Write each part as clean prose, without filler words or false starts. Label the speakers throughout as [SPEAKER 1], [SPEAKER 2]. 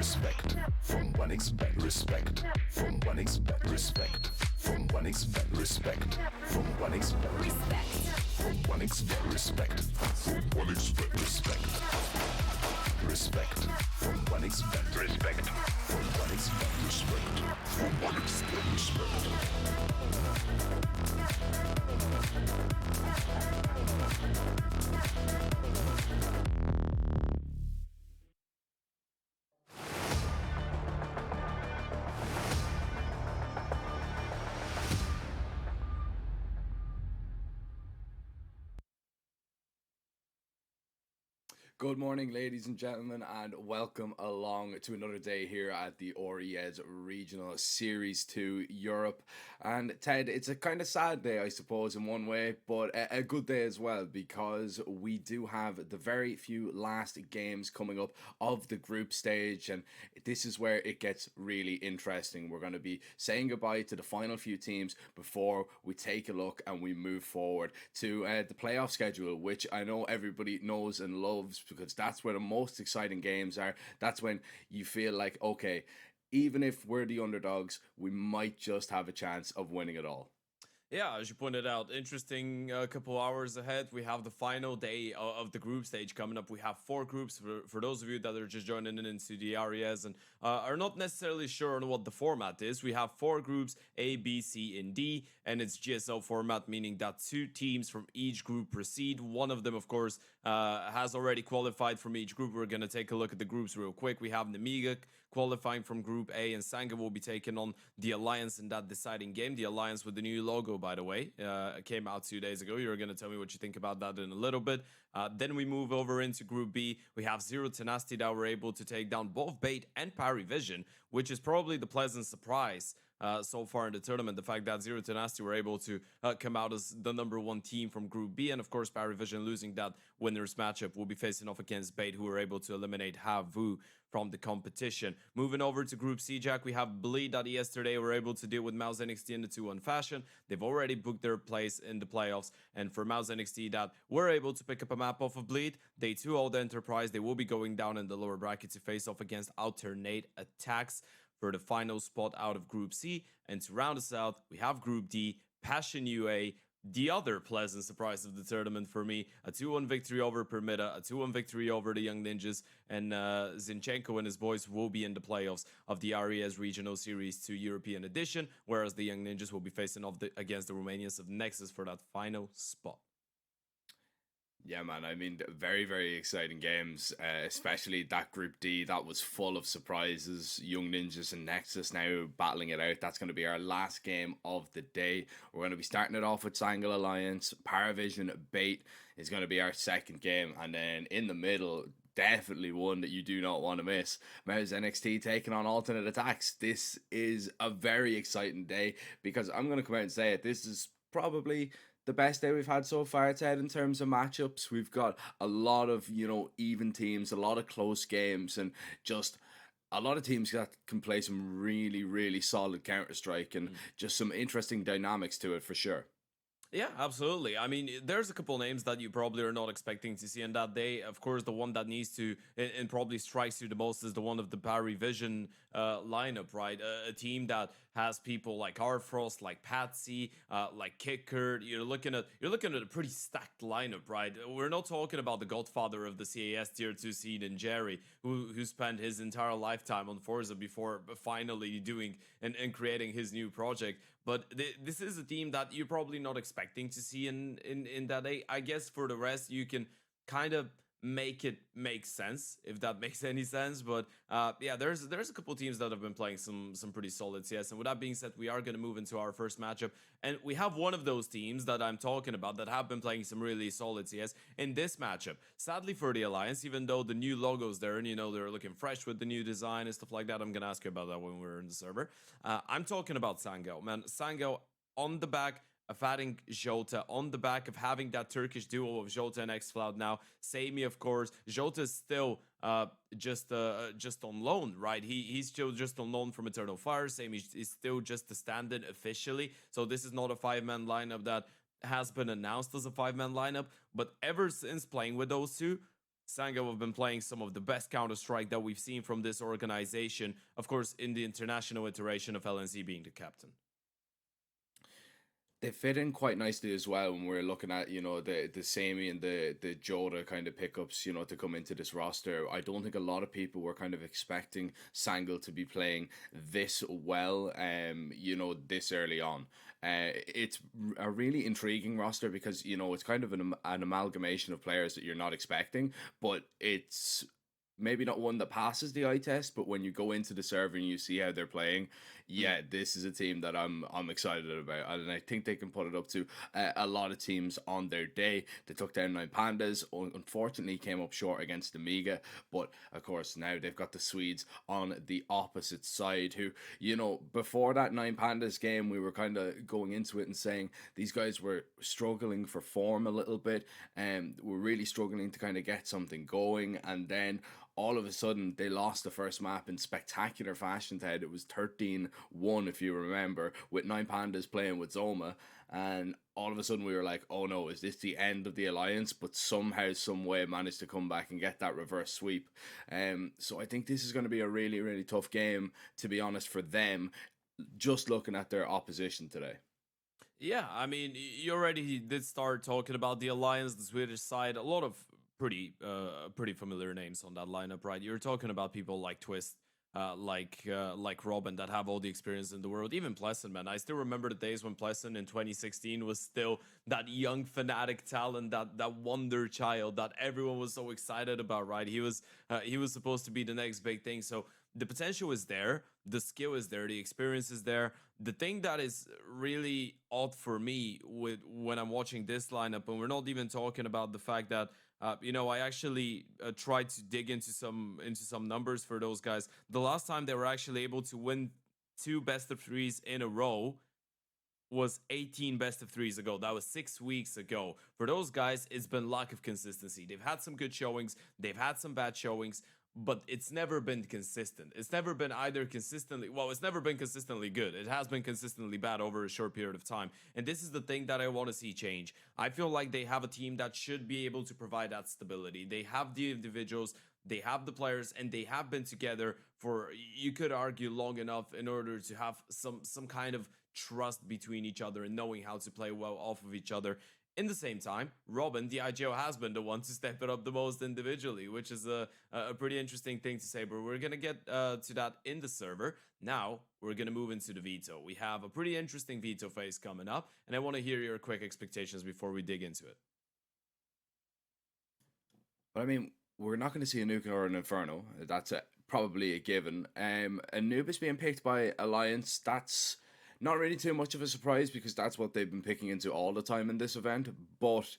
[SPEAKER 1] respect from 1xbet, respect from 1xbet, respect from 1xbet, respect from 1xbet,
[SPEAKER 2] Respect.
[SPEAKER 1] from 1xbet, respect from 1xbet, respect, respect from 1xbet, respect from 1xbet, respect from 1xbet, respect.
[SPEAKER 3] Good morning, ladies and gentlemen, and welcome along to another day here at the RES Regional Series 2 Europe. And Ted, it's a kind of sad day, I suppose, in one way, but a good day as well, because we do have the very few last games coming up of the group stage, and this is where it gets really interesting. We're going to be saying goodbye to the final few teams before we take a look and we move forward to the playoff schedule, which I know everybody knows and loves, because that's where the most exciting games are. That's when you feel like, okay, even if we're the underdogs, we might just have a chance of winning it all.
[SPEAKER 4] Yeah, as you pointed out, interesting couple hours ahead. We have the final day of the group stage coming up. We have four groups for those of you that are just joining in into the areas and are not necessarily sure on what the format is. We have four groups, A, B, C, and D, and it's GSO format, meaning that two teams from each group proceed. One of them, of course, has already qualified from each group. We're going to take a look at the groups real quick. We have Nemiga qualifying from Group A, and Sanga will be taking on the Alliance in that deciding game. The Alliance with the new logo, by the way, came out 2 days ago. You're going to tell me what you think about that in a little bit. Then we move over into Group B. We have Zero Tenacity that were able to take down both Bait and Parry Vision, which is probably the pleasant surprise so far in the tournament. The fact that Zero Tenacity were able to come out as the number one team from Group B, and of course Parry Vision losing that winners matchup will be facing off against Bait, who were able to eliminate Havu from the competition. Moving over to Group C, Jack, we have Bleed that yesterday were able to deal with Mouse NXT in the 2-1 fashion. They've already booked their place in the playoffs, and for Mouse NXT that were able to pick up a map off of Bleed, they too hold the Enterprise. They will be going down in the lower bracket to face off against Alternate Attacks for the final spot out of Group C. And to round us out, we have Group D, Passion UA, the other pleasant surprise of the tournament for me, a 2-1 victory over Permita, a 2-1 victory over the Young Ninjas, and Zinchenko and his boys will be in the playoffs of the RES Regional Series 2 European Edition, whereas the Young Ninjas will be facing off against the Romanians of Nexus for that final spot.
[SPEAKER 3] Yeah, man. I mean, very, very exciting games, especially that Group D. That was full of surprises. Young Ninjas and Nexus now battling it out. That's going to be our last game of the day. We're going to be starting it off with Sangal Alliance. Paravision Bait is going to be our second game. And then in the middle, definitely one that you do not want to miss. Mouse NXT taking on Alternate Attacks. This is a very exciting day, because I'm going to come out and say it. This is probably the best day we've had so far, Ted, in terms of matchups. We've got a lot of, even teams, a lot of close games, and just a lot of teams that can play some really, really solid Counter-Strike, and just some interesting dynamics to it for sure.
[SPEAKER 4] Yeah, absolutely. I mean, there's a couple names that you probably are not expecting to see on that day. Of course, the one that needs to and probably strikes you the most is the one of the Parry Vision lineup, right? A team that has people like Arfrost, like Patsy, like Kicker. You're looking at a pretty stacked lineup, right? We're not talking about the godfather of the CAS Tier 2 scene in Jerry, who spent his entire lifetime on Forza before finally doing and creating his new project. But this is a team that you're probably not expecting to see in that day. I guess for the rest, you can kind of make it make sense, if that makes any sense. But yeah, there's a couple teams that have been playing some pretty solid CS. And with that being said, we are going to move into our first matchup. And we have one of those teams that I'm talking about that have been playing some really solid CS in this matchup. Sadly for the Alliance, even though the new logo's there and, they're looking fresh with the new design and stuff like that. I'm going to ask you about that when we're in the server. I'm talking about Sango. Man, Sango on the back of adding Jota, on the back of having that Turkish duo of Jota and xCloud now. Sammy, of course. Jota is still just on loan, right? He's still just on loan from Eternal Fire. Sammy is still just the stand-in officially. So this is not a 5-man lineup that has been announced as a 5-man lineup. But ever since playing with those two, Sango have been playing some of the best Counter-Strike that we've seen from this organization, of course, in the international iteration of LNZ being the captain.
[SPEAKER 3] They fit in quite nicely as well when we're looking at, the Sammy and the Joda kind of pickups, to come into this roster. I don't think a lot of people were kind of expecting Sangle to be playing this well, this early on. It's a really intriguing roster because, it's kind of an amalgamation of players that you're not expecting, but it's maybe not one that passes the eye test, but when you go into the server and you see how they're playing, yeah, this is a team that I'm excited about, and I think they can put it up to a lot of teams on their day. They took down 9Pandas, unfortunately came up short against Amiga, but of course now they've got the Swedes on the opposite side, who, before that 9Pandas game, we were kind of going into it and saying these guys were struggling for form a little bit, and were really struggling to kind of get something going, and then all of a sudden they lost the first map in spectacular fashion, Ted. It was 13-1, if you remember, with 9Pandas playing with Zoma, and all of a sudden we were like, oh no, is this the end of the alliance? But somehow, some way managed to come back and get that reverse sweep. So I think this is going to be a really, really tough game, to be honest, for them, just looking at their opposition today.
[SPEAKER 4] Yeah, I mean, you already did start talking about the alliance, the Swedish side. A lot of pretty familiar names on that lineup, right? You're talking about people like Twist, like Robin, that have all the experience in the world. Even Pleasant, man. I still remember the days when Pleasant in 2016 was still that young fanatic talent, that wonder child that everyone was so excited about, right? He was supposed to be the next big thing. So the potential is there, the skill is there, the experience is there. The thing that is really odd for me with when I'm watching this lineup, and we're not even talking about the fact that I actually tried to dig into some numbers for those guys. The last time they were actually able to win 2 best of 3s in a row was 18 best of 3s ago. That was 6 weeks ago. For those guys, it's been lack of consistency. They've had some good showings, they've had some bad showings, but it's never been consistent. It's never been either consistently, well, it's never been consistently good. It has been consistently bad over a short period of time. And this is the thing that I want to see change. I feel like they have a team that should be able to provide that stability. They have the individuals, they have the players, and they have been together for, you could argue, long enough in order to have some kind of trust between each other and knowing how to play well off of each other. In the same time, Robin, the IGO, has been the one to step it up the most individually, which is a pretty interesting thing to say, but we're going to get to that in the server. Now, we're going to move into the veto. We have a pretty interesting veto phase coming up, and I want to hear your quick expectations before we dig into it.
[SPEAKER 3] But I mean, we're not going to see a Nuke or an Inferno. That's probably a given. Anubis being picked by Alliance, that's not really too much of a surprise because that's what they've been picking into all the time in this event, but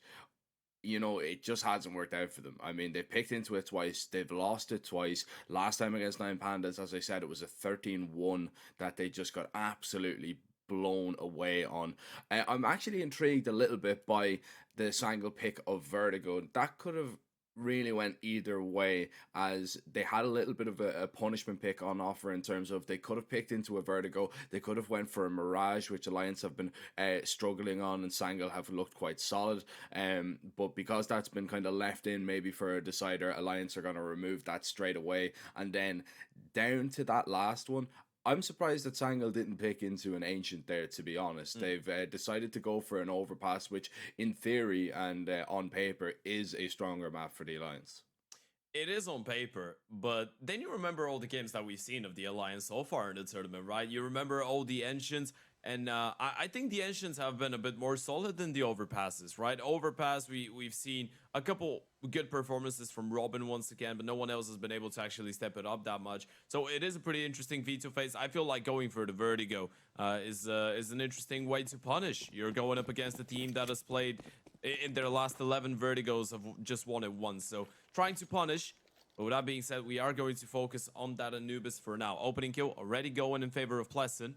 [SPEAKER 3] it just hasn't worked out for them. I mean, they picked into it twice, they've lost it twice. Last time against 9Pandas, as I said, it was a 13-1 that they just got absolutely blown away on. I'm actually intrigued a little bit by the single pick of Vertigo. That could have really went either way, as they had a little bit of a punishment pick on offer in terms of they could have picked into a Vertigo, they could have went for a Mirage, which Alliance have been struggling on, and Sangle have looked quite solid, but because that's been kind of left in maybe for a decider, Alliance are going to remove that straight away. And then down to that last one, I'm surprised that Sangle didn't pick into an Ancient there, to be honest. They've decided to go for an Overpass, which in theory and on paper is a stronger map for the Alliance.
[SPEAKER 4] It is on paper, but then you remember all the games that we've seen of the Alliance so far in the tournament, right? You remember all the Ancients, and I think the Ancients have been a bit more solid than the Overpasses, right? Overpass, we've seen a couple good performances from Robin once again, but no one else has been able to actually step it up that much. So it is a pretty interesting veto phase. I feel like going for the Vertigo is an interesting way to punish. You're going up against a team that has played in their last 11 Vertigos, have just won it once. So trying to punish. But with that being said, we are going to focus on that Anubis for now. Opening kill already going in favor of Pleasant,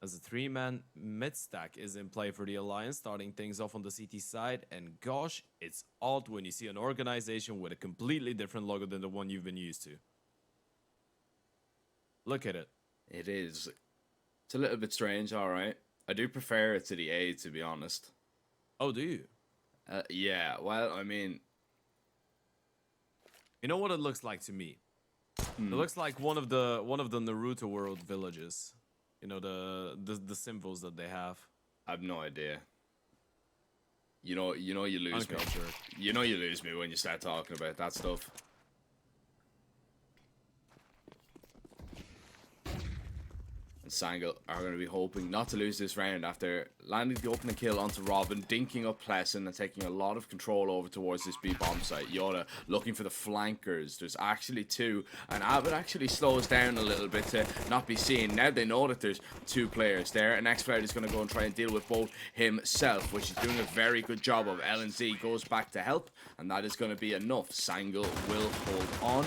[SPEAKER 4] as a 3-man mid stack is in play for the Alliance, starting things off on the CT side. And gosh, it's odd when you see an organization with a completely different logo than the one you've been used to. Look at it.
[SPEAKER 3] It is. It's a little bit strange, all right. I do prefer it to the A, to be honest.
[SPEAKER 4] Oh, do you?
[SPEAKER 3] Yeah, well, I mean,
[SPEAKER 4] You know what it looks like to me? It looks like one of the Naruto world villages. You know, the symbols that they have.
[SPEAKER 3] I have no idea. You know you lose me.
[SPEAKER 4] Uncultured.
[SPEAKER 3] You know you lose me when you start talking about that stuff. And Sangal are going to be hoping not to lose this round after landing the opening kill onto Robin, dinking up Pleasant and taking a lot of control over towards this B bomb site. Yoda looking for the flankers. There's actually two, and Abbott actually slows down a little bit to not be seen. Now they know that there's two players there, and Xcloud is going to go and try and deal with both himself, which he's doing a very good job of. LNZ goes back to help, and that is going to be enough. Sangal will hold on.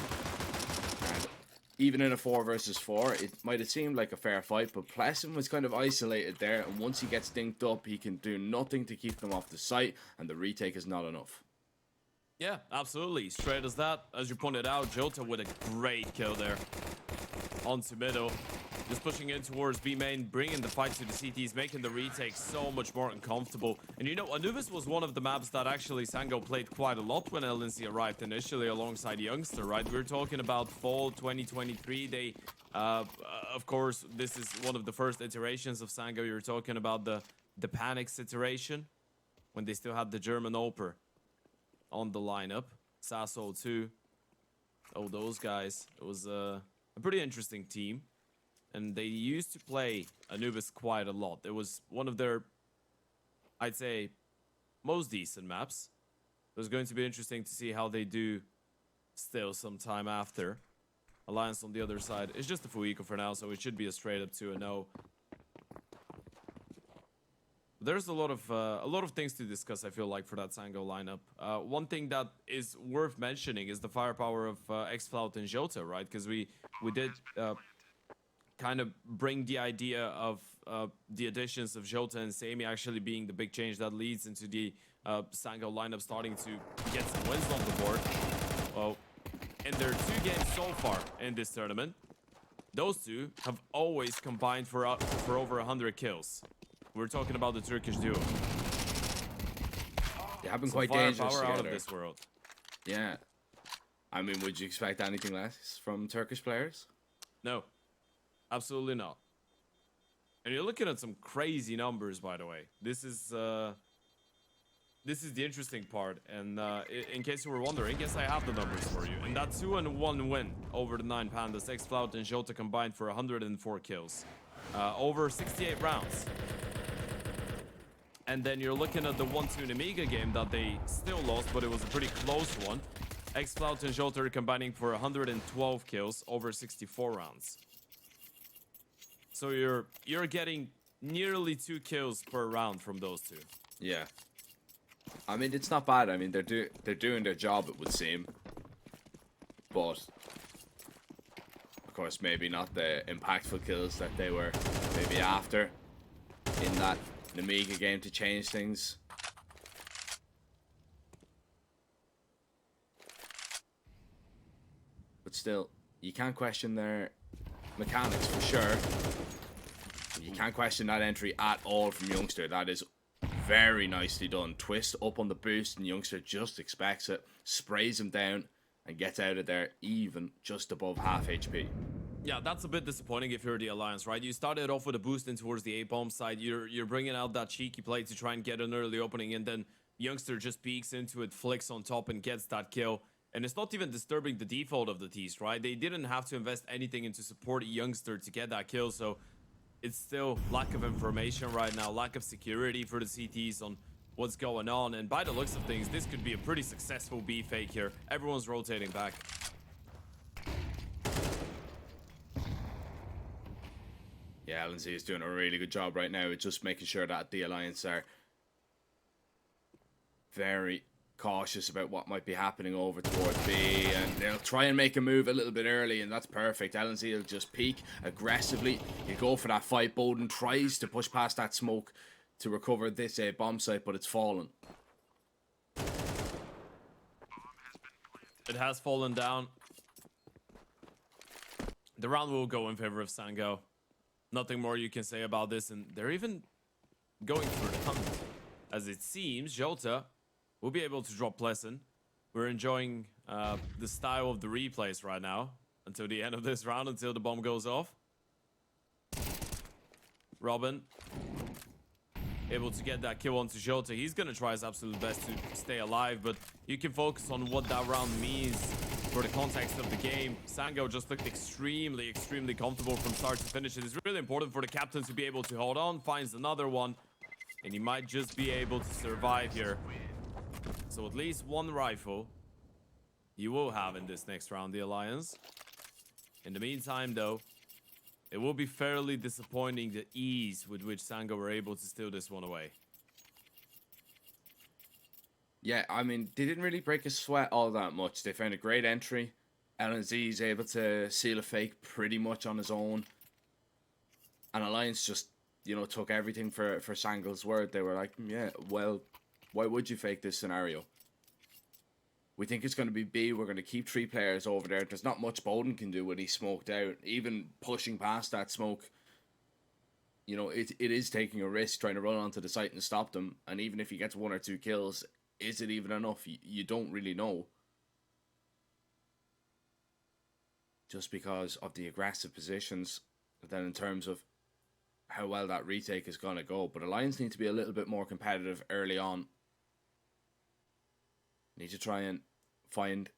[SPEAKER 3] Even in a 4 versus 4, it might have seemed like a fair fight, but Pleasant was kind of isolated there, and once he gets dinked up, he can do nothing to keep them off the site, and the retake is not enough.
[SPEAKER 4] Yeah, absolutely. Straight as that. As you pointed out, Jota with a great kill there. Onto middle. Just pushing in towards B main, bringing the fight to the CTs, making the retake so much more uncomfortable. And you know, Anubis was one of the maps that actually Sango played quite a lot when LNC arrived initially alongside Youngster, right? We're talking about fall 2023. They, of course, this is one of the first iterations of Sango. You're talking about the Panics iteration when they still had the German Oper on the lineup. CS2. Oh, those guys. It was a pretty interesting team. And they used to play Anubis quite a lot. It was one of their, I'd say, most decent maps. It was going to be interesting to see how they do still some time after. Alliance on the other side. It's just a Fueco for now, so it should be a straight up 2-0. There's a lot of things to discuss, I feel like, for that Sango lineup. One thing that is worth mentioning is the firepower of Xcloud and Jota, right? Because we did kind of bring the idea of the additions of Jota and Sami actually being the big change that leads into the Sango lineup starting to get some wins on the board. Well, in their 2 games so far in this tournament, those two have always combined for over 100 kills. We're talking about the Turkish duo.
[SPEAKER 3] They have been quite dangerous
[SPEAKER 4] firepower
[SPEAKER 3] together.
[SPEAKER 4] out of this world.
[SPEAKER 3] Yeah. I mean, would you expect anything less from Turkish players?
[SPEAKER 4] No. Absolutely not. And you're looking at some crazy numbers, by the way. This is the interesting part. And in case you were wondering, yes, I have the numbers for you. And that 2-1 win over the 9 Pandas, Xcloud and Jota combined for 104 kills. Over 68 rounds. And then you're looking at the 1-2 Amiga game that they still lost, but it was a pretty close one. Xcloud and Jota are combining for 112 kills over 64 rounds. So you're getting nearly 2 kills per round from those two.
[SPEAKER 3] Yeah. I mean, it's not bad. I mean, they're doing their job, it would seem. But of course, maybe not the impactful kills that they were maybe after in that Amiga game to change things. But still, you can't question their mechanics for sure. You can't question that entry at all from Youngster. That is very nicely done. Twist up on the boost, and Youngster just expects it, sprays him down, and gets out of there even just above half HP.
[SPEAKER 4] Yeah, that's a bit disappointing if you're the Alliance, right? You started off with a boost in towards the A-bomb side. You're bringing out that cheeky play to try and get an early opening, and then Youngster just peeks into it, flicks on top, and gets that kill. And it's not even disturbing the default of the T's, right? They didn't have to invest anything into support Youngster to get that kill, so it's still lack of information right now, lack of security for the CTs on what's going on. And by the looks of things, this could be a pretty successful B fake here. Everyone's rotating back.
[SPEAKER 3] Yeah, LNZ is doing a really good job right now. It's just making sure that the Alliance are very cautious about what might be happening over towards B, and they'll try and make a move a little bit early, and that's perfect. LNZ will just peek aggressively. You go for that fight. Bowden tries to push past that smoke to recover this bomb site, but it's fallen.
[SPEAKER 4] It has fallen down. The round will go in favor of Sango. Nothing more you can say about this, and they're even going for the hunt. As it seems, Jota will be able to drop Pleasant. We're enjoying the style of the replays right now until the end of this round, until the bomb goes off. Robin able to get that kill onto Jota. He's gonna try his absolute best to stay alive, but you can focus on what that round means for the context of the game. Sango just looked extremely comfortable from start to finish. It is really important for the captain to be able to hold on, finds another one, and he might just be able to survive here. So at least one rifle you will have in this next round, the Alliance. In the meantime, though, it will be fairly disappointing the ease with which Sango were able to steal this one away.
[SPEAKER 3] Yeah, I mean, they didn't really break a sweat all that much. They found a great entry. LNZ is able to seal a fake pretty much on his own. And Alliance just, you know, took everything for Sango's word. They were like, yeah, well, why would you fake this scenario? We think it's going to be B. We're going to keep 3 players over there. There's not much Bowden can do when he's smoked out. Even pushing past that smoke, you know, it is taking a risk trying to run onto the site and stop them. And even if he gets 1 or 2 kills, is it even enough? You don't really know. Just because of the aggressive positions. Then in terms of how well that retake is going to go. But Alliance need to be a little bit more competitive early on. Need to try and find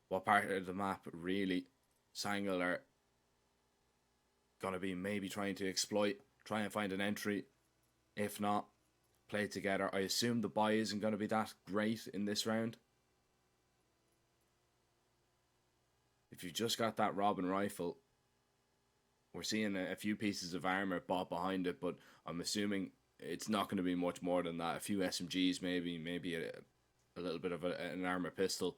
[SPEAKER 3] what part of the map really Sango are going to be maybe trying to exploit. Try and find an entry. If not, play together. I assume the buy isn't going to be that great in this round. If you've just got that Robin rifle, we're seeing a few pieces of armor bought behind it, but I'm assuming it's not going to be much more than that. A few SMGs, maybe a little bit of an armor pistol.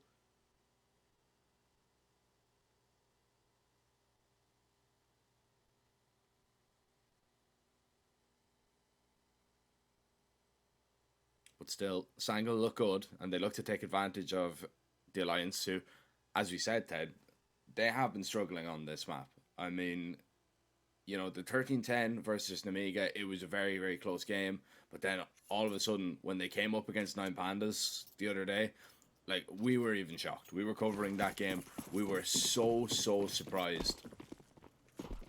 [SPEAKER 3] But still, Sango look good, and they look to take advantage of the Alliance, who, as we said, Ted, they have been struggling on this map. I mean, you know, the 13-10 versus Namiga, it was a very close game. But then all of a sudden, when they came up against 9 Pandas the other day, like, we were even shocked. We were covering that game. We were so surprised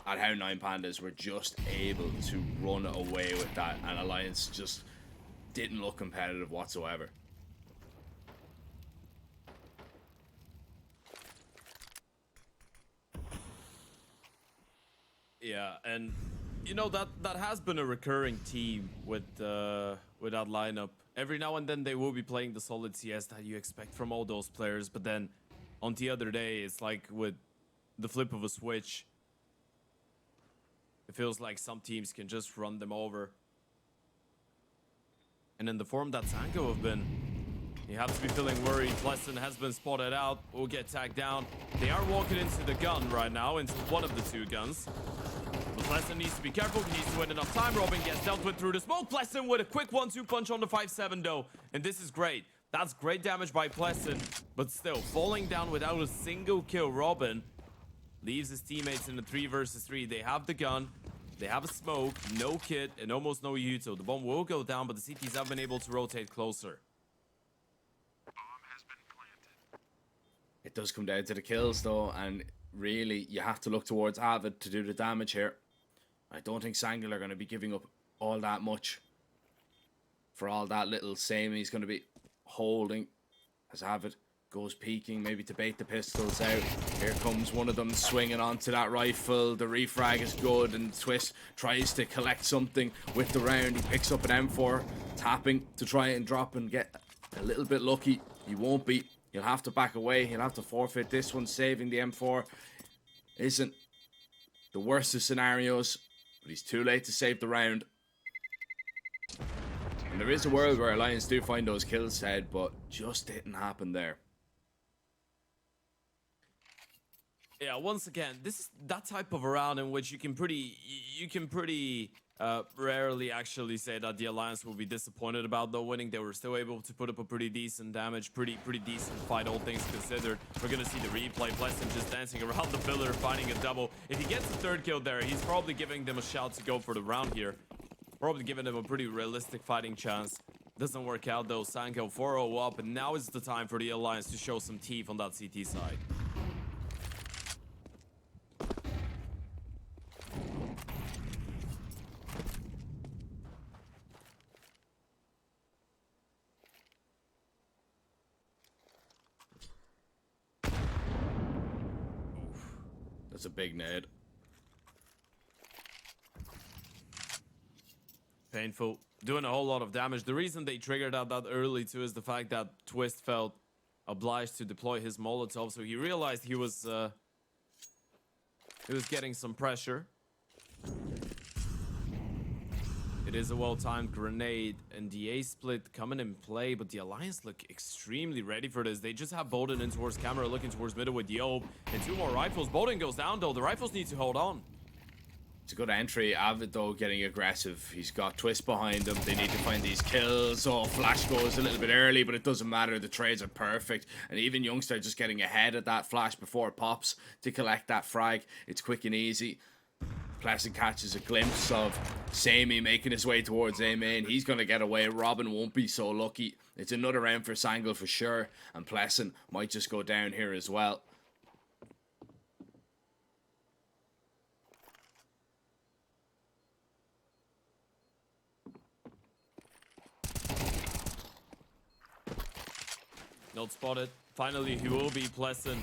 [SPEAKER 3] at how 9 Pandas were just able to run away with that. And Alliance just didn't look competitive whatsoever.
[SPEAKER 4] Yeah, and you know that has been a recurring theme with that lineup. Every now and then they will be playing the solid CS that you expect from all those players, but then on the other day it's like with the flip of a switch. It feels like some teams can just run them over. And in the form that Sango have been, you have to be feeling worried. Pleasant has been spotted out, will get tagged down. They are walking into the gun right now, into one of the 2 guns. But Pleasant needs to be careful, he needs to win enough time. Robin gets dealt with through the smoke. Pleasant with a quick 1-2 punch on the 5-7 though. And this is great. That's great damage by Pleasant. But still, falling down without a single kill, Robin leaves his teammates in a 3 versus 3. They have the gun. They have a smoke, no kit, and almost no Yuto. The bomb will go down, but the CTs have been able to rotate closer.
[SPEAKER 3] It does come down to the kills, though, and really, you have to look towards Avid to do the damage here. I don't think Sangal are going to be giving up all that much for all that little same. He's going to be holding as Avid goes peeking, maybe to bait the pistols out. Here comes one of them swinging onto that rifle. The refrag is good, and Twist tries to collect something with the round. He picks up an M4, tapping to try and drop and get a little bit lucky. He won't be. He'll have to back away. He'll have to forfeit this one. Saving the M4 isn't the worst of scenarios, but he's too late to save the round. And there is a world where Alliance do find those kills, Ted, but just didn't happen there.
[SPEAKER 4] Yeah, once again, this is that type of a round in which you can pretty rarely actually say that the Alliance will be disappointed about though winning. They were still able to put up a pretty decent damage, pretty decent fight, all things considered. We're gonna see the replay. Pleasant just dancing around the pillar, finding a double. If he gets the 3rd kill there, he's probably giving them a shout to go for the round here. Probably giving them a pretty realistic fighting chance. Doesn't work out though. Sanko 4-0 up, and now is the time for the Alliance to show some teeth on that CT side.
[SPEAKER 3] That's a big nade.
[SPEAKER 4] Painful. Doing a whole lot of damage. The reason they triggered out that early too is the fact that Twist felt obliged to deploy his Molotov, so he realized he was getting some pressure. It is a well-timed grenade, and the A-split coming in play, but the Alliance look extremely ready for this. They just have Bowden in towards camera, looking towards middle with Yob, and 2 more rifles. Bowden goes down though. The rifles need to hold on.
[SPEAKER 3] It's a good entry. Avid, though, getting aggressive. He's got Twist behind him. They need to find these kills. Oh, Flash goes a little bit early, but it doesn't matter. The trades are perfect. And even Youngster just getting ahead of that Flash before it pops to collect that frag. It's quick and easy. Pleasant catches a glimpse of Sammy making his way towards A main. He's going to get away. Robin won't be so lucky. It's another round for Sangle for sure. And Pleasant might just go down here as well.
[SPEAKER 4] Not spotted. Finally, he will be Pleasant.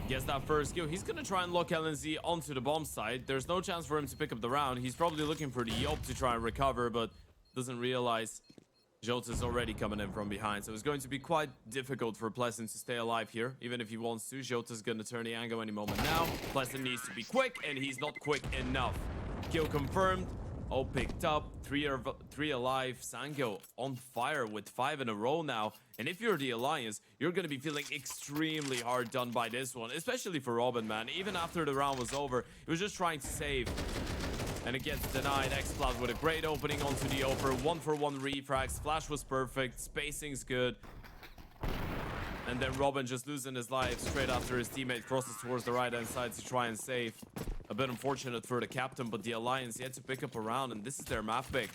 [SPEAKER 4] Gets that first kill. He's going to try and lock LNZ onto the bomb site. There's no chance for him to pick up the round. He's probably looking for the Yop to try and recover, but doesn't realize Jota's already coming in from behind. So it's going to be quite difficult for Pleasant to stay alive here. Even if he wants to, Jota's going to turn the angle any moment now. Pleasant needs to be quick, and he's not quick enough. Kill confirmed. All picked up. Three alive. Sango on fire with 5 in a row now. And if you're the Alliance, you're going to be feeling extremely hard done by this one. Especially for Robin, man. Even after the round was over, he was just trying to save. And it gets denied. X-Plat with a great opening onto the over. 1-for-1 refrags. Flash was perfect. Spacing's good. And then Robin just losing his life straight after his teammate crosses towards the right-hand side to try and save. A bit unfortunate for the captain, but the Alliance yet to pick up a round, and this is their map pick.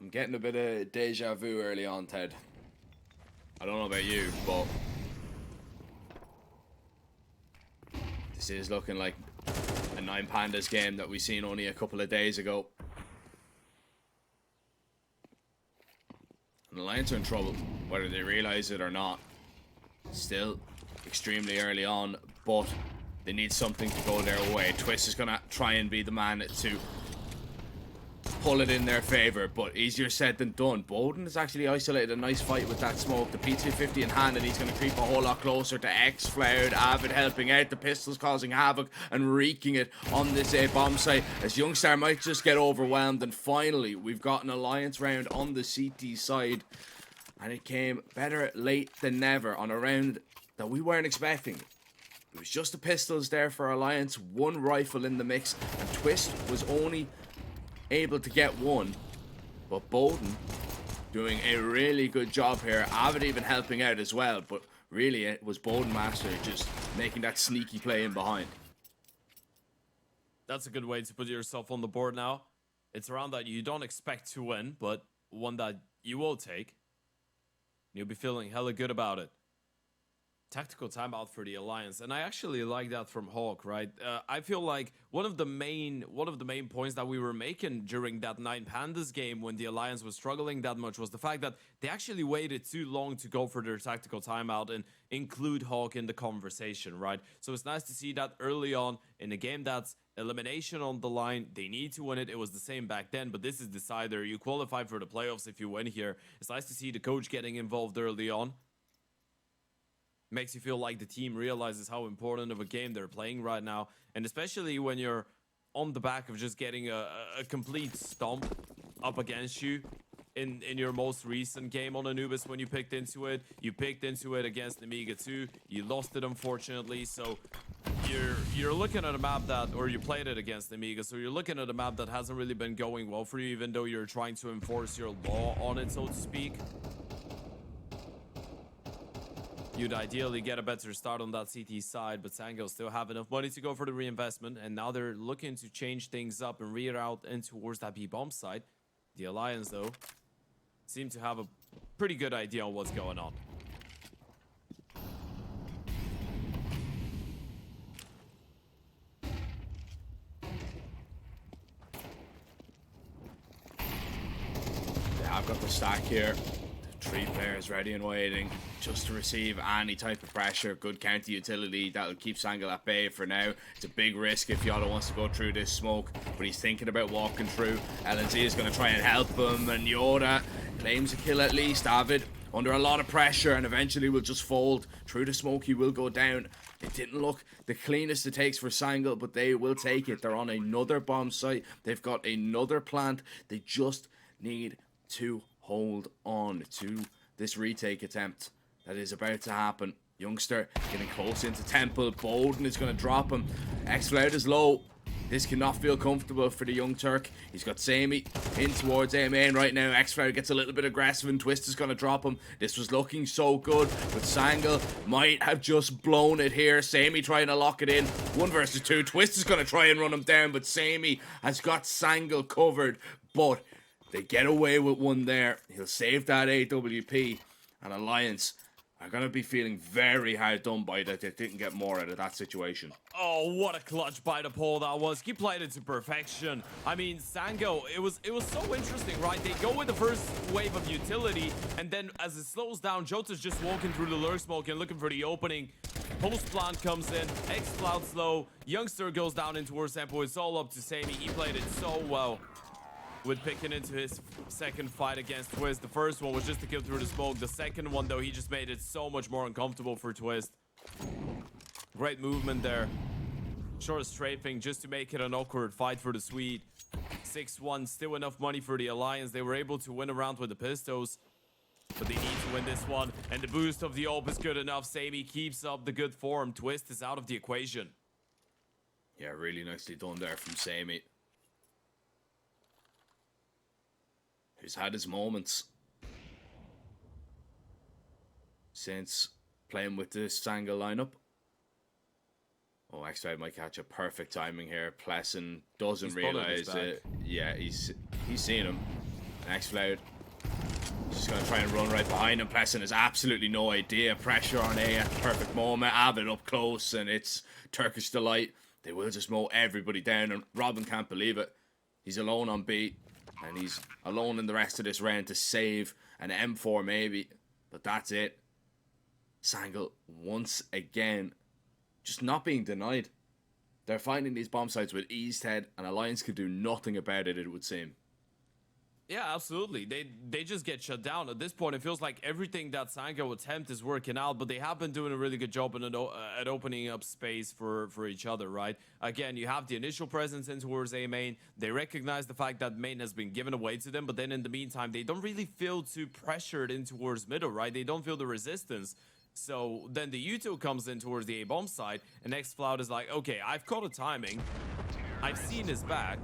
[SPEAKER 3] I'm getting a bit of deja vu early on, Ted. I don't know about you, but this is looking like a 9 Pandas game that we seen only a couple of days ago. And the Lions are in trouble, whether they realize it or not. Still extremely early on, but they need something to go their way. Twist is going to try and be the man to pull it in their favor, but easier said than done. Bowden has actually isolated a nice fight with that smoke. The P250 in hand, and he's going to creep a whole lot closer to X. Flared, Avid helping out. The pistols causing havoc and wreaking it on this A bomb site, as Youngstar might just get overwhelmed. And finally, we've got an Alliance round on the CT side, and it came better late than never on a round that we weren't expecting. It was just the pistols there for Alliance, 1 rifle in the mix, and Twist was only able to get 1, but Bowden doing a really good job here. Avid even helping out as well, but really it was Bowden Master just making that sneaky play in behind.
[SPEAKER 4] That's a good way to put yourself on the board now. It's a round that you don't expect to win, but one that you will take. You'll be feeling hella good about it. Tactical timeout for the Alliance, and I actually like that from Hawk, right? I feel like one of the main points that we were making during that 9 Pandas game when the Alliance was struggling that much was the fact that they actually waited too long to go for their tactical timeout and include Hawk in the conversation, right? So it's nice to see that early on in a game that's elimination on the line. They need to win it. It was the same back then, but this is decider. You qualify for the playoffs if you win here. It's nice to see the coach getting involved early on. Makes you feel like the team realizes how important of a game they're playing right now. And especially when you're on the back of just getting a complete stomp up against you in your most recent game on Anubis when you picked into it. You picked into it against Amiga 2. You lost it, unfortunately. So you're looking at a map that, or you played it against Amiga, so you're looking at a map that hasn't really been going well for you, even though you're trying to enforce your law on it, so to speak. You'd ideally get a better start on that CT side, but Sango still have enough money to go for the reinvestment, and now they're looking to change things up and reroute in towards that B-bomb side. The Alliance, though, seem to have a pretty good idea on what's going on.
[SPEAKER 3] I've got the stack here. 3 players ready and waiting just to receive any type of pressure. Good counter utility that'll keep Sangel at bay for now. It's a big risk if Yoda wants to go through this smoke, but he's thinking about walking through. LNZ is going to try and help him, and Yoda claims a kill at least. Avid under a lot of pressure and eventually will just fold. Through the smoke he will go down. It didn't look the cleanest it takes for Sangel, but they will take it. They're on another bomb site. They've got another plant. They just need to hold on to this retake attempt that is about to happen. Youngster getting close into Temple. Bowden is going to drop him. X-Cloud is low. This cannot feel comfortable for the young Turk. He's got Sammy in towards A main right now. X-Cloud gets a little bit aggressive and Twist is going to drop him. This was looking so good, but Sangel might have just blown it here. Sammy trying to lock it in. 1 versus 2. Twist is going to try and run him down, but Sammy has got Sangel covered. But they get away with one there. He'll save that AWP. And Alliance are going to be feeling very hard done by that they didn't get more out of that situation.
[SPEAKER 4] Oh, what a clutch by the pole that was. He played it to perfection. I mean, Sango, it was so interesting, right? They go with the first wave of utility, and then as it slows down, Jota's just walking through the lurk smoke and looking for the opening. Post plant comes in, X-Cloud slow, Youngster goes down in towards Tempo. It's all up to Sammy. He played it so well with picking into his second fight against Twist. The first one was just to kill through the smoke. The second one, though, he just made it so much more uncomfortable for Twist. Great movement there. Short strafing just to make it an awkward fight for the Swede. 6-1, still enough money for the Alliance. They were able to win a round with the Pistols, but they need to win this one. And the boost of the AWP is good enough. Sammy keeps up the good form. Twist is out of the equation.
[SPEAKER 3] Yeah, really nicely done there from Sammy. Who's had his moments since playing with this Sangel lineup. Oh, X-Cloud might catch a perfect timing here. Pleasant doesn't realize it. Yeah, he's seen him. X-Cloud just going to try and run right behind him. Pleasant has absolutely no idea. Pressure on A at the perfect moment. Avid up close, and it's Turkish Delight. They will just mow everybody down, and Robin can't believe it. He's alone on B. And he's alone in the rest of this round to save an M4 maybe. But that's it. Sangel, once again, just not being denied. They're finding these bomb sites with eased head, and Alliance could do nothing about it, it would seem.
[SPEAKER 4] Yeah, absolutely. They just get shut down. At this point, it feels like everything that Sango attempt is working out, but they have been doing a really good job at opening up space for each other, right? Again, you have the initial presence in towards A main. They recognize the fact that main has been given away to them, but then in the meantime, they don't really feel too pressured in towards middle, right? They don't feel the resistance. So then the U2 comes in towards the A-bomb side, and X-Cloud is like, okay, I've caught a timing. I've seen his back.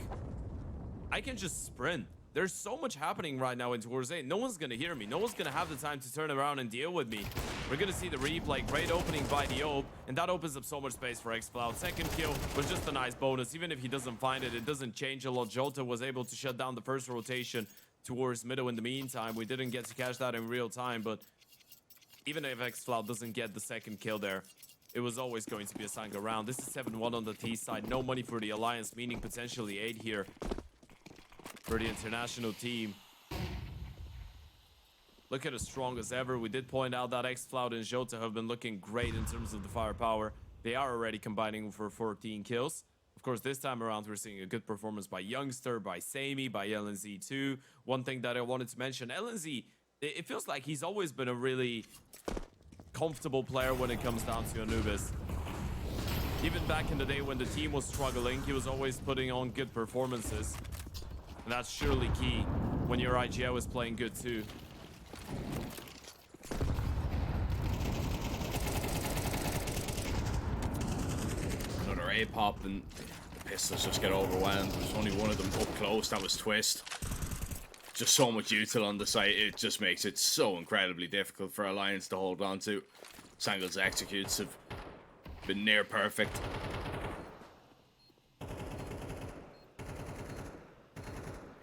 [SPEAKER 4] I can just sprint. There's so much happening right now in towards A. No one's going to hear me. No one's going to have the time to turn around and deal with me. We're going to see the replay. Great opening by the AWP, and that opens up so much space for X-Cloud. Second kill was just a nice bonus. Even if he doesn't find it, it doesn't change a lot. Jota was able to shut down the first rotation towards middle in the meantime. We didn't get to catch that in real time, but even if X-Cloud doesn't get the second kill there, it was always going to be a Sangha round. This is 7-1 on the T side. No money for the Alliance, meaning potentially 8 here for the international team. Look at as strong as ever. We did point out that X-Cloud and Jota have been looking great in terms of the firepower. They are already combining for 14 kills. Of course, this time around, we're seeing a good performance by Youngster, by Sammy, by LNZ2. One thing that I wanted to mention, LNZ, it feels like he's always been a really comfortable player when it comes down to Anubis. Even back in the day when the team was struggling, he was always putting on good performances. And that's surely key when your IGL is playing good too.
[SPEAKER 3] Another A-pop, and the Pistols just get overwhelmed. There's only one of them up close. That was Twist. Just so much util on the site. It just makes it so incredibly difficult for Alliance to hold on to. Sangle's executes have been near perfect.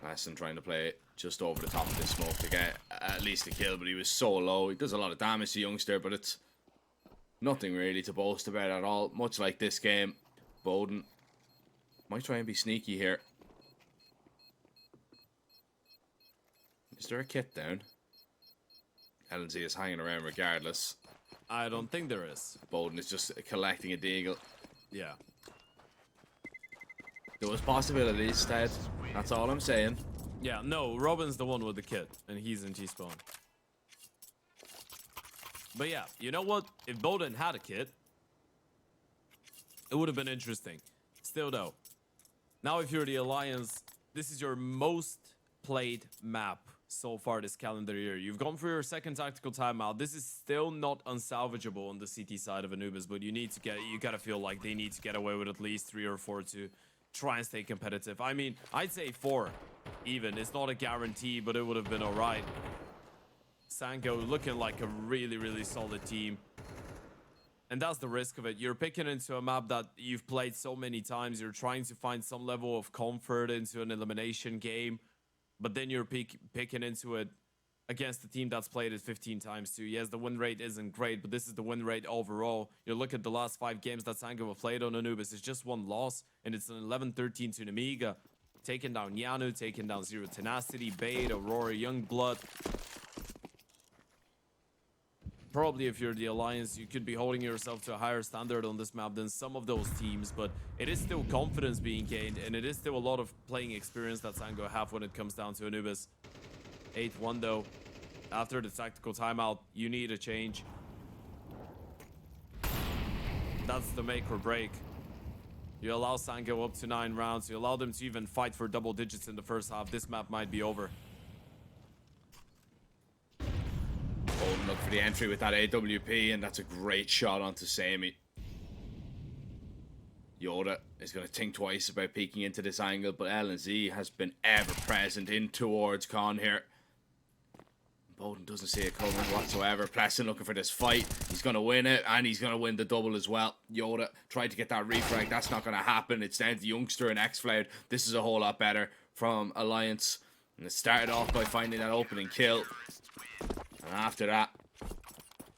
[SPEAKER 3] Plesson trying to play just over the top of this smoke to get at least a kill, but he was so low. He does a lot of damage to youngster, but it's nothing really to boast about at all. Much like this game, Bowden might try and be sneaky here. Is there a kit down? LNZ is hanging around regardless.
[SPEAKER 4] I don't think there is.
[SPEAKER 3] Bowden is just collecting a deagle.
[SPEAKER 4] Yeah.
[SPEAKER 3] There was possibilities, Ted. That's all I'm saying.
[SPEAKER 4] Yeah, no, Robin's the one with the kit, and he's in T-spawn. But yeah, you know what? If Bowden had a kit, it would have been interesting. Still though, now if you're the Alliance, this is your most played map so far this calendar year. You've gone for your second tactical timeout. This is still not unsalvageable on the CT side of Anubis, but you gotta feel like they need to get away with at least 3 or 4 to try and stay competitive. I mean, I'd say 4 even. It's not a guarantee, but it would have been alright. Sango looking like a really, really solid team. And that's the risk of it. You're picking into a map that you've played so many times. You're trying to find some level of comfort into an elimination game. But then you're picking into it against a team that's played it 15 times too. Yes, the win rate isn't great, but this is the win rate overall. You look at the last 5 games that Sango have played on Anubis. It's just 1 loss, and it's an 11-13 to Nemiga. Taking down Yanu, taking down Zero Tenacity, Bait, Aurora, Youngblood. Probably if you're the Alliance, you could be holding yourself to a higher standard on this map than some of those teams, but it is still confidence being gained, and it is still a lot of playing experience that Sango have when it comes down to Anubis. 8-1 though. After the tactical timeout, you need a change. That's the make or break. You allow Sango up to 9 rounds, you allow them to even fight for double digits in the first half, this map might be over.
[SPEAKER 3] Bowden look for the entry with that AWP, and that's a great shot onto Sammy. Yoda is going to think twice about peeking into this angle, but LNZ has been ever present in towards Con here. Bowden doesn't see it coming whatsoever. Plesson looking for this fight. He's going to win it, and he's going to win the double as well. Yoda tried to get that refrag. That's not going to happen. It's down to Youngster and Xfloud. This is a whole lot better from Alliance. And it started off by finding that opening kill. And after that,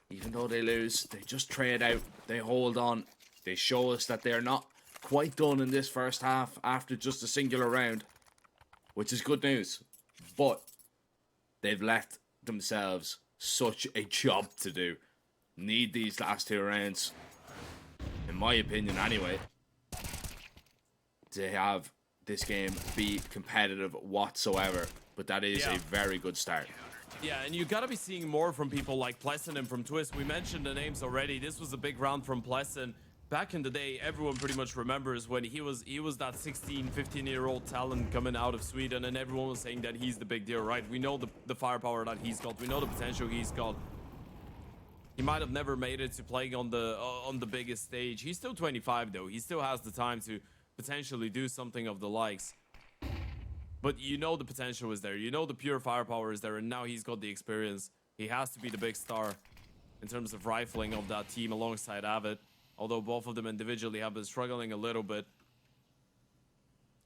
[SPEAKER 3] even though they lose, they just trade out. They hold on. They show us that they're not quite done in this first half after just a singular round, which is good news. But they've left themselves such a job to do. Need these last 2 rounds, in my opinion anyway, to have this game be competitive whatsoever. But that is a very good start.
[SPEAKER 4] Yeah, and you gotta be seeing more from people like Plesson and from Twist. We mentioned the names already. This was a big round from Plesson. Back in the day, everyone pretty much remembers when he was that 16, 15-year-old talent coming out of Sweden, and everyone was saying that he's the big deal, right? We know the firepower that he's got. We know the potential he's got. He might have never made it to playing on the biggest stage. He's still 25 though. He still has the time to potentially do something of the likes. But you know the potential is there. You know the pure firepower is there, and now he's got the experience. He has to be the big star in terms of rifling of that team alongside Avid. Although both of them individually have been struggling a little bit.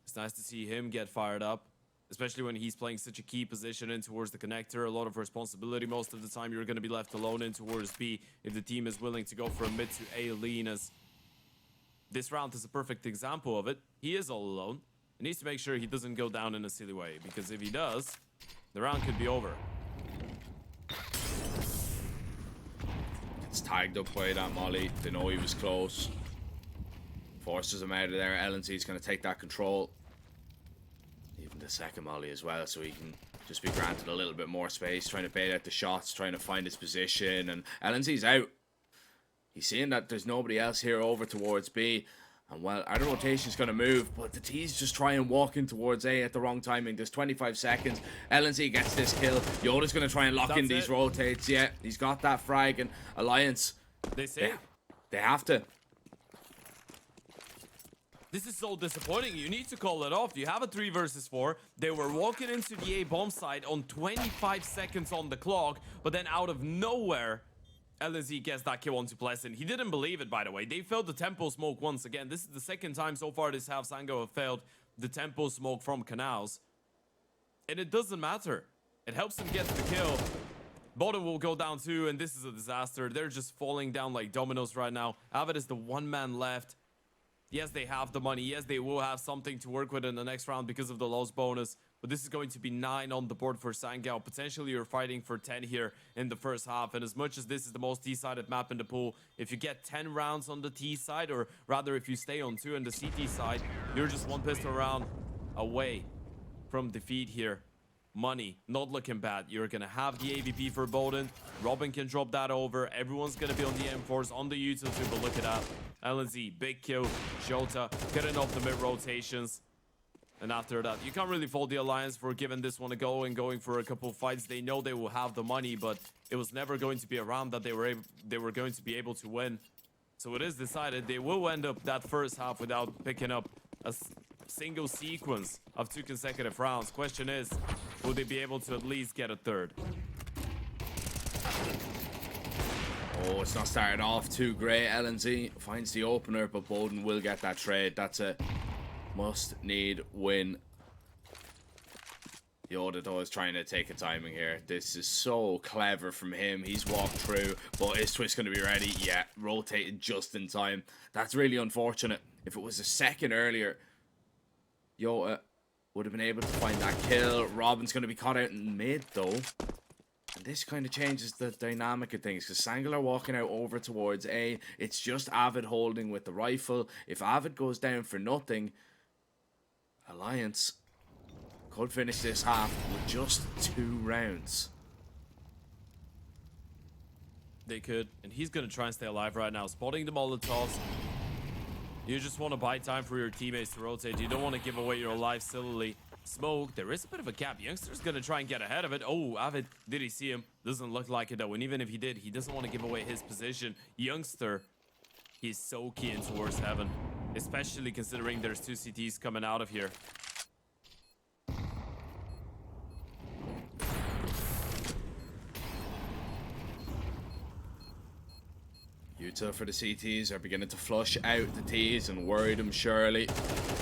[SPEAKER 4] It's nice to see him get fired up, especially when he's playing such a key position in towards the connector. A lot of responsibility most of the time. You're going to be left alone in towards B if the team is willing to go for a mid to A lean, as this round is a perfect example of it. He is all alone. He needs to make sure he doesn't go down in a silly way, because if he does, the round could be over.
[SPEAKER 3] It's tagged up by that molly. They know he was close. Forces him out of there. LNC is going to take that control. Even the second molly as well, so he can just be granted a little bit more space, trying to bait out the shots, trying to find his position. And LNC's out. He's seeing that there's nobody else here over towards B. And well, our rotation's going to move, but the T's just try and walk in towards A at the wrong timing. There's 25 seconds. LNC gets this kill. Yoda's going to try and lock in these rotates. Yeah, he's got that frag. And Alliance,
[SPEAKER 4] they say
[SPEAKER 3] they have to.
[SPEAKER 4] This is so disappointing. You need to call it off. You have a 3 versus 4. They were walking into the A bomb site on 25 seconds on the clock, but then out of nowhere, LNZ gets that kill onto Pleasant. He didn't believe it, by the way. They failed the tempo smoke once again. This is the second time so far this half Sango have failed the tempo smoke from Canals. And it doesn't matter. It helps them get the kill. Bottom will go down too, and this is a disaster. They're just falling down like dominoes right now. Avid is the one man left. Yes, they have the money. Yes, they will have something to work with in the next round because of the loss bonus. But this is going to be 9 on the board for Sangao. Potentially, you're fighting for 10 here in the first half. And as much as this is the most T-sided map in the pool, if you get 10 rounds on the T side, or rather if you stay on 2 on the CT side, you're just 1 pistol round away from defeat here. Money, not looking bad. You're going to have the AVP for Boden. Robin can drop that over. Everyone's going to be on the M4s, on the utility, but look at that. LNZ, big kill. Shota, cutting off the mid rotations. And after that, you can't really fault the Alliance for giving this one a go and going for a couple of fights. They know they will have the money, but it was never going to be a round that they were going to be able to win. So it is decided they will end up that first half without picking up a single sequence of 2 consecutive rounds. Question is, will they be able to at least get a third?
[SPEAKER 3] Oh, it's not started off too great. LNZ finds the opener, but Boden will get that trade. That's a must-need win. Yoda, though, is trying to take a timing here. This is so clever from him. He's walked through, but is Twist going to be ready? Yeah, rotated just in time. That's really unfortunate. If it was a second earlier, Yoda would have been able to find that kill. Robin's going to be caught out in mid, though. And this kind of changes the dynamic of things, because Sangler are walking out over towards A. It's just Avid holding with the rifle. If Avid goes down for nothing, Alliance could finish this half with just 2 rounds.
[SPEAKER 4] They could, and he's going to try and stay alive right now. Spotting the Molotovs. You just want to buy time for your teammates to rotate. You don't want to give away your life sillily. Smoke, there is a bit of a gap. Youngster's going to try and get ahead of it. Oh, Avid, did he see him? Doesn't look like it, though. And even if he did, he doesn't want to give away his position. Youngster, he's so keen towards heaven, especially considering there's 2 CTs coming out of here.
[SPEAKER 3] Utah for the CTs are beginning to flush out the Ts and worry them surely.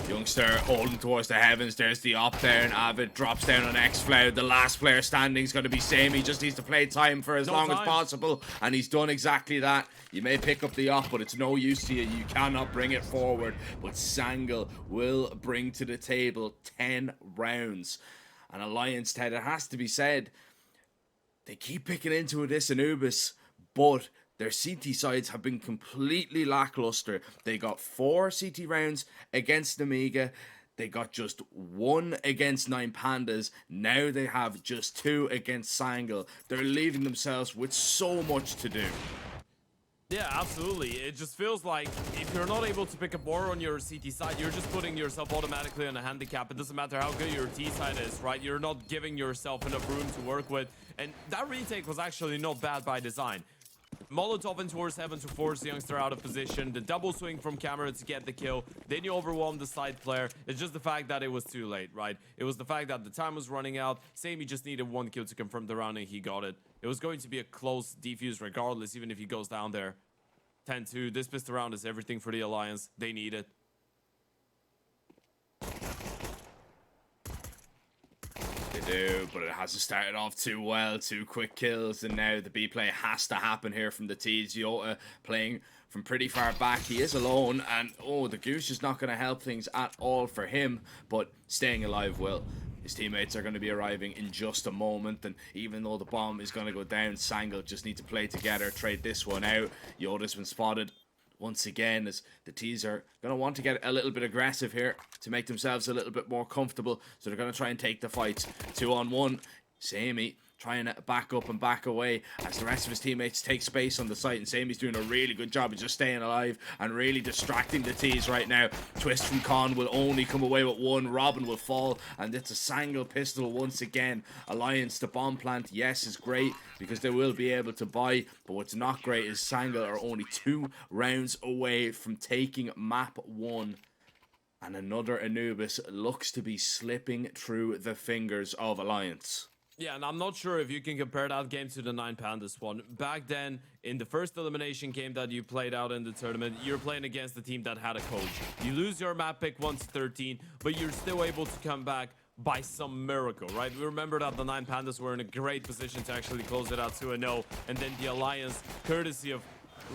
[SPEAKER 3] Youngster holding towards the heavens. There's the op there, and Avid drops down on X-Floud. The last player standing is going to be Same. He just needs to play time for as long as possible, and he's done exactly that. You may pick up the op, but it's no use to you. You cannot bring it forward. But Sangl will bring to the table 10 rounds. And Alliance, Ted, it has to be said, they keep picking into this Anubis, but their CT sides have been completely lackluster. They got 4 CT rounds against Amiga. They got just 1 against 9 Pandas. Now they have just 2 against Sangl. They're leaving themselves with so much to do.
[SPEAKER 4] Yeah, absolutely. It just feels like if you're not able to pick up more on your CT side, you're just putting yourself automatically on a handicap. It doesn't matter how good your T side is, right? You're not giving yourself enough room to work with. And that retake was actually not bad by design. Molotov in towards heaven to force the Youngster out of position. The double swing from camera to get the kill. Then you overwhelm the side player. It's just the fact that it was too late, right? It was the fact that the time was running out. Same, he just needed 1 kill to confirm the round and he got it. It was going to be a close defuse regardless, even if he goes down there. 10-2. This pistol round is everything for the Alliance. They need it.
[SPEAKER 3] Do, but it hasn't started off too well. 2 quick kills, and now the B play has to happen here from the T's. Yota playing from pretty far back. He is alone, and oh, the Goose is not going to help things at all for him, but staying alive will. His teammates are going to be arriving in just a moment, and even though the bomb is going to go down, Sangl just need to play together, trade this one out. Yoda's been spotted once again, as the T's are going to want to get a little bit aggressive here to make themselves a little bit more comfortable. So they're going to try and take the fights 2-on-1. Samey trying to back up and back away as the rest of his teammates take space on the site, and Samey's doing a really good job of just staying alive and really distracting the T's right now. Twist from Con will only come away with 1. Robin will fall, and it's a Sangl pistol once again. Alliance, the bomb plant, yes, is great because they will be able to buy, but what's not great is Sangl are only 2 rounds away from taking map 1. And another Anubis looks to be slipping through the fingers of Alliance.
[SPEAKER 4] Yeah, and I'm not sure if you can compare that game to the 9 Pandas one. Back then, in the first elimination game that you played out in the tournament, you're playing against a team that had a coach. You lose your map pick 1-13, but you're still able to come back by some miracle, right? We remember that the 9 Pandas were in a great position to actually close it out 2-0, and then the Alliance, courtesy of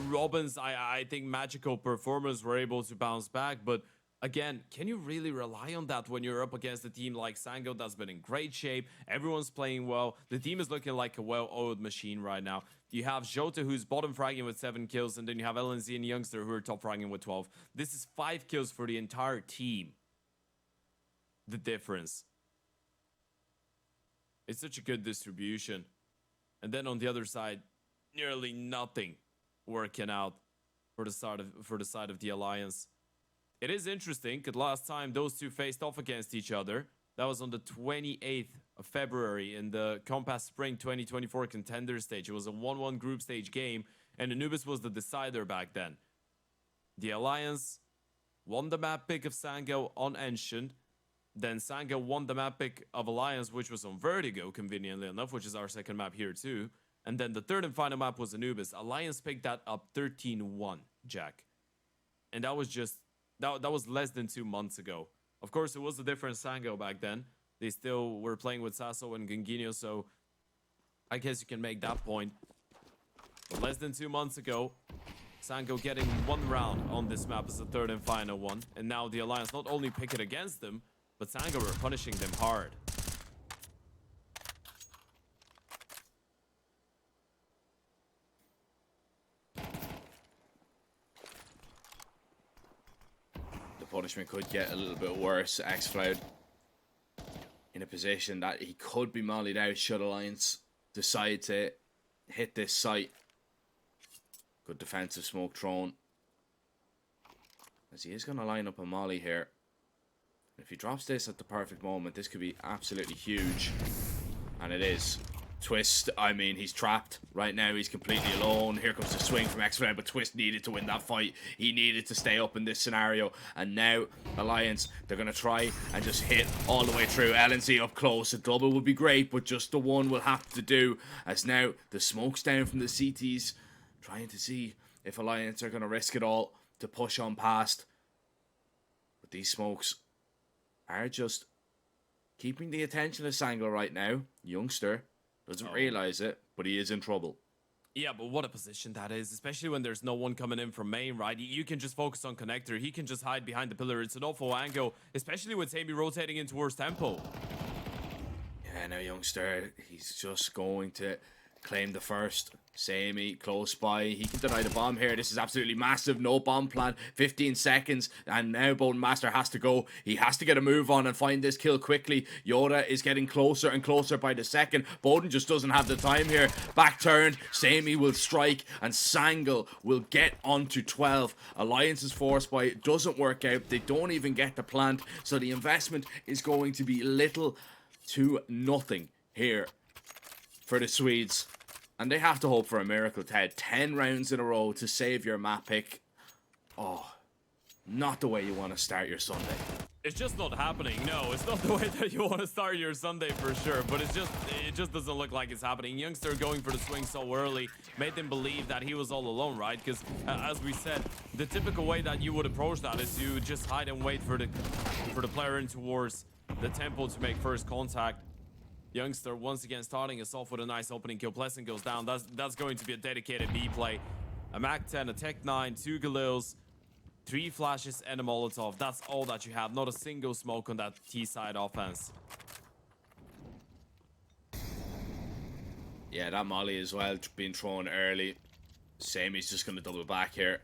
[SPEAKER 4] Robin's, I think, magical performance, were able to bounce back, but again, can you really rely on that when you're up against a team like Sango that's been in great shape? Everyone's playing well. The team is looking like a well-oiled machine right now. You have Jota, who's bottom fragging with 7 kills, and then you have LNZ and Youngster, who are top fragging with 12. This is 5 kills for the entire team. The difference. It's such a good distribution. And then on the other side, nearly nothing working out for the side of the Alliance. It is interesting, because last time those two faced off against each other, that was on the 28th of February in the Compass Spring 2024 Contender Stage. It was a 1-1 group stage game, and Anubis was the decider back then. The Alliance won the map pick of Sango on Ancient. Then Sango won the map pick of Alliance, which was on Vertigo, conveniently enough, which is our second map here too. And then the third and final map was Anubis. Alliance picked that up 13-1, Jack. And that was just... That was less than 2 months ago. Of course, it was a different Sango back then. They still were playing with Sasso and Gengino, so I guess you can make that point. But less than 2 months ago, Sango getting 1 round on this map as the third and final one. And now the Alliance not only pick it against them, but Sango were punishing them hard.
[SPEAKER 3] Punishment could get a little bit worse. Xfloud in a position that he could be mollied out should Alliance decide to hit this site. Good defensive smoke thrown, as he is going to line up a molly here. If he drops this at the perfect moment, this could be absolutely huge, and it is. Twist, I mean, he's trapped right now. He's completely alone. Here comes the swing from Xfloud, but Twist needed to win that fight. He needed to stay up in this scenario. And now, Alliance, they're going to try and just hit all the way through. LNC up close. A double would be great, but just the one will have to do. As now, the smoke's down from the CTs, trying to see if Alliance are going to risk it all to push on past. But these smokes are just keeping the attention of Sango right now. Youngster doesn't realize it, but he is in trouble.
[SPEAKER 4] Yeah, but what a position that is, especially when there's no one coming in from main, right? You can just focus on connector. He can just hide behind the pillar. It's an awful angle, especially with Sammy rotating in towards tempo.
[SPEAKER 3] Yeah, now Youngster, he's just going to claim the first. Sammy close by. He can deny the bomb here. This is absolutely massive. No bomb plan. 15 seconds. And now Bowden Master has to go. He has to get a move on and find this kill quickly. Yoda is getting closer and closer by the second. Bowden just doesn't have the time here. Back turned. Sammy will strike. And Sangle will get onto 12. Alliance's force by doesn't work out. They don't even get the plant. So the investment is going to be little to nothing here for the Swedes. And they have to hope for a miracle, Ted. 10 rounds in a row to save your map pick. Oh, not the way you want to start your Sunday.
[SPEAKER 4] It's just not happening. No, it's not the way that you want to start your Sunday for sure. But it just doesn't look like it's happening. Youngster going for the swing so early made them believe that he was all alone, right? Because as we said, the typical way that you would approach that is to just hide and wait for the player in towards the tempo to make first contact. Youngster once again starting us off with a nice opening kill. Pleasant goes down. That's going to be a dedicated B play. A Mac 10, a Tech 9, 2 Galils, 3 flashes and a Molotov. That's all that you have. Not a single smoke on that T-side offense.
[SPEAKER 3] Yeah, that molly as well being thrown early. Sammy's just going to double back here.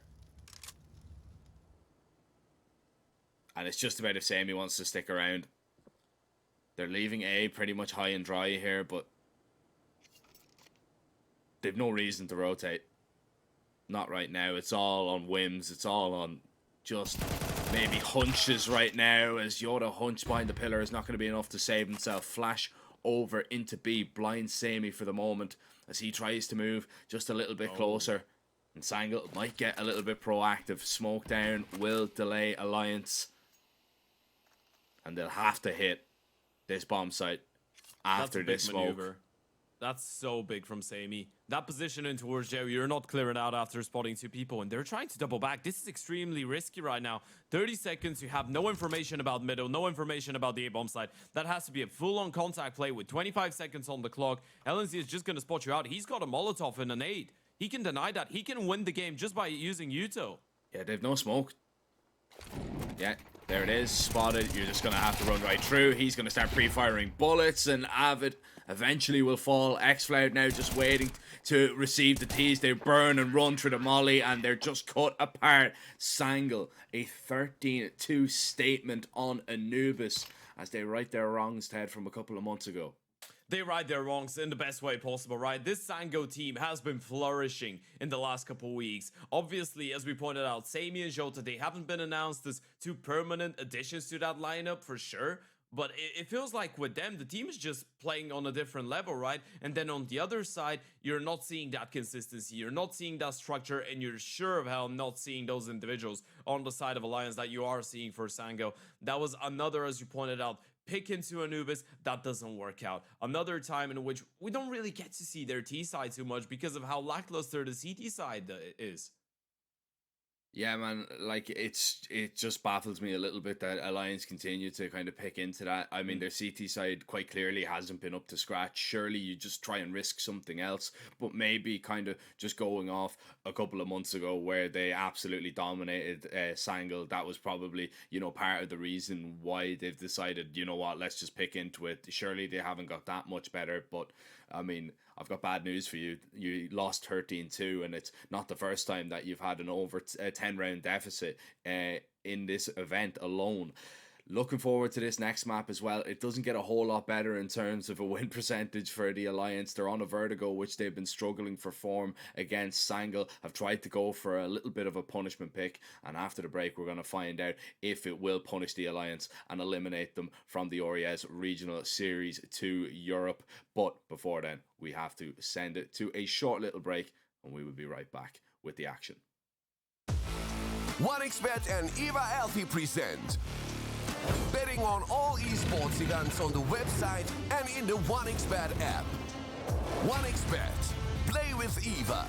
[SPEAKER 3] And it's just about if Sammy wants to stick around. They're leaving A pretty much high and dry here, but they've no reason to rotate. Not right now. It's all on whims. It's all on just maybe hunches right now, as Yoda hunch behind the pillar is not going to be enough to save himself. Flash over into B. Blind Sammy for the moment as he tries to move just a little bit closer. And Sangle might get a little bit proactive. Smoke down will delay Alliance. And they'll have to hit this bomb site after this smoke.
[SPEAKER 4] That's so big from Sammy. That positioning towards Jerry, you're not clearing out after spotting 2 people, and they're trying to double back. This is extremely risky right now. 30 seconds, you have no information about middle, no information about the A-bomb side. That has to be a full-on contact play with 25 seconds on the clock. LNZ is just going to spot you out. He's got a Molotov and an 8. He can deny that. He can win the game just by using Yuto.
[SPEAKER 3] Yeah, they've no smoke. Yeah, there it is. Spotted. You're just going to have to run right through. He's going to start pre-firing bullets, and Avid eventually will fall. X-Cloud now just waiting to receive the tease. They burn and run through the molly, and they're just cut apart. Sangle, a 13-2 statement on Anubis as they right their wrongs, Ted, from a couple of months ago.
[SPEAKER 4] They right their wrongs in the best way possible, right? This Sango team has been flourishing in the last couple weeks. Obviously, as we pointed out, Sammy and Jota, they haven't been announced as 2 permanent additions to that lineup for sure. But it feels like with them, the team is just playing on a different level, right? And then on the other side, you're not seeing that consistency. You're not seeing that structure, and you're sure of hell not seeing those individuals on the side of Alliance that you are seeing for Sango. That was another, as you pointed out, pick into Anubis. That doesn't work out. Another time in which we don't really get to see their T side too much because of how lackluster the CT side is.
[SPEAKER 3] Yeah, man, like it just baffles me a little bit that Alliance continue to kind of pick into that. I mean, their CT side quite clearly hasn't been up to scratch. Surely you just try and risk something else, but maybe kind of just going off a couple of months ago where they absolutely dominated Sangle. That was probably, you know, part of the reason why they've decided, you know what, let's just pick into it. Surely they haven't got that much better, but I mean, I've got bad news for you. You lost 13-2, and it's not the first time that you've had an over 10-round deficit in this event alone. Looking forward to this next map as well. It doesn't get a whole lot better in terms of a win percentage for the Alliance. They're on a vertigo, which they've been struggling for form against. Sangle have tried to go for a little bit of a punishment pick, and after the break, we're going to find out if it will punish the Alliance and eliminate them from the RES Regional Series to Europe. But before then, we have to send it to a short little break, and we will be right back with the action.
[SPEAKER 2] 1xBet and Eva Alfie present betting on all esports events on the website and in the 1xBet app. 1xBet. Play with Eva.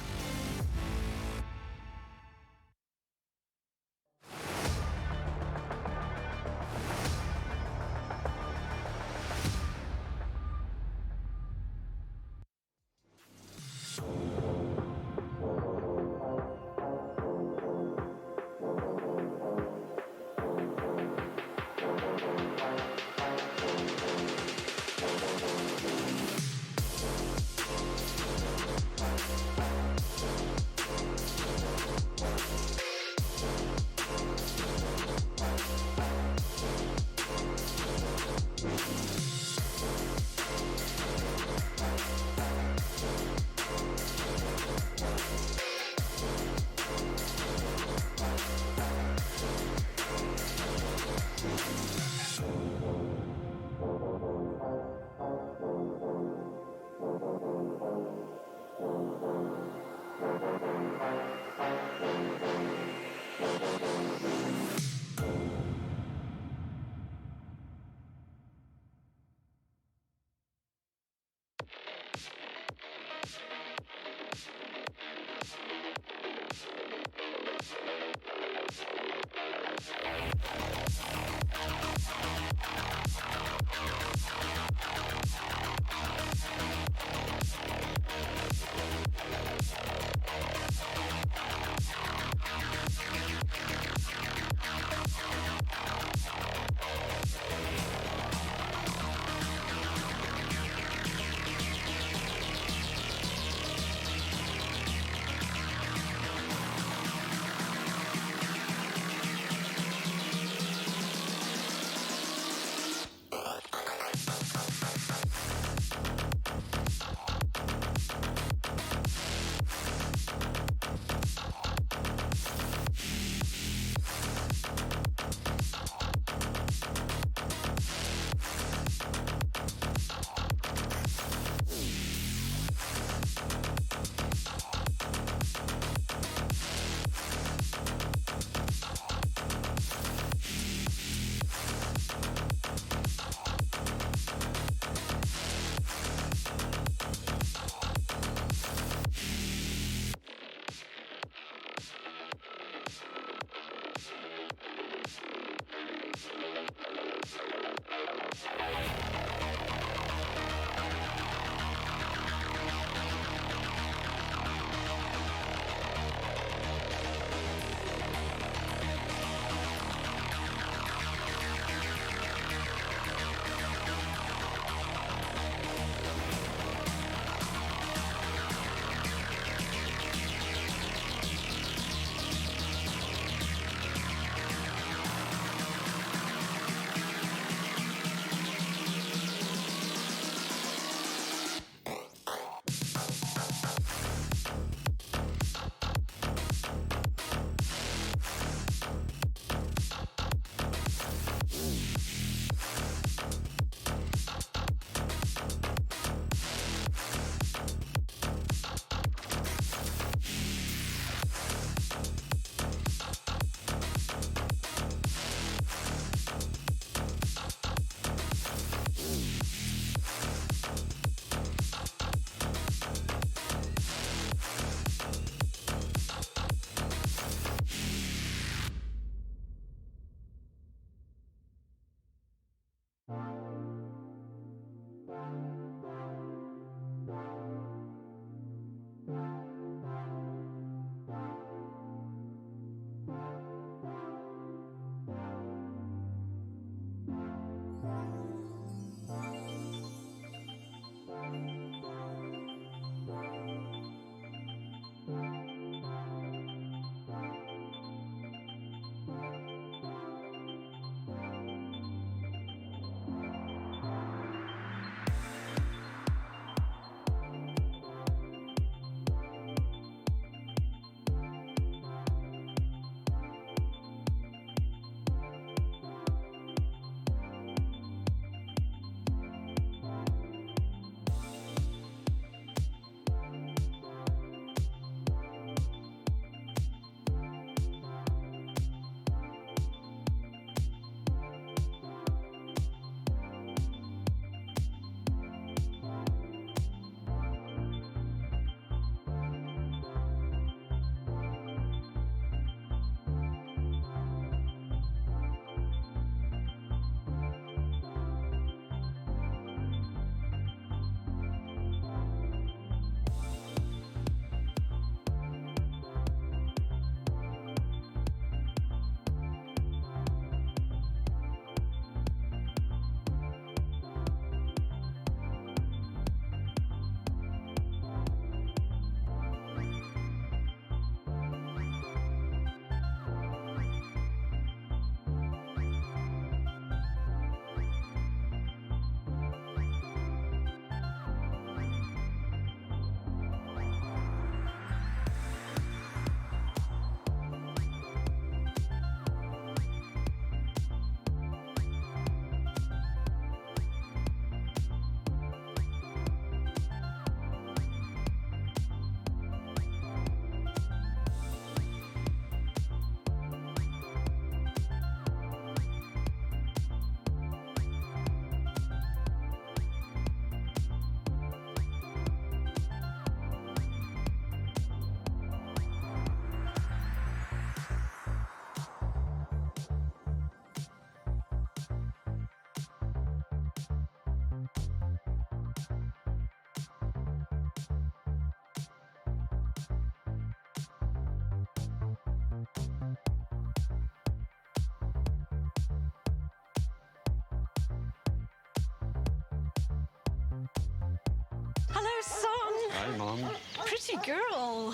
[SPEAKER 5] there, son.
[SPEAKER 6] Hi, Mom.
[SPEAKER 5] Pretty girl.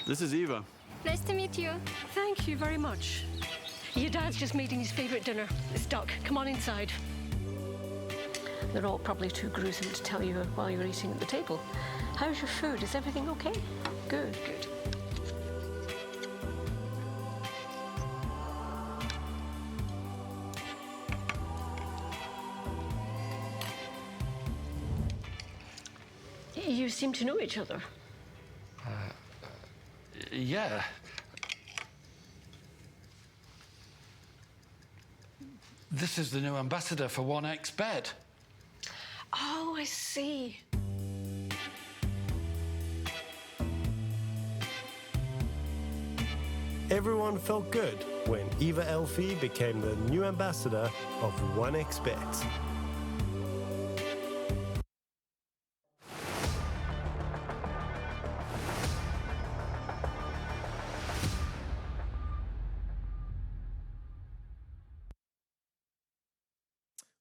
[SPEAKER 6] This is Eva.
[SPEAKER 7] Nice to meet you.
[SPEAKER 5] Thank you very much. Your dad's just making his favourite dinner. It's duck. Come on inside. They're all probably too gruesome to tell you while you're eating at the table. How's your food? Is everything okay? Good, good. You seem to know each other.
[SPEAKER 6] Yeah. This is the new ambassador for 1xBet.
[SPEAKER 5] Oh, I see.
[SPEAKER 8] Everyone felt good when Eva Elfie became the new ambassador of 1xBet.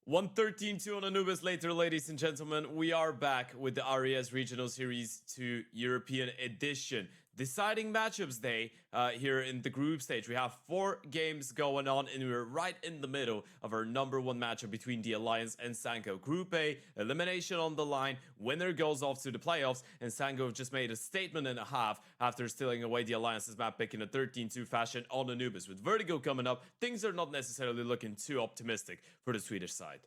[SPEAKER 4] One 13-2 on Anubis later, ladies and gentlemen. We are back with the RES Regional Series 2 European Edition. Deciding matchups day here in the group stage. We have 4 games going on, and we're right in the middle of our number 1 matchup between the Alliance and Sango. Group A, elimination on the line. Winner goes off to the playoffs, and Sango just made a statement and a half after stealing away the Alliance's map pick in a 13-2 fashion on Anubis. With Vertigo coming up, things are not necessarily looking too optimistic for the Swedish side.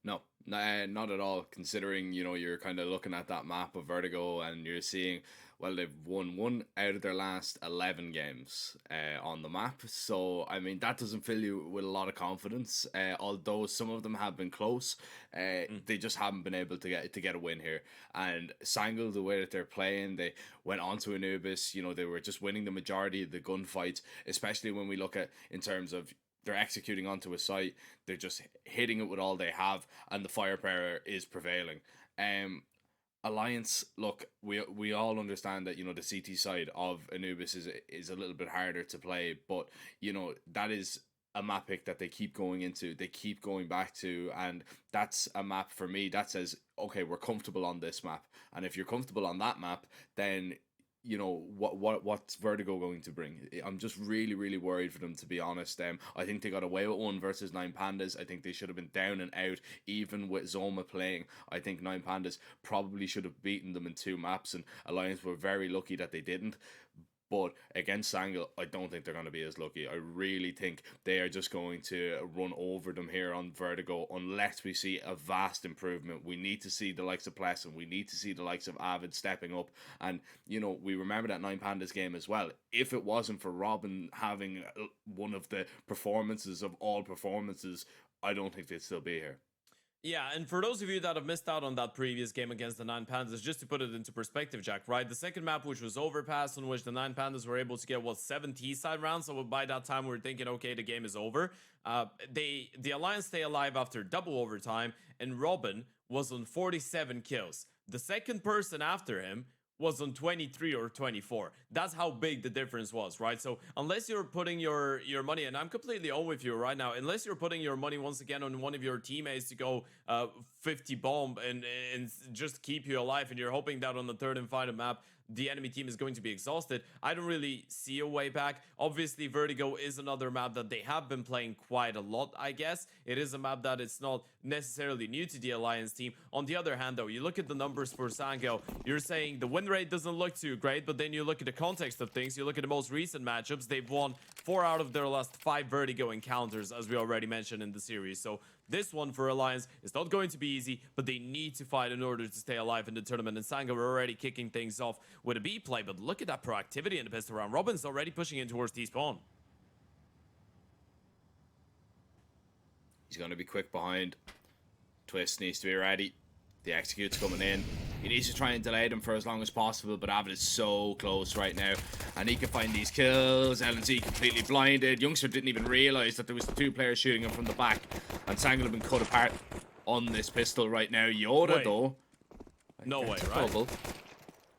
[SPEAKER 3] No, not at all, considering, you know, you're kind of looking at that map of Vertigo and you're seeing, well, they've won 1 out of their last 11 games on the map. So, I mean, that doesn't fill you with a lot of confidence. Although some of them have been close, they just haven't been able to get a win here. And Sangl, the way that they're playing, they went on to Anubis. You know, they were just winning the majority of the gunfights, especially when we look at in terms of they're executing onto a site, they're just hitting it with all they have, and the firepower is prevailing. Alliance, look, we all understand that, you know, the CT side of Anubis is a little bit harder to play, but, you know, that is a map pick that they keep going into, they keep going back to, and that's a map for me that says, okay, we're comfortable on this map, and if you're comfortable on that map, then you know, what's Vertigo going to bring? I'm just really worried for them, to be honest. I think they got away with 1 versus 9 Pandas. I think they should have been down and out, even with Zoma playing. I think 9 Pandas probably should have beaten them in 2 maps, and Alliance were very lucky that they didn't. But against Sangl, I don't think they're going to be as lucky. I really think they are just going to run over them here on Vertigo unless we see a vast improvement. We need to see the likes of Plesson. We need to see the likes of Avid stepping up. And, you know, we remember that 9 Pandas game as well. If it wasn't for Robin having one of the performances of all performances, I don't think they'd still be here.
[SPEAKER 4] Yeah, and for those of you that have missed out on that previous game against the 9 Pandas, just to put it into perspective, Jack, right? The second map, which was Overpass, on which the 9 Pandas were able to get, 7 T-side rounds, so by that time we were thinking, okay, the game is over. The Alliance stay alive after double overtime, and Robin was on 47 kills. The second person after him was on 23 or 24. That's how big the difference was, right? So unless you're putting your money, and I'm completely on with you right now, unless you're putting your money once again on one of your teammates to go 50 bomb and just keep you alive, and you're hoping that on the third and final map the enemy team is going to be exhausted, I don't really see a way back. Obviously, Vertigo is another map that they have been playing quite a lot, I guess. It is a map that it's not necessarily new to the Alliance team. On the other hand, though, you look at the numbers for Sango, you're saying the win rate doesn't look too great, but then you look at the context of things, you look at the most recent matchups, they've won 4 out of their last 5 Vertigo encounters, as we already mentioned in the series. So this one for Alliance is not going to be easy, but they need to fight in order to stay alive in the tournament. And Sango are already kicking things off with a B play, but look at that proactivity in the pistol round. Robin's already pushing in towards T-spawn.
[SPEAKER 3] He's going to be quick behind. Twist needs to be ready. The execute's coming in. He needs to try and delay them for as long as possible, but Avid is so close right now. And he can find these kills. LNZ completely blinded. Youngster didn't even realize that there was 2 players shooting him from the back. And Sangle have been cut apart on this pistol right now. Yoda, though.
[SPEAKER 4] No way, right?
[SPEAKER 3] Double.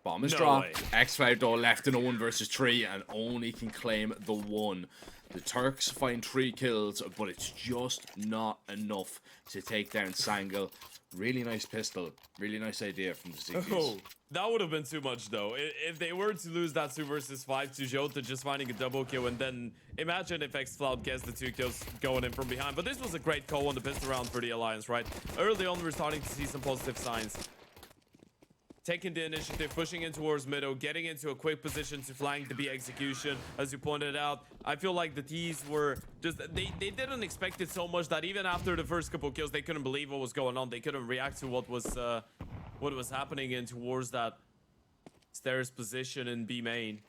[SPEAKER 3] Bomb is
[SPEAKER 4] No
[SPEAKER 3] dropped.
[SPEAKER 4] way.
[SPEAKER 3] X5, though, left in a 1 versus 3 and only can claim the 1. The Turks find 3 kills, but it's just not enough to take down Sangle. Really nice pistol. Really nice idea from the CTs.
[SPEAKER 4] Oh, that would have been too much though. If they were to lose that 2 versus 5 to Jota just finding a double kill, and then imagine if X-Cloud gets the 2 kills going in from behind. But this was a great call on the pistol round for the Alliance, right? Early on, we're starting to see some positive signs. Taking the initiative, pushing in towards middle, getting into a quick position to flank the B execution. As you pointed out, I feel like the T's were just, they didn't expect it so much that even after the first couple kills, they couldn't believe what was going on. They couldn't react to what was happening in towards that stairs position in B main.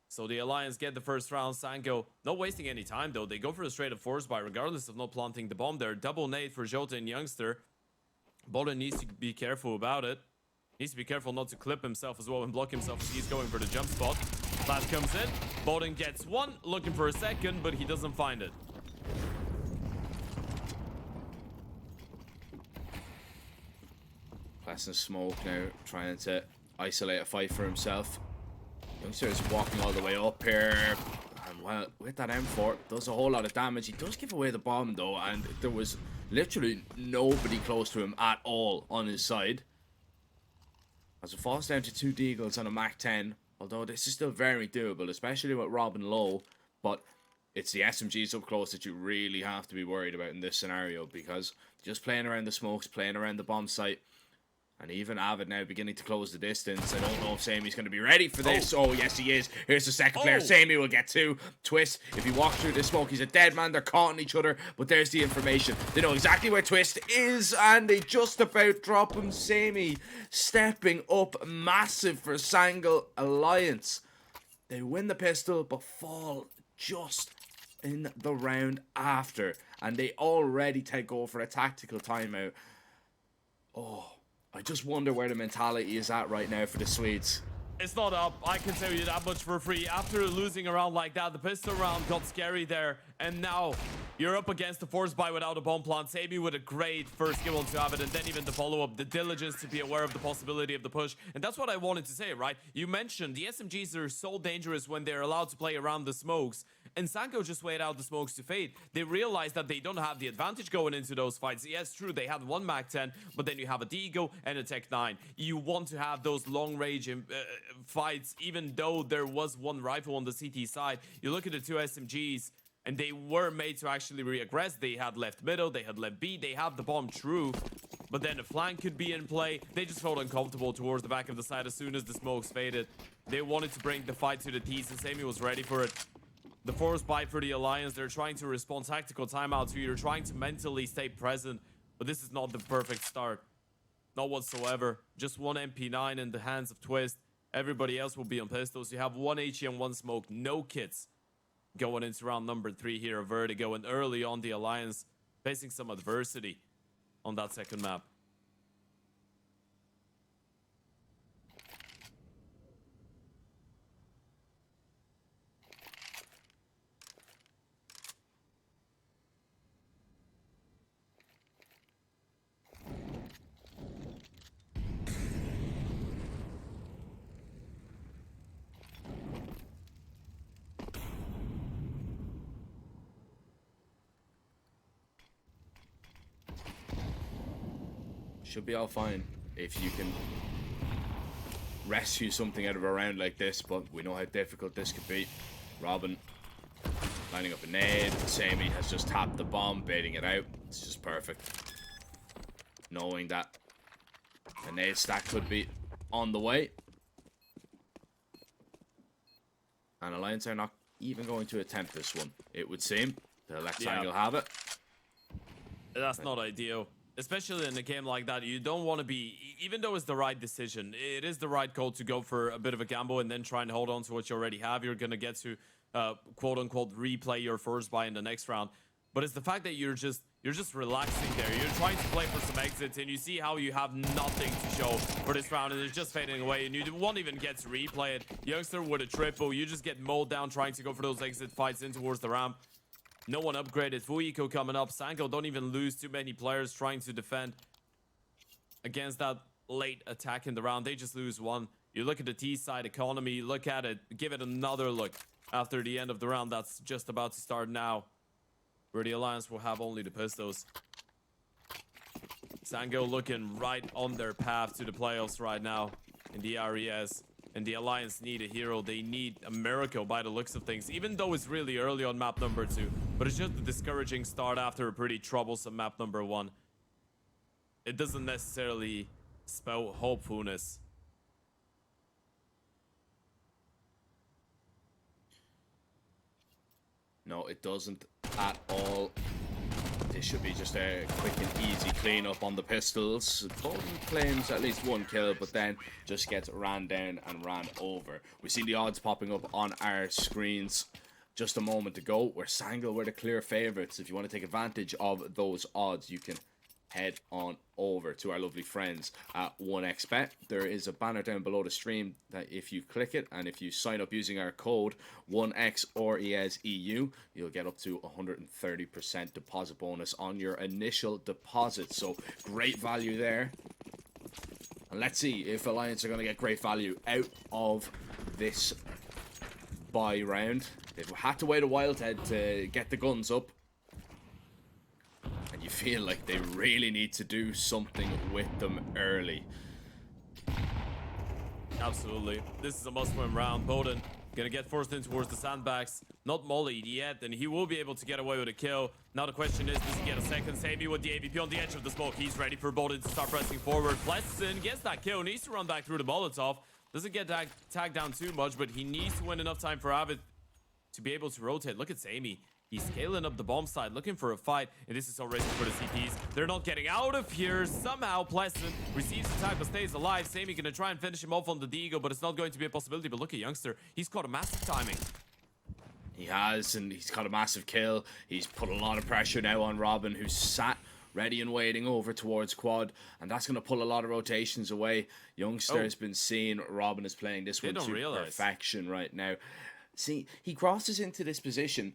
[SPEAKER 4] So the Alliance get the first round. Sango not wasting any time though. They go for a straight up force buy regardless of not planting the bomb there. Double nade for Jota and Youngster. Bolden needs to be careful about it. Needs to be careful not to clip himself as well and block himself as he's going for the jump spot. Flash comes in. Bolden gets one, looking for a second, but he doesn't find it.
[SPEAKER 3] Placing smoke now, trying to isolate a fight for himself. Youngster is walking all the way up here. And well, with that M4, does a whole lot of damage. He does give away the bomb though, and there was literally nobody close to him at all on his side. As it falls down to 2 deagles on a Mach 10, although this is still very doable, especially with Robin low, but it's the SMGs up close that you really have to be worried about in this scenario, because just playing around the smokes, playing around the bomb site, and even Avid now beginning to close the distance. I don't know if Samy's going to be ready for this. Oh, yes, he is. Here's the second player. Samy will get 2. Twist, if he walks through this smoke, he's a dead man. They're caught on each other, but there's the information. They know exactly where Twist is, and they just about drop him. Samy stepping up massive for Sangle Alliance. They win the pistol, but fall just in the round after, and they already take over a tactical timeout. Oh, I just wonder where the mentality is at right now for the Swedes.
[SPEAKER 4] It's not up. I can tell you that much for free. After losing a round like that, the pistol round got scary there. And now you're up against the force buy without a bomb plant. Samy with a great first skill to have it, and then even the follow-up, the diligence to be aware of the possibility of the push. And that's what I wanted to say, right? You mentioned the SMGs are so dangerous when they're allowed to play around the smokes. And Sanko just wait out the smokes to fade. They realize that they don't have the advantage going into those fights. Yes, true, they had 1 Mach 10, but then you have a Deagle and a Tech 9. You want to have those long-range fights, even though there was 1 rifle on the CT side. You look at the 2 SMGs, and they were made to actually re-aggress. They had left middle, they had left B, they have the bomb, true. But then the flank could be in play. They just felt uncomfortable towards the back of the side as soon as the smokes faded. They wanted to bring the fight to the T's, and Samy was ready for it. The force buy for the Alliance, they're trying to respond tactical timeout to you. You're trying to mentally stay present, but this is not the perfect start. Not whatsoever. Just 1 MP9 in the hands of Twist. Everybody else will be on pistols. You have 1 HE and 1 smoke, no kits. Going into round number 3 here, a Vertigo, and early on the Alliance facing some adversity on that second map.
[SPEAKER 3] Should be all fine if you can rescue something out of a round like this, but we know how difficult this could be. Robin lining up a nade. Samy has just tapped the bomb, baiting it out. It's just perfect. Knowing that a nade stack could be on the way. And Alliance are not even going to attempt this one, it would seem. They'll let Sangle have it.
[SPEAKER 4] That's not ideal. Especially in a game like that, you don't want to be, even though it's the right decision, it is the right call to go for a bit of a gamble and then try and hold on to what you already have. You're going to get to, quote-unquote, replay your first buy in the next round. But it's the fact that you're just relaxing there. You're trying to play for some exits, and you see how you have nothing to show for this round, and it's just fading away, and you won't even get to replay it. Youngster with a triple, you just get mowed down trying to go for those exit fights in towards the ramp. No one upgraded. Fuiko coming up. Sanko don't even lose too many players trying to defend against that late attack in the round. They just lose 1. You look at the T side economy. Look at it. Give it another look after the end of the round. That's just about to start now, where the Alliance will have only the pistols. Sango looking right on their path to the playoffs right now in the RES. And the Alliance need a hero. They need a miracle by the looks of things, even though it's really early on map number 2. But it's just a discouraging start after a pretty troublesome map number 1. It doesn't necessarily spell hopefulness.
[SPEAKER 3] No, it doesn't at all. This should be just a quick and easy cleanup on the pistols. Bolton claims at least 1 kill, but then just gets ran down and ran over. We see the odds popping up on our screens just a moment ago, where Sango were the clear favourites. If you want to take advantage of those odds, you can head on over to our lovely friends at 1xBet. There is a banner down below the stream that if you click it and if you sign up using our code 1XRESEU, you'll get up to 130% deposit bonus on your initial deposit. So great value there. And let's see if Alliance are going to get great value out of this buy round. They've had to wait a while to get the guns up. You feel like they really need to do something with them early.
[SPEAKER 4] Absolutely. This is a must-win round. Bowden gonna get forced in towards the sandbags. Not mollied yet, and he will be able to get away with a kill. Now the question is, does he get a second? Sammy with the AVP on the edge of the smoke. He's ready for Bowden to start pressing forward. Plesson gets that kill. Needs to run back through the Molotov. Doesn't get tagged down too much, but he needs to win enough time for Avid to be able to rotate. Look at Sammy. He's scaling up the bomb side, looking for a fight, and this is already for the CPs. They're not getting out of here. Somehow, Plesson receives the tag but stays alive. Sammy gonna try and finish him off on the Deagle, but it's not going to be a possibility. But look at Youngster. He's got a massive timing.
[SPEAKER 3] He has, and he's got a massive kill. He's put a lot of pressure now on Robin, who's sat ready and waiting over towards quad, and that's going to pull a lot of rotations away. Youngster has been seeing Robin is playing this one to perfection right now. See, he crosses into this position.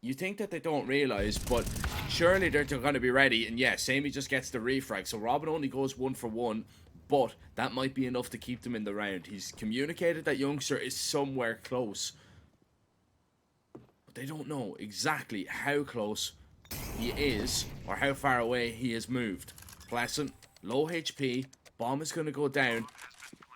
[SPEAKER 3] You think that they don't realize, but surely they're going to be ready. And yeah, Sammy just gets the refrag. So Robin only goes 1 for 1, but that might be enough to keep them in the round. He's communicated that Youngster is somewhere close, but they don't know exactly how close he is or how far away he has moved. Pleasant, low HP, bomb is going to go down.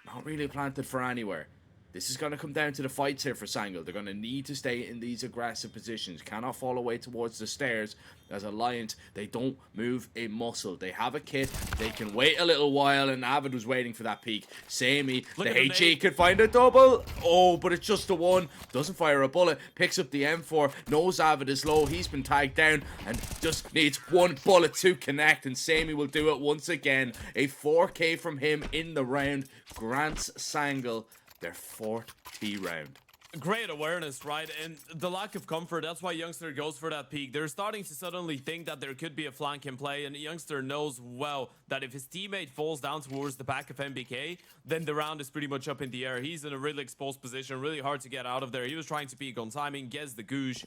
[SPEAKER 3] Not really planted for anywhere. This is going to come down to the fights here for Sango. They're going to need to stay in these aggressive positions. Cannot fall away towards the stairs. As Alliance, they don't move a muscle. They have a kit. They can wait a little while, and Avid was waiting for that peak. Sammy, the HE could find a double. Oh, but it's just a 1. Doesn't fire a bullet. Picks up the M4. Knows Avid is low. He's been tagged down and just needs 1 bullet to connect, and Sammy will do it once again. A 4K from him in the round grants Sango their 4th T round.
[SPEAKER 4] Great awareness, right? And the lack of comfort, that's why Youngster goes for that peak. They're starting to suddenly think that there could be a flank in play, and Youngster knows well that if his teammate falls down towards the back of MBK, then the round is pretty much up in the air. He's in a really exposed position, really hard to get out of there. He was trying to peek on timing, gets the goosh,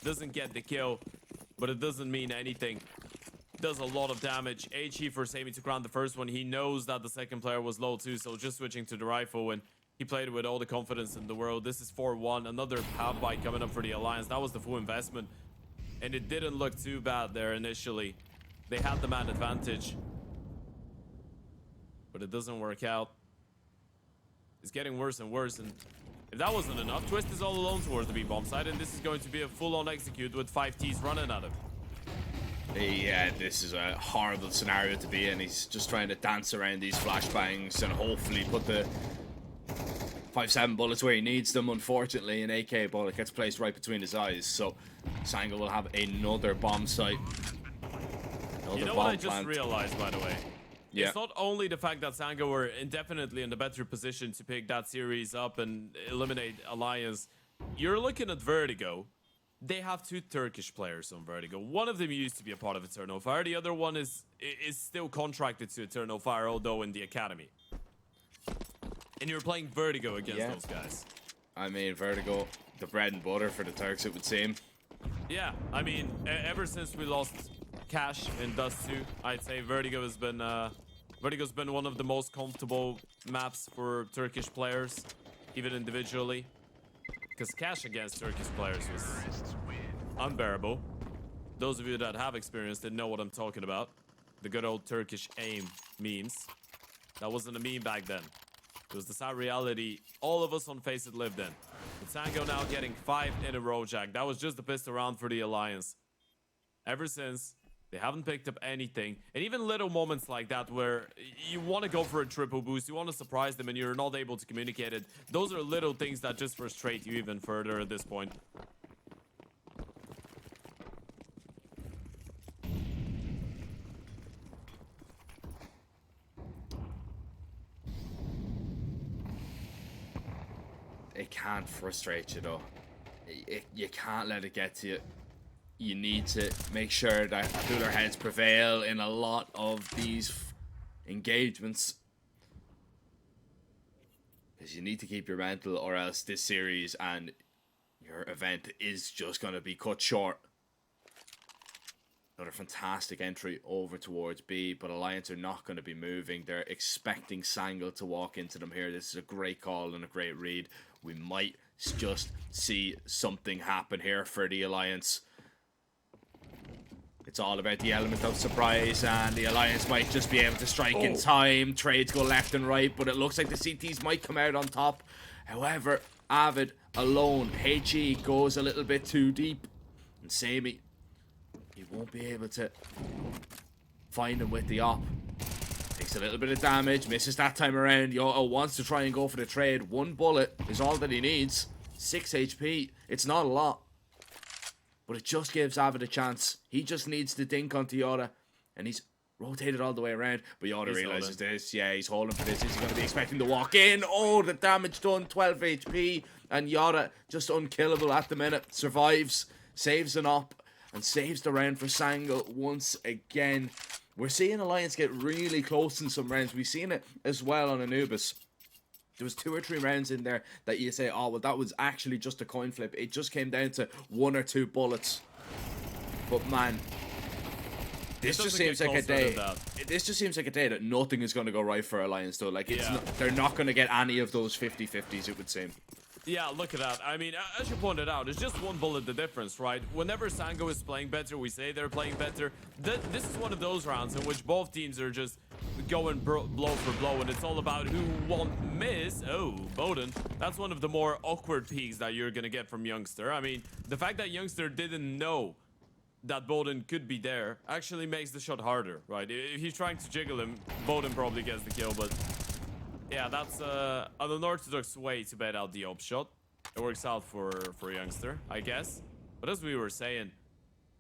[SPEAKER 4] doesn't get the kill, but it doesn't mean anything. Does a lot of damage. HE for Sammy to ground the first one. He knows that the second player was low too, so just switching to the rifle, and he played with all the confidence in the world. This is 4-1. Another half bite coming up for the Alliance. That was the full investment. And it didn't look too bad there initially. They had the man advantage. But it doesn't work out. It's getting worse and worse. And if that wasn't enough, Twist is all alone towards the B-bomb side. And this is going to be a full-on execute with 5 Ts running at him.
[SPEAKER 3] Yeah, this is a horrible scenario to be in. He's just trying to dance around these flashbangs and hopefully put the 5.7 bullets where he needs them. Unfortunately, an AK bullet gets placed right between his eyes, so Sango will have another bomb site.
[SPEAKER 4] You know what I just realized, by the way? Yeah. It's not only the fact that Sango were indefinitely in the better position to pick that series up and eliminate Alliance. You're looking at Vertigo. They have 2 Turkish players on Vertigo. One of them used to be a part of Eternal Fire. The other one is still contracted to Eternal Fire, although in the academy. And you're playing Vertigo against those guys. I
[SPEAKER 3] mean, Vertigo, the bread and butter for the Turks, it would seem.
[SPEAKER 4] Yeah, I mean, ever since we lost Cash in Dust 2, I'd say Vertigo's been one of the most comfortable maps for Turkish players, even individually. Because Cash against Turkish players was unbearable. Those of you that have experienced it know what I'm talking about. the good old Turkish aim memes. That wasn't a meme back then. It was the sad reality all of us on Face It lived in. With Sango now getting 5 in a row, Jack. That was just the pissed around for the Alliance. Ever since, they haven't picked up anything. And even little moments like that where you want to go for a triple boost, you want to surprise them and you're not able to communicate it. Those are little things that just frustrate you even further at this point.
[SPEAKER 3] It can't frustrate you though. You can't let it get to you. You need to make sure that cooler heads prevail in a lot of these engagements. Because you need to keep your mental, or else this series and your event is just going to be cut short. Another fantastic entry over towards B, but Alliance are not going to be moving. They're expecting Sangle to walk into them here. This is a great call and a great read. We might just see something happen here for the Alliance. It's all about the element of surprise, and the Alliance might just be able to strike in time. Trades go left and right, but it looks like the CTs might come out on top. However, Avid alone, HE goes a little bit too deep, and Sammy, he won't be able to find him with the op. Takes a little bit of damage, misses that time around. Yoto wants to try and go for the trade. 1 bullet is all that he needs. 6 HP. It's not a lot, but it just gives Avid a chance. He just needs to dink onto Yoda, and he's rotated all the way around. But Yoda realizes this. Yeah, he's holding for this. Is he going to be expecting to walk in? Oh, the damage done. 12 HP, and Yoda just unkillable at the minute. Survives, saves an op, and saves the round for Sangle once again. We're seeing Alliance get really close in some rounds. We've seen it as well on Anubis. There was 2 or 3 rounds in there that you say, oh, well, that was actually just a coin flip. It just came down to 1 or 2 bullets. But, man, this just seems like a day. This just seems like a day that nothing is going to go right for Alliance, though. Like, it's not, they're not going to get any of those 50-50s, it would seem.
[SPEAKER 4] Yeah, look at that. I mean, as you pointed out, it's just 1 bullet the difference, right? Whenever Sango is playing better, we say they're playing better. This is one of those rounds in which both teams are just going blow for blow, and it's all about who won't miss. Oh, Bowden. That's one of the more awkward peaks that you're going to get from Youngster. I mean, the fact that Youngster didn't know that Bowden could be there actually makes the shot harder, right? If he's trying to jiggle him, Bowden probably gets the kill, but yeah, that's an unorthodox way to bait out the op shot. It works out for Youngster, I guess. But as we were saying,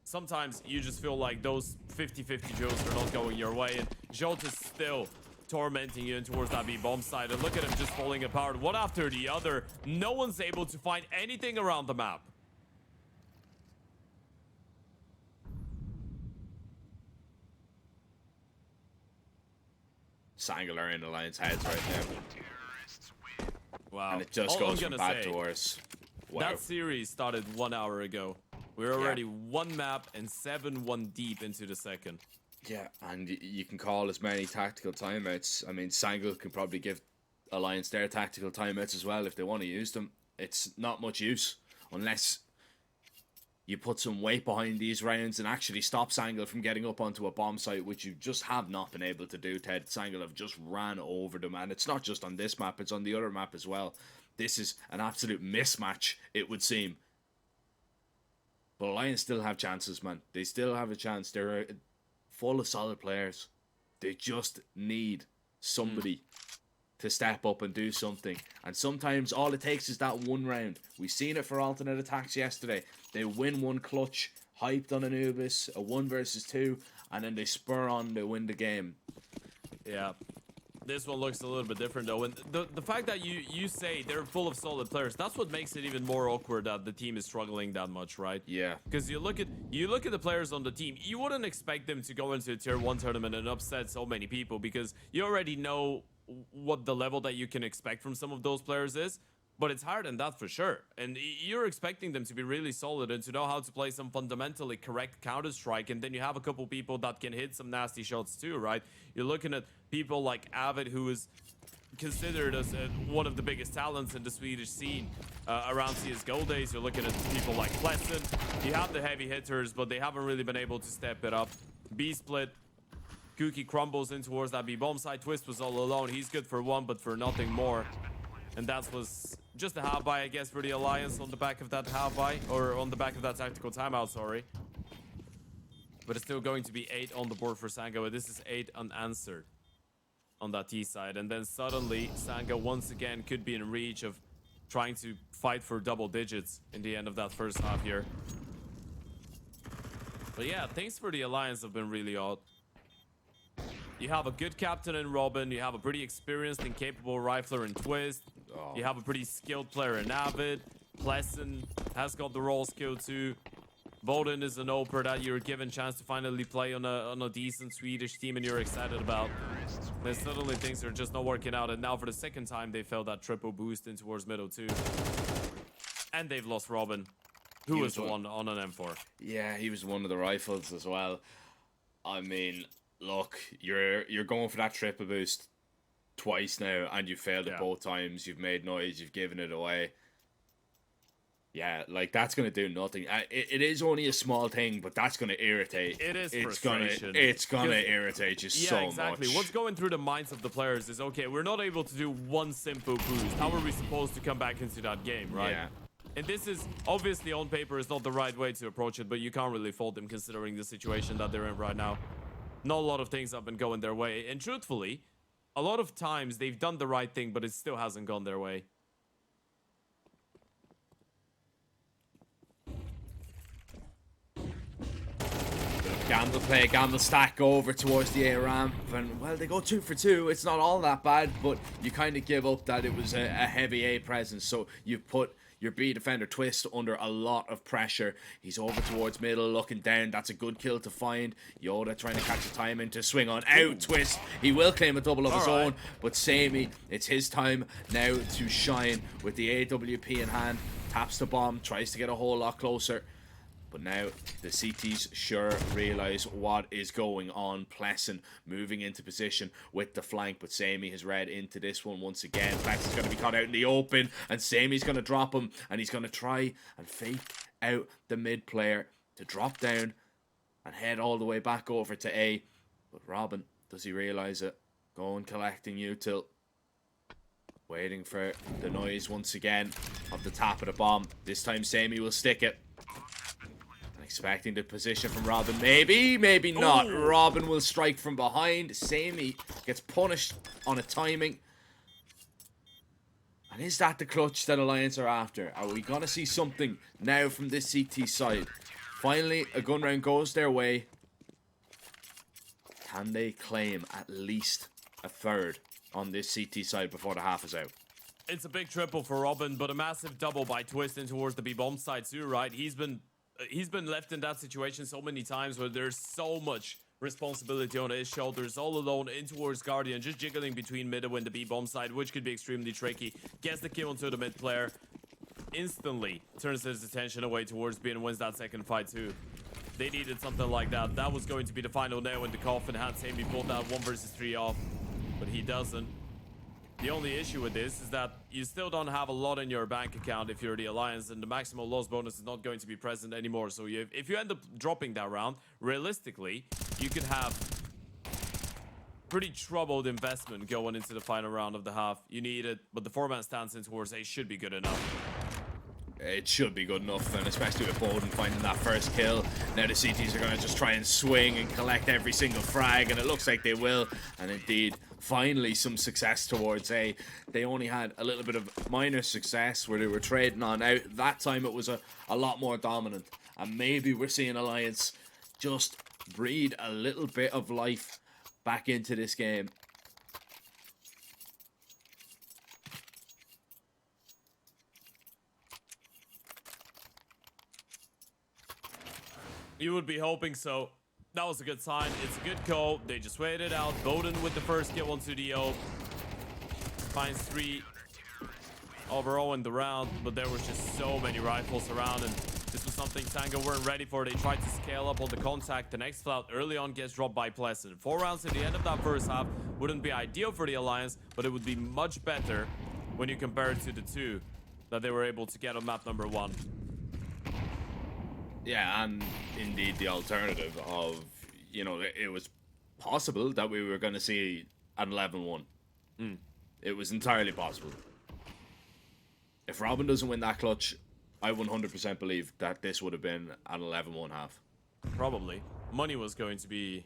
[SPEAKER 4] sometimes you just feel like those 50-50 jokes are not going your way, and Jot is still tormenting you in towards that B bomb side. And look at him just falling apart, one after the other. No one's able to find anything around the map.
[SPEAKER 3] Sangular in Alliance heads right now.
[SPEAKER 4] Wow.
[SPEAKER 3] And it just goes from bad to worse. Wow.
[SPEAKER 4] That series started 1 hour ago. We're already 1 map and 7-1 deep into the second.
[SPEAKER 3] Yeah, and you can call as many tactical timeouts. I mean, Sangle can probably give Alliance their tactical timeouts as well if they want to use them. It's not much use unless you put some weight behind these rounds and actually stop Sangle from getting up onto a bomb site, which you just have not been able to do, Ted. Sangle have just ran over them, and it's not just on this map, it's on the other map as well. This is an absolute mismatch, it would seem. But Alliance still have chances, man. They still have a chance. They're full of solid players. They just need somebody to step up and do something. And sometimes all it takes is that 1 round. We've seen it for alternate attacks yesterday. They win 1 clutch, hyped on Anubis, a 1 versus 2, and then they spur on, they win the game.
[SPEAKER 4] Yeah. This one looks a little bit different though, and the fact that you say they're full of solid players, that's what makes it even more awkward that the team is struggling that much, right?
[SPEAKER 3] Yeah.
[SPEAKER 4] Because you look at the players on the team, you wouldn't expect them to go into a tier 1 tournament and upset so many people, because you already know what the level that you can expect from some of those players is. But it's higher than that for sure. And you're expecting them to be really solid and to know how to play some fundamentally correct Counter-Strike. And then you have a couple people that can hit some nasty shots too, right? You're looking at people like Avid, who is considered as one of the biggest talents in the Swedish scene around CSGO days. You're looking at people like Pleasant. You have the heavy hitters, but they haven't really been able to step it up. B-Split, Kuki crumbles in towards that B-bomb side. Twist was all alone. He's good for one, but for nothing more. And that was just a half buy, I guess, for the Alliance on the back of that half buy, or on the back of that tactical timeout, sorry. But it's still going to be 8 on the board for Sanga, but this is 8 unanswered on that T side. And then suddenly, Sanga once again could be in reach of trying to fight for double digits in the end of that first half here. But yeah, things for the Alliance have been really odd. You have a good captain in Robin. You have a pretty experienced and capable rifler in Twist. You have a pretty skilled player in Avid. Pleasant has got the role skill too. Boden is an oper that you're given chance to finally play on a decent Swedish team and you're excited about. Then suddenly things are just not working out. And now for the second time, they failed that triple boost in towards middle too. And they've lost Robin, who was the one on an M4.
[SPEAKER 3] Yeah, he was one of the rifles as well. I mean, look, you're going for that triple boost twice now, and you failed it both times. You've made noise. You've given it away. Yeah, like that's gonna do nothing. It is only a small thing, but that's gonna irritate.
[SPEAKER 4] It is frustration.
[SPEAKER 3] It's gonna irritate you so much.
[SPEAKER 4] Yeah, exactly. What's going through the minds of the players is, okay, we're not able to do one simple boost. How are we supposed to come back into that game, right?
[SPEAKER 3] Yeah.
[SPEAKER 4] And this is obviously on paper is not the right way to approach it, but you can't really fault them considering the situation that they're in right now. Not a lot of things have been going their way, and truthfully, a lot of times they've done the right thing, but it still hasn't gone their way.
[SPEAKER 3] Gamble play, gamble stack, go over towards the A ramp, and well, they go 2 for 2. It's not all that bad, but you kind of give up that it was a heavy A presence, so you put your B defender Twist under a lot of pressure. He's over towards middle, looking down. That's a good kill to find. Yoda trying to catch the timing to swing on out. Twist. He will claim a double of his own, but Sammy, it's his time now to shine with the AWP in hand. Taps the bomb, tries to get a whole lot closer. But now the CTs sure realise what is going on. Pleasant moving into position with the flank, but Sammy has read into this one once again. Pleasant's going to be caught out in the open, and Samy's going to drop him, and he's going to try and fake out the mid player to drop down and head all the way back over to A. But Robin, does he realise it? Going collecting util. Waiting for the noise once again of the tap of the bomb. This time Sammy will stick it. Expecting the position from Robin. Maybe, maybe not. Robin will strike from behind. Sammy gets punished on a timing. And is that the clutch that Alliance are after? Are we going to see something now from this CT side? Finally, a gun round goes their way. Can they claim at least a third on this CT side before the half is out?
[SPEAKER 4] It's a big triple for Robin, but a massive double by Twist in towards the B-bomb side too, right? He's been left in that situation so many times where there's so much responsibility on his shoulders, all alone in towards Guardian, just jiggling between middle and the B-bomb side, which could be extremely tricky. Gets the kill onto the mid player, instantly turns his attention away towards B and wins that second fight too. They needed something like that. That was going to be the final nail in the coffin had Sammy pulled that 1 versus 3 off, but he doesn't. The only issue with this is that you still don't have a lot in your bank account if you're the Alliance, and the maximal loss bonus is not going to be present anymore. So if you end up dropping that round, realistically, you could have pretty troubled investment going into the final round of the half. You need it, but the 4-man stance in towards A should be good enough.
[SPEAKER 3] It should be good enough, and especially with Boden finding that first kill. Now the CTs are going to just try and swing and collect every single frag, and it looks like they will. And indeed, finally some success towards A. They only had a little bit of minor success where they were trading on out. That time it was a lot more dominant. And maybe we're seeing Alliance just breathe a little bit of life back into this game.
[SPEAKER 4] You would be hoping so. That was a good sign. It's a good call. They just waited out. Boden with the first kill onto the O. Finds 3 overall in the round, but there was just so many rifles around, and this was something Sanga weren't ready for. They tried to scale up on the contact. The next flout early on gets dropped by Pleasant. 4 rounds at the end of that first half wouldn't be ideal for the Alliance, but it would be much better when you compare it to the 2 that they were able to get on map number 1.
[SPEAKER 3] Yeah, and indeed the alternative of, you know, it was possible that we were going to see an 11-1. It was entirely possible. If Robin doesn't win that clutch, I 100% believe that this would have been an 11-1 half.
[SPEAKER 4] Probably. Money was going to be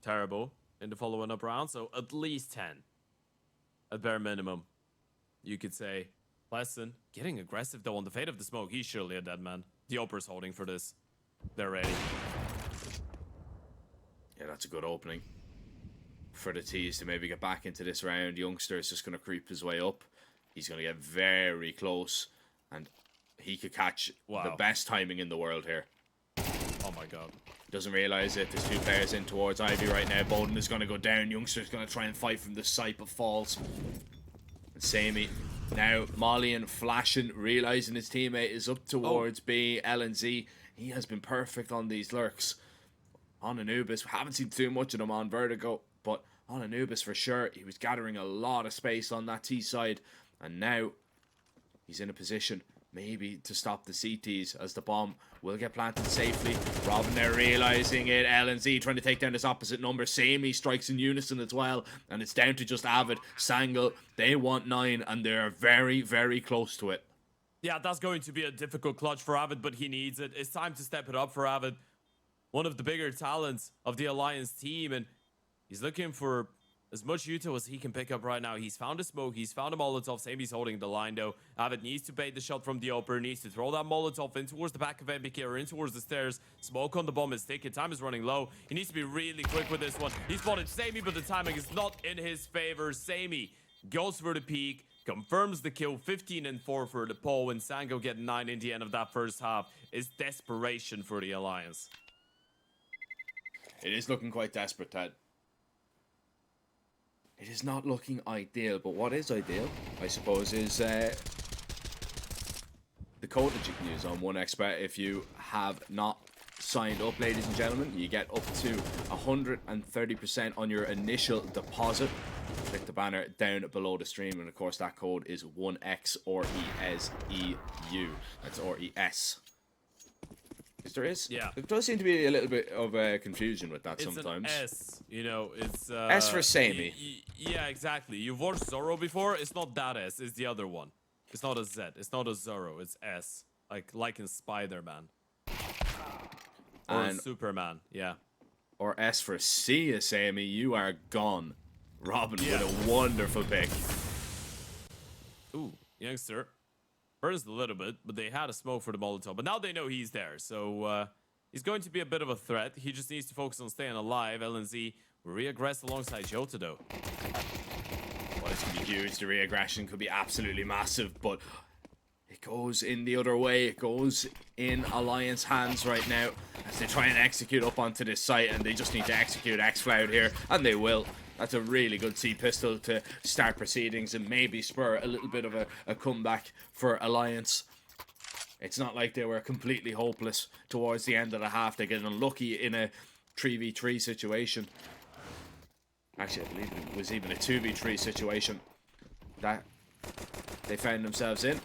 [SPEAKER 4] terrible in the following up round, so at least 10. At bare minimum, you could say. Lesson, getting aggressive though on the fate of the smoke. He's surely a dead man. The Oper's holding for this. They're ready.
[SPEAKER 3] Yeah, that's a good opening for the T's to maybe get back into this round. Youngster is just going to creep his way up. He's going to get very close, and he could catch the best timing in the world here.
[SPEAKER 4] Oh my god.
[SPEAKER 3] Doesn't realize it. There's two players in towards Ivy right now. Bowden is going to go down. Youngster's going to try and fight from the side, but falls. And Samey now mollying, flashing, realizing his teammate is up towards B. LNZ. He has been perfect on these lurks. On Anubis, we haven't seen too much of him on Vertigo, but on Anubis for sure, he was gathering a lot of space on that T side, and now he's in a position maybe to stop the CTs as the bomb will get planted safely. Robin there realizing it. LNZ trying to take down this opposite number. Samey strikes in unison as well, and it's down to just Avid. Sangle, they want 9, and they're very, very close to it.
[SPEAKER 4] Yeah, that's going to be a difficult clutch for Avid, but he needs it. It's time to step it up for Avid. One of the bigger talents of the Alliance team, and he's looking for as much util as he can pick up right now. He's found a smoke, he's found a Molotov. Samey's holding the line though. Avid needs to bait the shot from the Oper, needs to throw that Molotov in towards the back of MBK or in towards the stairs. Smoke on the bomb is ticking, time is running low. He needs to be really quick with this one. He spotted Samey, but the timing is not in his favor. Samey goes for the peak, confirms the kill, 15 and 4 for the pole, and Sango get 9 in the end of that first half. It's desperation for the Alliance.
[SPEAKER 3] It is looking quite desperate, Ted. It is not looking ideal, but what is ideal, I suppose, is the code that you can use on 1xBet. If you have not signed up, ladies and gentlemen, you get up to 130% on your initial deposit. Click the banner down below the stream, and of course that code is 1XRESEU. That's RES. Yes, there is.
[SPEAKER 4] Yeah.
[SPEAKER 3] There does seem to be a little bit of confusion with that sometimes.
[SPEAKER 4] It's an S, you know, it's...
[SPEAKER 3] S for Samey.
[SPEAKER 4] Yeah, exactly. You've watched Zorro before? It's not that S, it's the other one. It's not a Z, it's not a Zorro, it's S. Like in Spider-Man. Or
[SPEAKER 3] And
[SPEAKER 4] Superman, yeah.
[SPEAKER 3] or S for C, Sammy, you are gone. Robin with a wonderful pick.
[SPEAKER 4] Ooh, youngster. Burns a little bit, but they had a smoke for the Molotov. But now they know he's there, so he's going to be a bit of a threat. He just needs to focus on staying alive. LNZ will re-aggress alongside Jota, though.
[SPEAKER 3] Well, it's going to be huge. The re-aggression could be absolutely massive, but it goes in the other way. It goes in Alliance hands right now as they try and execute up onto this site, and they just need to execute X-Cloud here, and they will. That's a really good C-pistol to start proceedings and maybe spur a little bit of a comeback for Alliance. It's not like they were completely hopeless towards the end of the half. They get unlucky in a 3v3 situation. Actually, I believe it was even a 2v3 situation that they found themselves in.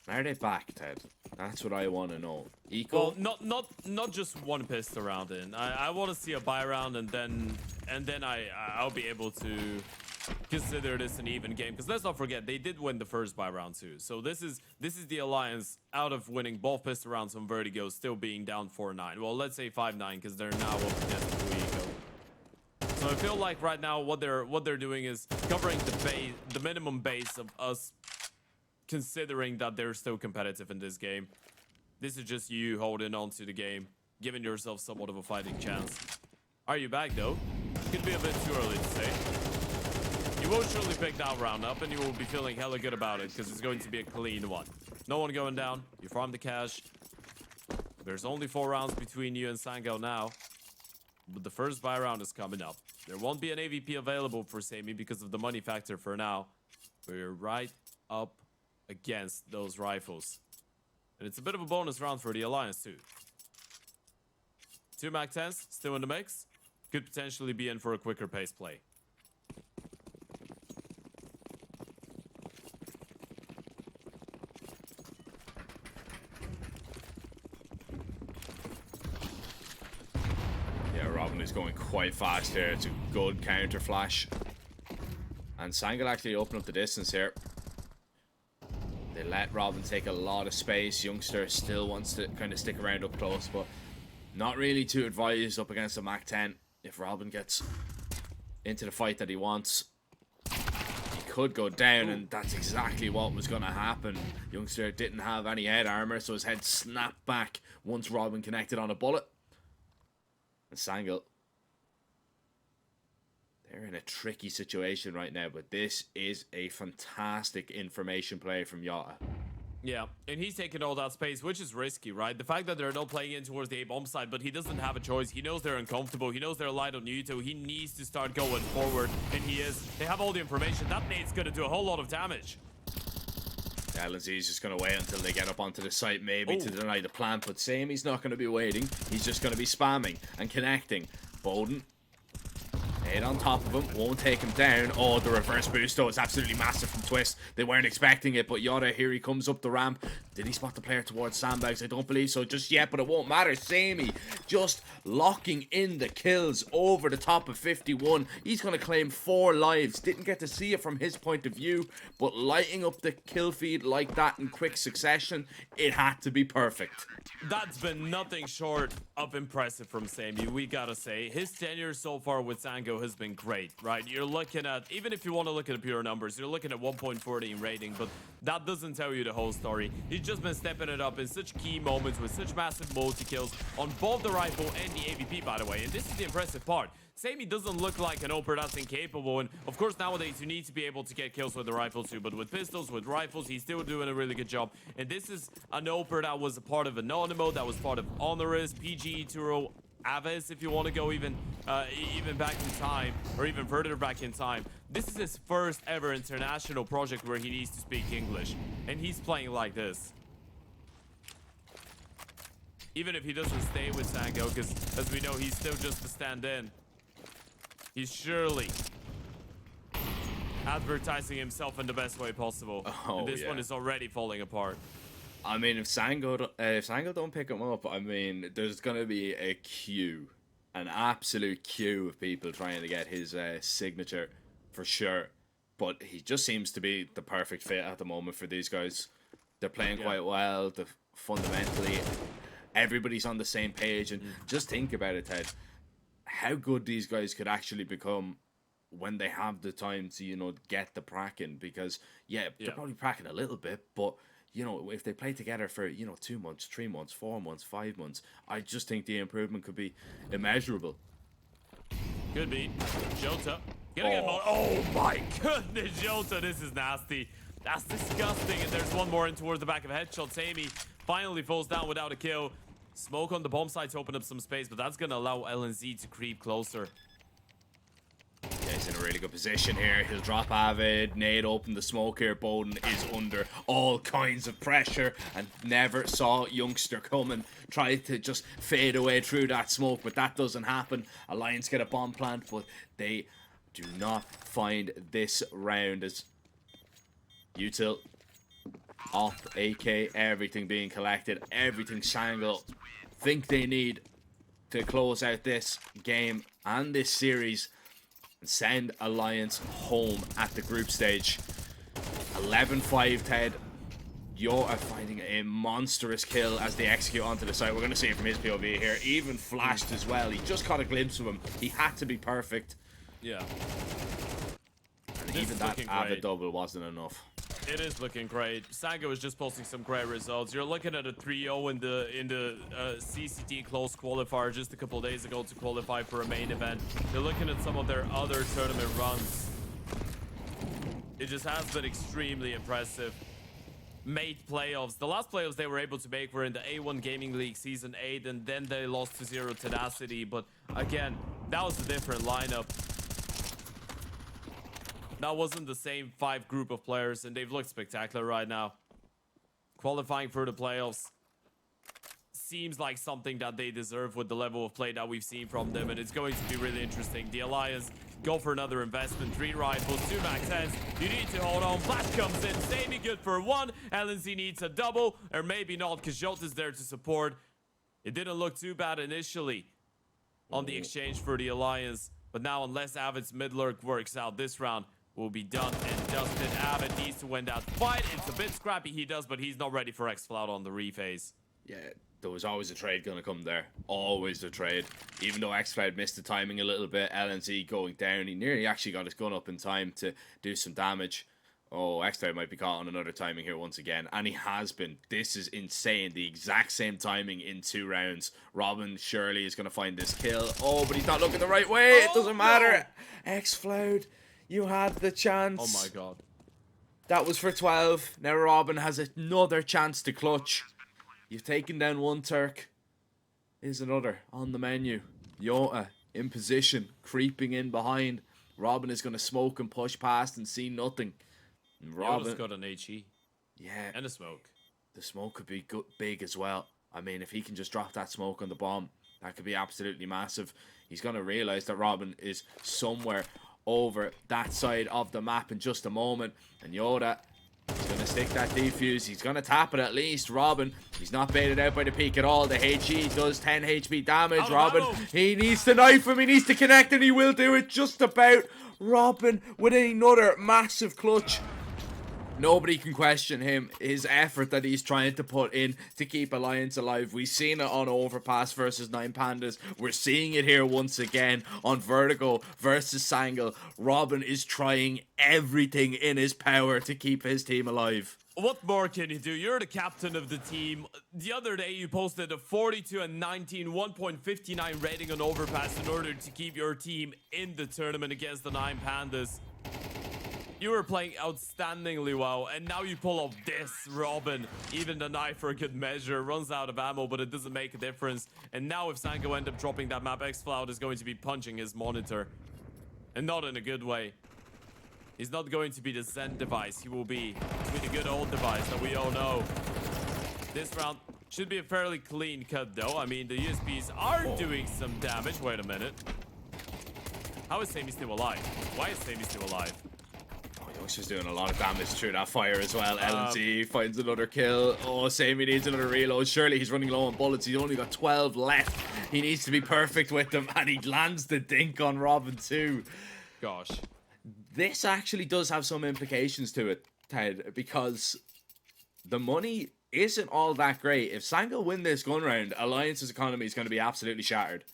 [SPEAKER 3] Are they back, Ted? That's what I want to know. Equal?
[SPEAKER 4] Well, not just one pissed around in. I want to see a buy round, and then I'll be able to consider this an even game. Because let's not forget, they did win the first buy round too. So this is the Alliance out of winning both pissed rounds on Vertigo, still being down 4-9. Well, let's say 5-9 because they're now up against Fuego. So I feel like right now what they're doing is covering the minimum base of us, considering that they're still competitive in this game. This is just you holding on to the game, giving yourself somewhat of a fighting chance. Are you back though? Could be a bit too early to say. You will surely pick that round up, and you will be feeling hella good about it because it's going to be a clean one. No one going down. You farm the cash. There's only 4 rounds between you and Sango now, but the first buy round is coming up. There won't be an AVP available for Samey because of the money factor for now. We're right up against those rifles. And it's a bit of a bonus round for the Alliance too. 2 MAC-10s still in the mix. Could potentially be in for a quicker pace play.
[SPEAKER 3] is going quite fast here. It's a good counter flash. And Sangel actually open up the distance here. They let Robin take a lot of space. Youngster still wants to kind of stick around up close, but not really too advised up against a Mac 10. If Robin gets into the fight that he wants, he could go down, and that's exactly what was going to happen. Youngster didn't have any head armor, so his head snapped back once Robin connected on a bullet. And Sangel, they're in a tricky situation right now, but this is a fantastic information play from Yota.
[SPEAKER 4] Yeah, and he's taking all that space, which is risky, right? The fact that they're not playing in towards the A-bomb side, but he doesn't have a choice. He knows they're uncomfortable. He knows they're light on Yuto. He needs to start going forward, and he is. They have all the information. That nade's going to do a whole lot of damage.
[SPEAKER 3] LNZ's just going to wait until they get up onto the site, maybe to deny the plant, but Samey's not going to be waiting. He's just going to be spamming and connecting. Bowden, head on top of him, won't take him down. Oh, the reverse boost though is absolutely massive from Twist. They weren't expecting it, but Yota, here he comes up the ramp. Did he spot the player towards sandbags? I don't believe so just yet, but it won't matter. Samey just locking in the kills over the top of 51. He's going to claim 4 lives. Didn't get to see it from his point of view, but lighting up the kill feed like that in quick succession, it had to be perfect.
[SPEAKER 4] That's been nothing short of impressive from Samey, we gotta say. His tenure so far with Sango has been great, right? You're looking at, even if you want to look at the pure numbers, you're looking at 1.14 rating, but that doesn't tell you the whole story. He's just been stepping it up in such key moments with such massive multi-kills on both the rifle and the AVP, by the way. And this is the impressive part. Samey doesn't look like an Oper that's incapable, and of course nowadays you need to be able to get kills with the rifle too, but with pistols, with rifles, he's still doing a really good job. And this is an Oper that was a part of Anonymous, that was part of Honoris, PG, Turo, Aves, if you want to go even back in time, or even further back in time. This is his first ever international project where he needs to speak English, and he's playing like this. Even if he doesn't stay with Sango, because as we know, he's still just a stand-in. He's surely advertising himself in the best way possible. And this one is already falling apart.
[SPEAKER 3] I mean, if Sango don't pick him up, I mean, there's going to be a queue, an absolute queue of people trying to get his signature for sure. But he just seems to be the perfect fit at the moment for these guys. They're playing quite well. Fundamentally, everybody's on the same page. And just think about it, Ted. How good these guys could actually become when they have the time to, you know, get the pracking. Because, they're probably pracking a little bit, but, you know, if they play together for, you know, 2 months, 3 months, 4 months, 5 months, I just think the improvement could be immeasurable.
[SPEAKER 4] Could be. Jota. Oh my goodness, Jota, this is nasty. That's disgusting. And there's one more in towards the back of a headshot. Samey finally falls down without a kill. Smoke on the bomb site to open up some space, but that's going to allow LNZ to creep closer.
[SPEAKER 3] Yeah, he's in a really good position here. He'll drop Avid. Nade open the smoke here. Bowden is under all kinds of pressure and never saw Youngster coming. Tried to just fade away through that smoke, but that doesn't happen. Alliance get a bomb plant, but they do not find this round as Util off AK, everything being collected, everything Shangle think they need to close out this game and this series and send Alliance home at the group stage. 11-5, Ted. You're finding a monstrous kill as they execute onto the site. We're going to see it from his POV here. Even flashed as well. He just caught a glimpse of him. He had to be perfect.
[SPEAKER 4] Yeah.
[SPEAKER 3] And even that Avid double wasn't enough.
[SPEAKER 4] It is looking great. Sango is just posting some great results. You're looking at a 3-0 in the CCT close qualifier just a couple days ago to qualify for a main event. You're looking at some of their other tournament runs. It just has been extremely impressive. Made playoffs. The last playoffs they were able to make were in the A1 Gaming League Season 8, and then they lost to Zero Tenacity. But again, that was a different lineup. That wasn't the same 5 group of players, and they've looked spectacular right now. Qualifying for the playoffs seems like something that they deserve with the level of play that we've seen from them, and it's going to be really interesting. The Alliance go for another investment. 3 rifles, 2 Mac 10s. You need to hold on. Flash comes in. Samey good for 1. LNZ needs a double, or maybe not, because Jota's there to support. It didn't look too bad initially on the exchange for the Alliance. But now, unless Avid's mid-lurk works out this round, will be done and dusted. Avid needs to win that fight. It's a bit scrappy, he does, but he's not ready for X-Cloud on the rephase.
[SPEAKER 3] Yeah, there was always a trade going to come there. Always a trade. Even though X-Cloud missed the timing a little bit, LNZ going down, he nearly actually got his gun up in time to do some damage. Oh, X-Cloud might be caught on another timing here once again. And he has been. This is insane. The exact same timing in 2 rounds. Robin surely is going to find this kill. Oh, but he's not looking the right way. It doesn't matter. X-Cloud, you had the chance.
[SPEAKER 4] Oh my god.
[SPEAKER 3] That was for 12. Now Robin has another chance to clutch. You've taken down one Turk. Here's another on the menu. Yota in position, creeping in behind. Robin is going to smoke and push past and see nothing. And
[SPEAKER 4] Robin's got an HE.
[SPEAKER 3] Yeah.
[SPEAKER 4] And a smoke.
[SPEAKER 3] The smoke could be big as well. I mean, if he can just drop that smoke on the bomb, that could be absolutely massive. He's going to realize that Robin is somewhere over that side of the map in just a moment. And Yoda, he's going to stick that defuse. He's going to tap it at least. Robin, he's not baited out by the peak at all. The HE does 10 HP damage. Robin, he needs to knife him. He needs to connect, and he will do it just about. Robin with another massive clutch. Nobody can question him, his effort that he's trying to put in to keep Alliance alive. We've seen it on Overpass versus 9 Pandas. We're seeing it here once again on Vertigo versus Sangle. Robin is trying everything in his power to keep his team alive.
[SPEAKER 4] What more can you do? You're the captain of the team. The other day you posted a 42 and 19, 1.59 rating on Overpass in order to keep your team in the tournament against the 9 Pandas. You were playing outstandingly well, and now you pull off this, Robin. Even the knife for a good measure runs out of ammo, but it doesn't make a difference. And now if Sango end up dropping that map, X-Cloud is going to be punching his monitor. And not in a good way. He's not going to be the Zen device. He will be the good old device that we all know. This round should be a fairly clean cut, though. I mean, the USBs are doing some damage. Wait a minute. How is Sammy still alive? Why is Sammy still alive?
[SPEAKER 3] Youngster's doing a lot of damage through that fire as well. LNZ finds another kill. Oh, Sammy needs another reload. Surely he's running low on bullets. He's only got 12 left. He needs to be perfect with them, and he lands the dink on Robin too.
[SPEAKER 4] Gosh.
[SPEAKER 3] This actually does have some implications to it, Ted, because the money isn't all that great. If Sango win this gun round, Alliance's economy is going to be absolutely shattered.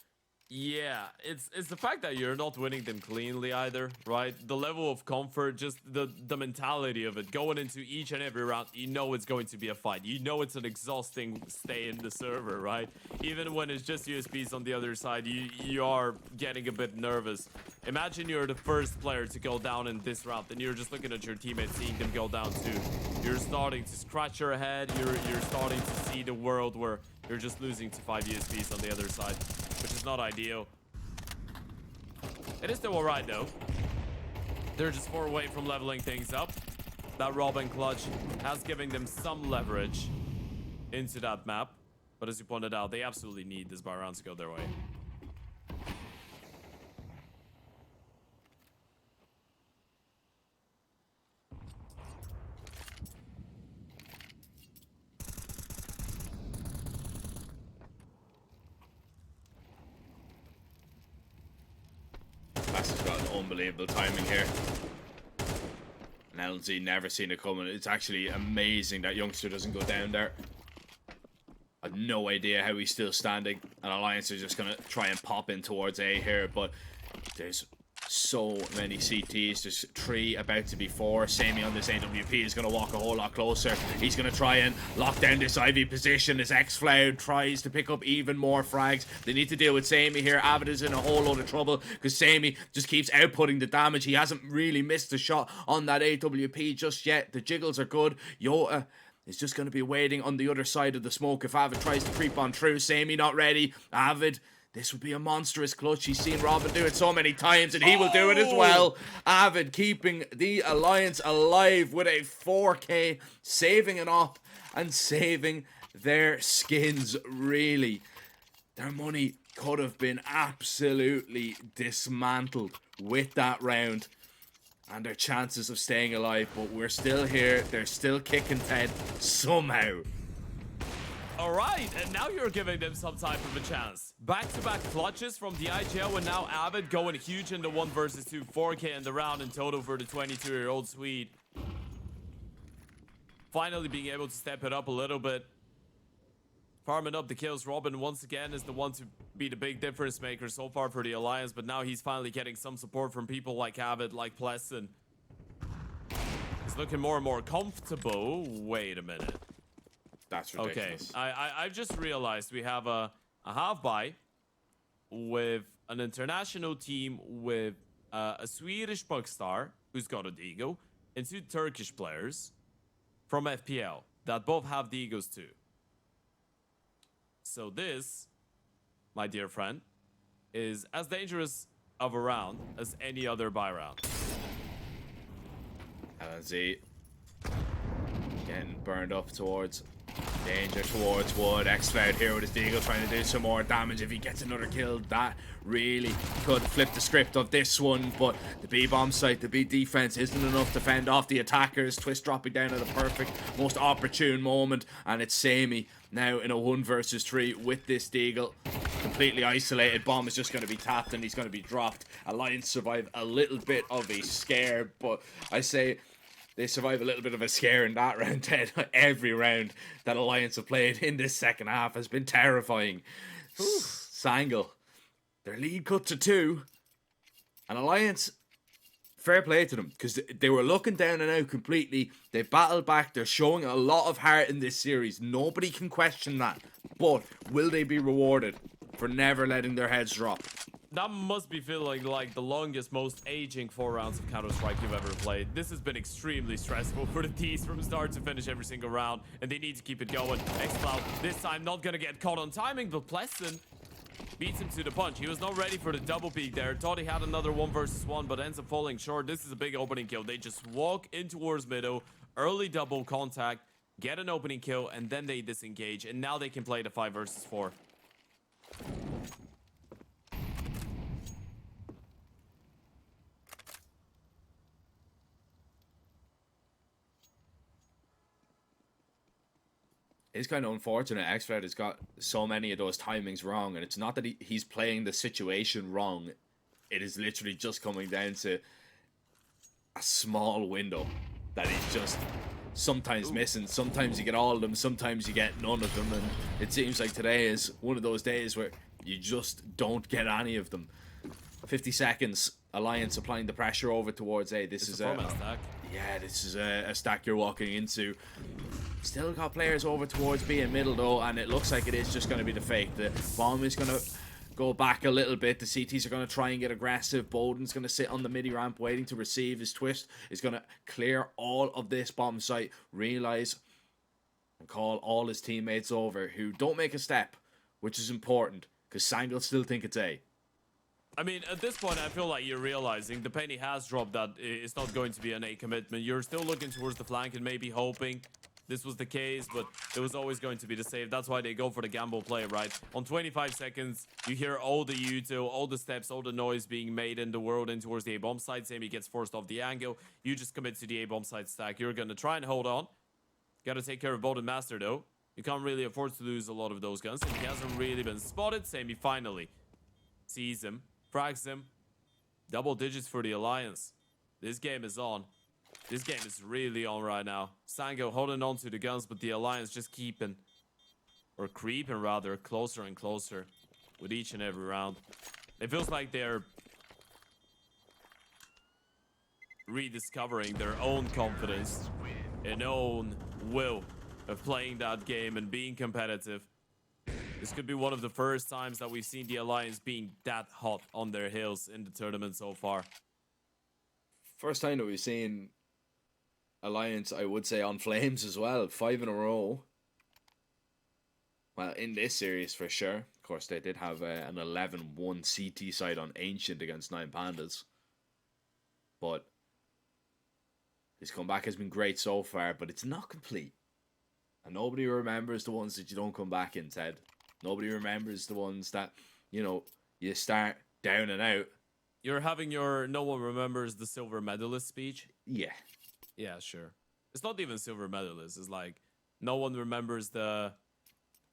[SPEAKER 4] Yeah, it's the fact that you're not winning them cleanly either, right? The level of comfort, just the mentality of it. Going into each and every round, you know it's going to be a fight. You know it's an exhausting stay in the server, right? Even when it's just USBs on the other side, you are getting a bit nervous. Imagine you're the first player to go down in this round, and you're just looking at your teammates, seeing them go down too. You're starting to scratch your head. You're starting to see the world where you're just losing to 5 USBs on the other side, which is not ideal. It is still alright though. They're just 4 away from leveling things up. That Robin clutch has given them some leverage into that map. But as you pointed out, they absolutely need this bar round to go their way.
[SPEAKER 3] Has got an unbelievable timing here. And LNZ never seen it coming. It's actually amazing that Youngster doesn't go down there. I have no idea how he's still standing. And Alliance are just going to try and pop in towards A here. But there's so many CTs. There's 3 about to be 4. Sammy on this AWP is going to walk a whole lot closer. He's going to try and lock down this Ivy position as X-Cloud tries to pick up even more frags. They need to deal with Sammy here. Avid is in a whole load of trouble because Sammy just keeps outputting the damage. He hasn't really missed a shot on that AWP just yet. The jiggles are good. Yota is just going to be waiting on the other side of the smoke if Avid tries to creep on through. Sammy not ready. Avid, this would be a monstrous clutch. He's seen Robin do it so many times, and he will do it as well. Avid keeping the Alliance alive with a 4K, saving it up and saving their skins, really. Their money could have been absolutely dismantled with that round and their chances of staying alive, but we're still here. They're still kicking Ted somehow.
[SPEAKER 4] All right, and now you're giving them some type of a chance. Back-to-back clutches from the IGL, and now Avid going huge in the 1 versus 2, 4K in the round in total for the 22-year-old Swede. Finally being able to step it up a little bit. Farming up the kills. Robin once again is the one to be the big difference maker so far for the Alliance, but now he's finally getting some support from people like Avid, like Pleasant. He's looking more and more comfortable. Wait a minute.
[SPEAKER 3] That's
[SPEAKER 4] Okay,
[SPEAKER 3] ridiculous.
[SPEAKER 4] I've just realized we have a half buy with an international team with a Swedish Buckstar who's got a Deagle and 2 Turkish players from FPL that both have Deagles too. So this, my dear friend, is as dangerous of a round as any other buy round.
[SPEAKER 3] LNZ getting burned up towards danger towards Wood. X-Cloud here with his Deagle trying to do some more damage. If he gets another kill, that really could flip the script of this one. But the B-bomb site, the B defense isn't enough to fend off the attackers. Twist dropping down at the perfect, most opportune moment. And it's Sammy now in a 1 versus 3 with this Deagle. Completely isolated. Bomb is just going to be tapped and he's going to be dropped. Alliance survive a little bit of a scare, but I say they survive a little bit of a scare in that round 10. Every round that Alliance have played in this second half has been terrifying. Sangle, their lead cut to 2. And Alliance, fair play to them, because they were looking down and out completely. They battled back. They're showing a lot of heart in this series. Nobody can question that. But will they be rewarded for never letting their heads drop?
[SPEAKER 4] That must be feeling like the longest, most aging 4 rounds of Counter-Strike you've ever played. This has been extremely stressful for the D's from start to finish every single round, and they need to keep it going. X-Cloud, this time not gonna get caught on timing, but Pleasant beats him to the punch. He was not ready for the double peek there. Thought he had another 1 versus 1, but ends up falling short. This is a big opening kill. They just walk in towards middle, early double contact, get an opening kill, and then they disengage, and now they can play the 5 versus 4.
[SPEAKER 3] It's kind of unfortunate. X-Cloud has got so many of those timings wrong, and it's not that he's playing the situation wrong. It is literally just coming down to a small window that he's just sometimes missing. Sometimes you get all of them, sometimes you get none of them, and it seems like today is one of those days where you just don't get any of them. 50 seconds. Alliance applying the pressure over towards A. This is a
[SPEAKER 4] stack.
[SPEAKER 3] Yeah, this is a stack you're walking into. Still got players over towards B in middle though, and it looks like it is just going to be the fake. The bomb is going to go back a little bit. The CTs are going to try and get aggressive. Bowden's going to sit on the midi ramp waiting to receive. His twist is going to clear all of this bomb site, realize and call all his teammates over who don't make a step, which is important because Sangle still think it's A.
[SPEAKER 4] I mean, at this point, I feel like you're realizing the penny has dropped that it's not going to be an A commitment. You're still looking towards the flank and maybe hoping this was the case, but it was always going to be the save. That's why they go for the gamble play, right? On 25 seconds, you hear all the util, all the steps, all the noise being made in the world in towards the A-bomb side. Sammy gets forced off the angle. You just commit to the A-bomb side stack. You're going to try and hold on. Got to take care of Bowden Master, though. You can't really afford to lose a lot of those guns, and he hasn't really been spotted. Sammy finally sees him. Frags him. Double digits for the Alliance. This game is on. This game is really on right now. Sango holding on to the guns, but the Alliance just keeping, or creeping rather, closer and closer with each and every round. It feels like they're rediscovering their own confidence and own will of playing that game and being competitive. This could be one of the first times that we've seen the Alliance being that hot on their heels in the tournament so far.
[SPEAKER 3] First time that we've seen Alliance, I would say, on flames as well. 5 in a row. Well, in this series for sure. Of course, they did have an 11-1 CT side on Ancient against 9 Pandas. But his comeback has been great so far, but it's not complete. And nobody remembers the ones that you don't come back in, Ted. Nobody remembers the ones that, you know, you start down and out.
[SPEAKER 4] You're having your no one remembers the silver medalist speech?
[SPEAKER 3] Yeah.
[SPEAKER 4] Yeah, sure. It's not even silver medalist. It's like no one remembers the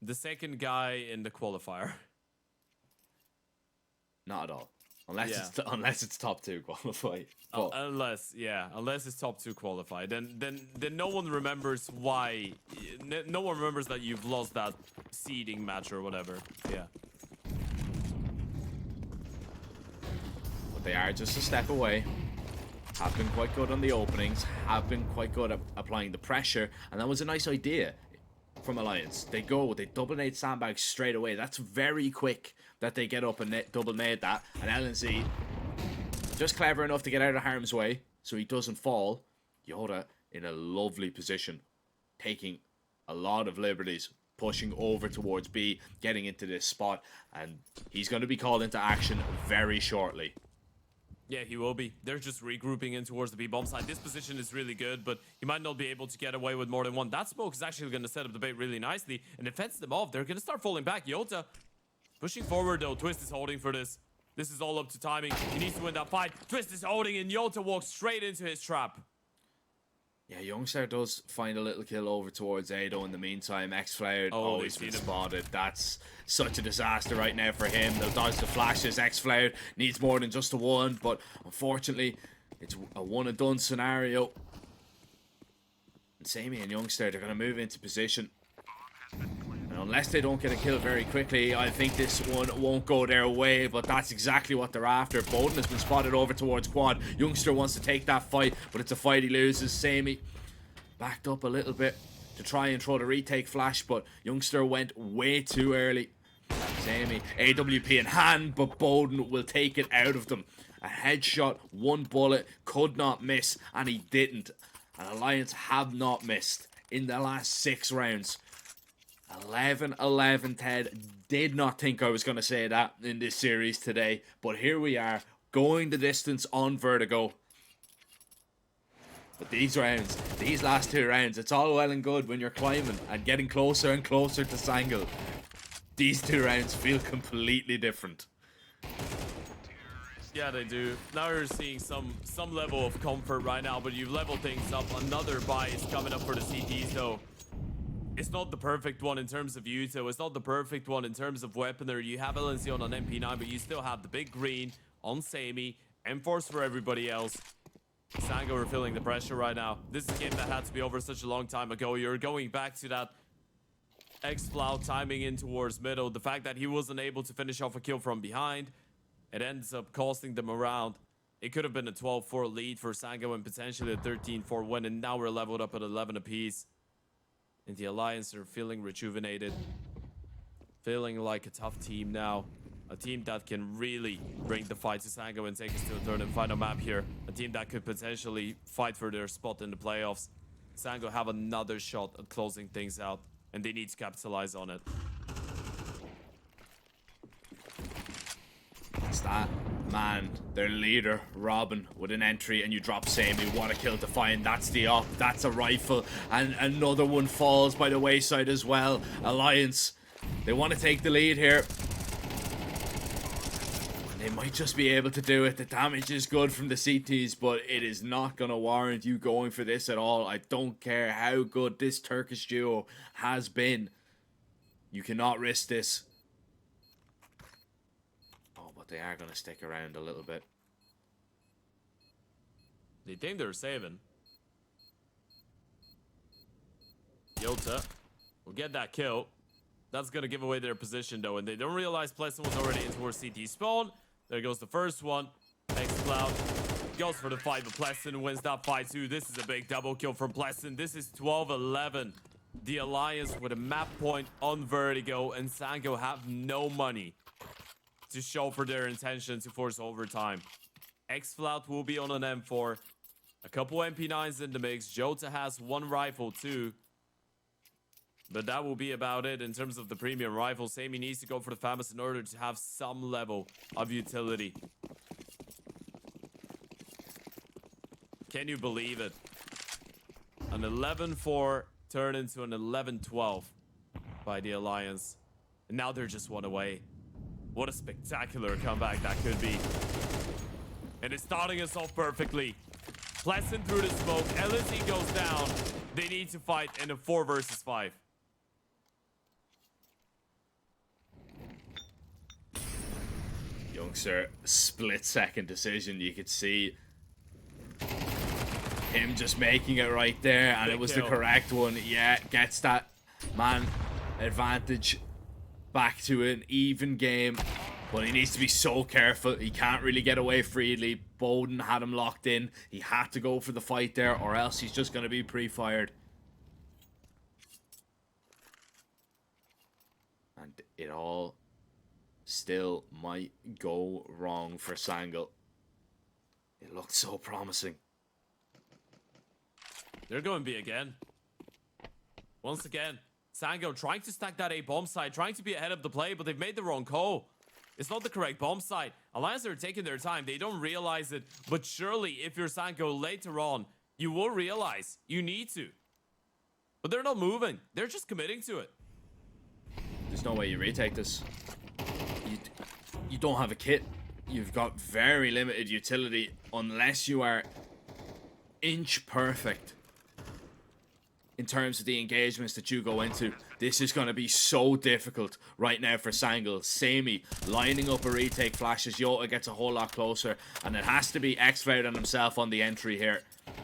[SPEAKER 4] the second guy in the qualifier.
[SPEAKER 3] Not at all. Unless
[SPEAKER 4] Yeah.
[SPEAKER 3] unless it's top 2 qualified. But
[SPEAKER 4] Unless it's top 2 qualified, then no one remembers why. No one remembers that you've lost that seeding match or whatever. Yeah.
[SPEAKER 3] but they are just a step away. Have been quite good on the openings. Have been quite good at applying the pressure. And that was a nice idea from Alliance. They double nade sandbags straight away. That's very quick that they get up and double nade that. And LNZ just clever enough to get out of harm's way so he doesn't fall. Yoda in a lovely position, taking a lot of liberties, pushing over towards B, getting into this spot, and he's going to be called into action very shortly.
[SPEAKER 4] Yeah, he will be. They're just regrouping in towards the B-bomb side. This position is really good, but he might not be able to get away with more than one. That smoke is actually going to set up the bait really nicely, and it fends them off. They're going to start falling back. Yota pushing forward, though. Twist is holding for this. This is all up to timing. He needs to win that fight. Twist is holding, and Yota walks straight into his trap.
[SPEAKER 3] Yeah, Youngstar does find a little kill over towards Ado in the meantime. X-Floud always been spotted. That's such a disaster right now for him. They'll dodge the flashes. X-Floud needs more than just a one, but unfortunately, it's a one-and-done scenario. And Sammy and Youngstar, they're going to move into position. And unless they don't get a kill very quickly, I think this one won't go their way, but that's exactly what they're after. Bowden has been spotted over towards Quad. Youngstar wants to take that fight, but it's a fight he loses. Sammy backed up a little bit to try and throw the retake flash, but Youngstar went way too early. Sammy, AWP in hand, but Bowden will take it out of them. A headshot, one bullet, could not miss, and he didn't. And Alliance have not missed in the last 6 rounds. 11-11, Ted. Did not think I was going to say that in this series today, but here we are, going the distance on Vertigo. But these rounds, these last 2 rounds, it's all well and good when you're climbing and getting closer and closer to Sangle. These 2 rounds feel completely different.
[SPEAKER 4] Yeah, they do. Now you're seeing some level of comfort right now, but you've leveled things up. Another buy is coming up for the CTs, though. It's not the perfect one in terms of Yuto. It's not the perfect one in terms of weaponry. You have LNC on an MP9, but you still have the big green on Sammy. M-Force for everybody else. Sango are feeling the pressure right now. This is a game that had to be over such a long time ago. You're going back to that X-Flout timing in towards middle. The fact that he wasn't able to finish off a kill from behind, it ends up costing them around. It could have been a 12-4 lead for Sango and potentially a 13-4 win, and now we're leveled up at 11 apiece. And the Alliance are feeling rejuvenated. Feeling like a tough team now. A team that can really bring the fight to Sango and take us to a third and final map here. A team that could potentially fight for their spot in the playoffs. Sango have another shot at closing things out, and they need to capitalize on it.
[SPEAKER 3] It's that man, their leader, Robin, with an entry, and you drop Sammy. What a kill to find. That's the up. That's a rifle. And another one falls by the wayside as well. Alliance, they want to take the lead here. They might just be able to do it. The damage is good from the CTs, but it is not going to warrant you going for this at all. I don't care how good this Turkish duo has been. You cannot risk this. Oh, but they are going to stick around a little bit.
[SPEAKER 4] They think they're saving. Yota will get that kill. That's going to give away their position, though, and they don't realize Pleasant was already in towards CT spawn. There goes the first one. X-Cloud goes for the fight, but Pleasant wins that fight too. This is a big double kill from Pleasant. This is 12-11. The Alliance with a map point on Vertigo, and Sango have no money to show for their intention to force overtime. X-Flout will be on an M4. A couple MP9s in the mix. Jota has one rifle too. But that will be about it in terms of the premium rifle. Sammy needs to go for the FAMAS in order to have some level of utility. Can you believe it? An 11-4 turned into an 11-12 by the Alliance. And now they're just one away. What a spectacular comeback that could be. And it's starting us off perfectly. Pleasant through the smoke. LSE goes down. They need to fight in a 4 versus 5.
[SPEAKER 3] Youngster, split-second decision. You could see him just making it right there, and it was the correct one. Yeah, gets that man advantage back to an even game, but he needs to be so careful. He can't really get away freely. Bowden had him locked in. He had to go for the fight there, or else he's just going to be pre-fired. And it all still might go wrong for Sangl. It looked so promising.
[SPEAKER 4] They're going B again. Once again, Sango trying to stack that A bomb site, trying to be ahead of the play, but they've made the wrong call. It's not the correct bomb site. Alliance are taking their time. They don't realize it, but surely if you're Sango later on, you will realize you need to. But they're not moving. They're just committing to it.
[SPEAKER 3] There's no way you retake this. You don't have a kit. You've got very limited utility unless you are inch perfect in terms of the engagements that you go into. This is going to be so difficult right now for Sangl. Samey lining up a retake flash as Yoda gets a whole lot closer, and it has to be X-Cloud on himself on the entry here.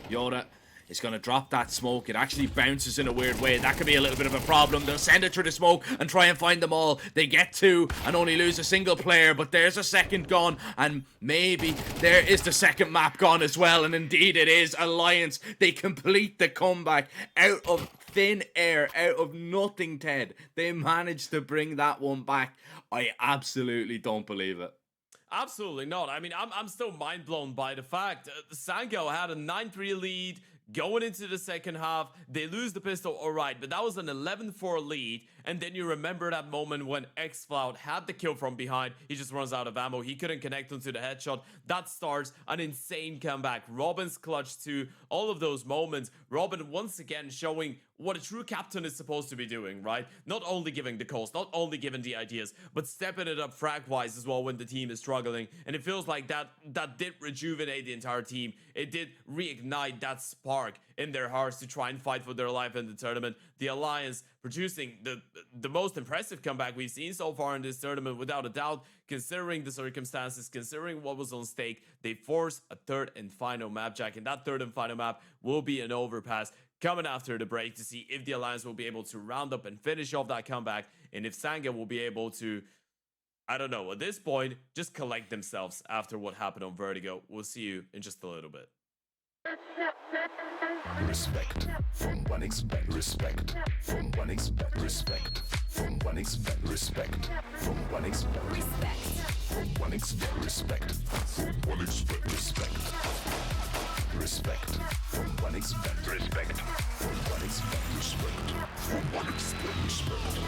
[SPEAKER 3] Yoda is going to drop that smoke. It actually bounces in a weird way. That could be a little bit of a problem. They'll send it through the smoke and try and find them all. They get two and only lose a single player, but there's a second gone, and maybe there is the second map gone as well, and indeed it is. Alliance, they complete the comeback out of thin air, out of nothing, Ted. They managed to bring that one back. I absolutely don't believe it.
[SPEAKER 4] Absolutely not. I mean, I'm still mind blown by the fact Sango had a 9-3 lead going into the second half. They lose the pistol, all right, but that was an 11-4 lead. And then you remember that moment when X-Cloud had the kill from behind. He just runs out of ammo. He couldn't connect onto the headshot. That starts an insane comeback. Robin's clutch too. All of those moments. Robin once again showing what a true captain is supposed to be doing, right? Not only giving the calls, not only giving the ideas, but stepping it up frag-wise as well when the team is struggling. And it feels like that did rejuvenate the entire team. It did reignite that spark in their hearts to try and fight for their life in the tournament. The Alliance producing the most impressive comeback we've seen so far in this tournament, without a doubt, considering the circumstances, considering what was on stake. They force a third and final map, Jack, and that third and final map will be an overpass coming after the break to see if the Alliance will be able to round up and finish off that comeback, and if Sangha will be able to, I don't know, at this point, just collect themselves after what happened on Vertigo. We'll see you in just a little bit.
[SPEAKER 1] Respect from 1xBet. Respect from 1xBet. Respect from 1xBet. Respect from 1xBet.
[SPEAKER 7] Respect
[SPEAKER 1] from 1xBet. Respect from 1xBet. Respect. Respect from 1xBet. Respect from 1xBet. Respect from 1xBet. Respect.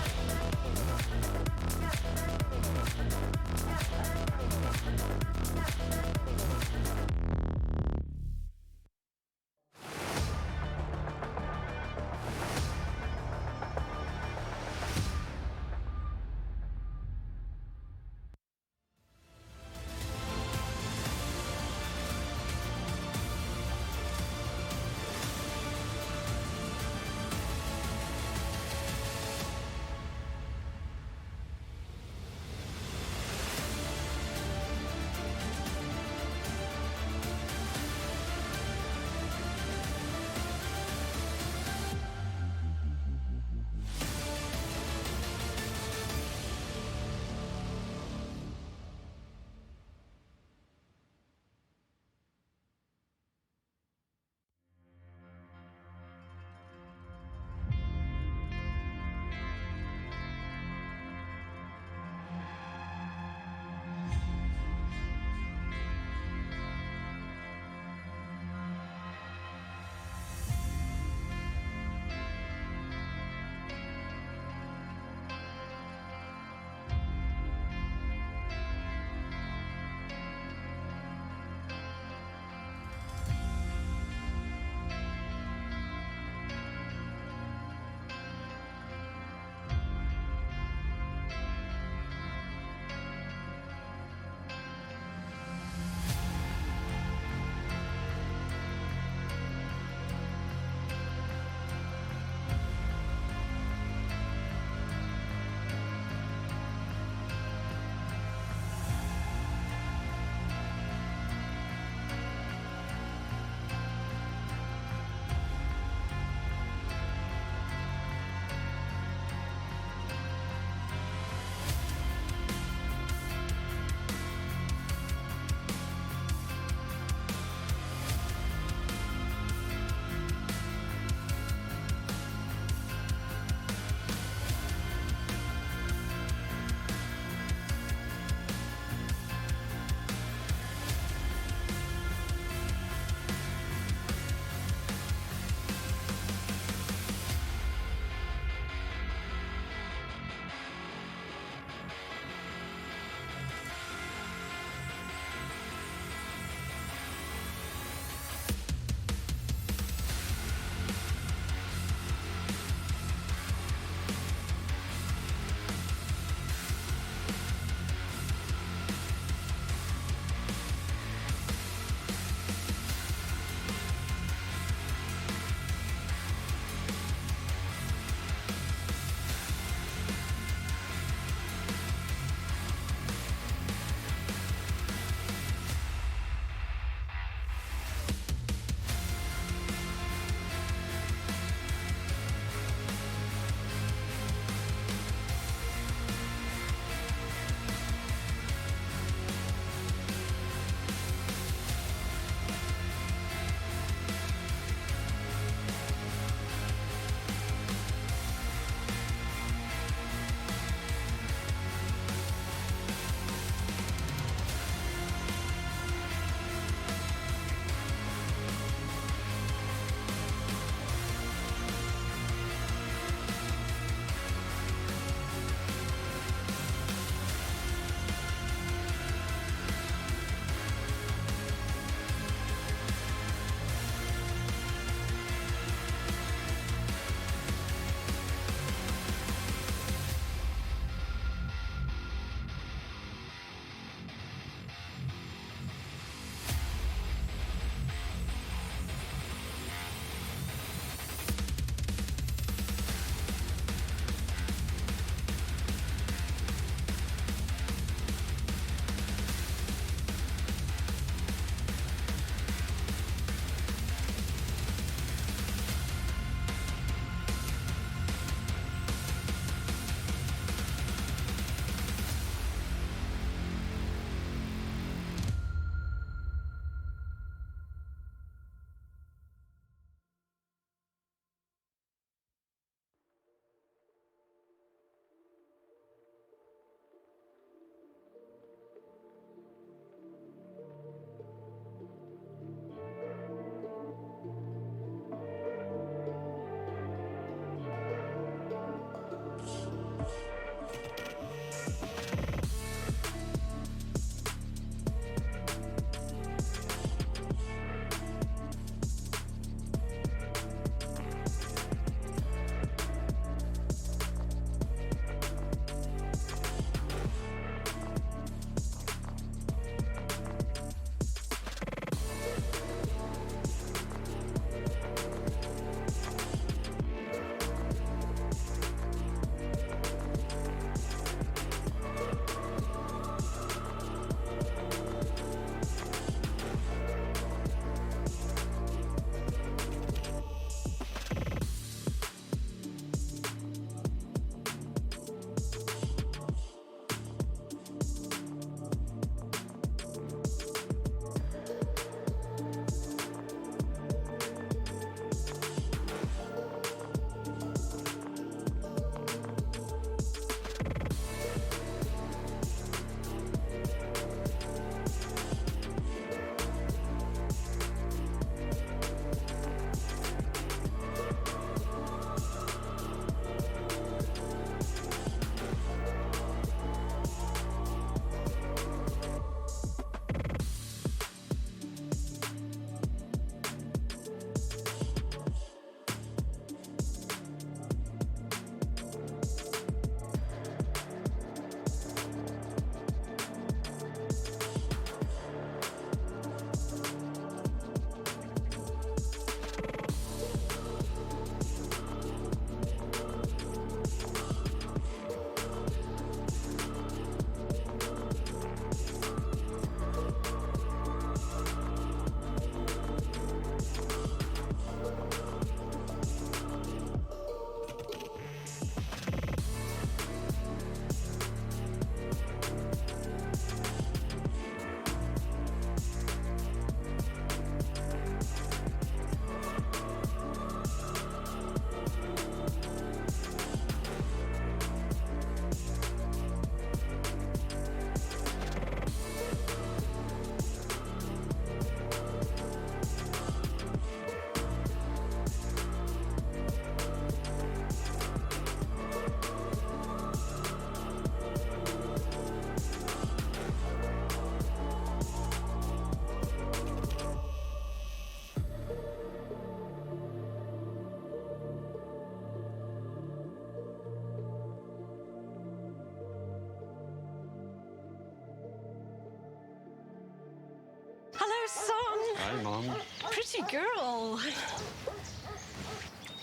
[SPEAKER 6] Mom.
[SPEAKER 5] Pretty girl.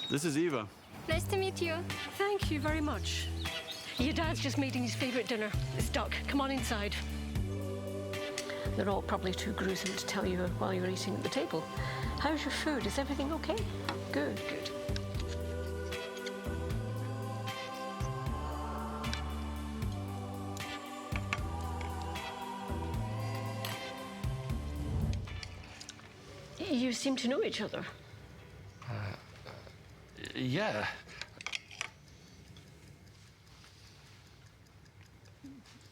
[SPEAKER 7] This is Eva.
[SPEAKER 9] Nice to meet you.
[SPEAKER 5] Thank you very much. Your dad's just making his favorite dinner. It's duck. Come on inside. They're all probably too gruesome to tell you while you're eating at the table. How's your food? Is everything okay? Good, good. You seem to know each other.
[SPEAKER 6] Yeah.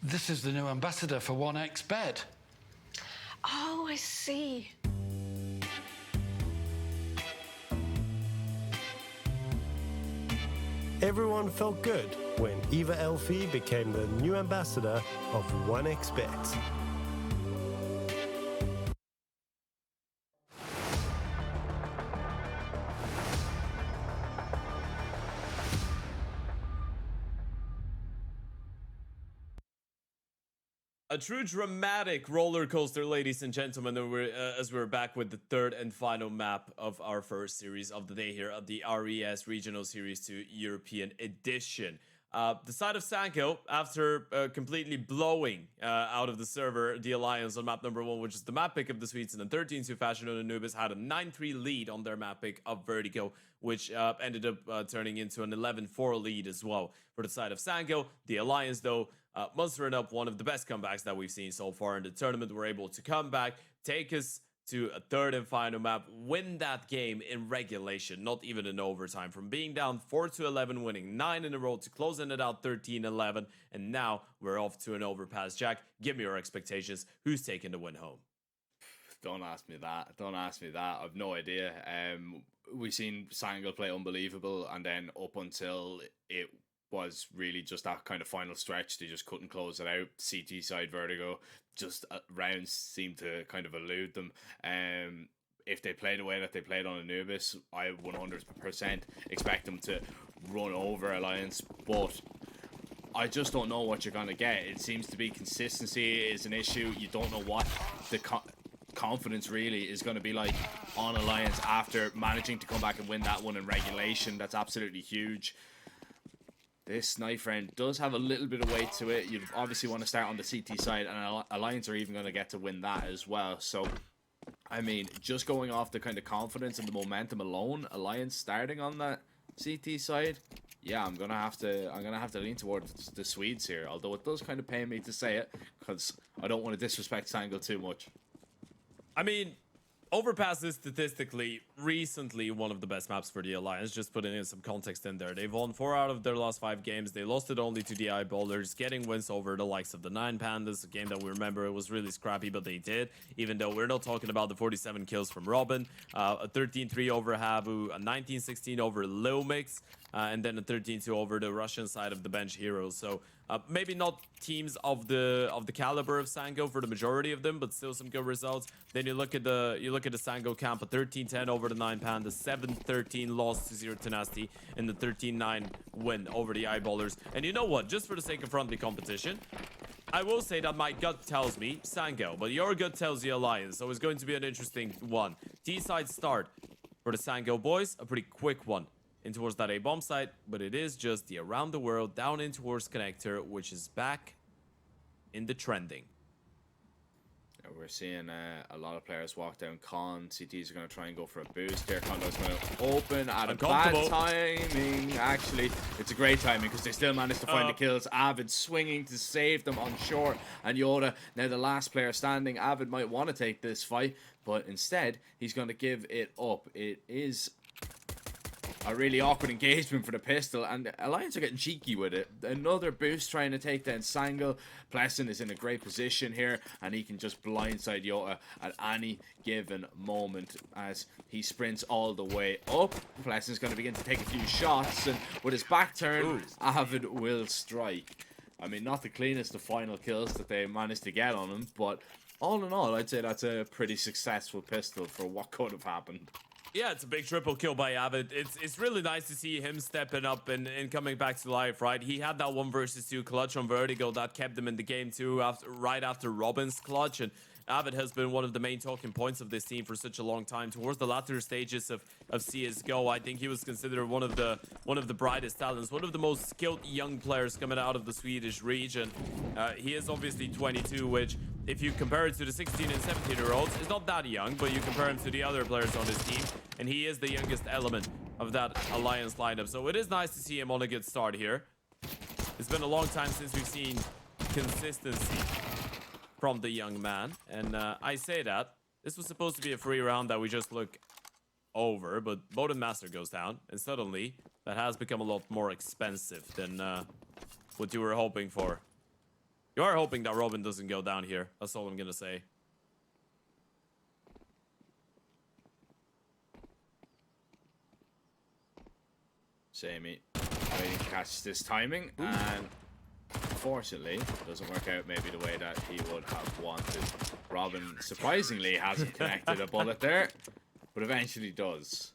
[SPEAKER 6] This is the new ambassador for 1xBet.
[SPEAKER 5] Oh, I see.
[SPEAKER 8] Everyone felt good when Eva Elfie became the new ambassador of 1xBet.
[SPEAKER 4] A true dramatic roller coaster, ladies and gentlemen, as we're back with the third and final map of our first series of the day here of the RES Regional Series 2 European Edition. The side of Sanko, after completely blowing out of the server the Alliance on map number 1, which is the map pick of the Swedes in the 13-2 fashion on Anubis, had a 9-3 lead on their map pick of Vertigo, which ended up turning into an 11-4 lead as well for the side of Sanko. The Alliance, though, mustering up one of the best comebacks that we've seen so far in the tournament, were able to come back, take us to a third and final map, win that game in regulation, not even in overtime, from being down 4-11, winning 9 in a row to closing it out 13-11, and now we're off to an overpass. Jack, give me your expectations. Who's taking the win home?
[SPEAKER 3] Don't ask me that. Don't ask me that. I've no idea. We've seen Sangal play unbelievable, and then up until it was really just that kind of final stretch, they just couldn't close it out. CT side Vertigo, just rounds seemed to kind of elude them. If they play the way that they played on Anubis, I 100% expect them to run over Alliance, but I just don't know what you're going to get. It seems to be consistency is an issue. You don't know what the confidence really is going to be like on Alliance after managing to come back and win that one in regulation. That's absolutely huge. This knife round does have a little bit of weight to it. You'd obviously want to start on the CT side, and Alliance are even going to get to win that as well. So, I mean, just going off the kind of confidence and the momentum alone, Alliance starting on that CT side, yeah, I'm gonna have to lean towards the Swedes here. Although it does kind of pain me to say it, because I don't want to disrespect Sangal too much.
[SPEAKER 4] I mean, Overpass is statistically recently one of the best maps for the Alliance, just putting in some context in there. They've won 4 out of their last 5 games. They lost it only to the Eyeballers, getting wins over the likes of the 9 Pandas, a game that we remember it was really scrappy, but they did, even though we're not talking about the 47 kills from Robin, a 13-3 over Havu, a 19-16 over Lomix, and then a 13-2 over the Russian side of the bench heroes. So maybe not teams of the caliber of Sango for the majority of them, but still some good results. Then you look at the Sango camp, a 13-10 over the 9 Panda, 7-13 loss to Zero Tenacity, and the 13-9 win over the Eyeballers. And you know what? Just for the sake of friendly competition, I will say that my gut tells me Sango, but your gut tells the Alliance, so it's going to be an interesting one. T-side start for the Sango boys, a pretty quick one in towards that A-bomb site, but it is just the around the world down in towards connector, which is back in the trending.
[SPEAKER 3] We're seeing a lot of players walk down Con. CTs are going to try and go for a boost here. Condo's going to open at a bad timing. Actually, it's a great timing because they still managed to find the kills. Avid swinging to save them on shore. And Yoda, now the last player standing. Avid might want to take this fight, but instead, he's going to give it up. It is a really awkward engagement for the pistol, and the Alliance are getting cheeky with it. Another boost trying to take down Sangal. Plesson is in a great position here, and he can just blindside Yota at any given moment as he sprints all the way up. Plesson's going to begin to take a few shots, and with his back turned, Avid will strike. I mean, not the cleanest of final kills that they managed to get on him, but all in all, I'd say that's a pretty successful pistol for what could have happened.
[SPEAKER 4] Yeah, it's a big triple kill by Avid. It's really nice to see him stepping up and coming back to life, right? He had that 1 versus 2 clutch on Vertigo that kept him in the game too, right after Robin's clutch. And Avid has been one of the main talking points of this team for such a long time. Towards the latter stages of CSGO, I think he was considered one of the brightest talents, one of the most skilled young players coming out of the Swedish region. He is obviously 22, which, if you compare it to the 16 and 17-year-olds, is not that young, but you compare him to the other players on his team, and he is the youngest element of that Alliance lineup. So it is nice to see him on a good start here. It's been a long time since we've seen consistency from the young man, and I say that this was supposed to be a free round that we just look over, but Bowden Master goes down, and suddenly that has become a lot more expensive than what you were hoping for. You are hoping that Robin doesn't go down here. That's all I'm gonna say.
[SPEAKER 3] Sammy waiting to catch this timing, and unfortunately, it doesn't work out maybe the way that he would have wanted. Robin, surprisingly, hasn't connected a bullet there, but eventually does.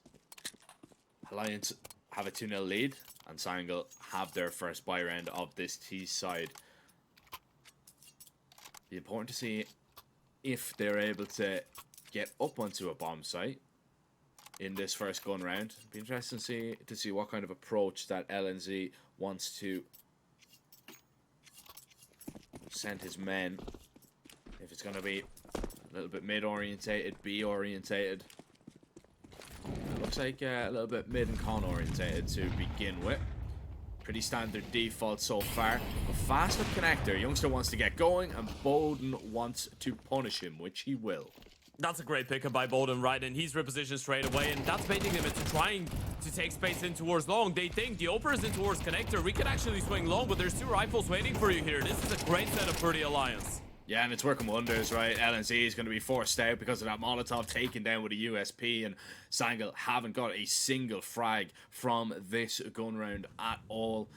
[SPEAKER 3] Alliance have a 2-0 lead, and Sangal have their first buy round of this T side. Be important to see if they're able to get up onto a bomb site in this first gun round. Be interesting to see what kind of approach that LNZ wants to send his men. If it's going to be a little bit mid-orientated, B-orientated. Looks like a little bit mid and con-orientated to begin with. Pretty standard default so far. A fast up connector. Youngster wants to get going, and Bowden wants to punish him, which he will.
[SPEAKER 4] That's a great pickup by Bowden, right? And he's repositioned straight away, and that's baiting them into trying to take space in towards long. They think the Oper is in towards connector. We can actually swing long, but there's 2 rifles waiting for you here. This is a great setup for the Alliance.
[SPEAKER 3] Yeah, and it's working wonders, right? LNZ is going to be forced out because of that Molotov taken down with a USP, and Sangal haven't got a single frag from this gun round at all.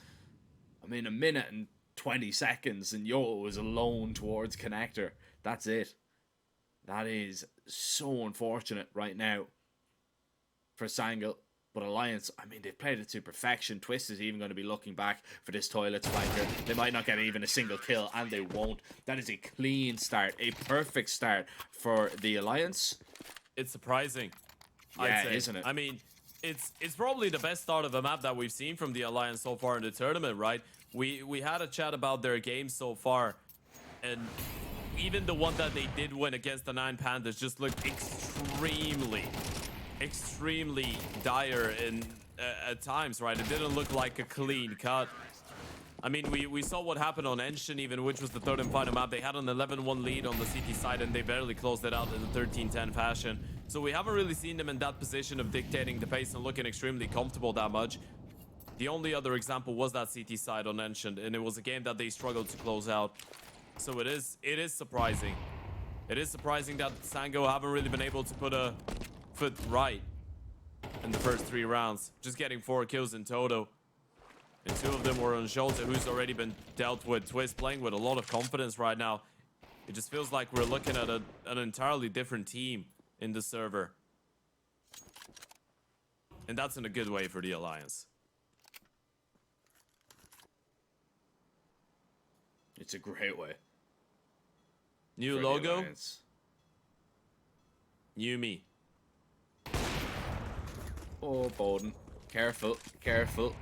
[SPEAKER 3] I mean, 1 minute and 20 seconds, and Yo is alone towards connector. That's it. That is so unfortunate right now for Sangal. But Alliance, I mean, they've played it to perfection. Twist is even going to be looking back for this toilets flanker. They might not get even a single kill, and they won't. That is a clean start, a perfect start for the Alliance.
[SPEAKER 4] It's surprising,
[SPEAKER 3] yeah,
[SPEAKER 4] I'd say.
[SPEAKER 3] Isn't it?
[SPEAKER 4] I mean, it's probably the best start of a map that we've seen from the Alliance so far in the tournament, right? We had a chat about their games so far, and even the one that they did win against the 9 Pandas just looked extremely dire in at times, right? It didn't look like a clean cut. I mean, we saw what happened on Enshin even, which was the third and final map. They had an 11-1 lead on the CT side, and they barely closed it out in a 13-10 fashion. So we haven't really seen them in that position of dictating the pace and looking extremely comfortable that much. The only other example was that CT side on Enshin, and it was a game that they struggled to close out. So it is surprising. It is surprising that Sango haven't really been able to put a foot right in the first 3 rounds. Just getting 4 kills in total. And 2 of them were on Schulte, who's already been dealt with. Twist playing with a lot of confidence right now. It just feels like we're looking at an entirely different team in the server. And that's in a good way for the Alliance.
[SPEAKER 3] It's a great way.
[SPEAKER 4] New logo. New me.
[SPEAKER 3] Oh, Bowden. Careful, careful.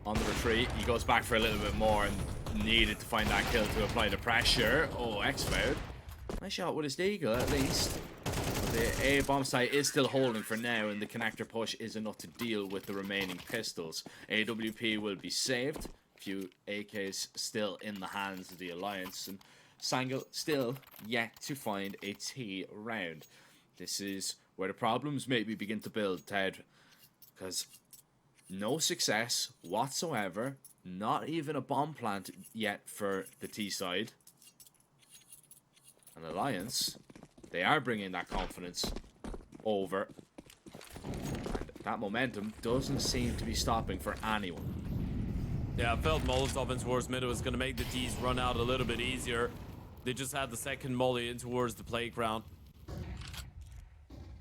[SPEAKER 3] On the retreat, he goes back for a little bit more and needed to find that kill to apply the pressure. Oh, X-Cloud. Nice shot with his deagle, at least. The A bomb site is still holding for now, and the connector push is enough to deal with the remaining pistols. AWP will be saved. Few AKs still in the hands of the Alliance, and Sangal still yet to find a T round. This is where the problems maybe begin to build, Ted, because no success whatsoever, not even a bomb plant yet for the T side. And Alliance, they are bringing that confidence over, and that momentum doesn't seem to be stopping for anyone.
[SPEAKER 4] Yeah, I felt Molotov in towards mid was going to make the T's run out a little bit easier. They just had the second molly in towards the playground.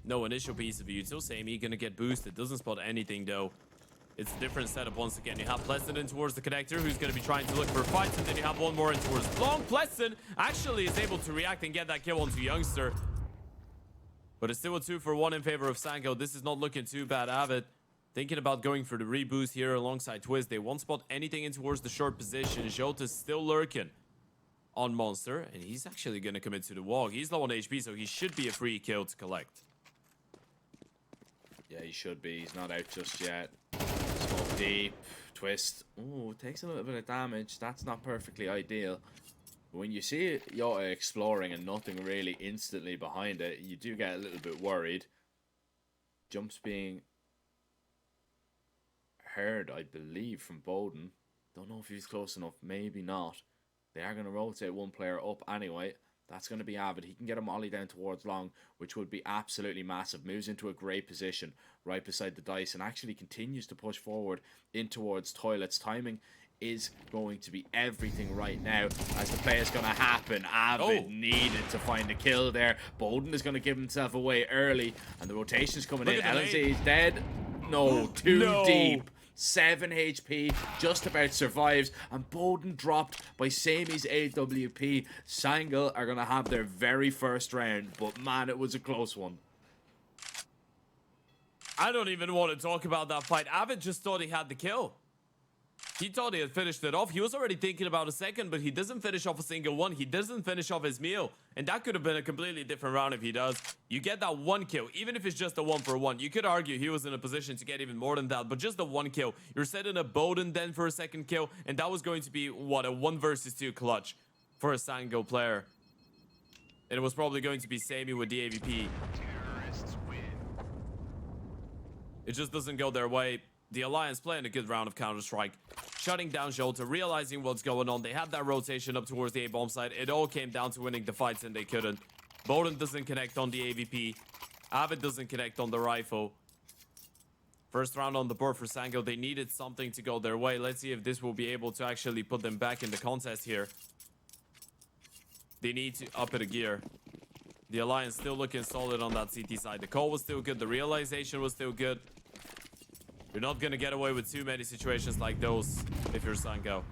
[SPEAKER 4] No initial piece of util. Sammy going to get boosted. Doesn't spot anything though. it's a different setup once again. You have Pleasant in towards the connector, who's going to be trying to look for fights, and then you have one more in towards Long. Pleasant actually is able to react and get that kill onto Youngster. But it's still a 2-for-1 in favor of Sango. This is not looking too bad. Avid thinking about going for the reboost here alongside Twist. They won't spot anything in towards the short position. Jota's still lurking on Monster, and he's actually going to commit to the wall. He's low on HP, so he should be a free kill to collect.
[SPEAKER 3] Yeah, he should be. He's not out just yet. Smoke deep. Twist. Ooh, takes a little bit of damage. That's not perfectly ideal. When you see Yota exploring and nothing really instantly behind it, you do get a little bit worried. Jumps being heard, I believe, from Bowden. Don't know if he's close enough. Maybe not. They are going to rotate one player up anyway. That's going to be Avid. He can get a molly down towards Long, which would be absolutely massive. Moves into a great position right beside the dice and actually continues to push forward in towards Toilets. Timing is going to be everything right now as the play is going to happen. Avid needed to find a kill there. Bowden is going to give himself away early, and the rotation's coming in. LNZ is dead. No, too deep. 7 HP, just about survives, and Bowden dropped by Sami's AWP. Sangal are going to have their very first round, but man, it was a close one.
[SPEAKER 4] I don't even want to talk about that fight. Avid just thought he had the kill. He thought he had finished it off. He was already thinking about a second, but he doesn't finish off a single one. He doesn't finish off his meal. And that could have been a completely different round if he does. You get that one kill, even if it's just a 1-for-1. You could argue he was in a position to get even more than that, but just the one kill. You're setting a Bowden then for a second kill, and that was going to be, what, a 1 versus 2 clutch for a Sango player. And it was probably going to be Sami with the AVP. It just doesn't go their way. The Alliance playing a good round of Counter-Strike. Shutting down Jota, realizing what's going on. They had that rotation up towards the A-bomb side. It all came down to winning the fights, and they couldn't. Bowden doesn't connect on the AVP. Avid doesn't connect on the rifle. First round on the board for Sango. They needed something to go their way. Let's see if this will be able to actually put them back in the contest here. They need to up it a gear. The Alliance still looking solid on that CT side. The call was still good. The realization was still good. You're not going to get away with too many situations like those if you're Sango.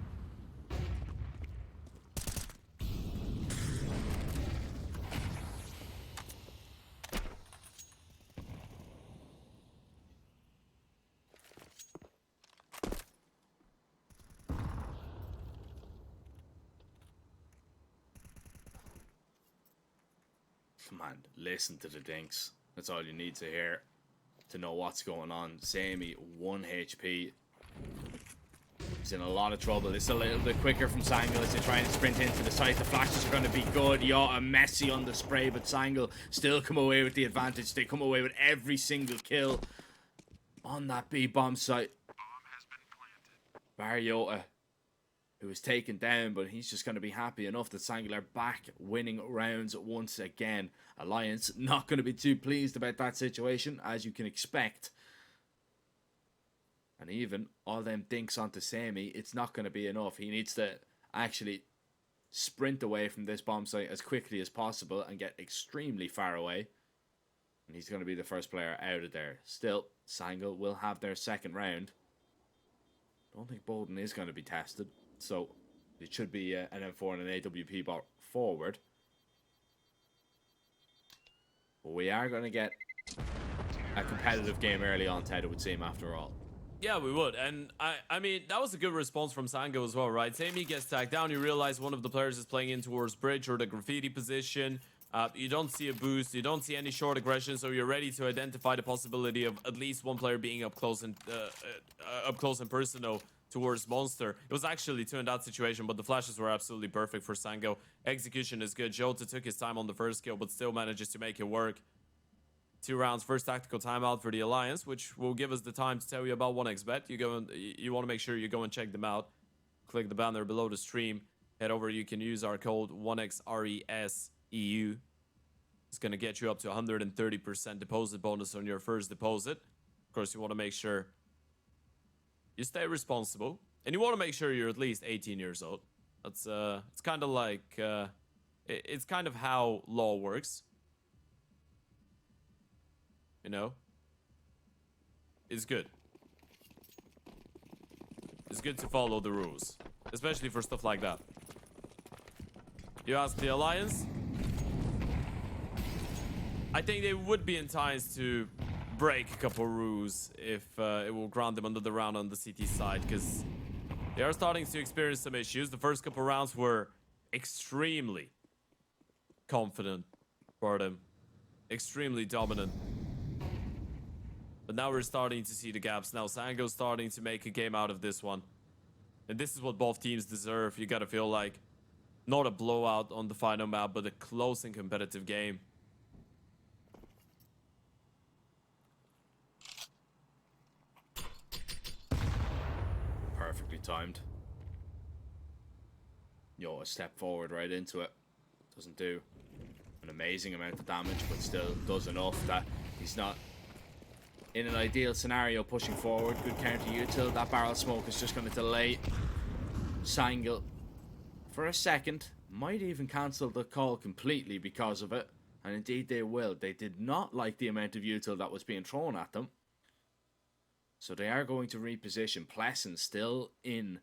[SPEAKER 3] Man, listen to the dinks. That's all you need to hear to know what's going on. Sami, 1 HP. He's in a lot of trouble. It's a little bit quicker from Sangal as they try and sprint into the site. The flashes are going to be good. Yota messy on the spray, but Sangal still come away with the advantage. They come away with every single kill on that B-bomb site. Bar Yota, who was taken down, but he's just going to be happy enough that Sangal are back winning rounds once again. Alliance not going to be too pleased about that situation, as you can expect. And even all them dinks onto Sami, it's not going to be enough. He needs to actually sprint away from this bomb site as quickly as possible and get extremely far away. And he's going to be the first player out of there. Still, Sangal will have their second round. Don't think Bowden is going to be tested. So it should be an M4 and an AWP bot forward. But we are going to get a competitive game early on, Ted, it would seem, after all.
[SPEAKER 4] Yeah, we would. And I mean, that was a good response from Sango as well, right? Sami gets tagged down. You realize one of the players is playing in towards bridge or the graffiti position. You don't see a boost. You don't see any short aggression. So you're ready to identify the possibility of at least one player being up close and personal towards Monster. It was actually 2 in that situation, but the flashes were absolutely perfect for Sango. Execution is good. Jota took his time on the first kill, but still manages to make it work. 2 rounds, first tactical timeout for the Alliance, which will give us the time to tell you about 1xBet. You want to make sure you go and check them out. Click the banner below the stream. Head over, you can use our code 1XRESEU. It's going to get you up to 130% deposit bonus on your first deposit. Of course, you want to make sure you stay responsible, and you want to make sure you're at least 18 years old. That's it's kind of like it's kind of how law works. You know, it's good. it's good to follow the rules, especially for stuff like that. You ask the Alliance, I think they would be enticed to break a couple rules if it will grant them another round on the CT side, because they are starting to experience some issues. The first couple rounds were extremely confident for them, extremely dominant. But now we're starting to see the gaps. Now Sango's starting to make a game out of this one. And this is what both teams deserve. You gotta feel like not a blowout on the final map, but a close and competitive game.
[SPEAKER 3] Perfectly timed. Yo, a step forward right into it. Doesn't do an amazing amount of damage, but still does enough that he's not, in an ideal scenario, pushing forward. Good counter util. That barrel smoke is just going to delay Sangel for a second. Might even cancel the call completely because of it. And indeed they will. They did not like the amount of util that was being thrown at them. So they are going to reposition. Pleasant still in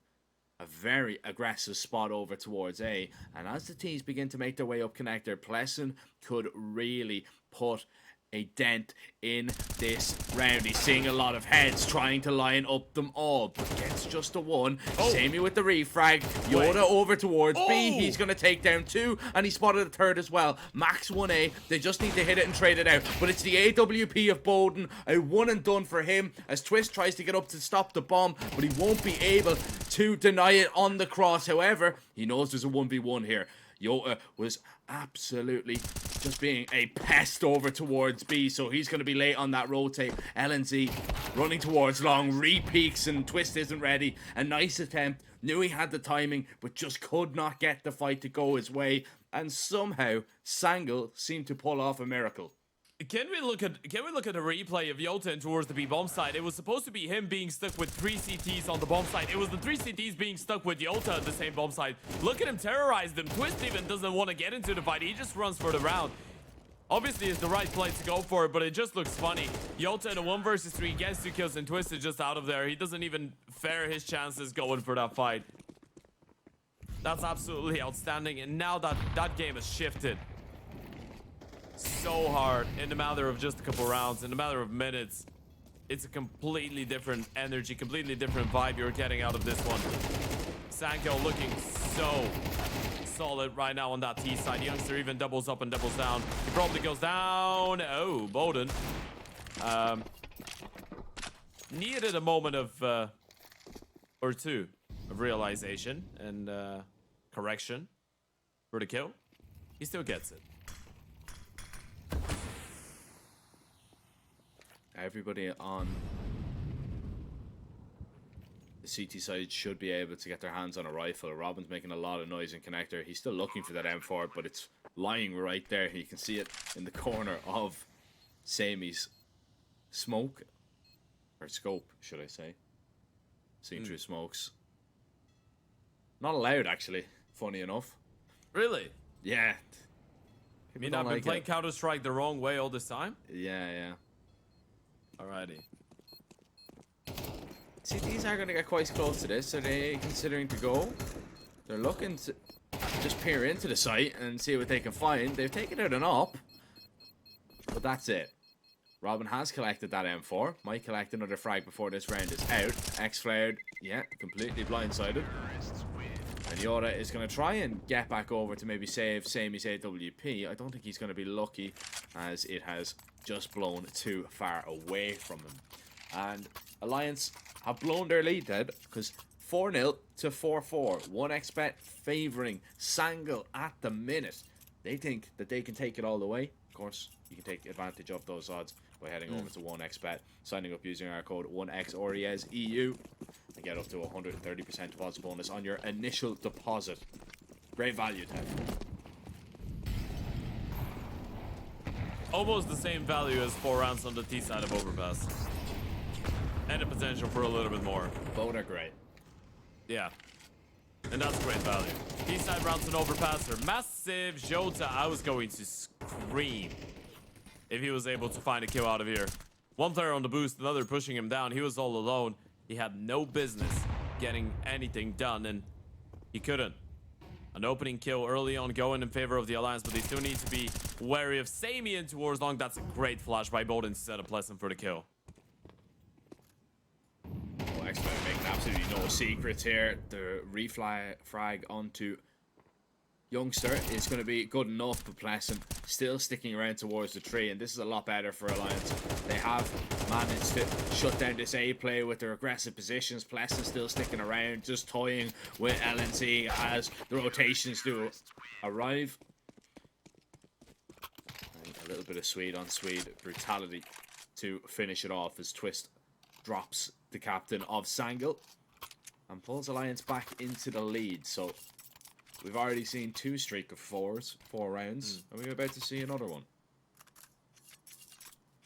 [SPEAKER 3] a very aggressive spot over towards A. And as the T's begin to make their way up connector, Pleasant could really put a dent in this round. He's seeing a lot of heads trying to line up them all, but gets just a one. Samey with the refrag. Yoda over towards B. He's going to take down 2, and he spotted a 3rd as well. Max 1A. They just need to hit it and trade it out. But it's the AWP of Bowden. A one and done for him as Twist tries to get up to stop the bomb, but he won't be able to deny it on the cross. However, he knows there's a 1v1 here. Yoda was absolutely just being a pest over towards B, so he's going to be late on that rotate. LNZ running towards long, re-peaks, and Twist isn't ready. A nice attempt, knew he had the timing, but just could not get the fight to go his way, and somehow Sangel seemed to pull off a miracle.
[SPEAKER 4] Can we look at a replay of Yoten towards the B bomb side? It was supposed to be him being stuck with 3 CTs on the bomb side. It was the 3 CTs being stuck with Yota at the same bomb side. Look at him terrorize them. Twist even doesn't want to get into the fight. He just runs for the round. Obviously, it's the right play to go for it, but it just looks funny. Yota in a 1 versus 3 gets 2 kills, and Twist is just out of there. He doesn't even fare his chances going for that fight. That's absolutely outstanding, and now that game has shifted so hard in a matter of just a couple rounds, in a matter of minutes. It's a completely different energy, completely different vibe you're getting out of this one. Sanko looking so solid right now on that T side. Youngster even doubles up and doubles down. He probably goes down. Oh, Bowden. Needed a moment of, or two, of realization and correction for the kill. He still gets it.
[SPEAKER 3] Everybody on the CT side should be able to get their hands on a rifle. Robin's making a lot of noise in connector. He's still looking for that M4, but it's lying right there. You can see it in the corner of Samey's smoke. Or scope, should I say. Seeing through smokes. Not allowed, actually. Funny enough.
[SPEAKER 4] Really?
[SPEAKER 3] Yeah.
[SPEAKER 4] You mean I've been playing Counter-Strike the wrong way all this time?
[SPEAKER 3] Yeah.
[SPEAKER 4] Alrighty.
[SPEAKER 3] See, these are going to get quite close to this. Are they considering to go? They're looking to just peer into the site and see what they can find. They've taken out an op, but that's it. Robin has collected that M4. Might collect another frag before this round is out. X-flared. Yeah, completely blindsided. And Yoda is going to try and get back over to maybe save Samey's AWP. I don't think he's going to be lucky, as it has just blown too far away from him. And Alliance have blown their lead dead, because 4-0 to 4-4. 1xBet favouring Sangel at the minute. They think that they can take it all the way. Of course, you can take advantage of those odds by heading over to 1xBet, signing up using our code 1XORIESEU, and get up to 130% of odds bonus on your initial deposit. Great value, Ted.
[SPEAKER 4] Almost the same value as 4 rounds on the T side of Overpass. And the potential for a little bit more.
[SPEAKER 3] Both are great.
[SPEAKER 4] Yeah. And that's great value. T side rounds on Overpass are massive. Jota, I was going to scream if he was able to find a kill out of here. One player on the boost, another pushing him down. He was all alone. He had no business getting anything done, and he couldn't. An opening kill early on going in favor of the Alliance, but they still need to be wary of Samian towards long. That's a great flash by Bolden to set up Pleasant for the kill.
[SPEAKER 3] Well, X-Men making absolutely no secrets here. The frag onto Youngster is going to be good enough, but Pleasant still sticking around towards the tree, and this is a lot better for Alliance. They have managed to shut down this A play with their aggressive positions. Pleasant still sticking around, just toying with LNC as the rotations do arrive. And a little bit of Swede on Swede brutality to finish it off as Twist drops the captain of Sangl and pulls Alliance back into the lead. So we've already seen 2 streak of 4 rounds. Are we about to see another one?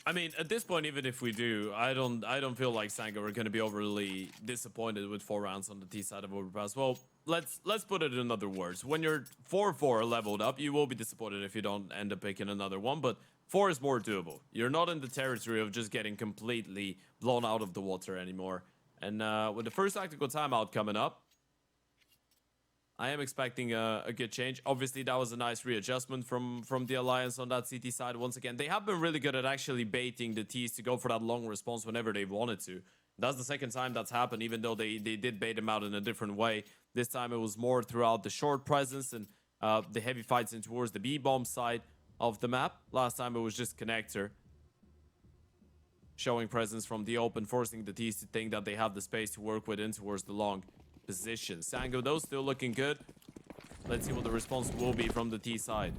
[SPEAKER 4] I mean, at this point, even if we do, I don't feel like Sangha are going to be overly disappointed with 4 rounds on the T side of Overpass. Well, let's put it in other words. When you're 4-4 leveled up, you will be disappointed if you don't end up picking another one, but 4 is more doable. You're not in the territory of just getting completely blown out of the water anymore. And with the first tactical timeout coming up, I am expecting a good change. Obviously, that was a nice readjustment from the Alliance on that CT side. Once again, they have been really good at actually baiting the Ts to go for that long response whenever they wanted to. That's the second time that's happened, even though they did bait them out in a different way. This time it was more throughout the short presence and the heavy fights in towards the B-bomb side of the map. Last time it was just Connector showing presence from the open, forcing the Ts to think that they have the space to work with in towards the long position. Sango, though, still looking good. Let's see what the response will be from the T side.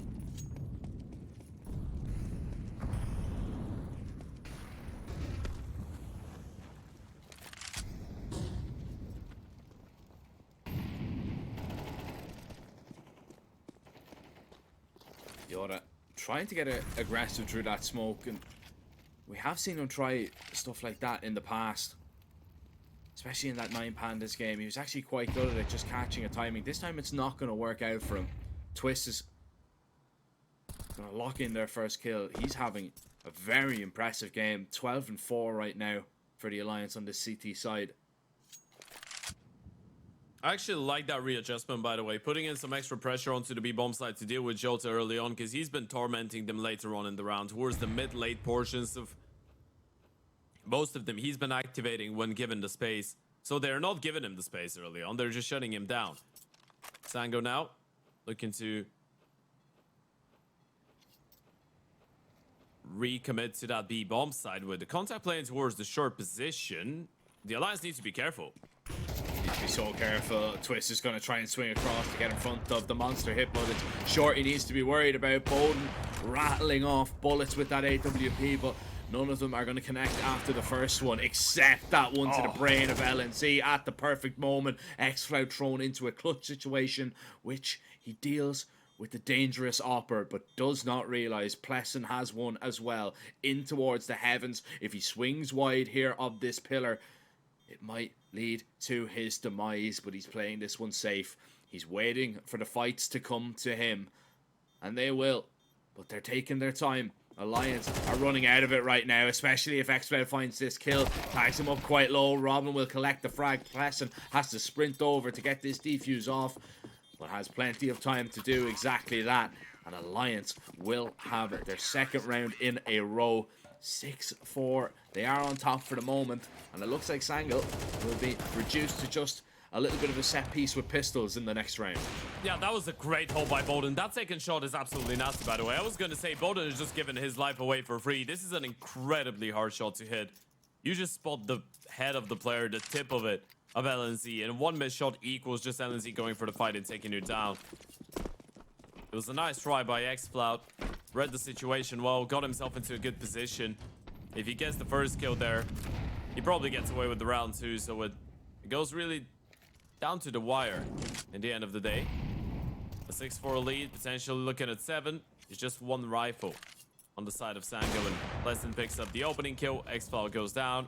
[SPEAKER 3] Yoda trying to get aggressive through that smoke, and we have seen him try stuff like that in the past. Especially in that 9 Pandas game. He was actually quite good at it, just catching a timing. This time it's not going to work out for him. Twist is going to lock in their first kill. He's having a very impressive game. 12-4 right now for the Alliance on the CT side.
[SPEAKER 4] I actually like that readjustment, by the way. Putting in some extra pressure onto the B-bomb side to deal with Jota early on, because he's been tormenting them later on in the round. Towards the mid-late portions of most of them, he's been activating when given the space. So they're not giving him the space early on. They're just shutting him down. Sango now looking to recommit to that B-bomb side with the contact playing towards the short position. The Alliance needs to be careful.
[SPEAKER 3] Needs to be so careful. Twist is going to try and swing across to get in front of the monster hit, but it's short. He needs to be worried about Bowden rattling off bullets with that AWP, but none of them are going to connect after the first one, except that one to the brain of LNC at the perfect moment. X-Cloud thrown into a clutch situation, which he deals with the dangerous Opper, but does not realize Pleasant has one as well in towards the heavens. If he swings wide here of this pillar, it might lead to his demise, but he's playing this one safe. He's waiting for the fights to come to him, and they will, but they're taking their time. Alliance are running out of it right now, especially if X-Cloud finds this kill. Tags him up quite low. Robin will collect the frag. Pleasant has to sprint over to get this defuse off, but has plenty of time to do exactly that. And Alliance will have their second round in a row. 6-4. They are on top for the moment, and it looks like Sangl will be reduced to just a little bit of a set piece with pistols in the next round.
[SPEAKER 4] Yeah, that was a great hold by Bowden. That second shot is absolutely nasty, by the way. I was going to say Bowden is just giving his life away for free. This is an incredibly hard shot to hit. You just spot the head of the player, the tip of it, of LNZ, and one missed shot equals just LNZ going for the fight and taking you down. It was a nice try by X-Cloud. Read the situation well, got himself into a good position. If he gets the first kill there, he probably gets away with the round too, so it goes really down to the wire in the end of the day. A 6-4 lead, potentially looking at 7. It's just one rifle on the side of Sango, and Pleasant picks up the opening kill. X-Cloud goes down.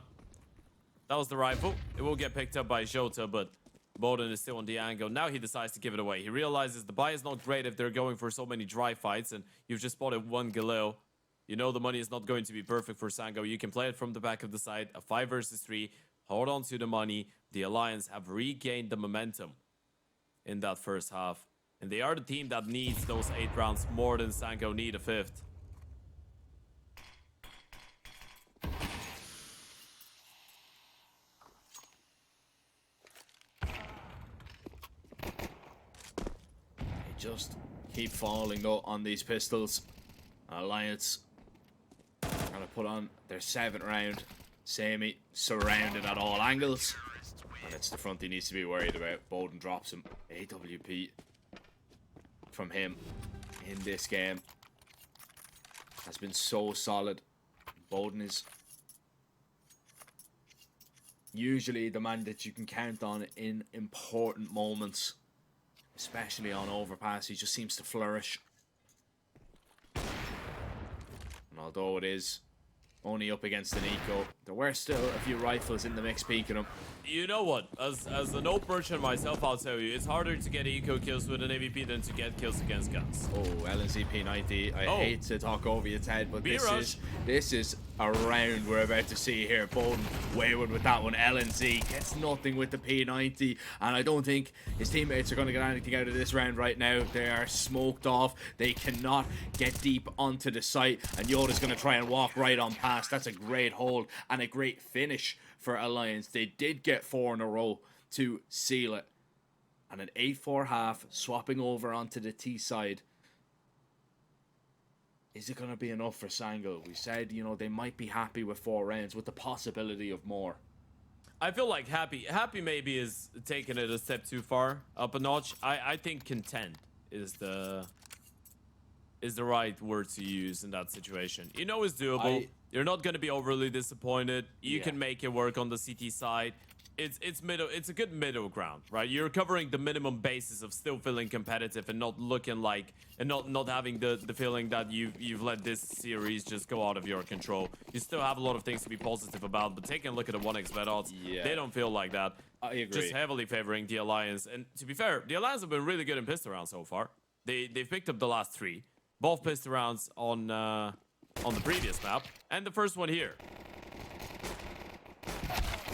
[SPEAKER 4] That was the rifle. It will get picked up by Jota, but Bowden is still on the angle. Now he decides to give it away. He realizes the buy is not great if they're going for so many dry fights, and you've just spotted one Galil. You know the money is not going to be perfect for Sango. You can play it from the back of the side, a 5 versus 3. hold on to the money. The Alliance have regained the momentum in that first half. And they are the team that needs those 8 rounds more than Sango need a 5th.
[SPEAKER 3] They just keep falling though on these pistols. Alliance gonna put on their 7th round. Sammy surrounded at all angles. And it's the front he needs to be worried about. Bowden drops him. AWP from him in this game has been so solid. Bowden is usually the man that you can count on in important moments, especially on overpass. He just seems to flourish. And although it is only up against an eco, there were still a few rifles in the mix peeking him.
[SPEAKER 4] You know what? As an old merchant myself, I'll tell you, it's harder to get eco kills with an AVP than to get kills against guns.
[SPEAKER 3] Oh, LNZ P90. I hate to talk over your head, but this is a round we're about to see here. Bowden wayward with that one. LNZ gets nothing with the P90, and I don't think his teammates are going to get anything out of this round right now. They are smoked off. They cannot get deep onto the site, and Yoda's going to try and walk right on past. That's a great hold and a great finish for Alliance. They did get 4 in a row to seal it. And an 8-4 half, swapping over onto the T side. Is it going to be enough for Sango? We said, you know, they might be happy with 4 rounds with the possibility of more.
[SPEAKER 4] I feel like happy maybe is taking it a step too far, up a notch. I think content is the right word to use in that situation. You know it's doable. You're not going to be overly disappointed. You can make it work on the CT side. It's middle. It's a good middle ground, right? You're covering the minimum basis of still feeling competitive and not looking like, and not having the feeling that you've let this series just go out of your control. You still have a lot of things to be positive about, but taking a look at the 1xBet odds, they don't feel like that.
[SPEAKER 3] I agree.
[SPEAKER 4] Just heavily favoring the Alliance. And to be fair, the Alliance have been really good in pistol rounds so far. They've picked up the last 3, both pistol rounds on the previous map and the first one here.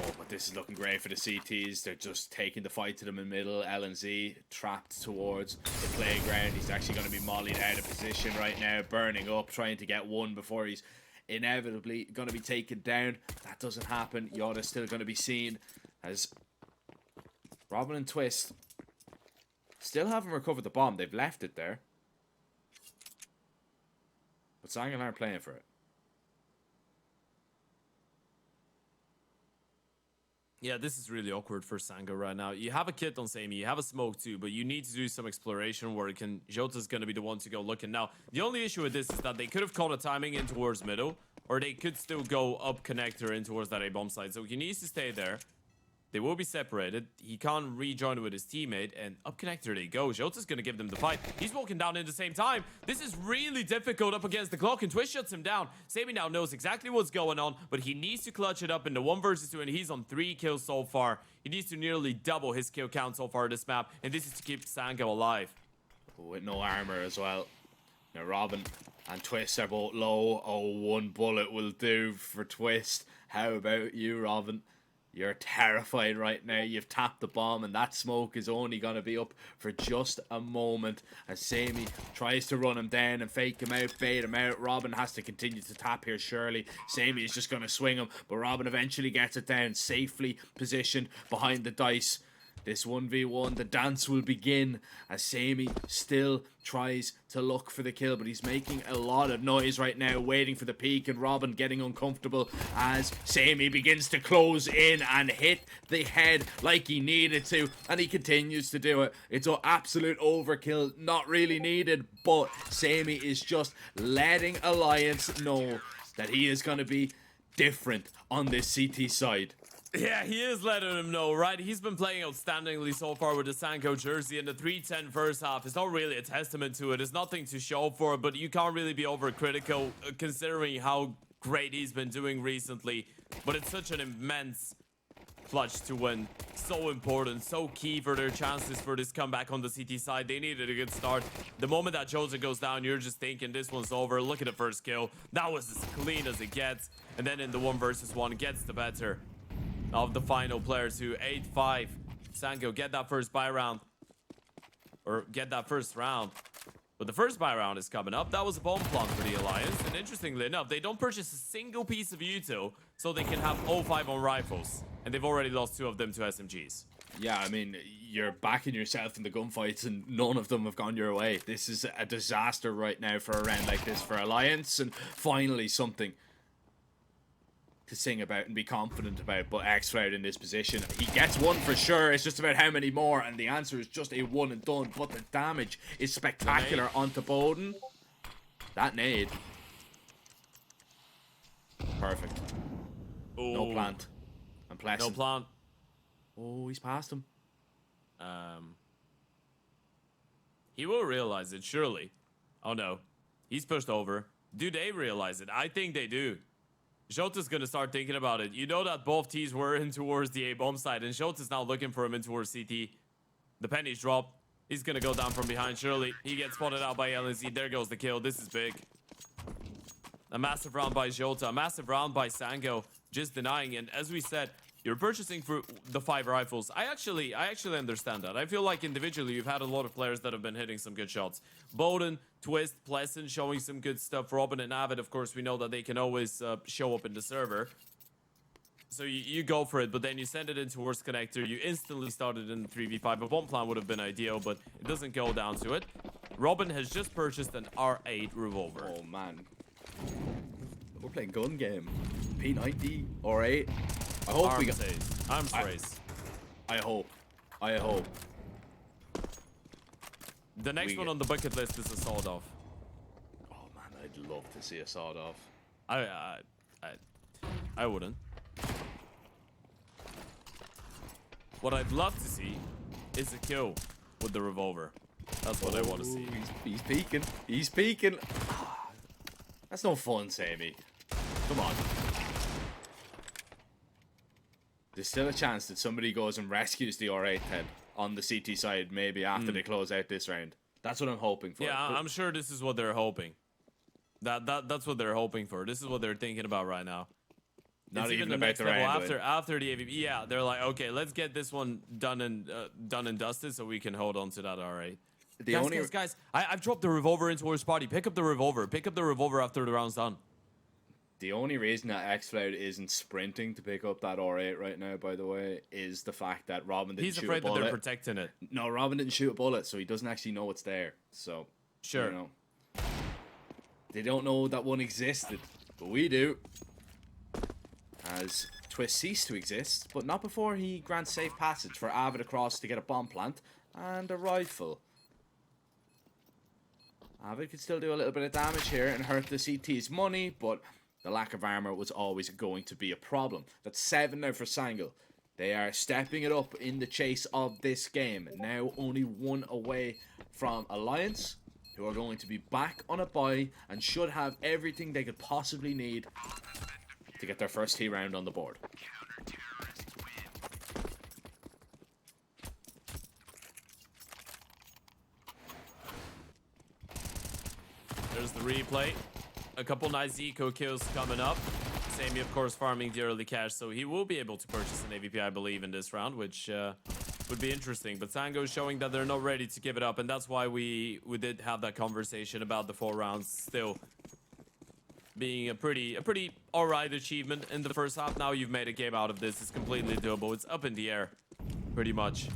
[SPEAKER 3] Oh, but this is looking great for the CTs. They're just taking the fight to them in the middle. LNZ trapped towards the playground. He's actually going to be mollied out of position right now, burning up, trying to get one before he's inevitably going to be taken down. That doesn't happen. Yoda's still going to be seen as Robin and Twist still haven't recovered the bomb. They've left it there. But Sangan aren't playing for it.
[SPEAKER 4] Yeah, this is really awkward for Sango right now. You have a kit on Sammy, you have a smoke too, but you need to do some exploration work, and Jota's going to be the one to go looking. Now, the only issue with this is that they could have caught a timing in towards middle, or they could still go up connector in towards that A-bomb site. So he needs to stay there. They will be separated. He can't rejoin with his teammate, and up connector they go. Jota's going to give them the fight. He's walking down in the same time. This is really difficult up against the clock, and Twist shuts him down. Sammy now knows exactly what's going on, but he needs to clutch it up in the 1 versus 2, and he's on 3 kills so far. He needs to nearly double his kill count so far this map, and this is to keep Sango alive.
[SPEAKER 3] With no armor as well. Now Robin and Twist are both low. Oh, 1 bullet will do for Twist. How about you, Robin? You're terrified right now. You've tapped the bomb, and that smoke is only going to be up for just a moment as Sammy tries to run him down and fake him out, bait him out. Robin has to continue to tap here, surely. Sammy is just going to swing him, but Robin eventually gets it down, safely positioned behind the dice. This 1v1, the dance will begin as Sammy still tries to look for the kill, but he's making a lot of noise right now, waiting for the peak, and Robin getting uncomfortable as Sammy begins to close in and hit the head like he needed to, and he continues to do it. It's an absolute overkill, not really needed, but Sammy is just letting Alliance know that he is going to be different on this CT side.
[SPEAKER 4] Yeah, he is letting him know, right? He's been playing outstandingly so far with the Sanko jersey, and the 3-10 first half is not really a testament to it. It's nothing to show for, but you can't really be overcritical considering how great he's been doing recently. But it's such an immense clutch to win. So important, so key for their chances for this comeback on the CT side. They needed a good start. The moment that Jose goes down, you're just thinking this one's over. Look at the first kill. That was as clean as it gets. And then in the 1 versus 1, gets the better. of the final players who 8-5. Sango, get that first buy round. Or get that first round. But the first buy round is coming up. That was a bomb plant for the Alliance. And interestingly enough, they don't purchase a single piece of util so they can have 0-5 on rifles. And they've already lost 2 of them to SMGs.
[SPEAKER 3] Yeah, I mean, you're backing yourself in the gunfights and none of them have gone your way. This is a disaster right now for a round like this for Alliance, and finally something to sing about and be confident about. But X-Cloud in this position, he gets one for sure. It's just about how many more, and the answer is just a one and done. But the damage is spectacular onto Bowden. That nade. Perfect.
[SPEAKER 4] Ooh.
[SPEAKER 3] No plant. And Pleasant.
[SPEAKER 4] No plant.
[SPEAKER 3] Oh, he's past him.
[SPEAKER 4] He will realize it, surely. Oh no. He's pushed over. Do they realize it? I think they do. Jota's gonna start thinking about it. You know that both T's were in towards the A-bomb side, and Jota's now looking for him in towards CT. The pennies drop. He's gonna go down from behind, surely. He gets spotted out by LNC. There goes the kill. This is big. A massive round by Jota. A massive round by Sango. Just denying. And as we said, you're purchasing for the 5 rifles. I actually understand that. I feel like individually you've had a lot of players that have been hitting some good shots. Bowden, Twist, Pleasant showing some good stuff. Robin and Avid, of course, we know that they can always show up in the server. So you go for it, but then you send it in towards Connector. You instantly started in 3v5. A bomb plan would have been ideal, but it doesn't go down to it. Robin has just purchased an R8 revolver.
[SPEAKER 3] Oh, man. We're playing gun game. P90 or 8. I hope we got
[SPEAKER 4] arms race.
[SPEAKER 3] I hope. I hope.
[SPEAKER 4] The next one on the bucket list is a sawed off.
[SPEAKER 3] Oh man, I'd love to see a sawed off.
[SPEAKER 4] I wouldn't. What I'd love to see is a kill with the revolver. That's what I want to see.
[SPEAKER 3] He's peeking. He's peeking. That's no fun, Sammy. Come on. There's still a chance that somebody goes and rescues the R8 head on the CT side, maybe after they close out this round. That's what I'm hoping for.
[SPEAKER 4] Yeah, I'm sure this is what they're hoping. That's what they're hoping for. This is what they're thinking about right now.
[SPEAKER 3] Not
[SPEAKER 4] it's
[SPEAKER 3] even
[SPEAKER 4] the
[SPEAKER 3] about
[SPEAKER 4] next
[SPEAKER 3] the
[SPEAKER 4] level
[SPEAKER 3] round.
[SPEAKER 4] after the AVP. Yeah, they're like, okay, let's get this one done and dusted so we can hold on to that R8. Guys, I've dropped the revolver into his body. Pick up the revolver. Pick up the revolver after the round's done.
[SPEAKER 3] The only reason that X-Cloud isn't sprinting to pick up that R8 right now, by the way, is the fact that Robin didn't shoot a bullet.
[SPEAKER 4] He's afraid that they're protecting it.
[SPEAKER 3] No, Robin didn't shoot a bullet, so he doesn't actually know it's there. So,
[SPEAKER 4] sure.
[SPEAKER 3] You know, they don't know that one existed, but we do. As Twist ceased to exist, but not before he grants safe passage for Avid across to get a bomb plant and a rifle. Avid could still do a little bit of damage here and hurt the CT's money, but the lack of armor was always going to be a problem. That's 7 now for Sango. They are stepping it up in the chase of this game. Now only 1 away from Alliance, who are going to be back on a bye and should have everything they could possibly need to get their first T round on the board.
[SPEAKER 4] There's the replay. A couple nice eco kills coming up. Sammy, of course, farming the early cash, so he will be able to purchase an AVP, I believe, in this round, which would be interesting. But Sango is showing that they're not ready to give it up, and that's why we did have that conversation about the 4 rounds still being a pretty alright achievement in the first half. Now you've made a game out of this. It's completely doable. It's up in the air, pretty much.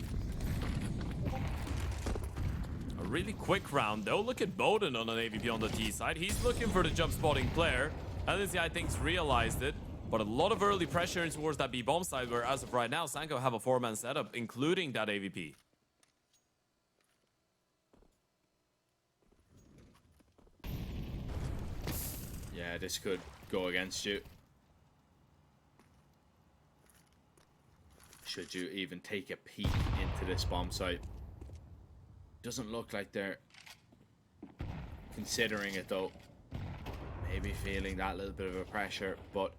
[SPEAKER 4] A really quick round, though. Look at Bowden on an AVP on the T side. He's looking for the jump spotting player. LNC, I think, realized it. But a lot of early pressure in towards that B-bomb side, where as of right now, Sango have a 4-man setup, including that AVP.
[SPEAKER 3] Yeah, this could go against you. Should you even take a peek into this bomb site? Doesn't look like they're considering it, though. Maybe feeling that little bit of a pressure, but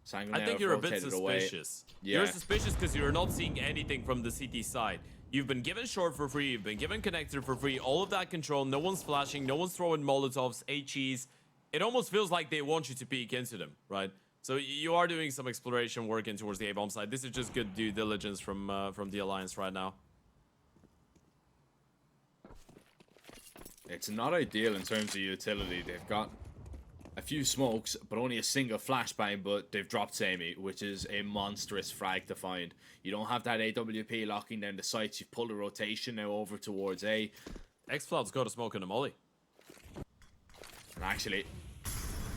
[SPEAKER 3] Sango
[SPEAKER 4] I think you're a bit suspicious.
[SPEAKER 3] Yeah.
[SPEAKER 4] You're suspicious because you're not seeing anything from the CT side. You've been given short for free, you've been given connector for free, all of that control, no one's flashing, no one's throwing molotovs, HEs. It almost feels like they want you to peek into them, right? So you are doing some exploration work in towards the A-bomb side. This is just good due diligence from the Alliance right now.
[SPEAKER 3] It's not ideal in terms of utility. They've got a few smokes, but only a single flashbang, but they've dropped Sammy, which is a monstrous frag to find. You don't have that AWP locking down the sights. You've pulled a rotation now over towards A.
[SPEAKER 4] X-Cloud's got a smoke and a molly.
[SPEAKER 3] And actually,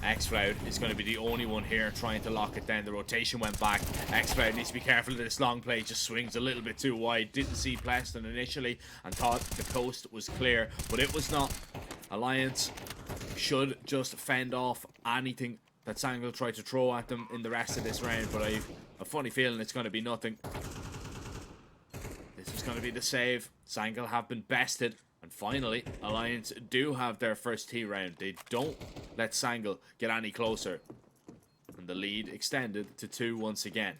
[SPEAKER 3] X-Cloud is going to be the only one here trying to lock it down. The rotation went back. X-Cloud needs to be careful of this long play. Just swings a little bit too wide. Didn't see Pleston initially and thought the coast was clear, but it was not. Alliance should just fend off anything that Sangle tried to throw at them in the rest of this round, but I've a funny feeling it's going to be nothing. This is going to be the save. Sangle have been bested. And finally, Alliance do have their first T round. They don't let Sangle get any closer. And the lead extended to 2 once again.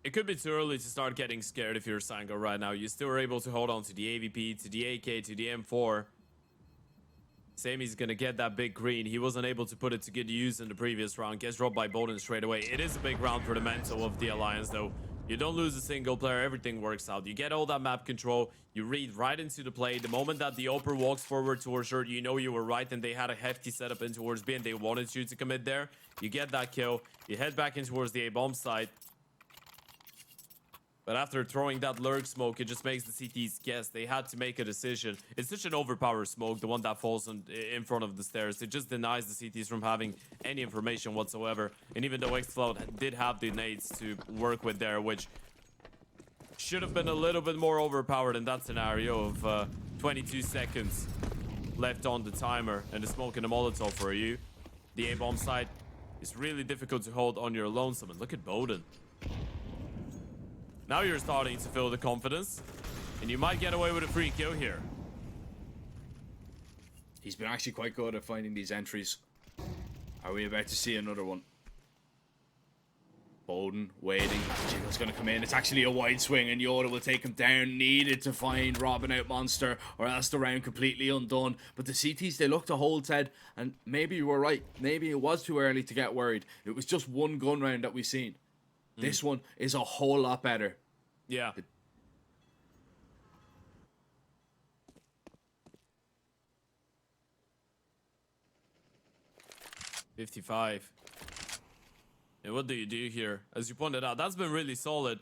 [SPEAKER 4] It could be too early to start getting scared if you're Sango right now. You still are able to hold on to the AVP, to the AK, to the M4. Sammy's gonna get that big green. He wasn't able to put it to good use in the previous round. Gets dropped by Bowden straight away. It is a big round for the mental of the Alliance, though. You don't lose a single player. Everything works out. You get all that map control. You read right into the play. The moment that the Oper walks forward towards short, you know you were right, and they had a hefty setup in towards B, and they wanted you to commit there. You get that kill. You head back in towards the A-bomb side. But after throwing that lurk smoke, it just makes the CTs guess. They had to make a decision. It's such an overpowered smoke, the one that falls in front of the stairs. It just denies the CTs from having any information whatsoever. And even though X-Cloud did have the nades to work with there, which should have been a little bit more overpowered in that scenario of 22 seconds left on the timer and the smoke and the Molotov for you. The A-bomb side is really difficult to hold on your lonesome. And look at Bowden. Now you're starting to feel the confidence, and you might get away with a free kill here.
[SPEAKER 3] He's been actually quite good at finding these entries. Are we about to see another one? Bowden waiting. Jiggl's going to come in. It's actually a wide swing, and Yoda will take him down. Needed to find Robin out Monster, or else the round completely undone. But the CTs, they look to hold Ted, and maybe you were right. Maybe it was too early to get worried. It was just one gun round that we've seen. This one is a whole lot better.
[SPEAKER 4] Yeah. 55. And what do you do here? As you pointed out, that's been really solid.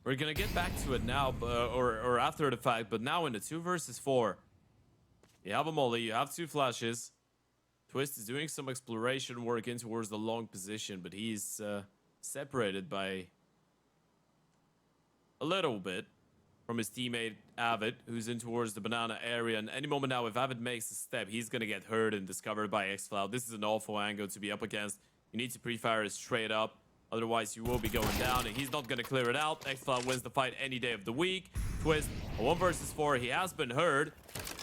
[SPEAKER 4] We're gonna get back to it now, or after the fact, but now in the 2 versus 4. You have a molly, you have 2 flashes. Twist is doing some exploration work in towards the long position, but he's separated by a little bit from his teammate Avid, who's in towards the banana area. And any moment now, if Avid makes a step, he's gonna get hurt and discovered by X-Cloud. This is an awful angle to be up against. You need to pre-fire it straight up, otherwise you will be going down, and he's not gonna clear it out. X-Cloud wins the fight any day of the week. Twist, a 1 versus 4. He has been heard.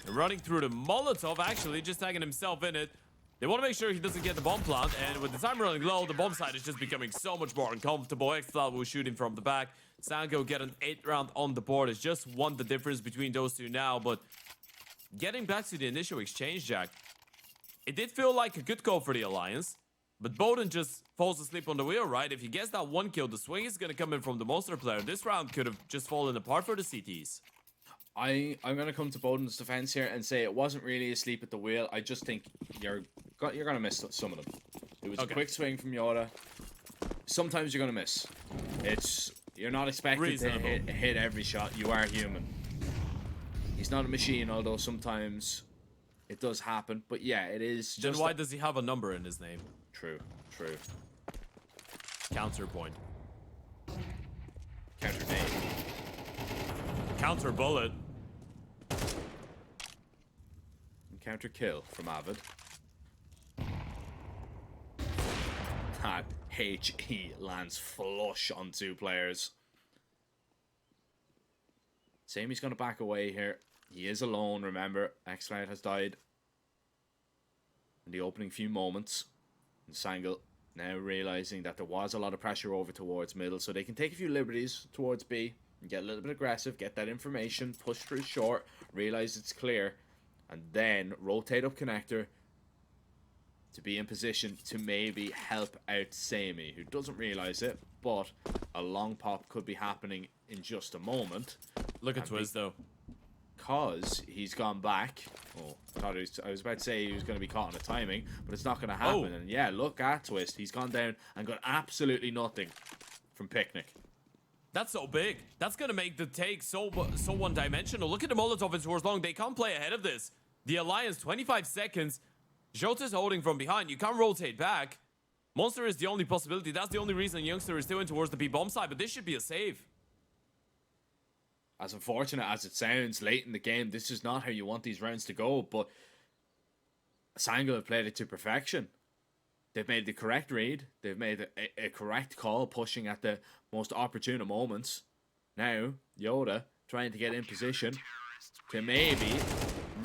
[SPEAKER 4] And running through the Molotov, actually just tagging himself in it. They want to make sure he doesn't get the bomb plant, and with the time running low, the bomb side is just becoming so much more uncomfortable. X-Cloud will shoot him from the back. Sango get an 8th round on the board. It's just 1 the difference between those two now, but getting back to the initial exchange, Jack, it did feel like a good call for the Alliance, but Bowden just falls asleep on the wheel, right? If he gets that 1 kill, the swing is going to come in from the monster player. This round could have just fallen apart for the CTs.
[SPEAKER 3] I'm going to come to Bowden's defense here and say it wasn't really asleep at the wheel. I just think you're going to miss some of them. It was a quick swing from Yoda. Sometimes you're going to miss. You're not expected to hit every shot. You are human. He's not a machine, although sometimes it does happen. But yeah, it is just...
[SPEAKER 4] Then why does he have a number in his name?
[SPEAKER 3] True.
[SPEAKER 4] Counterpoint.
[SPEAKER 3] Counter name.
[SPEAKER 4] Counter bullet.
[SPEAKER 3] Counter kill from Avid. That HE lands flush on 2 players. Sammy's going to back away here. He is alone, remember. X-Cloud has died in the opening few moments. And Sangle now realizing that there was a lot of pressure over towards middle, so they can take a few liberties towards B. get a little bit aggressive, get that information, push through short, realize it's clear, and then rotate up connector to be in position to maybe help out Sammy, who doesn't realize it, but a long pop could be happening in just a moment.
[SPEAKER 4] Look at Twiz, though.
[SPEAKER 3] Because he's gone back. Oh, I was about to say he was going to be caught on a timing, but it's not going to happen.
[SPEAKER 4] Oh.
[SPEAKER 3] And yeah, look at Twist. He's gone down and got absolutely nothing from Picnic.
[SPEAKER 4] That's so big. That's going to make the take so one-dimensional. Look at the Molotov in towards long. They can't play ahead of this. The Alliance, 25 seconds. Jota's holding from behind. You can't rotate back. Monster is the only possibility. That's the only reason Youngster is doing towards the B-bomb side, but this should be a save.
[SPEAKER 3] As unfortunate as it sounds, late in the game, this is not how you want these rounds to go, but Sangha have played it to perfection. They've made the correct read. They've made a correct call, pushing at the most opportune moments. Now, Yoda trying to get in position to maybe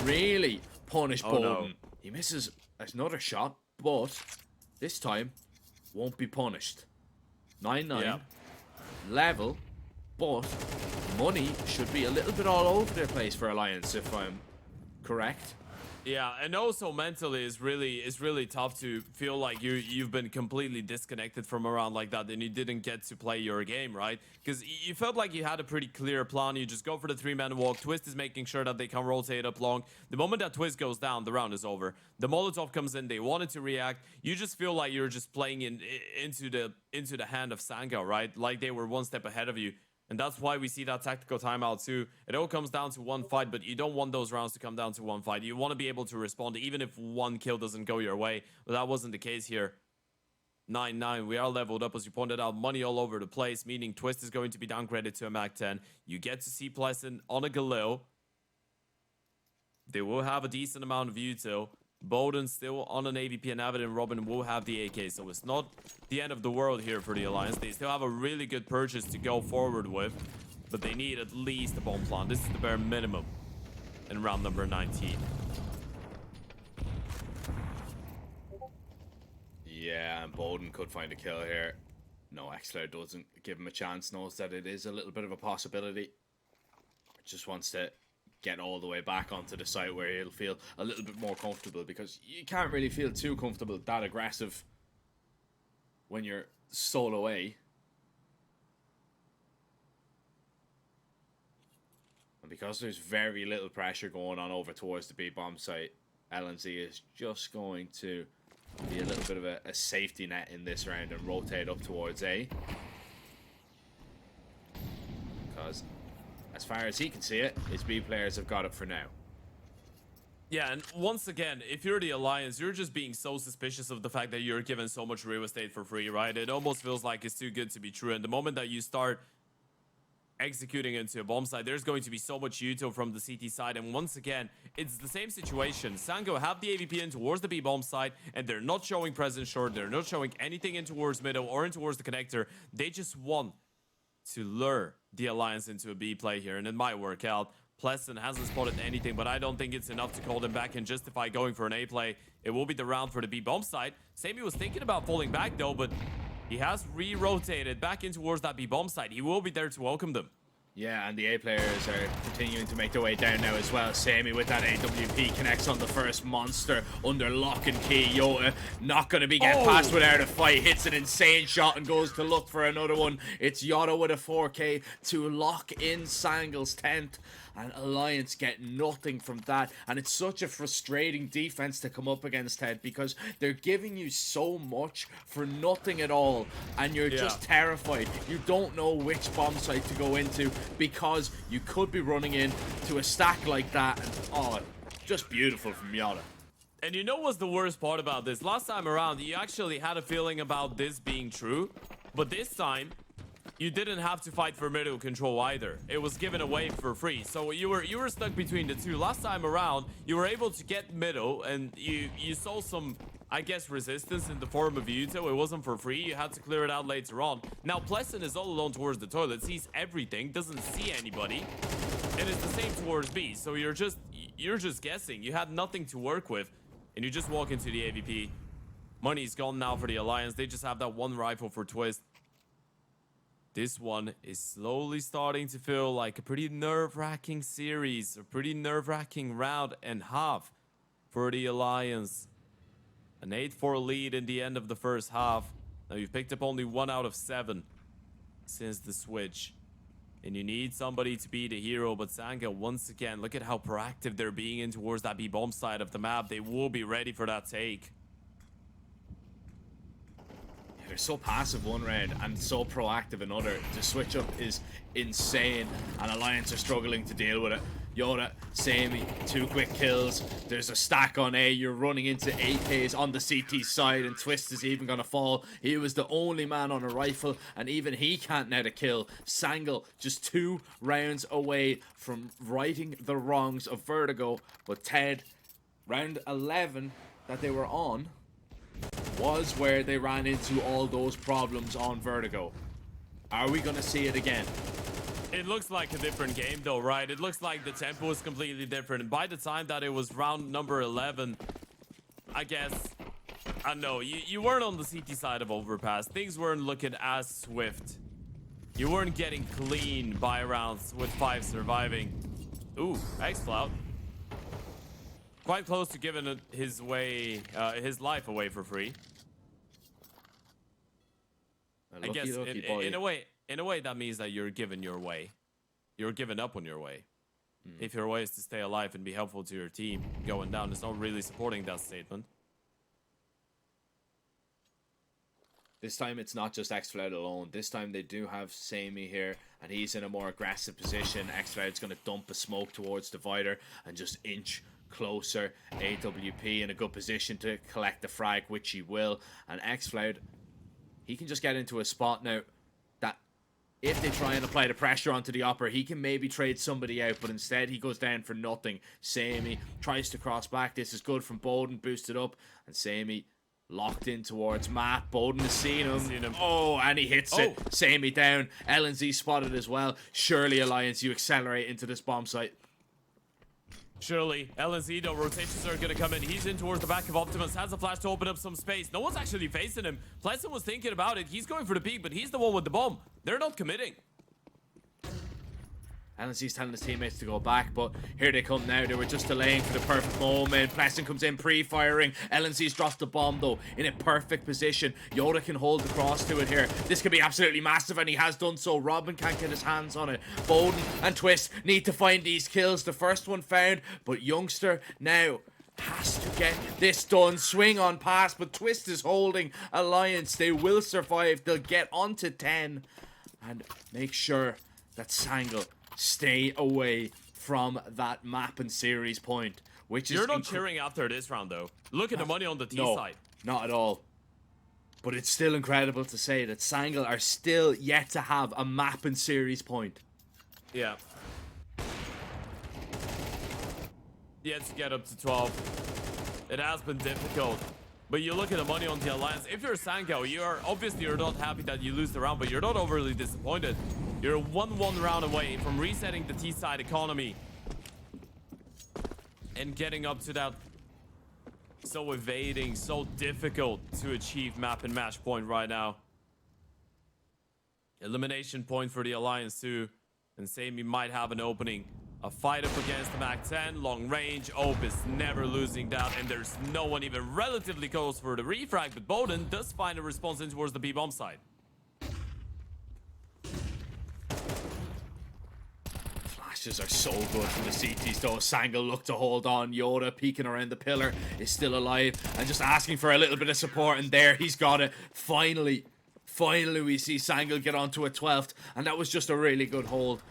[SPEAKER 3] really punish Bolden.
[SPEAKER 4] No.
[SPEAKER 3] He misses another shot, but this time won't be punished. 9-9.
[SPEAKER 4] Yeah.
[SPEAKER 3] Level, but money should be a little bit all over the place for Alliance, if I'm correct.
[SPEAKER 4] Yeah, and also mentally is really tough to feel like you've been completely disconnected from a round like that and you didn't get to play your game, right? Because you felt like you had a pretty clear plan. You just go for the 3-man walk. Twist is making sure that they can rotate up long. The moment that Twist goes down, the round is over. The Molotov comes in. They wanted to react. You just feel like you're just playing into the hand of Sangha, right? Like they were one step ahead of you. And that's why we see that tactical timeout too. It all comes down to one fight, but you don't want those rounds to come down to one fight. You want to be able to respond even if one kill doesn't go your way. But that wasn't the case here. 9-9. We are leveled up, as you pointed out. Money all over the place, meaning Twist is going to be downgraded to a Mac 10. You get to see Pleasant on a Galil. They will have a decent amount of util. Bowden still on an AVP, and Avid and Robin will have the AK, so it's not the end of the world here for the Alliance. They still have a really good purchase to go forward with, but they need at least a bomb plant. This is the bare minimum in round number 19.
[SPEAKER 3] Yeah, and Bowden could find a kill here. No, Xcloud doesn't give him a chance, knows that it is a little bit of a possibility. Just wants to get all the way back onto the site where he'll feel a little bit more comfortable, because you can't really feel too comfortable, that aggressive, when you're stole away. And because there's very little pressure going on over towards the B-bomb site, LNZ is just going to be a little bit of a safety net in this round and rotate up towards A. Because as far as he can see it, his B players have got it for now.
[SPEAKER 4] Yeah, and once again, if you're the Alliance, you're just being so suspicious of the fact that you're given so much real estate for free, right? It almost feels like it's too good to be true. And the moment that you start executing into a bomb site, there's going to be so much util from the CT side. And once again, it's the same situation. Sango have the AVP in towards the B-bomb side, and they're not showing presence short. They're not showing anything in towards middle or in towards the connector. They just want to lure the Alliance into a B play here, and it might work out. Pleasant hasn't spotted anything, but I don't think it's enough to call them back and justify going for an A play. It will be the round for the B-bomb side. Sammy was thinking about falling back though, but he has re-rotated back in towards that B-bomb side. He will be there to welcome them.
[SPEAKER 3] Yeah, and the A players are continuing to make their way down now as well. Sammy with that AWP connects on the first monster under lock and key. Yota not going to be getting past without a fight. Hits an insane shot and goes to look for another one. It's Yota with a 4K to lock in Sangel's 10th. And Alliance get nothing from that. And it's such a frustrating defense to come up against, Ted, because they're giving you so much for nothing at all. And you're just terrified. You don't know which bomb site to go into, because you could be running into a stack like that. And oh, just beautiful from Yota.
[SPEAKER 4] And you know what's the worst part about this? Last time around, you actually had a feeling about this being true. But this time, you didn't have to fight for middle control either. It was given away for free. So you were stuck between the two. Last time around, you were able to get middle, and you saw some, I guess, resistance in the form of util. It wasn't for free. You had to clear it out later on. Now Pleasant is all alone towards the toilet, sees everything, doesn't see anybody, and it's the same towards B. So you're just guessing. You had nothing to work with, and you just walk into the AVP. Money's gone now for the Alliance. They just have that one rifle for Twist. This one is slowly starting to feel like a pretty nerve-wracking series, a pretty nerve-wracking round and half for the Alliance. An 8-4 lead in the end of the first half. Now you've picked up only 1 out of 7 since the switch. And you need somebody to be the hero, but Sanga, once again, look at how proactive they're being in towards that B-bomb side of the map. They will be ready for that take.
[SPEAKER 3] They're so passive one round and so proactive another. The switch up is insane, and Alliance are struggling to deal with it. Yoda, Sammy, 2 quick kills. There's a stack on A. You're running into AKs on the CT side, and Twist is even gonna fall. He was the only man on a rifle, and even he can't net a kill. Sangal just 2 rounds away from righting the wrongs of Vertigo. But Ted, round 11 that they were on was where they ran into all those problems on Vertigo. Are we gonna see it again?
[SPEAKER 4] It looks like a different game though, right? It looks like the tempo is completely different. And by the time that it was round number 11, I guess, I know, you weren't on the CT side of Overpass. Things weren't looking as swift. You weren't getting clean by rounds with 5 surviving. Ooh, X-Cloud. Quite close to giving his his life away for free. I guess in a way that means that you're giving your way. You're giving up on your way. If your way is to stay alive and be helpful to your team, going down is not really supporting that statement.
[SPEAKER 3] This time it's not just X-Cloud alone. This time they do have Sammy here, and he's in a more aggressive position. X-Cloud's going to dump a smoke towards Divider and just inch closer. AWP in a good position to collect the frag, which he will. And X-Cloud, he can just get into a spot now that if they try and apply the pressure onto the upper, he can maybe trade somebody out, but instead he goes down for nothing. Sammy tries to cross back. This is good from Bowden, boosted up, and Sammy locked in towards Matt. Bowden has seen him. Oh, and he hits it. Sammy down. LNZ spotted as well. Surely, Alliance, you accelerate into this bomb site.
[SPEAKER 4] Surely, LNZ, though, rotations are going to come in. He's in towards the back of Optimus, has a flash to open up some space. No one's actually facing him. Pleasant was thinking about it. He's going for the peak, but he's the one with the bomb. They're not committing.
[SPEAKER 3] LNZ's telling his teammates to go back, but here they come now. They were just delaying for the perfect moment. Pleasant comes in pre-firing. LNZ's dropped the bomb, though, in a perfect position. Yoda can hold the cross to it here. This could be absolutely massive, and he has done so. Robin can't get his hands on it. Bowden and Twist need to find these kills. The first one found, but Youngster now has to get this done. Swing on pass, but Twist is holding Alliance. They will survive. They'll get onto 10 and make sure that Sangal stay away from that map and series point, which is...
[SPEAKER 4] You're not cheering after this round, though. Look at the money on the T side.
[SPEAKER 3] Not at all. But it's still incredible to say that Sangal are still yet to have a map and series point.
[SPEAKER 4] Yeah. Yet to get up to 12. It has been difficult. But you look at the money on the Alliance. If you're Sango, you're not happy that you lose the round, but you're not overly disappointed. You're 1-1 round away from resetting the T-side economy and getting up to that so evading, so difficult to achieve map and match point right now. Elimination point for the Alliance too, and Sammy might have an opening. A fight up against the MAC-10, long range. Ope is never losing that, and there's no one even relatively close for the refrag, but Bowden does find a response in towards the B-bomb side.
[SPEAKER 3] Flashes are so good from the CTs though. Sangal look to hold on. Yoda peeking around the pillar is still alive and just asking for a little bit of support, and there he's got it. Finally we see Sangal get onto a 12th, and that was just a really good hold.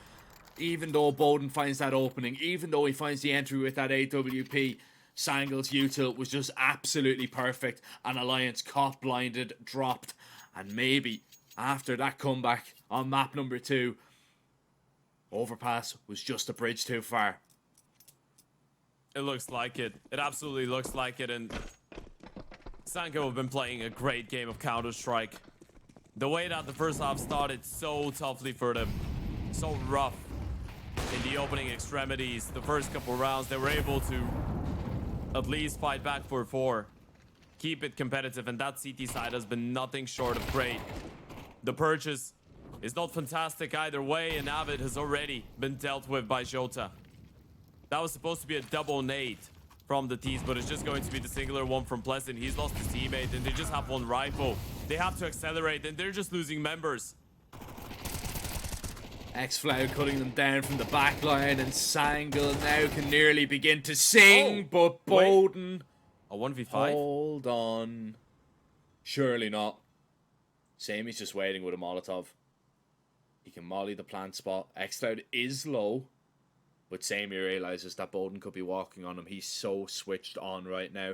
[SPEAKER 3] Even though Bowden finds that opening, even though he finds the entry with that AWP, Sangal's util was just absolutely perfect, and Alliance caught blinded, dropped, and maybe after that comeback on map number 2, Overpass was just a bridge too far.
[SPEAKER 4] It looks like it. It absolutely looks like it, and Sango have been playing a great game of Counter-Strike. The way that the first half started so toughly for them, so rough. In the opening extremities, the first couple rounds, they were able to at least fight back for 4. Keep it competitive, and that CT side has been nothing short of great. The purchase is not fantastic either way, and Avid has already been dealt with by Jota. That was supposed to be a double nade from the T's, but it's just going to be the singular one from Pleasant. He's lost his teammate, and they just have one rifle. They have to accelerate, and they're just losing members.
[SPEAKER 3] X-Flow cutting them down from the back line, and Sangle now can nearly begin to sing, but Bowden...
[SPEAKER 4] A 1v5?
[SPEAKER 3] Hold on. Surely not. Samy's just waiting with a Molotov. He can molly the plant spot. X-Cloud is low, but Sammy realizes that Bowden could be walking on him. He's so switched on right now.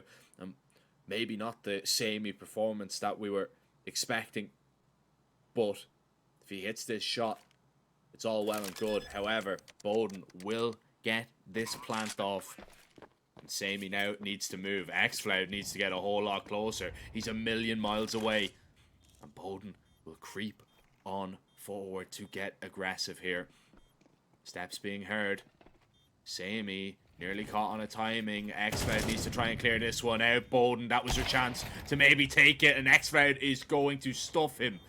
[SPEAKER 3] Maybe not the Sammy performance that we were expecting, but if he hits this shot, it's all well and good. However, Bowden will get this plant off. And Sammy now needs to move. X-Cloud needs to get a whole lot closer. He's a million miles away. And Bowden will creep on forward to get aggressive here. Steps being heard. Sammy nearly caught on a timing. X-Cloud needs to try and clear this one out. Bowden, that was your chance to maybe take it. And X-Cloud is going to stuff him.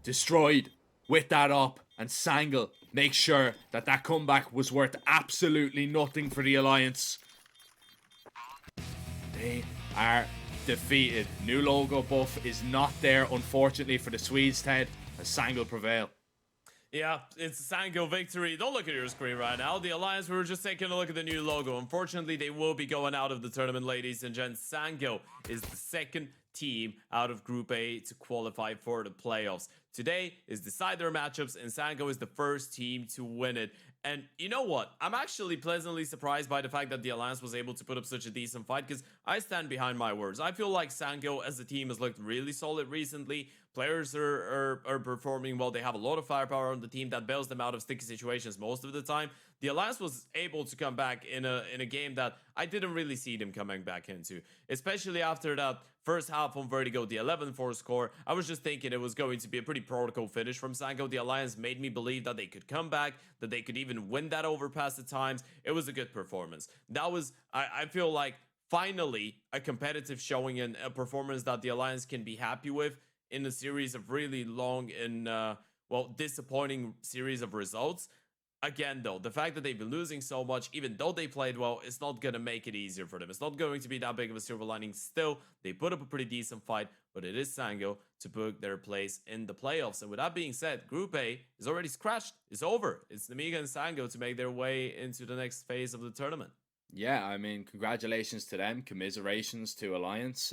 [SPEAKER 3] Destroyed with that up. And Sangle makes sure that that comeback was worth absolutely nothing for the Alliance. They are defeated. New logo buff is not there, unfortunately, for the Swedes, Ted, as Sangle prevail.
[SPEAKER 4] Yeah, it's a Sango victory. Don't look at your screen right now. The Alliance, we were just taking a look at the new logo. Unfortunately, they will be going out of the tournament, ladies and gents. Sango is the second team out of Group A to qualify for the playoffs. Today is decide their matchups, and Sango is the first team to win it. And you know what? I'm actually pleasantly surprised by the fact that the Alliance was able to put up such a decent fight, because I stand behind my words. I feel like Sango as a team has looked really solid recently. Players are performing well. They have a lot of firepower on the team that bails them out of sticky situations most of the time. The Alliance was able to come back in a game that I didn't really see them coming back into, especially after that first half on Vertigo, the 11-4 score. I was just thinking it was going to be a pretty protocol finish from Sango. The Alliance made me believe that they could come back, that they could even win that overpass at times. It was a good performance. That was, I feel like, finally a competitive showing and a performance that the Alliance can be happy with in a series of really long and, disappointing series of results. Again, though, the fact that they've been losing so much, even though they played well, it's not going to make it easier for them. It's not going to be that big of a silver lining. Still, they put up a pretty decent fight, but it is Sango to book their place in the playoffs. And with that being said, Group A is already scratched. It's over. It's Nemiga and Sango to make their way into the next phase of the tournament.
[SPEAKER 3] Yeah, I mean, congratulations to them. Commiserations to Alliance.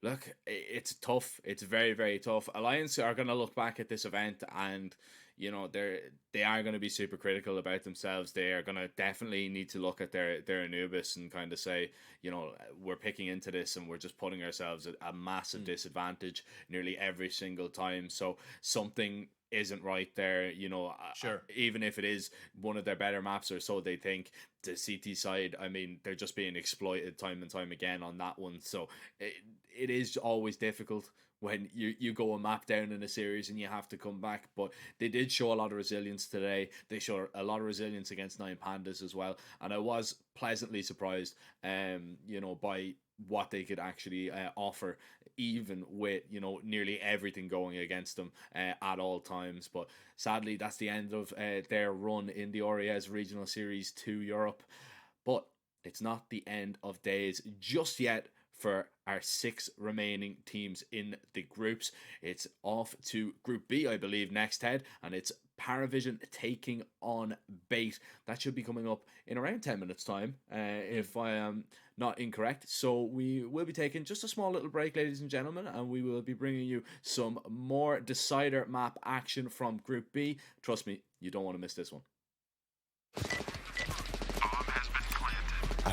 [SPEAKER 3] Look, it's tough. It's very, very tough. Alliance are going to look back at this event and, you know, they are going to be super critical about themselves. They are going to definitely need to look at their Anubis and kind of say, you know, we're picking into this and we're just putting ourselves at a massive disadvantage nearly every single time. So something isn't right there, you know.
[SPEAKER 4] Sure.
[SPEAKER 3] Even if it is one of their better maps or so they think, the CT side, I mean, they're just being exploited time and time again on that one. So it is always difficult when you go a map down in a series and you have to come back. But they did show a lot of resilience today. They showed a lot of resilience against 9 Pandas as well. And I was pleasantly surprised, you know, by what they could actually offer, even with, you know, nearly everything going against them at all times. But sadly, that's the end of their run in the Oriez Regional Series to Europe. But it's not the end of days just yet for our 6 remaining teams in the groups. It's off to Group B, I believe, next, Ted, and it's Paravision taking on Bait. That should be coming up in around 10 minutes time, if I am not incorrect. So we will be taking just a small little break, ladies and gentlemen, and we will be bringing you some more decider map action from Group B. Trust me, you don't want to miss this one.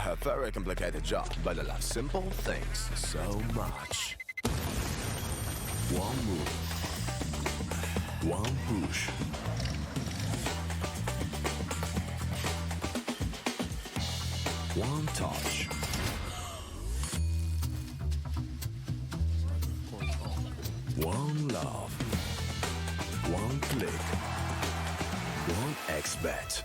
[SPEAKER 1] A very complicated job, but I love simple things so much. One move, one push. One touch. One love. One click. One XBet.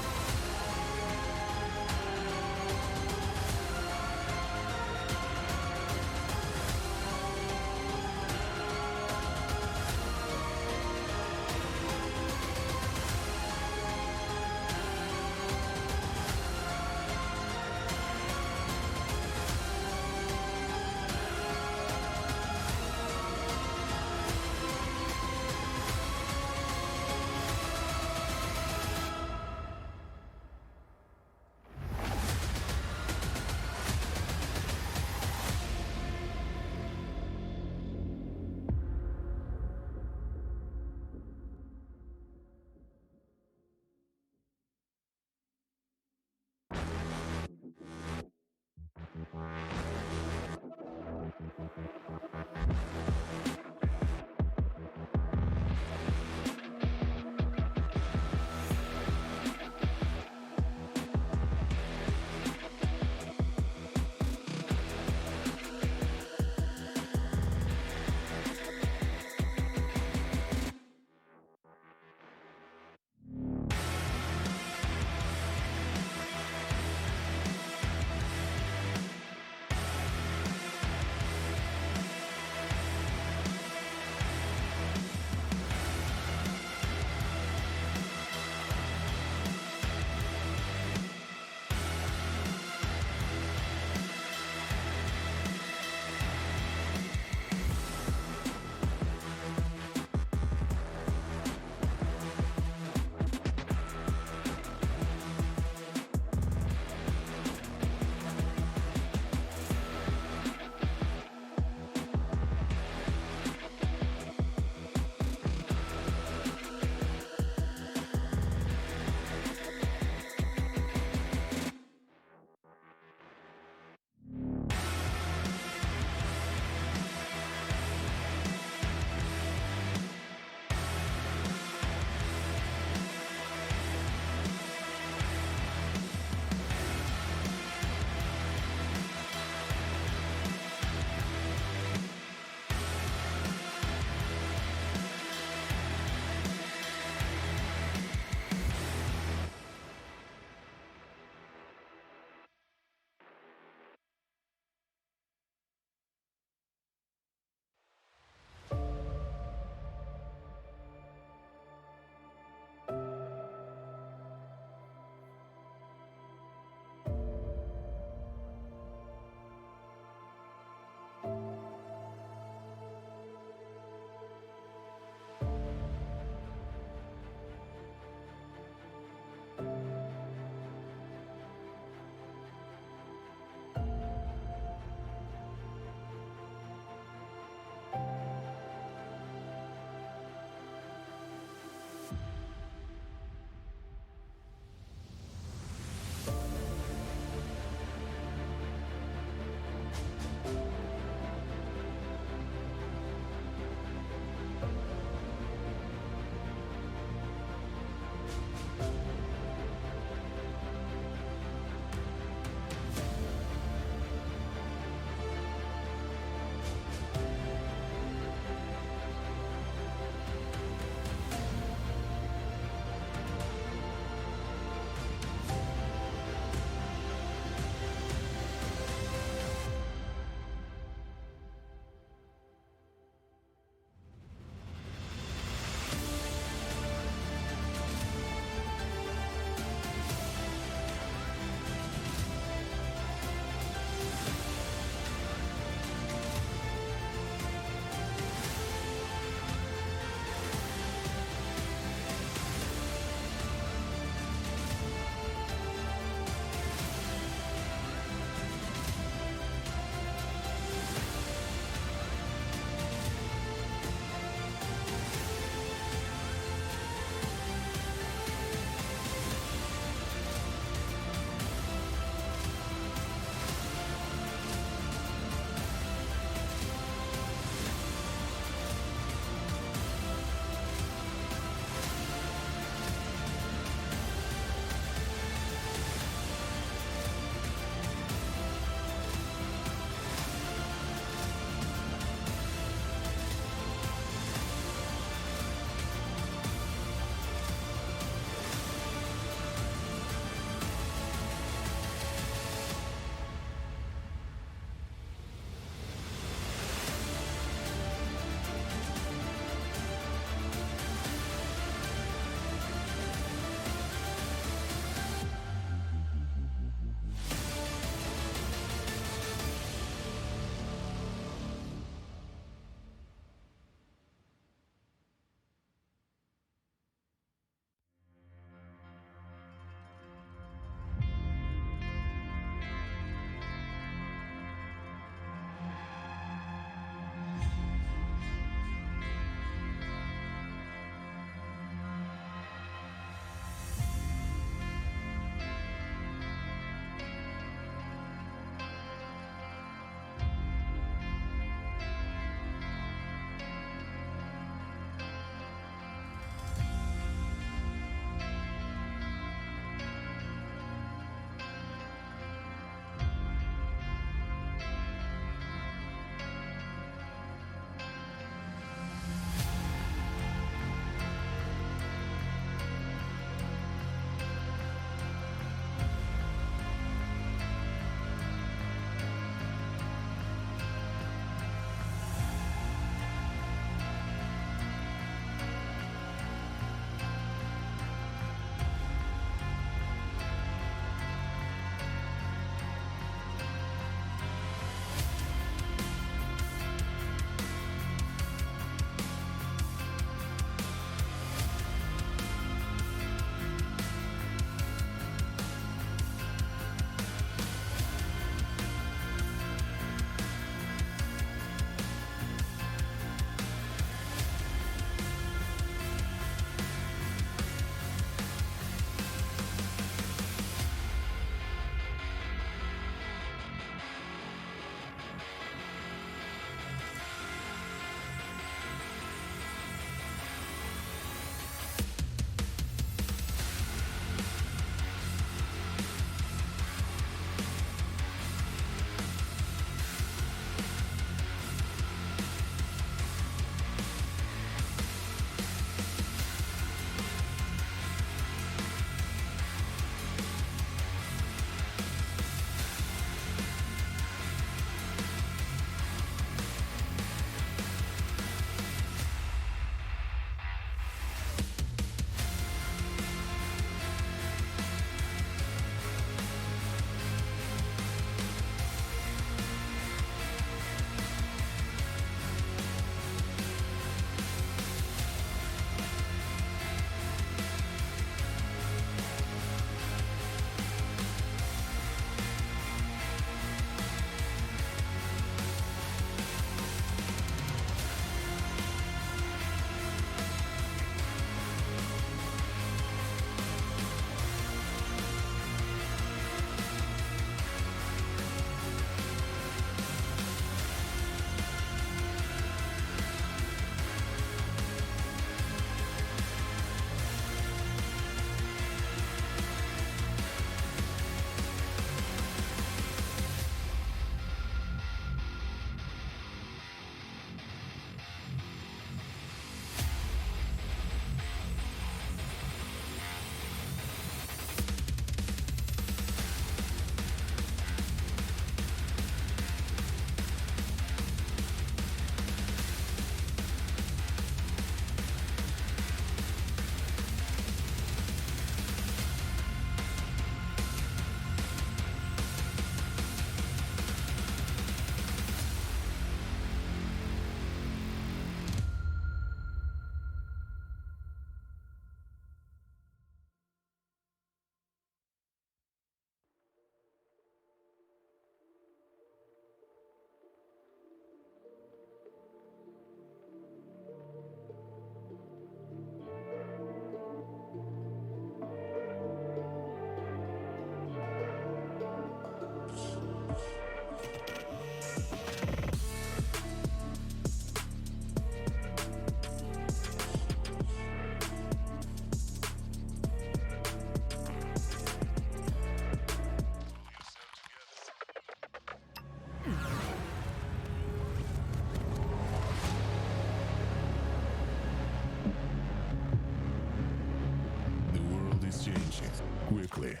[SPEAKER 1] We're clear.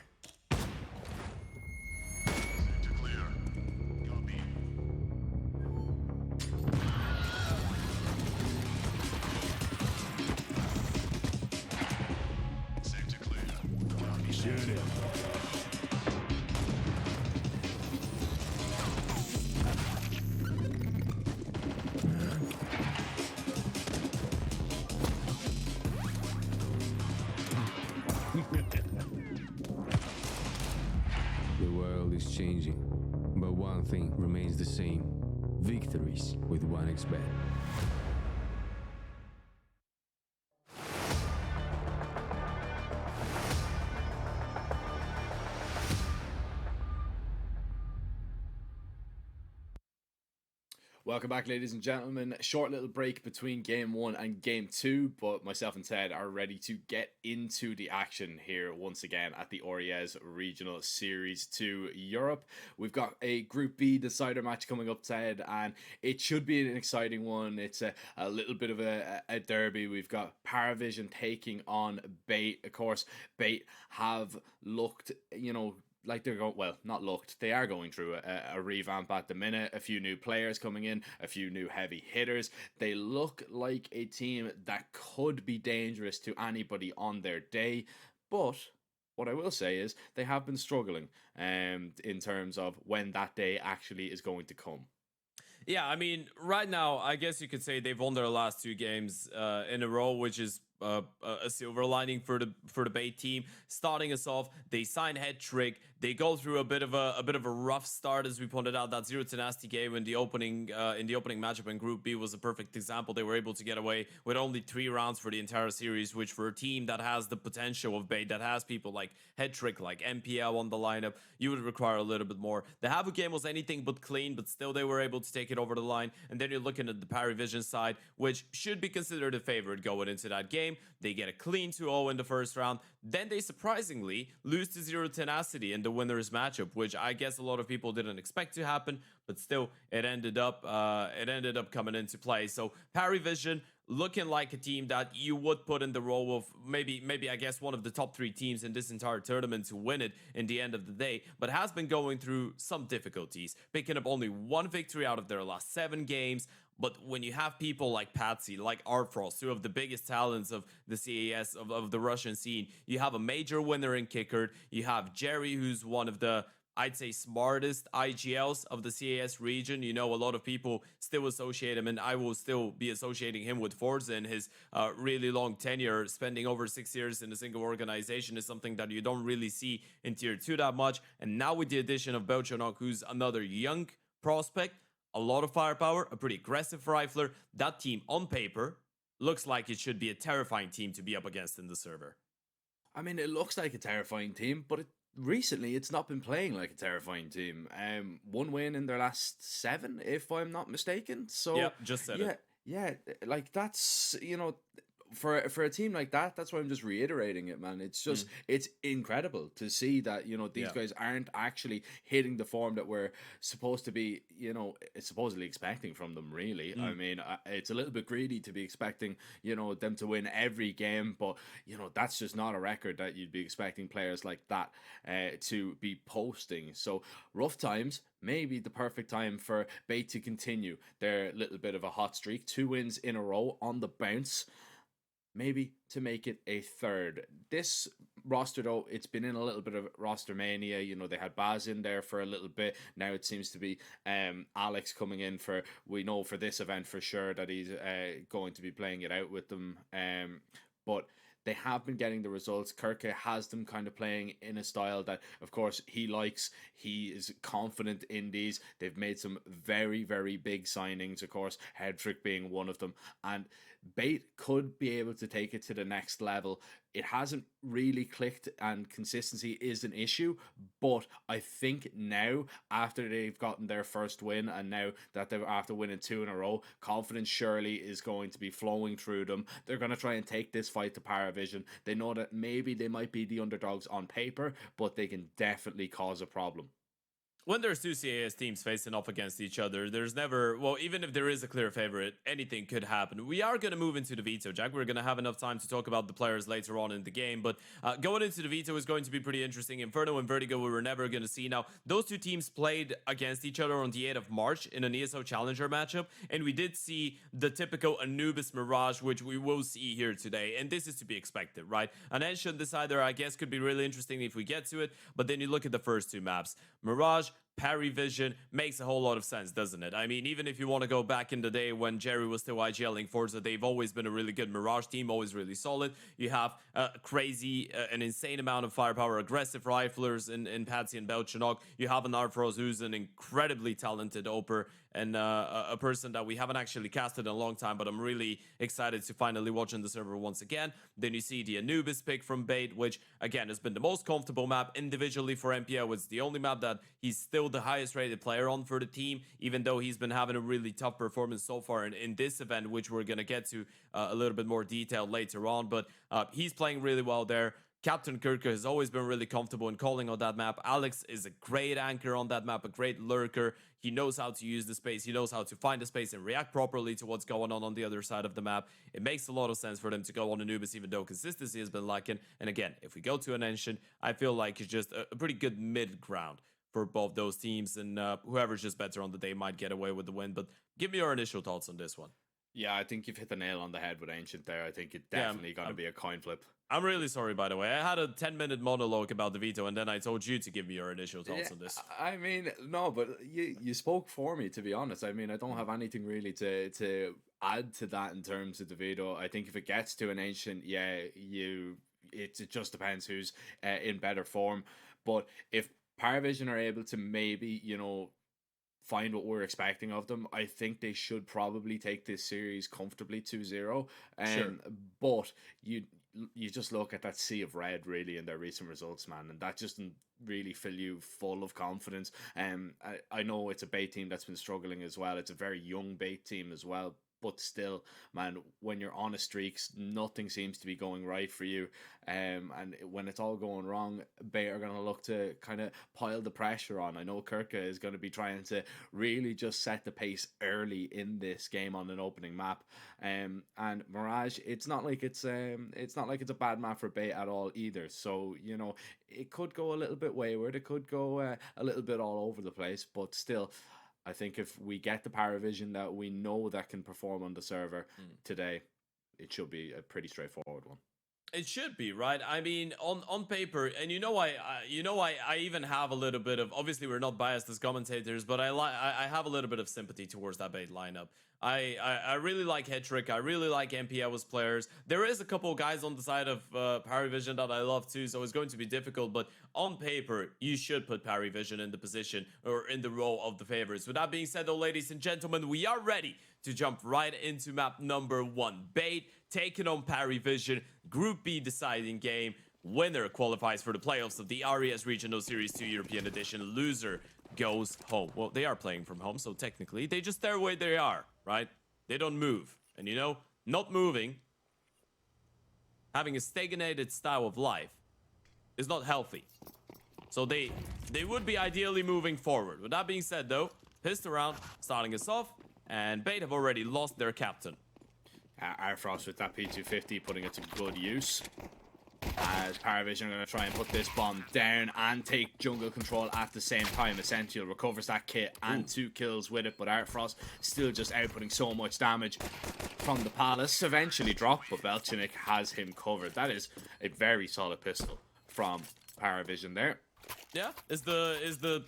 [SPEAKER 1] Shoot it.
[SPEAKER 7] The world is changing, but one thing remains the same: victories with 1xBet.
[SPEAKER 3] Welcome back, ladies and gentlemen. Short little break between game 1 and game 2, but myself and Ted are ready to get into the action here once again at the Oriez Regional Series 2 Europe. We've got a Group B decider match coming up, Ted, and it should be an exciting one. It's a little bit of a derby. We've got Paravision taking on Bait. Of course, Bait have looked, like they're going, well, not looked, they are going through a revamp at the minute. A few new players coming in, a few new heavy hitters. They look like a team that could be dangerous to anybody on their day. But what I will say is they have been struggling in terms of when that day actually is going to come.
[SPEAKER 4] Yeah, I mean, right now, I guess you could say they've won their last 2 games in a row, which is a silver lining for the Bait team. Starting us off, they sign Headtrick. They go through a bit of a rough start, as we pointed out. That Zero Tenacity game in the opening matchup in Group B was a perfect example. They were able to get away with only 3 rounds for the entire series, which for a team that has the potential of Bait, that has people like Headtrick, like MPL on the lineup, you would require a little bit more. The Havoc game was anything but clean, but still they were able to take it over the line. And then you're looking at the Paravision side, which should be considered a favorite going into that game. They get a clean 2-0 in the first round. Then they surprisingly lose to Zero Tenacity in the winners matchup, which I guess a lot of people didn't expect to happen, but still it ended up coming into play. So Paravision looking like a team that you would put in the role of maybe I guess one of the top 3 teams in this entire tournament to win it in the end of the day, but has been going through some difficulties, picking up only 1 victory out of their last 7 games. But when you have people like Patsy, like Artfrost, 2 of the biggest talents of the CAS, of the Russian scene, you have a major winner in Kickard, you have Jerry, who's one of the, I'd say, smartest IGLs of the CAS region. A lot of people still associate him, and I will still be associating him with Forza, and his really long tenure, spending over 6 years in a single organization, is something that you don't really see in Tier 2 that much. And now with the addition of Belchonok, who's another young prospect, a lot of firepower, a pretty aggressive rifler, that team on paper looks like it should be a terrifying team to be up against in the server.
[SPEAKER 3] I mean, it looks like a terrifying team, but recently it's not been playing like a terrifying team. 1 win in their last 7, if I'm not mistaken. So
[SPEAKER 4] yeah, just said it.
[SPEAKER 3] Yeah, like that's, for a team like that, that's why I'm just reiterating it, man. It's just it's incredible to see that these guys aren't actually hitting the form that we're supposed to be supposedly expecting from them. Really, I mean, it's a little bit greedy to be expecting them to win every game, but that's just not a record that you'd be expecting players like that to be posting. So rough times. Maybe the perfect time for Bait to continue their little bit of a hot streak. 2 wins in a row on the bounce. Maybe to make it a 3rd. This roster, though, it's been in a little bit of roster mania. They had Baz in there for a little bit. Now it seems to be Alex coming in we know for this event for sure that he's going to be playing it out with them. But they have been getting the results. Kirke has them kind of playing in a style that, of course, he likes. He is confident in these. They've made some very, very big signings, of course, Headtrick being one of them. And Bait could be able to take it to the next level. It hasn't really clicked, and consistency is an issue, but I think now, after they've gotten their first win, and now that they're after winning 2 in a row, confidence surely is going to be flowing through them. They're going to try and take this fight to Paravision. They know that maybe they might be the underdogs on paper, but they can definitely cause a problem.
[SPEAKER 4] When there's two CAS teams facing off against each other, there's never, well, even if there is a clear favorite, anything could happen. We are going to move into the veto, Jack. We're going to have enough time to talk about the players later on in the game, but going into the veto is going to be pretty interesting. Inferno and Vertigo we were never going to see. Now, those two teams played against each other on the 8th of March in an ESO Challenger matchup, and we did see the typical Anubis Mirage, which we will see here today, and this is to be expected, right? An Ancient Decider, I guess, could be really interesting if we get to it, but then you look at the first two maps. Mirage, Parry Vision makes a whole lot of sense, doesn't it? I mean, even if you want to go back in the day when Jerry was still IGLing Forza, they've always been a really good Mirage team, always really solid. You have crazy, an insane amount of firepower, aggressive riflers in Patsy and Belchanok. You have an Arfros who's an incredibly talented Oper and a person that we haven't actually casted in a long time, but I'm really excited to finally watch on the server once again. Then you see the Anubis pick from Bait, which again has been the most comfortable map individually for MPO. It's the only map that he's still the highest rated player on for the team, even though he's been having a really tough performance so far in this event, which we're going to get to a little bit more detail later on. But he's playing really well there. Captain Kirka has always been really comfortable in calling on that map. Alex is a great anchor on that map, a great lurker. He knows how to use the space. He knows how to find the space and react properly to what's going on the other side of the map. It makes a lot of sense for them to go on Anubis, even though consistency has been lacking. And again, if we go to an Ancient, I feel like it's just a pretty good mid ground for both those teams. And whoever's just better on the day might get away with the win. But give me your initial thoughts on this one.
[SPEAKER 3] Yeah, I think you've hit the nail on the head with Ancient there. I think it's definitely going to be a coin flip.
[SPEAKER 4] I'm really sorry, by the way. I had a 10-minute monologue about the veto, and then I told you to give me your initial thoughts on this.
[SPEAKER 3] I mean, no, but you spoke for me, to be honest. I mean, I don't have anything really to add to that in terms of the veto. I think if it gets to an Ancient, yeah, it just depends who's in better form. But if Paravision are able to maybe, find what we're expecting of them, I think they should probably take this series comfortably 2-0.
[SPEAKER 4] Sure.
[SPEAKER 3] But you just look at that sea of red really in their recent results, man, and that just doesn't really fill you full of confidence. I know it's a Bait team that's been struggling as well. It's a very young Bait team as well. But still, man, when you're on a streak, nothing seems to be going right for you. And when it's all going wrong, Bay are going to look to kind of pile the pressure on. I know Kirka is going to be trying to really just set the pace early in this game on an opening map. And Mirage, it's not like it's a bad map for Bay at all either. So it could go a little bit wayward. It could go a little bit all over the place. But still, I think if we get the Paravision that we know that can perform on the server today, it should be a pretty straightforward one.
[SPEAKER 4] It should be, right? I mean, on paper, and I even have a little bit of, obviously we're not biased as commentators, but I have a little bit of sympathy towards that Bait lineup. I really like Hetrick. I really like MPL's players. There is a couple of guys on the side of Paravision that I love too, so it's going to be difficult. But on paper, you should put Paravision in the position or in the role of the favorites. With that being said, though, ladies and gentlemen, we are ready to jump right into map number 1. Bait taking on Paravision, Group B deciding game. Winner qualifies for the playoffs of the RES Regional Series 2 European Edition. Loser goes home. Well, they are playing from home, so technically they just stay where they are, right? They don't move. And not moving, having a stagnated style of life is not healthy. So they would be ideally moving forward. With that being said, though, pissed around, starting us off, and Bait have already lost their captain.
[SPEAKER 3] Arfrost with that P250 putting it to good use. As Paravision are going to try and put this bomb down and take jungle control at the same time. Essential recovers that kit and 2 kills with it, but Artfrost still just outputting so much damage from the Palace. Eventually dropped, but Belchanik has him covered. That is a very solid pistol from Paravision there.
[SPEAKER 4] Yeah, is the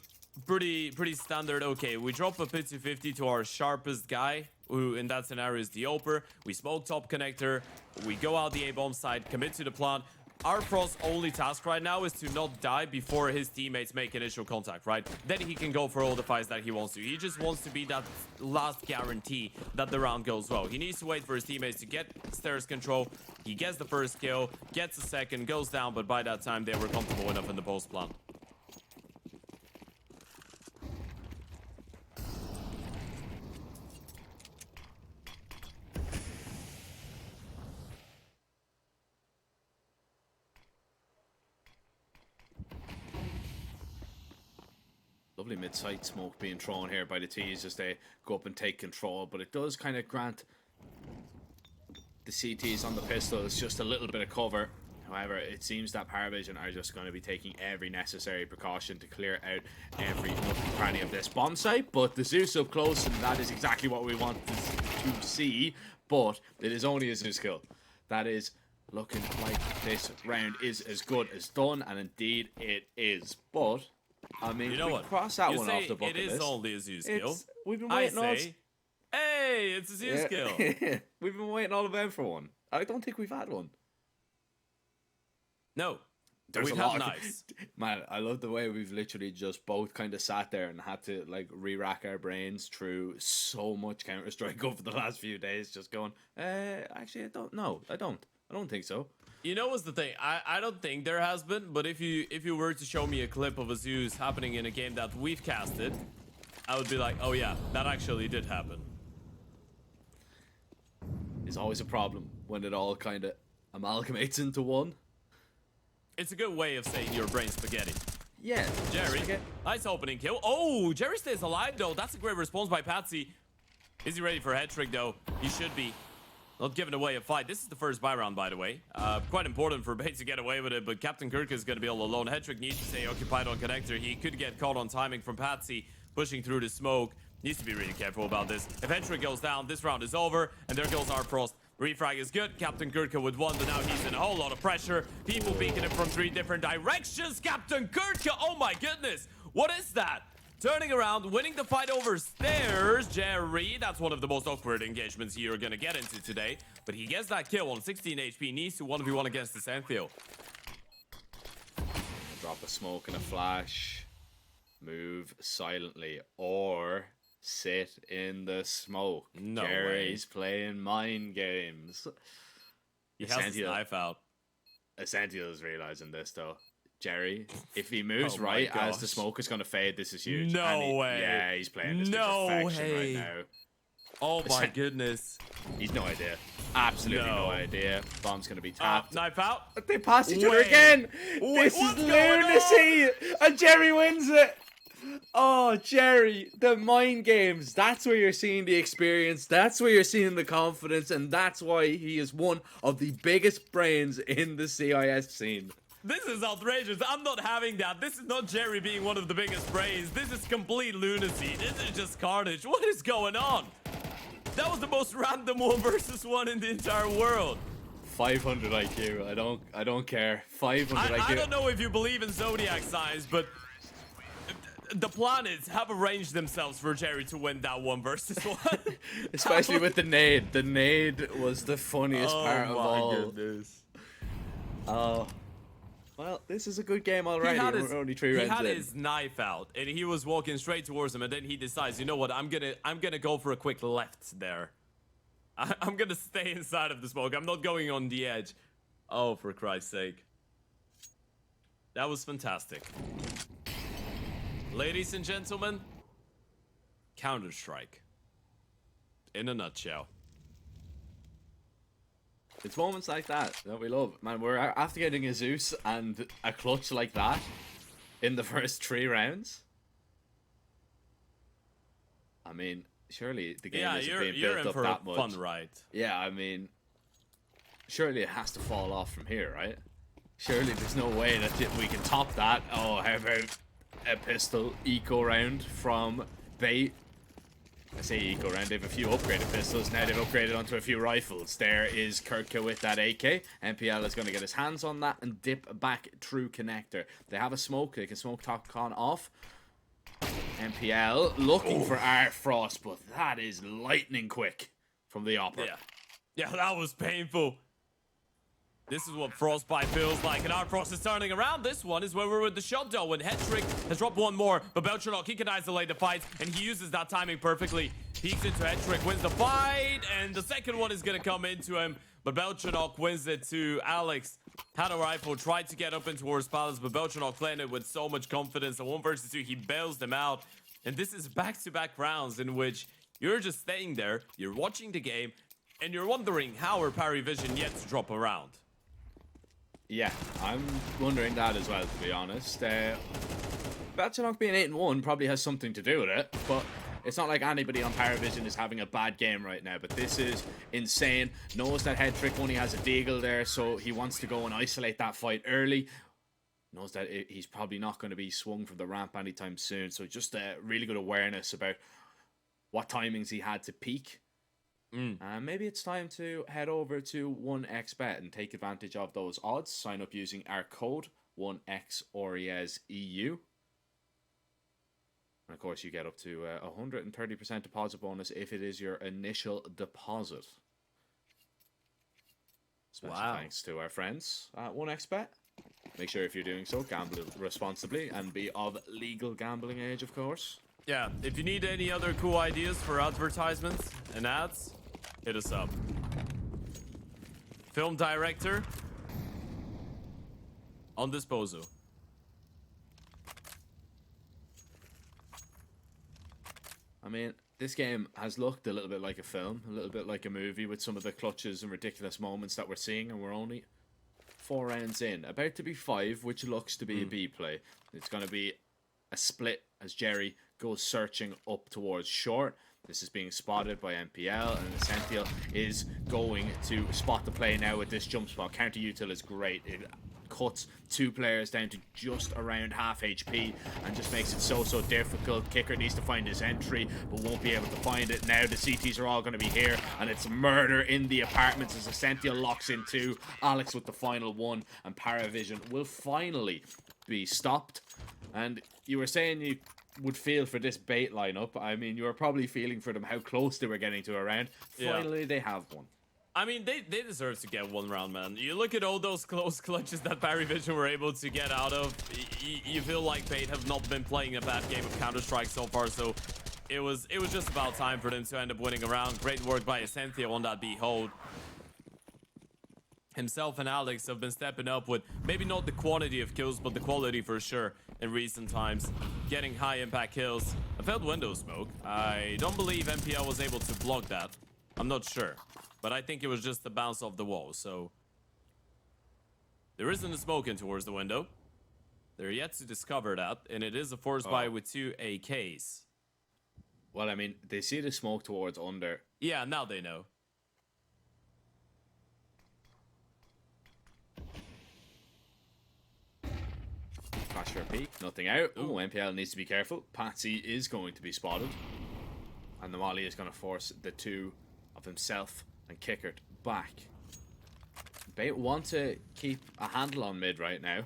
[SPEAKER 4] pretty standard. Okay, we drop a P250 to our sharpest guy, who in that scenario is the Oper. We smoke top connector. We go out the A-bomb side, commit to the plant. Arfrost's only task right now is to not die before his teammates make initial contact, right? Then he can go for all the fights that he wants to. He just wants to be that last guarantee that the round goes well. He needs to wait for his teammates to get stairs control. He gets the first kill, gets the second, goes down, but by that time they were comfortable enough in the post plant.
[SPEAKER 3] Lovely mid-sight smoke being thrown here by the T's as they go up and take control, but it does kind of grant the CTs on the pistols just a little bit of cover. However, it seems that Paravision are just going to be taking every necessary precaution to clear out every nook and cranny of this bomb site. But the Zeus up close, and that is exactly what we want to see. But it is only a Zeus kill. That is looking like this round is as good as done, and indeed it is. But I mean,
[SPEAKER 4] You know
[SPEAKER 3] we
[SPEAKER 4] what?
[SPEAKER 3] cross that
[SPEAKER 4] You
[SPEAKER 3] one
[SPEAKER 4] say
[SPEAKER 3] off the bucket
[SPEAKER 4] it is
[SPEAKER 3] list.
[SPEAKER 4] only a Zeus kill.
[SPEAKER 3] We've been
[SPEAKER 4] I
[SPEAKER 3] waiting all.
[SPEAKER 4] say, hey, it's a Zeus kill.
[SPEAKER 3] We've been waiting all event for one. I don't think we've had one.
[SPEAKER 4] No,
[SPEAKER 3] There's
[SPEAKER 4] we've
[SPEAKER 3] a lot
[SPEAKER 4] had
[SPEAKER 3] of
[SPEAKER 4] nice.
[SPEAKER 3] Man, I love the way we've literally just both kind of sat there and had to like re-rack our brains through so much Counter-Strike over the last few days, just going, actually, I don't know. I don't think so.
[SPEAKER 4] You know what's the thing? I don't think there has been, but if you were to show me a clip of a Zeus happening in a game that we've casted, I would be like, oh yeah, that actually did happen.
[SPEAKER 3] It's always a problem when it all kind of amalgamates into one.
[SPEAKER 4] It's a good way of saying your brain spaghetti.
[SPEAKER 3] Yeah.
[SPEAKER 4] Jerry, nice opening kill. Oh, Jerry stays alive though. That's a great response by Patsy. Is he ready for a head trick though? He should be. Not giving away a fight. This is the first buy round, by the way. Quite important for Bates to get away with it, but Captain Kirk is going to be all alone. Head trick needs to stay occupied on connector. He could get caught on timing from Patsy, pushing through the smoke. Needs to be really careful about this. If head trick goes down, this round is over, and there goes our Frost. Refrag is good. Captain Kirk with one, but now he's in a whole lot of pressure. People beating him from 3 different directions. Captain Kirk, oh my goodness. What is that? Turning around, winning the fight over stairs. Jerry, that's one of the most awkward engagements you're gonna get into today. But he gets that kill on 16 HP. Needs to 1v1 against the Sandfield.
[SPEAKER 3] Drop a smoke and a flash. Move silently or sit in the smoke.
[SPEAKER 4] No
[SPEAKER 3] Jerry's playing mind games.
[SPEAKER 4] He has his knife out.
[SPEAKER 3] Essential is realizing this though. Jerry, if he moves
[SPEAKER 4] Oh my
[SPEAKER 3] right as
[SPEAKER 4] gosh.
[SPEAKER 3] the smoke is going to fade, this is huge.
[SPEAKER 4] No
[SPEAKER 3] And
[SPEAKER 4] way.
[SPEAKER 3] Yeah, he's playing this
[SPEAKER 4] No
[SPEAKER 3] to perfection
[SPEAKER 4] way.
[SPEAKER 3] right now.
[SPEAKER 4] Oh my goodness.
[SPEAKER 3] He's no idea. Absolutely no
[SPEAKER 4] No.
[SPEAKER 3] idea. Bomb's going to be tapped.
[SPEAKER 4] Knife out.
[SPEAKER 3] They pass each other
[SPEAKER 4] Wait.
[SPEAKER 3] again.
[SPEAKER 4] Wait,
[SPEAKER 3] This is
[SPEAKER 4] what's going
[SPEAKER 3] lunacy. And Jerry wins it. Oh, Jerry, the mind games. That's where you're seeing the experience. That's where you're seeing the confidence. And that's why he is one of the biggest brains in the CIS scene.
[SPEAKER 4] This is outrageous. I'm not having that. This is not Jerry being one of the biggest brains. This is complete lunacy. This is just carnage. What is going on? That was the most random 1v1 in the entire world.
[SPEAKER 3] 500 IQ. I don't care. 500 IQ.
[SPEAKER 4] I don't know if you believe in zodiac signs, but the planets have arranged themselves for Jerry to win that 1v1.
[SPEAKER 3] Especially with the nade. The nade was the funniest part of all.
[SPEAKER 4] Goodness.
[SPEAKER 3] Oh. Well, this is a good game already. We're only 3 rounds in.
[SPEAKER 4] He had his knife out, and he was walking straight towards him, and then he decides, you know what, I'm gonna go for a quick left there. I'm gonna stay inside of the smoke. I'm not going on the edge. Oh, for Christ's sake. That was fantastic. Ladies and gentlemen, Counter-Strike. In a nutshell.
[SPEAKER 3] It's moments like that we love. Man, we're after getting a Zeus and a clutch like that in the first 3 rounds. I mean, surely the game isn't being
[SPEAKER 4] you're
[SPEAKER 3] built
[SPEAKER 4] in
[SPEAKER 3] up
[SPEAKER 4] for
[SPEAKER 3] that
[SPEAKER 4] a
[SPEAKER 3] much.
[SPEAKER 4] fun ride.
[SPEAKER 3] Yeah, I mean, surely it has to fall off from here, right? Surely there's no way that we can top that. Oh, how about a pistol eco round from Bait? I say eco round, they have a few upgraded pistols, now they've upgraded onto a few rifles. There is Kirka with that AK. MPL is going to get his hands on that and dip back through connector. They have a smoke, they can smoke top con off. MPL looking for our Frost, but that is lightning quick from the Opera.
[SPEAKER 4] Yeah, that was painful. This is what Frostbite feels like, and our Frost is turning around. This one is where we're with the shot, though, when Hetrick has dropped one more, but Belchernock, he can isolate the fight, and he uses that timing perfectly. Peeks into Hetrick, wins the fight, and the second one is going to come into him, but Belchernock wins it to Alex. Had a rifle, tried to get up into Horse Palace, but Belchernock playing it with so much confidence. And 1 versus 2, he bails them out. And this is back-to-back rounds in which you're just staying there, you're watching the game, and you're wondering how are Paravision yet to drop around.
[SPEAKER 3] Yeah, I'm wondering that as well, to be honest. Batchanok being 8-1 probably has something to do with it, but it's not like anybody on Paravision is having a bad game right now. But this is insane. Knows that Headtrick only has a deagle there, so he wants to go and isolate that fight early. Knows that he's probably not going to be swung from the ramp anytime soon. So just a really good awareness about what timings he had to peak. Maybe it's time to head over to 1xBet and take advantage of those odds. Sign up using our code 1XORIESEU. And of course, you get up to 130% deposit bonus if it is your initial deposit. Special thanks to our friends at 1xBet. Make sure if you're doing so, gamble responsibly and be of legal gambling age, of course.
[SPEAKER 4] Yeah, if you need any other cool ideas for advertisements and ads, hit us up. Film director on disposal.
[SPEAKER 3] I mean, this game has looked a little bit like a film, a little bit like a movie with some of the clutches and ridiculous moments that we're seeing, and we're only 4 rounds in. About to be 5, which looks to be a B play. It's going to be a split as Jerry goes searching up towards short. This is being spotted by MPL, and Essential is going to spot the play now with this jump spot. Counter util is great. It cuts 2 players down to just around half HP and just makes it so difficult. Kicker needs to find his entry but won't be able to find it now. The CTs are all going to be here, and it's murder in the apartments as Essential locks in 2. Alex with the final 1, and Paravision will finally be stopped. And you were saying you would feel for this bait lineup. I mean, you were probably feeling for them how close they were getting to a round. Finally, they have one.
[SPEAKER 4] I mean, they deserve to get 1 round, man. You look at all those close clutches that Paravision were able to get out of. You feel like Bait have not been playing a bad game of Counter-Strike so far, so it was just about time for them to end up winning a round. Great work by Essentio on that B hold. Himself and Alex have been stepping up with maybe not the quantity of kills, but the quality for sure in recent times. Getting high impact kills. I felt window smoke. I don't believe MPL was able to block that. I'm not sure. But I think it was just the bounce off the wall, so... There isn't a smoke in towards the window. They're yet to discover that, and it is a force buy with 2 AKs.
[SPEAKER 3] Well, I mean, they see the smoke towards under.
[SPEAKER 4] Yeah, now they know.
[SPEAKER 3] Flash for a peek, nothing out. Ooh, MPL needs to be careful. Patsy is going to be spotted. And the Molly is going to force the 2 of himself and Kickert back. Bait want to keep a handle on mid right now.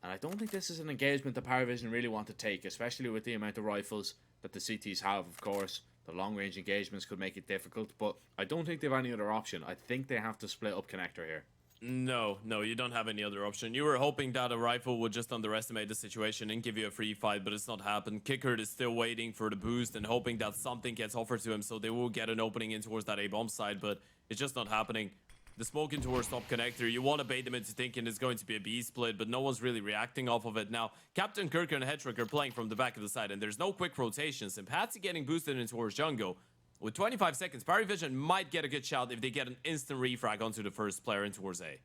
[SPEAKER 3] And I don't think this is an engagement that Paravision really want to take, especially with the amount of rifles that the CTs have, of course. The long-range engagements could make it difficult, but I don't think they have any other option. I think they have to split up connector here.
[SPEAKER 4] No, you don't have any other option. You were hoping that a rifle would just underestimate the situation and give you a free fight, but it's not happened. Kickert is still waiting for the boost and hoping that something gets offered to him so they will get an opening in towards that A-bomb side, but it's just not happening. The smoke in towards top connector, you want to bait them into thinking it's going to be a B split, but no one's really reacting off of it. Now, Captain Kirk and Hetrick are playing from the back of the side, and there's no quick rotations, and Patsy getting boosted in towards jungle. With 25 seconds, Paravision might get a good shot if they get an instant refrag onto the first player in towards A.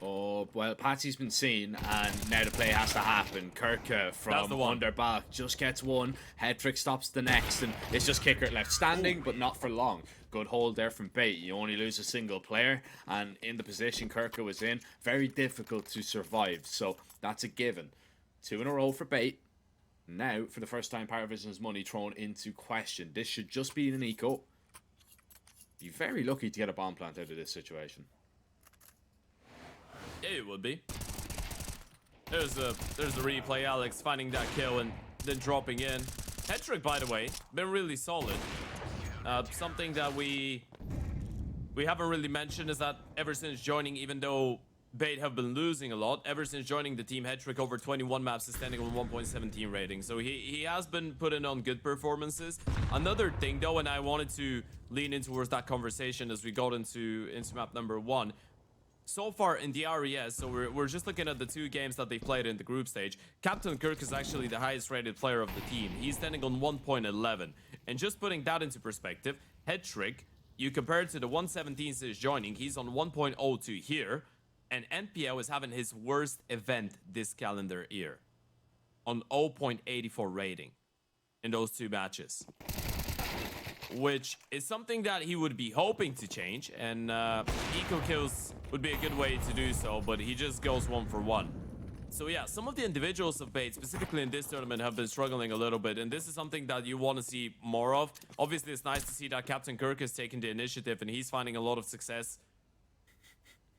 [SPEAKER 3] Oh, well, Patsy's been seen, and now the play has to happen. Kirk from under back just gets 1. Headtrick stops the next, and it's just Kickert left standing, but not for long. Good hold there from Bait. You only lose a single player, and in the position Kirka was in, very difficult to survive. So that's a given. 2 in a row for Bait. Now, for the first time, Paravision's money thrown into question. This should just be an eco. Be very lucky to get a bomb plant out of this situation.
[SPEAKER 4] Yeah, it would be. There's the replay. Alex finding that kill and then dropping in. Hetrick, by the way, been really solid. Something that we haven't really mentioned is that ever since joining, even though Bait have been losing a lot, ever since joining the team, Hetrick over 21 maps is standing on 1.17 rating. So he has been putting on good performances. Another thing though, and I wanted to lean in towards that conversation as we got into map number 1. So far in the RES, so we're just looking at the 2 games that they played in the group stage. Captain Kirk is actually the highest rated player of the team. He's standing on 1.11. And just putting that into perspective, Hetrick, you compare it to the 117s he's joining, he's on 1.02 here. And NPL is having his worst event this calendar year. on 0.84 rating in those 2 matches, which is something that he would be hoping to change, and eco kills would be a good way to do so, but he just goes 1 for 1. So yeah, some of the individuals of Bait, specifically in this tournament, have been struggling a little bit, and this is something that you want to see more of. Obviously, it's nice to see that Captain Kirk is taking the initiative, and he's finding a lot of success,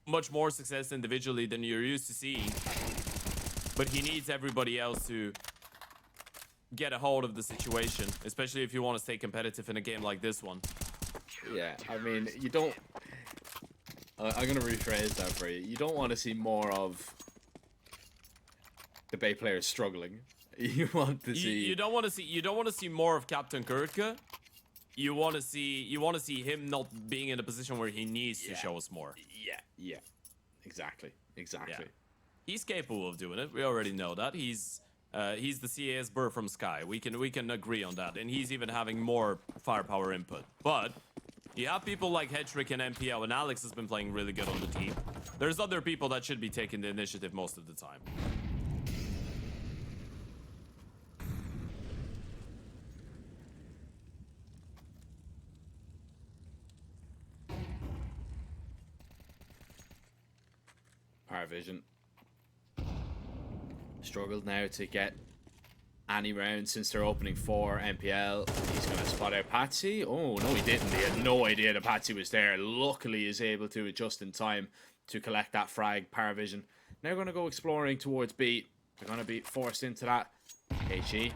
[SPEAKER 4] much more success individually than you're used to seeing. But he needs everybody else to get a hold of the situation, especially if you want to stay competitive in a game like this one.
[SPEAKER 3] Yeah, I mean, you don't... I'm going to rephrase that for you. You don't want to see more of the Bay players struggling. You want to see...
[SPEAKER 4] You don't want to see more of Captain Kirk. You want to see him not being in a position where he needs to show us more.
[SPEAKER 3] Yeah. Exactly.
[SPEAKER 4] Yeah. He's capable of doing it. We already know that. He's the CAS bird from Sky. We can agree on that. And he's even having more firepower input. But you have people like Hedrick and MPO, and Alex has been playing really good on the team. There's other people that should be taking the initiative most of the time.
[SPEAKER 3] Paravision struggled now to get any round since their opening 4. MPL, he's going to spot out Patsy. Oh, no, he didn't. He had no idea that Patsy was there. Luckily, he's able to adjust in time to collect that frag. Paravision now going to go exploring towards B. They're going to be forced into that. HE,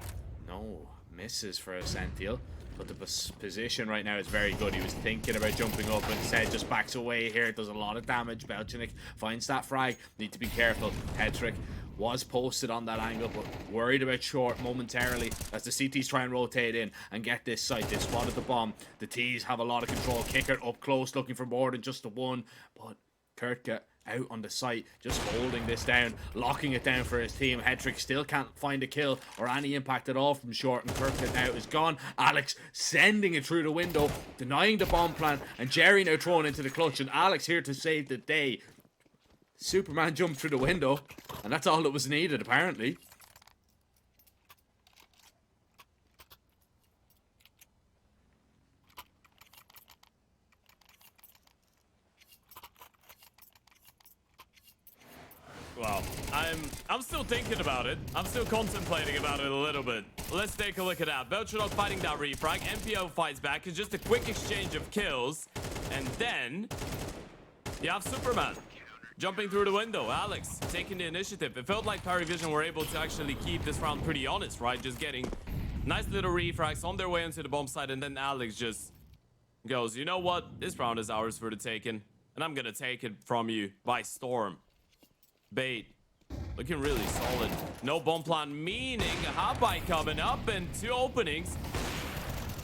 [SPEAKER 3] no, misses for Sentiel. But the position right now is very good. He was thinking about jumping up, and instead just backs away here. It does a lot of damage. Belchenik finds that frag. Need to be careful. Hedrick was posted on that angle, but worried about short momentarily as the CTs try and rotate in and get this site. They spotted the bomb. The T's have a lot of control. Kicker up close, looking for more than just the one. But Kurtka out on the site, just holding this down, locking it down for his team. Hedrick still can't find a kill or any impact at all from short, and Kurtka now is gone. Alex sending it through the window, denying the bomb plant, and Jerry now thrown into the clutch, and Alex here to save the day. Superman jumped through the window, and that's all that was needed, apparently.
[SPEAKER 4] Well, I'm still thinking about it. I'm still contemplating about it a little bit. Let's take a look at that. Belcherok fighting that refrag. MPO fights back. It's just a quick exchange of kills. And then you have Superman jumping through the window. Alex taking the initiative. It felt like Paravision were able to actually keep this round pretty honest, right? Just getting nice little refrags on their way into the bomb site. And then Alex just goes, you know what? This round is ours for the taking. And I'm going to take it from you by storm. Bait looking really solid. No bomb plant, meaning a hot buy coming up, and 2 openings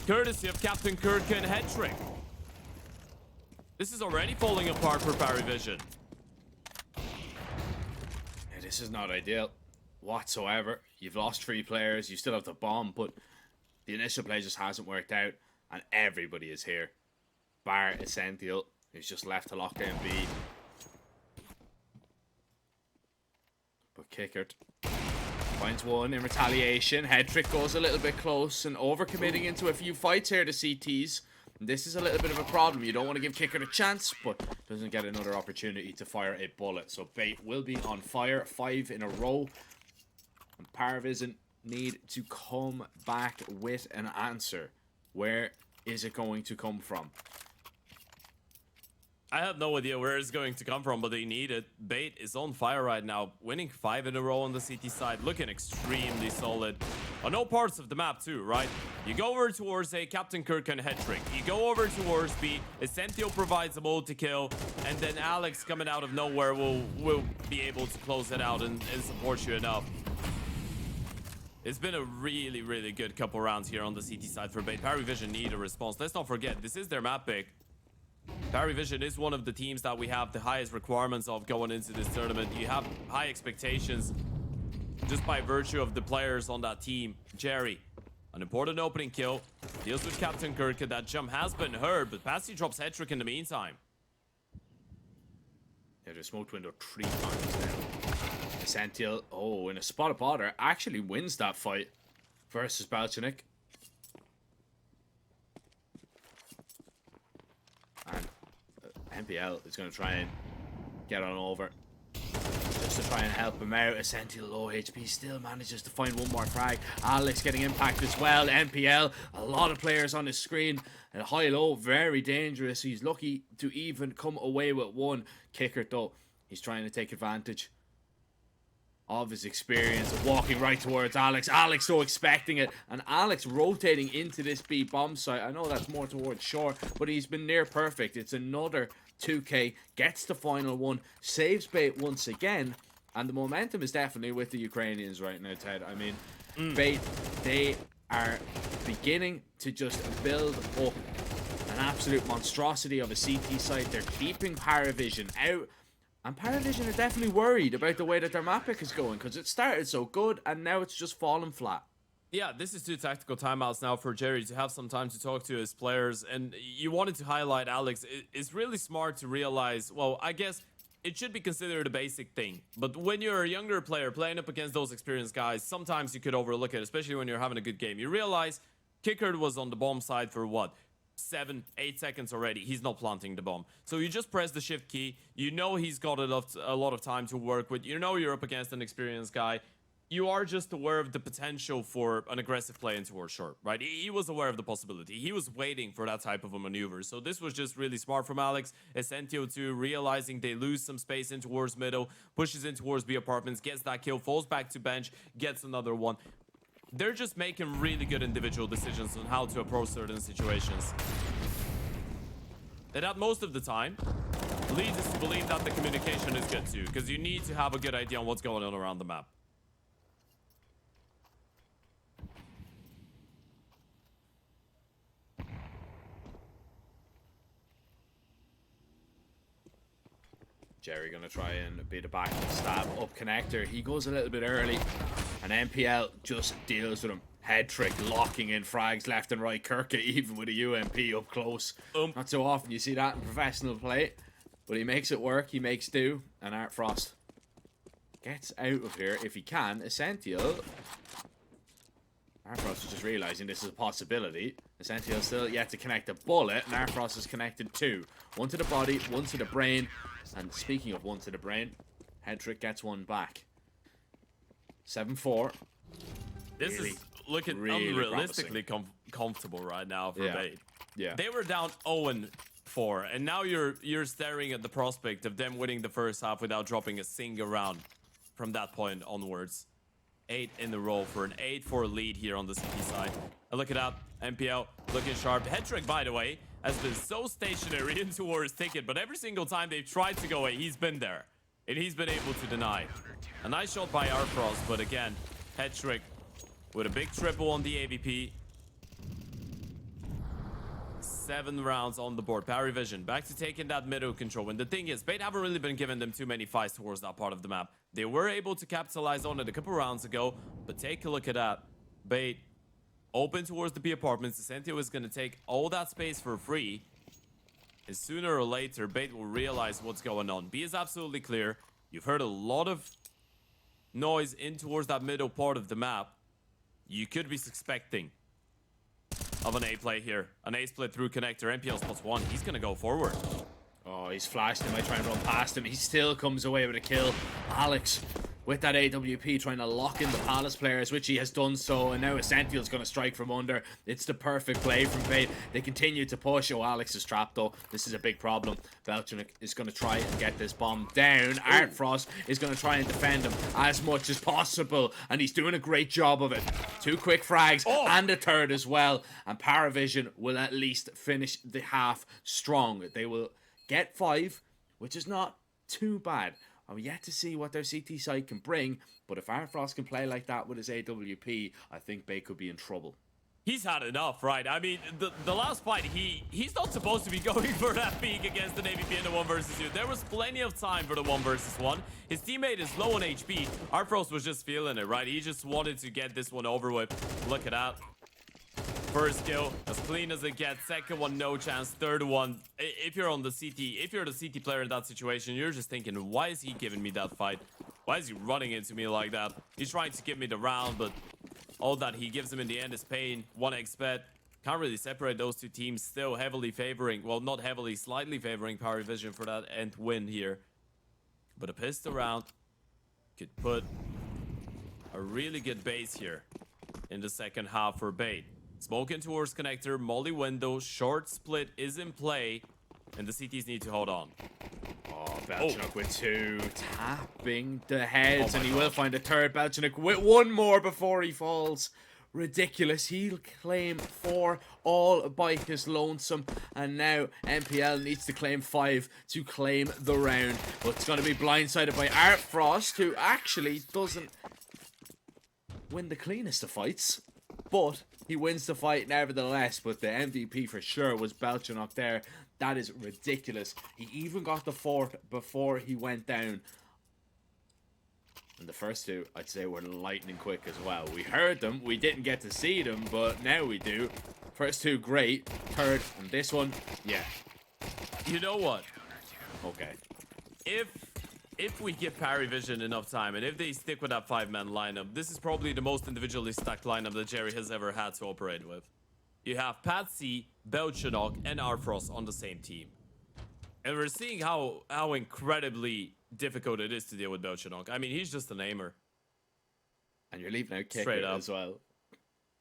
[SPEAKER 4] courtesy of Captain Kirk and Hedrick. This is already falling apart for Paravision.
[SPEAKER 3] Yeah, this is not ideal whatsoever. You've lost 3 players, you still have the bomb, but the initial play just hasn't worked out, and everybody is here bar Essential, who's just left to lock down B. But Kickert finds one in retaliation. Hedrick goes a little bit close and overcommitting into a few fights here to CTs. And this is a little bit of a problem. You don't want to give Kickert a chance, but doesn't get another opportunity to fire a bullet. So Bait will be on fire, 5 in a row. And Paravision need to come back with an answer. Where is it going to come from?
[SPEAKER 4] I have no idea where it's going to come from, but they need it. Bait is on fire right now, winning 5 in a row on the CT side, looking extremely solid. On all parts of the map too, right? You go over towards a Captain Kirk and Hedrick. You go over towards B. Essential provides a multi-kill, and then Alex coming out of nowhere will be able to close it out and support you enough. It's been a really, really good couple rounds here on the CT side for Bait. Paravision need a response. Let's not forget, this is their map pick. Paravision is one of the teams that we have the highest requirements of going into this tournament. You have high expectations just by virtue of the players on that team. Jerry, an important opening kill. Deals with Captain Kirk. That jump has been heard, but Patsy drops Hedrick in the meantime.
[SPEAKER 3] Yeah, they smoked window 3 times now. Essential, oh, in a spot of bother, actually wins that fight versus Balchunik. And MPL is going to try and get on over just to try and help him out. Essential low HP still manages to find one more frag. Alex getting impact as well. MPL, a lot of players on his screen. And high-low, very dangerous. He's lucky to even come away with one. Kicker though, he's trying to take advantage of his experience of walking right towards Alex. Alex so expecting it, and Alex rotating into this B bomb site. I know that's more towards shore, but he's been near perfect. It's another 2k, gets the final one, saves Bait once again, and the momentum is definitely with the Ukrainians right now, Ted. I mean, Bait, they are beginning to just build up an absolute monstrosity of a CT site. They're keeping Paravision out. And Paravision are definitely worried about the way that their map pick is going, because it started so good and now it's just fallen flat.
[SPEAKER 4] Yeah, this is 2 tactical timeouts now for Jerry to have some time to talk to his players. And you wanted to highlight, Alex, it's really smart to realize, well, I guess it should be considered a basic thing. But when you're a younger player playing up against those experienced guys, sometimes you could overlook it, especially when you're having a good game. You realize Kicker was on the bomb side for what? 7-8 seconds already. He's not planting the bomb, so you just press the shift key. You know he's got a lot of time to work with. You know you're up against an experienced guy. You are just aware of the potential for an aggressive play in towards short, right? He was aware of the possibility. He was waiting for that type of a maneuver. So this was just really smart from Alex. Essentio too, realizing they lose some space in towards middle, pushes in towards B apartments, gets that kill, falls back to bench, gets another one. They're just making really good individual decisions on how to approach certain situations. And that most of the time leads us to believe that the communication is good too, because you need to have a good idea on what's going on around the map.
[SPEAKER 3] Jerry gonna try and beat a back stab up connector. He goes a little bit early, and MPL just deals with him. Head trick, locking in frags left and right. Kirka even with a UMP up close. Not so often you see that in professional play, but he makes it work. He makes do, and Art Frost gets out of here if he can. Essential. Art Frost is just realizing this is a possibility. Essential still yet to connect a bullet, and Art Frost is connected two. One to the body, one to the brain. And speaking of one to the brain, Head trick gets one back. 7-4.
[SPEAKER 4] This really, is looking
[SPEAKER 3] really
[SPEAKER 4] unrealistically comfortable right now for Bait.
[SPEAKER 3] Yeah.
[SPEAKER 4] They were down 0-4, and now you're staring at the prospect of them winning the first half without dropping a single round from that point onwards. 8 in a row for an 8-4 lead here on the CT side. And look at that, MPL looking sharp. Head trick, by the way, has been so stationary in towards Ticket, but every single time they've tried to go away, he's been there. And he's been able to deny. A nice shot by Arfrost, but again, Head trick with a big triple on the AVP. 7 rounds on the board. Paravision back to taking that middle control. And the thing is, Bait haven't really been giving them too many fights towards that part of the map. They were able to capitalize on it a couple rounds ago, but take a look at that. Bait open towards the B apartments. Essentio is going to take all that space for free. And sooner or later, Bait will realize what's going on. B is absolutely clear. You've heard a lot of noise in towards that middle part of the map. You could be suspecting of an A play here. An A split through connector. MPL spots one. He's going to go forward.
[SPEAKER 3] Oh, he's flashed him. I try and run past him. He still comes away with a kill. Alex with that AWP trying to lock in the Palace players, which he has done so, and now Essential's going to strike from under. It's the perfect play from Bait. They continue to push. Oh, Alex is trapped though. This is a big problem. Belchnik is going to try and get this bomb down. Art Frost is going to try and defend him as much as possible, and he's doing a great job of it. 2 quick frags and a third as well, and Paravision will at least finish the half strong. They will get 5, which is not too bad. I'm yet to see what their CT side can bring, but if Art Frost can play like that with his AWP, I think Bait could be in trouble.
[SPEAKER 4] He's had enough, right? I mean, the last fight, he's not supposed to be going for that peak against an AVP in the 1 versus 2. There was plenty of time for the 1 versus 1. His teammate is low on HP. Art Frost was just feeling it, right? He just wanted to get this one over with. Look at that. First kill, as clean as it gets. Second one, no chance. Third one, if you're on the CT, if you're the CT player in that situation, you're just thinking, why is he giving me that fight? Why is he running into me like that? He's trying to give me the round, but all that he gives him in the end is pain. 1x bet. Can't really separate those two teams. Still heavily favoring, well, not heavily, slightly favoring Power Vision for that end win here. But a pistol round could put a really good base here in the second half for Bait. Smoke in towards connector, molly window, short split is in play, and the CTs need to hold on.
[SPEAKER 3] Oh, Belchenuk with 2, tapping the heads,
[SPEAKER 4] Oh
[SPEAKER 3] and he
[SPEAKER 4] my
[SPEAKER 3] will
[SPEAKER 4] God.
[SPEAKER 3] find a third. Belchenuk with 1 more before he falls. Ridiculous. He'll claim 4 all by his lonesome, and now MPL needs to claim 5 to claim the round. But it's going to be blindsided by Art Frost, who actually doesn't win the cleanest of fights, but he wins the fight nevertheless. But the MVP for sure was Belchenuk there. That is ridiculous. He even got the 4th before he went down. And the first 2, I'd say, were lightning quick as well. We heard them, we didn't get to see them, but now we do. First 2, great. Third, and this one, yeah.
[SPEAKER 4] You know what?
[SPEAKER 3] Okay.
[SPEAKER 4] If we give Parry Vision enough time, and if they stick with that 5-man lineup, this is probably the most individually stacked lineup that Jerry has ever had to operate with. You have Patsy, Belchenuk, and Arfrost on the same team. And we're seeing how incredibly difficult it is to deal with Belchenuk. I mean, he's just an aimer.
[SPEAKER 3] And you're leaving out
[SPEAKER 4] Straight
[SPEAKER 3] Kicker
[SPEAKER 4] up.
[SPEAKER 3] as well.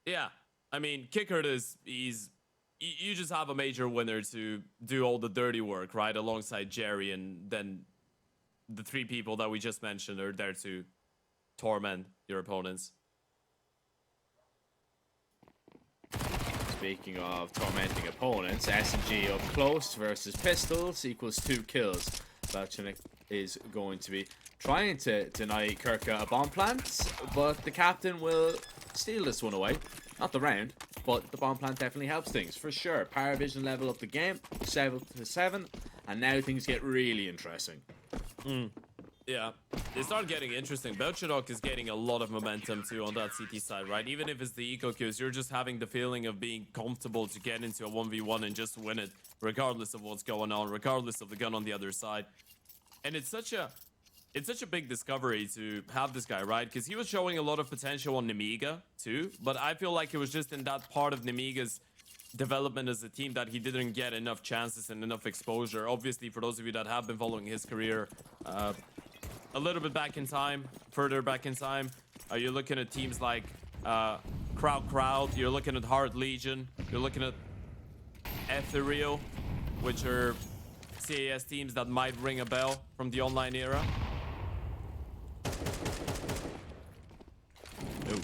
[SPEAKER 4] Yeah. I mean, Kicker is, you just have a major winner to do all the dirty work, right? Alongside Jerry, and then the 3 people that we just mentioned are there to torment your opponents.
[SPEAKER 3] Speaking of tormenting opponents, SMG up close versus pistols equals 2 kills. Belchenuk is going to be trying to deny Kirka a bomb plant, but the captain will steal this one away. Not the round, but the bomb plant definitely helps things, for sure. Power Vision level up the game, 7-7, and now things get really interesting.
[SPEAKER 4] Yeah, they start getting interesting. Belchenuk is getting a lot of momentum too on that CT side, right? Even if it's the eco kills, you're just having the feeling of being comfortable to get into a 1v1 and just win it, regardless of what's going on, regardless of the gun on the other side. And it's such a big discovery to have this guy, right? Because he was showing a lot of potential on Nemiga too, but I feel like it was just in that part of Nemiga's development as a team that he didn't get enough chances and enough exposure. Obviously, for those of you that have been following his career, a little bit back in time, further back in time, you're looking at teams like Crowd, you're looking at Heart Legion, you're looking at Ethereal, which are CAS teams that might ring a bell from the online era. Ooh.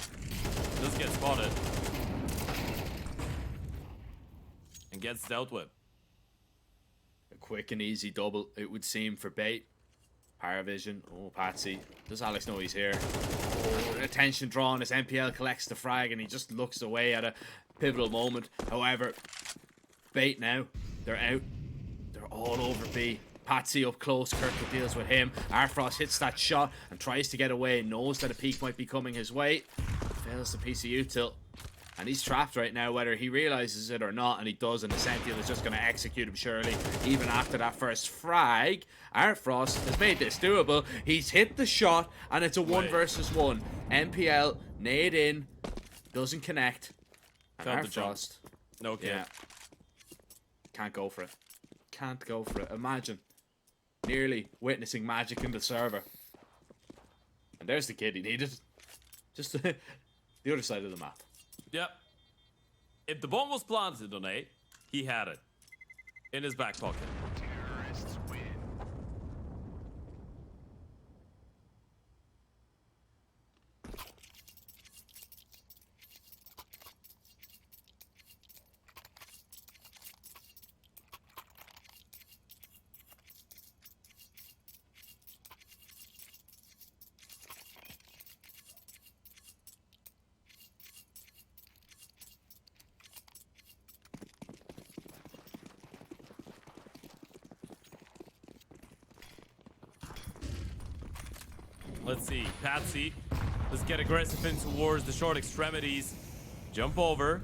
[SPEAKER 4] Does get spotted. And gets dealt with.
[SPEAKER 3] A quick and easy double, it would seem, for Bait. Paravision. Oh, Patsy. Does Alex know he's here? Oh, attention drawn as MPL collects the frag and he just looks away at a pivotal moment. However, Bait now. They're out. They're all over B. Patsy up close. Kirkwood deals with him. Arfrost hits that shot and tries to get away. Knows that a peek might be coming his way. Fails the PCU tilt. And he's trapped right now, whether he realizes it or not, and he does, and the Sentinel is just going to execute him surely, even after that first frag. Artfrost has made this doable. He's hit the shot, and it's a 1 versus 1. MPL, nade in, doesn't connect. And
[SPEAKER 4] Felt the jump.
[SPEAKER 3] Artfrost,
[SPEAKER 4] No kill.
[SPEAKER 3] yeah, can't go for it. Can't go for it. Imagine nearly witnessing magic in the server. And there's the kid he needed. Just the other side of the map.
[SPEAKER 4] Yep. If the bomb was planted on A, he had it in his back pocket. Let's see. Patsy. Let's get aggressive in towards the short extremities. Jump over.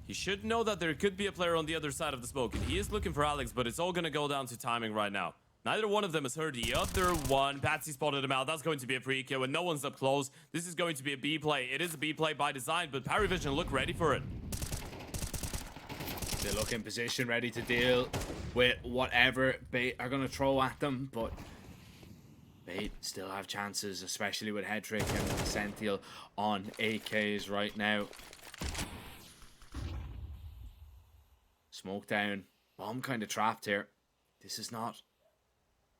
[SPEAKER 4] He should know that there could be a player on the other side of the smoke. And he is looking for Alex, but it's all going to go down to timing right now. Neither one of them has heard the other one. Patsy spotted him out. That's going to be a pre-kill when no one's up close. This is going to be a B play. It is a B play by design, but Paravision look ready for it.
[SPEAKER 3] They look in position, ready to deal with whatever Bait are going to throw at them, but Bait still have chances, especially with Hedrick and Sential on AKs right now. Smoke down. Bomb kind of trapped here. This is not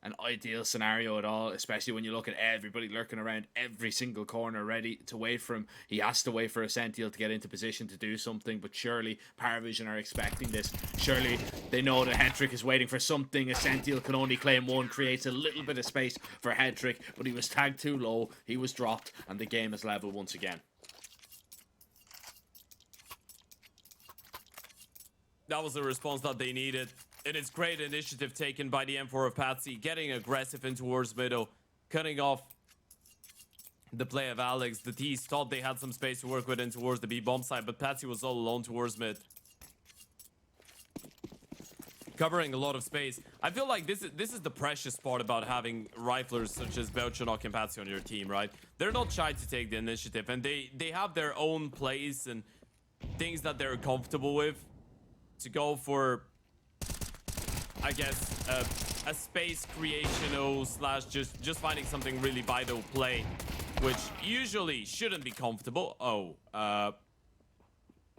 [SPEAKER 3] an ideal scenario at all, especially when you look at everybody lurking around every single corner ready to wait for him. He has to wait for a Sential to get into position to do something, but surely Paravision are expecting this. Surely they know that Hedrick is waiting for something. A Sential can only claim one, creates a little bit of space for Hedrick, but he was tagged too low, he was dropped, and the game is level once again.
[SPEAKER 4] That was the response that they needed. And it's great initiative taken by the M4 of Patsy, getting aggressive in towards middle, cutting off the play of Alex. The T's thought they had some space to work with in towards the B bomb side, but Patsy was all alone towards mid, covering a lot of space. I feel like this is the precious part about having riflers such as Belchanok and Patsy on your team, right? They're not shy to take the initiative, and they have their own plays and things that they're comfortable with to go for, I guess, a space creational slash just finding something really vital play, which usually shouldn't be comfortable. Oh,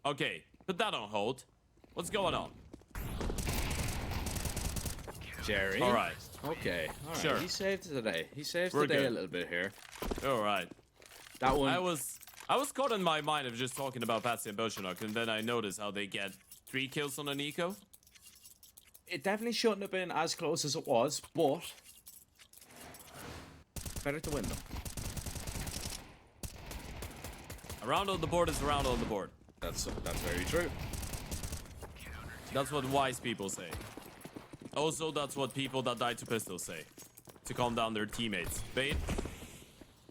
[SPEAKER 4] okay, put that on hold. What's going on?
[SPEAKER 3] Jerry.
[SPEAKER 4] All right.
[SPEAKER 3] Okay. All right.
[SPEAKER 4] Sure.
[SPEAKER 3] He saved today. He saved
[SPEAKER 4] We're
[SPEAKER 3] today
[SPEAKER 4] good.
[SPEAKER 3] a little bit here.
[SPEAKER 4] All right.
[SPEAKER 3] That one.
[SPEAKER 4] I was caught in my mind of just talking about Patsy and Belchanok, and then I noticed how they get 3 kills on an eco.
[SPEAKER 3] It definitely shouldn't have been as close as it was, but better to win them.
[SPEAKER 4] Around on the board is around on the board.
[SPEAKER 3] That's very true.
[SPEAKER 4] That's what wise people say. Also, that's what people that died to pistols say, to calm down their teammates. Bait,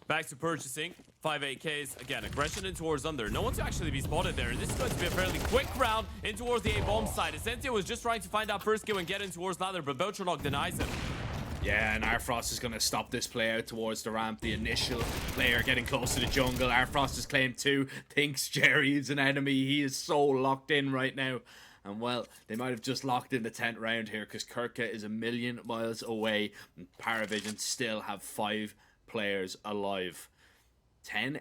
[SPEAKER 4] back to purchasing. 5 AKs. Again, aggression in towards under. No one to actually be spotted there. And this is going to be a fairly quick round in towards the A-bomb side. Essentia was just trying to find that first kill and get in towards ladder, but Belchanok denies him.
[SPEAKER 3] Yeah, and Arfrost is going to stop this play out towards the ramp. The initial player getting close to the jungle. Arfrost has claimed 2. Thinks Jerry is an enemy. He is so locked in right now. And well, they might have just locked in the 10th round here because Kirka is a million miles away. And Paravision still have 5 players alive. 10-8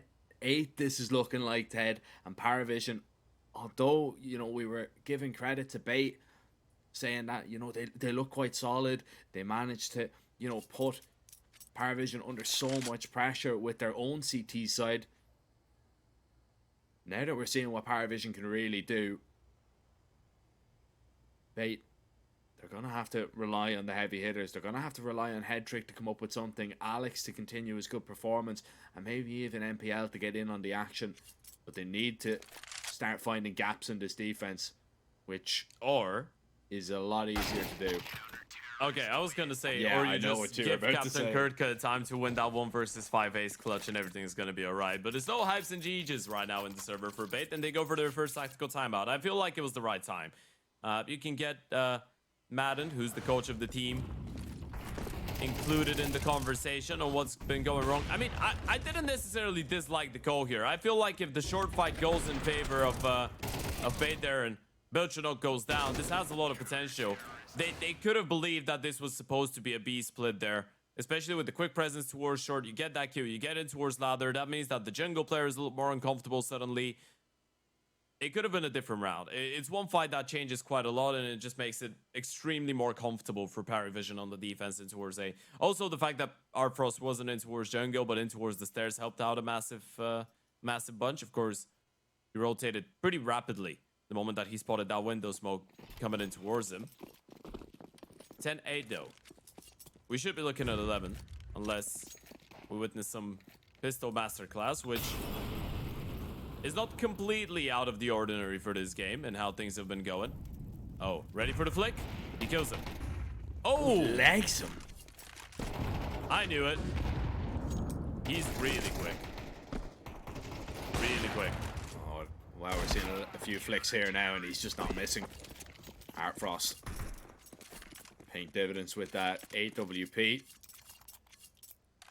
[SPEAKER 3] this is looking like, Ted. And Paravision, although, you know, we were giving credit to Bait, saying that, you know, they look quite solid. They managed to, you know, put Paravision under so much pressure with their own CT side. Now that we're seeing what Paravision can really do, Bait, they're going to have to rely on the heavy hitters. They're going to have to rely on Hedrick to come up with something, Alex to continue his good performance, and maybe even MPL to get in on the action. But they need to start finding gaps in this defense, which is a lot easier to do.
[SPEAKER 4] Okay, I was going to say,
[SPEAKER 3] Yeah,
[SPEAKER 4] or you
[SPEAKER 3] I know
[SPEAKER 4] just
[SPEAKER 3] what you're
[SPEAKER 4] give
[SPEAKER 3] about to
[SPEAKER 4] Captain
[SPEAKER 3] say.
[SPEAKER 4] Kurtka time to win that 1 versus 5 ace clutch and everything's going to be alright. But there's no hypes and GGs right now in the server for Bait, and they go for their first tactical timeout. I feel like it was the right time. You can get Madden, who's the coach of the team, included in the conversation on what's been going wrong. I mean, I didn't necessarily dislike the call here. I feel like if the short fight goes in favor of Bait there and Belchanok goes down, this has a lot of potential. They could have believed that this was supposed to be a B split there, especially with the quick presence towards short. You get that kill, you get in towards ladder. That means that the jungle player is a little more uncomfortable suddenly. It could have been a different round. It's one fight that changes quite a lot, and it just makes it extremely more comfortable for Paravision on the defense in towards A. Also, the fact that Arfrost wasn't in towards jungle, but in towards the stairs helped out a massive bunch. Of course, he rotated pretty rapidly the moment that he spotted that window smoke coming in towards him. 10-8 though. We should be looking at 11, unless we witness some pistol masterclass, which is not completely out of the ordinary for this game and how things have been going. Oh, ready for the flick? He kills him. Oh!
[SPEAKER 3] Legs him.
[SPEAKER 4] I knew it. He's really quick. Really quick.
[SPEAKER 3] Oh, wow, we're seeing a few flicks here now, and he's just not missing. Artfrost paying dividends with that AWP.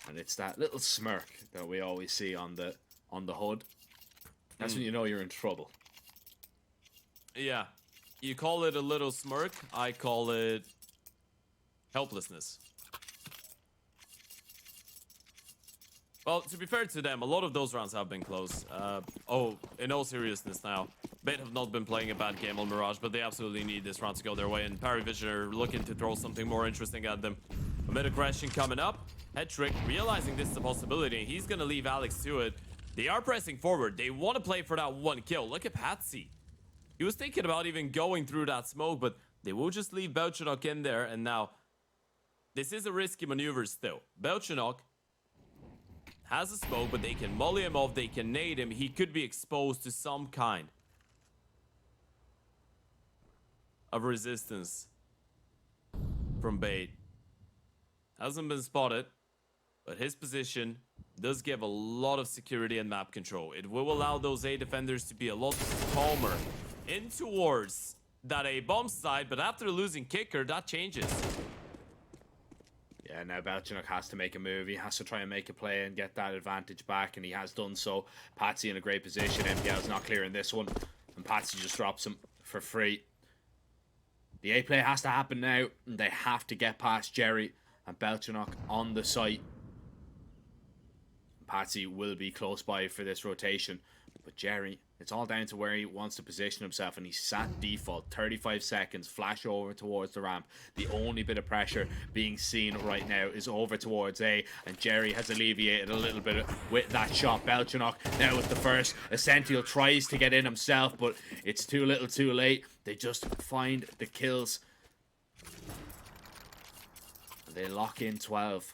[SPEAKER 3] And it's that little smirk that we always see on the HUD. That's when you know you're in trouble.
[SPEAKER 4] Yeah. You call it a little smirk, I call it helplessness. Well, to be fair to them, a lot of those rounds have been close. In all seriousness now, Bait have not been playing a bad game on Mirage, but they absolutely need this round to go their way, and Paravision are looking to throw something more interesting at them. A mid-aggression coming up. Headtrick realizing this is a possibility. He's going to leave Alex to it. They are pressing forward. They want to play for that one kill. Look at Patsy. He was thinking about even going through that smoke, but they will just leave Belchenok in there, and now this is a risky maneuver still. Belchenok has a smoke, but they can molly him off, they can nade him. He could be exposed to some kind of resistance from Bait. Hasn't been spotted, but his position does give a lot of security and map control. It will allow those A defenders to be a lot calmer in towards that A bomb side, but after losing Kicker, that changes.
[SPEAKER 3] Yeah, now Belchenok has to make a move. He has to try and make a play and get that advantage back, and he has done so. Patsy in a great position. MPL's not clearing this one, and Patsy just drops him for free. The A play has to happen now, and they have to get past Jerry and Belchenok on the site. Patsy will be close by for this rotation, but Jerry, it's all down to where he wants to position himself, and he's sat default. 35 seconds, flash over towards the ramp. The only bit of pressure being seen right now is over towards A, and Jerry has alleviated a little bit with that shot. Belchenok now with the first. Essential tries to get in himself, but it's too little too late. They just find the kills. They lock in 12.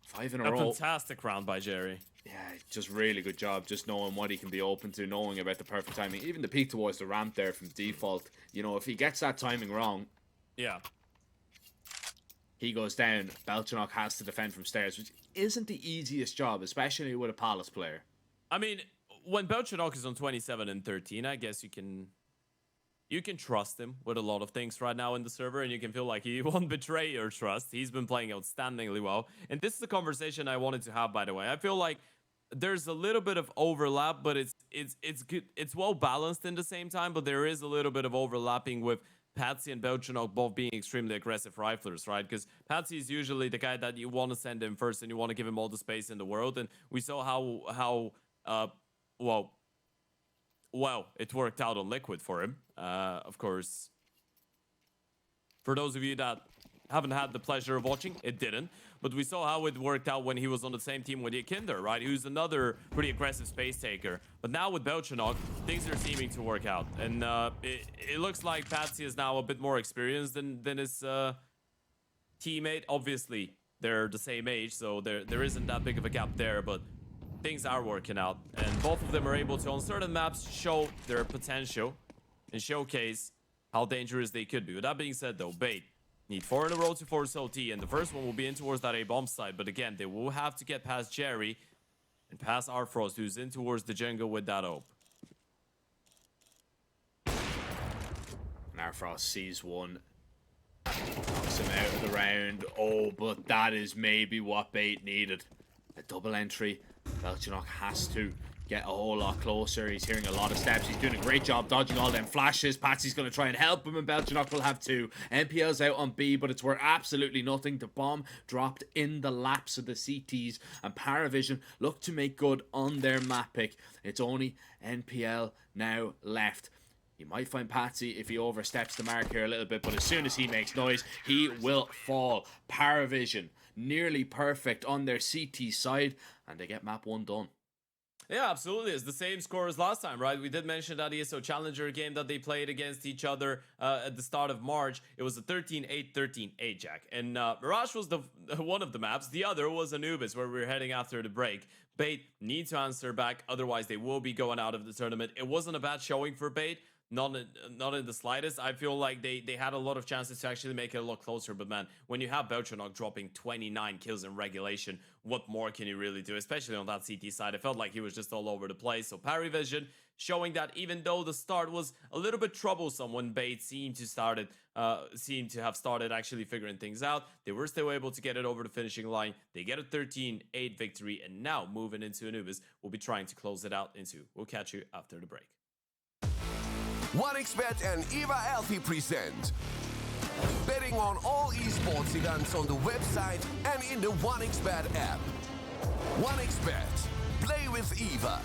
[SPEAKER 3] 5 in a row.
[SPEAKER 4] Fantastic round by Jerry.
[SPEAKER 3] Yeah, just really good job. Just knowing what he can be open to, knowing about the perfect timing. Even the peek towards the ramp there from default. You know, if he gets that timing wrong,
[SPEAKER 4] yeah,
[SPEAKER 3] he goes down. Belchenok has to defend from stairs, which isn't the easiest job, especially with a Palace player.
[SPEAKER 4] I mean, when Belchenok is on 27 and 13, I guess you can trust him with a lot of things right now in the server, and you can feel like he won't betray your trust. He's been playing outstandingly well. And this is a conversation I wanted to have, by the way. I feel like there's a little bit of overlap, but it's good. It's well balanced in the same time, but there is a little bit of overlapping with Patsy and Belchenok both being extremely aggressive riflers, right? Because Patsy is usually the guy that you want to send in first and you want to give him all the space in the world. And we saw how well, it worked out on Liquid for him. Of course, for those of you that haven't had the pleasure of watching, it didn't. But we saw how it worked out when he was on the same team with Yakinder, right? Who's another pretty aggressive space taker. But now with Belchenok, things are seeming to work out. And it looks like Patsy is now a bit more experienced than his teammate. Obviously, they're the same age, so there isn't that big of a gap there. But things are working out, and both of them are able to, on certain maps, show their potential and showcase how dangerous they could be. With that being said, though, Bait need 4 in a row to force OT, and the first one will be in towards that A-bomb side, but again, they will have to get past Jerry and past Arfrost, who's in towards the jungle with that OP.
[SPEAKER 3] And Arfrost sees one, knocks him out of the round. Oh, but that is maybe what Bait needed. A double entry. Belchenok has to get a whole lot closer. He's hearing a lot of steps. He's doing a great job dodging all them flashes. Patsy's going to try and help him, and Belchenok will have 2. MPL's out on B, but it's worth absolutely nothing. The bomb dropped in the laps of the CTs, and Paravision look to make good on their map pick. It's only NPL now left. You might find Patsy if he oversteps the mark here a little bit, but as soon as he makes noise, he will fall. Paravision nearly perfect on their CT side, and they get map 1 done.
[SPEAKER 4] Yeah, absolutely. It's the same score as last time, right? We did mention that ESO Challenger game that they played against each other at the start of March. It was a 13-8, 13-8, Jack. And Mirage was one of the maps. The other was Anubis, where we were heading after the break. Bait need to answer back, otherwise they will be going out of the tournament. It wasn't a bad showing for Bait. not in the slightest. I feel like they had a lot of chances to actually make it a lot closer. But man, when you have Beltranok dropping 29 kills in regulation, what more can you really do? Especially on that CT side, it felt like he was just all over the place. So parry vision showing that even though the start was a little bit troublesome when Bait seemed to have started actually figuring things out, they were still able to get it over the finishing line. They get a 13-8 victory, and now moving into Anubis, we'll be trying to close it out into. We'll catch you after the break.
[SPEAKER 2] 1xBet and Eva Alfie present betting on all esports events on the website and in the 1xBet app. 1xBet. Play with Eva.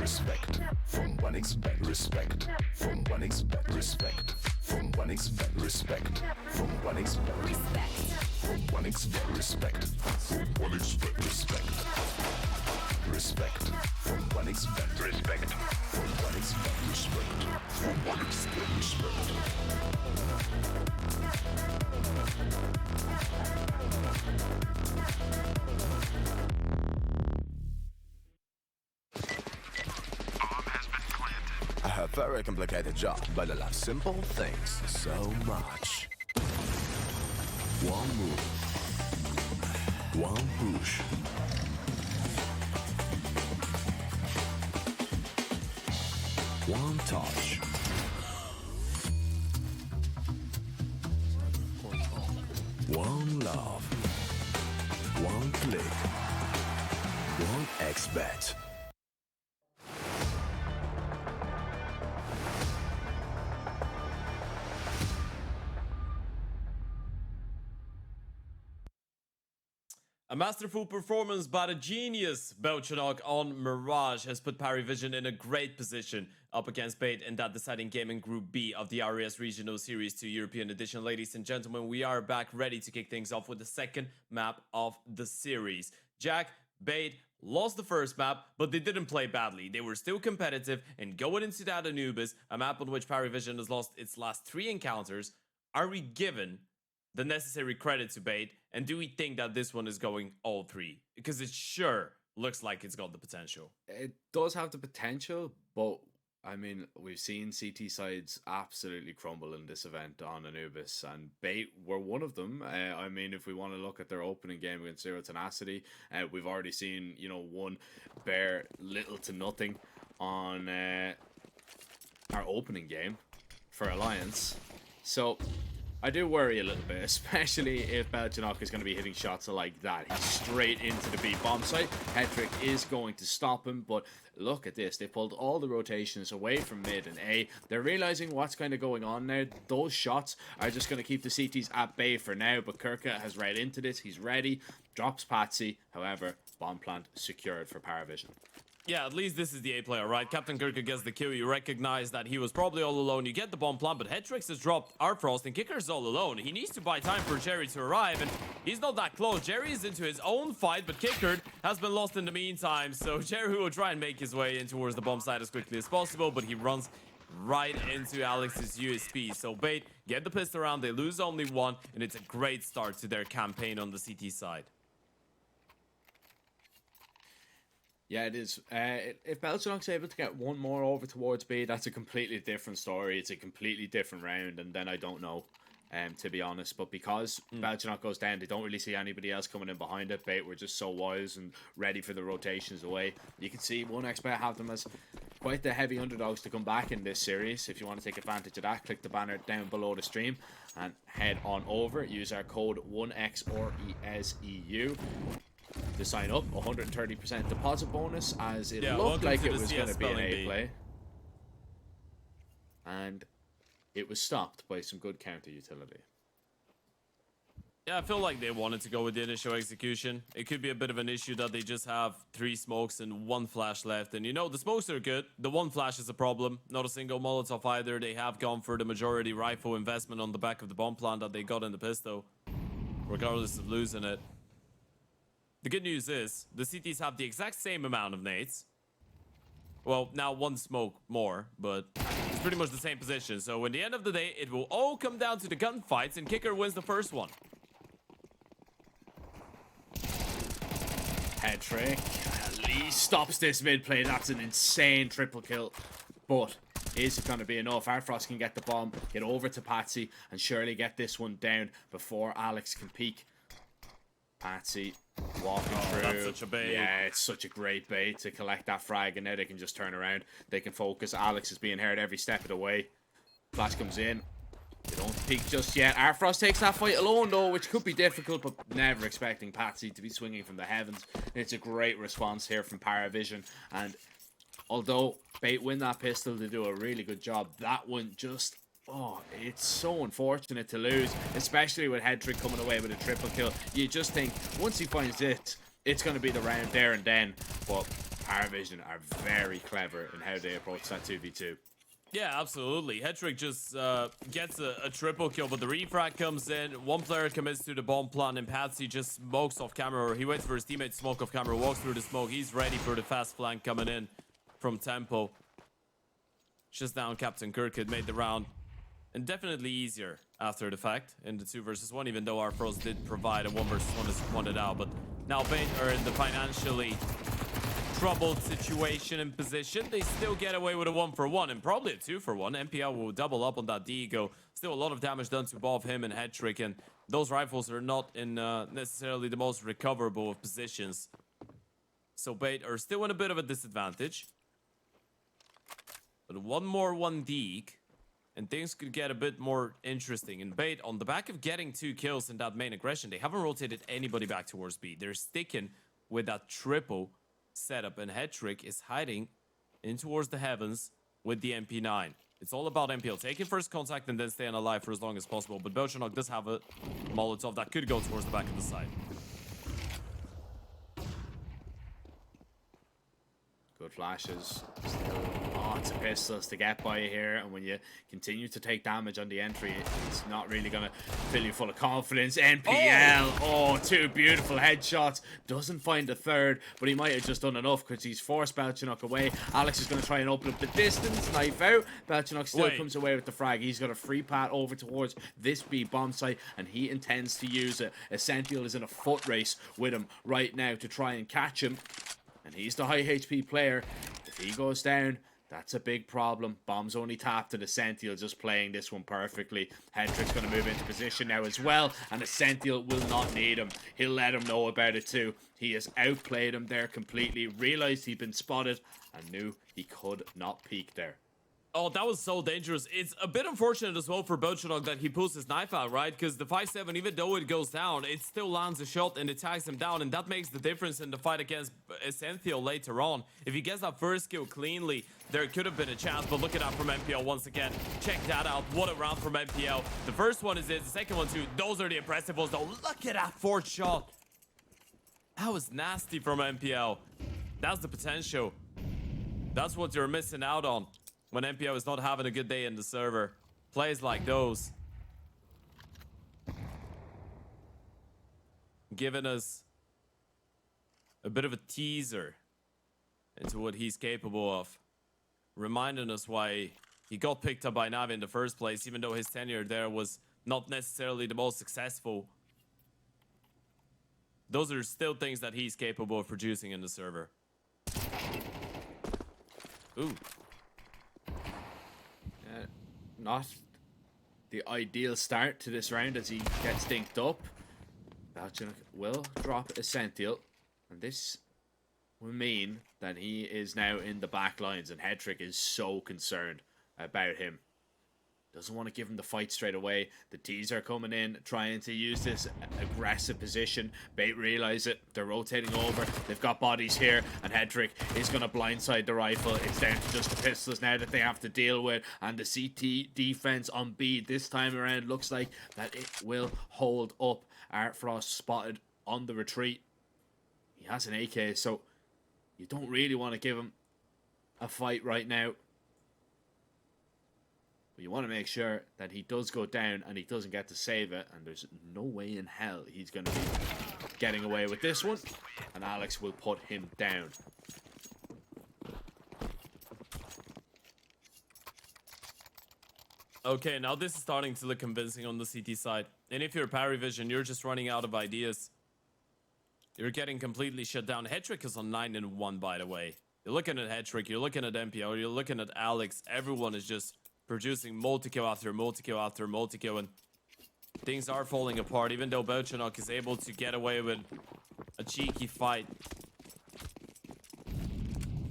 [SPEAKER 2] Respect from 1xBet. Respect from 1xBet. Respect from 1xBet. Respect from 1xBet. Respect from 1xBet. Respect from 1xBet. Respect. Respect from 1xBet. Respect from 1xBet. Respect from 1xBet. Respect.
[SPEAKER 1] I have very complicated job, but I love simple things so much. One move, one push. One touch. One love. One click. One XBet.
[SPEAKER 4] A masterful performance by the genius Belchanok on Mirage has put Parivision in a great position up against Bait in that deciding game in Group B of the RES Regional Series 2 European Edition. Ladies and gentlemen, we are back ready to kick things off with the second map of the series. Jack, Bait lost the first map, but they didn't play badly. They were still competitive, and going into that Anubis, a map on which Parivision has lost its last 3 encounters, are we given the necessary credit to Bait, and do we think that this one is going all 3? Because it sure looks like it's got the potential.
[SPEAKER 3] It does have the potential, but I mean, we've seen CT sides absolutely crumble in this event on Anubis, and Bait were one of them. I mean, if we want to look at their opening game against Zero Tenacity, we've already seen, you know, one bear little to nothing on our opening game for Alliance. So I do worry a little bit, especially if Belchanok is going to be hitting shots like that. He's straight into the B bomb site. Hetrick is going to stop him, but look at this. They pulled all the rotations away from mid and A. They're realizing what's kind of going on now. Those shots are just going to keep the CTs at bay for now, but Kirka has read into this. He's ready. Drops Patsy. However, bomb plant secured for Paravision.
[SPEAKER 4] Yeah, at least this is the A player, right? Captain Kirka gets the kill. You recognize that he was probably all alone. You get the bomb plant, but Hetrix has dropped Arfrost, and Kicker's all alone. He needs to buy time for Jerry to arrive, and he's not that close. Jerry is into his own fight, but Kicker has been lost in the meantime. So Jerry will try and make his way in towards the bomb site as quickly as possible, but he runs right into Alex's USP. So Bait get the pistol round. They lose only 1, and it's a great start to their campaign on the CT side.
[SPEAKER 3] Yeah, it is. If Belchanok's able to get one more over towards B, that's a completely different story. It's a completely different round, and then I don't know, to be honest. But because Belchanok goes down, they don't really see anybody else coming in behind it. Bait were just so wise and ready for the rotations away. You can see 1xBet have them as quite the heavy underdogs to come back in this series. If you want to take advantage of that, click the banner down below the stream and head on over. Use our code 1XRESEU. to sign up. 130% deposit bonus, as it looked like it was going to be an A play. And it was stopped by some good counter utility.
[SPEAKER 4] Yeah, I feel like they wanted to go with the initial execution. It could be a bit of an issue that they just have 3 smokes and 1 flash left. And you know, the smokes are good. The 1 flash is a problem. Not a single Molotov either. They have gone for the majority rifle investment on the back of the bomb plant that they got in the pistol, regardless of losing it. The good news is, the CTs have the exact same amount of nades. Well, now 1 smoke more, but it's pretty much the same position. So in the end of the day, it will all come down to the gunfights, and Kicker wins the first one.
[SPEAKER 3] Head trick. At least stops this mid play. That's an insane triple kill. But is it going to be enough? Arfrost can get the bomb, get over to Patsy, and surely get this one down before Alex can peek. Patsy walking through.
[SPEAKER 4] That's such a bait.
[SPEAKER 3] Yeah, it's such a great bait to collect that frag, and now they can just turn around. They can focus. Alex is being heard every step of the way. Flash comes in. They don't peek just yet. Arfrost takes that fight alone, though, which could be difficult, but never expecting Patsy to be swinging from the heavens. It's a great response here from Paravision, and although Bait win that pistol, they do a really good job. That one just... oh, it's so unfortunate to lose, especially with Headtrick coming away with a triple kill. You just think, once he finds it, it's going to be the round there and then. But Paravision are very clever in how they approach that 2v2.
[SPEAKER 4] Yeah, absolutely. Hetrick just gets a triple kill, but the refrag comes in. One player commits to the bomb plant, and Patsy just smokes off camera, or he waits for his teammate to smoke off camera, walks through the smoke. He's ready for the fast flank coming in from Tempo. Just down Captain Kirk had made the round. And definitely easier after the fact in the 2 versus 1, even though our pros did provide a 1 versus 1 as pointed out. But now Bait are in the financially troubled situation and position. They still get away with a 1 for 1 and probably a 2 for 1. MPL will double up on that Diego. Still a lot of damage done to both him and Hetrick, and those rifles are not in necessarily the most recoverable of positions. So Bait are still in a bit of a disadvantage. But one more 1 Deke, and things could get a bit more interesting. And Bait, on the back of getting 2 kills in that main aggression, they haven't rotated anybody back towards B. They're sticking with that triple setup, and Hetrick is hiding in towards the heavens with the MP9. It's all about MPL taking first contact and then staying alive for as long as possible. But Belchanok does have a Molotov that could go towards the back of the side.
[SPEAKER 3] Good flashes. Still lots of pistols to get by here, and when you continue to take damage on the entry, it's not really going to fill you full of confidence. NPL, oh, 2 beautiful headshots. Doesn't find a third, but he might have just done enough because he's forced Belchanok away. Alex is going to try and open up the distance. Knife out. Belchanok still comes away with the frag. He's got a free path over towards this B bomb site, and he intends to use it. Essential is in a foot race with him right now to try and catch him. And he's the high HP player. If he goes down, that's a big problem. Bomb's only tapped, and Essential just playing this one perfectly. Hetrick's going to move into position now as well, and Essential will not need him. He'll let him know about it too. He has outplayed him there completely, realized he'd been spotted, and knew he could not peek there.
[SPEAKER 4] Oh, that was so dangerous. It's a bit unfortunate as well for Belchanok that he pulls his knife out, right? Because the 5-7, even though it goes down, it still lands a shot and it tags him down. And that makes the difference in the fight against Essential later on. If he gets that first kill cleanly, there could have been a chance. But look at that from MPL once again. Check that out. What a round from MPL. The first one is it. The second one too. Those are the impressive ones though. Look at that 4th shot. That was nasty from MPL. That's the potential. That's what you're missing out on when MPO is not having a good day in the server. Plays like those. Giving us a bit of a teaser into what he's capable of. Reminding us why he got picked up by Navi in the first place, even though his tenure there was not necessarily the most successful. Those are still things that he's capable of producing in the server. Ooh.
[SPEAKER 3] Not the ideal start to this round as he gets dinked up. Belchanok will drop Essential, and this will mean that he is now in the back lines, and Hetrick is so concerned about him. Doesn't want to give him the fight straight away. The T's are coming in, trying to use this aggressive position. Bait realize it. They're rotating over. They've got bodies here, and Hetrick is going to blindside the rifle. It's down to just the pistols now that they have to deal with. And the CT defense on B this time around looks like that it will hold up. Art Frost spotted on the retreat. He has an AK, so you don't really want to give him a fight right now. But you want to make sure that he does go down and he doesn't get to save it. And there's no way in hell he's going to be getting away with this one. And Alex will put him down.
[SPEAKER 4] Okay, now this is starting to look convincing on the CT side. And if you're Paravision, you're just running out of ideas. You're getting completely shut down. Hetrick is on 9-1, by the way. You're looking at Hetrick, you're looking at MPO, you're looking at Alex. Everyone is just producing multi-kill after multi-kill after multi-kill, and things are falling apart, even though Belchanok is able to get away with a cheeky fight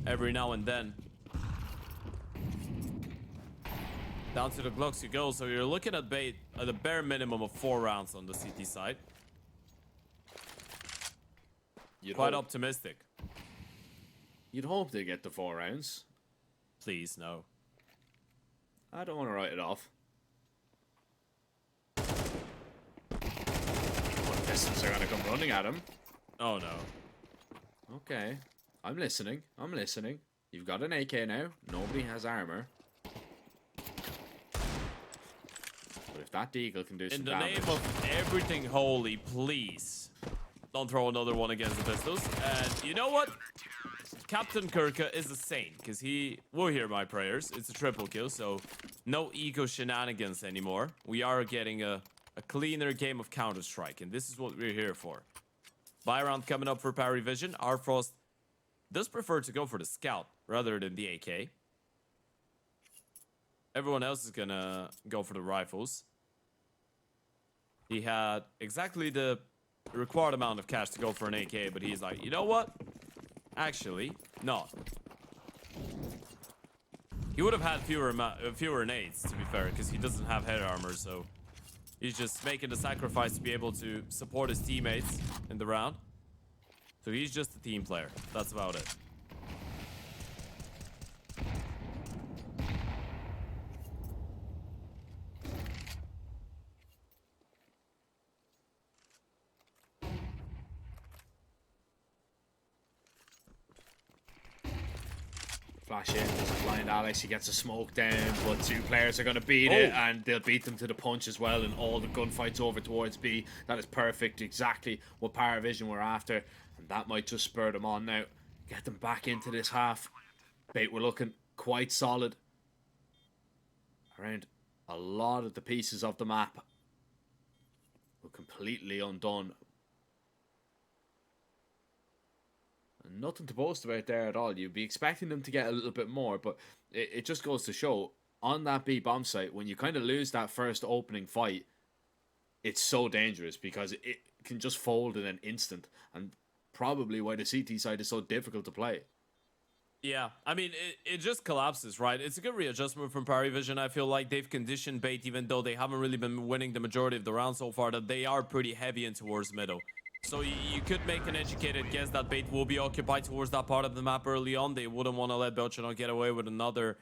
[SPEAKER 4] every now and then. Down to the Glocks you go, so you're looking at Bait at a bare minimum of 4 rounds on the CT side. Quite optimistic.
[SPEAKER 3] You'd hope they get the 4 rounds.
[SPEAKER 4] Please, no.
[SPEAKER 3] I don't want to write it off. But pistols are going to come running at him.
[SPEAKER 4] Oh, no.
[SPEAKER 3] Okay. I'm listening. I'm listening. You've got an AK now. Nobody has armor. But if that Deagle can do some damage...
[SPEAKER 4] In the name of everything holy, please don't throw another one against the pistols. And you know what? Captain Kirka is a saint, because he will hear my prayers. It's a triple kill, so no eco shenanigans anymore. We are getting a cleaner game of Counter-Strike, and this is what we're here for. Buy round coming up for Parry Vision. Arfrost does prefer to go for the scout rather than the AK. Everyone else is gonna go for the rifles. He had exactly the required amount of cash to go for an AK, but he's like, you know what? Actually, not. He would have had fewer nades, to be fair, because he doesn't have head armor, so he's just making the sacrifice to be able to support his teammates in the round. So he's just a team player. That's about it.
[SPEAKER 3] Flash in, there's a blind Alex, he gets a smoke down, but two players are going to beat it, and they'll beat them to the punch as well, and all the gunfights over towards B. That is perfect, exactly what Paravision were after, and that might just spur them on now. Get them back into this half. Bait were looking quite solid around a lot of the pieces of the map. Were completely undone. Nothing to boast about there at all. You'd be expecting them to get a little bit more, but it just goes to show, on that B bomb site, when you kind of lose that first opening fight, it's so dangerous because it can just fold in an instant, and probably why the CT side is so difficult to play.
[SPEAKER 4] Yeah, I mean, it just collapses, right? It's a good readjustment from Parry Vision. I feel like they've conditioned Bait, even though they haven't really been winning the majority of the rounds so far, that they are pretty heavy in towards middle. So you could make an educated guess that Bait will be occupied towards that part of the map early on. They wouldn't want to let Belchanok get away with another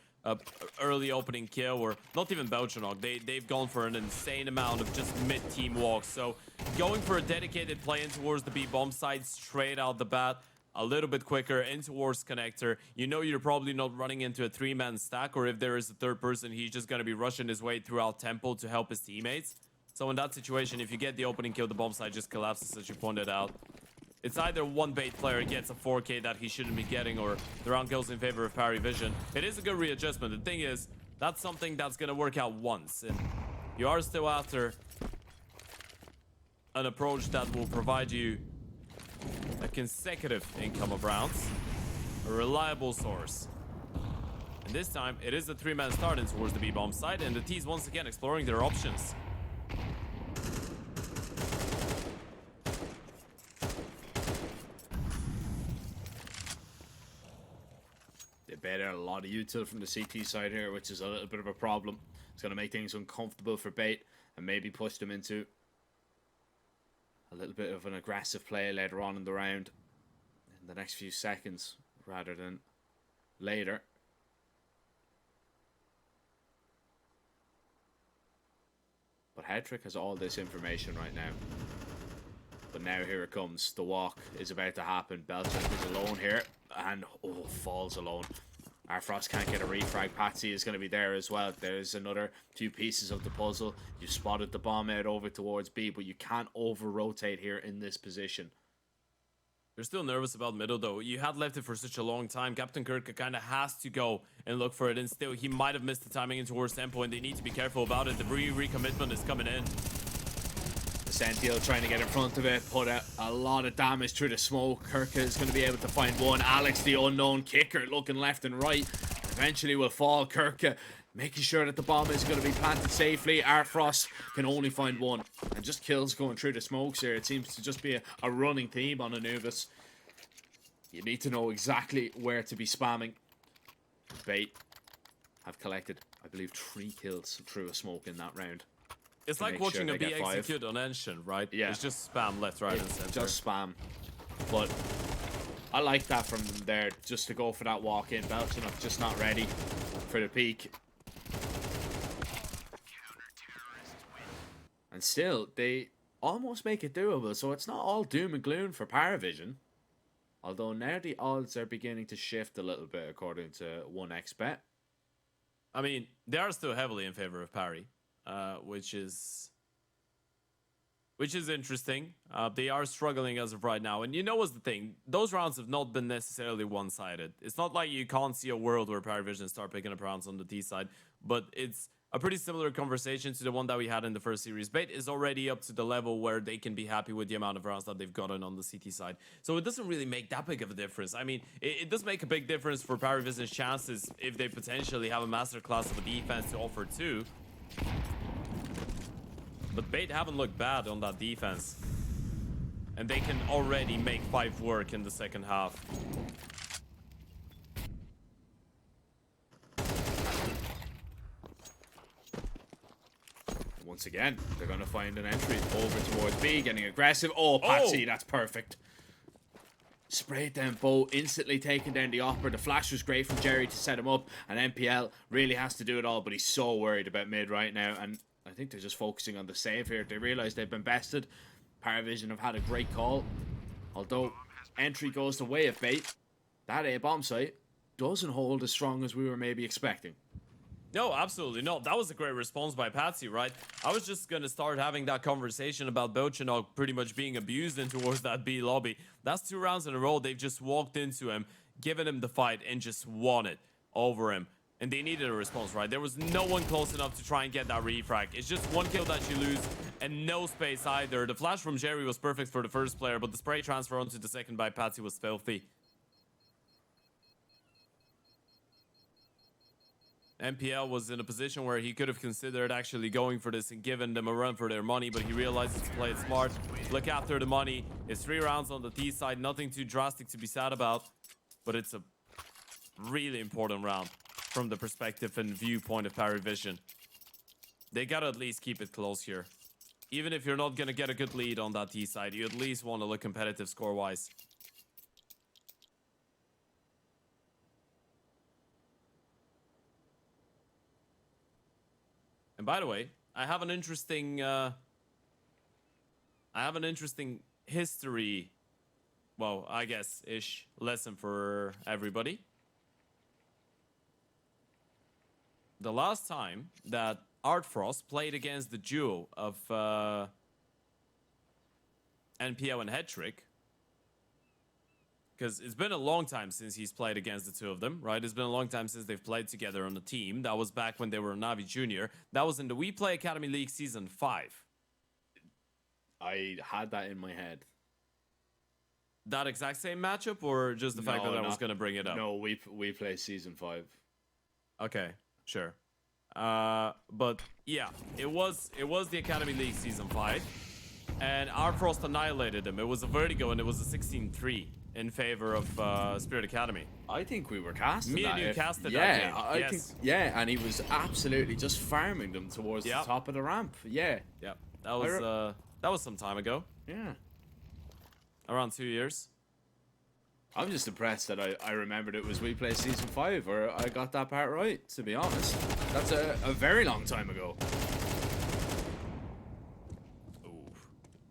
[SPEAKER 4] early opening kill, or not even Belchanok. They've gone for an insane amount of just mid-team walks. So going for a dedicated play in towards the B bomb side straight out the bat, a little bit quicker in towards connector. You know you're probably not running into a three-man stack, or if there is a third person, he's just going to be rushing his way throughout tempo to help his teammates. So in that situation, if you get the opening kill, the bomb side just collapses, as you pointed out. It's either one Bait player gets a 4K that he shouldn't be getting, or the round goes in favor of Parry Vision. It is a good readjustment. The thing is, that's something that's going to work out once. And you are still after an approach that will provide you a consecutive income of rounds. A reliable source. And this time, it is a three-man start in towards the B-bomb side, and the T's once again exploring their options.
[SPEAKER 3] Bait out a lot of util from the CT side here, which is a little bit of a problem. It's going to make things uncomfortable for Bait and maybe push them into a little bit of an aggressive play later on in the round, in the next few seconds rather than later. But Headtrick has all this information right now. But now here it comes. The walk is about to happen. Belchanok is alone here, and falls alone. Arfrost can't get a refrag. Patsy is going to be there as well. There's another two pieces of the puzzle. You've spotted the bomb out over towards B, but you can't over-rotate here in this position.
[SPEAKER 4] You're still nervous about middle, though. You had left it for such a long time. Captain Kirk kind of has to go and look for it, and still he might have missed the timing in towards tempo, and they need to be careful about it. The recommitment is coming in.
[SPEAKER 3] Sentiel trying to get in front of it, put a lot of damage through the smoke. Kirka is going to be able to find one. Alex, the unknown kicker, looking left and right. Eventually will fall. Kirka making sure that the bomb is going to be planted safely. Arfrost can only find one. And just kills going through the smokes here. It seems to just be a running theme on Anubis. You need to know exactly where to be spamming. Bait have collected, I believe, 3 kills through a smoke in that round.
[SPEAKER 4] It's like watching a B execute on Ancient, right? Yeah. It's just spam left, right, and center.
[SPEAKER 3] Just spam. But I like that from them there, just to go for that walk in. Belchanok just not ready for the peak. And still, they almost make it doable, so it's not all doom and gloom for Paravision. Although now the odds are beginning to shift a little bit according to 1xBet.
[SPEAKER 4] I mean, they are still heavily in favor of Parry, which is interesting. They are struggling as of right now. And you know what's the thing? Those rounds have not been necessarily one-sided. It's not like you can't see a world where Parry Vision start picking up rounds on the T side, but it's a pretty similar conversation to the one that we had in the first series. Bait is already up to the level where they can be happy with the amount of rounds that they've gotten on the CT side. So it doesn't really make that big of a difference. I mean, it does make a big difference for Parry Vision's chances if they potentially have a masterclass of a defense to offer too. But Bait haven't looked bad on that defense. And they can already make 5 work in the second half.
[SPEAKER 3] Once again, they're going to find an entry over towards B, getting aggressive. Oh, Patsy, that's perfect. Sprayed down Bo, instantly taking down the Opera. The flash was great from Jerry to set him up, and MPL really has to do it all, but he's so worried about mid right now, and I think they're just focusing on the save here. They realize they've been bested. Paravision have had a great call, although entry goes the way of Bait. That A bomb site doesn't hold as strong as we were maybe expecting.
[SPEAKER 4] No, absolutely not. That was a great response by Patsy, right? I was just going to start having that conversation about Bochanog pretty much being abused in towards that B lobby. That's 2 rounds in a row. They've just walked into him, given him the fight, and just won it over him. And they needed a response, right? There was no one close enough to try and get that refrag. It's just 1 kill that you lose, and no space either. The flash from Jerry was perfect for the first player, but the spray transfer onto the second by Patsy was filthy. MPL was in a position where he could have considered actually going for this and giving them a run for their money, but he realizes to play it smart, look after the money. It's 3 rounds on the T side, nothing too drastic to be sad about, but it's a really important round from the perspective and viewpoint of Parry Vision. They gotta at least keep it close here. Even if you're not gonna get a good lead on that T side, you at least want to look competitive score-wise. And by the way, I have an interesting history, well, I guess ish lesson for everybody. The last time that Artfrost played against the duo of NPO and Headtrick, because it's been a long time since he's played against the 2 of them, right? It's been a long time since they've played together on a team. That was back when they were Navi Junior. That was in the We Play Academy League Season 5.
[SPEAKER 3] I had that in my head.
[SPEAKER 4] That exact same matchup, or just the fact that I was going to bring it up?
[SPEAKER 3] No, we play Season 5.
[SPEAKER 4] Okay, sure. But yeah, it was the Academy League Season 5. And Artfrost annihilated him. It was a Vertigo, and it was a 16-3. In favor of Spirit Academy.
[SPEAKER 3] I think we were casting
[SPEAKER 4] Me
[SPEAKER 3] that.
[SPEAKER 4] and you casted
[SPEAKER 3] yeah,
[SPEAKER 4] that game.
[SPEAKER 3] I
[SPEAKER 4] Yes.
[SPEAKER 3] think, yeah, and he was absolutely just farming them towards the top of the ramp. Yeah.
[SPEAKER 4] Yep. That was some time ago.
[SPEAKER 3] Yeah.
[SPEAKER 4] Around 2 years.
[SPEAKER 3] I'm just impressed that I remembered it was We Play Season 5, or I got that part right, to be honest. That's a very long time ago.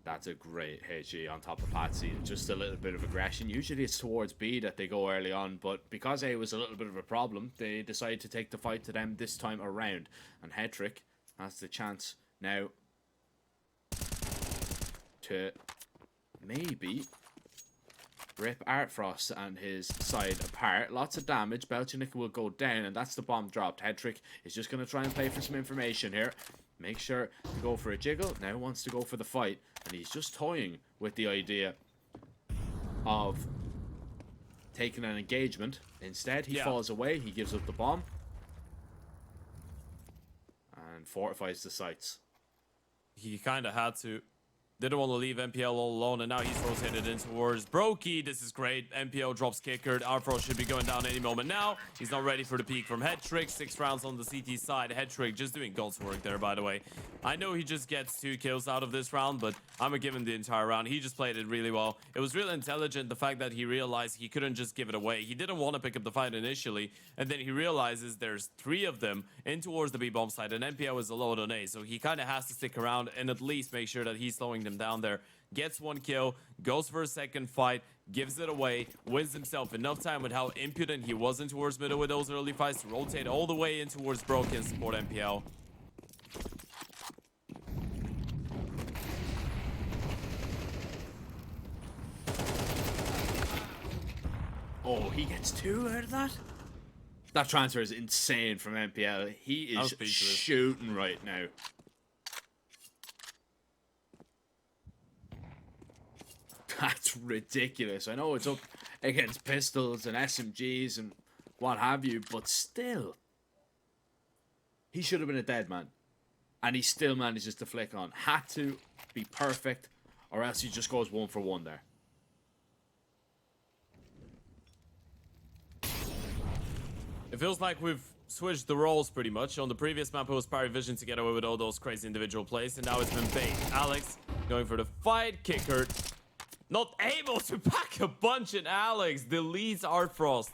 [SPEAKER 3] That's a great HE on top of Patsy. Just a little bit of aggression. Usually it's towards B that they go early on, but because A was a little bit of a problem, they decided to take the fight to them this time around. And Headtrick has the chance now to maybe rip Artfrost and his side apart. Lots of damage. Belchenik will go down, and that's the bomb dropped. Headtrick is just going to try and play for some information here. Make sure to go for a jiggle. Now wants to go for the fight. And he's just toying with the idea of taking an engagement. Instead, he falls away. He gives up the bomb. And fortifies the sites.
[SPEAKER 4] He kind of had to. Didn't want to leave MPL all alone, and now he's rotated in towards Brokey. This is great. MPL drops kicker. Artfrost should be going down any moment now. He's not ready for the peak from Headtrick. 6 rounds on the CT side. Headtrick just doing God's work there, by the way. I know he just gets 2 kills out of this round, but I'm going to give him the entire round. He just played it really well. It was really intelligent, the fact that he realized he couldn't just give it away. He didn't want to pick up the fight initially, and then he realizes there's 3 of them in towards the B-bomb side, and MPL is alone on A, so he kind of has to stick around and at least make sure that he's slowing them down there. Gets 1 kill, goes for a second fight, gives it away, wins himself enough time with how impudent he was in towards middle with those early fights to rotate all the way in towards Broken support MPL.
[SPEAKER 3] Oh, he gets 2 out of that? That transfer is insane from MPL. He is shooting right now. That's ridiculous. I know it's up against pistols and SMGs and what have you, but still. He should have been a dead man. And he still manages to flick on. Had to be perfect, or else he just goes 1 for 1 there.
[SPEAKER 4] It feels like we've switched the roles pretty much. On the previous map, it was Vision to get away with all those crazy individual plays, and now it's been Bait. Alex going for the fight kicker. Not able to pack a bunch, and Alex deletes Artfrost.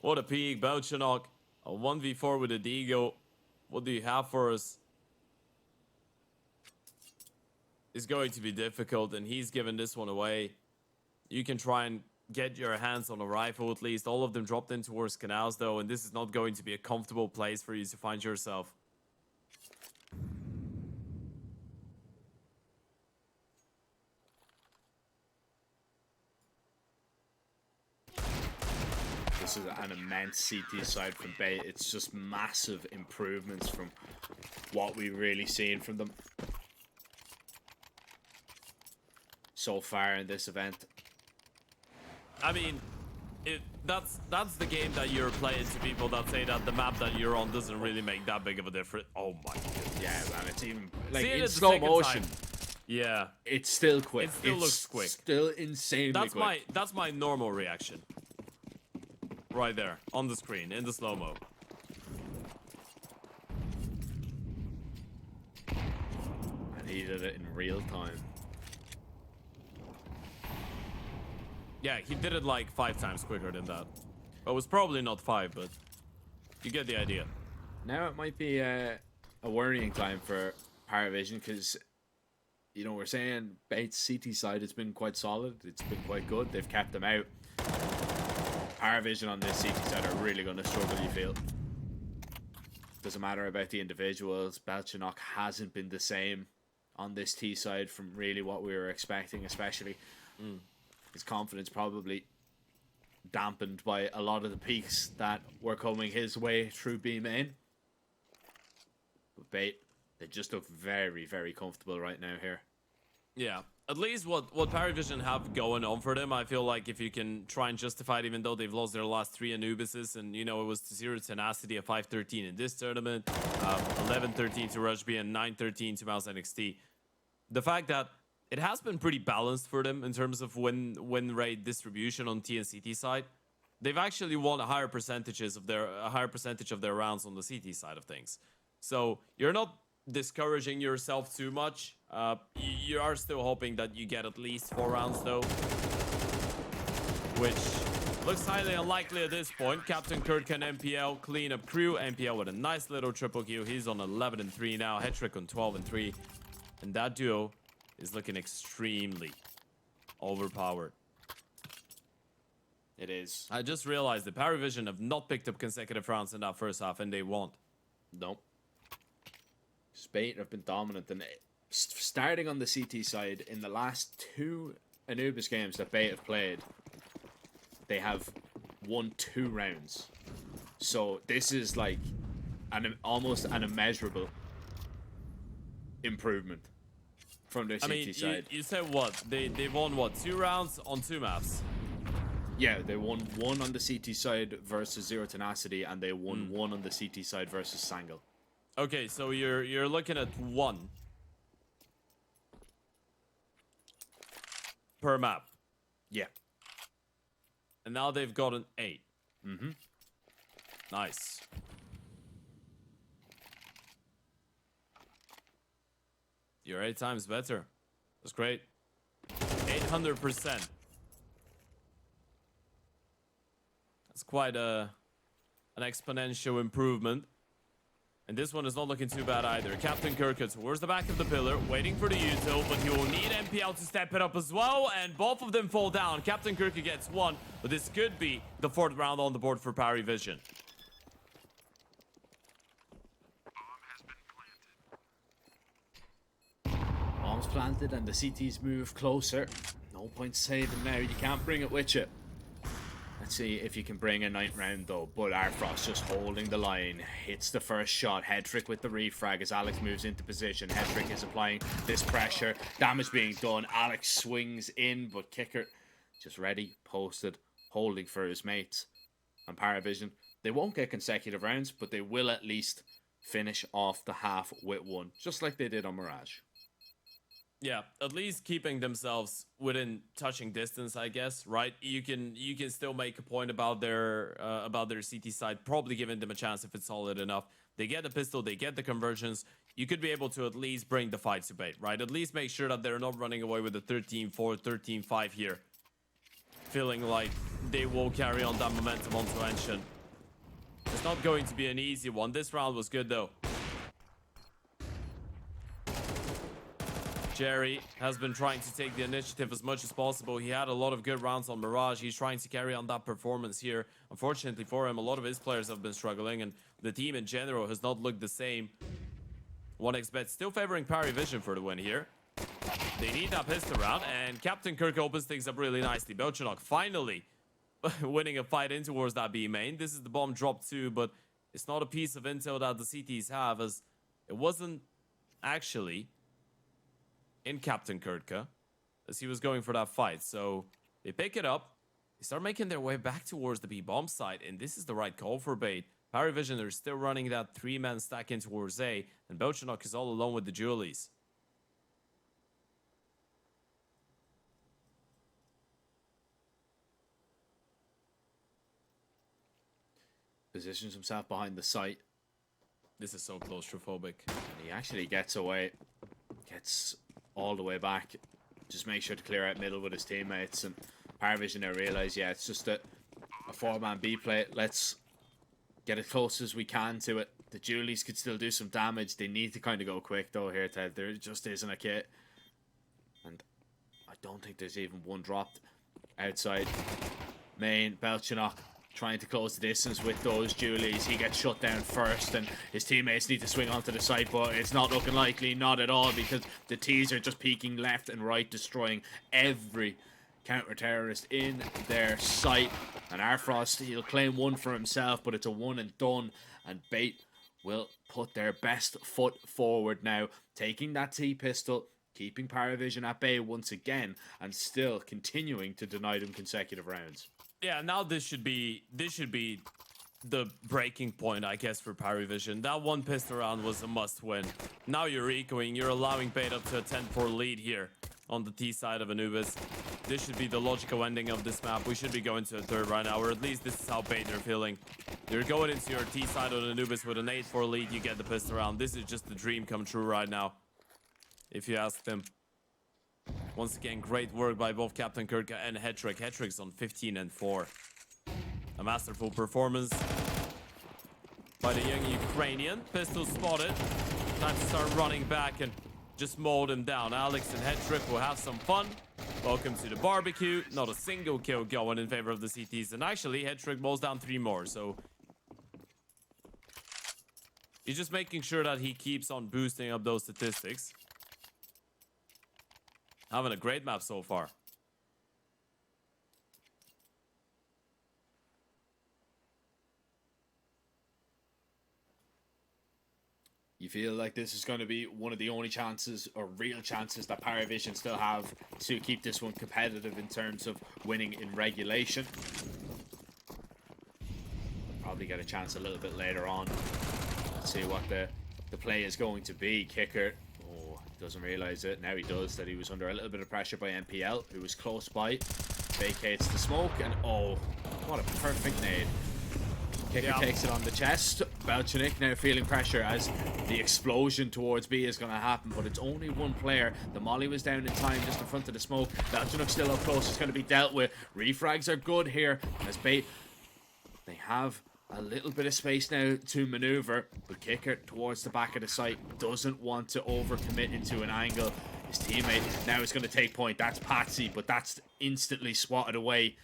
[SPEAKER 4] What a peak. Belchanok. A 1v4 with a Deagle. What do you have for us? It's going to be difficult, and he's given this one away. You can try and get your hands on a rifle at least. All of them dropped in towards canals though, and this is not going to be a comfortable place for you to find yourself.
[SPEAKER 3] This is an immense CT side from Bait. It's just massive improvements from what we've really seen from them so far in this event.
[SPEAKER 4] I mean, that's the game that you're playing to people that say that the map that you're on doesn't really make that big of a difference. Oh my god.
[SPEAKER 3] Yeah, man, it's even like
[SPEAKER 4] See,
[SPEAKER 3] in slow motion.
[SPEAKER 4] Yeah.
[SPEAKER 3] It's still quick.
[SPEAKER 4] It still looks quick.
[SPEAKER 3] Still insanely quick.
[SPEAKER 4] That's my normal reaction. Right there, on the screen, in the slow-mo.
[SPEAKER 3] And he did it in real time.
[SPEAKER 4] Yeah, he did it like 5 times quicker than that. Well, it was probably not 5, but you get the idea.
[SPEAKER 3] Now it might be a worrying time for Paravision because, you know, we're saying Bait's CT side has been quite solid. It's been quite good. They've kept them out. Paravision on this CT side are really going to struggle, you feel. Doesn't matter about the individuals. Belchanok hasn't been the same on this T side from really what we were expecting, especially. His confidence probably dampened by a lot of the peaks that were coming his way through B main. But Bait, they just look very, very comfortable right now here.
[SPEAKER 4] Yeah, at least what Paravision have going on for them, I feel like if you can try and justify it, even though they've lost their last 3 Anubises, and you know, it was 0 Tenacity at 5-13 in this tournament, 11-13 to Rush B, and 9-13 to Mouse NXT. The fact that it has been pretty balanced for them in terms of win rate distribution on T and CT side. They've actually won a higher percentage of their rounds on the CT side of things. So you're not discouraging yourself too much. You are still hoping that you get at least 4 rounds though, which looks highly unlikely at this point. Captain Kurt can MPL clean up crew. MPL with a nice little triple kill. He's on 11-3 now. Hetrick on 12-3, and that duo is looking extremely overpowered.
[SPEAKER 3] It is.
[SPEAKER 4] I just realized that Paravision have not picked up consecutive rounds in that first half, and they won't.
[SPEAKER 3] Nope. Bait have been dominant, and starting on the CT side, in the last 2 Anubis games that Bait have played, they have won 2 rounds. So this is like almost an immeasurable improvement from their CT side.
[SPEAKER 4] You said what? They won what? 2 rounds on 2 maps?
[SPEAKER 3] Yeah, they won 1 on the CT side versus Zero Tenacity, and they won 1 on the CT side versus Sangle.
[SPEAKER 4] Okay, so you're looking at 1 per map.
[SPEAKER 3] Yeah.
[SPEAKER 4] And now they've gotten 8.
[SPEAKER 3] Mm-hmm.
[SPEAKER 4] Nice. You're 8 times better. That's great. 800%. That's quite an exponential improvement. And this one is not looking too bad either. Captain Kirkut towards the back of the pillar, waiting for the util, but he will need MPL to step it up as well, and both of them fall down. Captain Kirkut gets one, but this could be the 4th round on the board for Parry Vision.
[SPEAKER 3] Bombs planted and the CTs move closer. No point saving now, you can't bring it with you. Let's see if you can bring a 9th round though. But Arfrost just holding the line. Hits the first shot. Headtrick with the refrag as Alex moves into position. Headtrick is applying this pressure. Damage being done. Alex swings in, but Kicker just ready, posted, holding for his mates. And Paravision, they won't get consecutive rounds, but they will at least finish off the half with one. Just like they did on Mirage.
[SPEAKER 4] Yeah, at least keeping themselves within touching distance, I guess, right? You can still make a point about their CT side, probably giving them a chance if it's solid enough. They get the pistol, they get the conversions. You could be able to at least bring the fight to bait, right? At least make sure that they're not running away with a 13-4, 13-5 here. Feeling like they will carry on that momentum onto Ancient. It's not going to be an easy one. This round was good though. Jerry has been trying to take the initiative as much as possible. He had a lot of good rounds on Mirage. He's trying to carry on that performance here. Unfortunately for him, a lot of his players have been struggling, and the team in general has not looked the same. 1xBet still favoring Parry Vision for the win here. They need that pistol round, and Captain Kirk opens things up really nicely. Belchanok finally winning a fight in towards that B main. This is the bomb drop too, but it's not a piece of intel that the CTs have, as it wasn't actually in Captain Kurtka as he was going for that fight. So they pick it up, they start making their way back towards the B-bomb site, and this is the right call for bait. Parry Vision are still running that 3-man stack in towards A, and Belchanok is all alone with the Julies.
[SPEAKER 3] Positions himself behind the site.
[SPEAKER 4] This is so claustrophobic.
[SPEAKER 3] And he actually gets away. Gets all the way back. Just make sure to clear out middle with his teammates. And Paravision now realise, yeah, it's just a 4-man B play. Let's get as close as we can to it. The Julies could still do some damage. They need to kind of go quick though here, Ted. There just isn't a kit. And I don't think there's even one dropped outside main. Belchanok trying to close the distance with those Julies. He gets shut down first, and his teammates need to swing onto the site, but it's not looking likely, not at all, because the T's are just peeking left and right, destroying every counter-terrorist in their sight. And Arfrost, he'll claim one for himself, but it's a one and done, and Bait will put their best foot forward now, taking that T-pistol, keeping Paravision at bay once again, and still continuing to deny them consecutive rounds.
[SPEAKER 4] Yeah, now this should be the breaking point, I guess, for Parry Vision. That one pistol round was a must-win. Now you're ecoing, you're allowing Bait up to a 10-4 lead here on the T side of Anubis. This should be the logical ending of this map. We should be going to a third right now, or at least this is how Bait are feeling. You're going into your T side on Anubis with an 8-4 lead, you get the pistol round. This is just the dream come true right now, if you ask them. Once again, great work by both Captain Kurtka and Hetrick. Hetrick's on 15 and 4. A masterful performance by the young Ukrainian. Pistol spotted. Time to start running back and just mold him down. Alex and Hetrick will have some fun. Welcome to the barbecue. Not a single kill going in favor of the CTs. And actually, Hetrick mows down 3 more. So he's just making sure that he keeps on boosting up those statistics. Having a great map so far.
[SPEAKER 3] You feel like this is going to be one of the only chances, or real chances, that Paravision still have to keep this one competitive in terms of winning in regulation. Probably get a chance a little bit later on. Let's see what the play is going to be. Kicker, doesn't realize it. Now he does, that he was under a little bit of pressure by MPL, who was close by. Vacates the smoke, and oh, what a perfect nade. Kicker takes it on the chest. Belchanik now feeling pressure as the explosion towards B is going to happen, but it's only one player. The molly was down in time just in front of the smoke. Belchanik still up close. It's going to be dealt with. Refrags are good here as Bait, they have A little bit of space now to maneuver, but Kicker towards the back of the site doesn't want to overcommit into an angle. His teammate now is going to take point. That's Patsy, but that's instantly swatted away.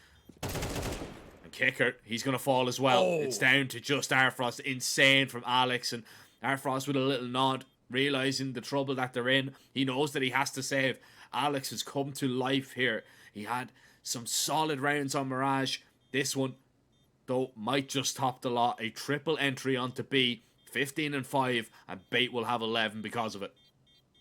[SPEAKER 3] And Kicker, he's going to fall as well.
[SPEAKER 4] Oh.
[SPEAKER 3] It's down to just Arfrost. Insane from Alex, and Arfrost with a little nod, realizing the trouble that they're in. He knows that he has to save. Alex has come to life here. He had some solid rounds on Mirage. This one, though, might just top the lot. A triple entry onto B, 15 and 5, and Bait will have 11 because of it.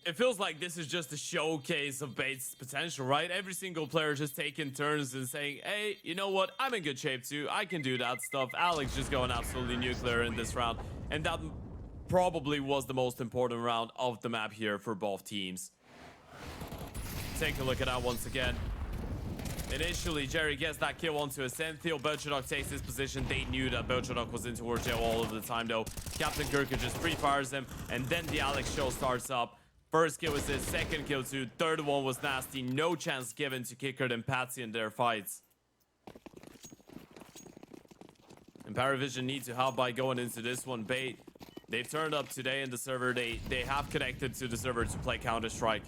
[SPEAKER 4] It feels like this is just a showcase of Bait's potential, right? Every single player just taking turns and saying, hey, you know what? I'm in good shape too. I can do that stuff. Alex just going absolutely nuclear in this round. And that probably was the most important round of the map here for both teams. Take a look at that once again. Initially, Jerry gets that kill onto Ascent. Theo Belchadok takes his position. They knew that Belchadok was in towards Joe all of the time, though. Captain Kirka just pre-fires him, and then the Alex show starts up. First kill was his, second kill too. Third one was nasty. No chance given to Kicker and Patsy in their fights. And Paravision need to help by going into this one. Bait, they've turned up today in the server. They have connected to the server to play Counter-Strike.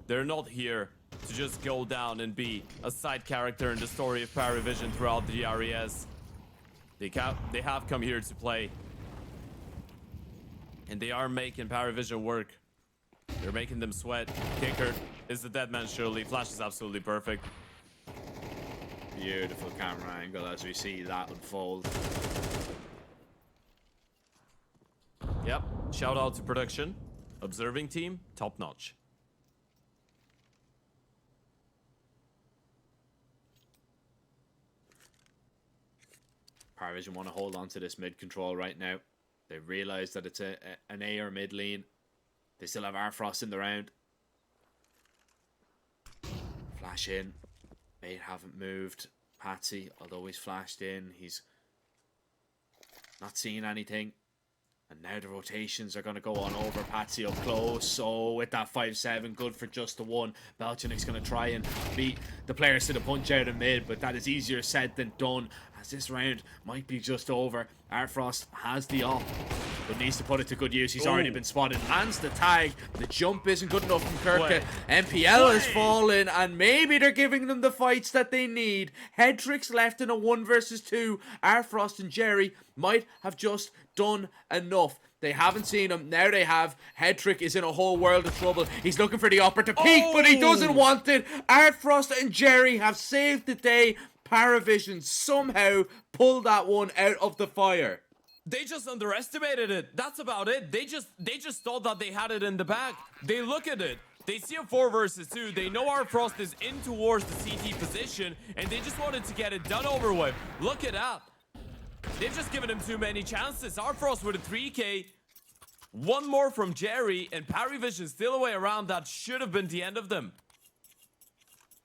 [SPEAKER 4] They're not here to just go down and be a side character in the story of Paravision throughout the RES. They have come here to play. And they are making Paravision work. They're making them sweat. Kicker is the dead man surely. Flash is absolutely perfect.
[SPEAKER 3] Beautiful camera angle as we see that unfold.
[SPEAKER 4] Yep. Shout out to production. Observing team, top notch.
[SPEAKER 3] Paravision want to hold on to this mid control right now. They realize that it's an A or mid lane. They still have Arfrost in the round. Flash in. Bait haven't moved. Patsy, although he's flashed in, he's not seeing anything. And now the rotations are going to go on over Patsy up close. So with that 5-7, good for just the one. Belchanik's going to try and beat the players to the punch out of mid, but that is easier said than done, as this round might be just over. Arfrost has the op, but needs to put it to good use. He's already been spotted. Lands the tag. The jump isn't good enough from Kirka. MPL has fallen, and maybe they're giving them the fights that they need. Hedrick's left in a 1 versus 2. Arfrost and Jerry might have just done enough. They haven't seen him. Now they have. Hedrick is in a whole world of trouble. He's looking for the upper to peek, but he doesn't want it. Artfrost and Jerry have saved the day. Paravision somehow pulled that one out of the fire.
[SPEAKER 4] They just underestimated it. That's about it. They just thought that they had it in the bag. They look at it. They see a 4 versus 2. They know our Frost is in towards the CT position, and they just wanted to get it done over with. Look at that. They've just given him too many chances. Our Frost with a 3K. One more from Jerry, and Paravision still away around. That should have been the end of them.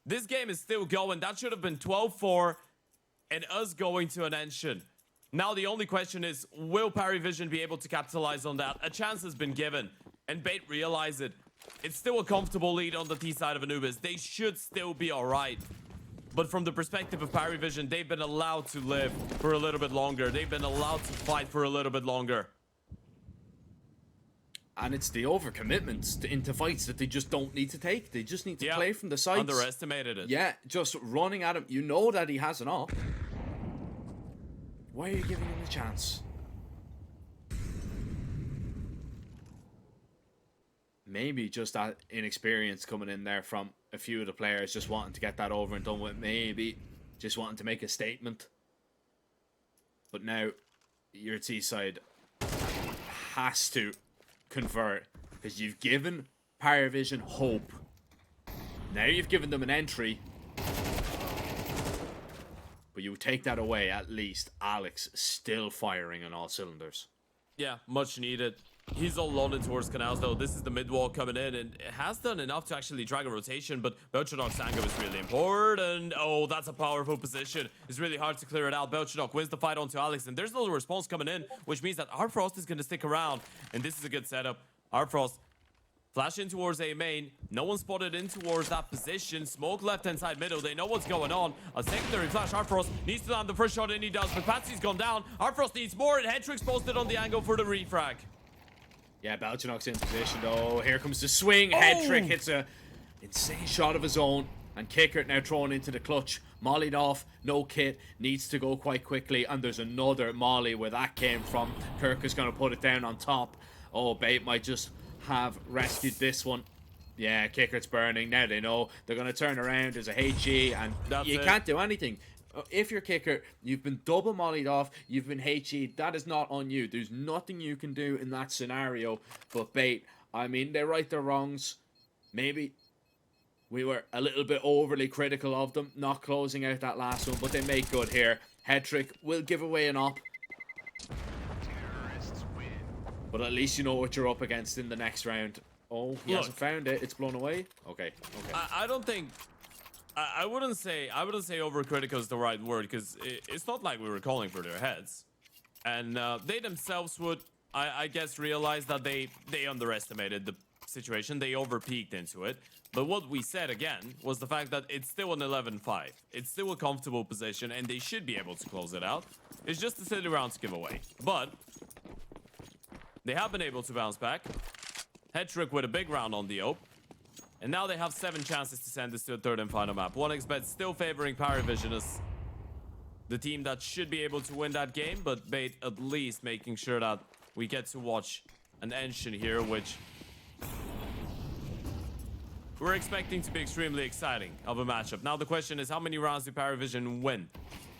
[SPEAKER 4] This game is still going. That should have been 12-4 and us going to an Ancient. Now the only question is, will Paravision be able to capitalize on that? A chance has been given, and Bait realize it. It's still a comfortable lead on the T side of Anubis. They should still be alright. But from the perspective of Paravision, they've been allowed to live for a little bit longer. They've been allowed to fight for a little bit longer.
[SPEAKER 3] And it's the overcommitments into fights that they just don't need to take. They just need to play from the sides.
[SPEAKER 4] Underestimated it.
[SPEAKER 3] Yeah, just running at him. You know that he has an op. Why are you giving him a chance? Maybe just that inexperience coming in there from a few of the players just wanting to get that over and done with. Maybe just wanting to make a statement. But now your T-side has to convert, because you've given Paravision hope. Now you've given them an entry, but you take that away. At least Alex still firing on all cylinders.
[SPEAKER 4] Yeah, much needed. He's all loaded towards canals though. This is the mid wall coming in, and it has done enough to actually drag a rotation, but Belchadok's angle is really important. Oh, that's a powerful position. It's really hard to clear it out. Belchadok wins the fight onto Alex, and there's no response coming in, which means that Arfrost is going to stick around, and this is a good setup. Arfrost Flash in towards A main. No one spotted in towards that position. Smoke left-hand side middle. They know what's going on. A secondary flash. Arfrost needs to land the first shot, and he does. But Patsy's gone down. Arfrost needs more, and Headtrick's posted on the angle for the refrag.
[SPEAKER 3] Yeah, Balchinok's in position, though. Here comes the swing. Headtrick hits a insane shot of his own. And Kickert now thrown into the clutch. Mollied off. No kit. Needs to go quite quickly. And there's another molly where that came from. Kirk is going to put it down on top. Oh, Bait might just have rescued this one. Yeah, Kickert's burning. Now they know they're going to turn around. There's a HE and you can't do anything. If you're Kicker, you've been double mollied off, you've been HE, that is not on you. There's nothing you can do in that scenario. But Bait, I mean, they right their wrongs. Maybe we were a little bit overly critical of them, not closing out that last one, but they make good here. Headtrick will give away an op. But at least you know what you're up against in the next round. Oh, he hasn't found it. It's blown away. Okay.
[SPEAKER 4] I don't think... I wouldn't say overcritical is the right word, because it's not like we were calling for their heads. And they themselves would, I guess, realize that they underestimated the situation. They overpeaked into it. But what we said, again, was the fact that it's still an 11-5. It's still a comfortable position, and they should be able to close it out. It's just a silly round to give away. But they have been able to bounce back. Headtrick with a big round on the ope. And now they have 7 chances to send this to a third and final map. 1xBet still favoring Paravision as the team that should be able to win that game, but Bait at least making sure that we get to watch an engine here, which we're expecting to be extremely exciting of a matchup. Now the question is, how many rounds do Paravision win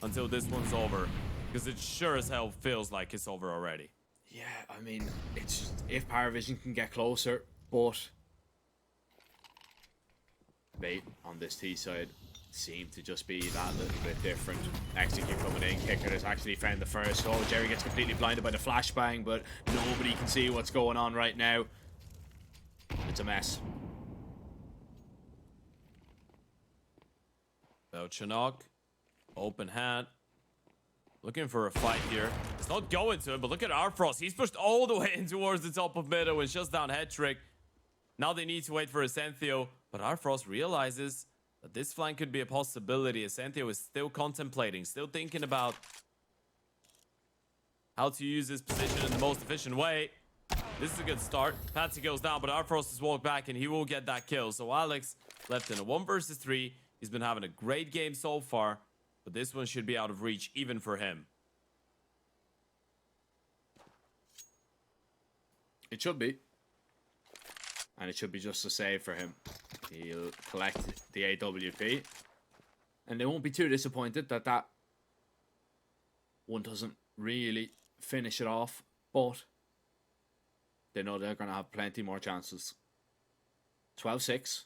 [SPEAKER 4] until this one's over? Because it sure as hell feels like it's over already.
[SPEAKER 3] Yeah, I mean, it's just, if Paravision can get closer, but Bait on this T side seem to just be that little bit different. Execute coming in. Kicker has actually found the first. Oh, Jerry gets completely blinded by the flashbang, but nobody can see what's going on right now. It's a mess.
[SPEAKER 4] Chinook, open hand, looking for a fight here. It's not going to him, but look at Arfrost. He's pushed all the way in towards the top of middle and shuts down Headtrick. Now they need to wait for Ascenthio, but Arfrost realizes that this flank could be a possibility. Ascenthio is still contemplating, still thinking about how to use this position in the most efficient way. This is a good start. Patsy goes down, but Arfrost has walked back and he will get that kill. So Alex left in a 1 versus 3. He's been having a great game so far, but this one should be out of reach even for him.
[SPEAKER 3] It should be. And it should be just a save for him. He'll collect the AWP. And they won't be too disappointed that that one doesn't really finish it off. But they know they're going to have plenty more chances. 12-6.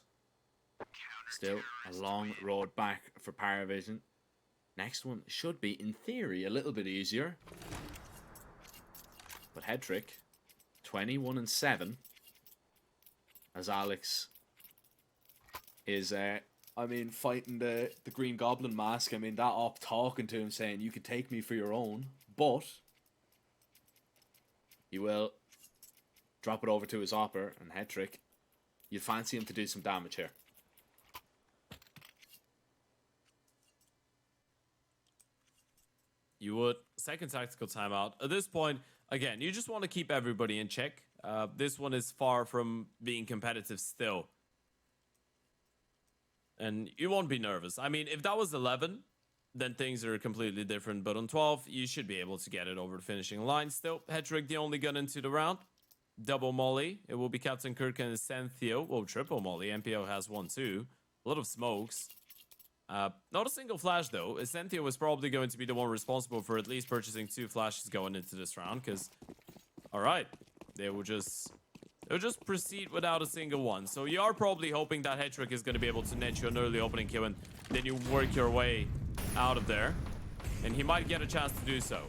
[SPEAKER 3] Still a long road back for Paravision. Next one should be, in theory, a little bit easier. But Headtrick, 21-7. As Alex is, I mean, fighting the Green Goblin mask. I mean, that op talking to him saying, you could take me for your own. But he will drop it over to his opper and Headtrick. You'd fancy him to do some damage here.
[SPEAKER 4] You would. Second tactical timeout. At this point, again, you just want to keep everybody in check. This one is far from being competitive still. And you won't be nervous. I mean, if that was 11, then things are completely different. But on 12, you should be able to get it over the finishing line. Still, Headtrick the only gun into the round. Double molly. It will be Captain Kirk and Ascenthio. Well, triple molly. MPO has one too. A lot of smokes. Not a single flash though. Ascenthio was probably going to be the one responsible for at least purchasing 2 flashes going into this round, because alright, they will just proceed without a single one. So you are probably hoping that Headtrick is going to be able to net you an early opening kill, and then you work your way out of there, and he might get a chance to do so.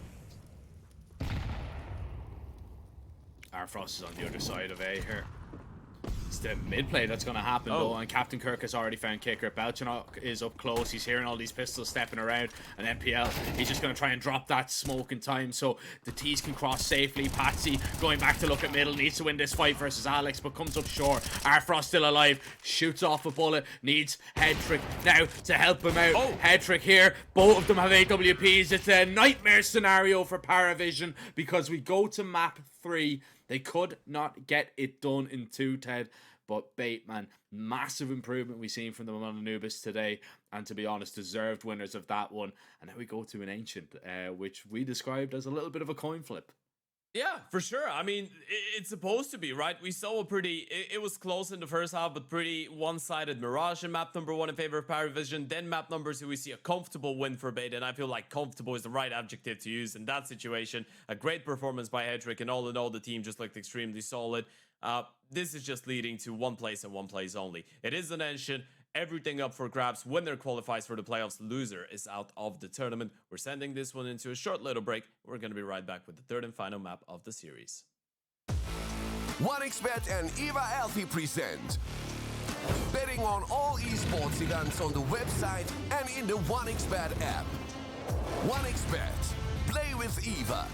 [SPEAKER 3] Arfrost is on the other side of A here.
[SPEAKER 9] It's the mid play that's going to happen though, and Captain Kirk has already found Kicker. Belchanok is up close. He's hearing all these pistols stepping around, and MPL, he's just going to try and drop that smoke in time so the T's can cross safely. Patsy going back to look at middle, needs to win this fight versus Alex, but comes up short. Arfrost still alive, shoots off a bullet, needs Headtrick now to help him out. Headtrick here, both of them have AWPs. It's a nightmare scenario for Paravision because we go to map 3. They could not get it done in 2, Ted. But Bateman, massive improvement we've seen from them on Anubis today. And to be honest, deserved winners of that one. And now we go to an Ancient, which we described as a little bit of a coin flip.
[SPEAKER 4] Yeah, for sure. I mean, it's supposed to be, right? We saw a pretty, it was close in the first half, but pretty one-sided Mirage in map number 1 in favor of Paravision. Then map number 2, we see a comfortable win for Beta, and I feel like comfortable is the right adjective to use in that situation. A great performance by Hedrick, and all in all, the team just looked extremely solid. This is just leading to one place and one place only. It is an Ancient. Everything up for grabs. Winner qualifies for the playoffs. Loser is out of the tournament. We're sending this one into a short little break. We're going to be right back with the third and final map of the series.
[SPEAKER 2] 1xBet and Eva Alfie present betting on all esports events on the website and in the 1xBet app. 1xBet. Play with Eva.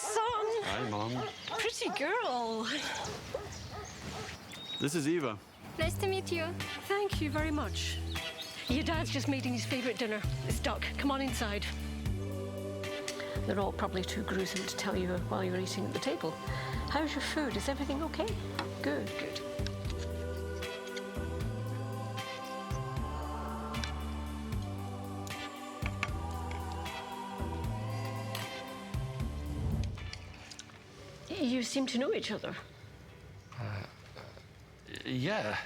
[SPEAKER 5] son!
[SPEAKER 10] Hi, Mom.
[SPEAKER 5] Pretty girl.
[SPEAKER 10] This is Eva.
[SPEAKER 11] Nice to meet you.
[SPEAKER 5] Thank you very much. Your dad's just making his favourite dinner. It's duck. Come on inside. They're all probably too gruesome to tell you while you're eating at the table. How's your food? Is everything okay? Good, good. You seem to know each other.
[SPEAKER 6] Yeah.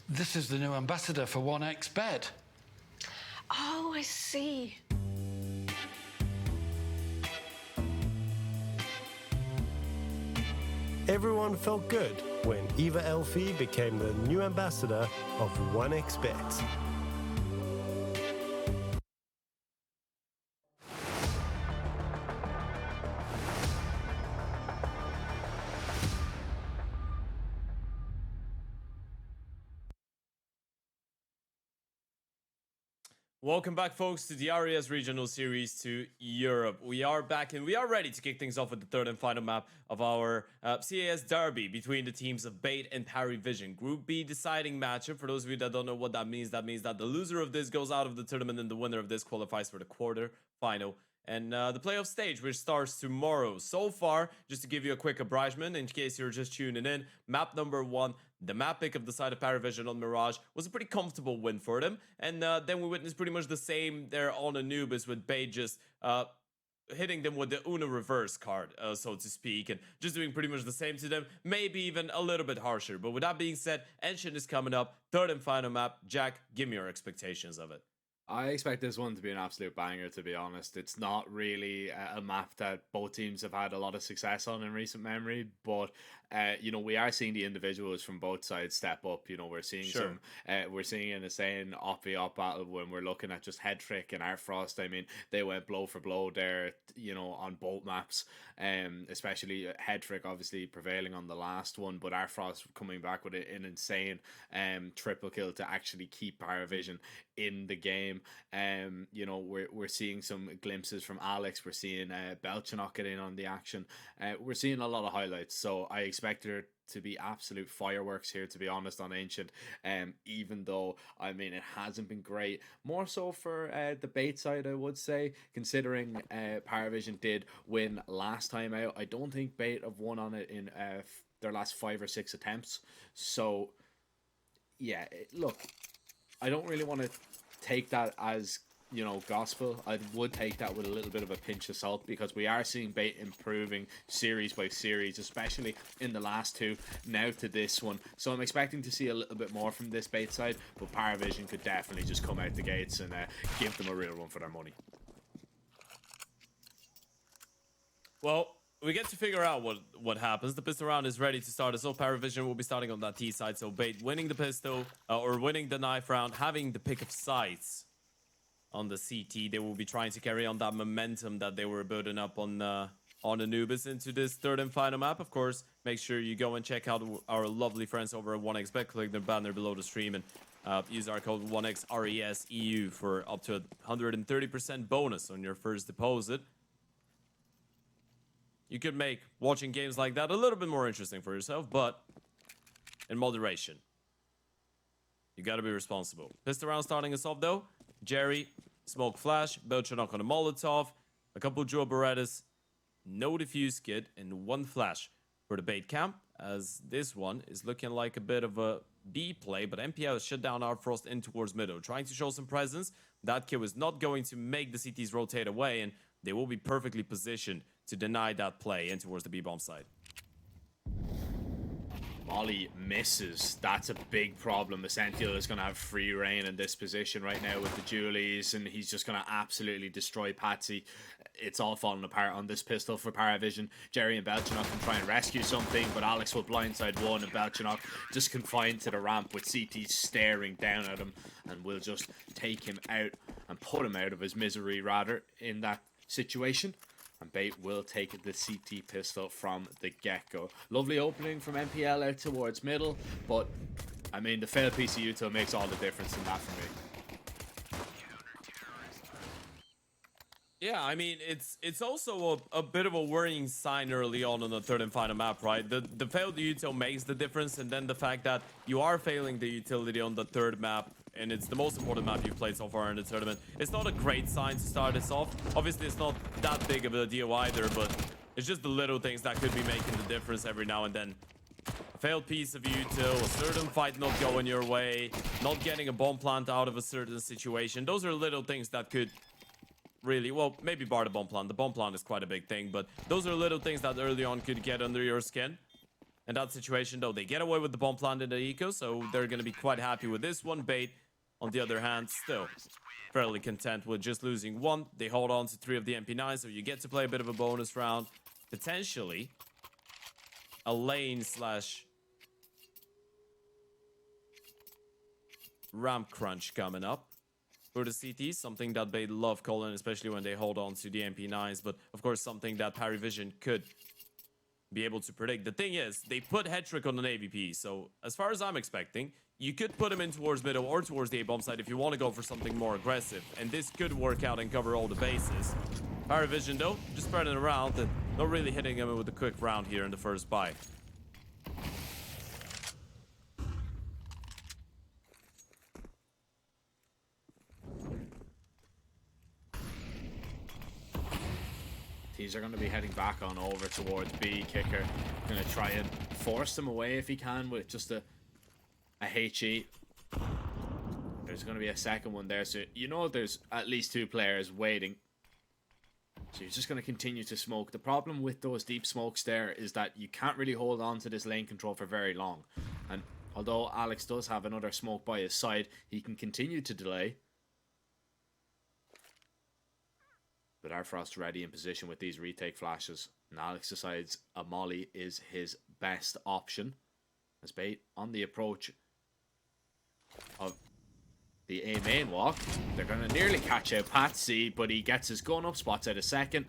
[SPEAKER 6] This is the new ambassador for 1xBet.
[SPEAKER 5] Oh, I see.
[SPEAKER 8] Everyone felt good when Eva Elfie became the new ambassador of 1xBet.
[SPEAKER 4] Welcome back, folks, to the RES Regional Series to Europe. We are back and we are ready to kick things off with the third and final map of our CAS derby between the teams of Bait and Parivision. Group B deciding matchup. For those of you that don't know what that means that the loser of this goes out of the tournament and the winner of this qualifies for the quarter final and the playoff stage, which starts tomorrow. So far, just to give you a quick abridgment in case you're just tuning in, map number 1, the map pick of the side of Parivision on Mirage, was a pretty comfortable win for them. And then we witnessed pretty much the same there on Anubis, with Bait just hitting them with the Uno reverse card, so to speak, and just doing pretty much the same to them, maybe even a little bit harsher. But with that being said, Ancient is coming up, third and final map. Jack, give me your expectations of it.
[SPEAKER 9] I expect this one to be an absolute banger, to be honest. It's not really a map that both teams have had a lot of success on in recent memory, but you know, we are seeing the individuals from both sides step up. You know, we're seeing we're seeing an insane op battle when we're looking at just Headtrick and Artfrost. I mean, they went blow for blow there, you know, on both maps. Especially Headtrick obviously prevailing on the last one, but Artfrost coming back with an insane triple kill to actually keep Parivision in the game. You know, we're seeing some glimpses from Alex. We're seeing Belchanok get in on the action. We're seeing a lot of highlights, so I expect there to be absolute fireworks here, to be honest, on Ancient. Even though, I mean, it hasn't been great, more so for the Bait side, I would say, considering Parivision did win last time out. I don't think Bait have won on it in their last 5 or 6 attempts. So yeah, look, I don't really want to take that as, you know, gospel. I would take that with a little bit of a pinch of salt, because we are seeing Bait improving series by series, especially in the last 2, now to this one. So I'm expecting to see a little bit more from this Bait side, but Parivision could definitely just come out the gates and give them a real run for their money.
[SPEAKER 4] Well, we get to figure out what happens. The pistol round is ready to start. So Parivision will be starting on that T side. So Bait winning the pistol or winning the knife round, having the pick of sights on the CT. They will be trying to carry on that momentum that they were building up on Anubis into this third and final map. Of course, make sure you go and check out our lovely friends over at 1xBet. Click their banner below the stream and use our code 1XRESEU for up to 130% bonus on your first deposit. You could make watching games like that a little bit more interesting for yourself, but in moderation. You gotta be responsible. Pistol round starting us off though. Jerry, Smoke Flash, Belchanok on a Molotov, a couple Joe Berettas, no defuse kit, and 1 flash for the Bait camp, as this one is looking like a bit of a B play, but MPL has shut down Artfrost in towards middle, trying to show some presence. That kill is not going to make the CTs rotate away, and they will be perfectly positioned to deny that play in towards the B-bomb side.
[SPEAKER 9] Molly misses. That's a big problem. Essential is going to have free reign in this position right now with the Julies, and he's just going to absolutely destroy Patsy. It's all falling apart on this pistol for Parivision. Jerry and Belchanok can try and rescue something, but Alex will blindside one, and Belchanok just confined to the ramp with CT staring down at him, and will just take him out and put him out of his misery, rather, in that situation. And Bait will take the CT pistol from the get-go. Lovely opening from MPL out towards middle, but I mean, the failed PCU tool makes all the difference in that for me.
[SPEAKER 4] Yeah, I mean, it's also a bit of a worrying sign early on the third and final map, right? The failed util makes the difference, and then the fact that you are failing the utility on the third map, and it's the most important map you've played so far in the tournament. It's not a great sign to start this off. Obviously, it's not that big of a deal either, but it's just the little things that could be making the difference every now and then. A failed piece of util, a certain fight not going your way, not getting a bomb plant out of a certain situation. Those are little things that could really, well, maybe bar the bomb plant. The bomb plant is quite a big thing, but those are little things that early on could get under your skin. In that situation, though, they get away with the bomb plant in the eco, so they're going to be quite happy with this one. Bait, on the other hand, still fairly content with just losing one. They hold on to 3 of the MP9, so you get to play a bit of a bonus round. Potentially a lane slash ramp crunch coming up for the CT, something that they love calling, especially when they hold on to the MP9s, but of course something that Parry Vision could be able to predict. The thing is, they put Hetrick on an AVP, so as far as I'm expecting, you could put him in towards middle or towards the A-bomb side if you want to go for something more aggressive, and this could work out and cover all the bases. Parry Vision, though, just spreading around and not really hitting him with a quick round here in the first buy.
[SPEAKER 9] Teams are going to be heading back on over towards B. Kicker going to try and force them away if he can with just a HE. There's going to be a second one there, so you know there's at least 2 players waiting. So you're just going to continue to smoke. The problem with those deep smokes there is that you can't really hold on to this lane control for very long. And although Alex does have another smoke by his side, he can continue to delay. But Arfrost ready in position with these retake flashes. And Alex decides a molly is his best option. As Bait on the approach of the A main walk. They're going to nearly catch out Patsy, but he gets his gun up, spots out a second.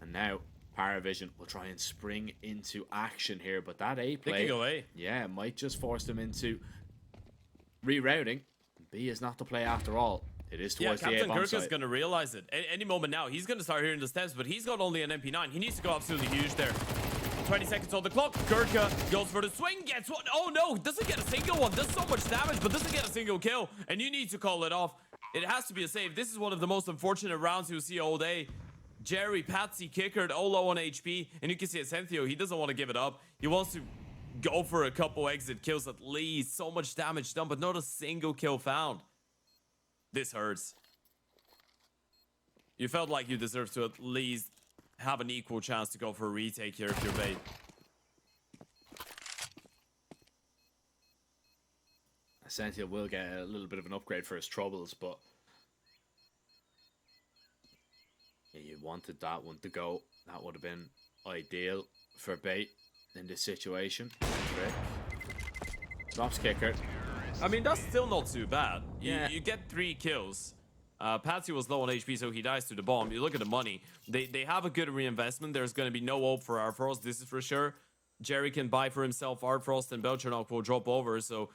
[SPEAKER 9] And now Paravision will try and spring into action here. But that A play,
[SPEAKER 4] Thinking away.
[SPEAKER 9] Yeah, might just force them into rerouting. B is not the play after all. It is towards the
[SPEAKER 4] Captain
[SPEAKER 9] A-bomb
[SPEAKER 4] Kirk is
[SPEAKER 9] side.
[SPEAKER 4] going to realize it. Any moment now, he's going to start hearing the steps, but he's got only an MP9. He needs to go absolutely huge there. 20 seconds on the clock. Gurkha goes for the swing, gets one. Oh no, doesn't get a single one. Does so much damage, but doesn't get a single kill. And you need to call it off. It has to be a save. This is one of the most unfortunate rounds you'll see all day. Jerry, Patsy, Kickered, all low on HP. And you can see Ascencio, he doesn't want to give it up. He wants to go for a couple exit kills at least. So much damage done, but not a single kill found. This hurts. You felt like you deserved to at least have an equal chance to go for a retake here if you're Bait.
[SPEAKER 9] Ascencio will get a little bit of an upgrade for his troubles, but yeah, you wanted that one to go. That would have been ideal for Bait in this situation. Drops Kicker.
[SPEAKER 4] I mean, that's still not too bad.
[SPEAKER 9] Yeah.
[SPEAKER 4] You get 3 kills. Patsy was low on HP, so he dies to the bomb. You look at the money. They have a good reinvestment. There's going to be no hope for Arfrost. This is for sure. Jerry can buy for himself. Arfrost and Belchernok will drop over. So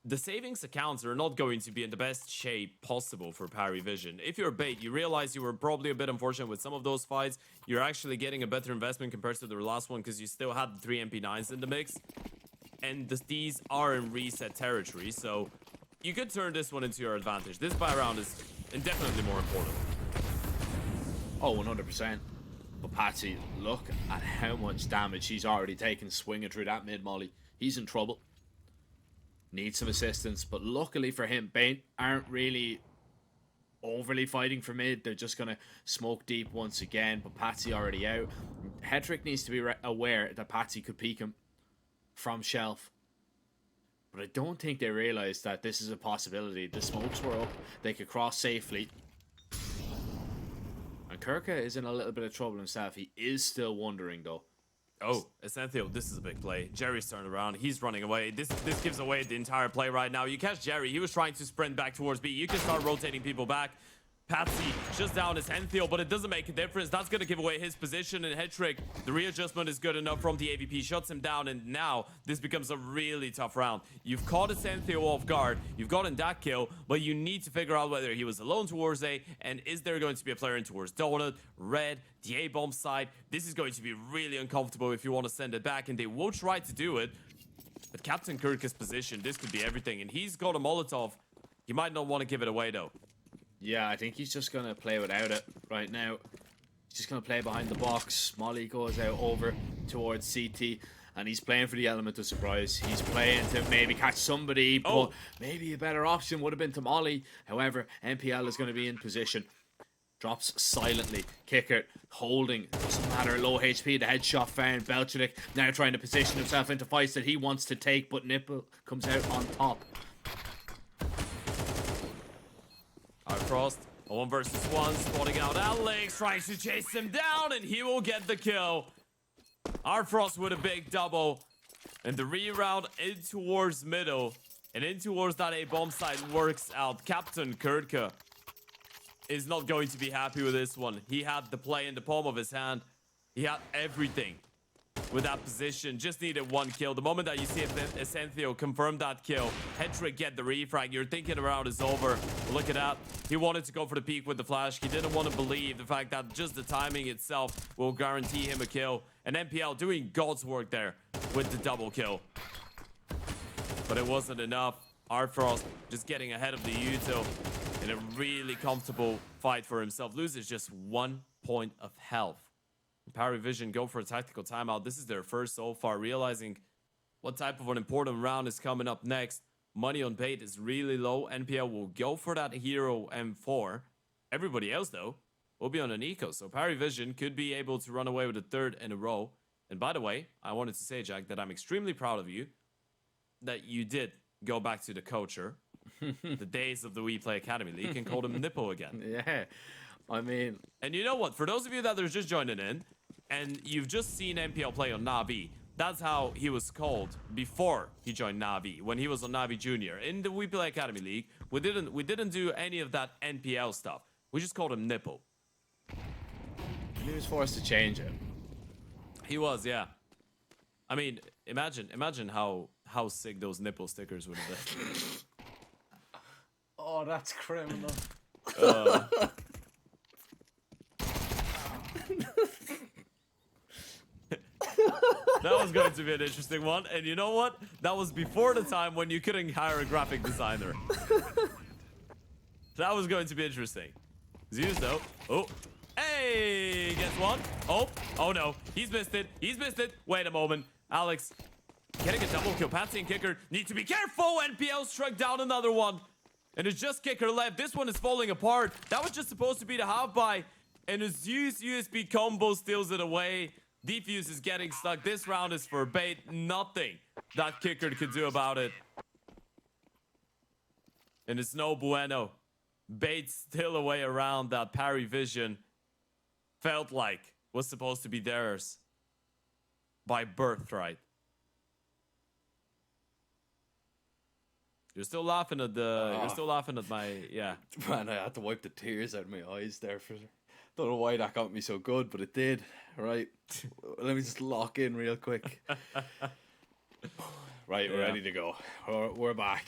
[SPEAKER 4] the savings accounts are not going to be in the best shape possible for Parry Vision. If you're Bait, you realize you were probably a bit unfortunate with some of those fights. You're actually getting a better investment compared to the last one because you still had the 3 MP9s in the mix. And these are in reset territory, so you could turn this one into your advantage. This buy round is indefinitely more important.
[SPEAKER 9] Oh, 100%. But Patsy, look at how much damage he's already taken swinging through that mid-molly. He's in trouble. Needs some assistance, but luckily for him, Bait aren't really overly fighting for mid. They're just going to smoke deep once again, but Patsy already out. Hetrick needs to be aware that Patsy could peek him from shelf, but I don't think they realized that this is a possibility. The smokes were up, they could cross safely, and Kirka is in a little bit of trouble himself. He is still wondering though.
[SPEAKER 4] Oh, Ascencio, this is a big play. Jerry's turned around. He's running away. This gives away the entire play right now. You catch Jerry. He was trying to sprint back towards B. You can start rotating people back. Patsy just down his Enthio, but it doesn't make a difference. That's going to give away his position. And Hetrick, the readjustment is good enough from the AVP, shuts him down, and now this becomes a really tough round. You've caught his Enthio off guard, you've gotten that kill, but you need to figure out whether he was alone towards A, and is there going to be a player in towards Donut, Red, the A-bomb side. This is going to be really uncomfortable if you want to send it back, and they will try to do it. But Captain Kirk's position, this could be everything, and he's got a Molotov. He might not want to give it away, though.
[SPEAKER 9] Yeah, I think he's just going to play without it right now. He's just going to play behind the box. Molly goes out over towards CT, and he's playing for the element of surprise. He's playing to maybe catch somebody, but maybe a better option would have been to Molly. However, MPL is going to be in position. Drops silently. Kicker holding. Doesn't matter. Low HP. The headshot found. Belchnik now trying to position himself into fights that he wants to take, but Nipple comes out on top.
[SPEAKER 4] Frost, a 1 versus 1, spotting out Alex, trying to chase him down, and he will get the kill. Frost with a big double, and the reround in towards middle, and in towards that A-bomb side works out. Captain Kurtka is not going to be happy with this one. He had the play in the palm of his hand. He had everything with that position. Just needed 1 kill. The moment that you see Essenthio confirm that kill, Hetrick get the refrag, you're thinking the round is over. Look at that. He wanted to go for the peak with the flash. He didn't want to believe the fact that just the timing itself will guarantee him a kill. And MPL doing God's work there with the double kill. But it wasn't enough. Frost just getting ahead of the Util in a really comfortable fight for himself. Loses just 1 point of health. Paravision go for a tactical timeout. This is their first so far, realizing what type of an important round is coming up next. Money on bait is really low. NPL will go for that hero M4. Everybody else, though, will be on an eco. So Paravision could be able to run away with a 3rd in a row. And by the way, I wanted to say, Jack, that I'm extremely proud of you that you did go back to the culture, the days of the We Play Academy League, and called him Nippo again.
[SPEAKER 9] Yeah. I mean...
[SPEAKER 4] And you know what? For those of you that are just joining in, and you've just seen MPL play on Navi, that's how he was called before he joined Navi, when he was on Navi Junior. In the We Play Academy League, we didn't do any of that NPL stuff. We just called him Nipple.
[SPEAKER 9] He was forced to change it.
[SPEAKER 4] He was, yeah. I mean, imagine how sick those nipple stickers would have been.
[SPEAKER 9] Oh, that's criminal.
[SPEAKER 4] That was going to be an interesting one. And you know what? That was before the time when you couldn't hire a graphic designer. That was going to be interesting. Zeus, though. Oh. Hey! Gets one. Oh no. He's missed it. He's missed it. Wait a moment. Alex getting a double kill. Patsy and Kicker need to be careful. NPL struck down another one. And it's just Kicker left. This one is falling apart. That was just supposed to be the half buy. And a Zeus USB combo steals it away. Defuse is getting stuck. This round is for bait. Nothing that Kicker could do about it. And it's no bueno. Bait still away around that parry vision. Felt like was supposed to be theirs by birthright. You're still laughing at the. You're still laughing at my. Yeah.
[SPEAKER 3] Man, I had to wipe the tears out of my eyes there for. Don't know why that got me so good, but it did. Right. Let me just lock in real quick. Right, we're ready to go. We're back.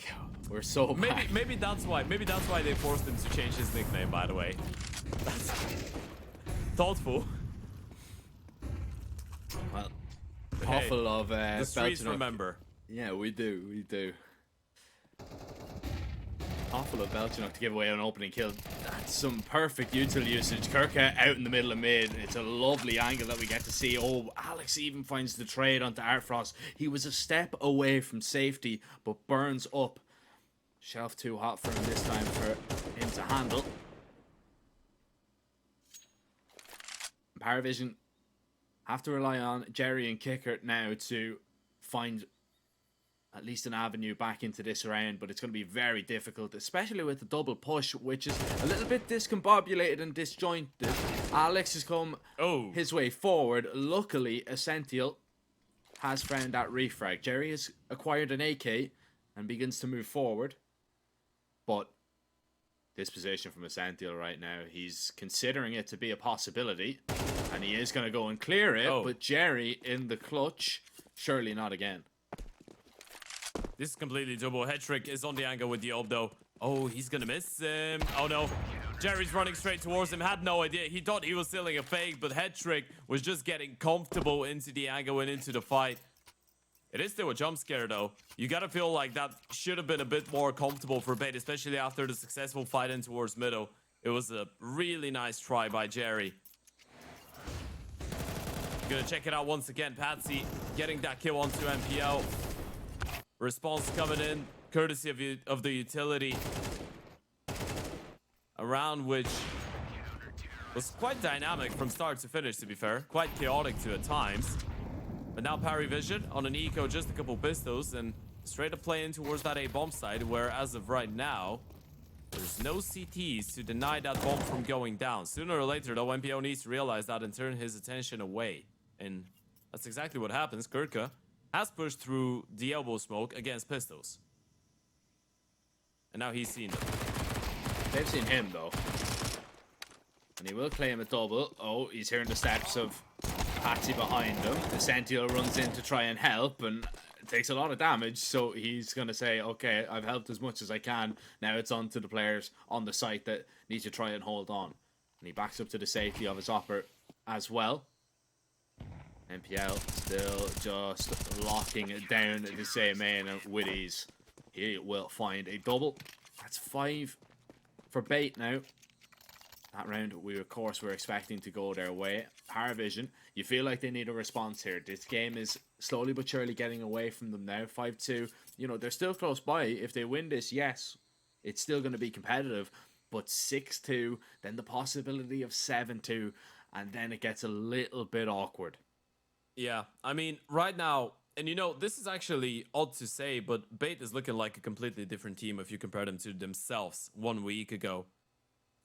[SPEAKER 3] We're so back.
[SPEAKER 4] Maybe that's why. Maybe that's why they forced him to change his nickname. By the way, that's thoughtful.
[SPEAKER 3] Well, awful of
[SPEAKER 4] the streets
[SPEAKER 3] Belgian
[SPEAKER 4] remember.
[SPEAKER 3] Yeah, we do. We do. Awful of Belgian to give away an opening kill. That's some perfect util usage. Kirka out in the middle of mid. It's a lovely angle that we get to see. Oh, Alex even finds the trade onto Artfrost. He was a step away from safety, but burns up. Shelf too hot for him this time for him to handle. Paravision have to rely on Jerry and Kicker now to find at least an avenue back into this round, but it's going to be very difficult, especially with the double push, which is a little bit discombobulated and disjointed. Alex has come his way forward. Luckily, Essential has found that refrag. Jerry has acquired an AK and begins to move forward, but
[SPEAKER 9] this position from Asantio right now. He's considering it to be a possibility, and he is going to go and clear it, but Jerry in the clutch, surely not again.
[SPEAKER 4] This is completely double. Hetrick is on the angle with the ult though. Oh, he's gonna miss him. Oh no. Jerry's running straight towards him. Had no idea. He thought he was stealing a fake, but Hetrick was just getting comfortable into the angle and into the fight. It is still a jump scare though. You gotta feel like that should have been a bit more comfortable for Bait, especially after the successful fight in towards middle. It was a really nice try by Jerry. Gonna check it out once again. Patsy getting that kill onto MPL. Response coming in, courtesy of the utility. A round which was quite dynamic from start to finish, to be fair. Quite chaotic too at times. But now Parry Vision on an eco, just a couple pistols, and straight up playing towards that A bomb side, where as of right now, there's no CTs to deny that bomb from going down. Sooner or later, though, MPO needs to realize that and turn his attention away. And that's exactly what happens. Kirka has pushed through the elbow smoke against pistols. And now he's seen them.
[SPEAKER 9] They've seen him, though. And he will claim a double. Oh, he's hearing the steps of Patsy behind him. Asantio runs in to try and help, and it takes a lot of damage, so he's going to say, okay, I've helped as much as I can. Now it's on to the players on the site that need to try and hold on. And he backs up to the safety of his upper as well. MPL still just locking it down the same man with ease. He will find a double. That's 5 for Bait now. That round, we of course were expecting to go their way. Paravision, you feel like they need a response here. This game is slowly but surely getting away from them now. 5-2, you know, they're still close by. If they win this, yes, it's still going to be competitive. But 6-2, then the possibility of 7-2, and then it gets a little bit awkward.
[SPEAKER 4] Yeah, I mean, right now, and you know, this is actually odd to say, but Bait is looking like a completely different team if you compare them to themselves 1 week ago.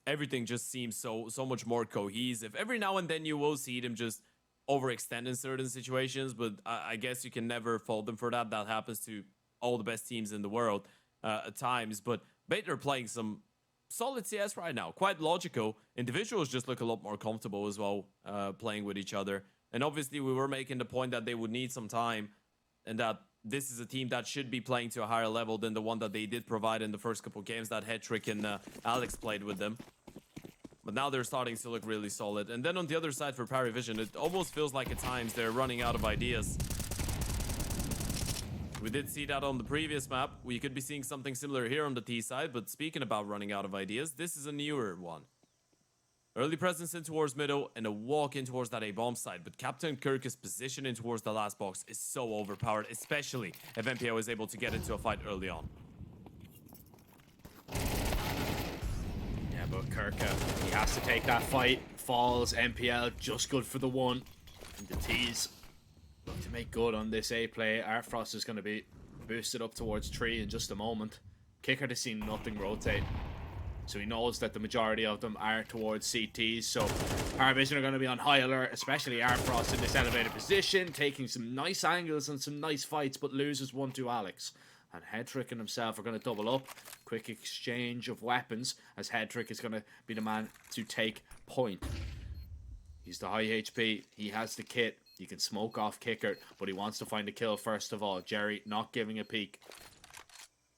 [SPEAKER 4] Everything just seems so much more cohesive. Every now and then you will see them just overextend in certain situations, but I guess you can never fault them for that. That happens to all the best teams in the world at times. But Bait are playing some solid CS right now. Quite logical. Individuals just look a lot more comfortable as well playing with each other. And obviously we were making the point that they would need some time and that this is a team that should be playing to a higher level than the one that they did provide in the first couple games that Hetrick and Alex played with them. But now they're starting to look really solid. And then on the other side for Parry Vision, it almost feels like at times they're running out of ideas. We did see that on the previous map. We could be seeing something similar here on the T side. But speaking about running out of ideas, this is a newer one. Early presence in towards middle and a walk in towards that A-bomb side. But Captain Kirk's position in towards the last box is so overpowered, especially if MPO is able to get into a fight early on.
[SPEAKER 9] Yeah, but Kirka, he has to take that fight. Falls, MPL, just good for the one. And the T's look to make good on this A play. Artfrost is going to be boosted up towards 3 in just a moment. Kicker has seen nothing rotate. So he knows that the majority of them are towards CTs. So Paravision are going to be on high alert, especially Artfrost in this elevated position, taking some nice angles and some nice fights, but loses 1 to Alex. And Hetrick and himself are going to double up. Quick exchange of weapons as Hetrick is going to be the man to take point. He's the high HP. He has the kit. He can smoke off Kicker, but he wants to find a kill first of all. Jerry not giving a peek.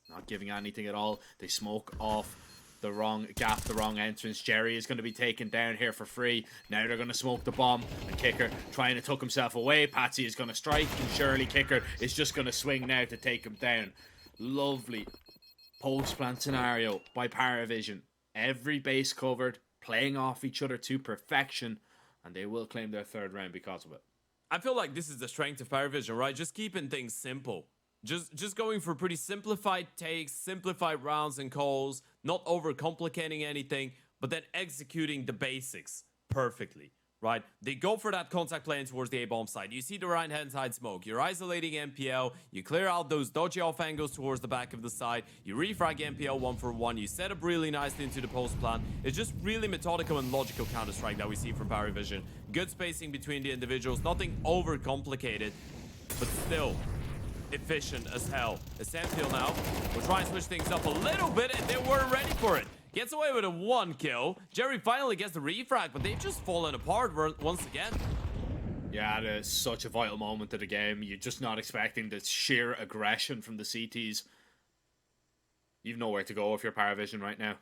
[SPEAKER 9] Not giving anything at all. They smoke off the wrong gap, the wrong entrance. Jerry is going to be taken down here for free. Now they're going to smoke the bomb, and Kicker trying to tuck himself away. Patsy is going to strike, and surely Kicker is just going to swing now to take him down. Lovely post-plant scenario by Paravision. Every base covered, playing off each other to perfection, and they will claim their 3rd round because of it.
[SPEAKER 4] I feel like this is the strength of Paravision, right? Just keeping things simple. Just going for pretty simplified takes, simplified rounds and calls, not overcomplicating anything, but then executing the basics perfectly, right? They go for that contact play in towards the A-bomb side. You see the right-hand side smoke. You're isolating MPL. You clear out those dodgy off angles towards the back of the side. You refrag MPL 1 for 1. You set up really nicely into the post plan. It's just really methodical and logical Counter-Strike that we see from Paravision. Good spacing between the individuals. Nothing overcomplicated, but still efficient as hell. Asantio now will try and switch things up a little bit, and they weren't ready for it. Gets away with a 1 kill. Jerry finally gets the refrag, but they've just fallen apart once again.
[SPEAKER 9] Yeah, it is such a vital moment of the game. You're just not expecting the sheer aggression from the CTs. You've nowhere to go if you're Paravision right now.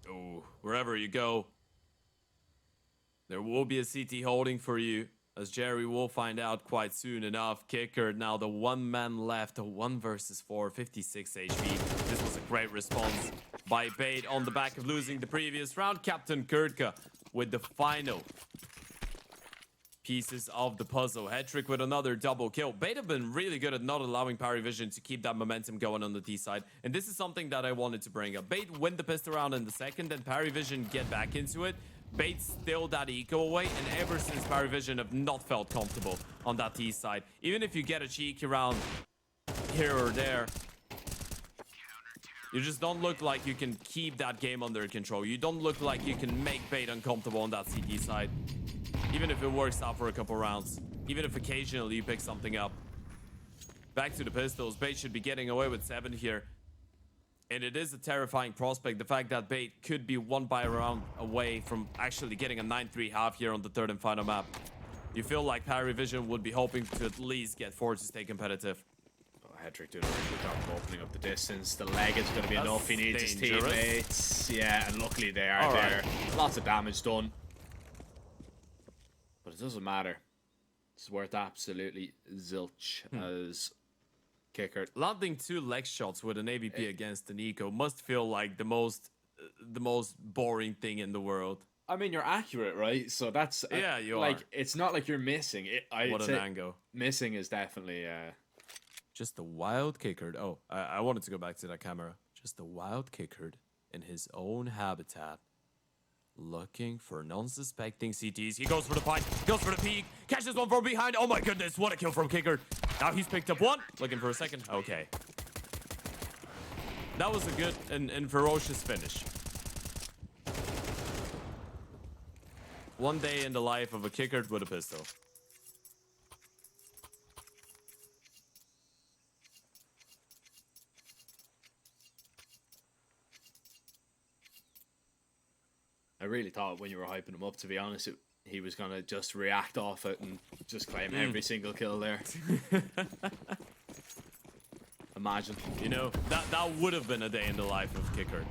[SPEAKER 4] Oh, wherever you go, there will be a CT holding for you, as Jerry will find out quite soon enough. Kicker, now the 1 man left, a 1 versus 4, 56 HP. This was a great response by Bait on the back of losing the previous round. Captain Kurtka with the final pieces of the puzzle. Hetrick with another double kill. Bait have been really good at not allowing Paravision to keep that momentum going on the D side. And this is something that I wanted to bring up. Bait win the pistol round in the second, and Paravision get back into it. Bait still that eco away, and ever since Paravision have not felt comfortable on that T side. Even if you get a cheeky round here or there, you just don't look like you can keep that game under control. You don't look like you can make Bait uncomfortable on that CT side. Even if it works out for a couple rounds. Even if occasionally you pick something up. Back to the pistols. Bait should be getting away with 7 here. And it is a terrifying prospect. The fact that Bait could be 1 by round away from actually getting a 9-3 half here on the 3rd and final map. You feel like Paravision would be hoping to at least get 4 to stay competitive.
[SPEAKER 9] Hetrick doing a really good job of opening up the distance. The leg is going to be enough. He needs his teammates. Yeah, and luckily they are there. Lots of damage done. But it doesn't matter. It's worth absolutely zilch as Kicker.
[SPEAKER 4] Landing 2 leg shots with an AVP against an eco must feel like the most boring thing in the world.
[SPEAKER 9] I mean, you're accurate, right? So that's
[SPEAKER 4] yeah, you
[SPEAKER 9] like
[SPEAKER 4] are.
[SPEAKER 9] It's not like you're missing.
[SPEAKER 4] What an angle.
[SPEAKER 9] Missing is definitely
[SPEAKER 4] just a wild Kicker. Oh, I wanted to go back to that camera. Just a wild Kicker in his own habitat. Looking for non-suspecting CTs. He goes for the fight. Goes for the peek. Catches one from behind. Oh my goodness. What a kill from Kicker. Now he's picked up 1. Looking for a second. Okay. That was a good and ferocious finish. One day in the life of a Kicker with a pistol.
[SPEAKER 9] I really thought when you were hyping him up, to be honest, he was going to just react off it and just claim every single kill there. Imagine.
[SPEAKER 4] You know, that would have been a day in the life of Kicker.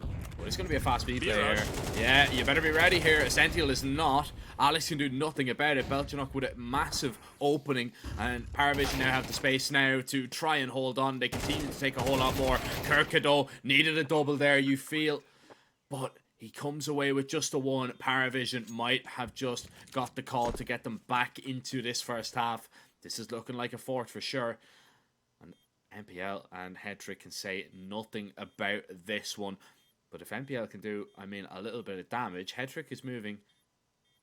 [SPEAKER 9] Well, it's going to be a fast speed play here. Yeah, you better be ready here. Essential is not. Alex can do nothing about it. Belchanok with a massive opening, and Paravision now have the space now to try and hold on. They continue to take a whole lot more. Kirkado needed a double there, you feel. But he comes away with just a 1. Paravision might have just got the call to get them back into this first half. This is looking like a 4th for sure. And MPL and Hetrick can say nothing about this one. But if MPL can do, I mean, a little bit of damage, Hetrick is moving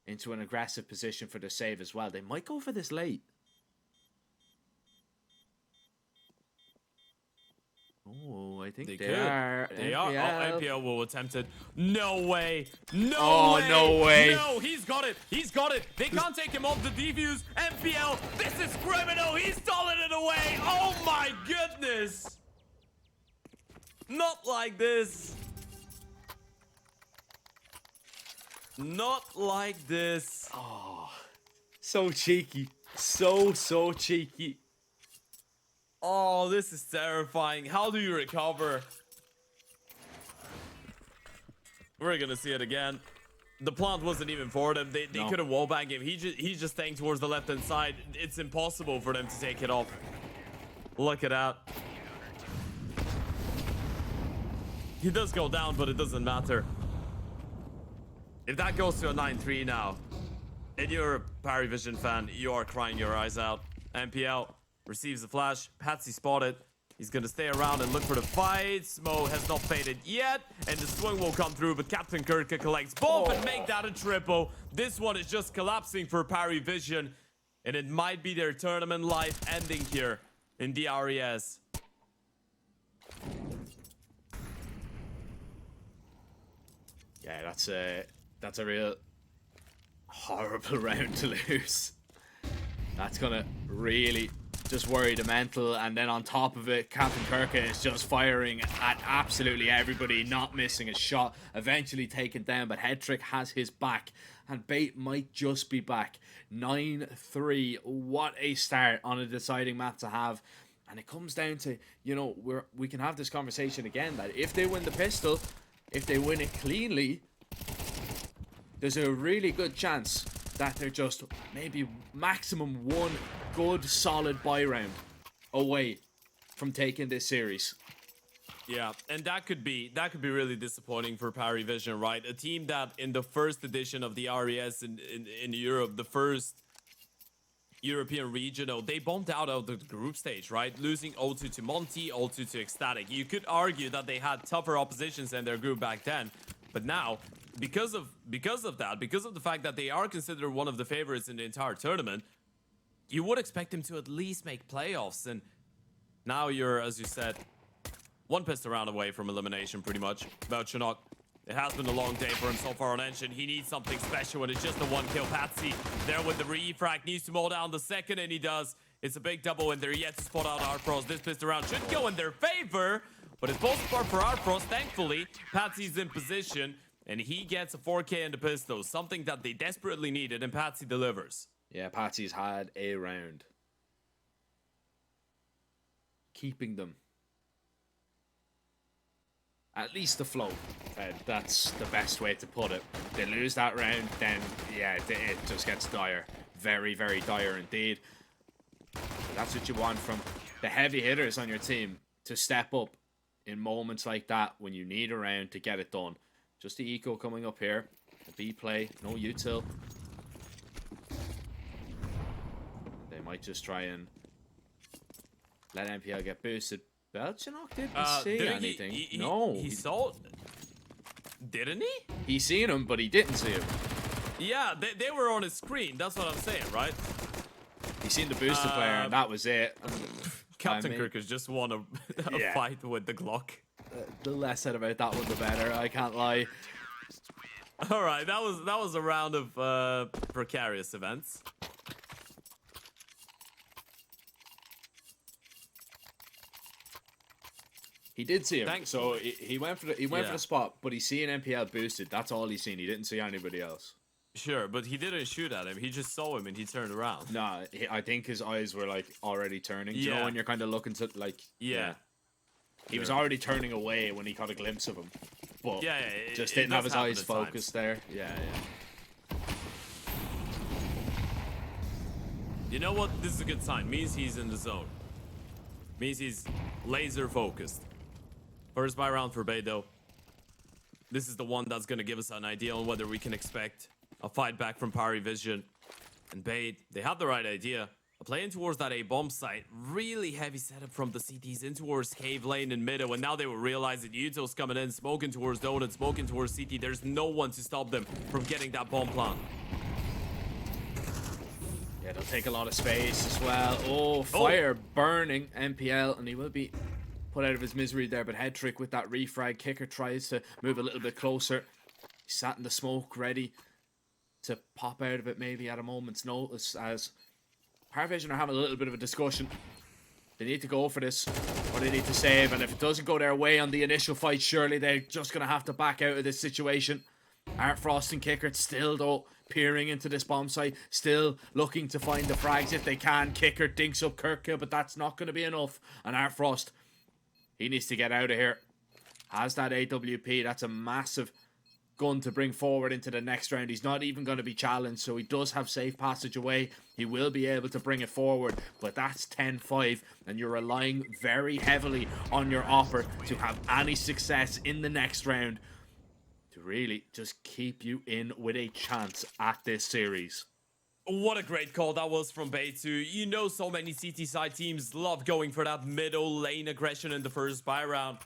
[SPEAKER 9] into an aggressive position for the save as well. They might go for this late. Oh, I think they are.
[SPEAKER 4] They are. Oh, MPL will attempt it. No way. No way.
[SPEAKER 9] No way.
[SPEAKER 4] No, he's got it. He's got it. They can't take him off the defuse. MPL, this is criminal. He's stolen it away. Oh my goodness. Not like this. Not like this.
[SPEAKER 9] Oh, so cheeky. So cheeky.
[SPEAKER 4] Oh, this is terrifying. How do you recover? We're gonna see it again. The plant wasn't even for them. They could have wallbanged him. He's just staying towards the left-hand side. It's impossible for them to take it off. Look at that. He does go down, but it doesn't matter. If that goes to a 9-3 now, and you're a Paravision fan, you are crying your eyes out. MPL receives the flash. Patsy spotted. He's going to stay around and look for the fight. Smo has not faded yet, and the swing will come through, but Captain Kurtka collects both and make that a triple. This one is just collapsing for Paravision, and it might be their tournament life ending here in the RES.
[SPEAKER 9] Yeah, that's a real horrible round to lose. That's gonna really just worry the mental. And then on top of it, Captain Kirka is just firing at absolutely everybody, not missing a shot, eventually taken down, but Headtrick has his back, and Bait might just be back. 9-3, what a start on a deciding map to have. And it comes down to, you know, we can have this conversation again, that if they win the pistol, if they win it cleanly, there's a really good chance that they're just maybe maximum one good solid buy round away from taking this series.
[SPEAKER 4] Yeah, and that could be really disappointing for Parivision, right? A team that in the first edition of the RES in Europe, the first European regional, they bombed out of the group stage, right? Losing 0-2 to Monty, 0-2 to Ecstatic. You could argue that they had tougher oppositions in their group back then, but now, because of the fact that they are considered one of the favorites in the entire tournament, you would expect them to at least make playoffs. And now you're, as you said, one pistol round away from elimination, pretty much. Belchanok, it has been a long day for him so far on Engine. He needs something special, and it's just a one-kill. Patsy there with the refrag, needs to mow down the second, and he does. It's a big double, and they're yet to spot out Artfrost. This pistol round should go in their favor, but it's both apart for Artfrost. Thankfully, Patsy's in position, and he gets a 4K in the pistol, something that they desperately needed, and Patsy delivers.
[SPEAKER 9] Yeah, Patsy's had a round. Keeping them at least afloat. That's the best way to put it. If they lose that round, then yeah, it just gets dire. Very, very dire indeed. That's what you want from the heavy hitters on your team, to step up in moments like that when you need a round to get it done. Just the eco coming up here. The B play, no util. They might just try and let MPL get boosted. Belchanok didn't see anything. No.
[SPEAKER 4] He saw... Didn't he?
[SPEAKER 9] He seen him, but he didn't see him.
[SPEAKER 4] Yeah, they were on his screen. That's what I'm saying, right?
[SPEAKER 9] He seen the boosted player, and that was it.
[SPEAKER 4] Captain Kirk has just won a fight with the Glock.
[SPEAKER 9] The less said about that one, the better. I can't lie.
[SPEAKER 4] All right, that was a round of precarious events.
[SPEAKER 9] He did see him, so he went for the spot, but he's seeing MPL boosted. That's all he's seen. He didn't see anybody else.
[SPEAKER 4] Sure, but he didn't shoot at him. He just saw him and he turned around.
[SPEAKER 9] No, I think his eyes were like already turning. You know, when you're kind of looking to like.
[SPEAKER 4] Yeah.
[SPEAKER 9] He was already turning away when he caught a glimpse of him, but just didn't have his eyes focused there. Yeah.
[SPEAKER 4] You know what? This is a good sign. Means he's in the zone. Means he's laser focused. First buy round for Beidou. This is the one that's going to give us an idea on whether we can expect a fight back from Parivision. And Bait, they have the right idea. Playing towards that A-bomb site. Really heavy setup from the CTs in towards Cave Lane and Middle. And now they will realize that Yuto's coming in, smoking towards Donut, smoking towards CT. There's no one to stop them from getting that bomb plant.
[SPEAKER 9] Yeah, they'll take a lot of space as well. Oh, fire burning MPL, and he will be put out of his misery there, but Headtrick with that refrag. Kicker tries to move a little bit closer. He sat in the smoke, ready to pop out of it maybe at a moment's notice, as Parivision are having a little bit of a discussion. They need to go for this, or they need to save, and if it doesn't go their way on the initial fight, surely they're just going to have to back out of this situation. Artfrost and Kicker still, though, peering into this bomb site, still looking to find the frags if they can. Kicker dinks up Kirka, but that's not going to be enough, and Artfrost, he needs to get out of here. Has that AWP. That's a massive gun to bring forward into the next round. He's not even going to be challenged, so he does have safe passage away. He will be able to bring it forward, but that's 10-5, and you're relying very heavily on your offer to have any success in the next round to really just keep you in with a chance at this series.
[SPEAKER 4] What a great call that was from Beitu. You know, so many CT side teams love going for that middle lane aggression in the first buy round.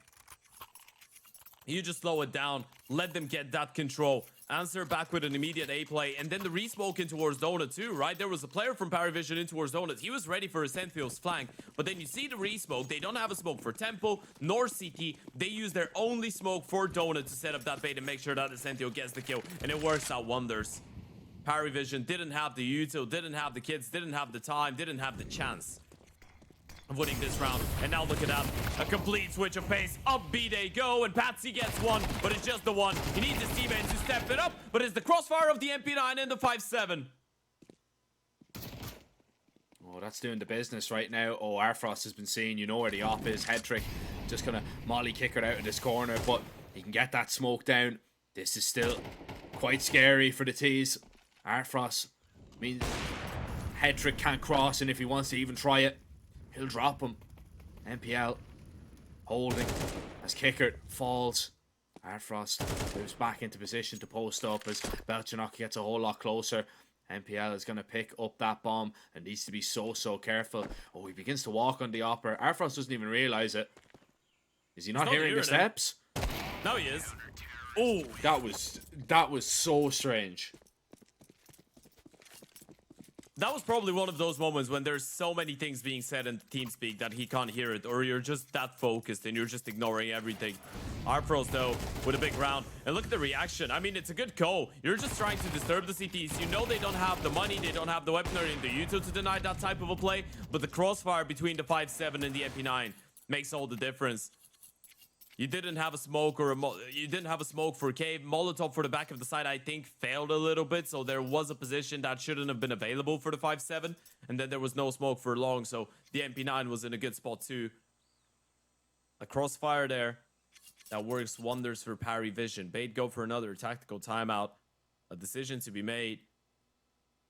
[SPEAKER 4] You just slow it down, let them get that control, answer back with an immediate A play, and then the re-smoke in towards Donut too, right? There was a player from Parivision in towards Donut. He was ready for a Senthil's flank, but then you see the re-smoke. They don't have a smoke for Tempo nor CT. They use their only smoke for Donut to set up that bait and make sure that the Senthil gets the kill, and it works out wonders. Vision didn't have the util, didn't have the kids, didn't have the time, didn't have the chance of winning this round. And now look at that. A complete switch of pace. Up B they go, and Patsy gets one, but it's just the one. He needs his teammates to step it up, but it's the crossfire of the MP9 and the 5-7.
[SPEAKER 9] Oh, that's doing the business right now. Oh, Arfrost has been seen. You know where the op is. Headtrick just gonna molly kick it out in this corner, but he can get that smoke down. This is still quite scary for the T's. Arfrost means Headtrick can't cross, and if he wants to even try it, he'll drop him. MPL holding as Kicker falls. Arfrost moves back into position to post up as Belchanok gets a whole lot closer. MPL is going to pick up that bomb and needs to be so careful. Oh, he begins to walk on the upper. Arfrost doesn't even realize it. Is he not hearing the steps?
[SPEAKER 4] No, he is. Oh,
[SPEAKER 9] that was so strange.
[SPEAKER 4] That was probably one of those moments when there's so many things being said in TeamSpeak that he can't hear it, or you're just that focused and you're just ignoring everything. Arpros, though, with a big round. And look at the reaction. I mean, it's a good call. You're just trying to disturb the CTs. You know they don't have the money, they don't have the weaponry and the util to deny that type of a play, but the crossfire between the 5-7 and the MP9 makes all the difference. You didn't have a smoke you didn't have a smoke for cave. Molotov for the back of the side, I think, failed a little bit. So there was a position that shouldn't have been available for the 5-7. And then there was no smoke for long. So the MP9 was in a good spot too. A crossfire there that works wonders for Parry Vision. Bait go for another tactical timeout. A decision to be made.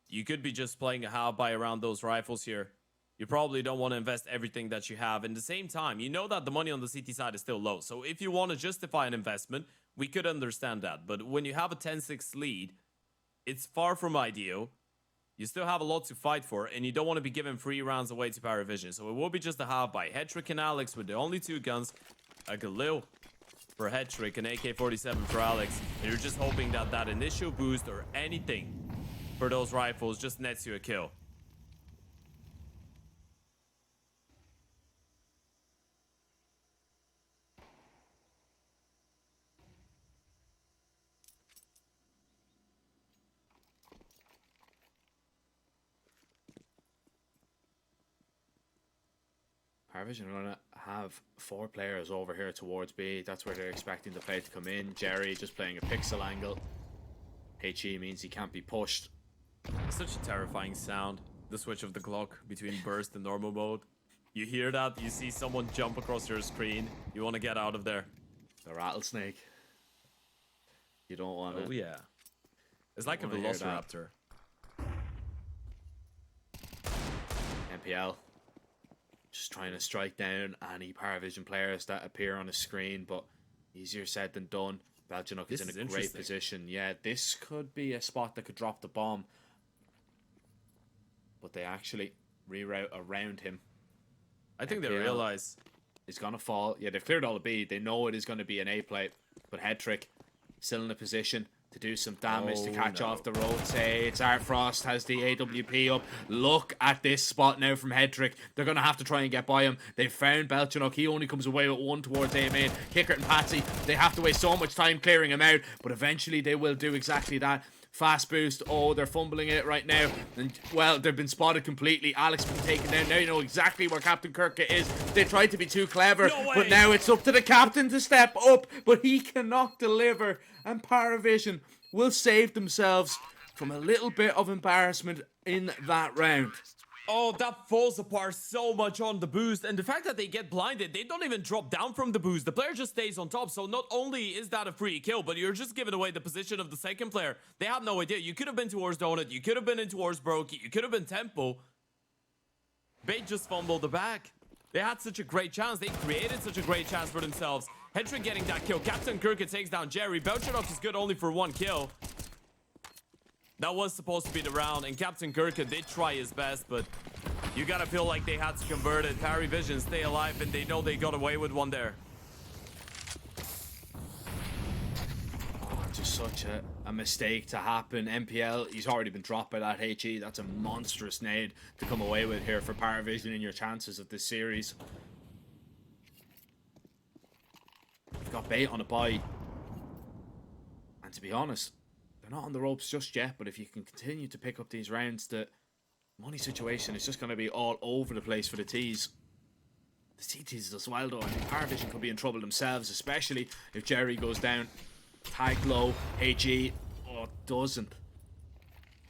[SPEAKER 4] You could be just playing a how-by around those rifles here. You probably don't want to invest everything that you have. In the same time, you know that the money on the CT side is still low. So if you want to justify an investment, we could understand that. But when you have a 10-6 lead, it's far from ideal. You still have a lot to fight for, and you don't want to be giving free rounds away to Paravision. So it will be just a half-by. Headtrick and Alex with the only two guns. A Galil for Headtrick, an AK-47 for Alex. And you're just hoping that that initial boost or anything for those rifles just nets you a kill.
[SPEAKER 9] Paravision are going to have 4 players over here towards B. That's where they're expecting the play to come in. Jerry just playing a pixel angle. HE means he can't be pushed.
[SPEAKER 4] Such a terrifying sound. The switch of the Glock between burst and normal mode. You hear that, you see someone jump across your screen. You want to get out of there.
[SPEAKER 9] The rattlesnake. You don't want it.
[SPEAKER 4] Oh yeah. It's like a velociraptor.
[SPEAKER 9] MPL. Just trying to strike down any Paravision players that appear on the screen, but easier said than done. Belchanok is in a great position. Yeah, this could be a spot that could drop the bomb. But they actually reroute around him.
[SPEAKER 4] I think they realize
[SPEAKER 9] he's going to fall. Yeah, they've cleared all the B. They know it is going to be an A play, but Headtrick still in a position to do some damage to catch off the rotates. Artfrost has the AWP up. Look at this spot now from Headtrick. They're going to have to try and get by him. They've found Belchanok. He only comes away with one towards A main. Kicker and Patsy, they have to waste so much time clearing him out, but eventually they will do exactly that. Fast boost. Oh, they're fumbling it right now. And, well, they've been spotted completely. Alex been taken down. Now you know exactly where Captain Kirka is. They tried to be too clever, but now it's up to the captain to step up. But he cannot deliver. And Paravision will save themselves from a little bit of embarrassment in that round.
[SPEAKER 4] Oh, that falls apart so much on the boost. And the fact that they get blinded, they don't even drop down from the boost. The player just stays on top. So not only is that a free kill, but you're just giving away the position of the second player. They have no idea. You could have been towards Donut. You could have been in towards Brokey. You could have been Tempo. Bait just fumbled the back. They had such a great chance. They created such a great chance for themselves. Headtrick getting that kill. Captain Kirka takes down Jerry. Belchanok is good only for 1 kill. That was supposed to be the round, and Captain Kirka did try his best, but you gotta feel like they had to convert it. Parry Vision stay alive, and they know they got away with one there.
[SPEAKER 9] Oh, just such a mistake to happen. MPL, he's already been dropped by that HE. That's a monstrous nade to come away with here for Paravision in your chances of this series. You've got bait on a buy. And to be honest, they're not on the ropes just yet, but if you can continue to pick up these rounds, the money situation is just going to be all over the place for the T's. The CTs as well, though. I think Paravision could be in trouble themselves, especially if Jerry goes down. Tag low, AG, doesn't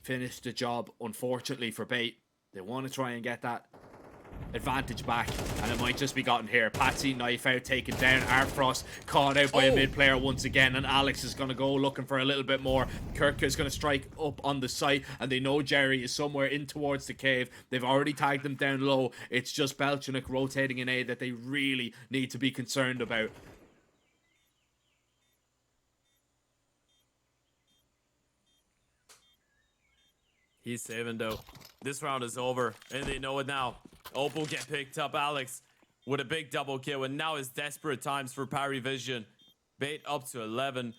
[SPEAKER 9] finish the job, unfortunately, for Bait. They want to try and get that advantage back, and it might just be gotten here. Patsy, knife out, taken down. Artfrost caught out by a mid player once again, and Alex is going to go looking for a little bit more. Kirk is going to strike up on the site, and they know Jerry is somewhere in towards the cave. They've already tagged them down low. It's just Belchnik rotating in A that they really need to be concerned about.
[SPEAKER 4] He's saving though. This round is over, and they know it now. Opal get picked up. Alex with a big double kill, and now it's desperate times for Paravision. Bait up to 11,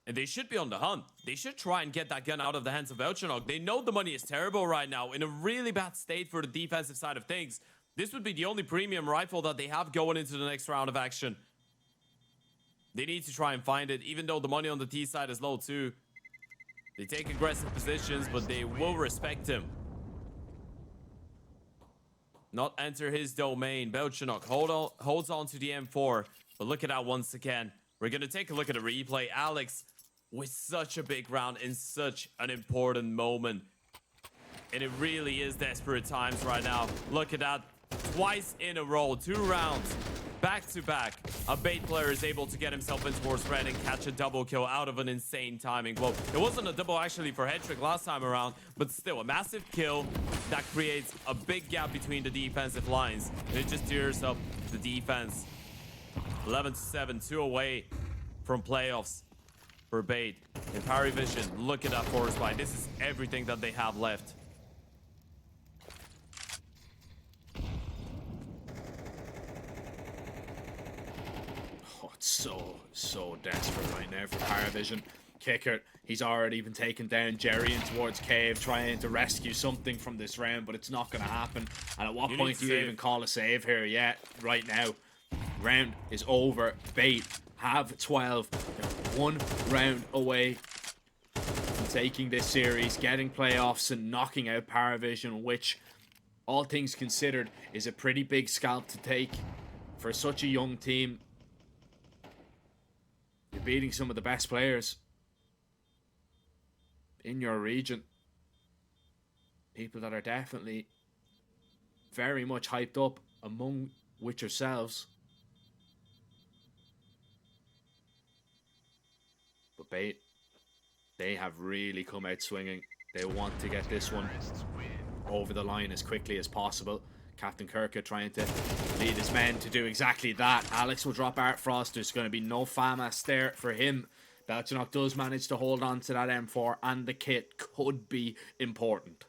[SPEAKER 4] and they should be on the hunt. They should try and get that gun out of the hands of Belchanok. They know the money is terrible right now, in a really bad state for the defensive side of things. This would be the only premium rifle that they have going into the next round of action. They need to try and find it, even though the money on the T side is low too. They take aggressive positions, but they will respect him. Not enter his domain. Belchanok holds on to the M4. But look at that once again. We're going to take a look at a replay. Alex with such a big round in such an important moment. And it really is desperate times right now. Look at that. Twice in a row. 2 rounds. Back to back, a Bait player is able to get himself in towards red and catch a double kill out of an insane timing. Well, it wasn't a double actually for Hetrick last time around, but still a massive kill that creates a big gap between the defensive lines. And it just tears up the defense. 11-7, 2 away from playoffs for Bait. And Paravision, look at that forest buy. This is everything that they have left.
[SPEAKER 9] So desperate right now for Paravision. Kickert, he's already been taken down. Jerry in towards Cave, trying to rescue something from this round, but it's not going to happen. And at what point do you even call a save here? Yeah, right now. Round is over. Bait have 12. They're 1 round away from taking this series, getting playoffs, and knocking out Paravision, which, all things considered, is a pretty big scalp to take for such a young team. You're beating some of the best players in your region. People that are definitely very much hyped up, among which yourselves. But Bait, they have really come out swinging. They want to get this one over the line as quickly as possible. Captain Kirka trying to lead his men to do exactly that. Alex will drop Artfrost. There's going to be no FAMAS there for him. Belchanok does manage to hold on to that M4, and the kit could be important.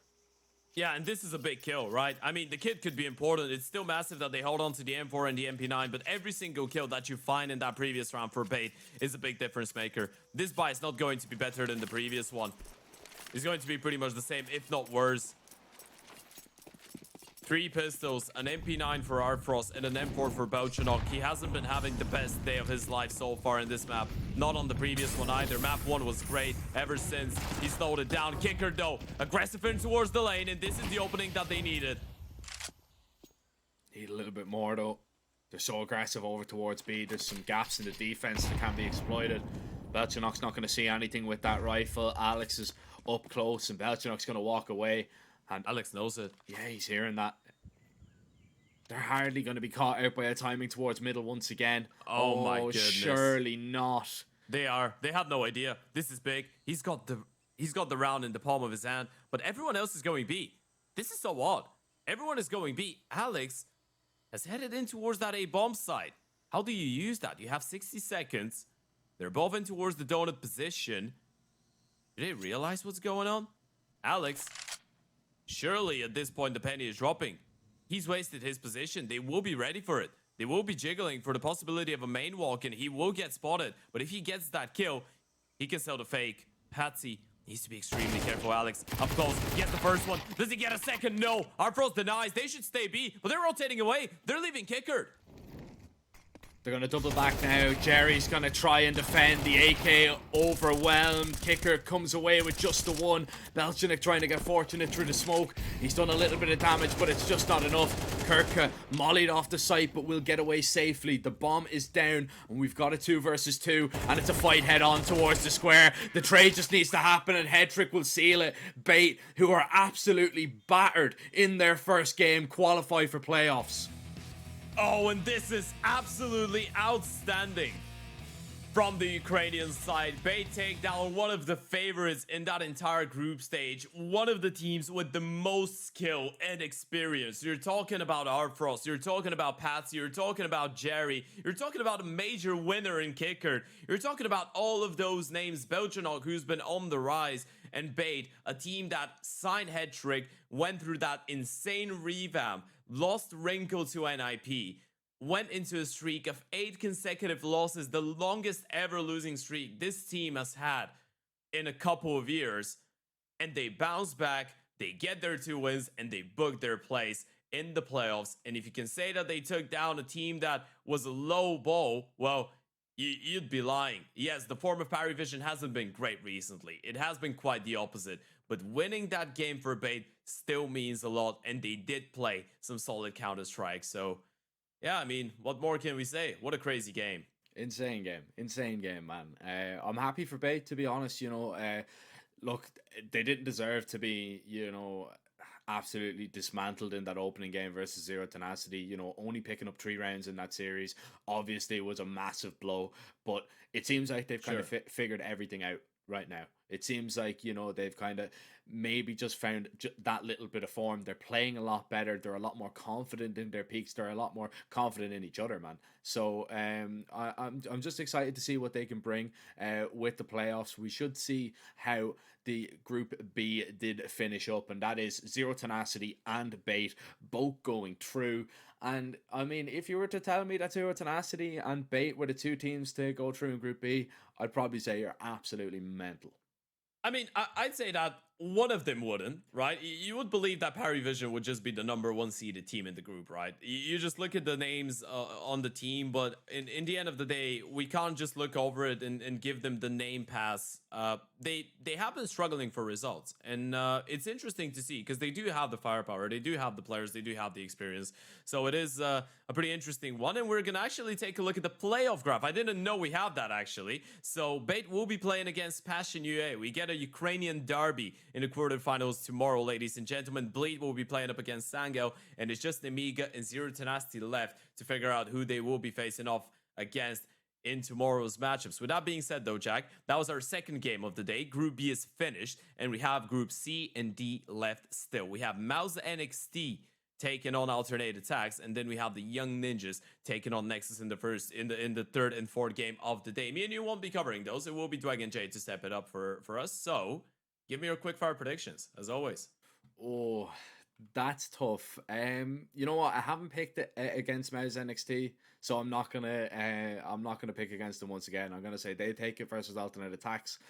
[SPEAKER 4] Yeah, and this is a big kill, right? I mean, the kit could be important. It's still massive that they hold on to the M4 and the MP9, but every single kill that you find in that previous round for Bait is a big difference maker. This buy is not going to be better than the previous one. It's going to be pretty much the same, if not worse. 3 pistols, an MP9 for Artfrost, and an M4 for Belchanok. He hasn't been having the best day of his life so far in this map. Not on the previous one either. Map 1 was great ever since he slowed it down. Kicker though, aggressive in towards the lane, and this is the opening that they needed.
[SPEAKER 9] Need a little bit more though. They're so aggressive over towards B. There's some gaps in the defense that can be exploited. Belchanok's not going to see anything with that rifle. Alex is up close, and Belchanok's going to walk away. And
[SPEAKER 4] Alex knows it.
[SPEAKER 9] Yeah, he's hearing that. They're hardly going to be caught out by a timing towards middle once again.
[SPEAKER 4] Oh my goodness.
[SPEAKER 9] Surely not.
[SPEAKER 4] They are. They have no idea. This is big. He's got the round in the palm of his hand, but everyone else is going B. This is so odd. Everyone is going B. Alex has headed in towards that A bomb site. How do you use that? You have 60 seconds. They're both in towards the donut position. Do they realize what's going on? Alex, surely at this point the penny is dropping. He's wasted his position. They will be ready for it. They will be jiggling for the possibility of a main walk, and he will get spotted. But if he gets that kill, he can sell the fake. Patsy needs to be extremely careful. Alex, up close, gets the first one. Does he get a second? No. Artfrost denies. They should stay B, but they're rotating away. They're leaving Kicker.
[SPEAKER 9] They're going to double back now. Jerry's going to try and defend. The AK overwhelmed. Kicker comes away with just the one. Belchenik trying to get fortunate through the smoke. He's done a little bit of damage, but it's just not enough. Kirka mollied off the site, but will get away safely. The bomb is down, and we've got a 2 versus 2, and it's a fight head on towards the square. The trade just needs to happen, and Headtrick will seal it. Bait, who are absolutely battered in their first game, qualify for playoffs.
[SPEAKER 4] Oh, and this is absolutely outstanding from the Ukrainian side. Bait take down one of the favorites in that entire group stage. One of the teams with the most skill and experience. You're talking about Arfrost. You're talking about Patsy. You're talking about Jerry. You're talking about a major winner in Kicker. You're talking about all of those names. Belchanok, who's been on the rise. And Bait, a team that signed Headtrick, went through that insane revamp, lost Wrinkle to NIP, went into a streak of 8 consecutive losses, the longest ever losing streak this team has had in a couple of years. And they bounce back, they get their 2 wins, and they book their place in the playoffs. And if you can say that they took down a team that was a low ball, well, you'd be lying. Yes, the form of Parry Vision hasn't been great recently. It has been quite the opposite. But winning that game for Bait still means a lot, and they did play some solid Counter-Strike. So, yeah, I mean, what more can we say? What a crazy game.
[SPEAKER 9] Insane game, man. I'm happy for Bait, to be honest. You know, look, they didn't deserve to be, you know, absolutely dismantled in that opening game versus Zero Tenacity. You know, only picking up 3 rounds in that series obviously was a massive blow, but it seems like they've kind of figured everything out right now. It seems like, you know, they've kind of maybe just found that little bit of form. They're playing a lot better. They're a lot more confident in their peaks. They're a lot more confident in each other, man. So I'm just excited to see what they can bring with the playoffs. We should see how the Group B did finish up, and that is Zero Tenacity and Bait both going through. And I mean, if you were to tell me that Zero Tenacity and Bait were the 2 teams to go through in Group B, I'd probably say you're absolutely mental.
[SPEAKER 4] I mean, I'd say that one of them wouldn't, right? You would believe that Parry Vision would just be the #1 seeded team in the group, right? You just look at the names on the team, but in the end of the day, we can't just look over it and give them the name pass. They have been struggling for results, and it's interesting to see because they do have the firepower, they do have the players, they do have the experience. So it is a pretty interesting one, and we're gonna actually take a look at the playoff graph. I didn't know we have that actually. So Bait will be playing against Passion UA. We get a Ukrainian derby in the quarterfinals tomorrow, ladies and gentlemen. Bleed will be playing up against Sangel, and it's just Amiga and Zero Tenacity left to figure out who they will be facing off against in tomorrow's matchups. With that being said though, Jack, that was our second game of the day. Group B is finished, and we have Group C and D left still. We have Mouse NXT taking on Alternate Attacks, and then we have the Young Ninjas taking on Nexus in the third and fourth game of the day. Me and you won't be covering those. It will be Dragon J to step it up for us. So give me your quick fire predictions, as always.
[SPEAKER 9] Oh, that's tough. You know what? I haven't picked it against Mouse NXT, so I'm not gonna pick against them once again. I'm gonna say they take it versus Alternate Attacks.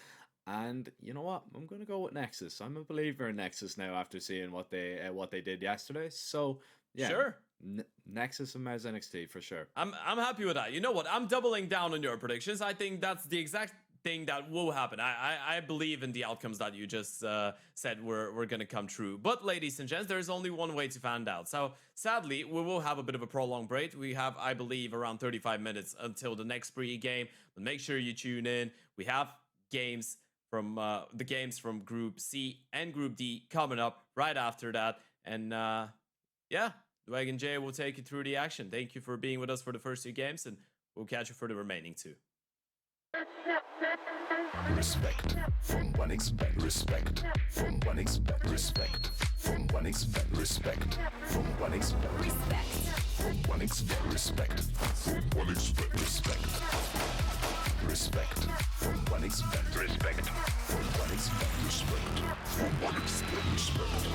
[SPEAKER 9] And you know what? I'm going to go with Nexus. I'm a believer in Nexus now after seeing what they did yesterday. So, yeah.
[SPEAKER 4] Sure.
[SPEAKER 9] Nexus and Mouse NXT for sure.
[SPEAKER 4] I'm happy with that. You know what? I'm doubling down on your predictions. I think that's the exact thing that will happen. I believe in the outcomes that you just said were going to come true. But ladies and gents, there's only one way to find out. So sadly, we will have a bit of a prolonged break. We have, I believe, around 35 minutes until the next pre-game. But make sure you tune in. We have games from the games from Group C and Group D coming up right after that. And yeah, Dragon J will take you through the action. Thank you for being with us for the first 2 games, and we'll catch you for the remaining 2.
[SPEAKER 1] Respect from 1xBet. Respect from 1xBet. Respect from 1xBet. Respect from 1xBet. Respect from 1xBet. Respect from 1xBet. Respect. Respect from 1xBet. Respect from 1xBet. Respect from 1xBet. Respect.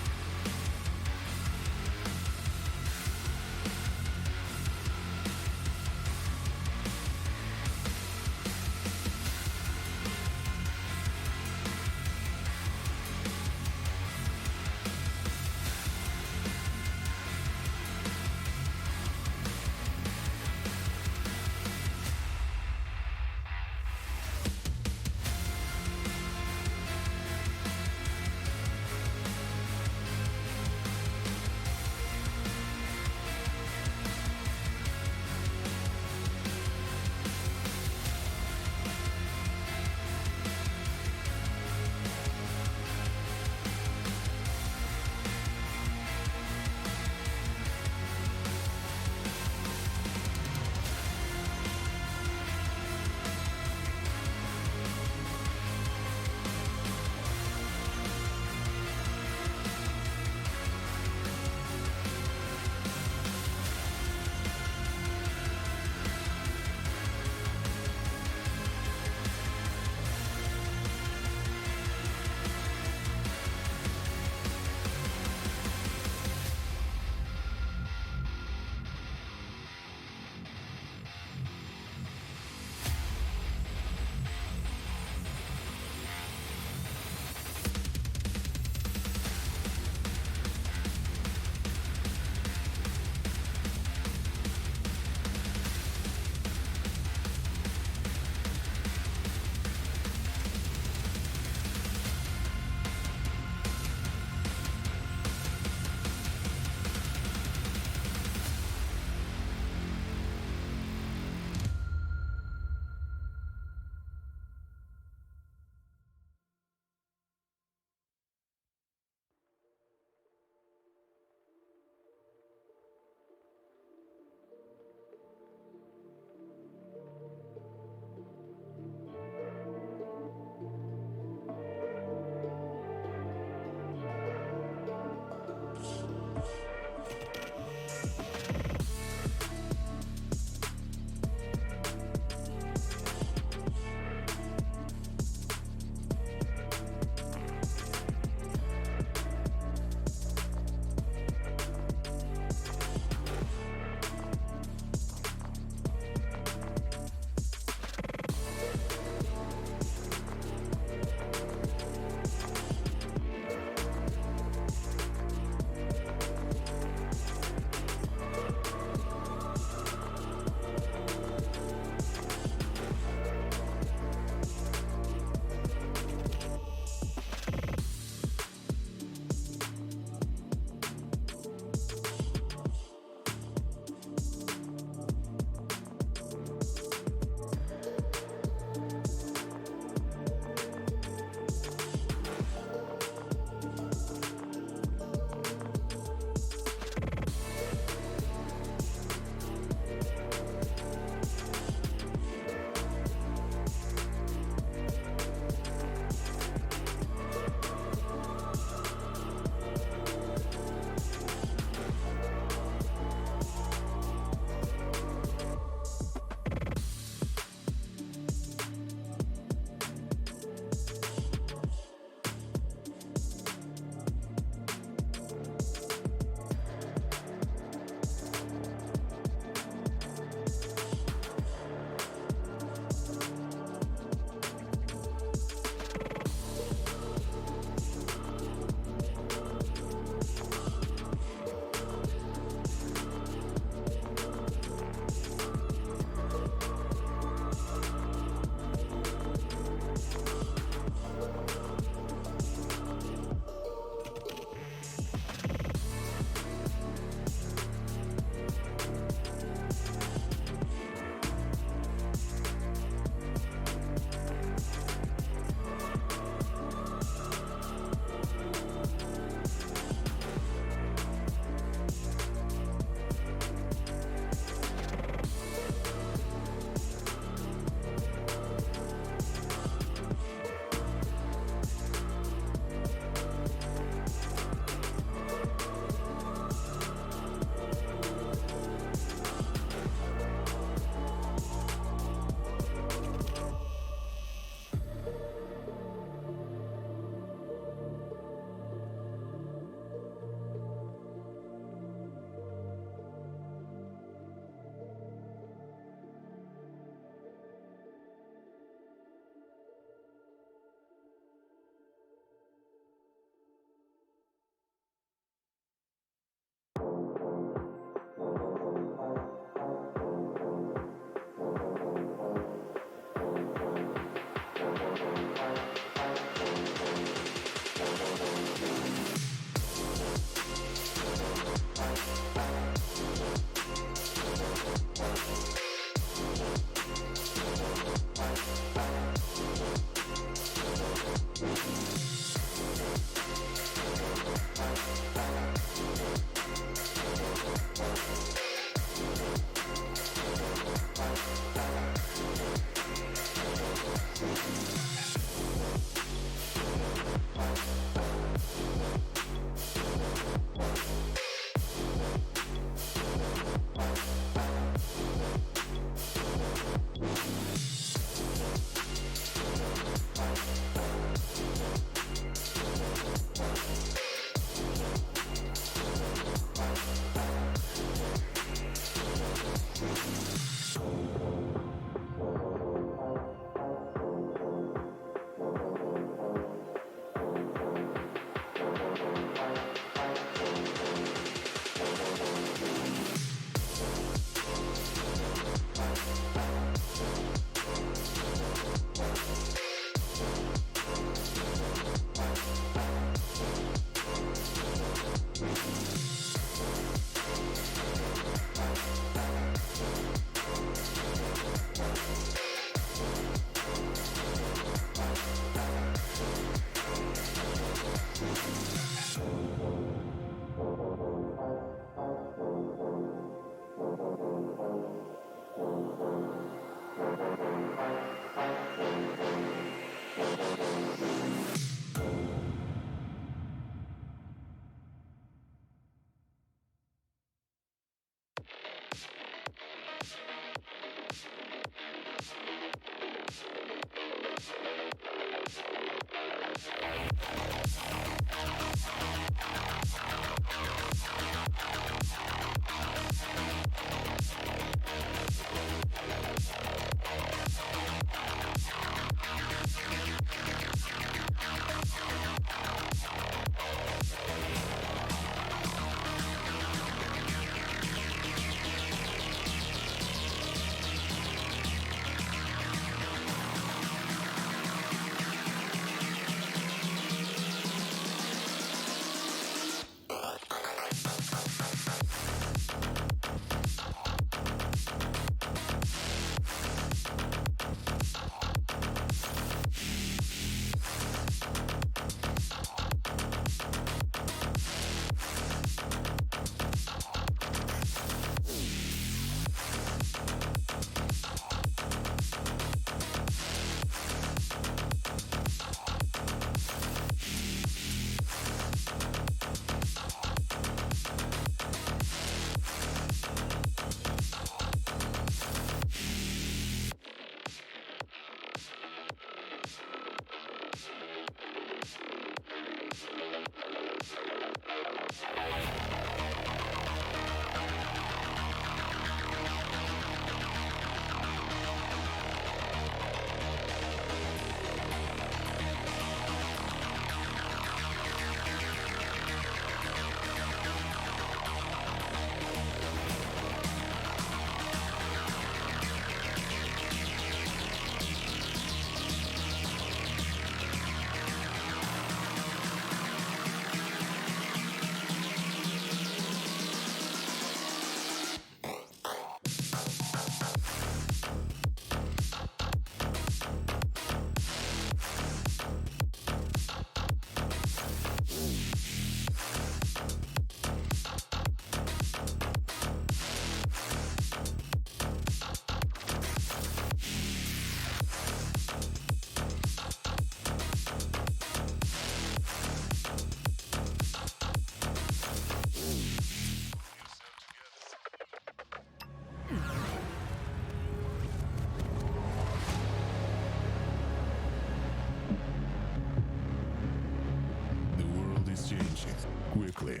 [SPEAKER 1] quickly.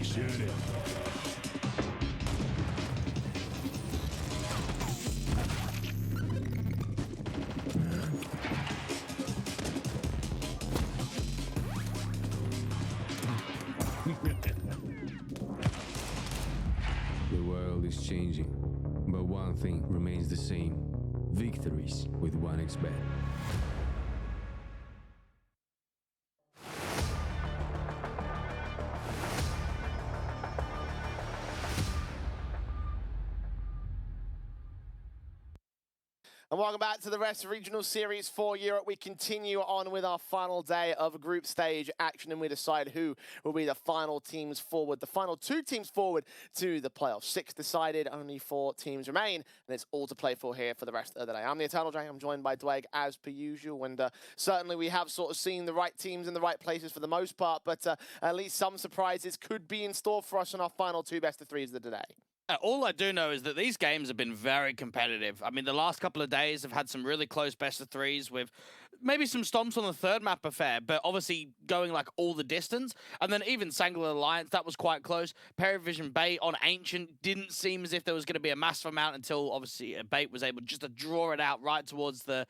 [SPEAKER 1] Shoot it.
[SPEAKER 7] The world is changing, but one thing remains the same. Victories with 1xBet.
[SPEAKER 10] And welcome back to the rest of Regional Series 4 Europe. We continue on with our final day of group stage action, and we decide who will be the final teams forward, the final 2 teams forward to the playoffs. 6 decided, only 4 teams remain, and it's all to play for here for the rest of the day. I'm the Eternal J. I'm joined by Dweg as per usual, and certainly we have sort of seen the right teams in the right places for the most part, but at least some surprises could be in store for us in our final 2 best-of-3s of the day.
[SPEAKER 11] All I do know is that these games have been very competitive. I mean, the last couple of days have had some really close best-of-3s with maybe some stomps on the third map affair, but obviously going like all the distance. And then even Sangler Alliance, that was quite close. Perivision Bait on Ancient didn't seem as if there was going to be a massive amount until obviously Bait was able just to draw it out right towards the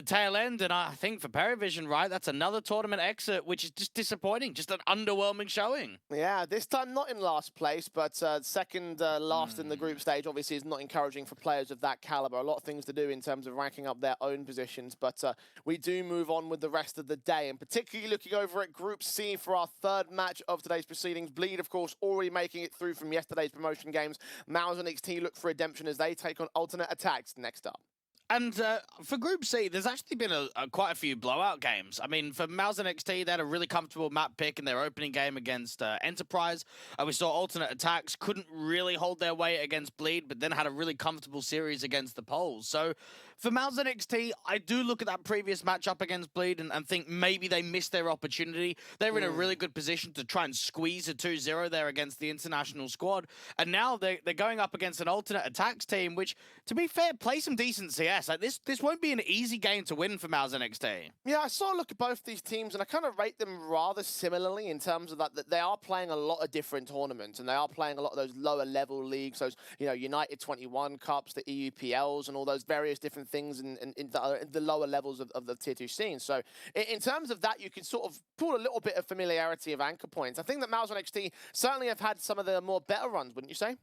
[SPEAKER 11] tail end. And I think for Perivision, right, that's another tournament exit, which is just disappointing. Just an underwhelming showing.
[SPEAKER 10] Yeah, this time not in last place, but second last in the group stage obviously is not encouraging for players of that caliber. A lot of things to do in terms of ranking up their own positions, but we do move on with the rest of the day, and particularly looking over at Group C for our third match of today's proceedings. Bleed, of course, already making it through from yesterday's promotion games. Mouse and XT look for redemption as they take on Alternate Attacks next up.
[SPEAKER 11] And for Group C, there's actually been quite a few blowout games. I mean, for Mouse and XT, they had a really comfortable map pick in their opening game against Enterprise. We saw Alternate Attacks couldn't really hold their weight against Bleed, but then had a really comfortable series against the Poles. So for Mouse and XT, I do look at that previous matchup against Bleed and think maybe they missed their opportunity. They were in a really good position to try and squeeze a 2-0 there against the international squad. And now they're going up against an Alternate Attacks team, which, to be fair, play some decent CS. Like this won't be an easy game to win for Mouse and XT.
[SPEAKER 10] Yeah, I saw a look at both these teams, and I kind of rate them rather similarly in terms of that they are playing a lot of different tournaments, and they are playing a lot of those lower level leagues, those United 21 Cups, the EUPLs, and all those various different things in the lower levels of the Tier 2 scene. So in terms of that, you can sort of pull a little bit of familiarity of anchor points. I think that Mouse and XT certainly have had some of the more better runs, wouldn't you say?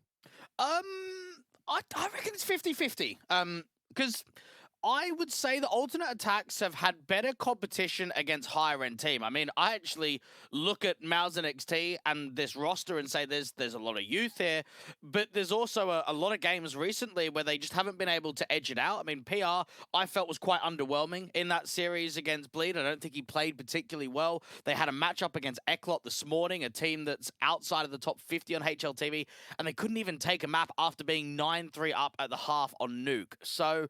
[SPEAKER 11] I reckon it's 50-50. Because I would say the Alternate Attacks have had better competition against higher-end team. I mean, I actually look at Mouse and XT and this roster and say there's a lot of youth here, but there's also a lot of games recently where they just haven't been able to edge it out. I mean, PR, I felt was quite underwhelming in that series against Bleed. I don't think he played particularly well. They had a matchup against Eklot this morning, a team that's outside of the top 50 on HLTV, and they couldn't even take a map after being 9-3 up at the half on Nuke. So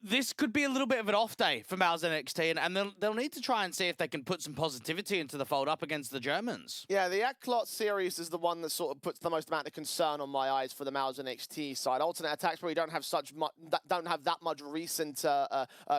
[SPEAKER 11] this could be a little bit of an off day for Mouse and XT, and they'll need to try and see if they can put some positivity into the fold up against the Germans.
[SPEAKER 10] Yeah, the Eklot series is the one that sort of puts the most amount of concern on my eyes for the Mouse and XT side. Alternate Attacks probably don't have that much recent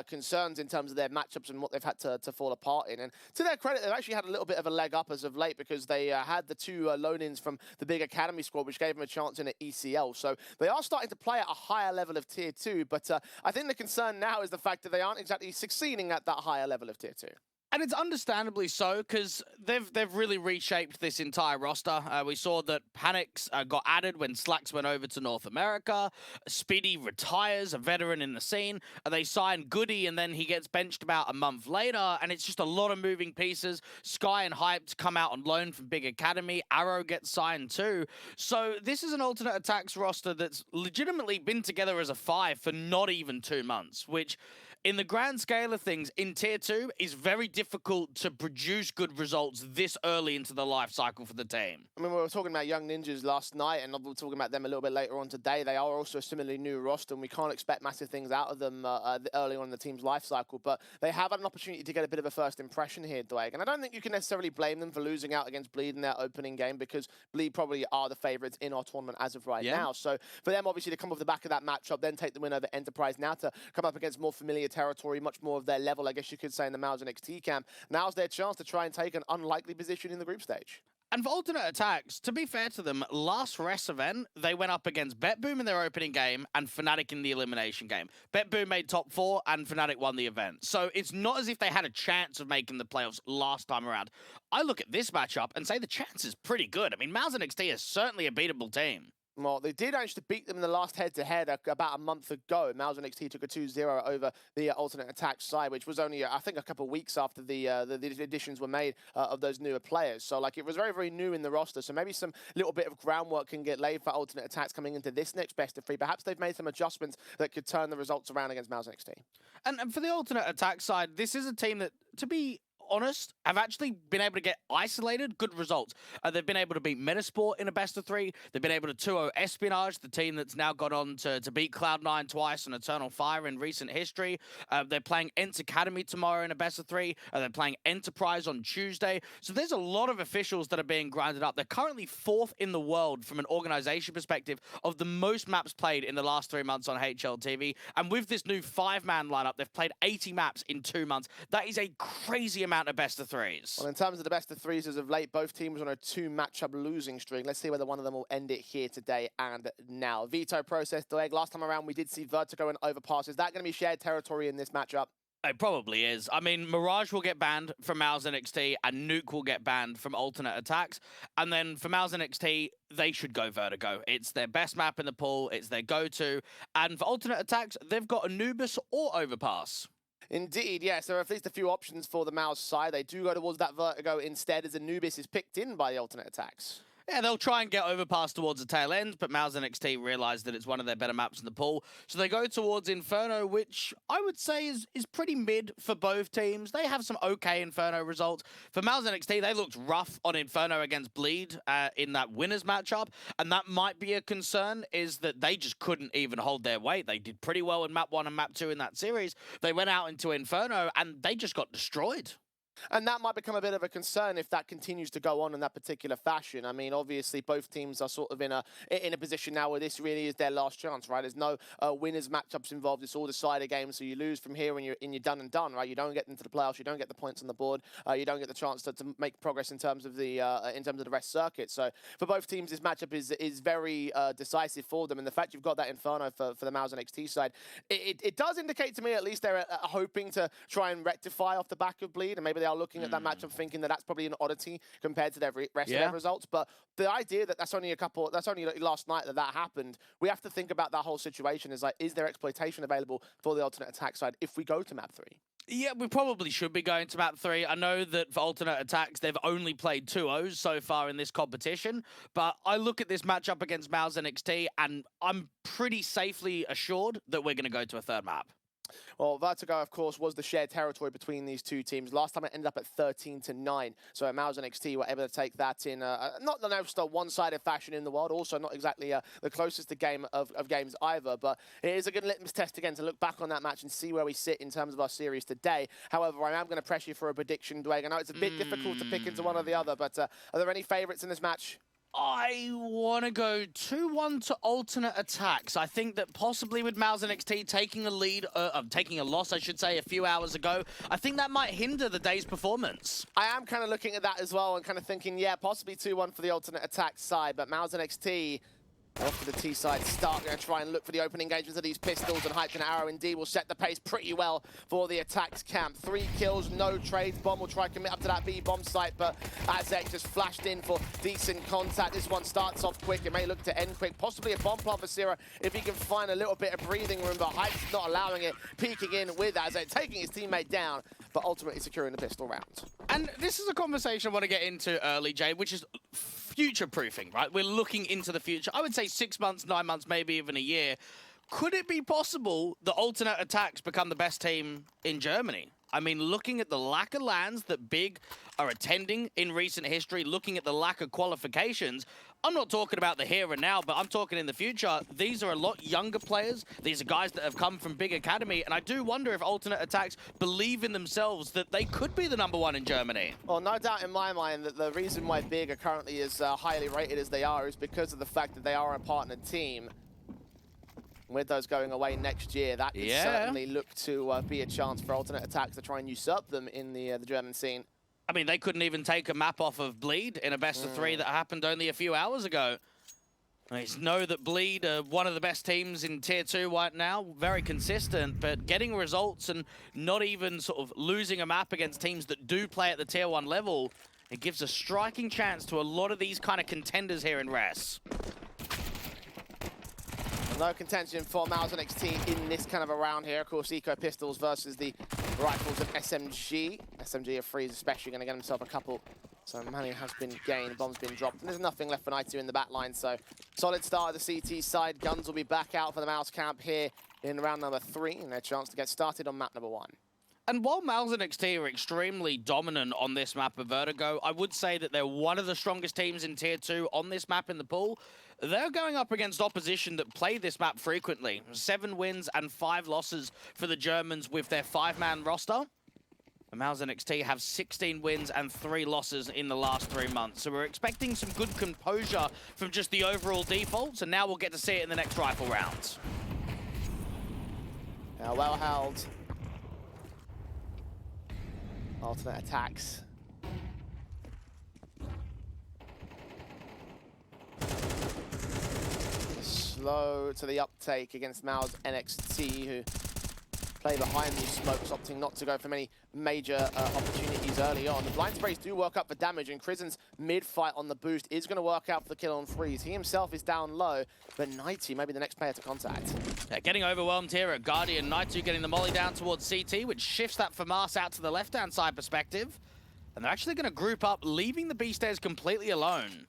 [SPEAKER 10] concerns in terms of their matchups and what they've had to fall apart in. And to their credit, they've actually had a little bit of a leg up as of late because they had the 2 loan-ins from the big academy squad, which gave them a chance in an ECL. So they are starting to play at a higher level of Tier 2, but I think the concern now is the fact that they aren't exactly succeeding at that higher level of Tier 2.
[SPEAKER 11] And it's understandably so, because they've really reshaped this entire roster. We saw that Panics got added when Slacks went over to North America. Speedy retires, a veteran in the scene. They sign Goody, and then he gets benched about a month later, and it's just a lot of moving pieces. Sky and Hyped come out on loan from Big Academy. Arrow gets signed too. So this is an Alternate Attacks roster that's legitimately been together as a 5 for not even 2 months, which in the grand scale of things, in Tier 2, it's very difficult to produce good results this early into the life cycle for the team.
[SPEAKER 10] I mean, we were talking about Young Ninjas last night, and we're talking about them a little bit later on today. They are also a similarly new roster, and we can't expect massive things out of them early on in the team's life cycle, but they have had an opportunity to get a bit of a first impression here, Dwayne. And I don't think you can necessarily blame them for losing out against Bleed in their opening game, because Bleed probably are the favourites in our tournament as of right now. So for them, obviously, to come off the back of that matchup, then take the win over Enterprise, now to come up against more familiar territory, much more of their level, I guess you could say, in the Mauser NXT camp. Now's their chance to try and take an unlikely position in the group stage.
[SPEAKER 11] And for alternate attacks, to be fair to them, last RES event, they went up against BetBoom in their opening game and Fnatic in the elimination game. BetBoom made top 4 and Fnatic won the event. So it's not as if they had a chance of making the playoffs last time around. I look at this matchup and say the chance is pretty good. I mean, Mauser NXT is certainly a beatable team.
[SPEAKER 10] Well, they did actually beat them in the last head-to-head about a month ago. Mauser NXT took a 2-0 over the alternate attack side, which was only, I think, a couple of weeks after the additions were made of those newer players. So, like, it was very, very new in the roster. So maybe some little bit of groundwork can get laid for alternate attacks coming into this next best of 3. Perhaps they've made some adjustments that could turn the results around against Mauser NXT.
[SPEAKER 11] And for the alternate attack side, this is a team that, to be honest, have actually been able to get isolated good results. They've been able to beat Metasport in a best of 3. They've been able to 2-0 Espionage, the team that's now got on to beat Cloud9 twice and Eternal Fire in recent history. They're playing Ent Academy tomorrow in a best of 3. They're playing Enterprise on Tuesday. So there's a lot of officials that are being grinded up. They're currently 4th in the world from an organization perspective of the most maps played in the last 3 months on HLTV. And with this new 5-man lineup, they've played 80 maps in 2 months. That is a crazy amount of best of 3s.
[SPEAKER 10] Well, in terms of the best of 3s as of late, both teams on a 2-matchup losing streak. Let's see whether one of them will end it here today and now. Veto process delayed. Last time around, we did see Vertigo and Overpass. Is that going to be shared territory in this matchup?
[SPEAKER 11] It probably is. I mean, Mirage will get banned from Mauser NXT and Nuke will get banned from alternate attacks. And then for Mauser NXT, they should go Vertigo. It's their best map in the pool. It's their go-to. And for alternate attacks, they've got Anubis or Overpass.
[SPEAKER 10] Indeed, yes. There are at least a few options for the Mouse side. They do go towards that Vertigo instead, as Anubis is picked in by the alternate attacks.
[SPEAKER 11] Yeah, they'll try and get Overpass towards the tail end, but Mauser NXT realised that it's one of their better maps in the pool. So they go towards Inferno, which I would say is pretty mid for both teams. They have some okay Inferno results. For Mauser NXT, they looked rough on Inferno against Bleed in that winners matchup, and that might be a concern, is that they just couldn't even hold their weight. They did pretty well in map 1 and map 2 in that series. They went out into Inferno, and they just got destroyed.
[SPEAKER 10] And that might become a bit of a concern if that continues to go on in that particular fashion. I mean, obviously, both teams are sort of in a position now where this really is their last chance, right? There's no winners matchups involved. It's all decided games, so you lose from here and you're done and done, right? You don't get into the playoffs. You don't get the points on the board. You don't get the chance to make progress in terms of the rest circuit. So for both teams, this matchup is very decisive for them. And the fact you've got that Inferno for the Mauser NXT side, it does indicate to me at least they're hoping to try and rectify off the back of Bleed, and maybe they are looking at that matchup thinking that that's probably an oddity compared to their rest of their results. But the idea that that's only last night that happened, we have to think about that whole situation is like, is there exploitation available for the alternate attack side if we go to map 3?
[SPEAKER 11] Yeah, we probably should be going to map 3. I know that for alternate attacks, they've only played 2-0s so far in this competition, but I look at this matchup against Mauser NXT and I'm pretty safely assured that we're going to go to a third map.
[SPEAKER 10] Well, Vertigo, of course, was the shared territory between these two teams. Last time it ended up at 13-9. So at Mauser NXT were able to take that in not the most one-sided fashion in the world. Also, not exactly the closest to game of games either. But it is a good litmus test again to look back on that match and see where we sit in terms of our series today. However, I am going to press you for a prediction, Dwayne. I know it's a bit difficult to pick into one or the other, but are there any favourites in this match?
[SPEAKER 11] I want to go 2-1 to alternate attacks. I think that possibly with Mauser NXT taking a loss, I should say, a few hours ago, I think that might hinder the day's performance.
[SPEAKER 10] I am kind of looking at that as well and kind of thinking, yeah, possibly 2-1 for the alternate attack side, but Mauser NXT off to the T side start, going to try and look for the open engagements of these pistols, and Hyped and Arrow indeed will set the pace pretty well for the attacks camp. 3 kills, no trades. Bomb will try to commit up to that B bomb site, but Azek just flashed in for decent contact. This one starts off quick. It may look to end quick. Possibly a bomb plant for Sierra if he can find a little bit of breathing room, but Hype's not allowing it. Peeking in with Azek, taking his teammate down, but ultimately securing the pistol round.
[SPEAKER 11] And this is a conversation I want to get into early, Jay, which is future-proofing, right? We're looking into the future. I would say 6 months, 9 months, maybe even a year. could it be possible that Alternate Attacks become the best team in Germany? I mean, looking at the lack of lands that Big are attending in recent history, looking at the lack of qualifications, I'm not talking about the here and now, but I'm talking in the future. These are a lot younger players. These are guys that have come from Big Academy, and I do wonder if Alternate Attacks believe in themselves that they could be the #1 in Germany.
[SPEAKER 10] Well, no doubt in my mind that the reason why Big are currently as highly rated as they are is because of the fact that they are a partnered team. With those going away next year, that could certainly look to be a chance for Alternate Attacks to try and usurp them in the German scene.
[SPEAKER 11] I mean, they couldn't even take a map off of Bleed in a best-of-3 that happened only a few hours ago. I know that Bleed are one of the best teams in Tier 2 right now, very consistent, but getting results and not even sort of losing a map against teams that do play at the Tier 1 level, it gives a striking chance to a lot of these kind of contenders here in Res.
[SPEAKER 10] No contention for Mouse NXT in this kind of a round here. Of course, Eco Pistols versus the rifles of SMG. SMG of Freeze especially going to get himself a couple. So money has been gained, bombs been dropped, and there's nothing left for Night2 in the back line. So solid start of the CT side. Guns will be back out for the Mouse camp here in round number 3, and their chance to get started on map number 1.
[SPEAKER 11] And while Mouse NXT are extremely dominant on this map of Vertigo, I would say that they're one of the strongest teams in Tier 2 on this map in the pool. They're going up against opposition that play this map frequently. 7 wins and 5 losses for the Germans with their 5-man roster. And Mouse NXT have 16 wins and 3 losses in the last 3 months. So we're expecting some good composure from just the overall defaults, and now we'll get to see it in the next rifle rounds.
[SPEAKER 10] Well held. Alternate Attacks. Slow to the uptake against Mouse NXT, who play behind these smokes, opting not to go for many major opportunities early on. The blind sprays do work up for damage, and Krizen's mid-fight on the boost is going to work out for the kill on Freeze. He himself is down low, but Night2 may be the next player to contact.
[SPEAKER 11] Yeah, getting overwhelmed here at Guardian. Night2 getting the molly down towards CT, which shifts that FAMAS out to the left-hand side perspective. And they're actually going to group up, leaving the B-stairs completely alone.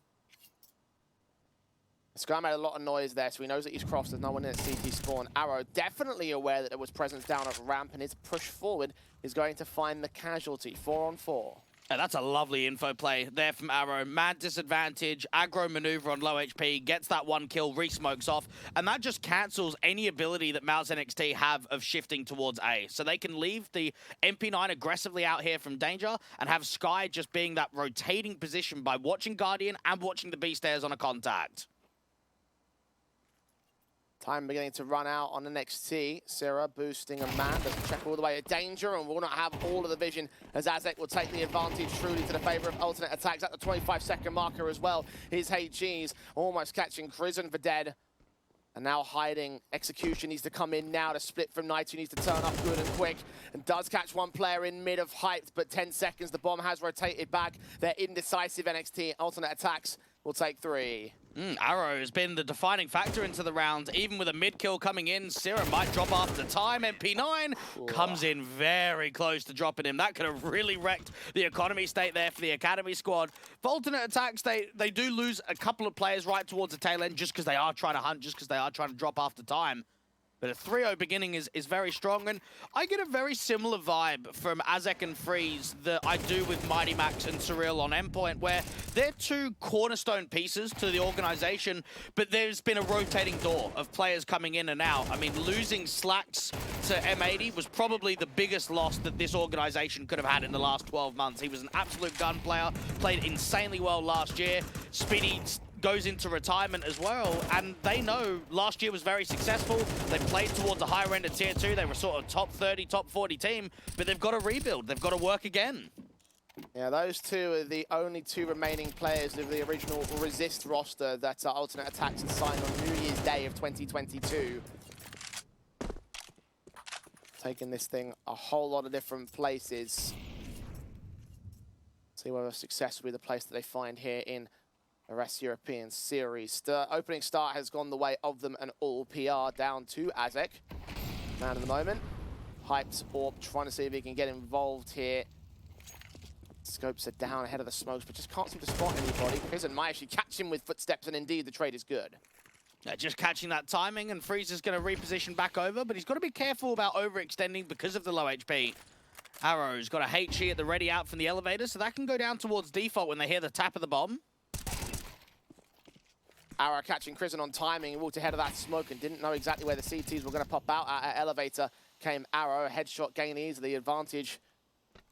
[SPEAKER 10] Sky made a lot of noise there, so he knows that he's crossed. There's no one in at CT spawn. Arrow definitely aware that there was presence down at ramp, and his push forward is going to find the casualty. 4 on 4.
[SPEAKER 11] And that's a lovely info play there from Arrow. Mad disadvantage, aggro maneuver on low HP, gets that 1 kill, re-smokes off, and that just cancels any ability that Mouse NXT have of shifting towards A. So they can leave the MP9 aggressively out here from danger and have Sky just being that rotating position by watching Guardian and watching the B-stairs on a contact.
[SPEAKER 10] Time beginning to run out on the next tee. Sierra boosting a man, doesn't check all the way at danger, and will not have all of the vision as Azek will take the advantage truly to the favor of Alternate Attacks at the 25-second marker as well. His HGs almost catching Krizen for dead. And now hiding. Execution needs to come in now to split from Night2, needs to turn up good and quick. And does catch one player in mid of hyped, but 10 seconds, the bomb has rotated back. They're indecisive. NXT Alternate Attacks will take 3.
[SPEAKER 11] Arrow has been the defining factor into the round. Even with a mid-kill coming in, Sierra might drop after time. MP9 comes in very close to dropping him. That could have really wrecked the economy state there for the Academy squad. For Alternate Attacks, they do lose a couple of players right towards the tail end just because they are trying to hunt, just because they are trying to drop after time. But a 3-0 beginning is very strong, and I get a very similar vibe from Azek and Freeze that I do with Mighty Max and Surreal on Endpoint, where they're 2 cornerstone pieces to the organization, but there's been a rotating door of players coming in and out. I mean, losing Slacks to M80 was probably the biggest loss that this organization could have had in the last 12 months. He was an absolute gun player, played insanely well last year. Speedy goes into retirement as well, and they know last year was very successful. They played towards the higher end of Tier 2. They were sort of top 30, top 40 team, but they've got to rebuild. They've got to work again.
[SPEAKER 10] Yeah, those 2 are the only 2 remaining players of the original Resist roster that Alternate Attacks had signed on New Year's Day of 2022. Taking this thing a whole lot of different places. See whether success will be the place that they find here in the Rest European Series. The opening start has gone the way of them and all. PR down to Azek. Man of the moment. Hyped Orb trying to see if he can get involved here. Scopes are down ahead of the smokes, but just can't seem to spot anybody. Prison might actually catch him with footsteps, and indeed the trade is good.
[SPEAKER 11] Just catching that timing, and Freeze is going to reposition back over, but he's got to be careful about overextending because of the low HP. Arrow's got a HE at the ready out from the elevator, so that can go down towards default when they hear the tap of the bomb.
[SPEAKER 10] Arrow catching Crizzen on timing. He walked ahead of that smoke and didn't know exactly where the CTs were going to pop out at elevator. Came Arrow, a headshot gain easily. Advantage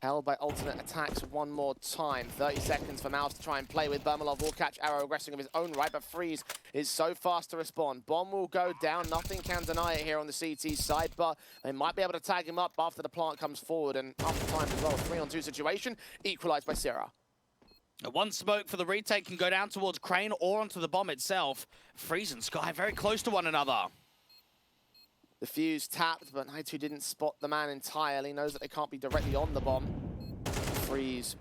[SPEAKER 10] held by alternate attacks one more time. 30 seconds for Mouse to try and play with. Bermalov will catch Arrow aggressing of his own right, but Freeze is so fast to respond. Bomb will go down. Nothing can deny it here on the CT side, but they might be able to tag him up after the plant comes forward. And after time as well, 3-on-2 situation, equalized by Sierra.
[SPEAKER 11] One smoke for the retake can go down towards Crane or onto the bomb itself. Freeze and Sky very close to one another.
[SPEAKER 10] The fuse tapped, but Naitu didn't spot the man entirely. Knows that they can't be directly on the bomb. Freeze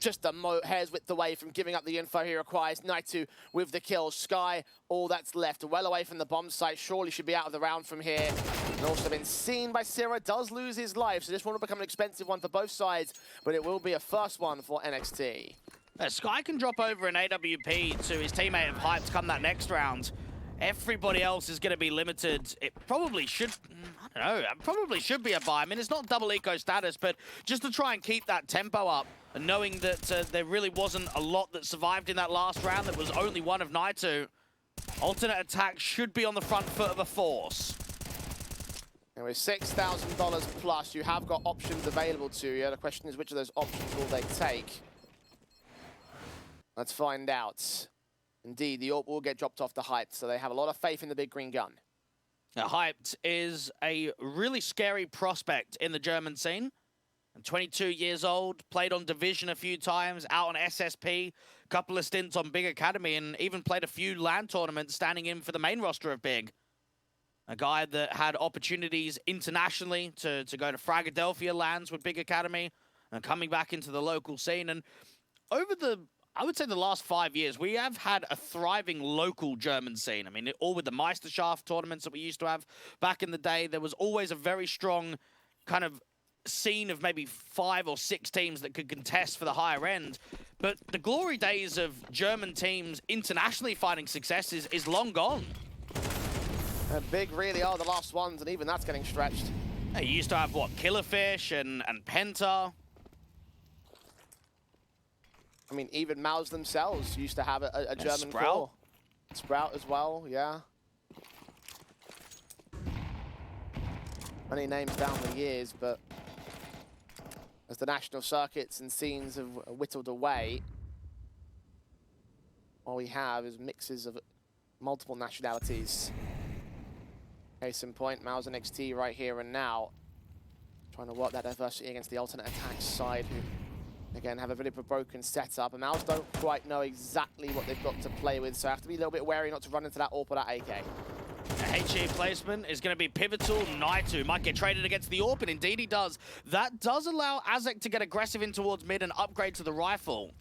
[SPEAKER 10] just a hair's width away from giving up the info he requires. Naitu with the kill. Sky, all that's left. Well away from the bomb site. Surely should be out of the round from here. And also been seen by Sierra. Does lose his life, so this one will become an expensive one for both sides, but it will be a first one for NXT.
[SPEAKER 11] Sky can drop over an AWP to his teammate of Hype to come that next round. Everybody else is going to be limited. It probably should, I don't know, it probably should be a buy. I mean, it's not double eco status, but just to try and keep that tempo up, and knowing that there really wasn't a lot that survived in that last round, that was only one of Naitu. Alternate attack should be on the front foot of a force.
[SPEAKER 10] And with $6,000 plus, you have got options available to you. The question is, which of those options will they take? Let's find out. Indeed, the AWP will get dropped off the Hyped, so they have a lot of faith in the big green gun.
[SPEAKER 11] Now, Hyped is a really scary prospect in the German scene. And 22 years old, played on Division a few times, out on SSP, couple of stints on Big Academy, and even played a few LAN tournaments standing in for the main roster of Big. A guy that had opportunities internationally to go to Fragadelphia LANs with Big Academy and coming back into the local scene. And over I would say the last 5 years, we have had a thriving local German scene. I mean, all with the Meisterschaft tournaments that we used to have back in the day, there was always a very strong kind of scene of maybe 5 or 6 teams that could contest for the higher end. But the glory days of German teams internationally finding success is long gone.
[SPEAKER 10] Big really are the last ones, and even that's getting stretched.
[SPEAKER 11] You used to have, what, Killerfish and Penta?
[SPEAKER 10] I mean, even Mouse themselves used to have a German
[SPEAKER 11] Sprout.
[SPEAKER 10] core. Sprout as well, yeah. Many names down the years, but as the national circuits and scenes have whittled away, all we have is mixes of multiple nationalities. Case in point, Mouse and XT right here and now. Trying to work that diversity against the alternate attack side, who again have a bit of a broken setup. And Mouse don't quite know exactly what they've got to play with, so have to be a little bit wary not to run into that AWP or that AK.
[SPEAKER 11] HE placement is going to be pivotal. Naitu might get traded against the AWP, and indeed he does. That does allow Azek to get aggressive in towards mid and upgrade to the rifle.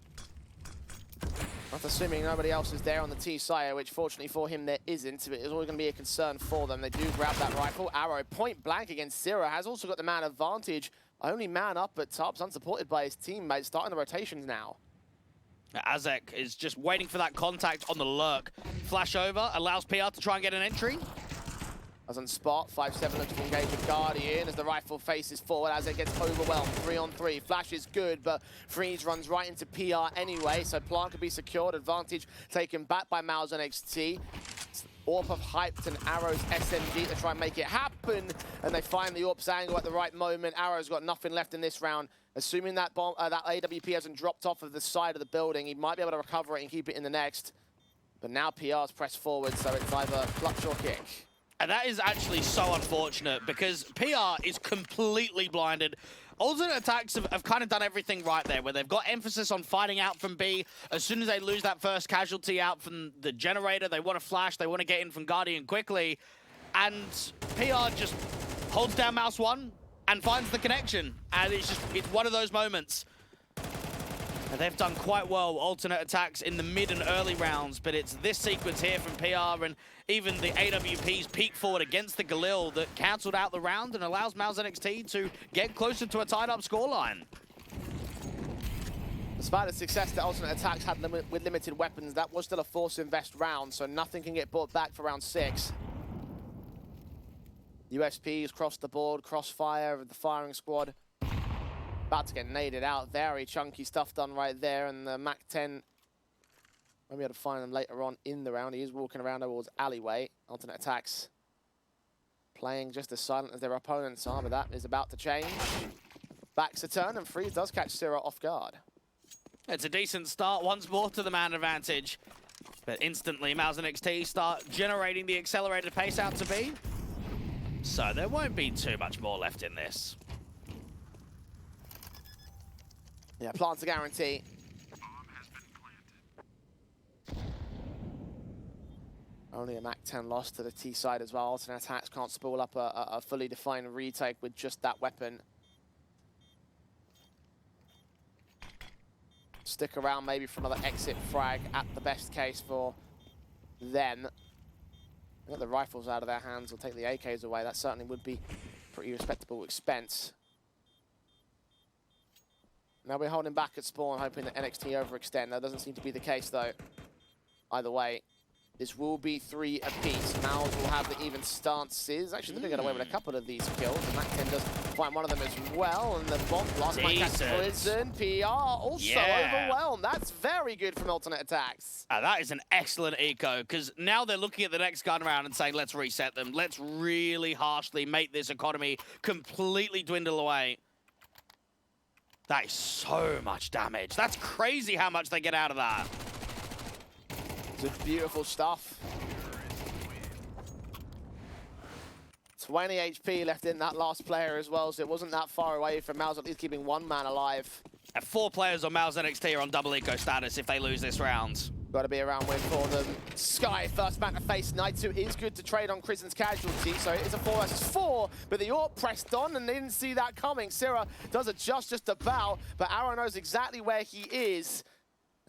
[SPEAKER 10] That's assuming nobody else is there on the T side, which fortunately for him there isn't. It is always going to be a concern for them. They do grab that rifle. Arrow point blank against Zero has also got the man advantage. Only man up, but Tarp's unsupported by his teammates, starting the rotations now.
[SPEAKER 11] Azek is just waiting for that contact on the lurk. Flash over, allows PR to try and get an entry.
[SPEAKER 10] Doesn't spot. 5-7 looks to engage with Guardian as the rifle faces forward. Azek gets overwhelmed. 3-on-3. Flash is good, but Freeze runs right into PR anyway, so plant could be secured. Advantage taken back by Mouse and XT. AWP have hyped and Arrow's SMG to try and make it happen, and they find the AWP's angle at the right moment. Arrow's got nothing left in this round. Assuming that bomb, that AWP hasn't dropped off of the side of the building, he might be able to recover it and keep it in the next. But now PR's pressed forward, so it's either clutch or kick.
[SPEAKER 11] And that is actually so unfortunate because PR is completely blinded. Alternate attacks have kind of done everything right there, where they've got emphasis on fighting out from B. As soon as they lose that first casualty out from the generator, they want to flash, they want to get in from Guardian quickly. And PR just holds down mouse 1 and finds the connection. And it's one of those moments. And they've done quite well, alternate attacks in the mid and early rounds, but it's this sequence here from PR and even the AWP's peek forward against the Galil that cancelled out the round and allows Mouse NXT to get closer to a tied-up scoreline.
[SPEAKER 10] As Despite the success that alternate attacks had with limited weapons, that was still a force invest round, so nothing can get brought back for round 6. USPs cross the board, crossfire of the firing squad. About to get naded out. Very chunky stuff done right there, and the MAC-10 won't be able to find him later on in the round. He is walking around towards alleyway. Alternate attacks playing just as silent as their opponents are, but that is about to change. Backs a turn, and Freeze does catch Syrah off guard.
[SPEAKER 11] It's a decent start once more to the man advantage. But instantly, Mauser NXT start generating the accelerated pace out to B. So there won't be too much more left in this.
[SPEAKER 10] Yeah, plant's a guarantee. Only a MAC-10 loss to the T side as well. Alternate attacks can't spool up a fully defined retake with just that weapon. Stick around maybe for another exit frag at the best case for them. Get the rifles out of their hands or take the AKs away. That certainly would be pretty respectable expense. Now we're holding back at spawn, hoping that NXT overextend. That doesn't seem to be the case though. Either way, this will be 3 apiece. Mouse will have the even stances. Actually, they're going to get away with a couple of these kills. And MAC-10 does find one of them as well. And the bomb blast might catch Prison. PR also overwhelmed. That's very good from alternate attacks.
[SPEAKER 11] That is an excellent eco, because now they're looking at the next gun round and saying, let's reset them. Let's really harshly make this economy completely dwindle away. That is so much damage. That's crazy how much they get out of that.
[SPEAKER 10] It's beautiful stuff. 20 HP left in that last player as well, so it wasn't that far away from Mouse, at least keeping one man alive.
[SPEAKER 11] And 4 players on Mouse NXT are on double eco status if they lose this round.
[SPEAKER 10] Got to be a round win for them. Sky, first man to face. Naitu is good to trade on Krisen's casualty, so it is a 4 versus 4, but the AWP pressed on and they didn't see that coming. Syrah does adjust just about, but Arrow knows exactly where he is.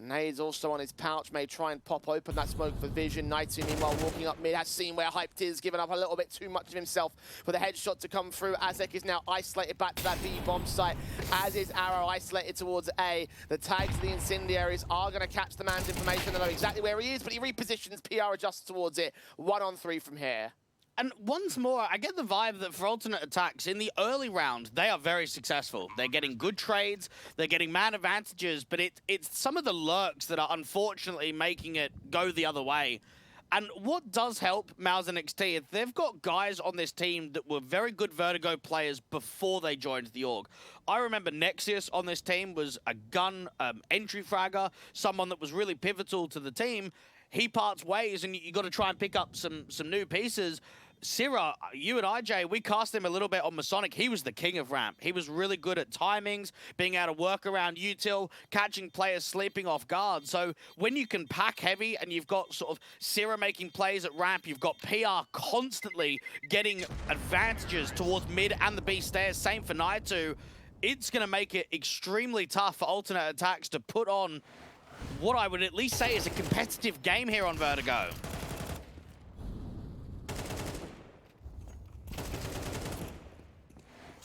[SPEAKER 10] Nade's also on his pouch, may try and pop open that smoke for vision. Naitu, meanwhile, walking up mid, has seen where Hyped is, giving up a little bit too much of himself for the headshot to come through. Azek is now isolated back to that B bomb site, as is Arrow isolated towards A. The tags of the incendiaries are going to catch the man's information. They know exactly where he is, but he repositions, PR adjusts towards it. 1 on 3 from here.
[SPEAKER 11] And once more, I get the vibe that for alternate attacks, in the early round, they are very successful. They're getting good trades, they're getting man advantages, but it's some of the lurks that are unfortunately making it go the other way. And what does help Mauser NXT is they've got guys on this team that were very good Vertigo players before they joined the org. I remember Nexius on this team was a gun entry fragger, someone that was really pivotal to the team. He parts ways, and you got to try and pick up some new pieces. Syrah, you and IJ, we cast him a little bit on Masonic. He was the king of ramp. He was really good at timings, being able to work around util, catching players sleeping off guard. So when you can pack heavy and you've got sort of Syrah making plays at ramp, you've got PR constantly getting advantages towards mid and the B stairs. Same for Naitu. It's going to make it extremely tough for alternate attacks to put on what I would at least say is a competitive game here on Vertigo.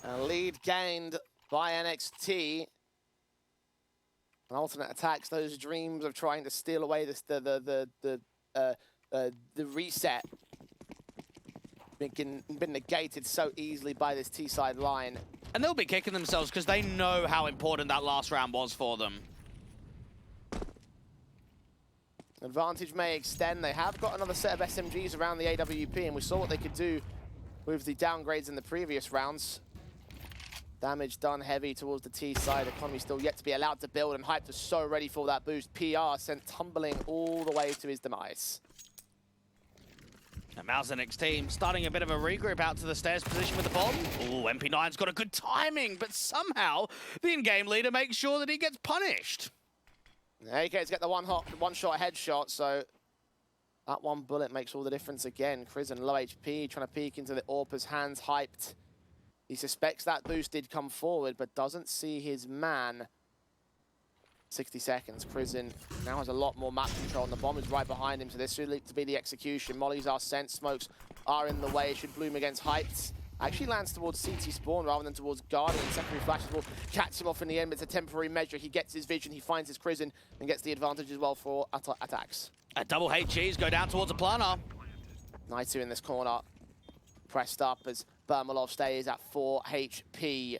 [SPEAKER 10] A lead gained by NXT. And alternate attacks, those dreams of trying to steal away the reset been negated so easily by this T-side line.
[SPEAKER 11] And they'll be kicking themselves because they know how important that last round was for them.
[SPEAKER 10] Advantage may extend. They have got another set of SMGs around the AWP, and we saw what they could do with the downgrades in the previous rounds. Damage done heavy towards the T side. Economy still yet to be allowed to build, and Hyped was so ready for that boost. PR sent tumbling all the way to his demise.
[SPEAKER 11] And Mauser NXT starting a bit of a regroup out to the stairs position with the bomb. Ooh, MP9's got a good timing, but somehow the in-game leader makes sure that he gets punished.
[SPEAKER 10] AK's got the one-shot headshot, so that one bullet makes all the difference again. Krisen low HP, trying to peek into the AWP's hands. Hyped. He suspects that boost did come forward, but doesn't see his man. 60 seconds. Krisen now has a lot more map control, and the bomb is right behind him, so this should lead to be the execution. Mollies are sent, smokes are in the way. Should bloom against Hyped. Actually lands towards CT spawn rather than towards Guardian. Secondary flashes will catch him off in the end, but it's a temporary measure. He gets his vision, he finds his prison, and gets the advantage as well for attacks.
[SPEAKER 11] Double HGs go down towards a planar.
[SPEAKER 10] Naitu in this corner, pressed up as Bermalov stays at 4 HP.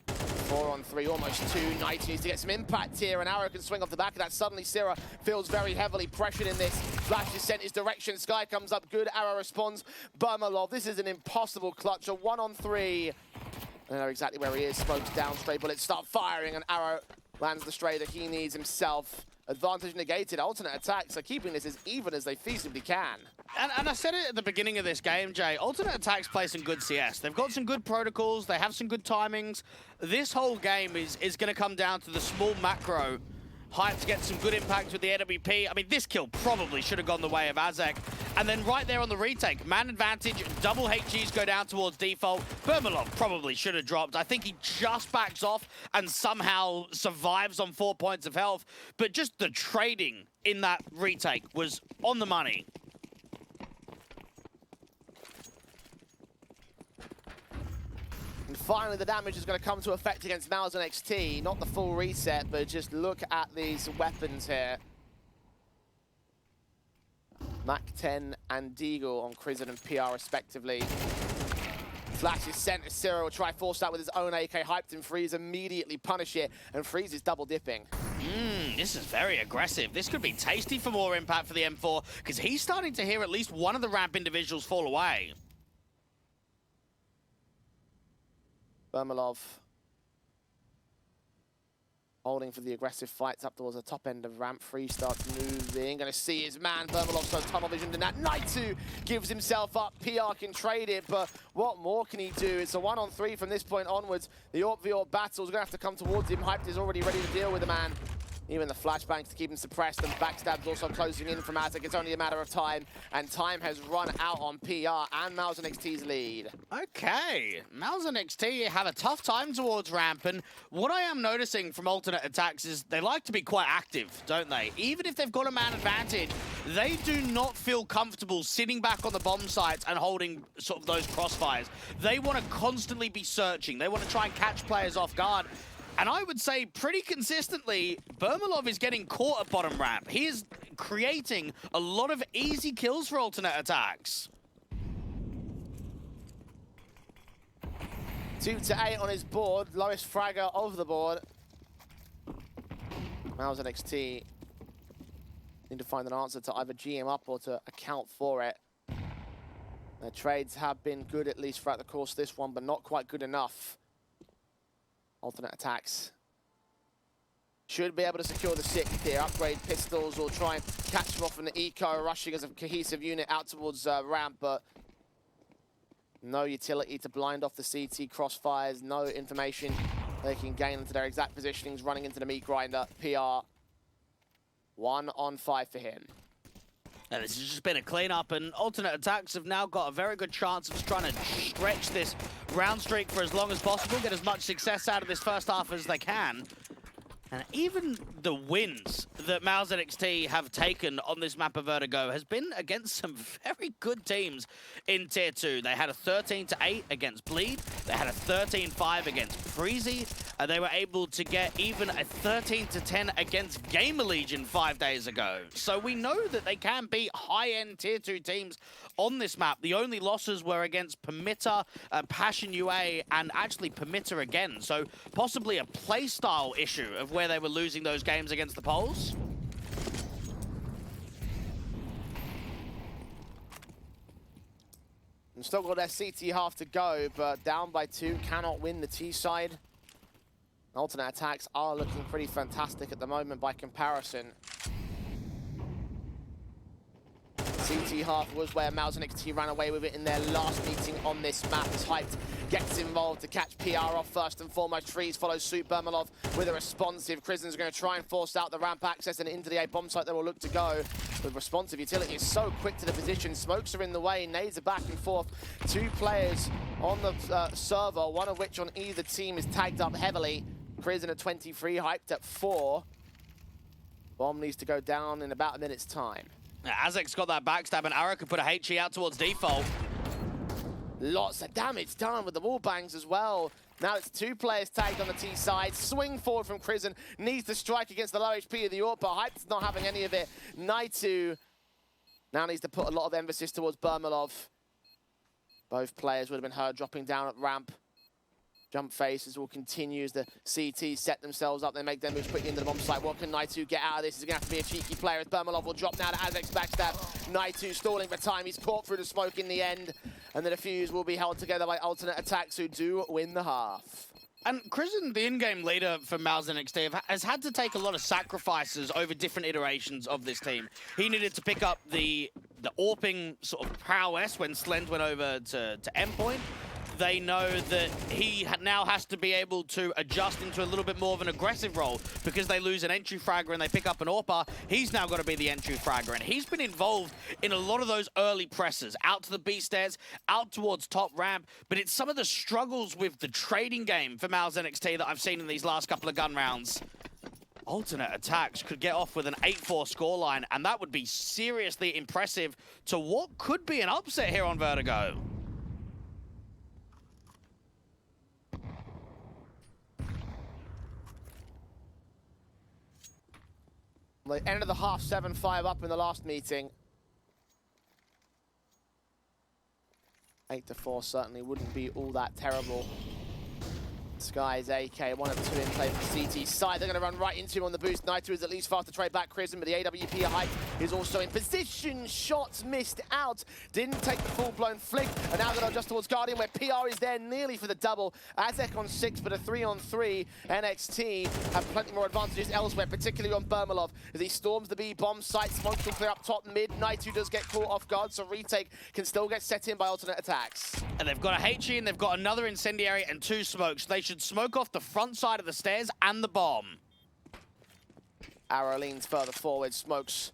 [SPEAKER 10] 4 on 3, almost 2. Naitu needs to get some impact here. An arrow can swing off the back of that. Suddenly, Syrah feels very heavily pressured in this. Flash is sent his direction. Sky comes up. Good arrow responds. Bermalov, this is an impossible clutch. A 1 on 3. I don't know exactly where he is. Smokes down. Stray bullets start firing. An arrow lands the stray that he needs himself. Advantage negated. Alternate attacks are keeping this as even as they feasibly can.
[SPEAKER 11] And I said it at the beginning of this game, Jay. Alternate attacks play some good CS. They've got some good protocols. They have some good timings. This whole game is going to come down to the small macro. Hype to get some good impact with the AWP. I mean, this kill probably should have gone the way of Azek. And then right there on the retake, man advantage, double HGs go down towards default. Bermalov probably should have dropped. I think he just backs off and somehow survives on 4 points of health. But just the trading in that retake was on the money.
[SPEAKER 10] And finally, the damage is going to come to effect against Malzahn XT. Not the full reset, but just look at these weapons here. Mac-10 and Deagle on Crizzen and PR respectively. Flash is sent. Syrah will try force that with his own AK. Hyped and Freeze immediately punish it, and Freeze is double dipping.
[SPEAKER 11] This is very aggressive. This could be tasty for more impact for the M4, because he's starting to hear at least one of the ramp individuals fall away.
[SPEAKER 10] Bermalov holding for the aggressive fights up towards the top end of ramp. Free starts moving. Going to see his man. Bermalov so tunnel visioned in that. Naitu gives himself up. PR can trade it, but what more can he do? It's a 1 on 3 from this point onwards. The AWP battle is going to have to come towards him. Hyped is already ready to deal with the man. Even the flashbangs to keep him suppressed, and backstabs also closing in from Azek. It's only a matter of time, and time has run out on PR and Malzahn XT's lead.
[SPEAKER 11] Okay, Malzahn XT have a tough time towards ramp, and what I am noticing from alternate attacks is they like to be quite active, don't they? Even if they've got a man advantage, they do not feel comfortable sitting back on the bomb sites and holding sort of those crossfires. They want to constantly be searching. They want to try and catch players off guard. And I would say pretty consistently, Bermalov is getting caught at bottom ramp. He is creating a lot of easy kills for alternate attacks.
[SPEAKER 10] 2 to 8 on his board. Lowest fragger of the board. Malzahn XT need to find an answer to either GM up or to account for it. Their trades have been good, at least throughout the course of this one, but not quite good enough. Alternate attacks should be able to secure the 6th here. Upgrade pistols or try and catch them off in the eco, rushing as a cohesive unit out towards ramp, but no utility to blind off the CT crossfires, no information they can gain into their exact positionings, running into the meat grinder. PR 1 on 5 for him.
[SPEAKER 11] And this has just been a cleanup, and alternate attacks have now got a very good chance of trying to stretch this round streak for as long as possible, get as much success out of this first half as they can. And even the wins that Malzahn XT have taken on this map of Vertigo has been against some very good teams in Tier 2. They had a 13-8 against Bleed. They had a 13-5 against Freezy. And they were able to get even a 13-10 against Gamer Legion 5 days ago. So we know that they can beat high-end Tier 2 teams on this map. The only losses were against Permitter, Passion UA, and actually Permitter again. So possibly a playstyle issue of where they were losing those games against the Poles.
[SPEAKER 10] And still got their CT half to go, but down by 2, cannot win the T side. Alternate attacks are looking pretty fantastic at the moment by comparison. CT half was where Malzahn XT ran away with it in their last meeting on this map. As Hyped gets involved to catch PR off first and foremost. Freeze follows suit. Bermalov with a responsive. Crizzen's going to try and force out the ramp access and into the A bomb site they will look to go. With responsive utility is so quick to the position. Smokes are in the way. Nades are back and forth. 2 players on the server, one of which on either team is tagged up heavily. Crizzen at 23, Hyped at 4. Bomb needs to go down in about a minute's time.
[SPEAKER 11] Azek's got that backstab, and Arrow can put a HE out towards default.
[SPEAKER 10] Lots of damage done with the wall bangs as well. Now it's 2 players tagged on the T side. Swing forward from Crizzen. Needs to strike against the low HP of the AWP, but Hype's not having any of it. Naitu now needs to put a lot of emphasis towards Bermalov. Both players would have been heard dropping down at ramp. Jump faces will continue as the CT set themselves up. They make their moves quickly into the bomb site. What can Naitu get out of this? He's going to have to be a cheeky player as Bermalov will drop now to Azek's backstab. Naitu stalling for time. He's caught through the smoke in the end. And the defuse will be held together by alternate attacks who do win the half.
[SPEAKER 11] And Crizzen, the in-game leader for MOUZ NXT, has had to take a lot of sacrifices over different iterations of this team. He needed to pick up the AWPing sort of prowess when Slend went over to Endpoint. They know that he now has to be able to adjust into a little bit more of an aggressive role because they lose an entry fragger and they pick up an AWPer. He's now got to be the entry fragger, and he's been involved in a lot of those early presses, out to the B stairs, out towards top ramp, but it's some of the struggles with the trading game for MOUZ NXT that I've seen in these last couple of gun rounds. Alternate attacks could get off with an 8-4 scoreline, and that would be seriously impressive to what could be an upset here on Vertigo.
[SPEAKER 10] The end of the half, 7-5 up in the last meeting. 8-4 certainly wouldn't be all that terrible. Sky's AK, 1 of 2 in play for CT side. They're going to run right into him on the boost. Naitu is at least fast to trade back Crizzen, but the AWP Hype is also in position. Shots missed out. Didn't take the full-blown flick. And now they're just towards Guardian, where PR is there nearly for the double. Azek on 6, but a 3-on-3. NXT have plenty more advantages elsewhere, particularly on Bermalov, as he storms the B bomb site. Smokes will clear up top mid. Naitu does get caught off guard, so retake can still get set in by alternate attacks.
[SPEAKER 11] And they've got a HE and they've got another incendiary and 2 smokes. They should smoke off the front side of the stairs and the bomb.
[SPEAKER 10] Arrow leans further forward, smokes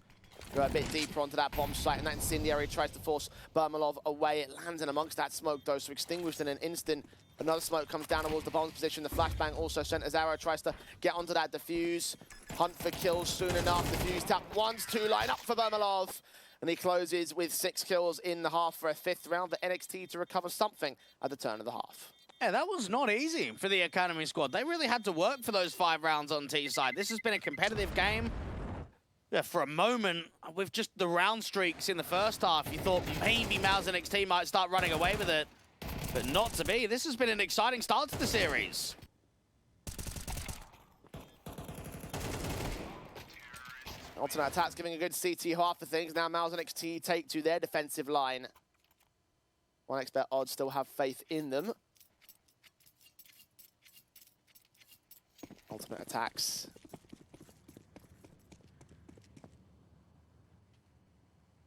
[SPEAKER 10] go a bit deeper onto that bomb site, and that incendiary tries to force Bermalov away. It lands in amongst that smoke, though, so extinguished in an instant. Another smoke comes down towards the bomb's position. The flashbang also sent as Arrow tries to get onto that defuse. Hunt for kills soon enough. Defuse tap once, 2 line up for Bermalov. And he closes with 6 kills in the half for a 5th round for NXT to recover something at the turn of the half.
[SPEAKER 11] Yeah, that was not easy for the Academy squad. They really had to work for those 5 rounds on T side. This has been a competitive game. Yeah, for a moment, with just the round streaks in the first half, you thought maybe MOUZ NXT might start running away with it. But not to be. This has been an exciting start to the series.
[SPEAKER 10] Alternate attacks giving a good CT half for things. Now MOUZ NXT take to their defensive line. 1xBet odds still have faith in them. Ultimate attacks.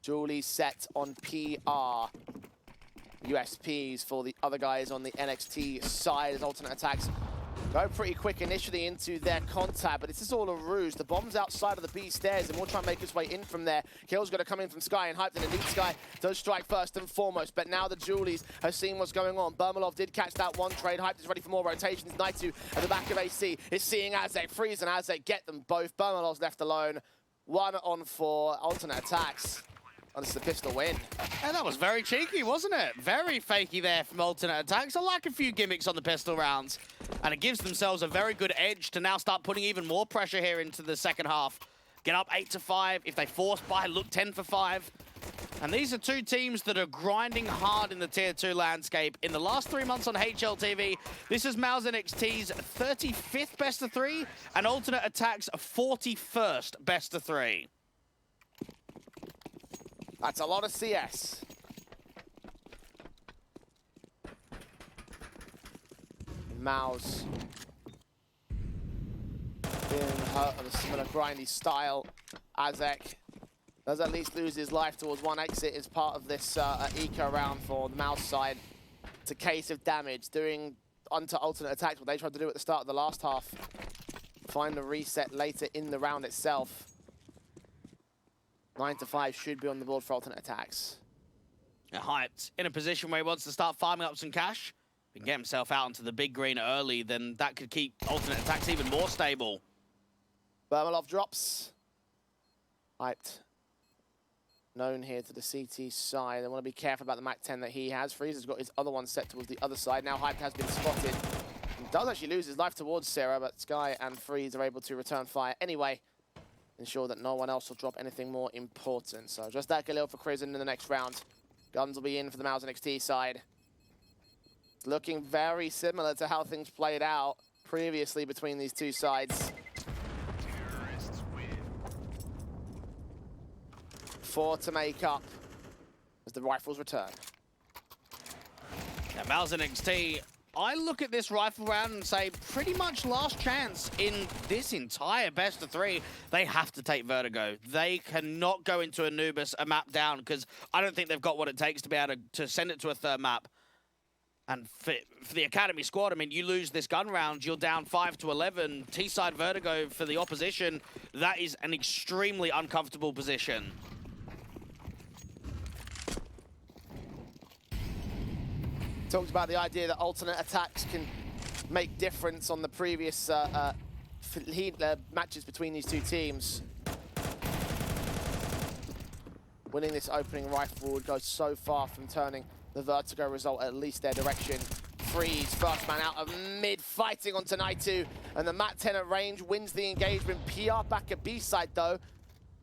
[SPEAKER 10] Julie set on PR. USPs for the other guys on the NXT side as alternate attacks go pretty quick initially into their contact, but this is all a ruse. The bomb's outside of the B stairs, and we'll try and make his way in from there. Kill's got to come in from Sky, and Hyped and Elite Sky does strike first and foremost, but now the Julies have seen what's going on. Bermalov did catch that one trade. Hyped is ready for more rotations. Naitu at the back of AC is seeing Azek freeze, and Azek get them both. Bermalov's left alone. 1-on-4 alternate attacks. Oh, this is the pistol win.
[SPEAKER 11] And that was very cheeky, wasn't it? Very fakey there from alternate attacks. I like a few gimmicks on the pistol rounds. And it gives themselves a very good edge to now start putting even more pressure here into the second half. Get up 8-5. If they force by, look 10-5. And these are 2 teams that are grinding hard in the Tier 2 landscape. In the last 3 months on HLTV, this is MOUZ NXT's 35th best of 3 and alternate attacks 41st best of 3.
[SPEAKER 10] That's a lot of CS. MOUZ being hurt of a similar grindy style. Azek does at least lose his life towards 1 exit as part of this eco round for the MOUZ side. It's a case of damage, doing onto alternate attacks what they tried to do at the start of the last half. Find the reset later in the round itself. 9-5 should be on the board for alternate attacks.
[SPEAKER 11] Hyped in a position where he wants to start farming up some cash. If he can get himself out into the big green early, then that could keep alternate attacks even more stable.
[SPEAKER 10] Bermalov drops. Hyped known here to the CT side. They want to be careful about the MAC-10 that he has. Freeze has got his other one set towards the other side. Now Hype has been spotted. He does actually lose his life towards Sarah, but Sky and Freeze are able to return fire anyway. Ensure that no one else will drop anything more important. So just that Galil for Crizzen in the next round. Guns will be in for the Mouse NXT side. It's looking very similar to how things played out previously between these two sides. 4 to make up as the rifles return.
[SPEAKER 11] Now, Mouse NXT, I look at this rifle round and say pretty much last chance in this entire best of 3. They have to take Vertigo. They cannot go into Anubis a map down because I don't think they've got what it takes to be able to send it to a third map. And for the Academy squad, I mean, you lose this gun round, you're down 5 to 11. T-side Vertigo for the opposition, that is an extremely uncomfortable position.
[SPEAKER 10] Talked about the idea that alternate attacks can make difference on the previous matches between these two teams. Winning this opening rifle would go so far from turning the Vertigo result at least their direction. Freeze, first man out of mid, fighting on Naitu, and the MAC-10 at range wins the engagement. PR back at B-side though,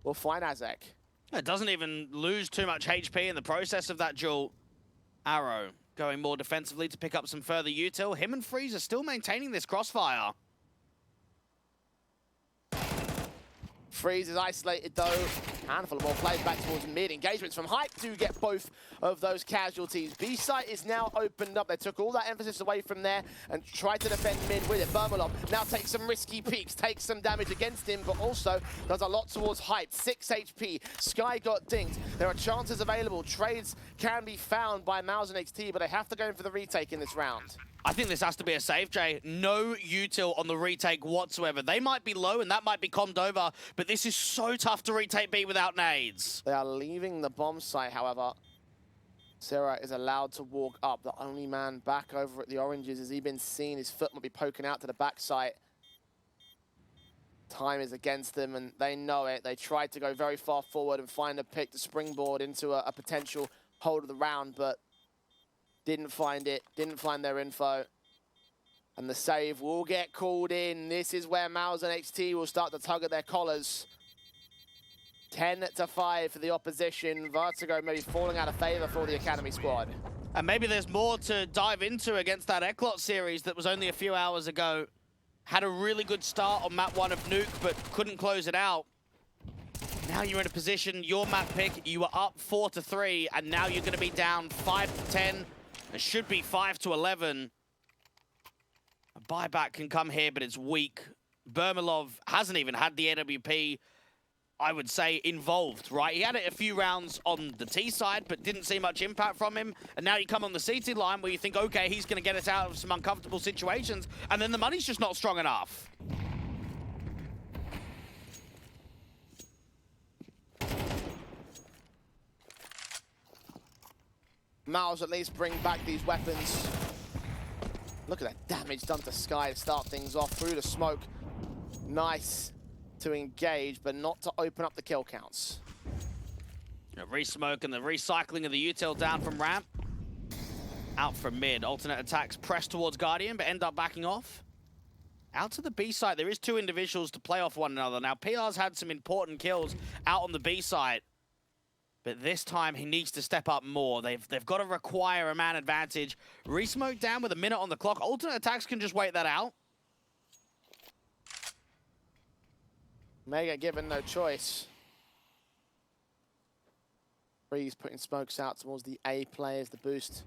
[SPEAKER 10] will find Azek.
[SPEAKER 11] It doesn't even lose too much HP in the process of that duel. Arrow going more defensively to pick up some further util. Him and Freeze are still maintaining this crossfire.
[SPEAKER 10] Freeze is isolated though. Handful of more plays back towards mid. Engagements from Hype to get both of those casualties. B-site is now opened up. They took all that emphasis away from there and tried to defend mid with it. Burmalov now takes some risky peeks, takes some damage against him, but also does a lot towards Hype. 6 HP. Sky got dinked. There are chances available. Trades can be found by Mouse NXT, but they have to go in for the retake in this round.
[SPEAKER 11] I think this has to be a save, Jay. No util on the retake whatsoever. They might be low and that might be commed over, but this is so tough to retake B without nades.
[SPEAKER 10] They are leaving the bomb site, however. Sarah is allowed to walk up. The only man back over at the oranges. Has he been seen? His foot might be poking out to the back site. Time is against them and they know it. They tried to go very far forward and find a pick to springboard into a potential hold of the round, but didn't find it, didn't find their info. And the save will get called in. This is where Mouse NXT will start to tug at their collars. 10 to 5 for the opposition. Vertigo maybe falling out of favor for the Academy squad.
[SPEAKER 11] And maybe there's more to dive into against that Eklot series that was only a few hours ago. Had a really good start on map 1 of Nuke, but couldn't close it out. Now you're in a position, your map pick, you were up 4 to 3, and now you're going to be down 5 to 10. It should be 5 to 11. A buyback can come here, but it's weak. Burmalov hasn't even had the AWP, I would say, involved, right? He had it a few rounds on the T side, but didn't see much impact from him. And now you come on the CT line where you think, okay, he's going to get us out of some uncomfortable situations, and then the money's just not strong enough.
[SPEAKER 10] Mouse at least bring back these weapons. Look at that damage done to Sky to start things off through the smoke. Nice to engage, but not to open up the kill counts.
[SPEAKER 11] Re-smoke and the recycling of the util down from ramp. Out from mid. Alternate attacks press towards Guardian, but end up backing off. Out to the B side, there is 2 individuals to play off one another. Now, PR's had some important kills out on the B side. But this time, he needs to step up more. They've got to require a man advantage. Re-smoke down with a minute on the clock. Alternate attacks can just wait that out.
[SPEAKER 10] Mega given no choice. Freeze putting smokes out towards the A players, the boost.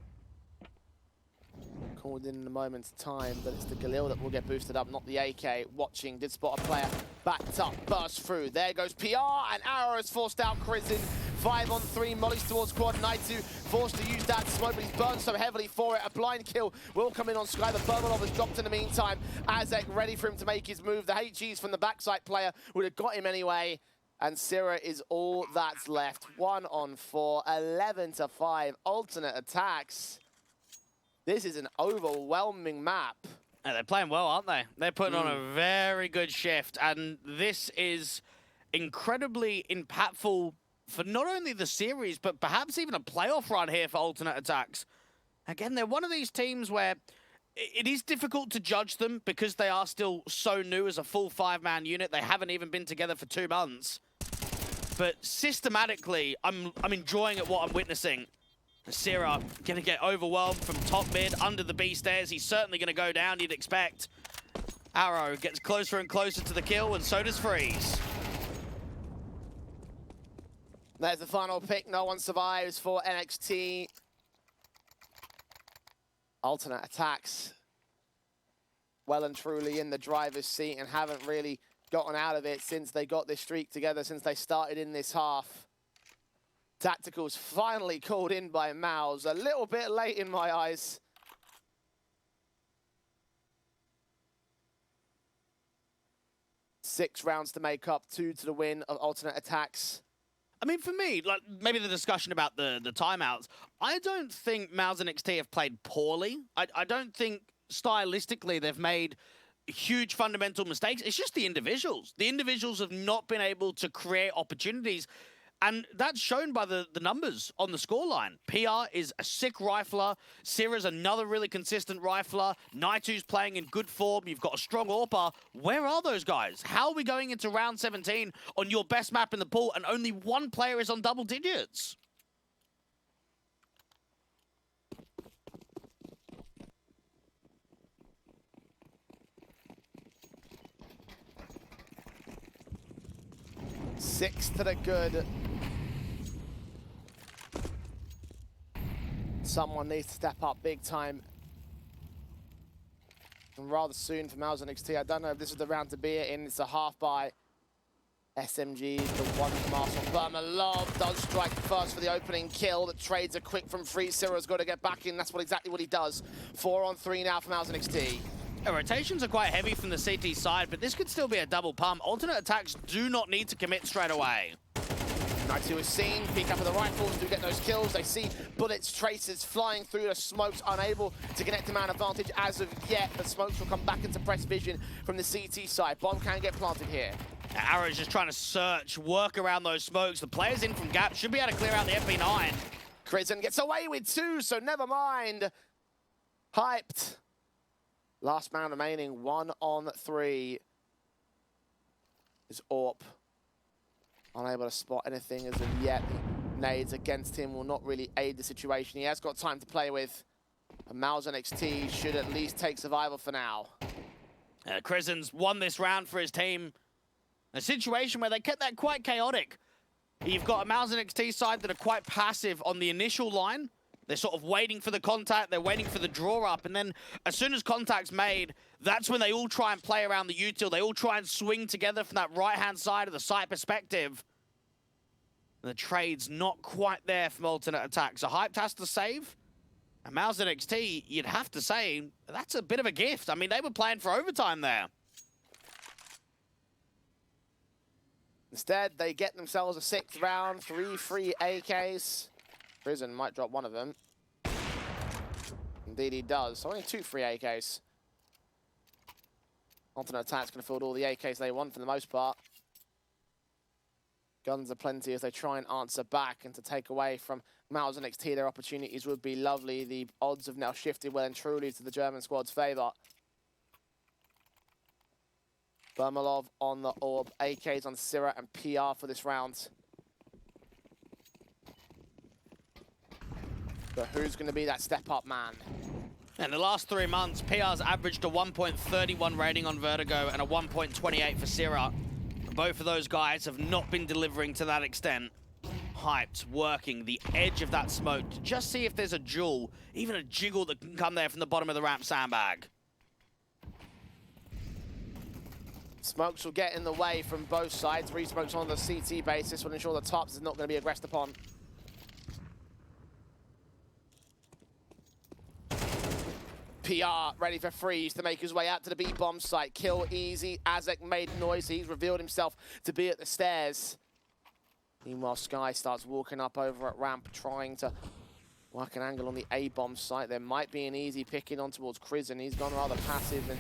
[SPEAKER 10] Called in a moment's time, but it's the Galil that will get boosted up, not the AK. Watching, did spot a player, backed up, burst through. There goes PR, and Arrow is forced out Crizzen. 5 on 3, mollies towards quad. Naitu forced to use that smoke, but he's burned so heavily for it. A blind kill will come in on Sky. The Burmalov has dropped in the meantime. Azek ready for him to make his move. The HGs from the backside player would have got him anyway. And Syrah is all that's left. 1 on 4, 11 to 5. Alternate attacks. This is an overwhelming map.
[SPEAKER 11] And they're playing well, aren't they? They're putting on a very good shift. And this is incredibly impactful for not only the series, but perhaps even a playoff run here for Alternate Attacks. Again, they're one of these teams where it is difficult to judge them because they are still so new as a full 5-man unit. They haven't even been together for 2 months. But systematically, I'm enjoying at what I'm witnessing. Sierra going to get overwhelmed from top mid, under the B stairs. He's certainly going to go down, you'd expect. Arrow gets closer and closer to the kill, and so does Freeze.
[SPEAKER 10] There's the final pick. No one survives for NXT. Alternate Attacks well and truly in the driver's seat and haven't really gotten out of it since they got this streak together, since they started in this half. Tacticals finally called in by Mouse, a little bit late in my eyes. Six rounds to make up, 2 to the win of Alternate Attacks.
[SPEAKER 11] I mean, for me, like maybe the discussion about the timeouts, I don't think Mouse and NXT have played poorly. I don't think stylistically they've made huge fundamental mistakes. It's just the individuals. The individuals have not been able to create opportunities. And that's shown by the numbers on the scoreline. PR is a sick rifler. Sierra's another really consistent rifler. Naitu's playing in good form. You've got a strong AWPer. Where are those guys? How are we going into round 17 on your best map in the pool and only one player is on double digits?
[SPEAKER 10] Six to the good. Someone needs to step up big time. And rather soon for Mouse and NXT. I don't know if this is the round to be it in. It's a half by SMG. The one from Arsenal. Burmalov does strike first for the opening kill. The trades are quick from free. Sierra's got to get back in. That's exactly what he does. 4 on 3 now for Mouse and NXT.
[SPEAKER 11] The rotations are quite heavy from the CT side, but this could still be a double pump. Alternate Attacks do not need to commit straight away.
[SPEAKER 10] Naitu is seen, peek up with the rifles to get those kills. They see bullets, traces flying through the smokes, unable to connect to man advantage as of yet. The smokes will come back into press vision from the CT side. Bomb can get planted here.
[SPEAKER 11] Arrow's just trying to search, work around those smokes. The players in from gap should be able to clear out the FP9.
[SPEAKER 10] Crizzen gets away with 2, so never mind. Hyped. Last man remaining, 1 on 3 is AWP. Unable to spot anything as of yet. The nades against him will not really aid the situation. He has got time to play with. And Mouse NXT should at least take survival for now.
[SPEAKER 11] Crizzen's won this round for his team. A situation where they kept that quite chaotic. You've got a Mouse NXT side that are quite passive on the initial line. They're sort of waiting for the contact, they're waiting for the draw up, and then as soon as contact's made, that's when they all try and play around the util. They all try and swing together from that right-hand side of the site perspective. And the trade's not quite there from Alternate Attacks. So Hyped has to save. And Mouse NXT, you'd have to say, that's a bit of a gift. I mean, they were playing for overtime there.
[SPEAKER 10] Instead, they get themselves a 6th round, 3 free AKs. Crizzen might drop one of them. Indeed he does. Only 2 free AKs. Alternate Attack's going to field all the AKs they want for the most part. Guns are plenty as they try and answer back, and to take away from Mouse and NXT their opportunities would be lovely. The odds have now shifted well and truly to the German squad's favour. Burmalov on the orb, AKs on Sierra and PR for this round. But who's going to be that step-up man?
[SPEAKER 11] In the last 3 months, PR's averaged a 1.31 rating on Vertigo and a 1.28 for Sierra. Both of those guys have not been delivering to that extent. Hyped, working the edge of that smoke to just see if there's a jewel, even a jiggle that can come there from the bottom of the ramp sandbag.
[SPEAKER 10] Smokes will get in the way from both sides. Re-smokes on the CT basis will ensure the tops is not going to be aggressed upon. PR ready for Freeze to make his way out to the B-bomb site. Kill easy. Azek made noise. He's revealed himself to be at the stairs. Meanwhile, Sky starts walking up over at ramp, trying to work an angle on the A-bomb site. There might be an easy pick in on towards Crizzen. He's gone rather passive and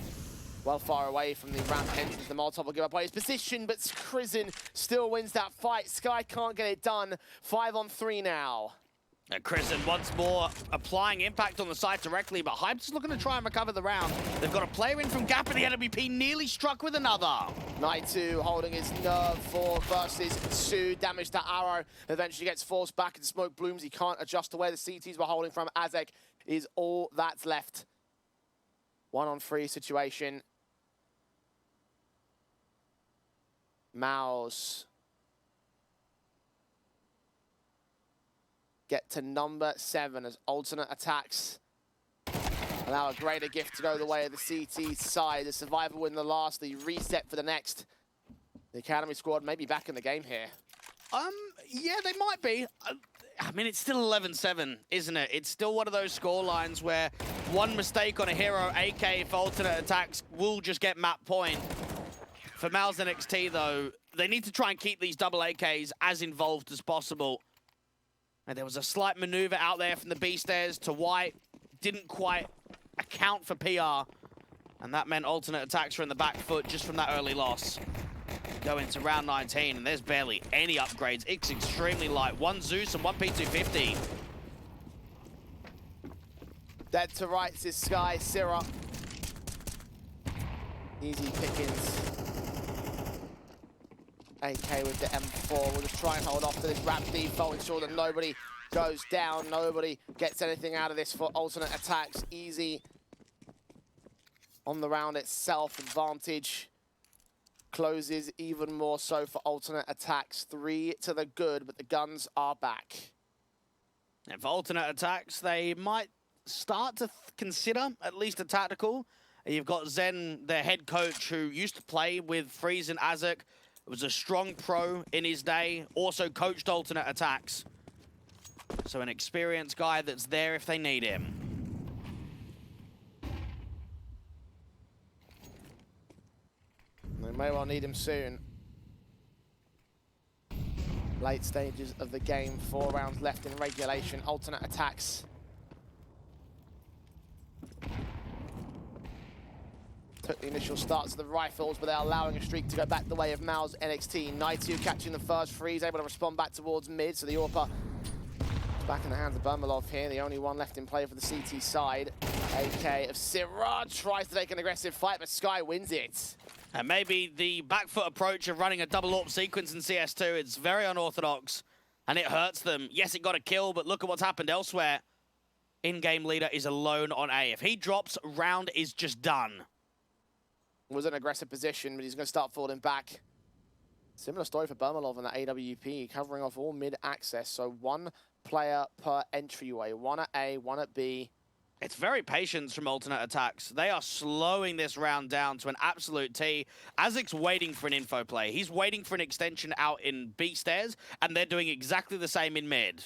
[SPEAKER 10] well far away from the ramp entrance. The Molotov will give up away his position, but Crizin still wins that fight. Sky can't get it done. 5-on-3 now.
[SPEAKER 11] And Crizin once more applying impact on the site directly, but Hype's looking to try and recover the round. They've got a player in from Gap, and the NWP nearly struck with another.
[SPEAKER 10] Night2 holding his nerve for versus Su. Damage to Arrow. Eventually gets forced back into smoke blooms. He can't adjust to where the CTs were holding from. Azek is all that's left. 1-on-3 situation. Mouse get to number 7 as alternate attacks allow a greater gift to go the way of the CT side. The survivor win the last, the reset for the next. The Academy squad may be back in the game here.
[SPEAKER 11] Yeah, they might be. I mean, it's still 11-7, isn't it? It's still one of those score lines where one mistake on a hero AK for alternate attacks will just get map point. For Mal's NXT, though, they need to try and keep these double AKs as involved as possible. And there was a slight maneuver out there from the B stairs to White. Didn't quite account for PR. And that meant alternate attacks were in the back foot just from that early loss. Go into round 19, and there's barely any upgrades. It's extremely light. 1 Zeus and 1 P250.
[SPEAKER 10] Dead to rights is Sky, Syrah. Easy pickings. AK with the M4. We'll just try and hold off to this ramp default, ensure that nobody goes down, nobody gets anything out of this for alternate attacks. Easy on the round itself. Advantage closes even more so for alternate attacks. 3 to the good, but the guns are back.
[SPEAKER 11] And for alternate attacks, they might start to consider at least a tactical. You've got Zen, their head coach, who used to play with Freeze and Azek. Was a strong pro in his day, also coached alternate attacks. So an experienced guy that's there if they need him.
[SPEAKER 10] They may well need him soon. Late stages of the game, 4 rounds left in regulation. Alternate attacks. Took the initial starts of the rifles, but they're allowing a streak to go back the way of Mal's NXT. Night2 catching the first freeze, able to respond back towards mid, so the AWPer is back in the hands of Bermalov here, the only one left in play for the CT side. AK of Syrah tries to take an aggressive fight, but Sky wins it.
[SPEAKER 11] And maybe the back foot approach of running a double AWP sequence in CS2, it's very unorthodox, and it hurts them. Yes, it got a kill, but look at what's happened elsewhere. In-game leader is alone on A. If he drops, round is just done.
[SPEAKER 10] Was an aggressive position, but he's going to start falling back. Similar story for Bermalov and the AWP, covering off all mid-access, so 1 player per entryway. 1 at A, 1 at B.
[SPEAKER 11] It's very patient from alternate attacks. They are slowing this round down to an absolute T. Azek's waiting for an info play. He's waiting for an extension out in B stairs, and they're doing exactly the same in mid.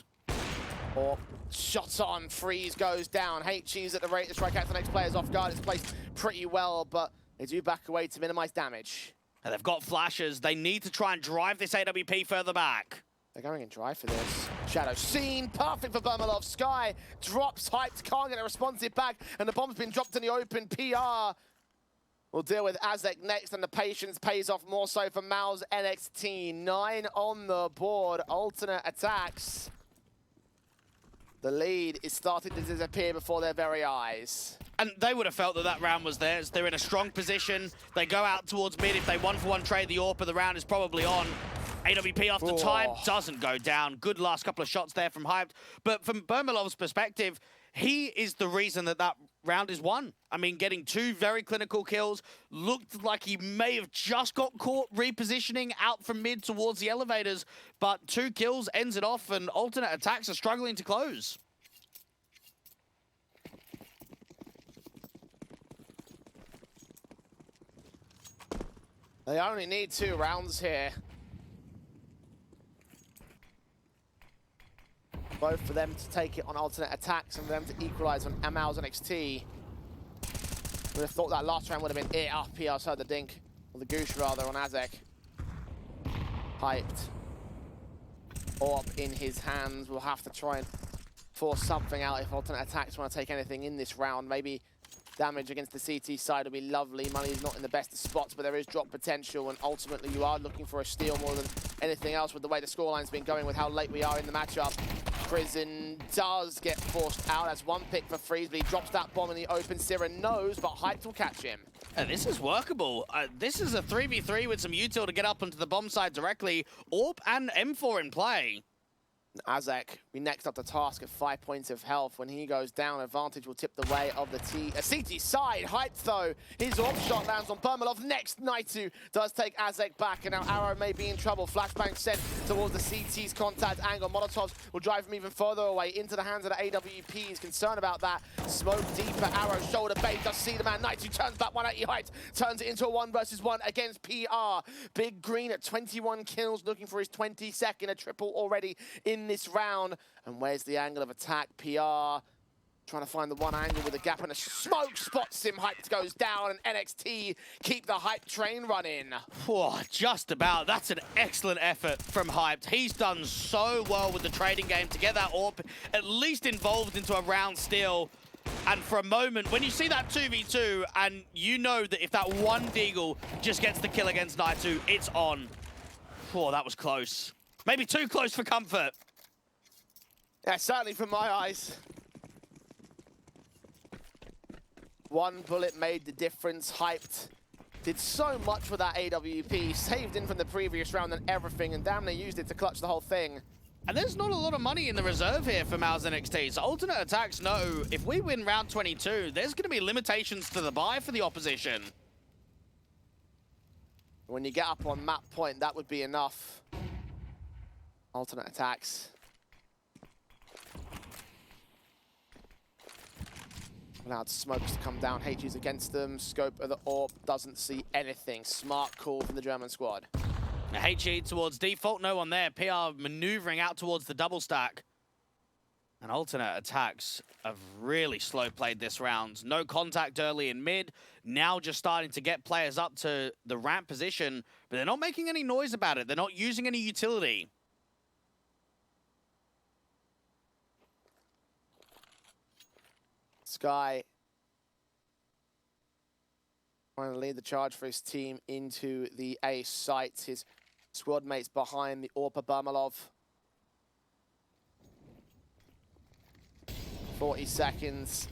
[SPEAKER 10] Or shots on, freeze goes down. HG's at the rate to strike out the next player's off guard. It's placed pretty well, but they do back away to minimize damage.
[SPEAKER 11] And they've got flashes. They need to try and drive this AWP further back.
[SPEAKER 10] They're going in dry for this. Shadow seen, perfect for Bermalov. Sky drops, Hyped, can't get a responsive back, and the bomb's been dropped in the open. PR will deal with Azek next, and the patience pays off more so for Mal's NXT. 9 on the board, alternate attacks. The lead is starting to disappear before their very eyes.
[SPEAKER 11] And they would have felt that that round was theirs. They're in a strong position. They go out towards mid. If they 1-for-1 trade the AWP, the round is probably on. AWP after time doesn't go down. Good last couple of shots there from Hyped. But from Bermalov's perspective, he is the reason that that round is won. I mean, getting 2 very clinical kills. Looked like he may have just got caught repositioning out from mid towards the elevators. But 2 kills ends it off, and alternate attacks are struggling to close.
[SPEAKER 10] They only need 2 rounds here. Both for them to take it on alternate attacks and for them to equalize on Mal's NXT. Would have thought that last round would have been it. Up here outside the dink, or the goose rather, on Azek. Hyped. AWP in his hands. We'll have to try and force something out if alternate attacks want to take anything in this round. Maybe Damage against the CT side will be lovely. Money is not in the best of spots, but there is drop potential, and ultimately you are looking for a steal more than anything else with the way the scoreline's been going with how late we are in the matchup. Prison does get forced out as one pick for Freeze, but he drops that bomb in the open. Sira knows, but Hyped will catch him.
[SPEAKER 11] And this is workable. This is a 3v3 with some util to get up onto the bomb side directly. AWP and M4 in play.
[SPEAKER 10] Azek be next up the task at 5 points of health. When he goes down, advantage will tip the way of the CT side. Hyped though, his AWP shot lands on Bermalov. Next, Naitu does take Azek back, and now Arrow may be in trouble. Flashbang sent towards the CT's contact angle. Molotovs will drive him even further away into the hands of the AWP. He's concerned about that. Smoke deeper, Arrow shoulder bait, does see the man. Naitu turns back 180 Hyped, turns it into a 1 versus 1 against PR. Big Green at 21 kills, looking for his 22nd, a triple already in this round. And where's the angle of attack? PR trying to find the one angle with a gap, and a smoke spots him. Hyped goes down, and NXT keep the hype train running.
[SPEAKER 11] Whoa, just about. That's an excellent effort from Hyped. He's done so well with the trading game to get that AWP at least involved into a round steal. And for a moment, when you see that 2v2, and you know that if that one Deagle just gets the kill against Naitu, it's on. Whoa, that was close. Maybe too close for comfort.
[SPEAKER 10] Yeah, certainly from my eyes. One bullet made the difference. Hyped did so much with that AWP, saved in from the previous round and everything, and damn, they used it to clutch the whole thing.
[SPEAKER 11] And there's not a lot of money in the reserve here for Mouse NXT. So alternate attacks know if we win round 22, there's going to be limitations to the buy for the opposition.
[SPEAKER 10] When you get up on map point, that would be enough. Alternate attacks. Allowed smokes to come down. HG's against them. Scope of the AWP doesn't see anything. Smart call from the German squad.
[SPEAKER 11] Now HG towards default, no one there. PR maneuvering out towards the double stack. And alternate attacks have really slow played this round. No contact early in mid. Now just starting to get players up to the ramp position, but they're not making any noise about it. They're not using any utility.
[SPEAKER 10] Sky trying to lead the charge for his team into the A site. His squad mates behind the AWP Bermalov. 40 seconds.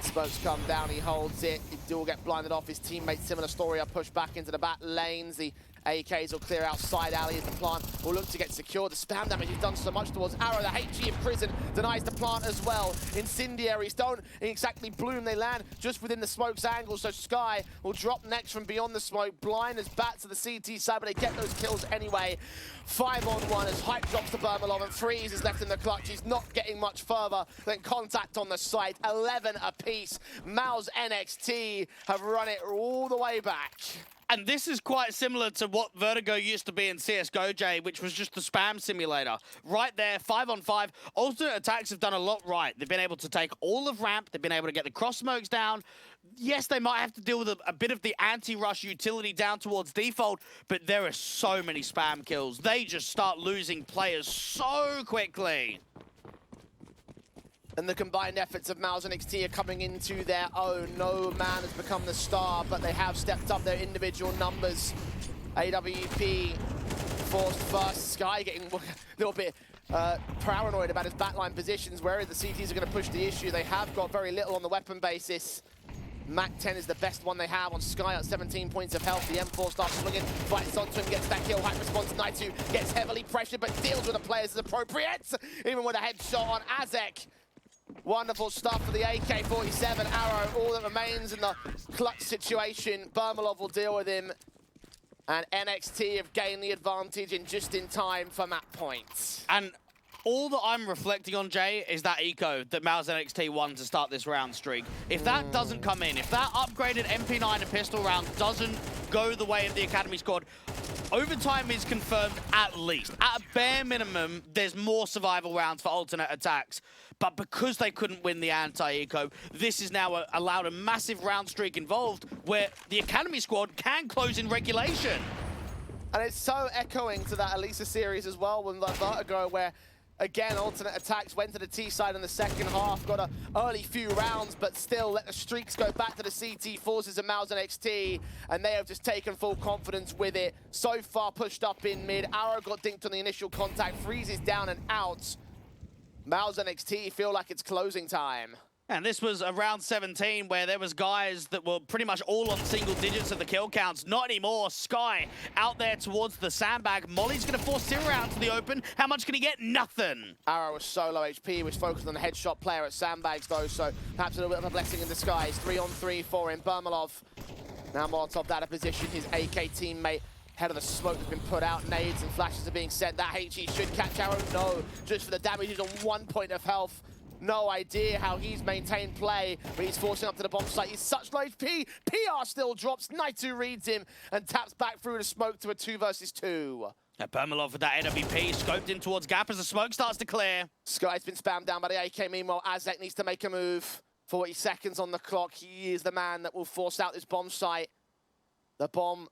[SPEAKER 10] Smokes come down, he holds it. He will get blinded off. His teammates, similar story, are pushed back into the back lanes. The AKs will clear outside alley as the plant will look to get secured. The spam damage he's done so much towards Arrow. The HG in prison denies the plant as well. Incendiaries don't exactly bloom. They land just within the smoke's angle, so Sky will drop next from beyond the smoke. Blind as bats to the CT side, but they get those kills anyway. 5-on-1 as Hype drops to Bermalov, and Freeze is left in the clutch. He's not getting much further than contact on the site. 11 apiece. Mouse NXT have run it all the way back.
[SPEAKER 11] And this is quite similar to what Vertigo used to be in CSGO, Jay, which was just the spam simulator. Right there, 5-on-5. Alternate attacks have done a lot right. They've been able to take all of ramp. They've been able to get the cross smokes down. Yes, they might have to deal with a bit of the anti-rush utility down towards default, but there are so many spam kills. They just start losing players so quickly.
[SPEAKER 10] And the combined efforts of Mouse and NXT are coming into their own. No man has become the star, but they have stepped up their individual numbers. AWP forced first. Sky getting a little bit paranoid about his backline positions. Where the CTs are going to push the issue. They have got very little on the weapon basis. Mac 10 is the best one they have on Sky at 17 points of health. The M4 starts swinging, fights onto him, gets that kill. Hype response. Naitu gets heavily pressured, but deals with the players as appropriate. Even with a headshot on Azek. Wonderful stuff for the AK-47 Arrow. All that remains in the clutch situation. Bermalov will deal with him. And NXT have gained the advantage in just in time for map points.
[SPEAKER 11] And all that I'm reflecting on, Jay, is that eco that Mouse NXT won to start this round streak. If that doesn't come in, if that upgraded MP9 and pistol round doesn't go the way of the Academy squad, overtime is confirmed at least. At a bare minimum, there's more survival rounds for alternate attacks. But because they couldn't win the anti-eco, this is now allowed a massive round streak involved where the Academy squad can close in regulation.
[SPEAKER 10] And it's so echoing to that Elisa series as well, when the Vertigo, where Again, alternate attacks went to the T side in the second half, got an early few rounds, but still let the streaks go back to the CT forces of Mouse and XT, and they have just taken full confidence with it. So far pushed up in mid, Arrow got dinked on the initial contact, freezes down and out. Mouse and XT feel like it's closing time.
[SPEAKER 11] And this was around 17 where there was guys that were pretty much all on single digits of the kill counts. Not anymore. Sky out there towards the sandbag. Molly's going to force Zero out to the open. How much can he get? Nothing.
[SPEAKER 10] Arrow was so low HP. He was focused on the headshot player at sandbags though, so perhaps a little bit of a blessing in disguise. 3-on-3 for him. Bermalov now Molotov out of position. His AK teammate head of the smoke has been put out. Nades and flashes are being sent. That HE should catch Arrow. No, just for the damage. He's on 1 point of health. No idea how he's maintained play, but he's forcing up to the bomb site. He's such low HP. PR still drops. Naitu reads him and taps back through the smoke to a 2 versus 2.
[SPEAKER 11] Bermalov with that AWP, scoped in towards Gap as the smoke starts to clear.
[SPEAKER 10] Sky's been spammed down by the AK. Meanwhile, Azek needs to make a move. 40 seconds on the clock. He is the man that will force out this bomb site. The bomb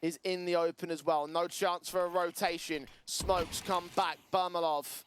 [SPEAKER 10] is in the open as well. No chance for a rotation. Smokes come back. Bermalov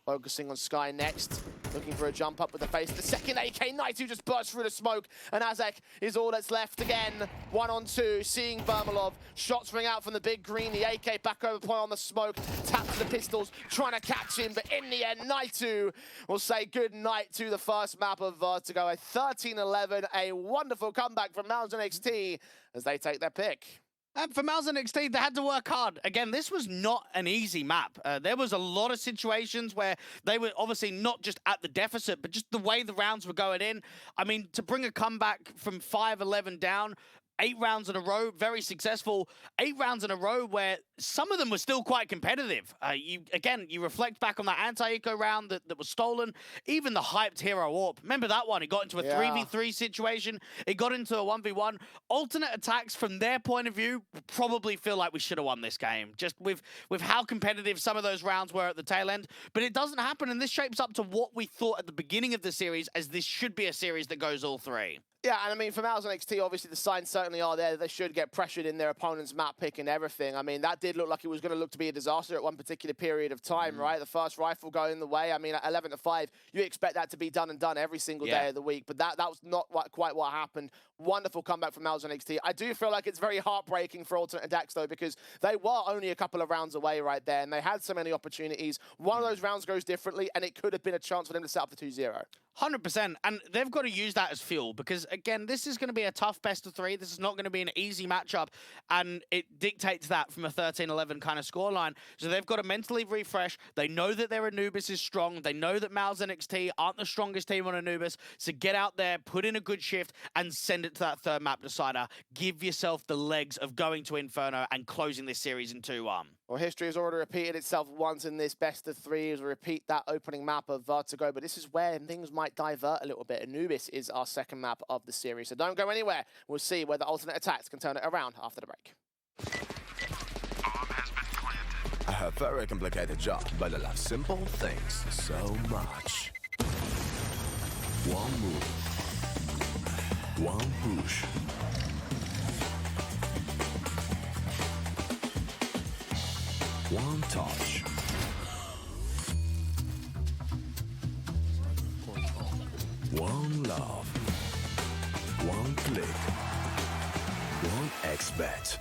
[SPEAKER 10] focusing on Sky next. Looking for a jump up with the face. The second AK, Naitu just burst through the smoke, and Azek is all that's left again. 1-on-2, seeing Bermalov. Shots ring out from the big green. The AK back over point on the smoke. Taps the pistols, trying to catch him, but in the end, Naitu will say good night to the first map of Vertigo. A 13-11, a wonderful comeback from Mountain XT as they take their pick.
[SPEAKER 11] And for Mouse and XT, they had to work hard. Again, this was not an easy map. There was a lot of situations where they were obviously not just at the deficit, but just the way the rounds were going in. I mean, to bring a comeback from 5-11 down, 8 rounds in a row, very successful. 8 rounds in a row where some of them were still quite competitive. You reflect back on that anti-eco round that was stolen. Even the hyped Hero Orb. Remember that one? It got into a 3v3 situation. It got into a 1v1. Alternate attacks from their point of view probably feel like we should have won this game. Just with how competitive some of those rounds were at the tail end. But it doesn't happen, and this shapes up to what we thought at the beginning of the series, as this should be a series that goes all 3.
[SPEAKER 10] Yeah, and I mean, for Mouse and XT, obviously the signs certainly are there. They should get pressured in their opponent's map pick and everything. I mean, that did look like it was going to look to be a disaster at one particular period of time, right? The first rifle going the way. I mean, at 11-5, you expect that to be done and done every single day of the week. But that was not quite what happened. Wonderful comeback from Mouse and XT. I do feel like it's very heartbreaking for Alternate Attacks, though, because they were only a couple of rounds away right there, and they had so many opportunities. One of those rounds goes differently, and it could have been a chance for them to set up the 2-0.
[SPEAKER 11] 100%, and they've got to use that as fuel, because again, this is going to be a tough best of 3. This is not going to be an easy matchup, and it dictates that from a 13-11 kind of scoreline. So they've got to mentally refresh. They know that their Anubis is strong. They know that Mal's NXT aren't the strongest team on Anubis. So get out there, put in a good shift, and send it to that third map decider. Give yourself the legs of going to Inferno and closing this series in 2-1.
[SPEAKER 10] Well, history has already repeated itself once in this best of 3. We'll repeat that opening map of Vertigo, but this is where things might divert a little bit. Anubis is our second map of the series, so don't go anywhere. We'll see whether Alternate Attacks can turn it around after the break.
[SPEAKER 1] A very complicated job, but I love simple things so much. One move, one push. One touch. One love. One click. One XBet.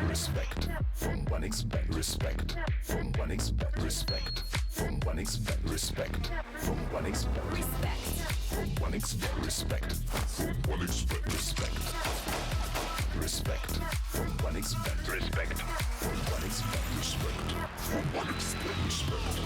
[SPEAKER 1] Respect from 1xBet. Respect from 1xBet. Respect from 1xBet. Respect from 1xBet. Respect from 1xBet. Respect from 1xBet. Respect. Respect from 1xBet. Respect from 1xBet. Respect from 1xBet. Respect.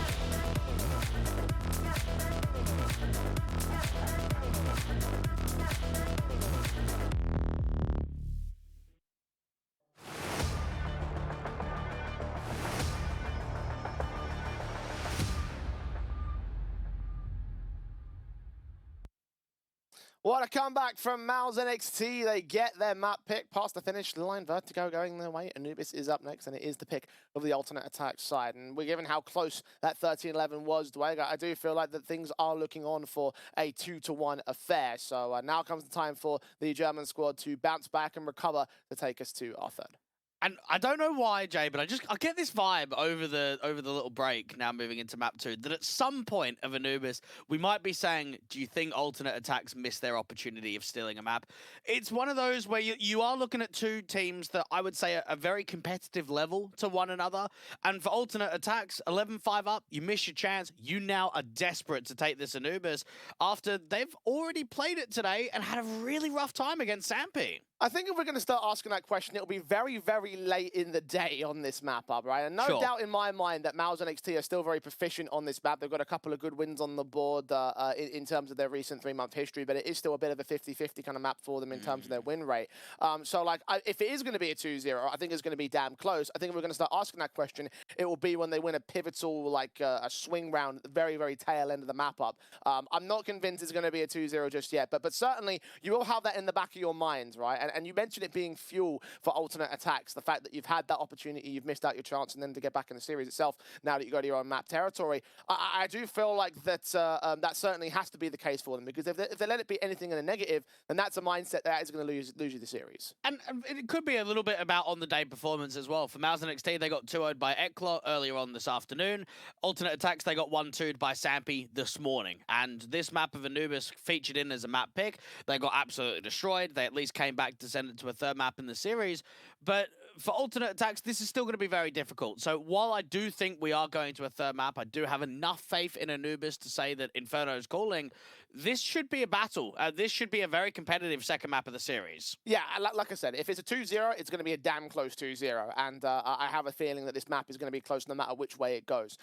[SPEAKER 10] What a comeback from Mouse NXT. They get their map pick past the finish line. Vertigo going their way. Anubis is up next, and it is the pick of the alternate attack side. And we're given how close that 13-11 was, Dwayne, I do feel like that things are looking on for a 2-1 affair. So now comes the time for the German squad to bounce back and recover to take us to our third.
[SPEAKER 11] And I don't know why, Jay, but I get this vibe over the little break now moving into map 2 that at some point of Anubis we might be saying, do you think alternate attacks missed their opportunity of stealing a map? It's one of those where you are looking at two teams that I would say are a very competitive level to one another. And for alternate attacks, 11-5 up, you miss your chance. You now are desperate to take this Anubis after they've already played it today and had a really rough time against Sampi.
[SPEAKER 10] I think if we're going to start asking that question, it'll be very, very late in the day on this map up, right? And no doubt in my mind that Mouse NXT are still very proficient on this map. They've got a couple of good wins on the board in terms of their recent 3-month history, but it is still a bit of a 50-50 kind of map for them in terms of their win rate. So, like, if it is going to be a 2-0, I think it's going to be damn close. I think if we're going to start asking that question, it will be when they win a pivotal, like, a swing round at the very, very tail end of the map up. I'm not convinced it's going to be a 2-0 just yet, but certainly you will have that in the back of your minds, right? And you mentioned it being fuel for alternate attacks, the fact that you've had that opportunity, you've missed out your chance, and then to get back in the series itself, now that you go to your own map territory. I do feel like that that certainly has to be the case for them, because if they let it be anything in a negative, then that's a mindset that is going to lose you the series.
[SPEAKER 11] And it could be a little bit about on-the-day performance as well. For Mouse NXT, they got 2-0'd by Eklot earlier on this afternoon. Alternate attacks, they got 1-2'd by Sampi this morning. And this map of Anubis featured in as a map pick. They got absolutely destroyed. They at least came back to send it to a third map in the series. But for alternate attacks, this is still going to be very difficult. So while I do think we are going to a third map, I do have enough faith in Anubis to say that Inferno's calling. This should be a battle. This should be a very competitive second map of the series.
[SPEAKER 10] Yeah, like I said, if it's a 2-0, it's going to be a damn close 2-0. And I have a feeling that this map is going to be close no matter which way it goes.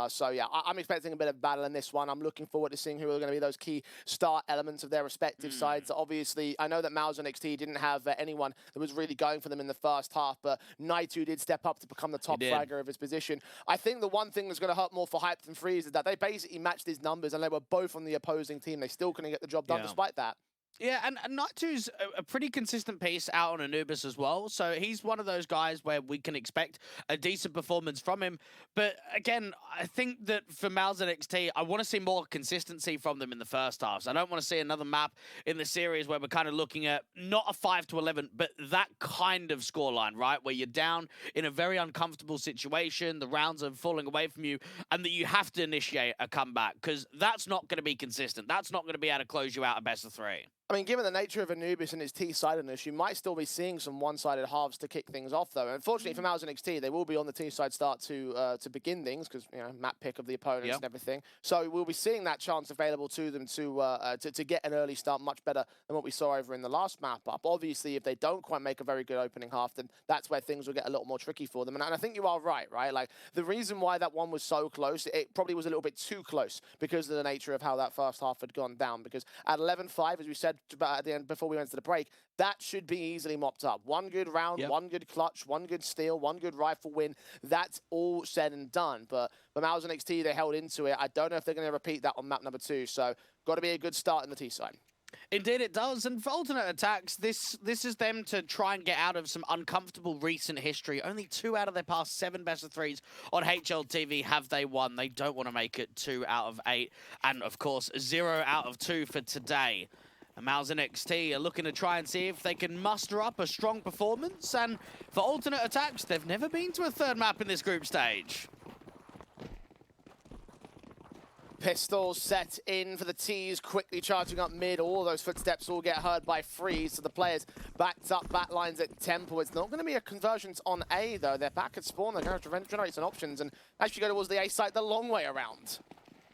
[SPEAKER 10] So yeah, I'm expecting a bit of battle in this one. I'm looking forward to seeing who are going to be those key start elements of their respective sides. Obviously, I know that Mouse NXT didn't have anyone that was really going for them in the first half, but Naitu did step up to become the top fragger of his position. I think the one thing that's going to hurt more for Hype than Freeze is that they basically matched his numbers and they were both on the opposing team. They still couldn't get the job done despite that.
[SPEAKER 11] Yeah, and Naitu's a pretty consistent piece out on Anubis as well. So he's one of those guys where we can expect a decent performance from him. But again, I think that for Mouse NXT, I want to see more consistency from them in the first half. So I don't want to see another map in the series where we're kind of looking at not a 5-11, but that kind of scoreline, right? Where you're down in a very uncomfortable situation, the rounds are falling away from you, and that you have to initiate a comeback, because that's not going to be consistent. That's not going to be able to close you out a best of 3.
[SPEAKER 10] I mean, given the nature of Anubis and his T-sidedness, you might still be seeing some one-sided halves to kick things off, though. Unfortunately for Mouse NXT, they will be on the T-side start to begin things, because, you know, map pick of the opponents and everything. So we'll be seeing that chance available to them to get an early start much better than what we saw over in the last map up. Obviously, if they don't quite make a very good opening half, then that's where things will get a little more tricky for them. And I think you are right? Like, the reason why that one was so close, it probably was a little bit too close because of the nature of how that first half had gone down. Because at 11-5, as we said at the end, before we went to the break, that should be easily mopped up. One good round, one good clutch, one good steal, one good rifle win. That's all said and done. But for Mouse NXT, they held into it. I don't know if they're going to repeat that on map number 2. So got to be a good start in the T side.
[SPEAKER 11] Indeed it does, and for alternate attacks, this is them to try and get out of some uncomfortable recent history. Only 2 out of their past 7 best of 3s on HLTV have they won. They don't want to make it 2 out of 8, and of course 0 out of 2 for today. And Mouse NXT are looking to try and see if they can muster up a strong performance, and for alternate attacks, they've never been to a third map in this group stage.
[SPEAKER 10] Pistols set in for the T's, quickly charging up mid. All those footsteps all get heard by Freeze, so the players backed up back lines at Temple. It's not going to be a convergence on A, though. They're back at spawn. They're going to generate some options and actually go towards the A site the long way around.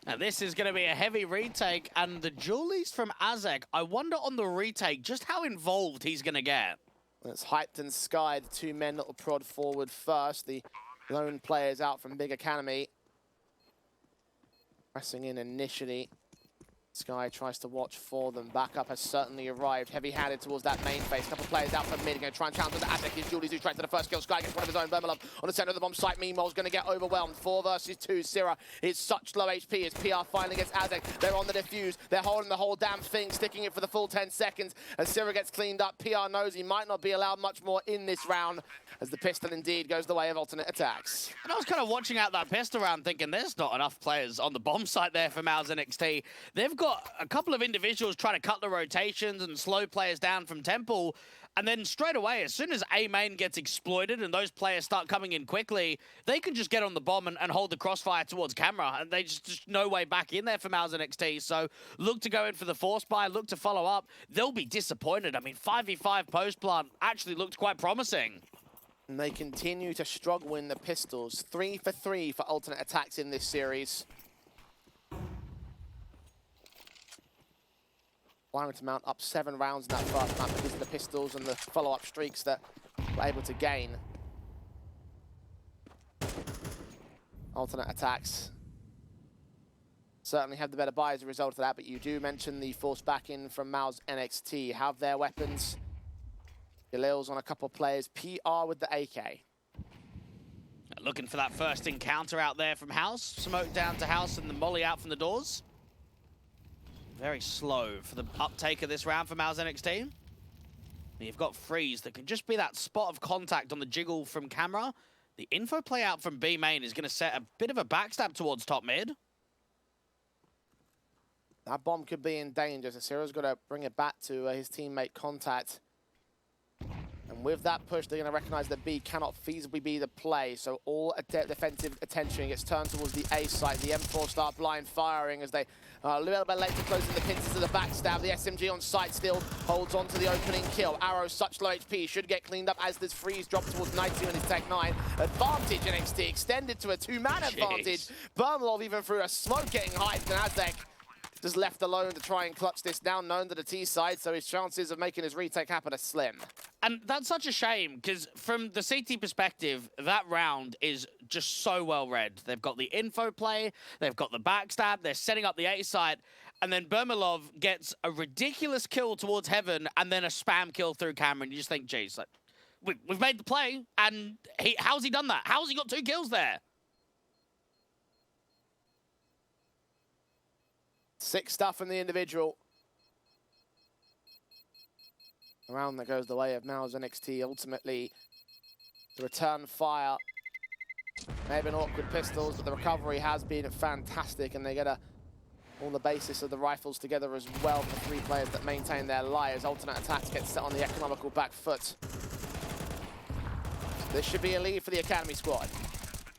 [SPEAKER 11] Now this is going to be a heavy retake, and the Julies from Azek, I wonder on the retake just how involved he's going to get.
[SPEAKER 10] It's hyped and Sky, the two men that will prod forward first. The lone players out from Big Academy. Pressing in initially. Sky tries to watch for them. Backup has certainly arrived. Heavy-handed towards that main face. Couple players out from mid. Going to try and counter the Azek. Is Julius who's trying to the first kill. Sky gets one of his own. Bermalov on the center of the bomb site. Meanwhile, going to get overwhelmed. 4 versus 2. Syrah is such low HP as PR finally gets Azek. They're on the defuse. They're holding the whole damn thing, sticking it for the full 10 seconds. As Syrah gets cleaned up, PR knows he might not be allowed much more in this round, as the pistol indeed goes the way of alternate attacks.
[SPEAKER 11] And I was kind of watching out that pistol round thinking there's not enough players on the bomb site there for Mao's NXT. They've got a couple of individuals trying to cut the rotations and slow players down from Temple. And then straight away, as soon as A main gets exploited and those players start coming in quickly, they can just get on the bomb and hold the crossfire towards camera. And they just no way back in there for Mao's NXT. So look to go in for the force buy, look to follow up. They'll be disappointed. I mean, 5v5 post plant actually looked quite promising.
[SPEAKER 10] And they continue to struggle in the pistols. 3 for 3 for alternate attacks in this series. Allowing to mount up 7 rounds in that first map because of the pistols and the follow-up streaks that we're able to gain. Alternate attacks certainly have the better buy as a result of that, but you do mention the force back in from Mao's NXT. Have their weapons. Galil's on a couple of players. PR with the AK.
[SPEAKER 11] Looking for that first encounter out there from House. Smoke down to House and the molly out from the doors. Very slow for the uptake of this round for Mao's NXT. And you've got Freeze that can just be that spot of contact on the jiggle from camera. The info play out from B main is going to set a bit of a backstab towards top mid.
[SPEAKER 10] That bomb could be in danger, so Syrah's got to bring it back to his teammate Contact. And with that push, they're going to recognize that B cannot feasibly be the play. So all defensive attention gets turned towards the A site. The M4 start blind firing as they are a little bit late to closing the pincers to the backstab. The SMG on site still holds on to the opening kill. Arrow, such low HP, should get cleaned up as this Freeze drops towards 92 and his Tech 9. Advantage NXT extended to a 2-man advantage. Bermalov even through a smoke getting hyped, and Azek just left alone to try and clutch this down, known to the T side, so his chances of making his retake happen are slim.
[SPEAKER 11] And that's such a shame, because from the CT perspective, that round is just so well read. They've got the info play, they've got the backstab, they're setting up the A site, and then Bermalov gets a ridiculous kill towards Heaven, and then a spam kill through camera, and you just think, geez, like, we've made the play, and how's he done that? How's he got 2 kills there?
[SPEAKER 10] 6 stuff from the individual. A round that goes the way of Mao's NXT. Ultimately, the return fire may have been awkward pistols, but the recovery has been fantastic, and they get all the basis of the rifles together as well for the 3 players that maintain their lives. Alternate attacks get set on the economical back foot. This should be a lead for the Academy squad.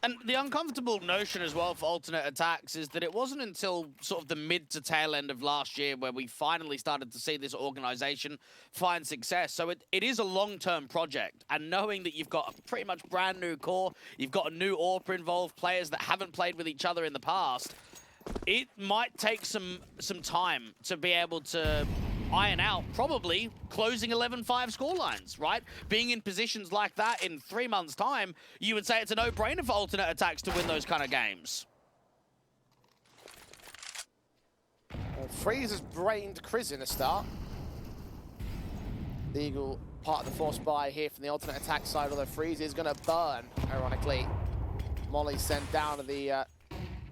[SPEAKER 11] And the uncomfortable notion as well for alternate attacks is that it wasn't until sort of the mid to tail end of last year where we finally started to see this organization find success. So it is a long-term project. And knowing that you've got a pretty much brand new core, you've got a new AWPR involved, players that haven't played with each other in the past, it might take some time to be able to iron out probably closing 11-5 scorelines, right? Being in positions like that in 3 months' time, you would say it's a no-brainer for alternate attacks to win those kind of games.
[SPEAKER 10] Well, Freeze has brained Chris in the start. The Eagle part of the force buy here from the alternate attack side, although Freeze is going to burn, ironically. Molly sent down to the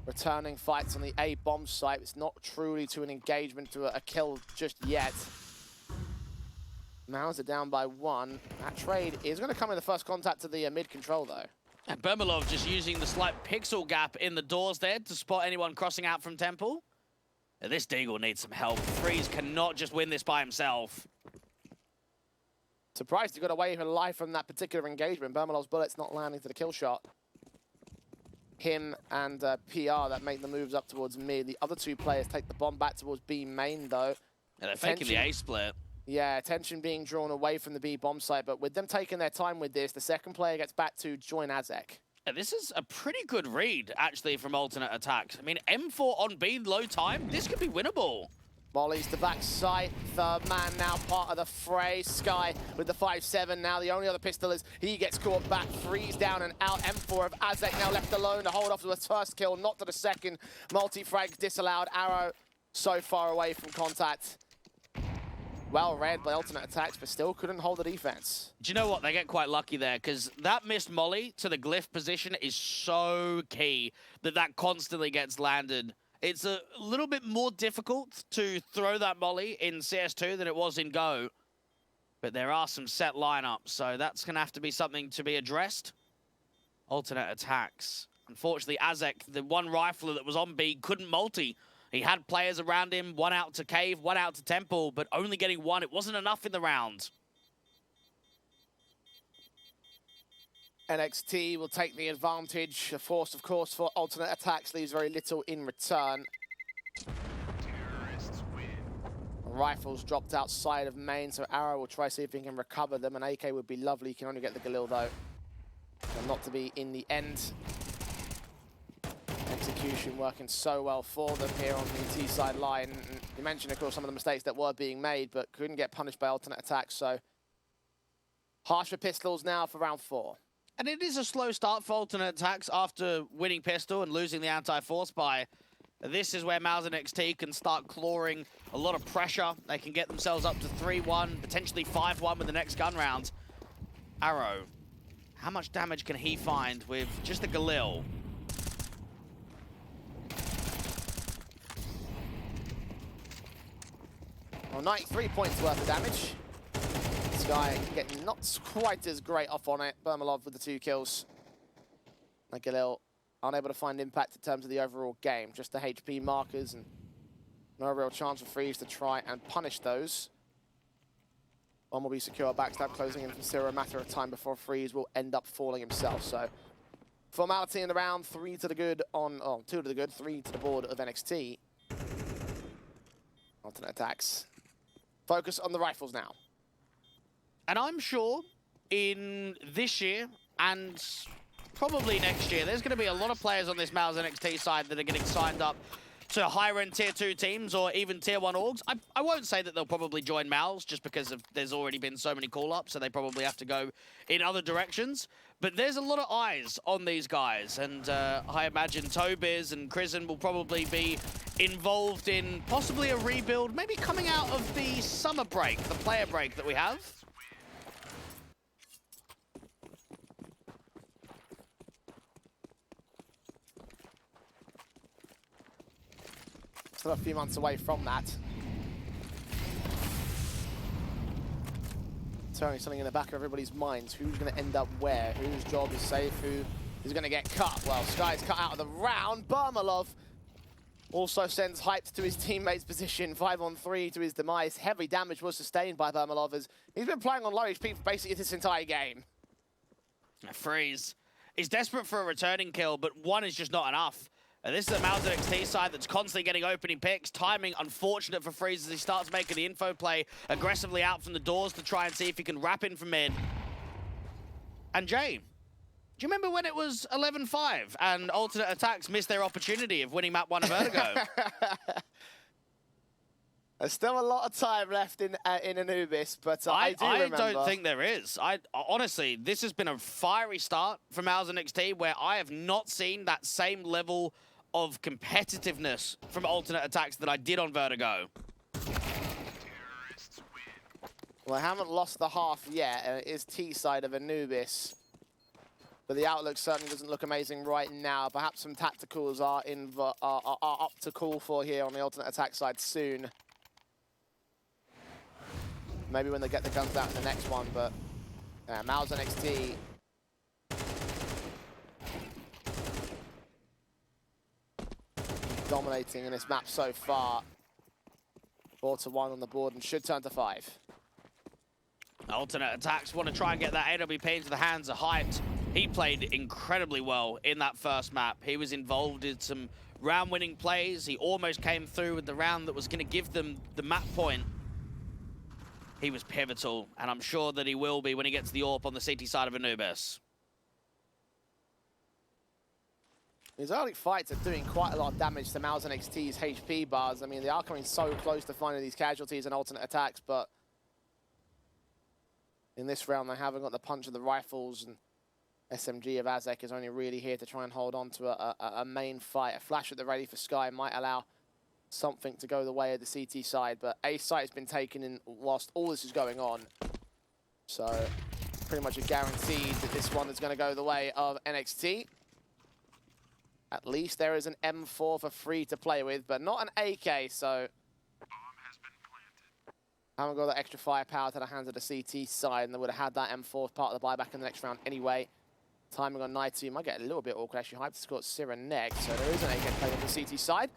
[SPEAKER 10] returning fights on the A bomb site. It's not truly to an engagement, to a kill just yet. Mao's are down by 1. That trade is going to come in the first contact to the mid control, though.
[SPEAKER 11] And Bermalov just using the slight pixel gap in the doors there to spot anyone crossing out from Temple. And this Deagle needs some help. Freeze cannot just win this by himself.
[SPEAKER 10] Surprised he got away with life from that particular engagement. Bermalov's bullet's not landing to the kill shot. him and PR that make the moves up towards mid. The other two players take the bomb back towards B main, though.
[SPEAKER 11] And they're faking the A split.
[SPEAKER 10] Yeah, attention being drawn away from the B bomb site, but with them taking their time with this, the second player gets back to join Azek.
[SPEAKER 11] Yeah, this is a pretty good read, actually, from alternate attacks. I mean, M4 on B, low time, this could be winnable.
[SPEAKER 10] Molly's the back side, third man now part of the fray. Sky with the 5-7 now. The only other pistol is he gets caught back, freeze down and out. M4 of Azek now left alone to hold off to his first kill, not to the second. Multi-frag disallowed. Arrow so far away from contact. Well read by alternate attacks, but still couldn't hold the defense.
[SPEAKER 11] Do you know what? They get quite lucky there, because that missed molly to the glyph position is so key that constantly gets landed. It's a little bit more difficult to throw that molly in CS2 than it was in Go. But there are some set lineups, so that's going to have to be something to be addressed. Alternate attacks. Unfortunately, Azek, the one rifler that was on B, couldn't multi. He had players around him, one out to Cave, one out to Temple, but only getting one. It wasn't enough in the round.
[SPEAKER 10] NXT will take the advantage. The force, of course, for alternate attacks leaves very little in return. Rifles dropped outside of main, so Arrow will try to see if he can recover them. An AK would be lovely. He can only get the Galil, though. So not to be in the end. Execution working so well for them here on the T-side line. You mentioned, of course, some of the mistakes that were being made, but couldn't get punished by alternate attacks, so harsher pistols now for round 4.
[SPEAKER 11] And it is a slow start for alternate attacks after winning pistol and losing the anti-force buy. This is where Mauser NXT can start clawing a lot of pressure. They can get themselves up to 3-1, potentially 5-1 with the next gun round. Arrow, how much damage can he find with just the Galil?
[SPEAKER 10] Well, 93 points worth of damage. Sky getting not quite as great off on it. Bermalov with the 2 kills. And Galil unable to find impact in terms of the overall game. Just the HP markers and no real chance for Freeze to try and punish those. One will be secure. Backstab closing in from Zero. A matter of time before Freeze will end up falling himself. So formality in the round. 3 to the good on, 2 to the good, 3 to the board of NXT. Alternate attacks. Focus on the rifles now.
[SPEAKER 11] And I'm sure in this year and probably next year, there's going to be a lot of players on this Mauser NXT side that are getting signed up to higher-end Tier 2 teams or even Tier 1 orgs. I won't say that they'll probably join Maus just because there's already been so many call-ups, so they probably have to go in other directions. But there's a lot of eyes on these guys, and I imagine Tobiz and Krizen will probably be involved in possibly a rebuild, maybe coming out of the summer break, the player break that we have.
[SPEAKER 10] Still a few months away from that. Turning something in the back of everybody's minds. Who's going to end up where? Whose job is safe? Who is going to get cut? Well, Sky's cut out of the round. Bermalov also sends Hyped to his teammate's position. 5-on-3 to his demise. Heavy damage was sustained by Bermalov as he's been playing on low HP for basically this entire game.
[SPEAKER 11] Freeze is desperate for a returning kill, but one is just not enough. And this is a Mauser NXT side that's constantly getting opening picks. Timing unfortunate for Freeze as he starts making the info play aggressively out from the doors to try and see if he can wrap in from mid. And Jay, do you remember when it was 11-5 and alternate attacks missed their opportunity of winning map 1 of Vertigo?
[SPEAKER 10] There's still a lot of time left in Anubis, but I do remember.
[SPEAKER 11] I don't think there is. Honestly, this has been a fiery start for Mauser NXT where I have not seen that same level of competitiveness from alternate attacks that I did on Vertigo.
[SPEAKER 10] Well, I haven't lost the half yet, and it is T-side of Anubis. But the outlook certainly doesn't look amazing right now. Perhaps some tacticals are up to call for here on the alternate attack side soon. Maybe when they get the guns out in the next one, but Mauser NXT. Dominating in this map so far. 4-1 on the board and should turn to 5.
[SPEAKER 11] Alternate attacks want to try and get that AWP into the hands of Hyped. He played incredibly well in that first map. He was involved in some round-winning plays. He almost came through with the round that was going to give them the map point. He was pivotal, and I'm sure that he will be when he gets the AWP on the CT side of Anubis.
[SPEAKER 10] His early fights are doing quite a lot of damage to Mouse and XT's HP bars. I mean, they are coming so close to finding these casualties and alternate attacks, but in this round, they haven't got the punch of the rifles, and SMG of Azek is only really here to try and hold on to a main fight. A flash at the ready for Sky might allow something to go the way of the CT side, but A site has been taken in whilst all this is going on. So pretty much a guarantee that this one is going to go the way of NXT. At least there is an M4 for free to play with, but not an AK, so haven't got that extra firepower to the hands of the CT side, and they would have had that M4 as part of the buyback in the next round anyway. Timing on Nighty might get a little bit awkward. Actually, Hype has got Syrah next, so there is an AK play on the CT side.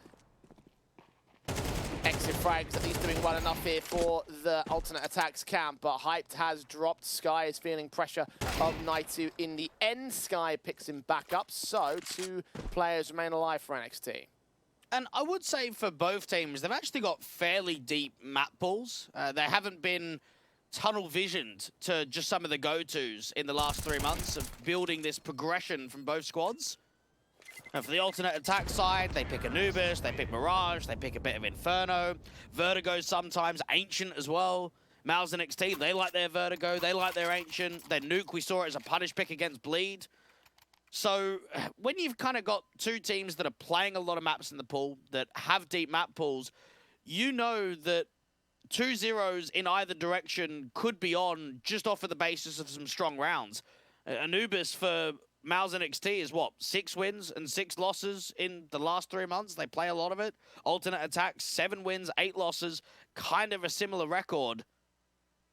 [SPEAKER 10] Exit frags at least doing well enough here for the alternate attacks camp, but Hyped has dropped. Sky is feeling pressure of Nighty in the end. Sky picks him back up, so 2 players remain alive for NXT.
[SPEAKER 11] And I would say for both teams, they've actually got fairly deep map pools. They haven't been tunnel visioned to just some of the go-tos in the last 3 months of building this progression from both squads. And for the alternate attack side, they pick Anubis, they pick Mirage, they pick a bit of Inferno. Vertigo sometimes, Ancient as well. Mouse and XT, they like their Vertigo, they like their Ancient. Their Nuke, we saw it as a punish pick against Bleed. So when you've kind of got 2 teams that are playing a lot of maps in the pool, that have deep map pools, you know that 2 zeros in either direction could be on just off of the basis of some strong rounds. Anubis for Mouse and XT is what, 6 wins and 6 losses in the last 3 months? They play a lot of it. Alternate attacks, 7 wins, 8 losses, kind of a similar record.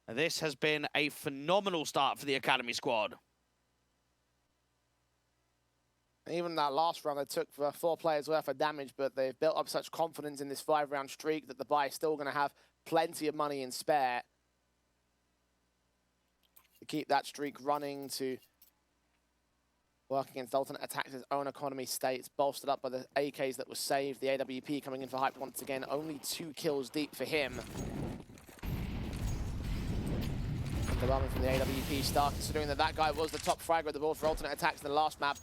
[SPEAKER 11] This has been a phenomenal start for the Academy squad.
[SPEAKER 10] Even that last round, they took 4 players worth of damage, but they've built up such confidence in this 5-round streak that the buy is still going to have plenty of money in spare to keep that streak running, to work against alternate attacks' own economy states, bolstered up by the AKs that were saved. The AWP coming in for Hype once again, only 2 kills deep for him. Underwhelming from the AWP start, considering that that guy was the top fragger of the board for alternate attacks in the last map.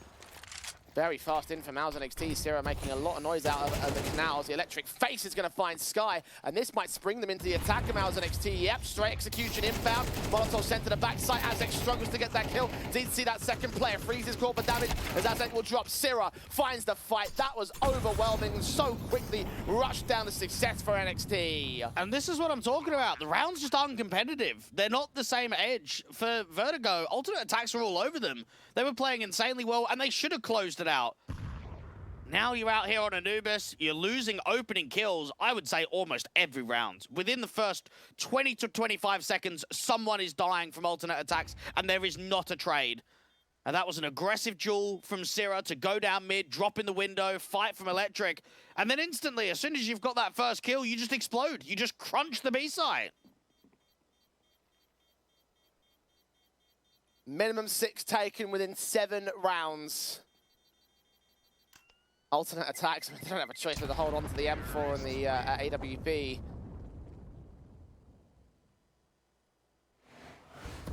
[SPEAKER 10] Very fast in for Mouse and XT. Syrah making a lot of noise out of the canals. The electric face is going to find Sky, and this might spring them into the attack of Mouse and XT. Yep, straight execution inbound. Molotov sent to the backside. Azek struggles to get that kill. Did see that second player freeze his corporate damage as Azek will drop. Syrah finds the fight. That was overwhelming. So quickly rushed down to success for NXT.
[SPEAKER 11] And this is what I'm talking about. The rounds just aren't competitive. They're not the same edge. For Vertigo, alternate attacks are all over them. They were playing insanely well, and they should have closed it out. Now you're out here on Anubis, you're losing opening kills, I would say almost every round. Within the first 20 to 25 seconds, someone is dying from alternate attacks, and there is not a trade. And that was an aggressive duel from Syrah to go down mid, drop in the window, fight from Electric, and then instantly, as soon as you've got that first kill, you just explode. You just crunch the B site.
[SPEAKER 10] Minimum 6 taken within 7 rounds. Alternate attacks, they don't have a choice but to hold on to the M4 and the AWP.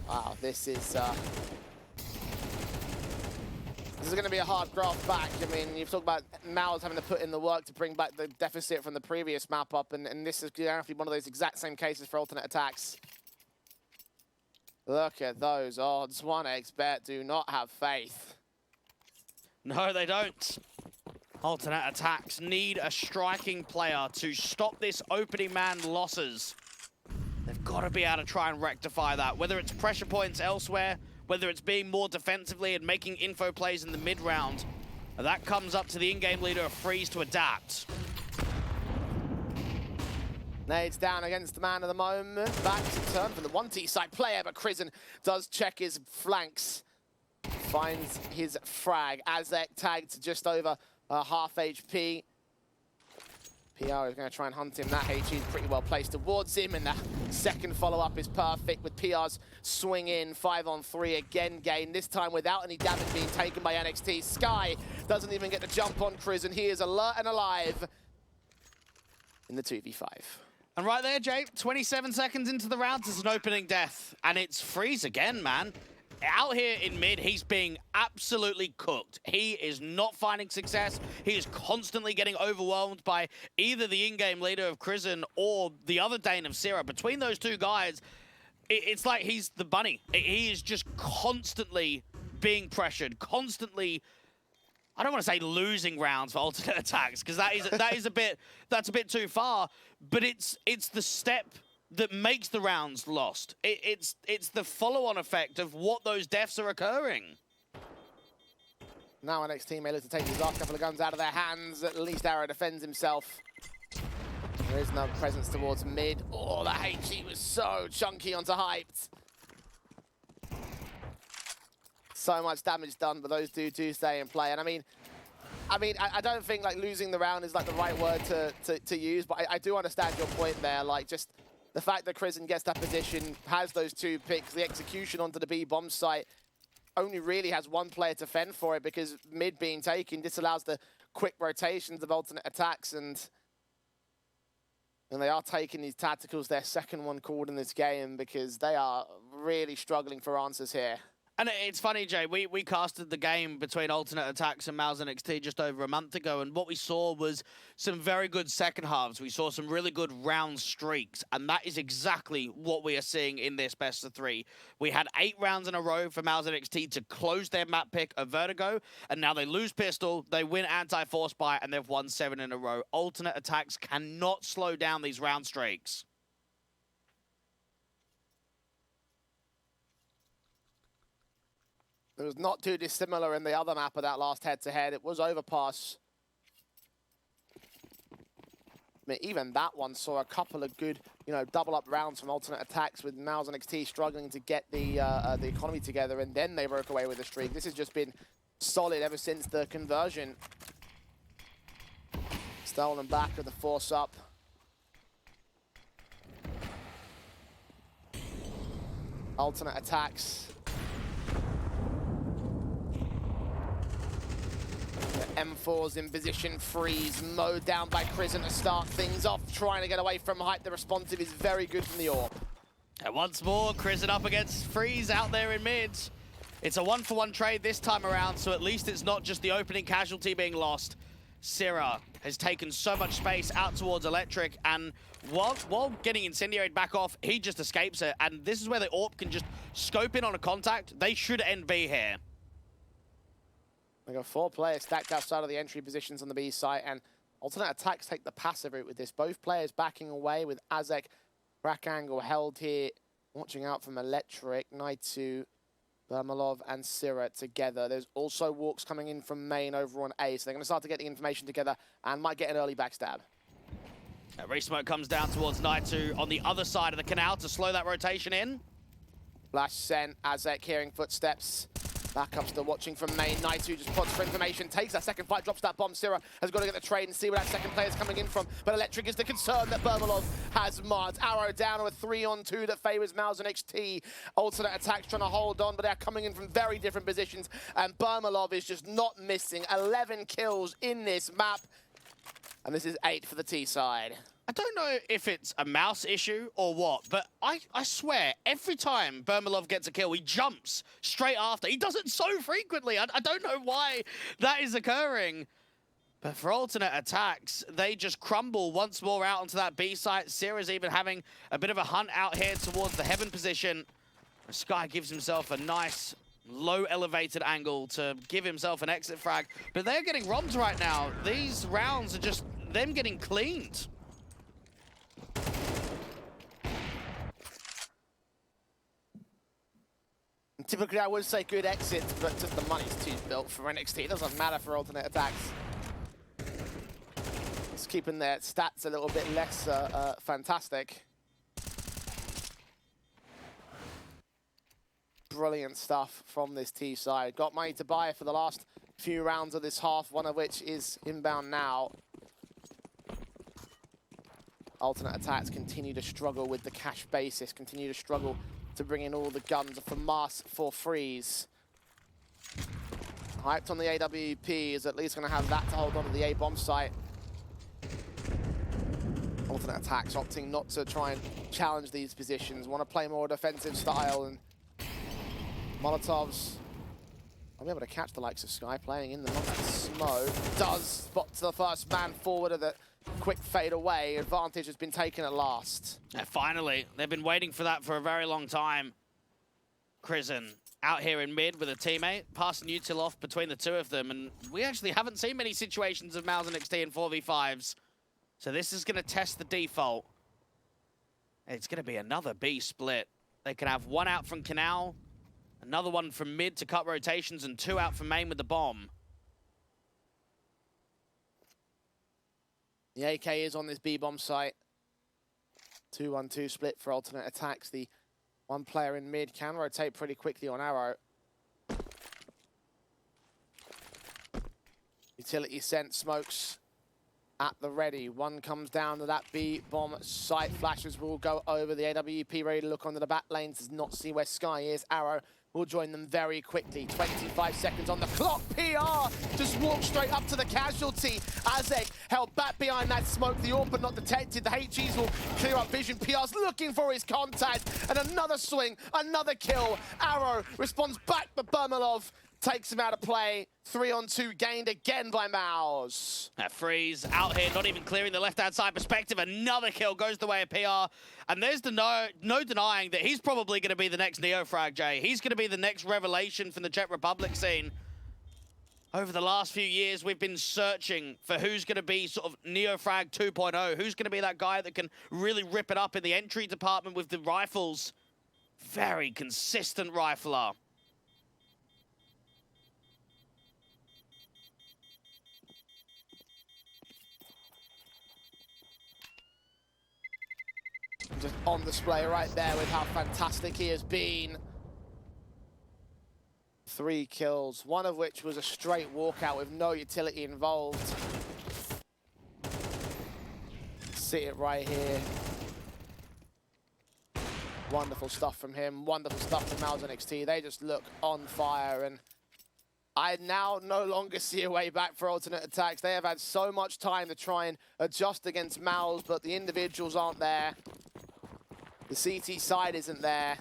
[SPEAKER 10] Wow, this is going to be a hard graft back. I mean, you've talked about Mal's having to put in the work to bring back the deficit from the previous map up, and this is going to be one of those exact same cases for alternate attacks. Look at those odds. 1xBet do not have faith.
[SPEAKER 11] No, they don't. Alternate attacks need a striking player to stop this opening man losses. They've got to be able to try and rectify that, whether it's pressure points elsewhere, whether it's being more defensively and making info plays in the mid-round. That comes up to the in-game leader of Freeze to adapt.
[SPEAKER 10] Nades down against the man of the moment. Back to turn from the 1T side player, but Crizzen does check his flanks. Finds his frag. Azek tagged to just over half HP. PR is going to try and hunt him. That HE is pretty well placed towards him, and that second follow-up is perfect with PR's swing in, 5-on-3 again gain, this time without any damage being taken by NXT. Sky doesn't even get the jump on Chris, and he is alert and alive in the 2v5.
[SPEAKER 11] And right there, Jay, 27 seconds into the round, it's an opening death. And it's Freeze again, man. Out here in mid, he's being absolutely cooked. He is not finding success. He is constantly getting overwhelmed by either the in-game leader of Crizzen or the other Dane of Sierra. Between those two guys, it's like he's the bunny. He is just constantly being pressured, constantly, I don't want to say losing rounds for alternate attacks, because that's a bit too far, but it's the step that makes the rounds lost. It's the follow-on effect of what those deaths are occurring.
[SPEAKER 10] Now NXT may look to take these last couple of guns out of their hands. At least Arrow defends himself. There is no presence towards mid. Oh, the HE was so chunky onto Hyped. So much damage done, but those do stay in play. And I mean, I don't think like losing the round is like the right word to use, but I do understand your point there. Like just the fact that Crizzen gets that position, has those two picks, the execution onto the B bomb site, only really has one player to fend for it because mid being taken disallows the quick rotations of alternate attacks, and they are taking these tacticals, their second one called in this game, because they are really struggling for answers here.
[SPEAKER 11] And it's funny, Jay, we casted the game between alternate attacks and Mouse NXT just over a month ago, and what we saw was some very good second halves. We saw some really good round streaks, and that is exactly what we are seeing in this best of 3. We had 8 rounds in a row for Mouse NXT to close their map pick of Vertigo, and now they lose Pistol, they win Anti-Force Buy, and they've won 7 in a row. Alternate attacks cannot slow down these round streaks.
[SPEAKER 10] It was not too dissimilar in the other map of that last head-to-head. It was Overpass. I mean, even that one saw a couple of good, double-up rounds from alternate attacks with Mouse NXT struggling to get the economy together, and then they broke away with a streak. This has just been solid ever since the conversion. Stolen back with the force up. Alternate attacks. M4's in position, Freeze, mowed down by Crizzen to start things off, trying to get away from Hype. The responsive is very good from the AWP.
[SPEAKER 11] And once more, Crizzen up against Freeze out there in mid. It's a 1-for-1 trade this time around, so at least it's not just the opening casualty being lost. Syrah has taken so much space out towards Electric, and while getting Incendiaried back off, he just escapes it, and this is where the AWP can just scope in on a contact. They should end B here.
[SPEAKER 10] They got 4 players stacked outside of the entry positions on the B site, and alternate attacks take the passive route with this. Both players backing away with Azek, crack angle held here, watching out from Electric, Naitu, Bermalov, and Syrah together. There's also walks coming in from main over on A, so they're going to start to get the information together and might get an early backstab.
[SPEAKER 11] Resmoke comes down towards Naitu on the other side of the canal to slow that rotation in.
[SPEAKER 10] Flash sent, Azek hearing footsteps. Backup still watching from main. Naitu just pods for information, takes that second fight, drops that bomb. Syrah has got to get the trade and see where that second player is coming in from. But Electric is the concern that Bermalov has marked. Arrow down to a 3-on-2 that favors Mouse NXT. Alternate attacks trying to hold on, but they're coming in from very different positions. And Bermalov is just not missing. 11 kills in this map. And this is 8 for the T side.
[SPEAKER 11] I don't know if it's a mouse issue or what, but I swear, every time Bermalov gets a kill, he jumps straight after. He does it so frequently. I don't know why that is occurring. But for alternate attacks, they just crumble once more out onto that B site. Syrah's even having a bit of a hunt out here towards the heaven position. Sky gives himself a nice low elevated angle to give himself an exit frag. But they're getting robbed right now. These rounds are just them getting cleaned.
[SPEAKER 10] Typically, I would say good exits, but just the money's too built for NXT. It doesn't matter for alternate attacks. It's keeping their stats a little bit less fantastic. Brilliant stuff from this T side. Got money to buy for the last few rounds of this half, one of which is inbound now. Alternate Attacks continue to struggle with the cash basis, continue to struggle to bring in all the guns for Mars for freeze. Hyped on the AWP is at least going to have that to hold on to the A-bomb site. Alternate Attacks opting not to try and challenge these positions, want to play more defensive style, and Molotovs I'll be able to catch the likes of Sky playing in the smoke. Does spot to the first man forward of the quick fade away. Advantage has been taken at last.
[SPEAKER 11] Yeah, finally, they've been waiting for that for a very long time. Crizzen out here in mid with a teammate, passing util off between the two of them, and we actually haven't seen many situations of Mouse and XT in 4v5s. So this is going to test the default. It's going to be another B split. They can have one out from Canal, another one from mid to cut rotations, and two out from main with the bomb.
[SPEAKER 10] The AK is on this B-bomb site. 2-1-2 split for Alternate Attacks. The one player in mid can rotate pretty quickly on Arrow. Utility sent smokes at the ready. One comes down to that B-bomb site. Flashes will go over. The AWP ready to look onto the back lanes. Does not see where Sky is. Arrow will join them very quickly. 25 seconds on the clock. PR just walked straight up to the casualty. Azek held back behind that smoke. The AWP not detected. The HGs will clear up vision. PR's looking for his contact. And another swing, another kill. Arrow responds back, but Bermalov takes him out of play. 3-on-2 gained again by Mouse.
[SPEAKER 11] That freeze out here, not even clearing the left-hand side perspective. Another kill goes the way of PR. And there's the no denying that he's probably going to be the next Neofrag, Jay. He's going to be the next revelation from the Czech Republic scene. Over the last few years, we've been searching for who's going to be sort of Neofrag 2.0. Who's going to be that guy that can really rip it up in the entry department with the rifles. Very consistent rifler.
[SPEAKER 10] Just on display right there with how fantastic he has been. 3 kills, one of which was a straight walkout with no utility involved. See it right here. Wonderful stuff from him, wonderful stuff from Mouse and XT. They just look on fire, and I now no longer see a way back for Alternate Attacks. They have had so much time to try and adjust against Mouse, but the individuals aren't there. The CT side isn't there.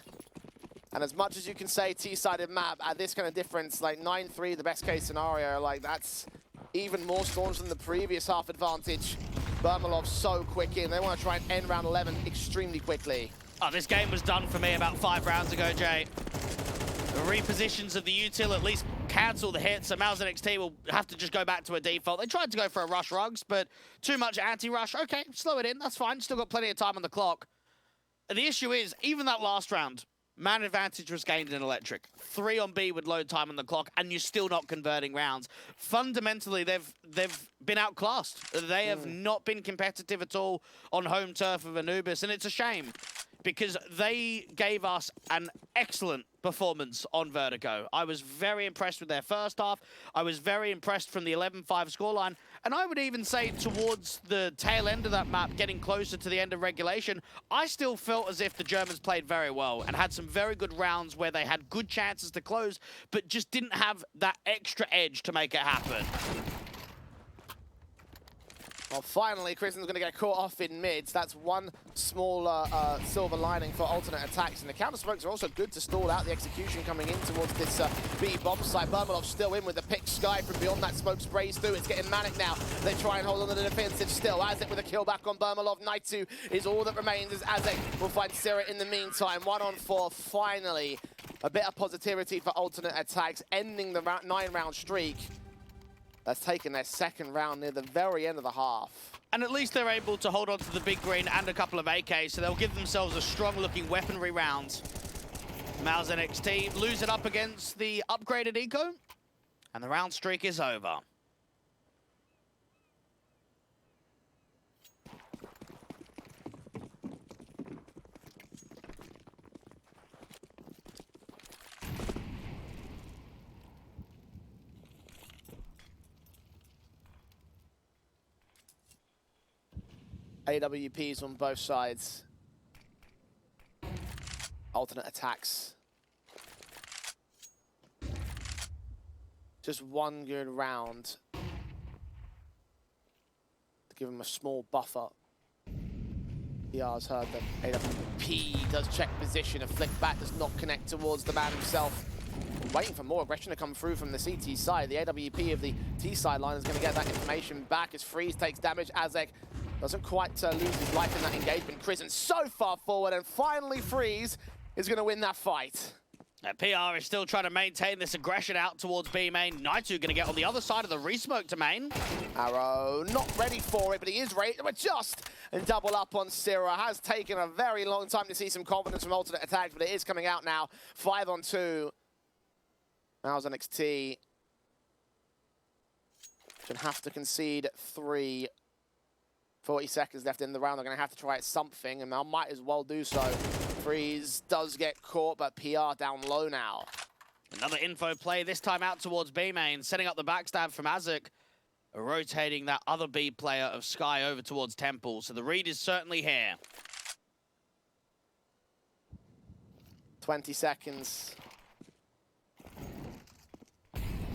[SPEAKER 10] And as much as you can say T-sided map at this kind of difference, like 9-3, the best case scenario, like that's even more storms than the previous half advantage. Bermalov so quick in. They want to try and end round 11 extremely quickly.
[SPEAKER 11] Oh, this game was done for me about 5 rounds ago, Jay. The repositions of the util at least cancel the hits, so Mouse and XT will have to just go back to a default. They tried to go for a rush rugs, but too much anti-rush. Okay, slow it in, that's fine. Still got plenty of time on the clock. And the issue is, even that last round, man advantage was gained in electric. 3 on B with load time on the clock, and you're still not converting rounds. Fundamentally, they've been outclassed. They have not been competitive at all on home turf of Anubis, and it's a shame because they gave us an excellent performance on Vertigo. I was very impressed with their first half. I was very impressed from the 11-5 scoreline. And I would even say towards the tail end of that map, getting closer to the end of regulation, I still felt as if the Germans played very well and had some very good rounds where they had good chances to close, but just didn't have that extra edge to make it happen.
[SPEAKER 10] Well, finally, Kristen's going to get caught off in mids. That's one small silver lining for Alternate Attacks. And the counter-smokes are also good to stall out the execution coming in towards this B-bomb site. Bermalov still in with the pick. Sky from beyond that smoke sprays through. It's getting manic now. They try and hold on to the defensive still. Azek with a kill back on Bermalov. Naitu is all that remains as Azek will find Sira in the meantime. 1-on-4, finally. A bit of positivity for Alternate Attacks, ending the 9-round streak. That's taken their second round near the very end of the half.
[SPEAKER 11] And at least they're able to hold on to the big green and a couple of AKs, so they'll give themselves a strong-looking weaponry round. Mouse and XT lose it up against the upgraded Eco, and the round streak is over.
[SPEAKER 10] AWPs on both sides. Alternate attacks. Just one good round to give him a small buffer. PR's heard that AWP does check position. A flick back does not connect towards the man himself. Waiting for more aggression to come through from the CT side. The AWP of the T sideline is going to get that information back as Freeze takes damage. Azek doesn't quite lose his life in that engagement. Krisen so far forward, and finally Freeze is going to win that fight.
[SPEAKER 11] PR is still trying to maintain this aggression out towards B main. Naitu going to get on the other side of the resmoke to main.
[SPEAKER 10] Arrow not ready for it, but he is ready to adjust and double up on Syrah. Has taken a very long time to see some confidence from alternate attacks, but it is coming out now. 5 on 2. Now's NXT. Should have to concede 3. 40 seconds left in the round. They're going to have to try something, and they might as well do so. Freeze does get caught, but PR down low now.
[SPEAKER 11] Another info play, this time out towards B main, setting up the backstab from Azek, rotating that other B player of Sky over towards Temple. So the read is certainly here.
[SPEAKER 10] 20 seconds.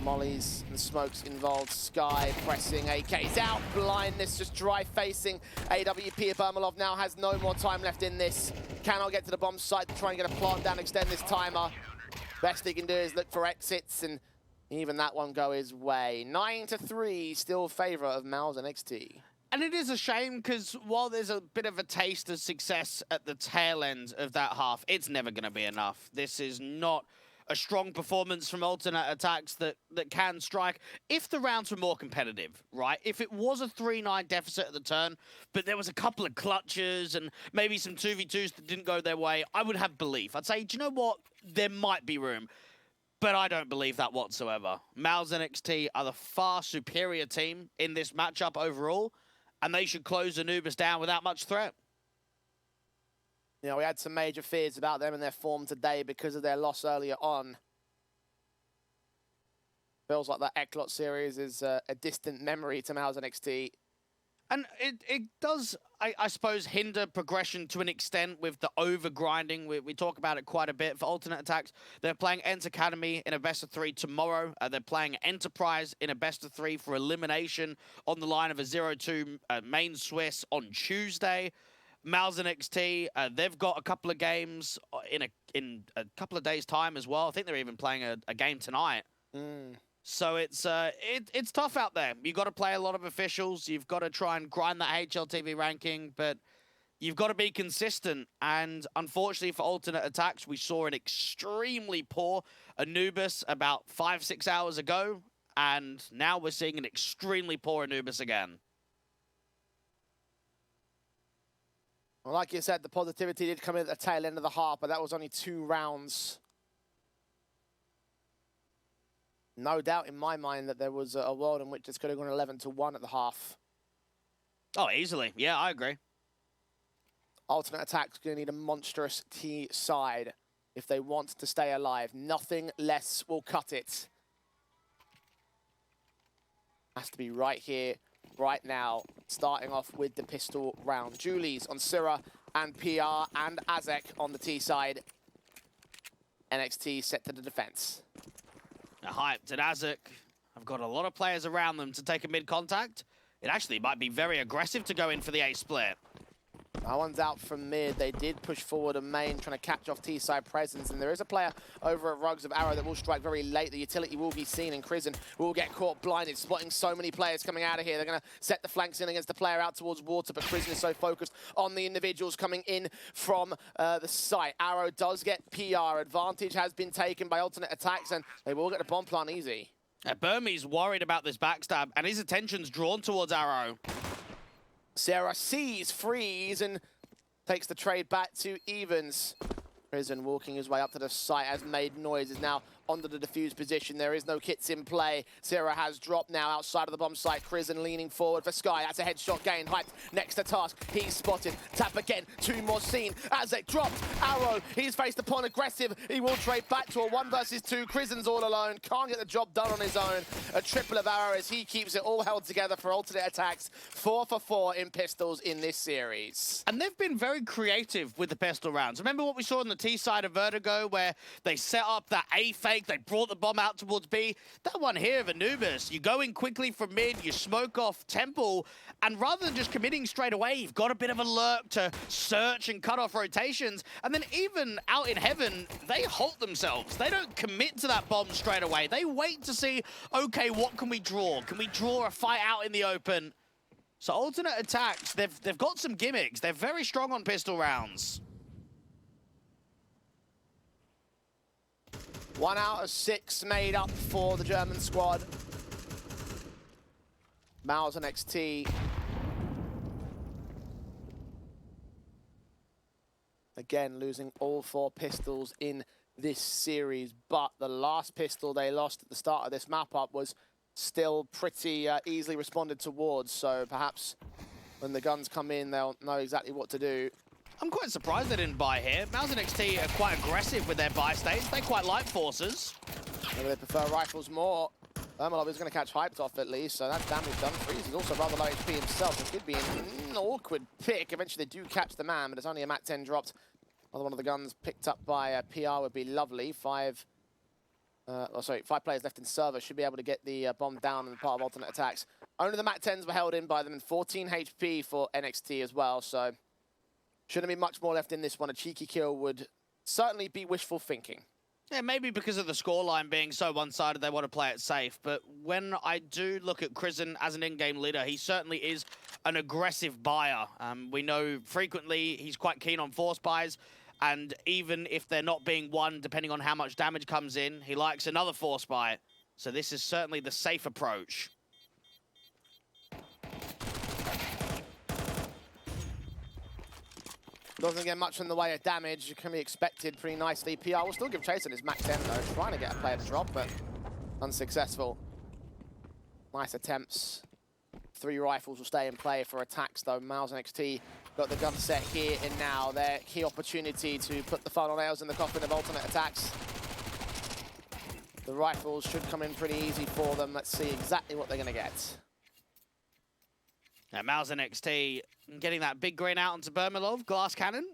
[SPEAKER 10] Mollies and smokes involved. Sky pressing, AK's out. Blindness just dry facing. AWP Bermalov now has no more time left in this. Cannot get to the bomb site to try and get a plant down, extend this timer. Best he can do is look for exits, and even that won't go his way. 9-3, still favor of Mal's NXT.
[SPEAKER 11] And it is a shame because while there's a bit of a taste of success at the tail end of that half, it's never going to be enough. This is not a strong performance from alternate attacks that can strike if the rounds were more competitive, right? If it was a 3-9 deficit at the turn, but there was a couple of clutches and maybe some 2v2s that didn't go their way, I would have belief. I'd say, do you know what? There might be room, but I don't believe that whatsoever. Mal's NXT are the far superior team in this matchup overall, and they should close Anubis down without much threat.
[SPEAKER 10] You know, we had some major fears about them and their form today because of their loss earlier on. Feels like that Eklot series is a distant memory to Mal's NXT.
[SPEAKER 11] And it does, I suppose, hinder progression to an extent with the over-grinding. We talk about it quite a bit. For alternate attacks, they're playing Ent Academy in a best-of-3 tomorrow. They're playing Enterprise in a best-of-3 for elimination on the line of a 0-2 main Swiss on Tuesday. Mal's NXT, they've got a couple of games in a couple of days' time as well. I think they're even playing a game tonight. So it's tough out there. You've got to play a lot of officials. You've got to try and grind that HLTV ranking, but you've got to be consistent. And unfortunately for alternate attacks, we saw an extremely poor Anubis about 5-6 hours ago, and now we're seeing an extremely poor Anubis again.
[SPEAKER 10] Well, like you said, the positivity did come in at the tail end of the half, but that was only 2 rounds. No doubt in my mind that there was a world in which this could have gone 11-1 at the half.
[SPEAKER 11] Oh, easily. Yeah, I agree.
[SPEAKER 10] Alternate attack's going to need a monstrous T side if they want to stay alive. Nothing less will cut it. Has to be right here, right now, starting off with the pistol round. Julie's on Syrah and PR and Azek on the T side. NXT set to the defense.
[SPEAKER 11] Now, hyped at Azek. I've got a lot of players around them to take a mid-contact. It actually might be very aggressive to go in for the A split.
[SPEAKER 10] That one's out from mid. They did push forward a main, trying to catch off T-side presence. And there is a player over at Rugs of Arrow that will strike very late. The utility will be seen, and Krisen will get caught blinded, spotting so many players coming out of here. They're going to set the flanks in against the player out towards water, but Krisen is so focused on the individuals coming in from the site. Arrow does get PR. Advantage has been taken by alternate attacks, and they will get the bomb plant easy.
[SPEAKER 11] Burmese worried about this backstab, and his attention's drawn towards Arrow.
[SPEAKER 10] Sarah sees Freeze and takes the trade back to evens. Prison walking his way up to the site has made noise, is now onto the defuse position. There is no kits in play. Zero has dropped now outside of the bomb site. Krisen leaning forward for Sky. That's a headshot gain. Hyped next to Task. He's spotted. Tap again. Two more seen. Azek dropped. Arrow. He's faced upon aggressive. He will trade back to a 1 versus 2. Krisen's all alone. Can't get the job done on his own. A triple of Arrow as he keeps it all held together for alternate attacks. 4 for 4 in pistols in this series.
[SPEAKER 11] And they've been very creative with the pistol rounds. Remember what we saw on the T side of Vertigo, where they set up that A fake, they brought the bomb out towards B? That one here of Anubis, you go in quickly from mid, you smoke off Temple, and rather than just committing straight away, you've got a bit of a lurk to search and cut off rotations. And then even out in heaven, they halt themselves. They don't commit to that bomb straight away. They wait to see, okay, what can we draw? Can we draw a fight out in the open? So alternate attacks, they've got some gimmicks. They're very strong on pistol rounds.
[SPEAKER 10] 1 out of 6 made up for the German squad. Mouse and XT. Again, losing all 4 pistols in this series, but the last pistol they lost at the start of this map-up was still pretty easily responded towards, so perhaps when the guns come in, they'll know exactly what to do.
[SPEAKER 11] I'm quite surprised they didn't buy here. Mouse and XT are quite aggressive with their buy states. They quite like forces.
[SPEAKER 10] Maybe they prefer rifles more. Thermalov is going to catch Hyped off at least, so that's damage done. Freeze is also rather low HP himself. It could be an awkward pick. Eventually they do catch the man, but it's only a Mat 10 dropped. Another one of the guns picked up by PR would be lovely. 5 players left in server. Should be able to get the bomb down in part of alternate attacks. Only the Mat 10s were held in by them, and 14 HP for NXT as well, so shouldn't be much more left in this one. A cheeky kill would certainly be wishful thinking.
[SPEAKER 11] Yeah, maybe because of the scoreline being so one-sided, they want to play it safe. But when I do look at Krisen as an in-game leader, he certainly is an aggressive buyer. We know frequently he's quite keen on force buys, and even if they're not being won, depending on how much damage comes in, he likes another force buy. So this is certainly the safe approach.
[SPEAKER 10] Doesn't get much in the way of damage. It can be expected pretty nicely. PR will still give chase on his Max 10 though, trying to get a player to drop, but unsuccessful. Nice attempts. 3 rifles will stay in play for attacks though. Miles and XT got the gun set here and now. Their key opportunity to put the final nails in the coffin of alternate attacks. The rifles should come in pretty easy for them. Let's see exactly what they're going to get.
[SPEAKER 11] Now, Mouse and XT getting that big green out onto Bermalov. Glass cannon.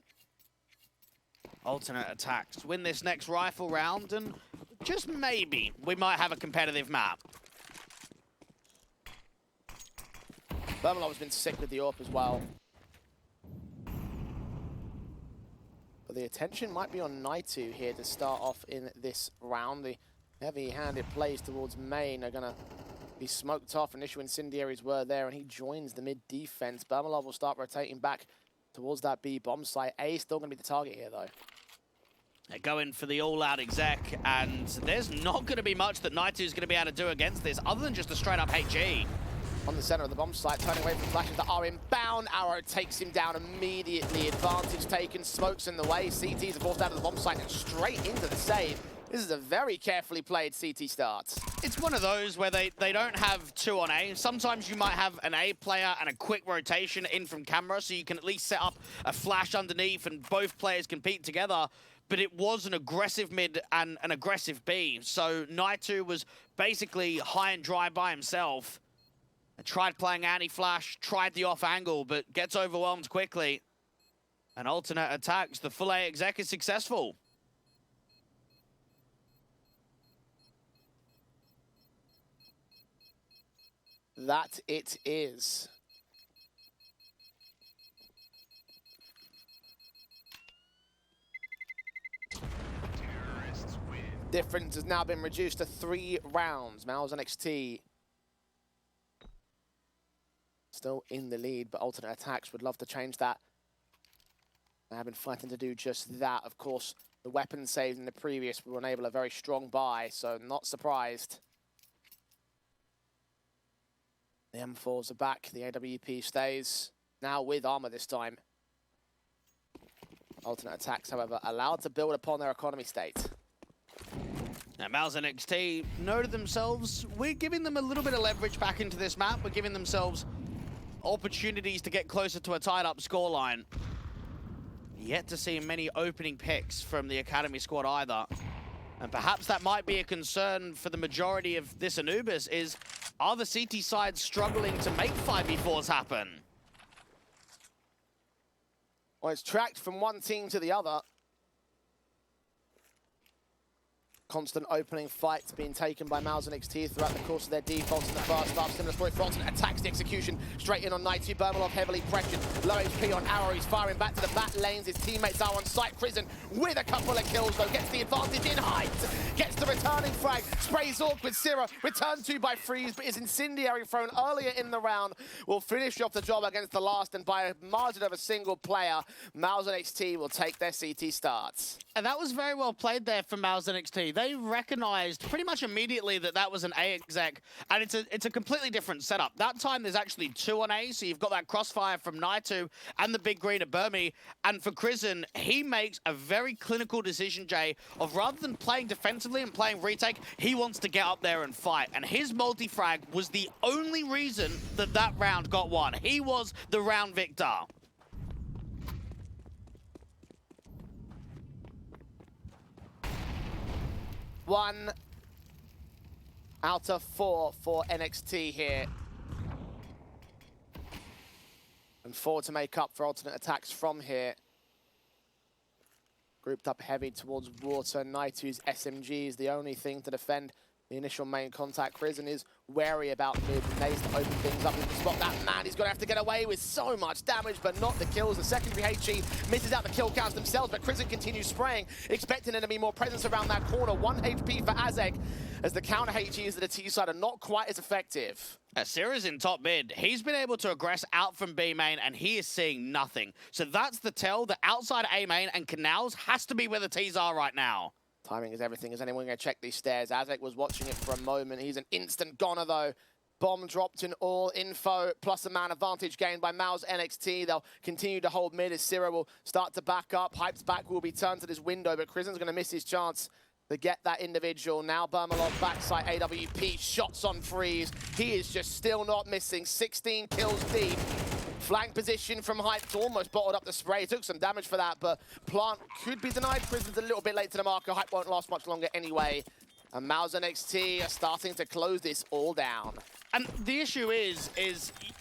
[SPEAKER 11] Alternate attacks. Win this next rifle round, and just maybe we might have a competitive map.
[SPEAKER 10] Bermalov's been sick with the AWP as well. But the attention might be on Naitu here to start off in this round. The heavy-handed plays towards main are going to be smoked off. Initial incendiaries were there, and he joins the mid defense. Bermalov will start rotating back towards that B bomb site. A still going to be the target here, though.
[SPEAKER 11] They're going for the all-out exec, and there's not going to be much that Naitu's going to be able to do against this, other than just a straight-up HG.
[SPEAKER 10] On the center of the bomb site, turning away from flashes that are inbound. Arrow takes him down immediately. Advantage taken, smokes in the way. CTs are forced out of the bomb site and straight into the save. This is a very carefully played CT start.
[SPEAKER 11] It's one of those where they don't have 2 on A. Sometimes you might have an A player and a quick rotation in from camera, so you can at least set up a flash underneath and both players compete together. But it was an aggressive mid and an aggressive B. So Naitu was basically high and dry by himself. Tried playing anti-flash, tried the off angle, but gets overwhelmed quickly. And alternate attacks, the full A exec is successful.
[SPEAKER 10] That it is. Difference has now been reduced to 3 rounds. Mouse and XT still in the lead, but alternate attacks would love to change that. They have been fighting to do just that. Of course, the weapon saves in the previous will enable a very strong buy, so not surprised. The M4s are back. The AWP stays, now with armor this time. Alternate attacks, however, allowed to build upon their economy state.
[SPEAKER 11] Now, Mouse NXT know to themselves, we're giving them a little bit of leverage back into this map. We're giving themselves opportunities to get closer to a tied-up scoreline. Yet to see many opening picks from the Academy squad either. And perhaps that might be a concern for the majority of this Anubis is, are the CT sides struggling to make 5v4s happen?
[SPEAKER 10] Well, it's tracked from one team to the other. Constant opening fights being taken by Mouse NXT throughout the course of their defaults in the first half. Similar story for Alternate attacks the execution straight in on 90. Bermalov heavily pressured. Low HP on Arrow. He's firing back to the back lanes. His teammates are on site. Prison with a couple of kills though. Gets the advantage in height. Gets the returning frag. Sprays awkward. Syrah returned to by Freeze, but his incendiary thrown earlier in the round will finish off the job against the last, and by a margin of a single player, Mouse NXT will take their CT starts.
[SPEAKER 11] And that was very well played there from Mouse NXT. They recognized pretty much immediately that that was an A exec, and it's a completely different setup. That time there's actually 2 on A, so you've got that crossfire from Naitu and the big green at Burmy. And for Krizen, he makes a very clinical decision, Jay, of rather than playing defensively and playing retake, he wants to get up there and fight. And his multi-frag was the only reason that that round got won. He was the round victor.
[SPEAKER 10] One out of 4 for NXT here. And 4 to make up for alternate attacks from here. Grouped up heavy towards water. Naitu's SMG is the only thing to defend the initial main contact. Krizen is wary about mid and needs to open things up. He can spot that man. He's going to have to get away with so much damage, but not the kills. The secondary HE misses out the kill counts themselves, but Krizen continues spraying, expecting there to be more presence around that corner. 1 HP for Azek, as the counter HEs of the T side are not quite as effective.
[SPEAKER 11] Syrah's in top mid. He's been able to aggress out from B main, and he is seeing nothing. So that's the tell. The outside A main and Canals has to be where the T's are right now.
[SPEAKER 10] Timing is everything. Is anyone going to check these stairs? Azek was watching it for a moment. He's an instant goner, though. Bomb dropped in all info, plus a man advantage gained by Mouse NXT. They'll continue to hold mid as Syrah will start to back up. Hype's back will be turned to this window, but Krizen's going to miss his chance to get that individual. Now Bermalov backside AWP, shots on Freeze. He is just still not missing. 16 kills deep. Flank position from Hype, almost bottled up the spray. Took some damage for that, but Plant could be denied. Prison's a little bit late to the marker. Hype won't last much longer anyway. And Mouse NXT are starting to close this all down.
[SPEAKER 11] And the issue is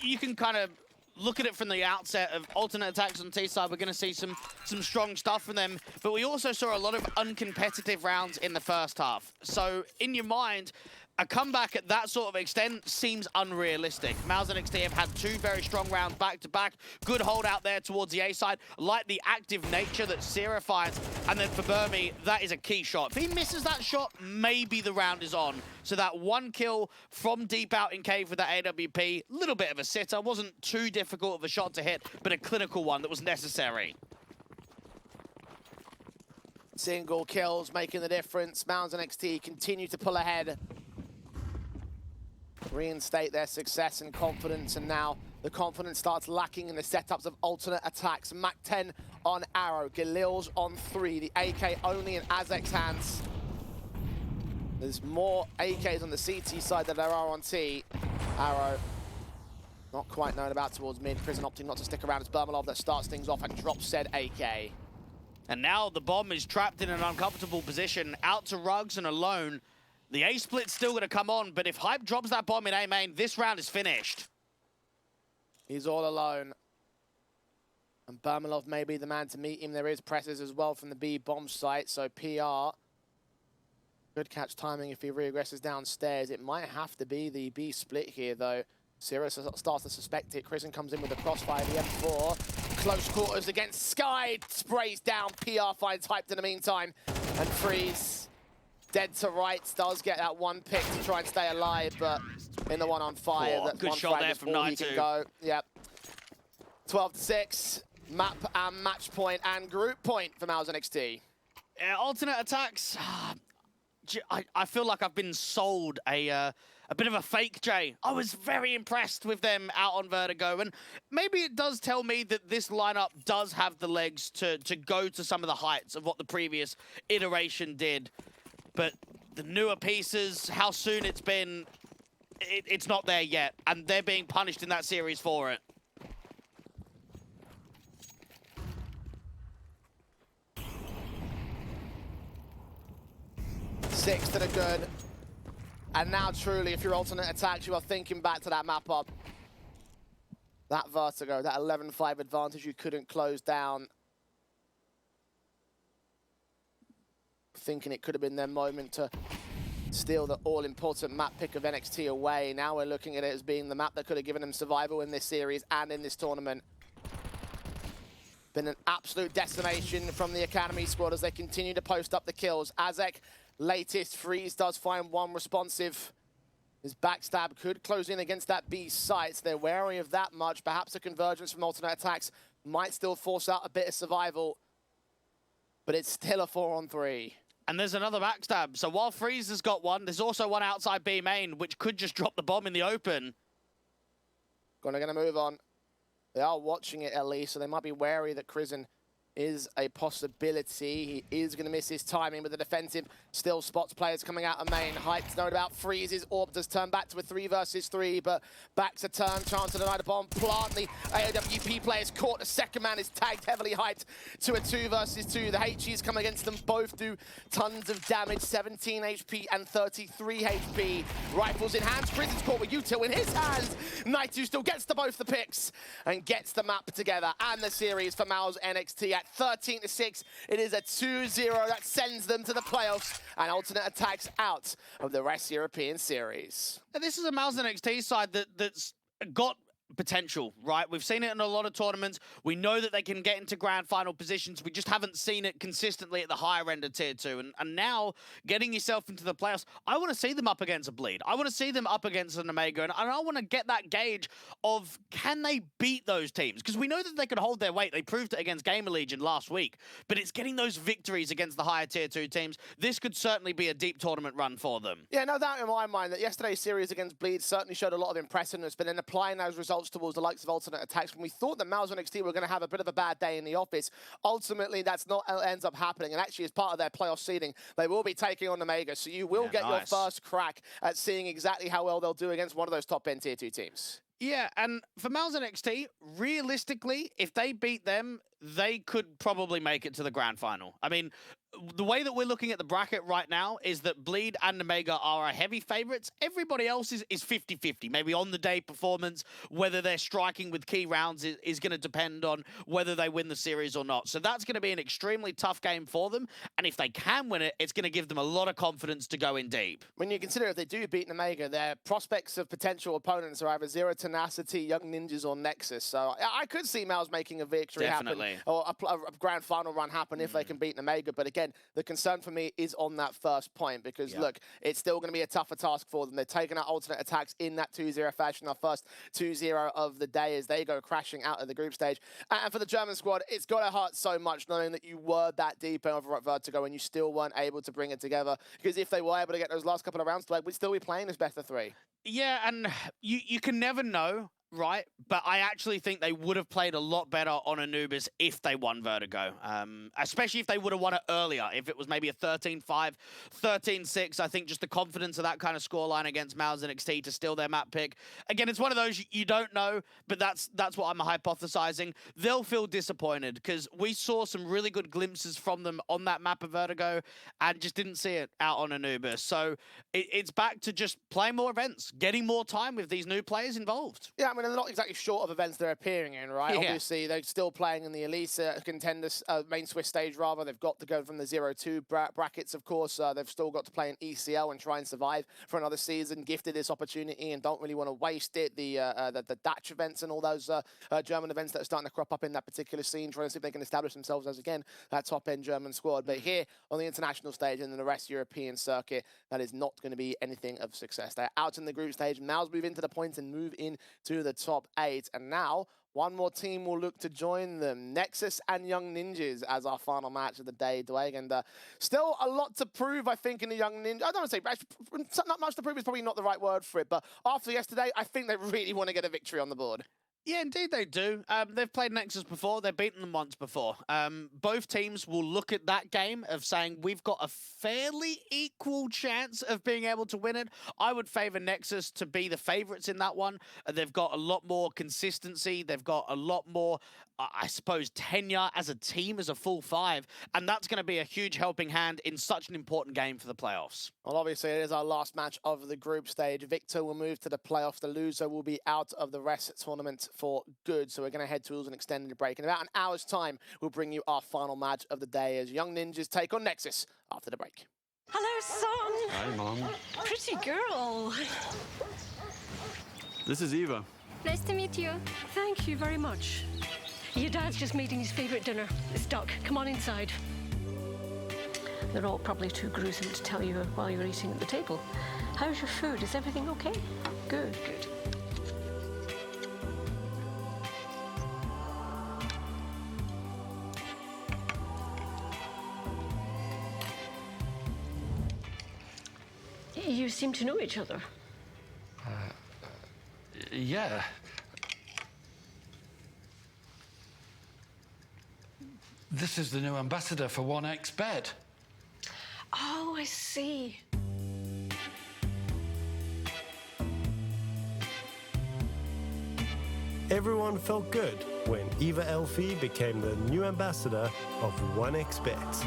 [SPEAKER 11] you can kind of look at it from the outset of alternate attacks on T side. We're going to see some strong stuff from them, but we also saw a lot of uncompetitive rounds in the first half. So in your mind, a comeback at that sort of extent seems unrealistic. Mouse NXT have had 2 very strong rounds back-to-back. Good hold out there towards the A side. Like the active nature that Syrah finds. And then for Burmy, that is a key shot. If he misses that shot, maybe the round is on. So that 1 kill from deep out in cave with that AWP, little bit of a sitter. Wasn't too difficult of a shot to hit, but a clinical one that was necessary.
[SPEAKER 10] Single kills making the difference. Mouse NXT continue to pull ahead. Reinstate their success and confidence, and now the confidence starts lacking in the setups of alternate attacks. Mac 10 on Arrow, Galil's on 3, the AK only in Azek's hands. There's more AKs on the CT side than there are on T. Arrow not quite known about towards mid. Prison opting not to stick around. It's Bermalov that starts things off and drops said AK.
[SPEAKER 11] And now the bomb is trapped in an uncomfortable position, out to Ruggs and alone. The A split's still going to come on, but if Hype drops that bomb in A main, this round is finished.
[SPEAKER 10] He's all alone. And Bermalov may be the man to meet him. There is presses as well from the B bomb site, so PR. Good catch timing if he reaggresses downstairs. It might have to be the B split here, though. Syrah starts to suspect it. Krizen comes in with the crossfire, the M4. Close quarters against Sky. Sprays down. PR finds Hyped in the meantime. And Freeze, dead to rights, does get that 1 pick to try and stay alive, but in the 1 on fire, that's
[SPEAKER 11] good
[SPEAKER 10] 1
[SPEAKER 11] shot
[SPEAKER 10] frag
[SPEAKER 11] there
[SPEAKER 10] is
[SPEAKER 11] from
[SPEAKER 10] all he
[SPEAKER 11] Naitu.
[SPEAKER 10] can go. Yep. 12-6. Map and match point and group point for Mouse NXT.
[SPEAKER 11] Alternate attacks. I feel like I've been sold a bit of a fake, Jay. I was very impressed with them out on Vertigo, and maybe it does tell me that this lineup does have the legs to go to some of the heights of what the previous iteration did. But the newer pieces, how soon it's been, it's not there yet, and they're being punished in that series for it.
[SPEAKER 10] Six to the good. And now truly, if you're alternate attacks, you are thinking back to that map up. That Vertigo, that 11-5 advantage you couldn't close down. Thinking it could have been their moment to steal the all-important map pick of NXT away. Now we're looking at it as being the map that could have given them survival in this series and in this tournament. Been an absolute decimation from the Academy squad as they continue to post up the kills. Azek, latest freeze, does find one responsive. His backstab could close in against that B site. They're wary of that much. Perhaps a convergence from alternate attacks might still force out a bit of survival. But it's still a 4-on-3.
[SPEAKER 11] And there's another backstab. So while Freeze has got one, there's also one outside B main, which could just drop the bomb in the open.
[SPEAKER 10] Gonna move on. They are watching it at least, so they might be wary that Crizzen is a possibility. He is going to miss his timing, but the defensive still spots players coming out of main. Hype's known about Freeze's. Orb does turn back to a 3 versus 3, but back's a turn. Chance to deny the bomb. Plant the AWP players caught. The second man is tagged, heavily hyped to a 2 versus 2. The HGs come against them. Both do tons of damage. 17 HP and 33 HP. Rifles in hands. Crizzen's caught with util in his hands. Naitu still gets to both the picks and gets the map together and the series for Mal's NXT at 13-6. It is a 2-0 that sends them to the playoffs and alternate attacks out of the West European Series.
[SPEAKER 11] Now, this is a Mal's NXT side that's got potential, right? We've seen it in a lot of tournaments. We know that they can get into grand final positions. We just haven't seen it consistently at the higher end of tier 2. And now getting yourself into the playoffs, I want to see them up against a Bleed. I want to see them up against an Omega. And I want to get that gauge of, can they beat those teams? Because we know that they can hold their weight. They proved it against Gamer Legion last week. But it's getting those victories against the higher tier 2 teams. This could certainly be a deep tournament run for them.
[SPEAKER 10] Yeah, no doubt in my mind that yesterday's series against Bleed certainly showed a lot of impressiveness, but then applying those results towards the likes of alternate attacks, when we thought that Mal's NXT were going to have a bit of a bad day in the office, ultimately that's not ends up happening. And actually, as part of their playoff seeding, they will be taking on Omega, so you will get your first crack at seeing exactly how well they'll do against one of those top end tier 2 teams.
[SPEAKER 11] Yeah, and for Mal's NXT, realistically, if they beat them, they could probably make it to the grand final. I mean, the way that we're looking at the bracket right now is that Bleed and Omega are our heavy favorites. Everybody else is 50-50. Maybe on the day performance, whether they're striking with key rounds is going to depend on whether they win the series or not. So that's going to be an extremely tough game for them. And if they can win it, it's going to give them a lot of confidence to go in deep.
[SPEAKER 10] When you consider if they do beat Omega, their prospects of potential opponents are either Zero Tenacity, Young Ninjas, or Nexus. So I could see Mal's making a victory happen, or a grand final run happen if they can beat Omega. But again, the concern for me is on that first point, because look, it's still going to be a tougher task for them. They're taking out alternate attacks in that 2-0 fashion, our first 2-0 of the day as they go crashing out of the group stage. And for the German squad, it's got to hurt so much knowing that you were that deep over at Vertigo and you still weren't able to bring it together, because if they were able to get those last couple of rounds played, we'd still be playing as best of 3.
[SPEAKER 11] Yeah, and you can never know. Right, but I actually think they would have played a lot better on Anubis if they won Vertigo, especially if they would have won it earlier. If it was maybe a 13-5, 13-6, I think just the confidence of that kind of scoreline against Mal's NXT to steal their map pick. Again, it's one of those you don't know, but that's what I'm hypothesizing. They'll feel disappointed because we saw some really good glimpses from them on that map of Vertigo and just didn't see it out on Anubis. So it's back to just playing more events, getting more time with these new players involved.
[SPEAKER 10] Yeah, I mean, they're not exactly short of events they're appearing in, right? Yeah. Obviously, they're still playing in the Elite contenders main Swiss stage, rather. They've got to go from the 0-2 brackets, of course. They've still got to play in ECL and try and survive for another season. Gifted this opportunity and don't really want to waste it. The Dutch events and all those German events that are starting to crop up in that particular scene, trying to see if they can establish themselves as, again, that top-end German squad. But here on the international stage and in the West European circuit, that is not going to be anything of success. They're out in the group stage. Now move into the points and move into the top 8. And now one more team will look to join them, Nexus and Young Ninjas, as our final match of the day, Dwayne. And still a lot to prove, I think, in the Young Ninjas. I don't want to say not much to prove is probably not the right word for it, but after yesterday, I think they really want to get a victory on the board.
[SPEAKER 11] Yeah, indeed they do. They've played Nexus before. They've beaten them once before. Both teams will look at that game of saying we've got a fairly equal chance of being able to win it. I would favor Nexus to be the favorites in that one. They've got a lot more consistency. They've got a lot more, I suppose, tenure as a team, as a full five. And that's going to be a huge helping hand in such an important game for the playoffs.
[SPEAKER 10] Well, obviously, it is our last match of the group stage. Victor will move to the playoff. The loser will be out of the rest tournament for good. So we're going to head towards an extended break. In about an hour's time, we'll bring you our final match of the day as Young Ninjas take on Nexus after the break.
[SPEAKER 5] Hello, son.
[SPEAKER 12] Hi, Mom.
[SPEAKER 5] Pretty girl.
[SPEAKER 12] This is Eva.
[SPEAKER 5] Nice to meet you. Thank you very much. Your dad's just making his favorite dinner. It's duck. Come on inside. They're all probably too gruesome to tell you while you're eating at the table. How's your food? Is everything okay? Good, good. You seem to know each other.
[SPEAKER 6] Yeah. This is the new ambassador for 1xBet.
[SPEAKER 5] Oh, I see.
[SPEAKER 8] Everyone felt good when Eva Elfie became the new ambassador of 1xBet.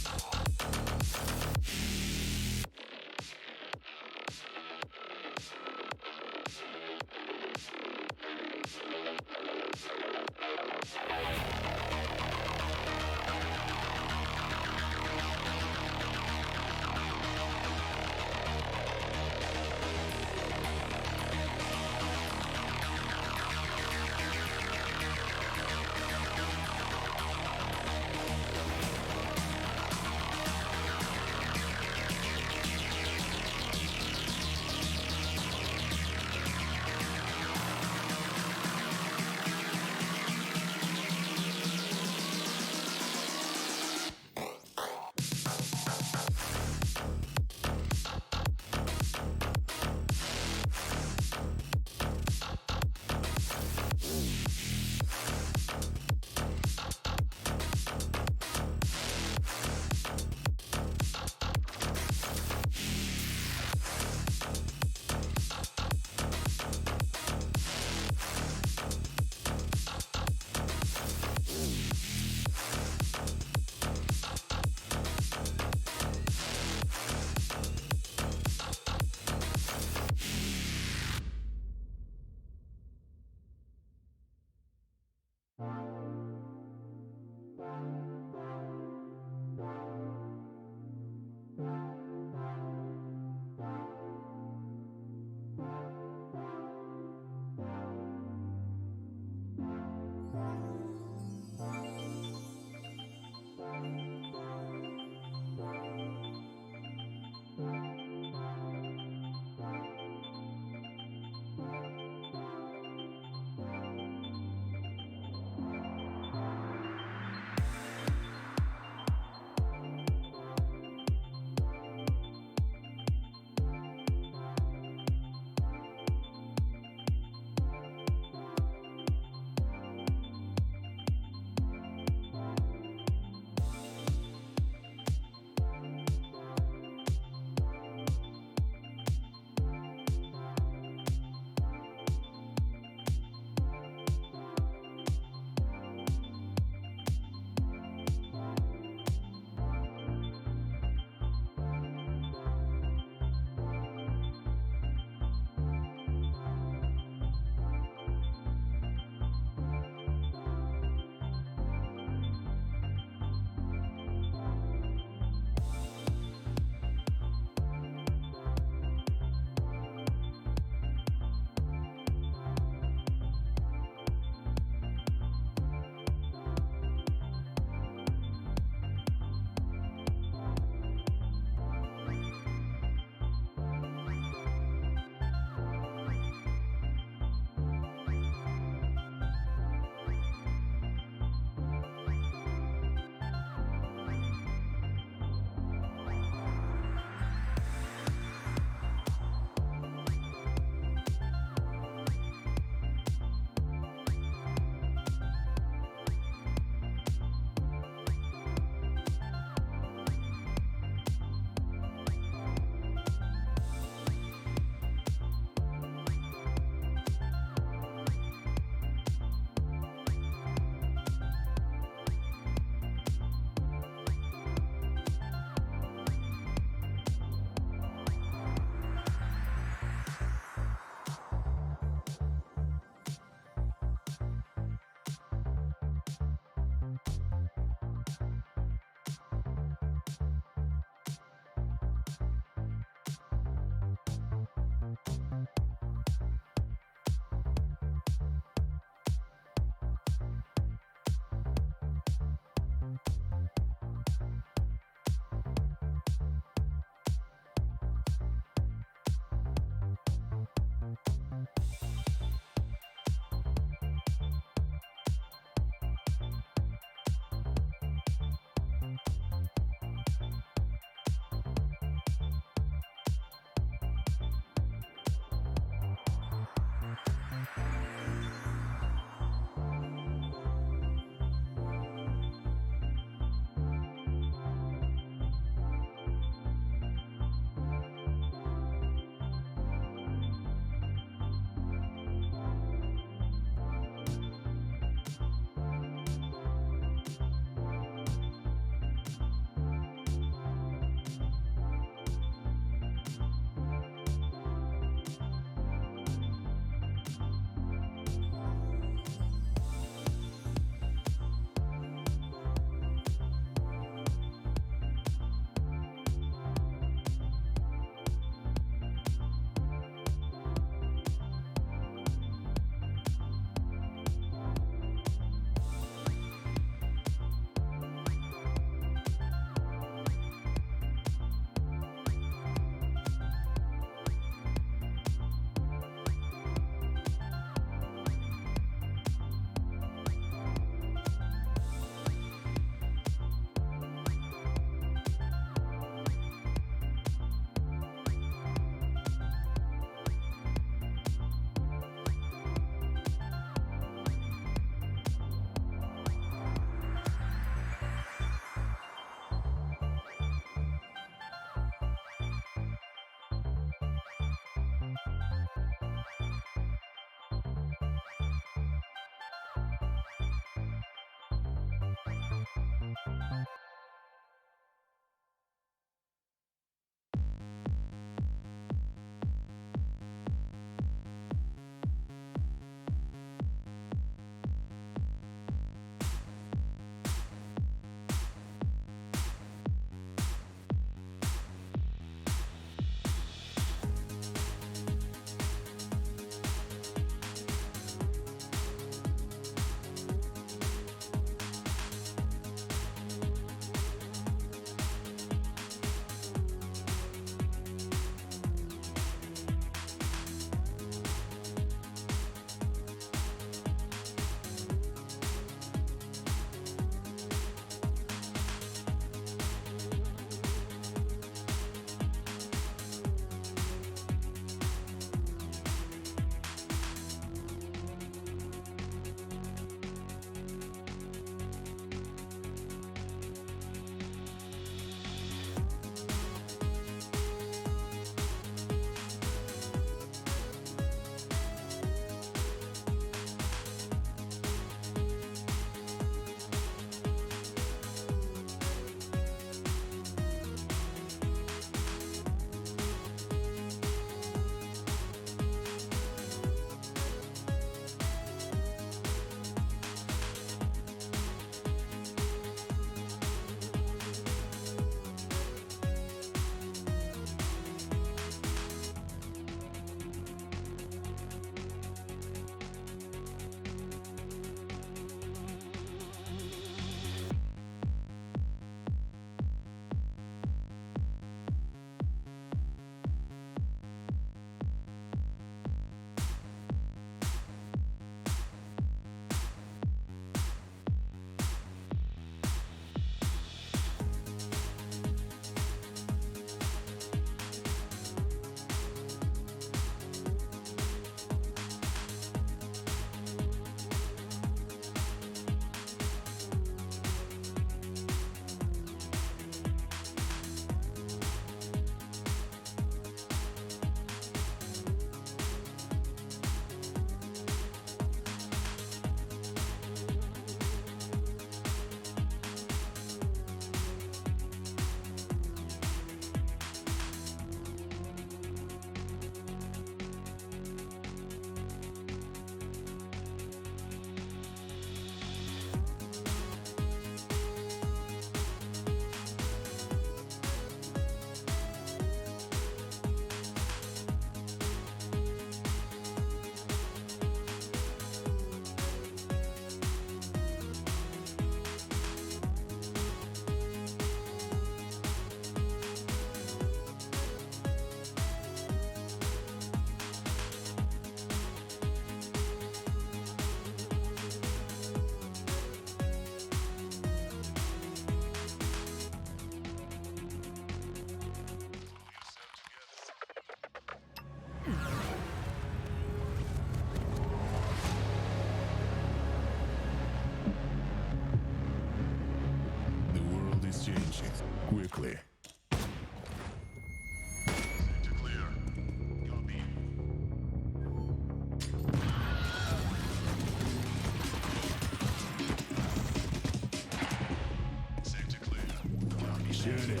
[SPEAKER 1] Shoot it.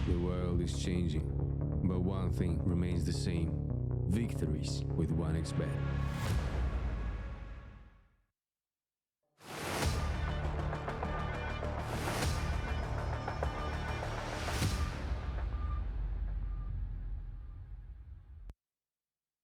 [SPEAKER 7] The world is changing, but one thing remains the same. Victories with 1xBet.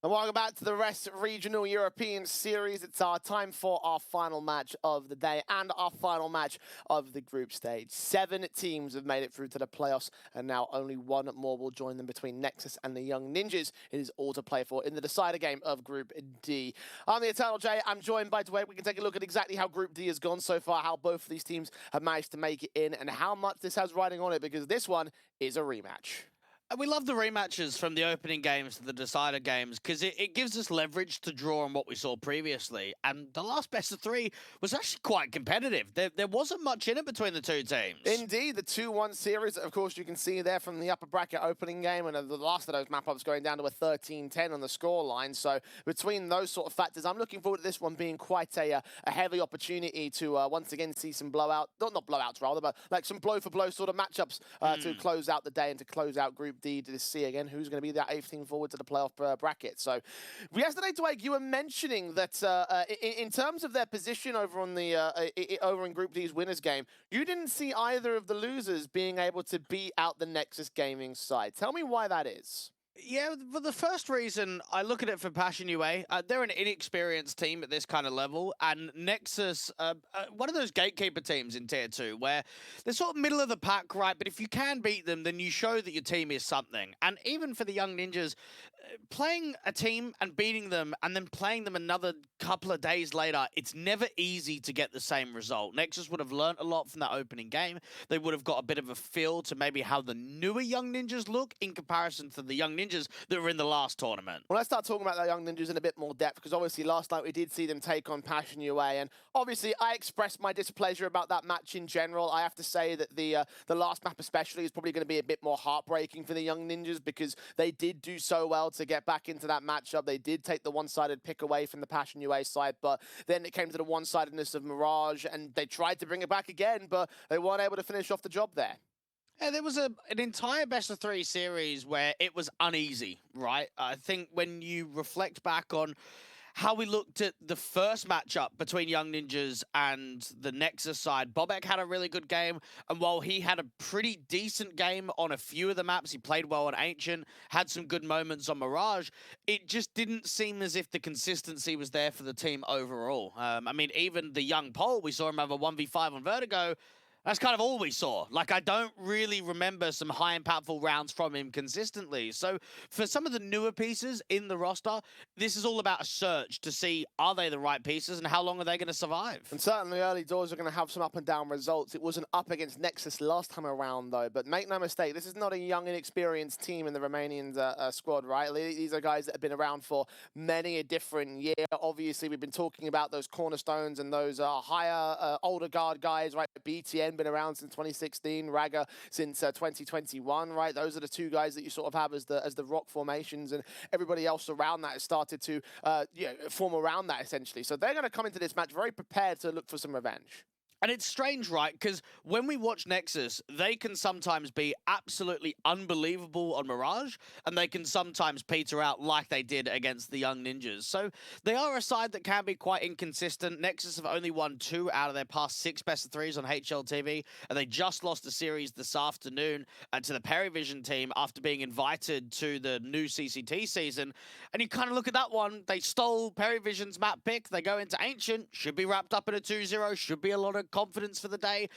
[SPEAKER 10] And welcome back to the Rest Regional European Series. It's our time for our final match of the day and our final match of the group stage. 7 teams have made it through to the playoffs, and now only one more will join them between Nexus and the Young Ninjas. It is all to play for in the decider game of Group D. I'm the Eternal J. I'm joined by Dwayne. We can take a look at exactly how Group D has gone so far, how both of these teams have managed to make it in, and how much this has riding on it, because this one is a rematch.
[SPEAKER 11] And we love the rematches from the opening games to the decider games because it gives us leverage to draw on what we saw previously. And the last best of 3 was actually quite competitive. There wasn't much in it between the two teams.
[SPEAKER 10] Indeed, the 2-1 series, of course, you can see there from the upper bracket opening game, and the last of those map-ups going down to a 13-10 on the scoreline. So between those sort of factors, I'm looking forward to this one being quite a heavy opportunity to once again see some blowout, not blowouts rather, but like some blow-for-blow sort of matchups to close out the day and to close out Group D to see again who's going to be that 8th team forward to the playoff bracket. So yesterday, Dwight, you were mentioning that in terms of their position over on the over in Group D's winners game, you didn't see either of the losers being able to beat out the Nexus Gaming side. Tell me why that is.
[SPEAKER 11] Yeah, but the first reason I look at it for Passion UA, they're an inexperienced team at this kind of level, and Nexus, one of those gatekeeper teams in Tier 2, where they're sort of middle of the pack, right? But if you can beat them, then you show that your team is something. And even for the Young Ninjas, playing a team and beating them and then playing them another couple of days later, it's never easy to get the same result. Nexus would have learned a lot from that opening game. They would have got a bit of a feel to maybe how the newer Young Ninjas look in comparison to the Young Ninjas that were in the last tournament.
[SPEAKER 10] Well, let's start talking about the Young Ninjas in a bit more depth, because obviously last night we did see them take on Passion UA, and obviously I expressed my displeasure about that match in general. I have to say that the last map especially is probably going to be a bit more heartbreaking for the Young Ninjas, because they did do so well to get back into that matchup. They did take the one-sided pick away from the Passion UA side, but then it came to the one-sidedness of Mirage, and they tried to bring it back again, but they weren't able to finish off the job there.
[SPEAKER 11] Yeah, there was an entire best of 3 series where it was uneasy, right? I think when you reflect back on how we looked at the first matchup between Young Ninjas and the Nexus side, Bobek had a really good game, and while he had a pretty decent game on a few of the maps, he played well on Ancient, had some good moments on Mirage, it just didn't seem as if the consistency was there for the team overall. I mean, even the young Pole, we saw him have a 1v5 on Vertigo. That's kind of all we saw. Like, I don't really remember some high impactful rounds from him consistently. So for some of the newer pieces in the roster, this is all about a search to see, are they the right pieces and how long are they going to survive?
[SPEAKER 10] And certainly early doors are going to have some up and down results. It wasn't up against Nexus last time around, though. But make no mistake, this is not a young, inexperienced team in the Romanian squad, right? These are guys that have been around for many a different year. Obviously, we've been talking about those cornerstones and those higher, older guard guys, right? BTN been around since 2016, Raga since 2021, right? Those are the two guys that you sort of have as the rock formations, and everybody else around that has started to form around that essentially. So they're going to come into this match very prepared to look for some revenge.
[SPEAKER 11] And it's strange, right? Because when we watch Nexus, they can sometimes be absolutely unbelievable on Mirage, and they can sometimes peter out like they did against the Young Ninjas. So they are a side that can be quite inconsistent. Nexus have only won 2 out of their past 6 best of 3s on HLTV, and they just lost a series this afternoon to the Perivision team after being invited to the new CCT season. And you kind of look at that one, they stole Perivision's map pick, they go into Ancient, should be wrapped up in a 2-0, should be a lot of confidence for the day,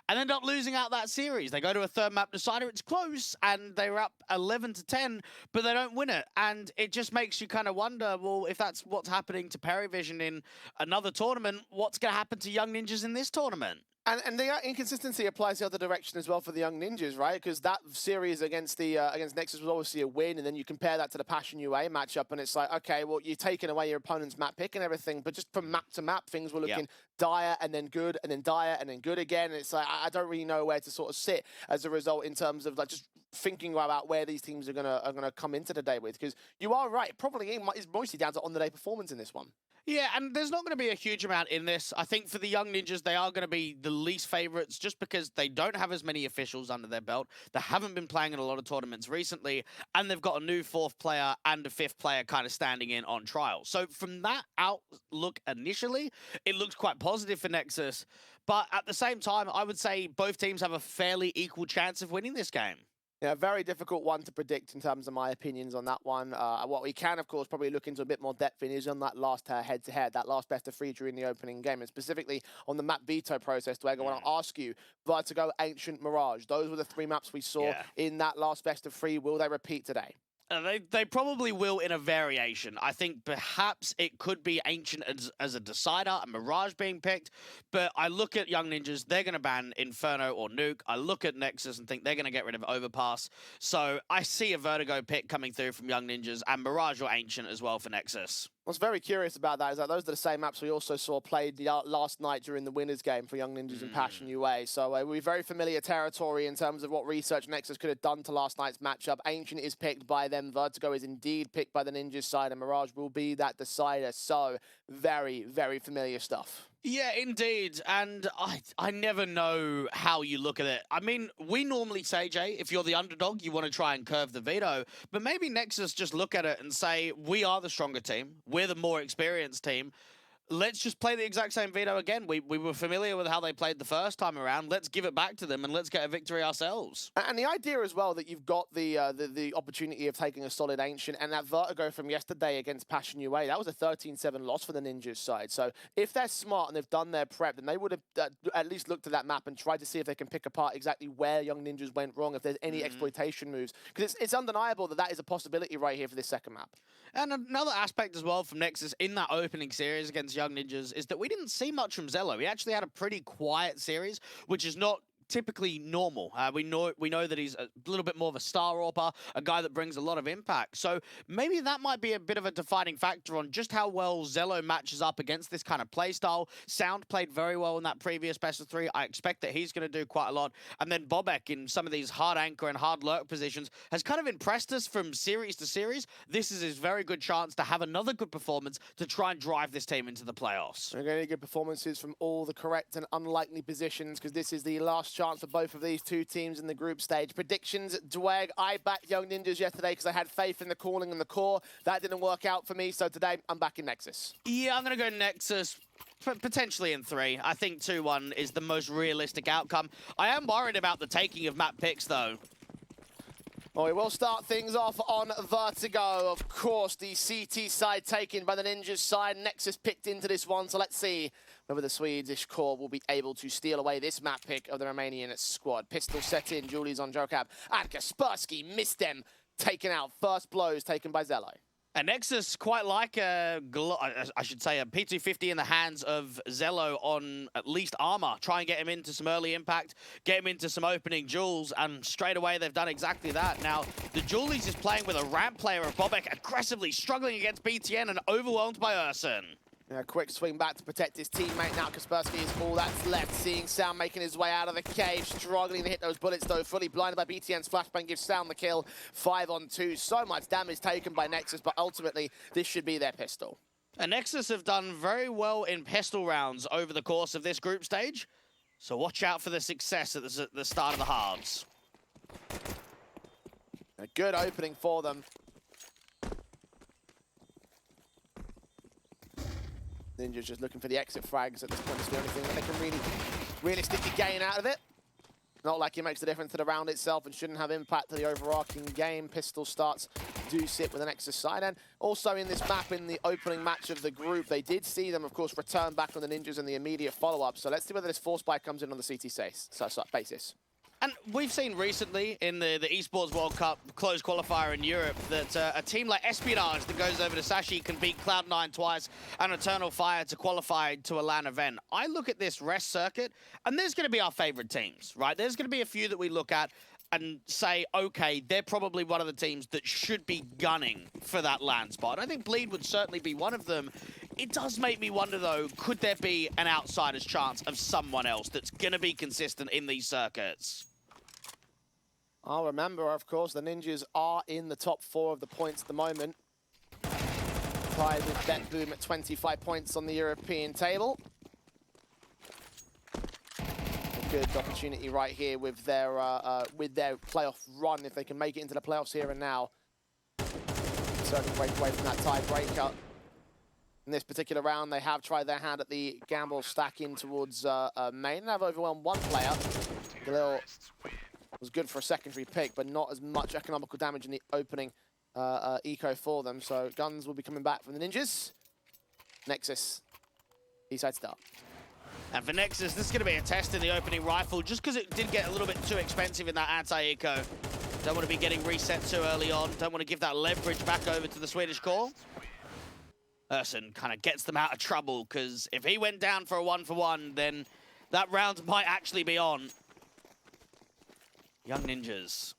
[SPEAKER 11] and end up losing out that series. They go to a third map decider, it's close, and they're up 11-10, but they don't win it. And it just makes you kind of wonder, well, if that's what's happening to Perivision in another tournament, what's going to happen to Young Ninjas in this tournament?
[SPEAKER 10] And the inconsistency applies the other direction as well for the Young Ninjas, right? Because that series against Nexus was obviously a win, and then you compare that to the Passion UA matchup, and it's like, okay, well, you're taking away your opponent's map pick and everything, but just from map to map, things were looking dire and then good, and then dire and then good again. And it's like, I don't really know where to sort of sit as a result in terms of like just thinking about where these teams are gonna come into the day with. Because you are right, probably is mostly down to on-the-day performance in this one.
[SPEAKER 11] Yeah, and there's not going to be a huge amount in this. I think for the Young Ninjas, they are going to be the least favorites just because they don't have as many officials under their belt. They haven't been playing in a lot of tournaments recently, and they've got a new 4th player and a 5th player kind of standing in on trial. So from that outlook initially, it looks quite positive for Nexus. But at the same time, I would say both teams have a fairly equal chance of winning this game.
[SPEAKER 10] Yeah, very difficult one to predict in terms of my opinions on that one. What we can, of course, probably look into a bit more depth in is on that last head-to-head, that last best of 3 during the opening game, and specifically on the map veto process. Dweg, I want to ask you, Vertigo, Ancient, Mirage, those were the 3 maps we saw in that last best of 3. Will they repeat today?
[SPEAKER 11] They probably will in a variation. I think perhaps it could be Ancient as a decider, and Mirage being picked. But I look at Young Ninjas, they're going to ban Inferno or Nuke. I look at Nexus and think they're going to get rid of Overpass. So I see a Vertigo pick coming through from Young Ninjas, and Mirage or Ancient as well for Nexus.
[SPEAKER 10] What's very curious about that is that those are the same maps we also saw played last night during the winners game for Young Ninjas and Passion UA. So we're very familiar territory in terms of what research Nexus could have done to last night's matchup. Ancient is picked by them. Vertigo is indeed picked by the Ninjas side, and Mirage will be that decider. So very, very familiar stuff.
[SPEAKER 11] Yeah, indeed. And I never know how you look at it. I mean, we normally say, Jay, if you're the underdog, you want to try and curve the veto. But maybe Nexus just look at it and say, we are the stronger team. We're the more experienced team. Let's just play the exact same veto again. We were familiar with how they played the first time around. Let's give it back to them and let's get a victory ourselves.
[SPEAKER 10] And the idea as well that you've got the opportunity of taking a solid Ancient, and that Vertigo from yesterday against Passion UA, that was a 13-7 loss for the Ninjas side. So if they're smart and they've done their prep, then they would have at least looked at that map and tried to see if they can pick apart exactly where Young Ninjas went wrong, if there's any exploitation moves. Because it's undeniable that that is a possibility right here for this second map.
[SPEAKER 11] And another aspect as well from Nexus in that opening series against Young Ninjas is that we didn't see much from Zello. He actually had a pretty quiet series, which is not typically normal. We know that he's a little bit more of a star AWPer, a guy that brings a lot of impact. So maybe that might be a bit of a defining factor on just how well Zello matches up against this kind of playstyle. Sound played very well in that previous best of 3. I expect that he's going to do quite a lot. And then Bobek in some of these hard anchor and hard lurk positions has kind of impressed us from series to series. This is his very good chance to have another good performance to try and drive this team into the playoffs.
[SPEAKER 10] We're going to need good performances from all the correct and unlikely positions, because this is the last chance for both of these two teams in the group stage. Predictions, Dweg. I backed Young Ninjas yesterday because I had faith in the calling and the core. That didn't work out for me, so today I'm back in Nexus.
[SPEAKER 11] Yeah, I'm going to go Nexus. Potentially in 3. I think 2-1 is the most realistic outcome. I am worried about the taking of map picks, though.
[SPEAKER 10] Well, we will start things off on Vertigo. Of course, the CT side taken by the Ninjas side. Nexus picked into this one, so let's see whether the Swedish core will be able to steal away this map pick of the Romanian squad. Pistol set in, Julie's on Jokab, and Kaspersky missed them. Taken out. First blows taken by Zello.
[SPEAKER 11] And Nexus quite like I should say a P250 in the hands of Zello on at least armor. Try and get him into some early impact, get him into some opening duels, and straight away they've done exactly that. Now, the Julies is playing with a ramp player of Bobek, aggressively struggling against BTN and overwhelmed by Urson.
[SPEAKER 10] A quick swing back to protect his teammate. Now Kaspersky is all that's left. Seeing Sound making his way out of the cave. Struggling to hit those bullets, though. Fully blinded by BTN's flashbang gives Sound the kill. 5 on 2. So much damage taken by Nexus, but ultimately, this should be their pistol.
[SPEAKER 11] And Nexus have done very well in pistol rounds over the course of this group stage. So watch out for the success at the start of the halves.
[SPEAKER 10] A good opening for them. Ninjas just looking for the exit frags at this point. It's the only thing that they can really realistically gain out of it. Not like it makes a difference to the round itself and shouldn't have impact to the overarching game. Pistol starts do sit with an extra side. And also in this map, in the opening match of the group, they did see them, of course, return back on the Ninjas in the immediate follow-up. So let's see whether this force buy comes in on the CT basis.
[SPEAKER 11] And we've seen recently in the Esports World Cup closed qualifier in Europe that a team like Espionage that goes over to Sashi can beat Cloud9 twice and Eternal Fire to qualify to a LAN event. I look at this rest circuit, and there's going to be our favorite teams, right? There's going to be a few that we look at and say, okay, they're probably one of the teams that should be gunning for that LAN spot. I think Bleed would certainly be one of them. It does make me wonder, though, could there be an outsider's chance of someone else that's going to be consistent in these circuits?
[SPEAKER 10] I'll remember, of course, the Ninjas are in the top 4 of the points at the moment. Tied with BetBoom at 25 points on the European table. A good opportunity right here with their playoff run, if they can make it into the playoffs here and now. Certainly break away from that tiebreaker. In this particular round, they have tried their hand at the gamble stack in towards main. They have overwhelmed one player. Galil was good for a secondary pick, but not as much economical damage in the opening eco for them. So guns will be coming back from the Ninjas. Nexus, B-side start.
[SPEAKER 11] And for Nexus, this is going to be a test in the opening rifle, just because it did get a little bit too expensive in that anti-eco. Don't want to be getting reset too early on. Don't want to give that leverage back over to the Swedish core. Urson kind of gets them out of trouble, because if he went down for a 1-for-1, then that round might actually be on. Young Ninjas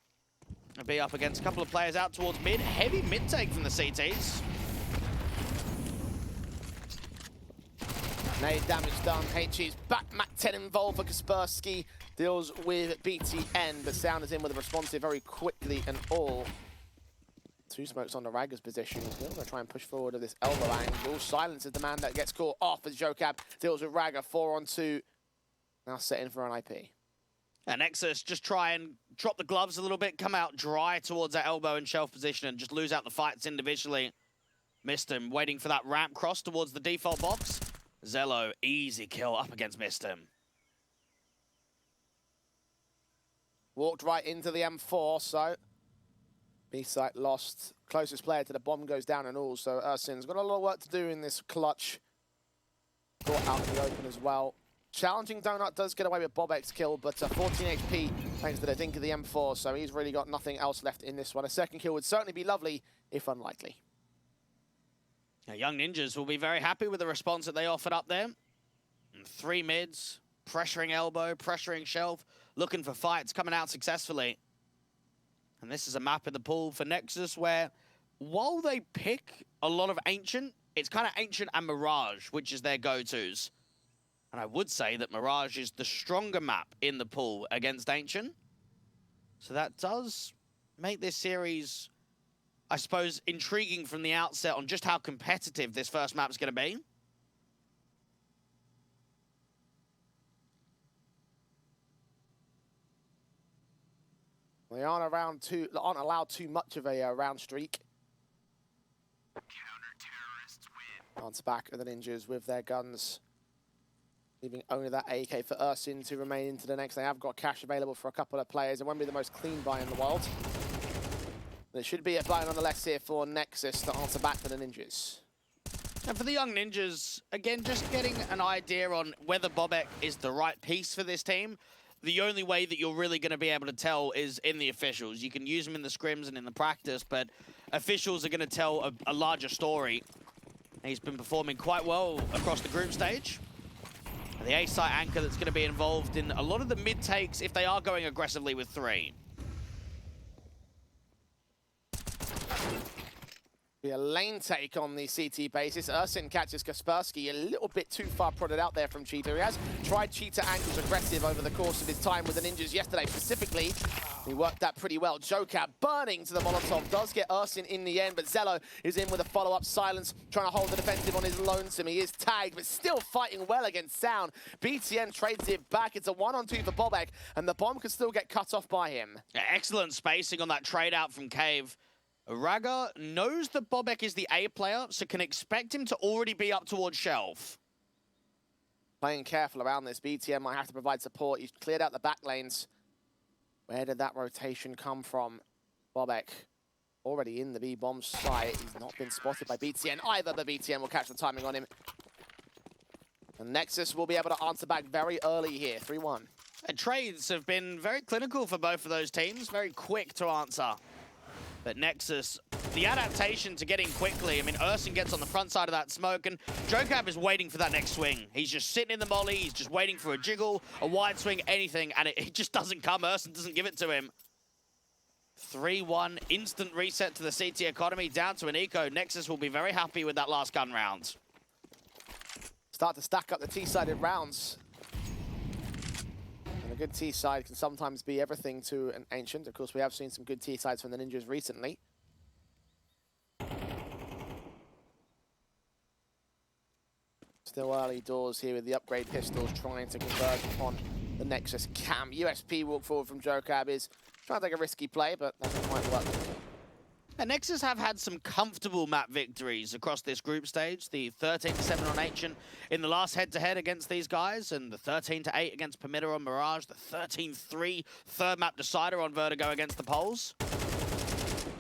[SPEAKER 11] will be up against a couple of players out towards mid. Heavy mid take from the CTs.
[SPEAKER 10] Nade damage done. HE's back. Mac 10 involved for Kaspersky. Deals with BTN, but Sound is in with a responsive very quickly and all. 2 smokes on the Ragger's position. He's going to try and push forward to this elbow angle. Silence is the man that gets caught off as Jocab deals with Ragger. 4-on-2. Now setting for an IP.
[SPEAKER 11] And Nexus just try and drop the gloves a little bit, come out dry towards that elbow and shelf position and just lose out the fights individually. Missed him, waiting for that ramp cross towards the default box. Zello, easy kill up against Missed him.
[SPEAKER 10] Walked right into the M4, so B-site lost. Closest player to the bomb goes down and all, so Ursin's got a lot of work to do in this clutch. Got out in the open as well. Challenging Donut does get away with Bobek's kill, but 14 HP thanks to the dink of the M4, so he's really got nothing else left in this one. A second kill would certainly be lovely, if unlikely.
[SPEAKER 11] Now, Young Ninjas will be very happy with the response that they offered up there. And 3 mids, pressuring elbow, pressuring shelf, looking for fights, coming out successfully. And this is a map in the pool for Nexus where, while they pick a lot of Ancient, it's kind of Ancient and Mirage, which is their go-tos. And I would say that Mirage is the stronger map in the pool against Ancient. So that does make this series, I suppose, intriguing from the outset on just how competitive this first map is going to be.
[SPEAKER 10] They aren't allowed too much of a round streak. Bounce back of the Ninjas with their guns, leaving only that AK for Ursin to remain into the next. They have got cash available for a couple of players. It won't be the most clean buy in the world. But it should be a buy nonetheless here for Nexus to answer back for the Ninjas.
[SPEAKER 11] And for the Young Ninjas, again, just getting an idea on whether Bobek is the right piece for this team. The only way that you're really going to be able to tell is in the officials. You can use them in the scrims and in the practice, but officials are going to tell a larger story. He's been performing quite well across the group stage. And the A-site anchor that's going to be involved in a lot of the mid-takes if they are going aggressively with 3.
[SPEAKER 10] Be a lane take on the CT basis. Ursin catches Kaspersky a little bit too far prodded out there from Cheetah. He has tried Cheetah angles aggressive over the course of his time with the Ninjas yesterday specifically. He worked that pretty well. Jocab burning to the Molotov does get Ursin in the end, but Zello is in with a follow-up. Silence trying to hold the defensive on his lonesome. He is tagged, but still fighting well against Sound. BTN trades it back. It's a 1-on-2 for Bobek, and the bomb could still get cut off by him.
[SPEAKER 11] Yeah, excellent spacing on that trade out from Cave. Raga knows that Bobek is the A player, so can expect him to already be up towards Shelf.
[SPEAKER 10] Playing careful around this. BTN might have to provide support. He's cleared out the back lanes. Where did that rotation come from? Bobek already in the B-bomb site. He's not been spotted by BTN either, but BTN will catch the timing on him. And Nexus will be able to answer back very early here. 3-1.
[SPEAKER 11] And trades have been very clinical for both of those teams, very quick to answer. But Nexus, the adaptation to getting quickly, I mean, Urson gets on the front side of that smoke, and Jocab is waiting for that next swing. He's just sitting in the molly, he's just waiting for a jiggle, a wide swing, anything, and it just doesn't come. Urson doesn't give it to him. 3-1, instant reset to the CT economy, down to an eco. Nexus will be very happy with that last gun round.
[SPEAKER 10] Start to stack up the T-sided rounds. And a good T-side can sometimes be everything to an Ancient. Of course, we have seen some good T-sides from the Ninjas recently. Still early doors here with the upgrade pistols trying to converge upon the Nexus cam. USP walk forward from Jocab is trying to take a risky play, but doesn't quite work.
[SPEAKER 11] And Nexus have had some comfortable map victories across this group stage. The 13-7 on Ancient in the last head-to-head against these guys, and the 13-8 against Permitter on Mirage, the 13-3 third map decider on Vertigo against the Poles.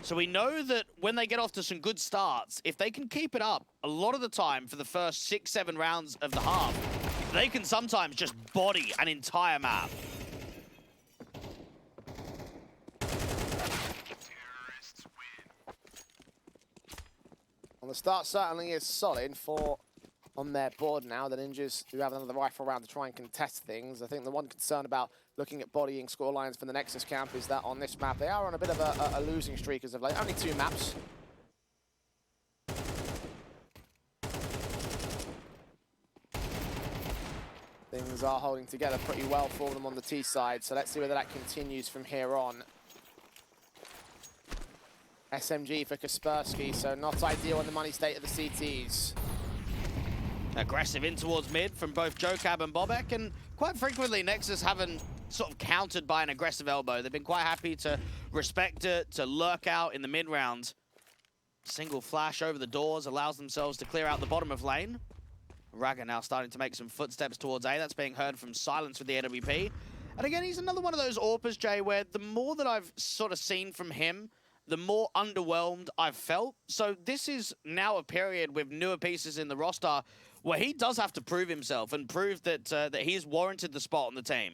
[SPEAKER 11] So we know that when they get off to some good starts, if they can keep it up a lot of the time for the first 6-7 rounds of the half, they can sometimes just body an entire map.
[SPEAKER 10] Well, the start certainly is solid for on their board now. The Ninjas do have another rifle round to try and contest things. I think the one concern about looking at bodying score lines for the Nexus camp is that on this map they are on a bit of a losing streak as of late. Only 2 maps. Things are holding together pretty well for them on the T side, so let's see whether that continues from here on. SMG for Kaspersky, so not ideal in the money state of the CTs.
[SPEAKER 11] Aggressive in towards mid from both Jocab and Bobek, and quite frequently Nexus haven't sort of countered by an aggressive elbow. They've been quite happy to respect it, to lurk out in the mid round. Single flash over the doors allows themselves to clear out the bottom of lane. Raga now starting to make some footsteps towards A. That's being heard from Silence with the AWP. And again, he's another one of those AWPers, Jay, where the more that I've sort of seen from him, the more underwhelmed I've felt. So this is now a period with newer pieces in the roster where he does have to prove himself and prove that that he's warranted the spot on the team.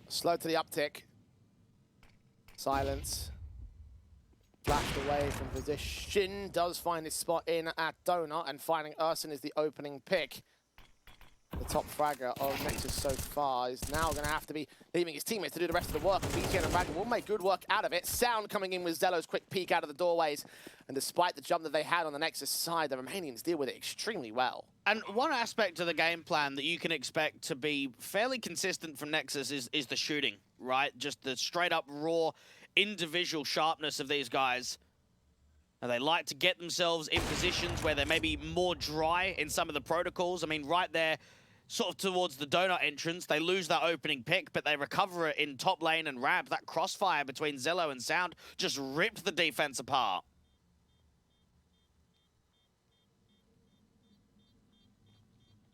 [SPEAKER 10] Slow to the uptick. Silence. Flashed away from position. Does find his spot in at Donut, and finding Urson is the opening pick. The top fragger of Nexus so far is now going to have to be leaving his teammates to do the rest of the work. And BTN and Raga will make good work out of it. Sound coming in with Zello's quick peek out of the doorways. And despite the jump that they had on the Nexus side, the Romanians deal with it extremely well.
[SPEAKER 11] And one aspect of the game plan that you can expect to be fairly consistent from Nexus is the shooting, right? Just the straight up raw individual sharpness of these guys. And they like to get themselves in positions where they may be more dry in some of the protocols. I mean, right there, sort of towards the donut entrance, they lose that opening pick, but they recover it in top lane and ramp. That crossfire between Zello and Sound just ripped the defense apart.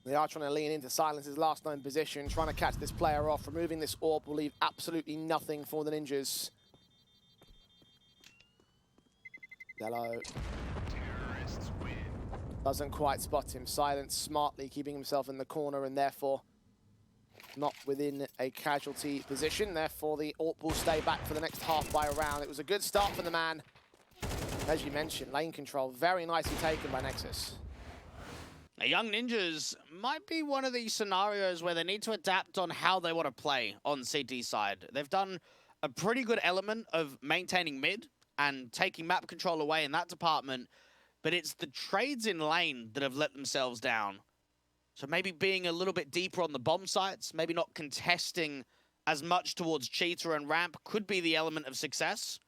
[SPEAKER 10] They are trying to lean into Silence's last known position, trying to catch this player off. Removing this orb will leave absolutely nothing for the Ninjas. Zello doesn't quite spot him. Silence smartly keeping himself in the corner and therefore not within a casualty position. Therefore, the AWP will stay back for the next half by a round. It was a good start for the man. As you mentioned, lane control very nicely taken by Nexus.
[SPEAKER 11] Young Ninjas might be one of these scenarios where they need to adapt on how they want to play on CT side. They've done a pretty good element of maintaining mid and taking map control away in that department, but it's the trades in lane that have let themselves down. So maybe being a little bit deeper on the bomb sites, maybe not contesting as much towards Cheetah and ramp could be the element of success.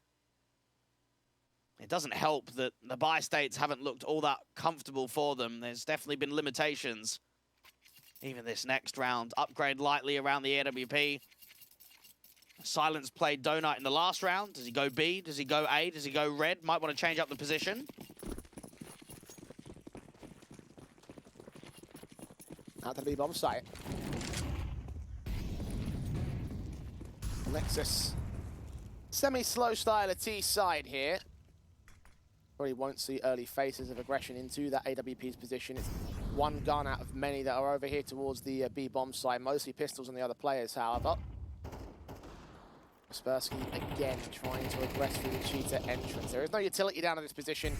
[SPEAKER 11] It doesn't help that the buy states haven't looked all that comfortable for them. There's definitely been limitations. Even this next round, upgrade lightly around the AWP. Silence played Donut in the last round. Does he go B? Does he go A? Does he go red? Might want to change up the position.
[SPEAKER 10] Out to the B bomb site. Nexus. Semi-slow style of T side here. Probably won't see early phases of aggression into that AWP's position. It's one gun out of many that are over here towards the B-bomb side. Mostly pistols on the other players, however. Kaspersky again trying to aggress through the cheater entrance. There is no utility down in this position.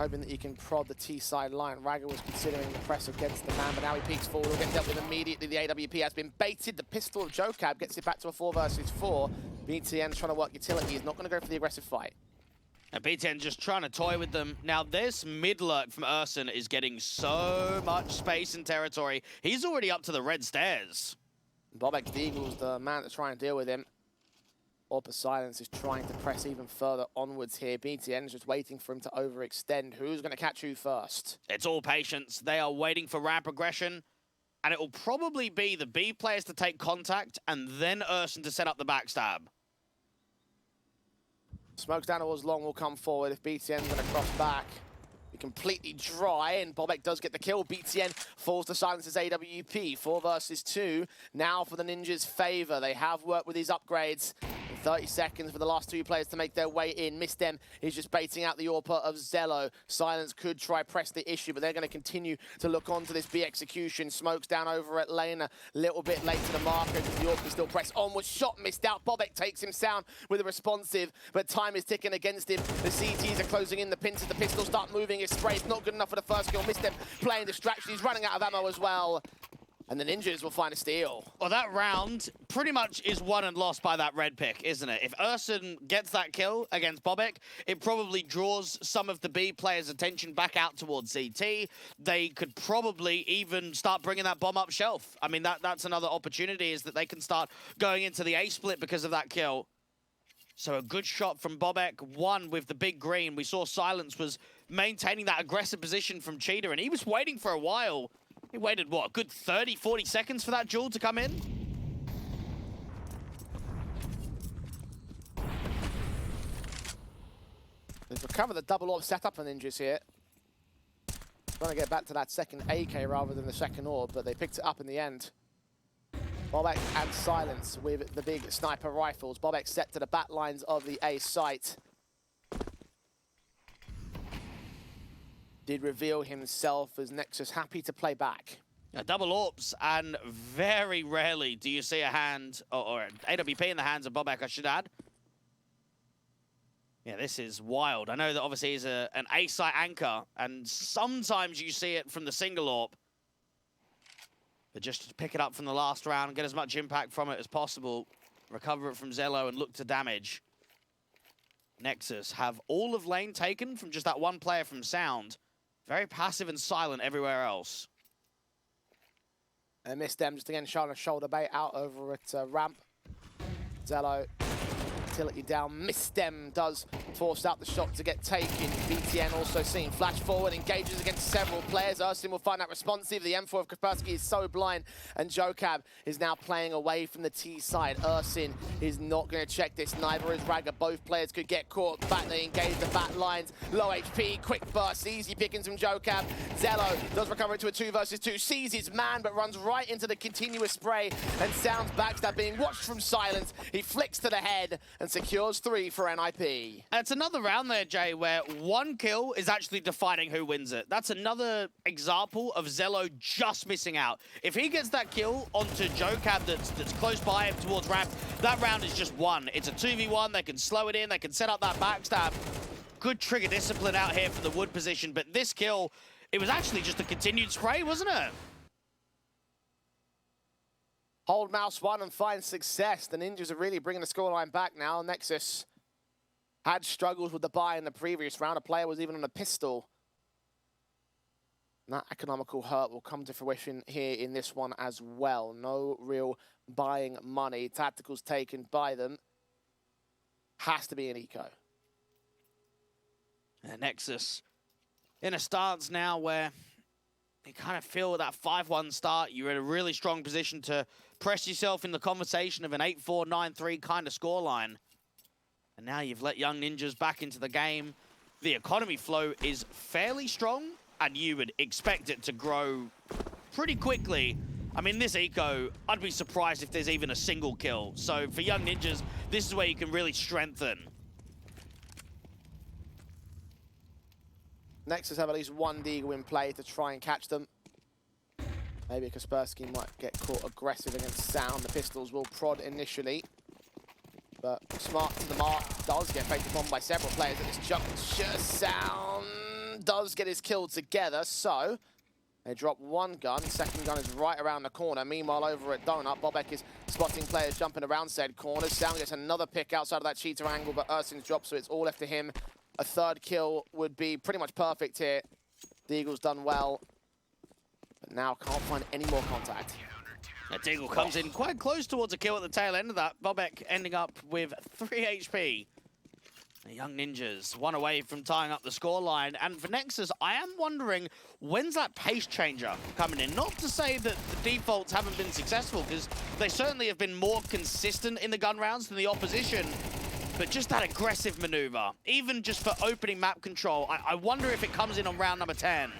[SPEAKER 10] Hoping that he can prod the T side line. Raga was considering the press against the man, but now he peeks forward. He'll get dealt with immediately. The AWP has been baited. The pistol of Jocab gets it back to a 4 versus 4. BTN trying to work utility. He's not going to go for the aggressive fight.
[SPEAKER 11] And BTN just trying to toy with them. Now, this mid lurk from Urson is getting so much space and territory. He's already up to the red stairs.
[SPEAKER 10] Bobek Deagle's the man to try and deal with him. Orpa Silence is trying to press even further onwards here. BTN is just waiting for him to overextend. Who's going to catch who first?
[SPEAKER 11] It's all patience. They are waiting for ramp aggression. And it will probably be the B players to take contact and then Urson to set up the backstab.
[SPEAKER 10] Smokes down towards long will come forward if BTN's going to cross back. Be completely dry, and Bobek does get the kill. BTN falls to Silence's AWP. 4 versus 2. Now for the Ninjas' favor. They have worked with these upgrades. 30 seconds for the last 2 players to make their way in. Mistem is just baiting out the Orpa of Zello. Silence could try press the issue, but they're going to continue to look on to this B execution. Smokes down over at lane a little bit late to the marker because the Orpa still press onwards. Shot missed out. Bobek takes him down with a responsive, but time is ticking against him. The CTs are closing in. The pins of the pistol start moving. His spray is not good enough for the first kill. Mistem playing distraction. He's running out of ammo as well. And the Ninjas will find a steal.
[SPEAKER 11] Well, that round pretty much is won and lost by that red pick, isn't it? If Urson gets that kill against Bobek, it probably draws some of the B players' attention back out towards CT. They could probably even start bringing that bomb up shelf. I mean, that's another opportunity, is that they can start going into the A split because of that kill. So a good shot from Bobek, one with the big green. We saw Silence was maintaining that aggressive position from Cheetah, and he was waiting for a while. He waited, what, a good 30, 40 seconds for that duel to come in?
[SPEAKER 10] They've recovered the double orb setup for Ninjas here. Trying to get back to that second AK rather than the second orb, but they picked it up in the end. Bobek and Silence with the big sniper rifles. Bobek set to the back lines of the A site. Did reveal himself as Nexus happy to play back.
[SPEAKER 11] Double orbs, and very rarely do you see a hand, or an AWP in the hands of Bobek, I should add. Yeah, this is wild. I know that obviously he's an A-site anchor, and sometimes you see it from the single orb. But just to pick it up from the last round, get as much impact from it as possible, recover it from Zello and look to damage. Nexus have all of lane taken from just that one player from Sound. Very passive and silent everywhere else.
[SPEAKER 10] And Mistem just again showing a shoulder bait out over at ramp. Zello, utility down. Mistem does force out the shot to get taken. BTN also seen flash forward, engages against several players. Urson will find that responsive. The M4 of Kaspersky is so blind, and Jocab is now playing away from the T side. Urson is not going to check this, neither is Raga. Both players could get caught back. They engage the back lines. Low HP, quick burst, easy pickings from Jocab. Zello does recover it to a 2 versus 2. Sees his man, but runs right into the continuous spray, and Sound's backstab being watched from Silence. He flicks to the head and secures 3 for NIP.
[SPEAKER 11] It's another round there, Jay, where one kill is actually defining who wins it. That's another example of Zello just missing out. If he gets that kill onto Jocab that's close by him towards ramp, that round is just won. It's a 2v1. They can slow it in. They can set up that backstab. Good trigger discipline out here for the wood position, but this kill, it was actually just a continued spray, wasn't it?
[SPEAKER 10] Hold mouse 1 and find success. The Ninjas are really bringing the scoreline back now. Nexus had struggles with the buy in the previous round. A player was even on a pistol. And that economical hurt will come to fruition here in this one as well. No real buying money. Tacticals taken by them. Has to be an eco.
[SPEAKER 11] And Nexus in a stance now where you kind of feel that 5-1 start. You're in a really strong position to press yourself in the conversation of an 8-4, 9-3 kind of scoreline. And now you've let Young Ninjas back into the game. The economy flow is fairly strong, and you would expect it to grow pretty quickly. I mean, this eco, I'd be surprised if there's even a single kill. So for Young Ninjas, this is where you can really strengthen.
[SPEAKER 10] Nexus have at least one Deagle in play to try and catch them. Maybe Kaspersky might get caught aggressive against Sound. The pistols will prod initially. But Smart to the mark does get faked upon by several players at this juncture. Sound does get his kill together, so they drop one gun. Second gun is right around the corner. Meanwhile, over at Donut, Bobek is spotting players jumping around said corners. Sound gets another pick outside of that cheater angle, but Ursin's dropped, so it's all left to him. A third kill would be pretty much perfect here. The Eagle's done well, but now can't find any more contact.
[SPEAKER 11] That Deagle comes in quite close towards a kill at the tail end of that. Bobek ending up with 3 HP. The Young Ninjas, one away from tying up the scoreline. And for Nexus, I am wondering, when's that pace changer coming in? Not to say that the defaults haven't been successful, because they certainly have been more consistent in the gun rounds than the opposition. But just that aggressive maneuver, even just for opening map control, I wonder if it comes in on round number 10.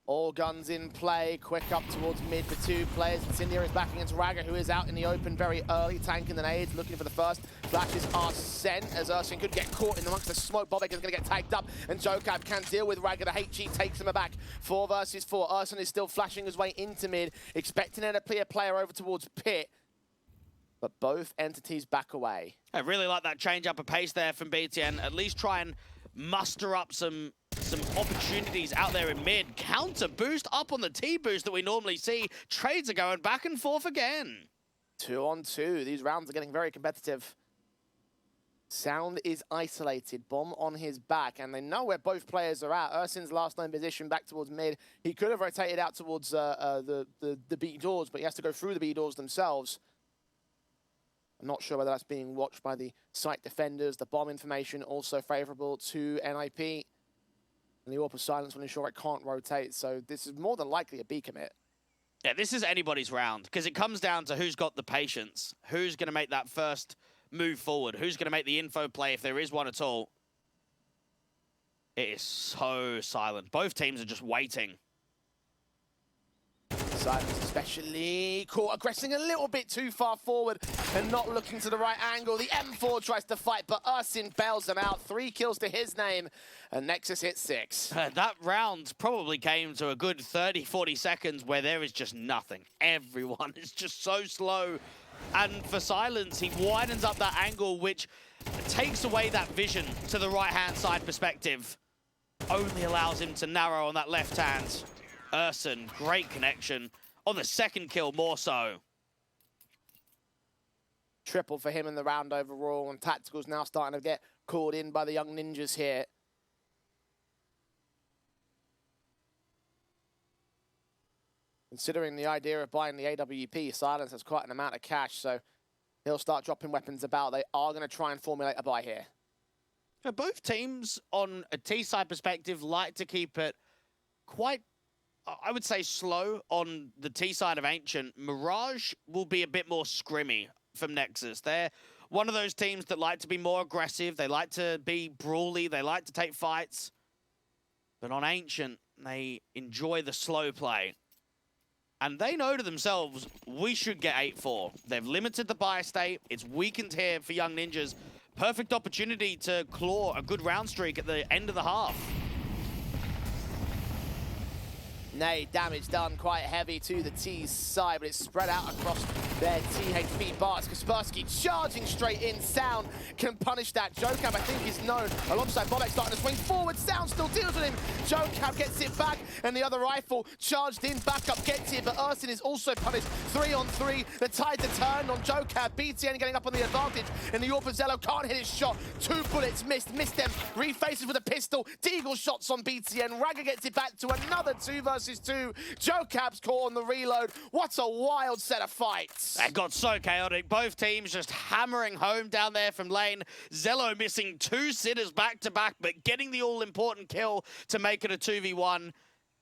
[SPEAKER 10] All guns in play, quick up towards mid for two players. Incendiary is back against Raga, who is out in the open very early, tanking the nades, looking for the first. Flashes are sent, as Ursin could get caught in amongst the smoke. Bobek is going to get tagged up, and Jokab can deal with Raga. The HG takes him aback. 4 versus 4. Ursin is still flashing his way into mid, expecting to clear player over towards pit. But both entities back away.
[SPEAKER 11] I really like that change up of pace there from BTN. At least try and muster up some opportunities out there in mid. Counter boost up on the T-boost that we normally see. Trades are going back and forth again.
[SPEAKER 10] 2 on 2. These rounds are getting very competitive. Sound is isolated. Bomb on his back, and they know where both players are at. Ursin's last known position back towards mid. He could have rotated out towards the B doors, but he has to go through the B doors themselves. I'm not sure whether that's being watched by the site defenders. The bomb information also favorable to NIP. And the AWP of silence will ensure it can't rotate. So this is more than likely a B commit.
[SPEAKER 11] Yeah, this is anybody's round, because it comes down to who's got the patience, who's going to make that first move forward, who's going to make the info play if there is one at all. It is so silent. Both teams are just waiting.
[SPEAKER 10] Silence especially caught aggressing a little bit too far forward and not looking to the right angle. The M4 tries to fight, but Ursin bails him out. 3 kills to his name, and Nexus hits 6.
[SPEAKER 11] That round probably came to a good 30, 40 seconds where there is just nothing. Everyone is just so slow. And for Silence, he widens up that angle, which takes away that vision to the right-hand side perspective. Only allows him to narrow on that left hand. Ursin, great connection. On the second kill, more so.
[SPEAKER 10] Triple for him in the round overall, and Tactical's now starting to get called in by the Young Ninjas here. Considering the idea of buying the AWP, Silence has quite an amount of cash, so he'll start dropping weapons about. They are going to try and formulate a buy here.
[SPEAKER 11] Both teams, on a T-side perspective, like to keep it quite, I would say, slow on the T side of Ancient. Mirage will be a bit more scrimmy from Nexus. They're one of those teams that like to be more aggressive. They like to be brawly. They like to take fights. But on Ancient, they enjoy the slow play. And they know to themselves, we should get 8-4. They've limited the buy state. It's weakened here for Young Ninjas. Perfect opportunity to claw a good round streak at the end of the half.
[SPEAKER 10] Nay, damage done quite heavy to the T's side, but it's spread out across their THP bars. Kaspersky charging straight in. Sound can punish that. Jokab, I think, is known. Alongside Bobek starting to swing forward. Sound still deals with him. Jokab gets it back, and the other rifle charged in. Backup gets it, but Ursin is also punished. 3 on 3. The tides are turned on Jokab. BTN getting up on the advantage, and the AWP of Zello can't hit his shot. 2 bullets missed them. Refaces with a pistol. Deagle shots on BTN. Raga gets it back to another 2 versus 2. Jokab's caught on the reload. What a wild set of fights.
[SPEAKER 11] That got so chaotic. Both teams just hammering home down there from lane. Zello missing 2 sitters back-to-back, but getting the all-important kill to make it a 2v1.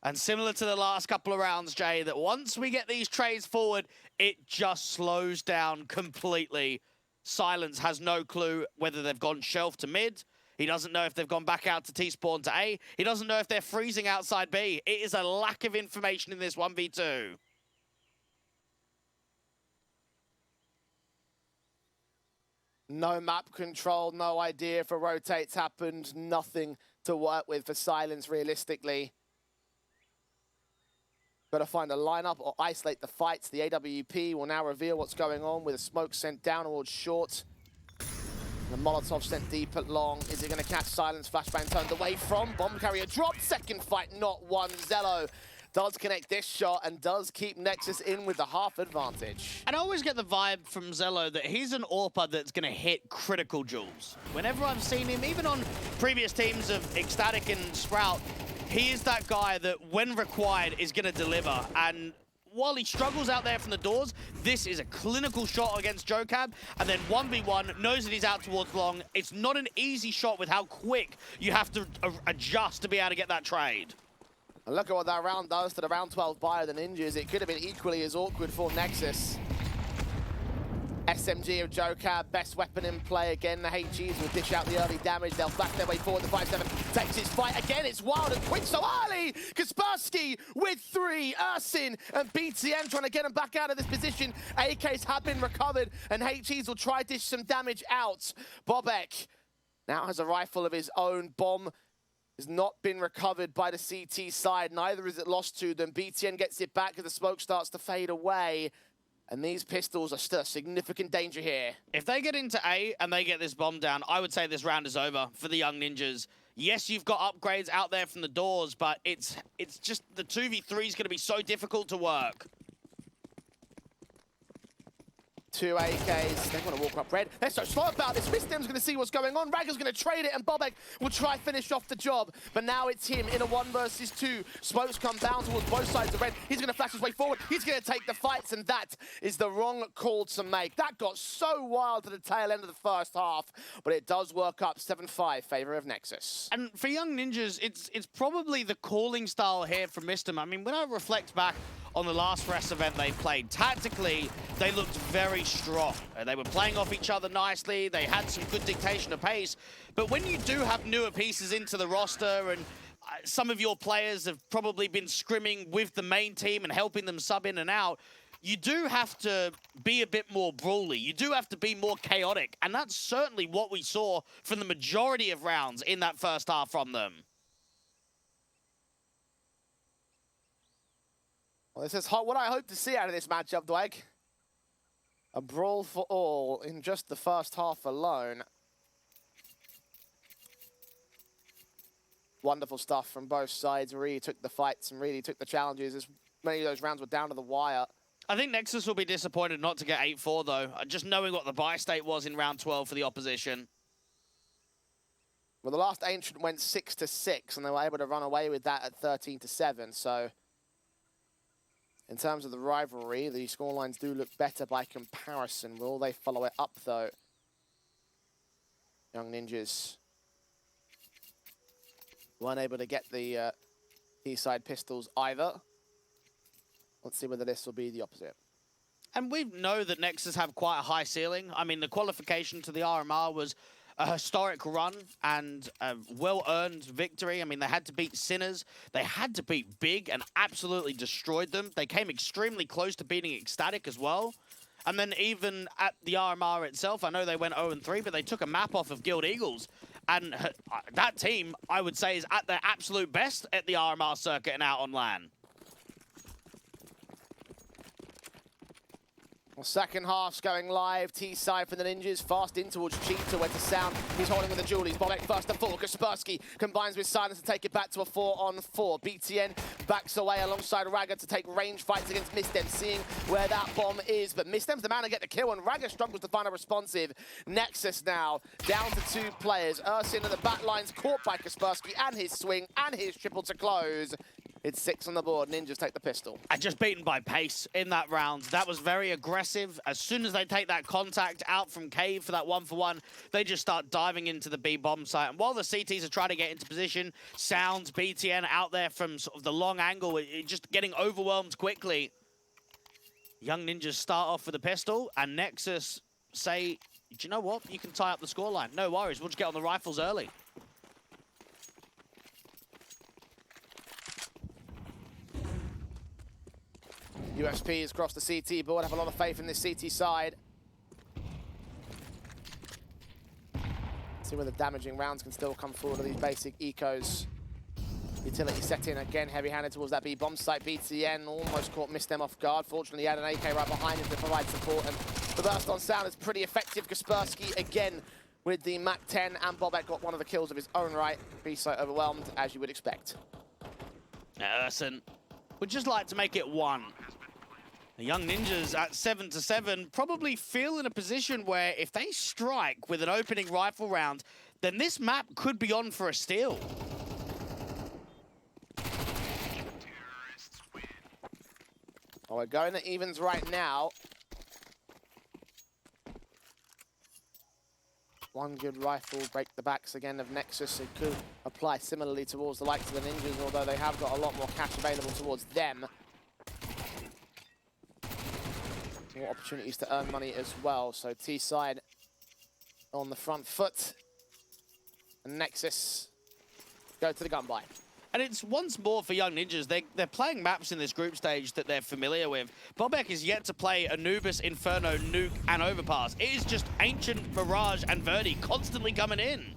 [SPEAKER 11] And similar to the last couple of rounds, Jay, that once we get these trades forward, it just slows down completely. Silence has no clue whether they've gone shelf to mid. He doesn't know if they've gone back out to T-spawn to A. He doesn't know if they're freezing outside B. It is a lack of information in this 1v2.
[SPEAKER 10] No map control, no idea if a rotate's happened, nothing to work with for Silence realistically. Got to find a lineup or isolate the fights. The AWP will now reveal what's going on with a smoke sent down towards short. The Molotov sent deep at long. Is it going to catch Silence? Flashbang turned away from. Bomb carrier dropped. Second fight, not one. Zello does connect this shot and does keep Nexus in with the half advantage.
[SPEAKER 11] And I always get the vibe from Zello that he's an AWPer that's going to hit critical jewels. Whenever I've seen him, even on previous teams of Ecstatic and Sprout, he is that guy that, when required, is going to deliver. And while he struggles out there from the doors, this is a clinical shot against Jocab, and then 1v1, knows that he's out towards long. It's not an easy shot with how quick you have to adjust to be able to get that trade.
[SPEAKER 10] And look at what that round does to the round 12 buyer of the Ninjas. It could have been equally as awkward for Nexus. SMG of Jocab, best weapon in play again. The HGs will dish out the early damage. They'll flash their way forward. The 5-7 takes his fight again. It's wild and quick so early. Kaspersky with 3. Ersin and BTN trying to get him back out of this position. AKs have been recovered and HGs will try to dish some damage out. Bobek now has a rifle of his own. Bomb has not been recovered by the CT side. Neither is it lost to them. BTN gets it back as the smoke starts to fade away. And these pistols are still a significant danger here.
[SPEAKER 11] If they get into A and they get this bomb down, I would say this round is over for the Young Ninjas. Yes, you've got upgrades out there from the doors, but it's just the 2v3 is going to be so difficult to work.
[SPEAKER 10] 2 AKs, they want to walk up red. They're so slow about this. Misdem's going to see what's going on. Ragger's going to trade it, and Bobek will try finish off the job. But now it's him in a 1 versus 2. Smokes come down towards both sides of red. He's going to flash his way forward. He's going to take the fights, and that is the wrong call to make. That got so wild to the tail end of the first half, but it does work up 7-5, favor of Nexus.
[SPEAKER 11] And for Young Ninjas, it's probably the calling style here from Mistem. I mean, when I reflect back on the last Rest event they played, tactically, they looked very strong. They were playing off each other nicely. They had some good dictation of pace. But when you do have newer pieces into the roster, and some of your players have probably been scrimming with the main team and helping them sub in and out, you do have to be a bit more brawly. You do have to be more chaotic. And that's certainly what we saw from the majority of rounds in that first half from them.
[SPEAKER 10] Well, this is what I hope to see out of this matchup, Dweg. A brawl for all in just the first half alone. Wonderful stuff from both sides. Really took the fights and really took the challenges, as many of those rounds were down to the wire.
[SPEAKER 11] I think Nexus will be disappointed not to get 8-4, though. Just knowing what the buy state was in round 12 for the opposition.
[SPEAKER 10] Well, the last Ancient went 6-6, and they were able to run away with that at 13-7, so in terms of the rivalry, the scorelines do look better by comparison. Will they follow it up, though? Young Ninjas weren't able to get the T-side pistols either. Let's see whether this will be the opposite.
[SPEAKER 11] And we know that Nexus have quite a high ceiling. I mean, the qualification to the RMR was a historic run and a well-earned victory. I mean, they had to beat Sinners. They had to beat Big and absolutely destroyed them. They came extremely close to beating Ecstatic as well. And then even at the RMR itself, I know they went 0-3, but they took a map off of Guild Eagles. And that team, I would say, is at their absolute best at the RMR circuit and out on LAN.
[SPEAKER 10] Well, second half's going live. T-side for the Ninjas. Fast in towards Cheetah, where to sound. He's holding with the Julies. Bobek first and full. Kaspersky combines with Silence to take it back to a 4-on-4. BTN backs away alongside Ragger to take range fights against Mistem, seeing where that bomb is. But Mistem's the man to get the kill, and Ragger struggles to find a responsive. Nexus now down to 2 players. Ersin in the back lines, caught by Kaspersky and his swing and his triple to close. It's 6 on the board. Ninjas take the pistol.
[SPEAKER 11] And just beaten by pace in that round. That was very aggressive. As soon as they take that contact out from Cave for that 1-for-1, they just start diving into the B bomb site. And while the CTs are trying to get into position, Sounds, BTN out there from sort of the long angle, just getting overwhelmed quickly. Young Ninjas start off with a pistol, and Nexus say, do you know what? You can tie up the scoreline. No worries. We'll just get on the rifles early.
[SPEAKER 10] USP has crossed the CT board. Have a lot of faith in this CT side. See where the damaging rounds can still come forward of these basic ecos. Utility set in again, heavy-handed towards that B bomb site. BTN almost caught, missed them off guard. Fortunately, he had an AK right behind him to provide support, and the burst on Sound is pretty effective. Kaspersky again with the MAC-10, and Bobek got one of the kills of his own right. B site overwhelmed, as you would expect.
[SPEAKER 11] Urson would just like to make it 1. The Young Ninjas at 7-7 probably feel in a position where if they strike with an opening rifle round, then this map could be on for a steal.
[SPEAKER 10] Well, we're going to evens right now. One good rifle, break the backs again of Nexus. It could apply similarly towards the likes of the Ninjas, although they have got a lot more cash available towards them. More opportunities to earn money as well. So T-side on the front foot. And Nexus go to the gun buy.
[SPEAKER 11] And it's once more for Young Ninjas. They're playing maps in this group stage that they're familiar with. Bobek is yet to play Anubis, Inferno, Nuke, and Overpass. It is just Ancient, Mirage, and Verdi constantly coming in.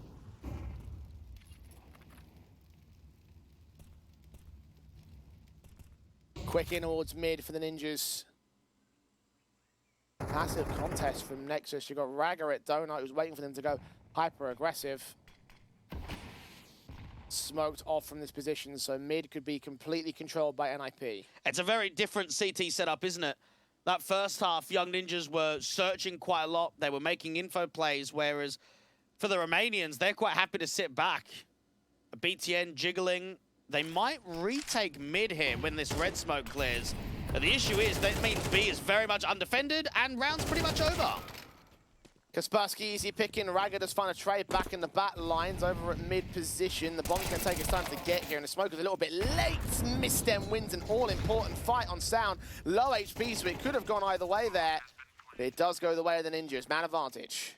[SPEAKER 10] Quick in towards mid for the Ninjas. Massive contest from Nexus. You've got Ragger at Donut, who's waiting for them to go hyper-aggressive. Smoked off from this position, so mid could be completely controlled by NIP.
[SPEAKER 11] It's a very different CT setup, isn't it? That first half, Young Ninjas were searching quite a lot. They were making info plays, whereas for the Romanians, they're quite happy to sit back. A BTN jiggling. They might retake mid here when this red smoke clears. But the issue is that means B is very much undefended and round's pretty much over.
[SPEAKER 10] Kaspersky easy picking. Ragger does find a trade back in the bat lines over at mid position. The bomb's going to take its time to get here, and the smoke is a little bit late. Mistem wins an all-important fight on Sound. Low HP, so it could have gone either way there. But it does go the way of the Ninjas. Man advantage.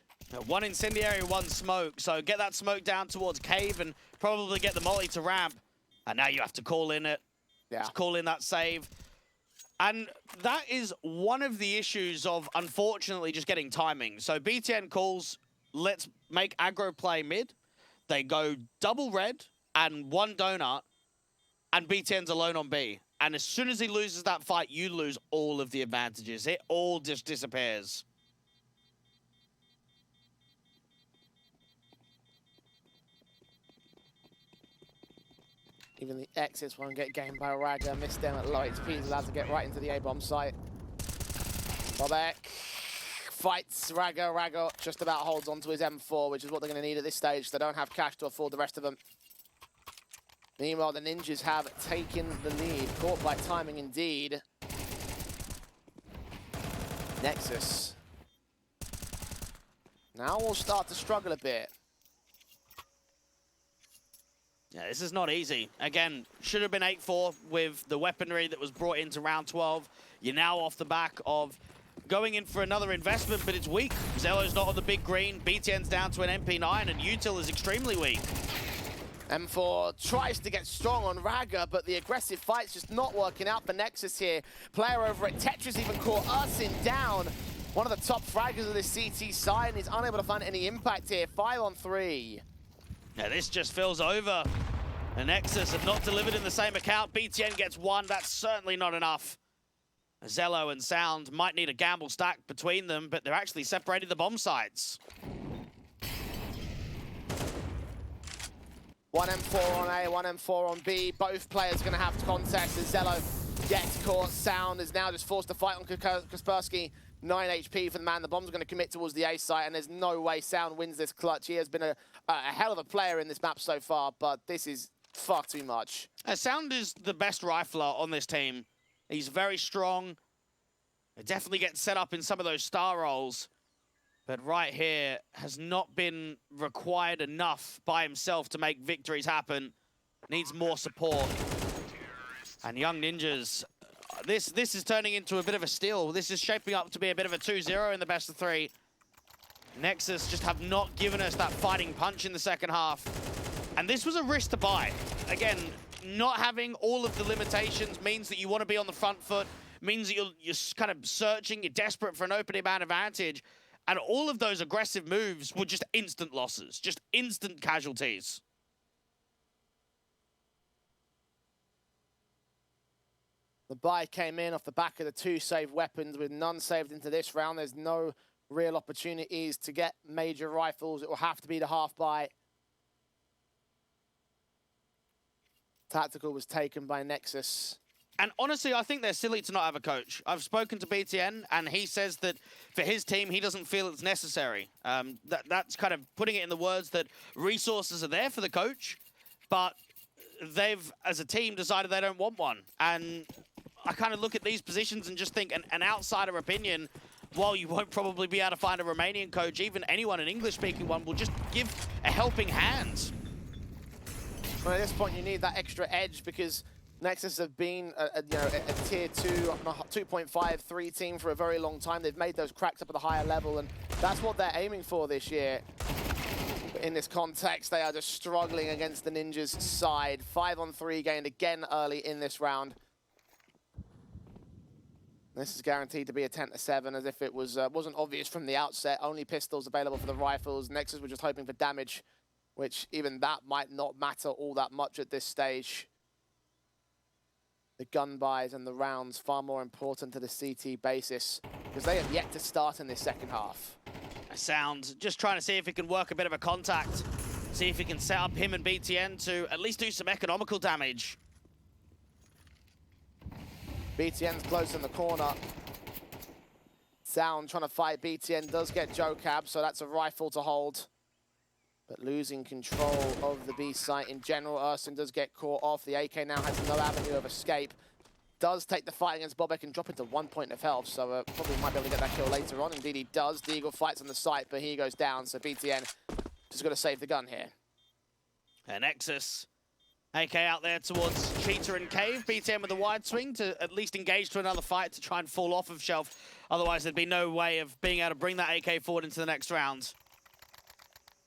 [SPEAKER 11] One incendiary, one smoke. So get that smoke down towards Cave and probably get the molly to ramp. And now you have to call in it.
[SPEAKER 10] Yeah.
[SPEAKER 11] Call in that save. And that is one of the issues of, unfortunately, just getting timing. So BTN calls, let's make aggro play mid. They go double red and one donut, and BTN's alone on B. And as soon as he loses that fight, you lose all of the advantages. It all just disappears.
[SPEAKER 10] Even the exits won't get gained by Ragger. Missed them at low HP. He's allowed to get right into the A-bomb site. Bobek fights Ragger. Ragger just about holds onto his M4, which is what they're going to need at this stage. They don't have cash to afford the rest of them. Meanwhile, the Ninjas have taken the lead. Caught by timing indeed. Nexus. Now we'll start to struggle a bit.
[SPEAKER 11] Yeah, this is not easy. Again, should have been 8-4 with the weaponry that was brought into round 12. You're now off the back of going in for another investment, but it's weak. Zello's not on the big green. BTN's down to an MP9, and Util is extremely weak.
[SPEAKER 10] M4 tries to get strong on Ragger, but the aggressive fight's just not working out for Nexus here. Player over at Tetris even caught Ursin down. One of the top fraggers of this CT side, and he's unable to find any impact here. 5-on-3.
[SPEAKER 11] Yeah, this just feels over. The Nexus have not delivered in the same account. BTN gets one. That's certainly not enough. Zello and Sound might need a gamble stack between them, but they're actually separating the bomb sites.
[SPEAKER 10] One M4 on A, one M4 on B. Both players going to have contact as Zello gets caught. Sound is now just forced to fight on Kaspersky. 9 HP for the man. The bomb's going to commit towards the A site, and there's no way Sound wins this clutch. He has been a hell of a player in this map so far, but this is far too much.
[SPEAKER 11] Sound is the best rifler on this team. He's very strong. He definitely gets set up in some of those star rolls. But right here has not been required enough by himself to make victories happen. Needs more support. And Young Ninjas, this is turning into a bit of a steal. This is shaping up to be a bit of a 2-0 in the best of 3. Nexus just have not given us that fighting punch in the second half. And this was a risk to buy. Again, not having all of the limitations means that you want to be on the front foot, means that you're kind of searching, you're desperate for an opening man advantage. And all of those aggressive moves were just instant losses, just instant casualties.
[SPEAKER 10] The buy came in off the back of the 2 saved weapons with none saved into this round. There's no real opportunities to get major rifles. It will have to be the half buy. Tactical was taken by Nexus.
[SPEAKER 11] And honestly, I think they're silly to not have a coach. I've spoken to BTN, and he says that for his team, he doesn't feel it's necessary. That's kind of putting it in the words that resources are there for the coach, but they've, as a team, decided they don't want one. And I kind of look at these positions and just think an outsider opinion, while you won't probably be able to find a Romanian coach, even anyone, an English-speaking one, will just give a helping hand.
[SPEAKER 10] Well, at this point, you need that extra edge because Nexus have been a tier 2, 2.5, 3 team for a very long time. They've made those cracks up at a higher level, and that's what they're aiming for this year. But in this context, they are just struggling against the Ninjas' side. 5-on-3 gained again early in this round. This is guaranteed to be a 10-7, as if it was wasn't obvious from the outset. Only pistols available for the rifles. Nexus were just hoping for damage, which even that might not matter all that much at this stage. The gun buys and the rounds far more important to the CT basis, because they have yet to start in this second half.
[SPEAKER 11] Sound just trying to see if he can work a bit of a contact, see if he can set up him and BTN to at least do some economical damage.
[SPEAKER 10] BTN's close in the corner. Sound trying to fight BTN, does get Joe Cab, so that's a rifle to hold. But losing control of the B site in general. Urson does get caught off. The AK now has no avenue of escape. Does take the fight against Bobek and drop into 1 point of health, so probably might be able to get that kill later on. Indeed he does. Deagle fights on the site, but he goes down, so BTN just got to save the gun here.
[SPEAKER 11] And Nexus, AK out there towards Cheetah and Cave. BTN with a wide swing to at least engage to another fight to try and fall off of shelf. Otherwise there'd be no way of being able to bring that AK forward into the next round.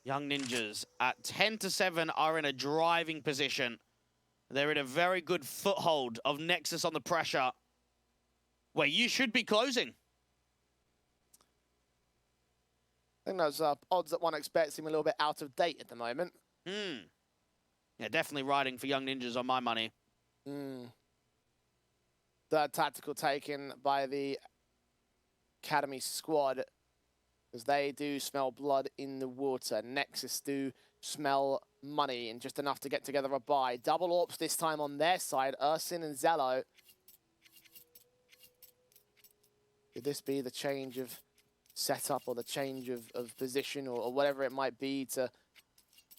[SPEAKER 11] Young Ninjas at 10-7 are in a driving position. They're in a very good foothold of Nexus on the pressure, where you should be closing.
[SPEAKER 10] I think those odds that 1xBet seem a little bit out of date at the moment.
[SPEAKER 11] Yeah, definitely riding for Young Ninjas on my money.
[SPEAKER 10] Third tactical taken by the Academy squad, because they do smell blood in the water. Nexus do smell money, and just enough to get together a buy. Double AWPs this time on their side, Ursin and Zello. Could this be the change of setup or the change of position or whatever it might be to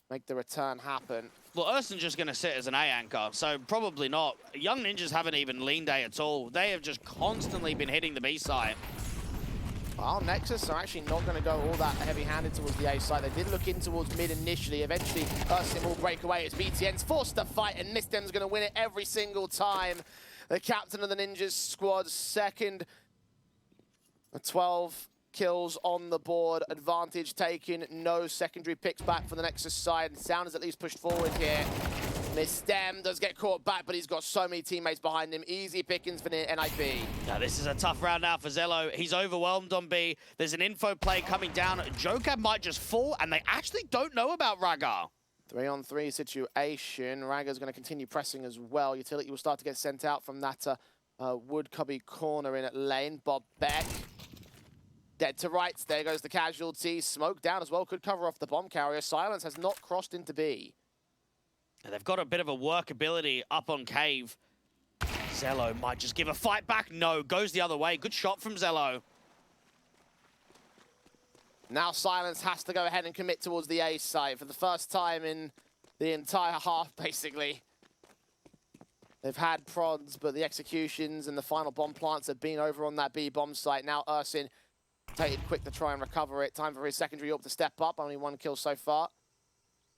[SPEAKER 10] make the return happen?
[SPEAKER 11] Well, Ursin's just going to sit as an A anchor, so probably not. Young Ninjas haven't even leaned A at all. They have just constantly been hitting the B side.
[SPEAKER 10] Well, Nexus are actually not going to go all that heavy-handed towards the A side. They did look in towards mid initially. Eventually, Ursin will break away as BTN's forced to fight, and Mistem's going to win it every single time. The captain of the Ninjas squad, second. 12 kills on the board. Advantage taken. No secondary picks back for the Nexus side. Sound is at least pushed forward here. Mistem does get caught back, but he's got so many teammates behind him. Easy pickings for the NIP.
[SPEAKER 11] Now, this is a tough round now for Zello. He's overwhelmed on B. There's an info play coming down. Jokab might just fall, and they actually don't know about Ragar.
[SPEAKER 10] 3-on-3 situation. Ragar's going to continue pressing as well. Utility will start to get sent out from that wood cubby corner in at lane. Bob Beck. Dead to rights. There goes the casualty. Smoke down as well. Could cover off the bomb carrier. Silence has not crossed into B.
[SPEAKER 11] And they've got a bit of a workability up on Cave. Zello might just give a fight back. No, goes the other way. Good shot from Zello.
[SPEAKER 10] Now Silence has to go ahead and commit towards the A site for the first time in the entire half, basically. They've had prods, but the executions and the final bomb plants have been over on that B bomb site. Now Ursin taking quick to try and recover it. Time for his secondary AWP to step up. Only 1 kill so far.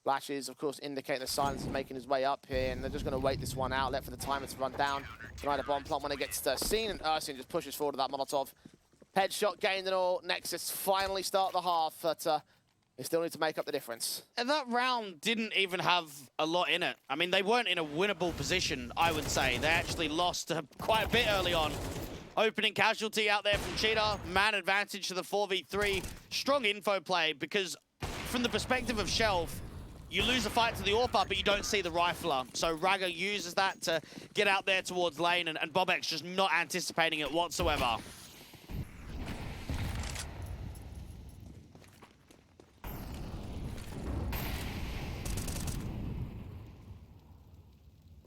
[SPEAKER 10] Flashes, of course, indicate that Silence is making his way up here, and they're just going to wait this one out, let for the timer to run down. Tonight a bomb plant when it gets seen, and Ursin just pushes forward to that Molotov. Headshot gained and all. Nexus finally start the half, but they still need to make up the difference.
[SPEAKER 11] And that round didn't even have a lot in it. I mean, they weren't in a winnable position, I would say. They actually lost quite a bit early on. Opening casualty out there from Cheetah. Man advantage to the 4v3. Strong info play because from the perspective of Shelf, you lose a fight to the AWPer, but you don't see the rifler. So Raga uses that to get out there towards lane, and Bobek's just not anticipating it whatsoever.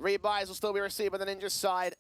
[SPEAKER 10] Rebuys will still be received by the Ninja's side.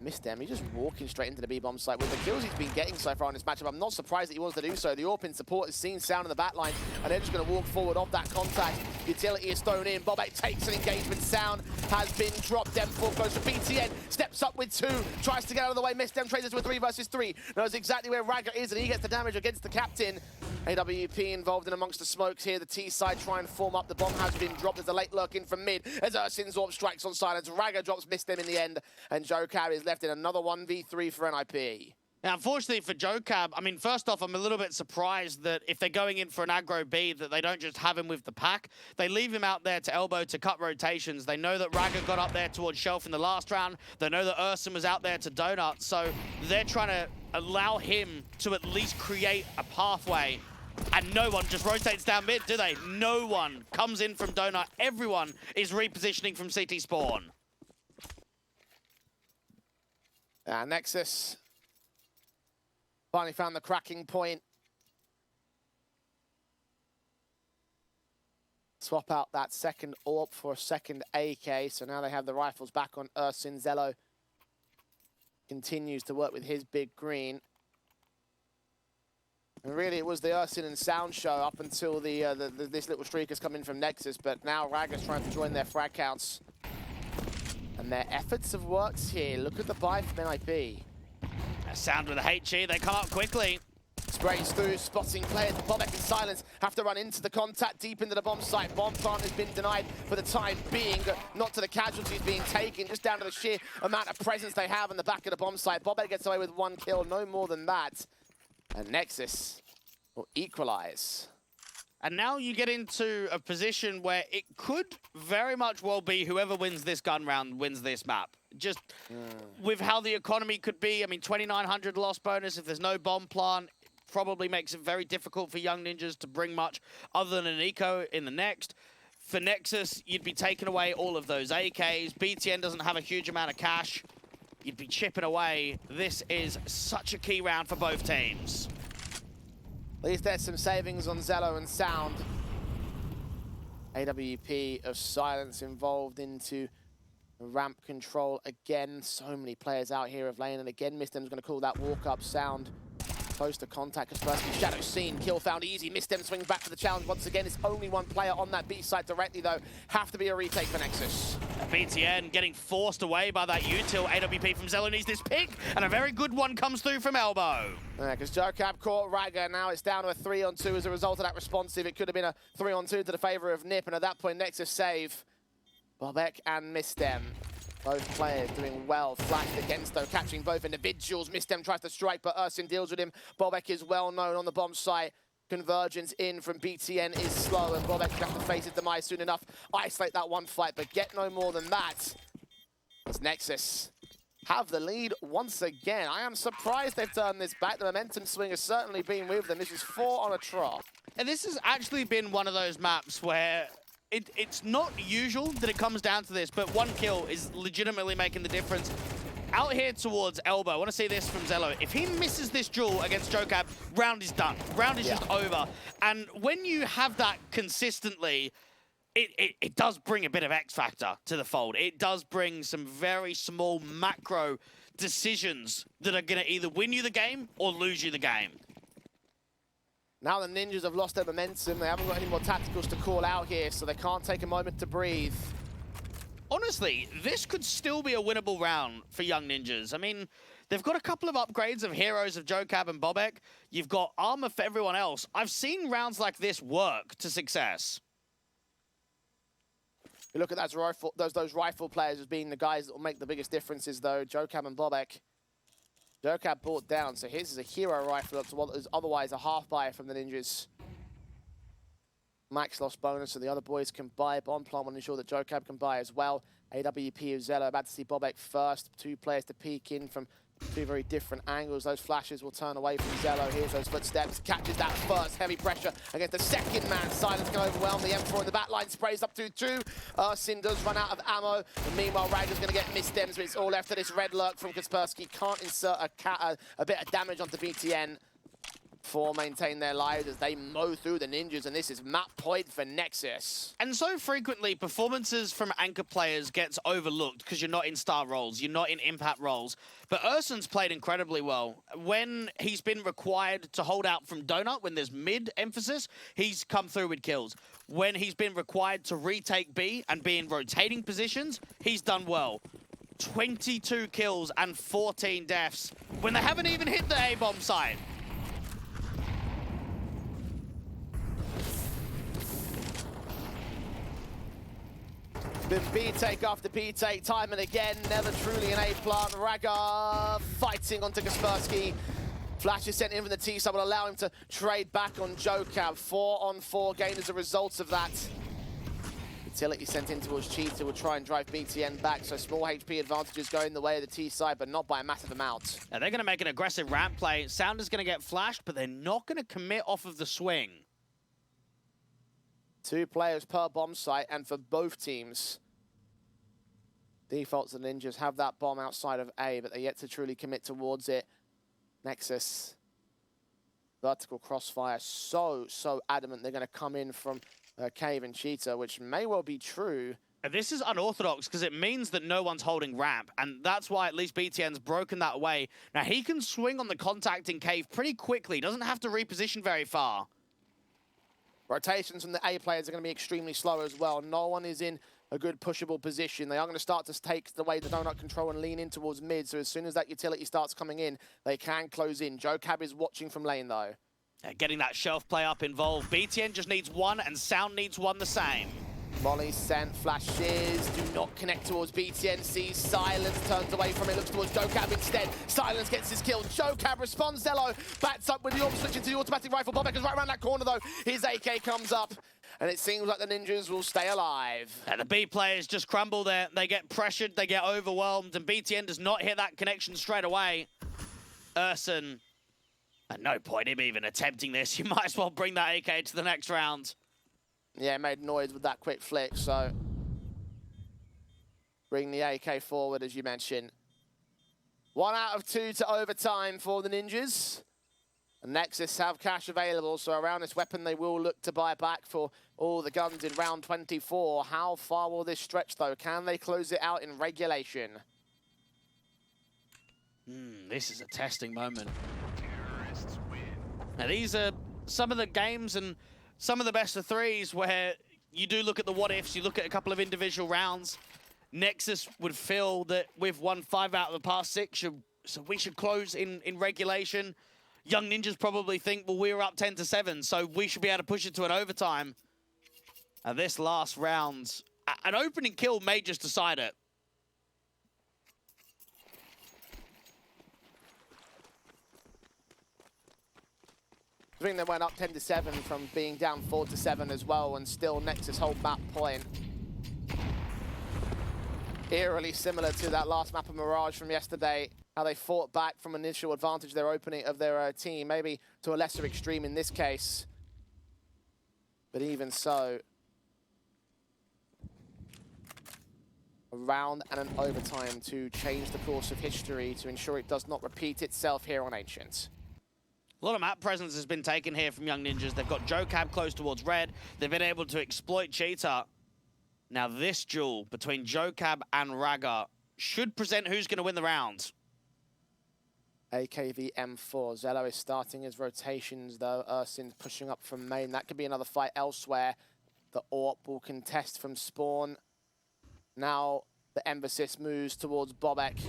[SPEAKER 10] Missed him. He's just walking straight into the B-bomb site. With the kills he's been getting so far in this matchup, I'm not surprised that he wants to do so. The AWP in support has seen Sound in the back line, and they're just going to walk forward off that contact. Utility is thrown in. Bobek takes an engagement. Sound has been dropped. Dem4 goes for BTN. Steps up with 2. Tries to get out of the way. Missed them. Trades it with 3 versus 3. Knows exactly where Raga is, and he gets the damage against the captain. AWP involved in amongst the smokes here. The T side try and form up. The bomb has been dropped. There's a late lurk in from mid as Ursin's AWP strikes on silence. Raga drops, missed them in the end, and JoeCab is left in another 1v3 for NIP.
[SPEAKER 11] Now, unfortunately for JoeCab, I mean, first off, I'm a little bit surprised that if they're going in for an aggro B, that they don't just have him with the pack. They leave him out there to elbow to cut rotations. They know that Raga got up there towards Shelf in the last round. They know that Ursin was out there to Donut. So they're trying to allow him to at least create a pathway. And no one just rotates down mid, do they? No one comes in from Donut. Everyone is repositioning from CT spawn.
[SPEAKER 10] Nexus finally found the cracking point. Swap out that second AWP for a second AK, so now they have the rifles back on Ursin. Zello continues to work with his big green. And really, it was the Ursin and Sound show up until this little streak has come in from Nexus, but now Raga's trying to join their frag counts. And their efforts have worked here. Look at the buy from NIP.
[SPEAKER 11] Sound with a HE, they come up quickly.
[SPEAKER 10] Sprays through, spotting players. Bobek in silence have to run into the contact deep into the bomb site. Bomb plant has been denied for the time being, not to the casualties being taken, just down to the sheer amount of presence they have in the back of the bomb site. Bobek gets away with 1 kill, no more than that. And Nexus will equalize.
[SPEAKER 11] And now you get into a position where it could very much well be whoever wins this gun round wins this map. Just with how the economy could be. I mean, 2,900 loss bonus. If there's no bomb plant, probably makes it very difficult for Young Ninjas to bring much other than an eco in the next. For Nexus, you'd be taking away all of those AKs. BTN doesn't have a huge amount of cash. You'd be chipping away. This is such a key round for both teams.
[SPEAKER 10] At least there's some savings on Zello and Sound. AWP of silence involved into ramp control again. So many players out here of lane, and again, Mistem's going to call that walk up. Sound close to contact, Kaspersky, Shadow seen, kill found easy. Mistem swings back to the challenge once again. It's only 1 player on that B site directly though. Have to be a retake for Nexus.
[SPEAKER 11] BTN getting forced away by that util. AWP from Zello needs this pick, and a very good one comes through from Elbow.
[SPEAKER 10] Yeah, because JoeCab caught Raga. Now it's down to a 3-on-2 as a result of that responsive. It could have been a 3-on-2 to the favor of Nip, and at that point, Nexus save. Bobek and Mistem. Both players doing well. Flashed against though, catching both individuals. Mistem tries to strike, but Ursin deals with him. Bobek is well known on the bomb site. Convergence in from BTN is slow, and Bobek will have to face his demise soon enough. Isolate that one fight, but get no more than that. As Nexus have the lead once again. I am surprised they've turned this back. The momentum swing has certainly been with them. This is 4 on a trot.
[SPEAKER 11] And this has actually been one of those maps where it's not usual that it comes down to this, but 1 kill is legitimately making the difference. Out here towards Elbow, I want to see this from Zello. If he misses this duel against JoeCab, round is done. Round is just over. And when you have that consistently, it does bring a bit of X factor to the fold. It does bring some very small macro decisions that are going to either win you the game or lose you the game.
[SPEAKER 10] Now the Ninjas have lost their momentum. They haven't got any more tacticals to call out here, so they can't take a moment to breathe.
[SPEAKER 11] Honestly, this could still be a winnable round for Young Ninjas. I mean, they've got a couple of upgrades of heroes of JoeCab and Bobek. You've got armor for everyone else. I've seen rounds like this work to success.
[SPEAKER 10] You look at those rifle players as being the guys that will make the biggest differences, though. JoeCab and Bobek. JoeCab brought down, so his is a hero rifle up to what is otherwise a half buy from the Ninjas. Max loss bonus, so the other boys can buy. Bomb plant will ensure that JoeCab can buy as well. AWP of Zello about to see Bobek first. 2 players to peek in from Two very different angles. Those flashes will turn away from Zello. Here's those footsteps. Catches that first heavy pressure against the second man. Silence can overwhelm the M4 in the back line. Sprays up to 2. Sin does run out of ammo. And meanwhile, Ragger's going to get misstems, but it's all left to this red lurk from Kaspersky. Can't insert a bit of damage onto BTN. 4 maintain their lives as they mow through the ninjas, and this is map point for Nexus.
[SPEAKER 11] And so frequently, performances from anchor players gets overlooked because you're not in star roles, you're not in impact roles. But Ursun's played incredibly well. When he's been required to hold out from Donut, when there's mid-emphasis, he's come through with kills. When he's been required to retake B and be in rotating positions, he's done well. 22 kills and 14 deaths when they haven't even hit the A-bomb site.
[SPEAKER 10] Been B-take after B-take, time and again, never truly an A-plant. Raggar fighting onto Kaspersky. Flash is sent in from the T-side, will allow him to trade back on Jocab. 4-on-4 gain as a result of that. Utility sent in towards Cheetah will try and drive BTN back, so small HP advantages going the way of the T-side, but not by a massive amount.
[SPEAKER 11] Now they're going to make an aggressive ramp play. Sound is going to get flashed, but they're not going to commit off of the swing.
[SPEAKER 10] 2 players per bomb site, and for both teams, defaults and ninjas have that bomb outside of A, but they're yet to truly commit towards it. Nexus, vertical crossfire, so adamant they're going to come in from Cave and Cheetah, which may well be true.
[SPEAKER 11] This is unorthodox because it means that no one's holding ramp, and that's why at least BTN's broken that away. Now he can swing on the contact in Cave pretty quickly, he doesn't have to reposition very far.
[SPEAKER 10] Rotations from the A players are going to be extremely slow as well. No one is in a good pushable position. They are going to start to take away the donut control and lean in towards mid. So as soon as that utility starts coming in, they can close in. Jocab is watching from lane though.
[SPEAKER 11] Getting that shelf play up involved. BTN just needs 1 and Sound needs 1 the same.
[SPEAKER 10] Molly sent, flashes, do not connect towards BTN, sees Silence, turns away from it, looks towards Jocab instead. Silence gets his kill, Jocab responds, Zello bats up with the orb, switching to the automatic rifle. Bobek is right around that corner though, his AK comes up, and it seems like the ninjas will stay alive.
[SPEAKER 11] And the B players just crumble there, they get pressured, they get overwhelmed, and BTN does not hit that connection straight away. Ursun, at no point him even attempting this, you might as well bring that AK to the next round.
[SPEAKER 10] Yeah, made noise with that quick flick, so bring the AK forward, as you mentioned. 1 out of 2 to overtime for the ninjas. And Nexus have cash available, so around this weapon they will look to buy back for all the guns in round 24. How far will this stretch, though? Can they close it out in regulation?
[SPEAKER 11] This is a testing moment. Now, these are some of the games and some of the best of 3s where you do look at the what-ifs, you look at a couple of individual rounds. Nexus would feel that we've won 5 out of the past 6, so we should close in regulation. Young Ninjas probably think, well, we were up 10-7, so we should be able to push it to an overtime. And this last round, an opening kill may just decide it.
[SPEAKER 10] I think they went up 10-7 from being down 4-7 as well, and still Nexus hold that point. Eerily similar to that last map of Mirage from yesterday, how they fought back from initial advantage their opening of their team, maybe to a lesser extreme in this case. But even so, a round and an overtime to change the course of history to ensure it does not repeat itself here on Ancient.
[SPEAKER 11] A lot of map presence has been taken here from Young Ninjas. They've got Jocab close towards red. They've been able to exploit Cheetah. Now this duel between Jocab and Raggar should present who's going to win the round.
[SPEAKER 10] AKV M4. Zello is starting his rotations though. Ursin's pushing up from main. That could be another fight elsewhere. The AWP will contest from spawn. Now the emphasis moves towards Bobek.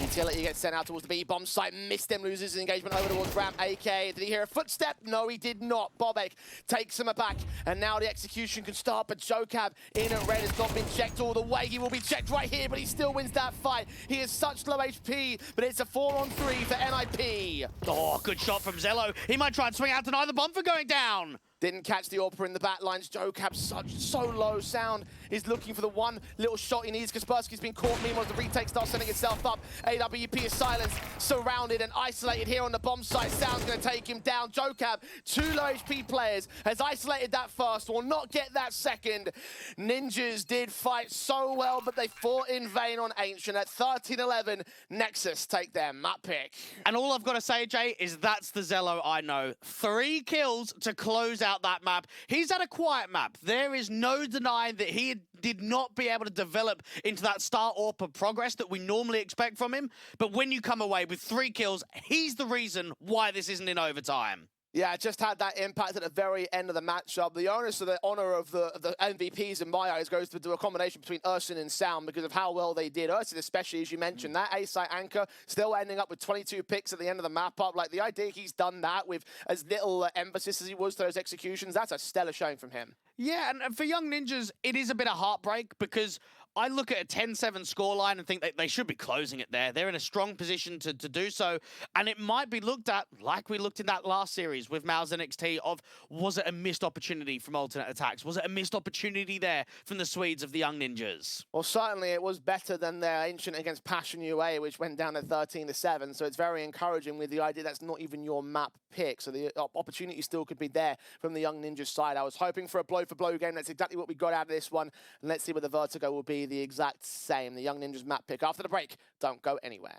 [SPEAKER 10] Utility gets sent out towards the B bomb site. Missed him, loses his engagement over towards Ramp. AK, did he hear a footstep? No, he did not. Bobek takes him aback, and now the execution can start, but Jocab in at red has not been checked all the way. He will be checked right here, but he still wins that fight. He is such low HP, but it's a 4-on-3 for NIP.
[SPEAKER 11] Oh, good shot from Zello. He might try and swing out, deny the bomb for going down.
[SPEAKER 10] Didn't catch the AWPer in the back lines. JoeCab so low sound. He's looking for the one little shot he needs. Kaspersky's been caught. Meanwhile, the retake starts setting itself up. AWP is silenced, surrounded and isolated here on the bomb site. Sound's going to take him down. JoeCab, 2 low HP players, has isolated that first. Will not get that second. Ninjas did fight so well, but they fought in vain on Ancient. At 13-11, Nexus take their map pick.
[SPEAKER 11] And all I've got to say, Jay, is that's the Zello I know. 3 kills to close out that map. He's at a quiet map. There is no denying that he did not be able to develop into that star AWPer progress that we normally expect from him. But when you come away with 3 kills, he's the reason why this isn't in overtime.
[SPEAKER 10] Yeah, just had that impact at the very end of the matchup. The onus of the honor of the MVPs in my eyes goes to a combination between Ursin and Sound because of how well they did. Ursin, especially, as you mentioned, that A-site anchor still ending up with 22 picks at the end of the map up. Like, the idea he's done that with as little emphasis as he was to those executions, that's a stellar showing from him.
[SPEAKER 11] Yeah, and for Young Ninjas, it is a bit of heartbreak because I look at a 10-7 scoreline and think that they should be closing it there. They're in a strong position to do so. And it might be looked at, like we looked in that last series with Mal's NXT, of was it a missed opportunity from Alternate Attacks? Was it a missed opportunity there from the Swedes of the Young Ninjas?
[SPEAKER 10] Well, certainly it was better than their Ancient against Passion UA, which went down at 13-7. So it's very encouraging with the idea that's not even your map pick. So the opportunity still could be there from the Young Ninjas side. I was hoping for a blow-for-blow game. That's exactly what we got out of this one. And let's see where the Vertigo will be the exact same. The Young Ninjas map pick after the break. Don't go anywhere.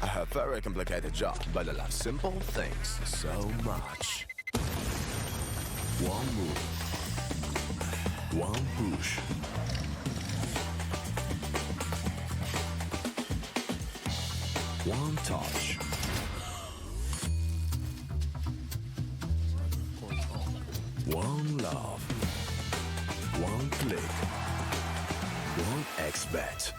[SPEAKER 1] A very complicated job, but I love simple things so much. One move, one push. One touch. One love. One click. One XBet.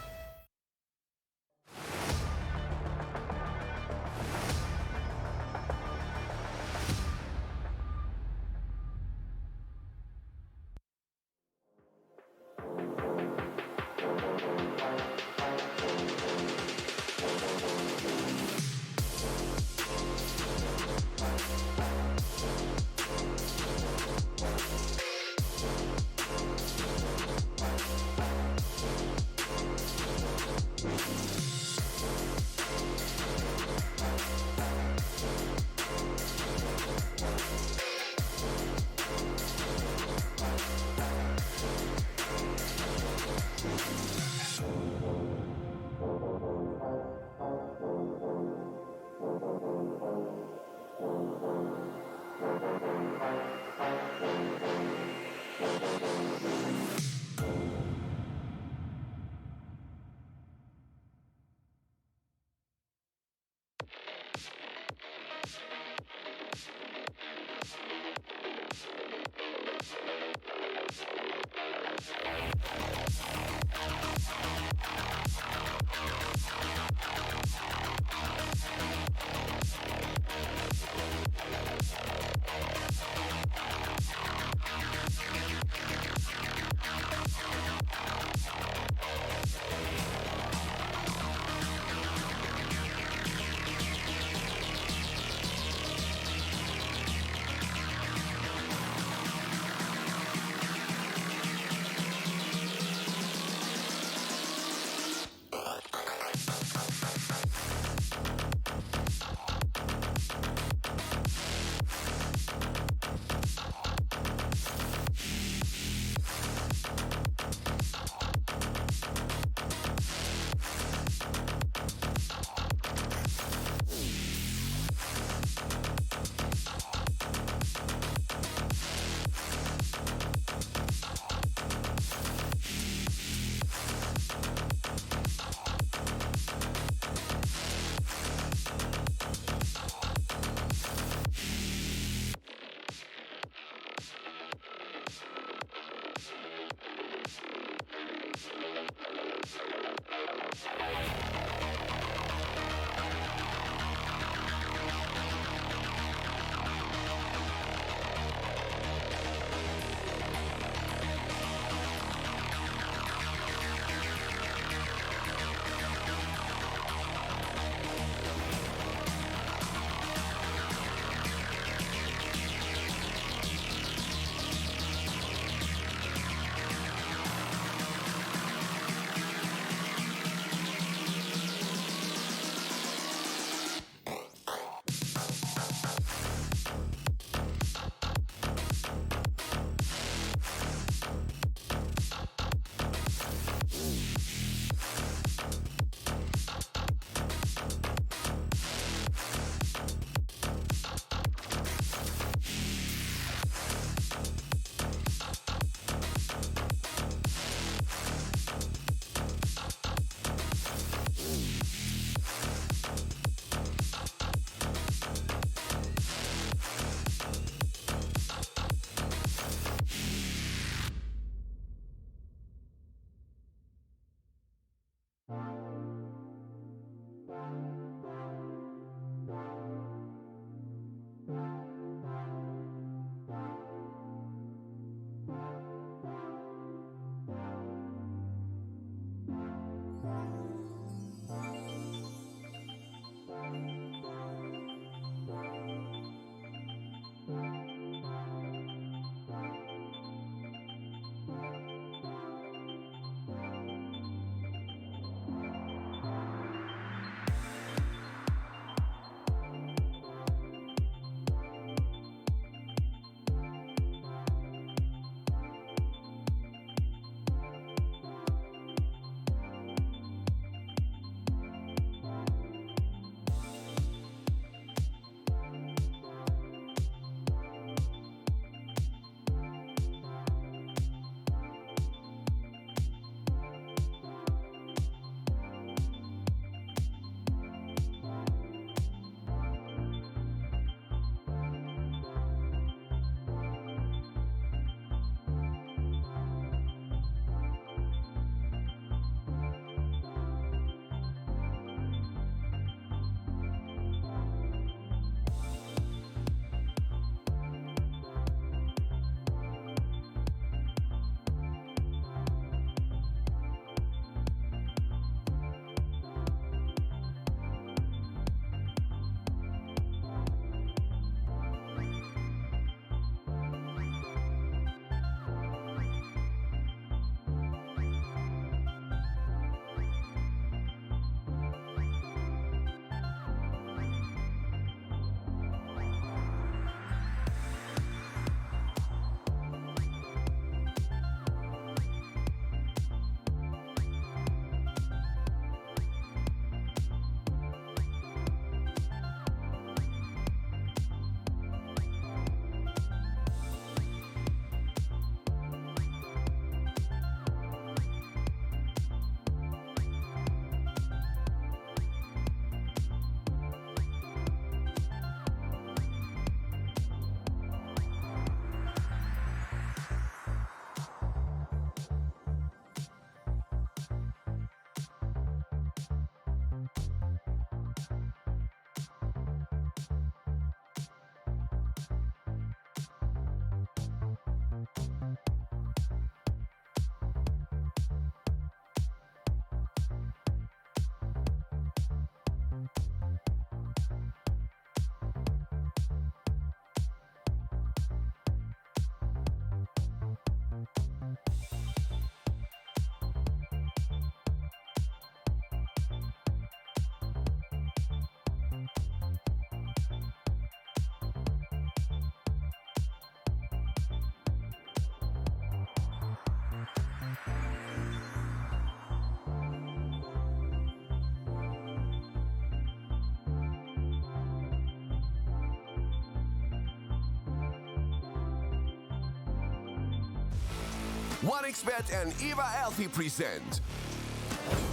[SPEAKER 2] OneXBet and Eva Alfie present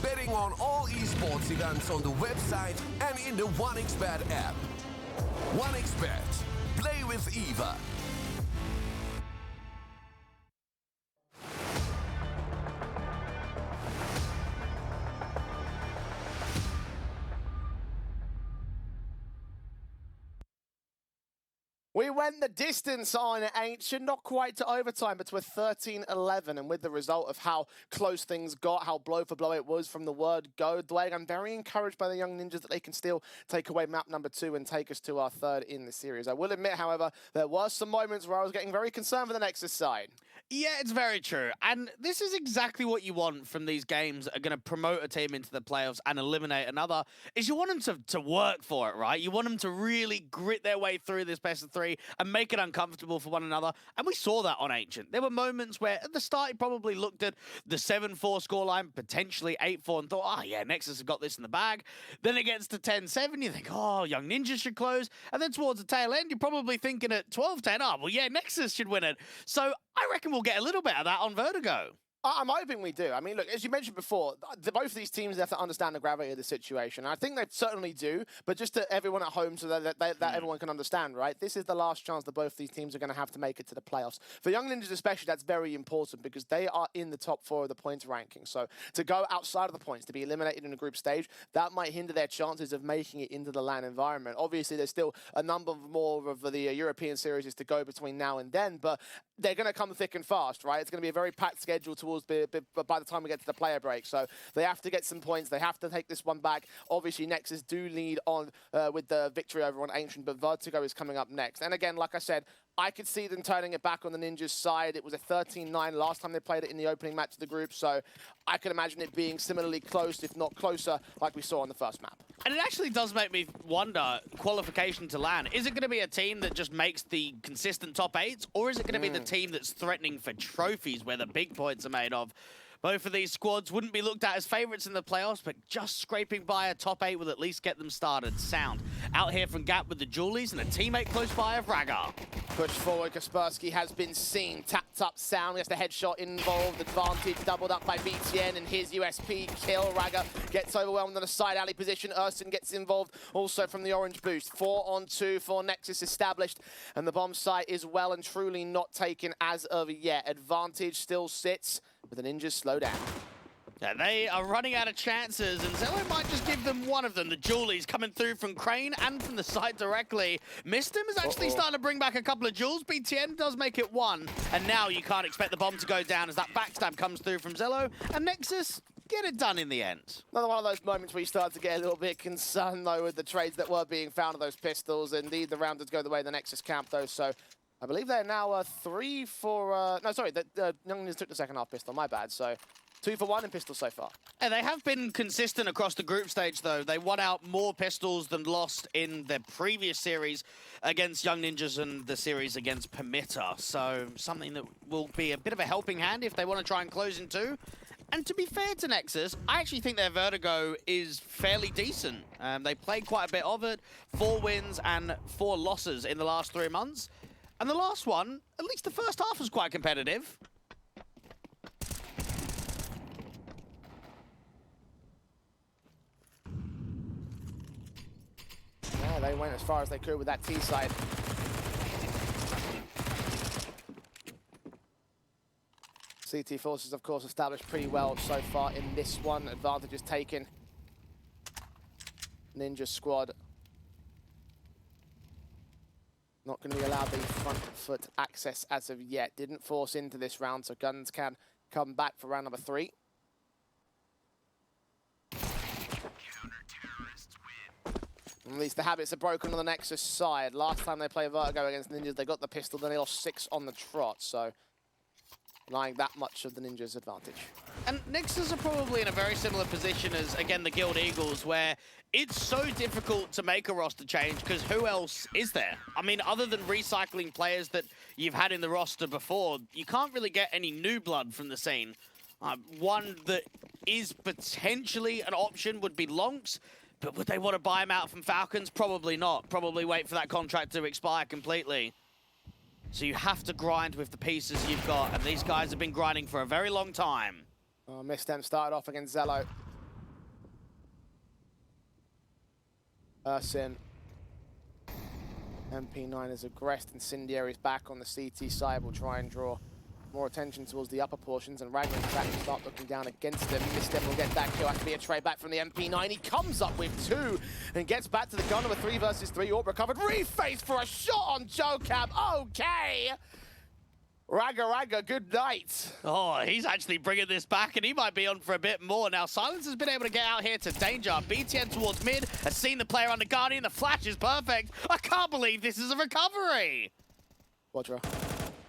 [SPEAKER 2] betting on all esports events on the website and in the OneXBet app. OneXBet. Play with Eva.
[SPEAKER 10] We went the distance on Ancient, not quite to overtime, but to a 13-11. And with the result of how close things got, how blow for blow it was from the word go, Dwayne, I'm very encouraged by the Young Ninjas that they can still take away map number 2 and take us to our 3rd in the series. I will admit, however, there were some moments where I was getting very concerned for the Nexus side.
[SPEAKER 11] Yeah, it's very true. And this is exactly what you want from these games that are going to promote a team into the playoffs and eliminate another, is you want them to work for it, right? You want them to really grit their way through this best of 3 and make it uncomfortable for one another. And we saw that on Ancient. There were moments where at the start he probably looked at the 7-4 scoreline, potentially 8-4, and thought, oh yeah, Nexus have got this in the bag. Then it gets to 10-7, you think, oh, Young Ninjas should close. And then towards the tail end, you're probably thinking at 12-10, oh, well, yeah, Nexus should win it. So I reckon we'll get a little bit of that on Vertigo.
[SPEAKER 10] I'm hoping we do. I mean, look, as you mentioned before, both of these teams have to understand the gravity of the situation. I think they certainly do, but just to everyone at home so that everyone can understand, right? This is the last chance that both these teams are going to have to make it to the playoffs. For Young Ninjas especially, that's very important because they are in the top 4 of the points ranking. So to go outside of the points, to be eliminated in a group stage, that might hinder their chances of making it into the LAN environment. Obviously, there's still a number more of the European series to go between now and then, but they're going to come thick and fast, right? It's going to be a very packed schedule towards by the time we get to the player break. So they have to get some points. They have to take this one back. Obviously, Nexus do lead on with the victory over on Ancient, but Vertigo is coming up next. And again, like I said, I could see them turning it back on the Ninjas' side. It was a 13-9 last time they played it in the opening match of the group, so I could imagine it being similarly close, if not closer, like we saw on the first map.
[SPEAKER 11] And it actually does make me wonder, qualification to LAN, is it going to be a team that just makes the consistent top 8s, or is it going to be the team that's threatening for trophies where the big points are made of? Both of these squads wouldn't be looked at as favourites in the playoffs, but just scraping by a top 8 will at least get them started. Sound out here from Gap with the Julies and a teammate close by of Ragar.
[SPEAKER 10] Push forward, Kaspersky has been seen. Tapped up Sound, gets the headshot involved. Advantage doubled up by BTN and his USP kill. Ragar gets overwhelmed on a side alley position. Urson gets involved also from the orange boost. 4-on-2 for Nexus established, and the bomb site is well and truly not taken as of yet. Advantage still sits, but the Ninjas slow down.
[SPEAKER 11] Yeah, they are running out of chances, and Zello might just give them one of them. The Julies coming through from Crane and from the side directly. Missed him is actually starting to bring back a couple of Jules. BTN does make it 1, and now you can't expect the bomb to go down as that backstab comes through from Zello, and Nexus get it done in the end.
[SPEAKER 10] Another one of those moments where you start to get a little bit concerned, though, with the trades that were being found of those pistols. Indeed, the round did go the way of the Nexus camp, though, so I believe they're now 3 for... no, sorry, the Young Ninjas took the second half pistol, my bad, so 2 for 1 in pistols so far.
[SPEAKER 11] And they have been consistent across the group stage, though. They won out more pistols than lost in the previous series against Young Ninjas and the series against Permitter. So something that will be a bit of a helping hand if they want to try and close in 2. And to be fair to Nexus, I actually think their Vertigo is fairly decent. They played quite a bit of it. 4 wins and 4 losses in the last 3 months. And the last one, at least the first half was quite competitive.
[SPEAKER 10] Yeah, they went as far as they could with that T side. CT forces, of course, established pretty well so far in this one. Advantage is taken. Ninja squad not going to be allowed the front foot access as of yet. Didn't force into this round, so Guns can come back for round number 3. At least the habits are broken on the Nexus side. Last time they played Vertigo against Ninjas, they got the pistol, then they lost 6 on the trot, so lying that much of the Ninjas' advantage.
[SPEAKER 11] And Nexus are probably in a very similar position as, again, the Guild Eagles, where it's so difficult to make a roster change because who else is there? I mean, other than recycling players that you've had in the roster before, you can't really get any new blood from the scene. One that is potentially an option would be Lonks, but would they want to buy him out from Falcons? Probably not. Probably wait for that contract to expire completely. So you have to grind with the pieces you've got, and these guys have been grinding for a very long time.
[SPEAKER 10] Oh, Mistem started off against Zello. Ursin. MP9 is aggressed. Incendiary's back on the CT side. Will try and draw more attention towards the upper portions, and Ragnar and will start looking down against him. Mistem will get that kill. Has to be a trade back from the MP9. He comes up with 2 and gets back to the gun of a 3 versus 3. Orb recovered. Reface for a shot on Jocab. Okay. Raga, good night.
[SPEAKER 11] Oh, he's actually bringing this back, and he might be on for a bit more. Now, Silence has been able to get out here to danger. BTN towards mid, has seen the player under Guardian. The flash is perfect. I can't believe this is a recovery.
[SPEAKER 10] Quadra,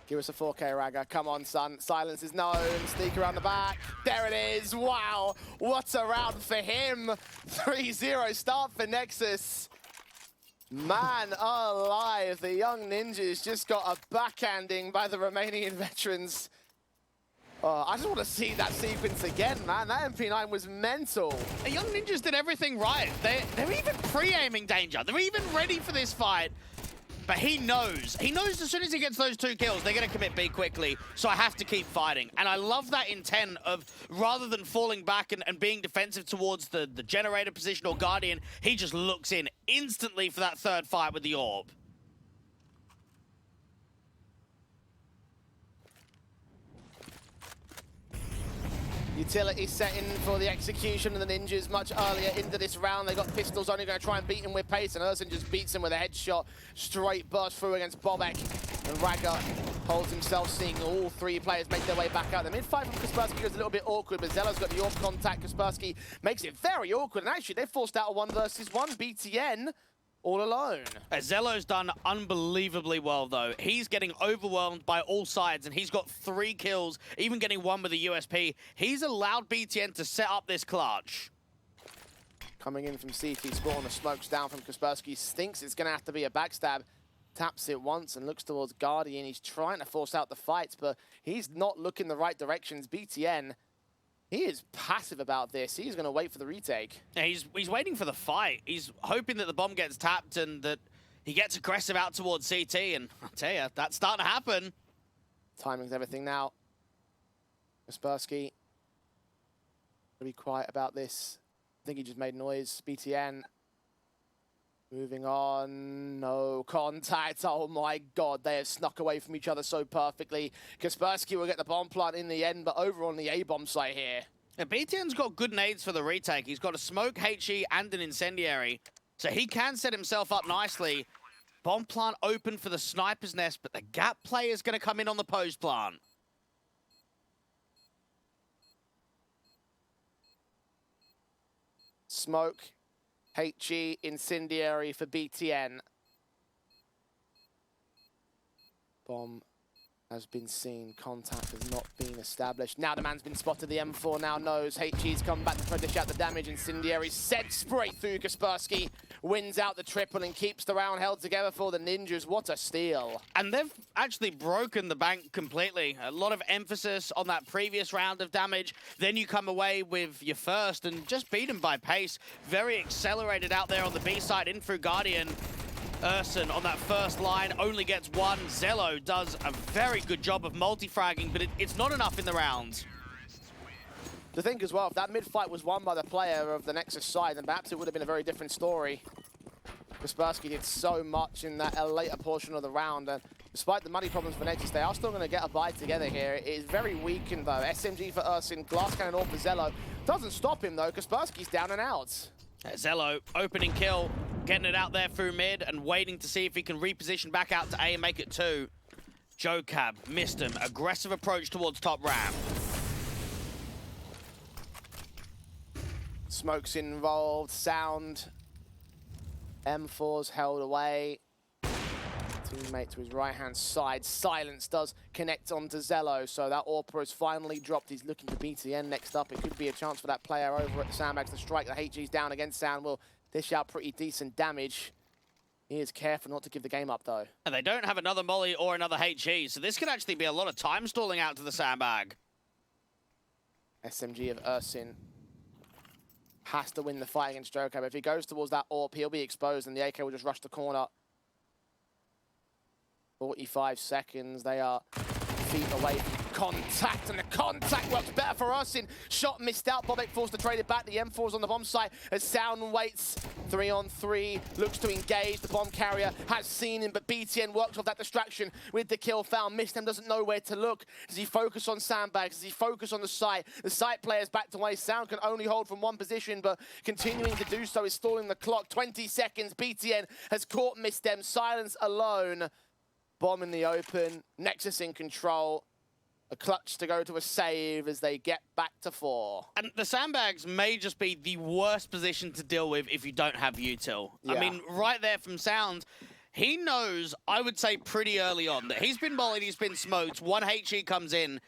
[SPEAKER 10] give us a 4K, Raga. Come on, son. Silence is known. Sneak around the back. There it is. Wow. What a round for him. 3-0 start for Nexus. Man alive, the young ninjas just got a backhanding by the Romanian veterans. Oh, I just want to see that sequence again, man. That MP9 was mental.
[SPEAKER 11] The young ninjas did everything right. They're even pre-aiming danger. They're even ready for this fight. But he knows. He knows as soon as he gets those 2 kills, they're going to commit B quickly. So I have to keep fighting. And I love that intent of, rather than falling back and being defensive towards the generator position or Guardian, he just looks in instantly for that 3rd fight with the Orb.
[SPEAKER 10] Utility setting for the execution of the ninjas much earlier into this round. They got pistols only going to try and beat him with pace, and Ursin just beats him with a headshot. Straight burst through against Bobek. And Raga holds himself, seeing all 3 players make their way back out. The mid-fight from Kaspersky was a little bit awkward, but Zella's got the orb contact. Kaspersky makes it very awkward, and actually they forced out a 1 versus 1 BTN. All alone.
[SPEAKER 11] Zello's done unbelievably well, though. He's getting overwhelmed by all sides, and he's got 3 kills, even getting 1 with a USP. He's allowed BTN to set up this clutch.
[SPEAKER 10] Coming in from CT, Spawn, the smoke's down from Kaspersky. Thinks it's going to have to be a backstab. Taps it once and looks towards Guardian. He's trying to force out the fights, but he's not looking the right directions. BTN, he is passive about this. He's going to wait for the retake.
[SPEAKER 11] Yeah, he's waiting for the fight. He's hoping that the bomb gets tapped and that he gets aggressive out towards CT. And I'll tell you, that's starting to happen.
[SPEAKER 10] Timing's everything now. Kaspersky, be quiet about this. I think he just made noise. BTN moving on. No contact. Oh my God, they have snuck away from each other so perfectly. Kaspersky will get the bomb plant in the end, but over on the A-bomb site here.
[SPEAKER 11] Yeah, BTN's got good nades for the retake. He's got a smoke, HE, and an incendiary. So he can set himself up nicely. Bomb plant open for the sniper's nest, but the gap player is going to come in on the post plant.
[SPEAKER 10] Smoke, HE, incendiary for BTN. Bomb has been seen. Contact has not been established. Now the man's been spotted. The M4 now knows. HE's come back to try to dish out the damage. Incendiary sent straight through. Kaspersky wins out the triple and keeps the round held together for the ninjas. What a steal.
[SPEAKER 11] And they've actually broken the bank completely. A lot of emphasis on that previous round of damage. Then you come away with your first and just beat him by pace. Very accelerated out there on the B side in through Guardian. Ursin on that first line only gets 1. Zello does a very good job of multi-fragging, but it's not enough in the round.
[SPEAKER 10] To think as well, if that mid-fight was won by the player of the Nexus side, then perhaps it would have been a very different story. Kaspersky did so much in that later portion of the round, and despite the money problems for Nexus, they are still going to get a bye together here. It is very weakened though. SMG for Ursin, glass cannon all for Zello. Doesn't stop him though, Kaspersky's down and out.
[SPEAKER 11] Zello, opening kill, getting it out there through mid and waiting to see if he can reposition back out to A and make it 2. Jocab missed him. Aggressive approach towards top ramp.
[SPEAKER 10] Smoke's involved, sound. M4's held away. Teammate to his right-hand side. Silence does connect onto Zello, so that Orpa has finally dropped. He's looking for BTN next up. It could be a chance for that player over at the sandbags to strike. The HG's down against Sound will dish out pretty decent damage. He is careful not to give the game up, though.
[SPEAKER 11] And they don't have another molly or another HE, so this could actually be a lot of time stalling out to the sandbag.
[SPEAKER 10] SMG of Ursin has to win the fight against Jocab. If he goes towards that AWP, he'll be exposed, and the AK will just rush the corner. 45 seconds. They are feet away from contact, and the contact works better for us. In shot missed out. Bobek forced to trade it back. The M4's on the bomb site as Sound waits. 3-on-3, looks to engage. The bomb carrier has seen him, but BTN works off that distraction with the kill found. Mistem doesn't know where to look. Does he focus on sandbags? Does he focus on the site? The site player's backed away. Sound can only hold from one position, but continuing to do so is stalling the clock. 20 seconds. BTN has caught Mistem. Silence alone. Bomb in the open. Nexus in control. A clutch to go to a save as they get back to 4.
[SPEAKER 11] And the sandbags may just be the worst position to deal with if you don't have util.
[SPEAKER 10] Yeah.
[SPEAKER 11] I mean, right there from Sound, he knows, I would say pretty early on, that he's been mollied, he's been smoked, one HE comes in,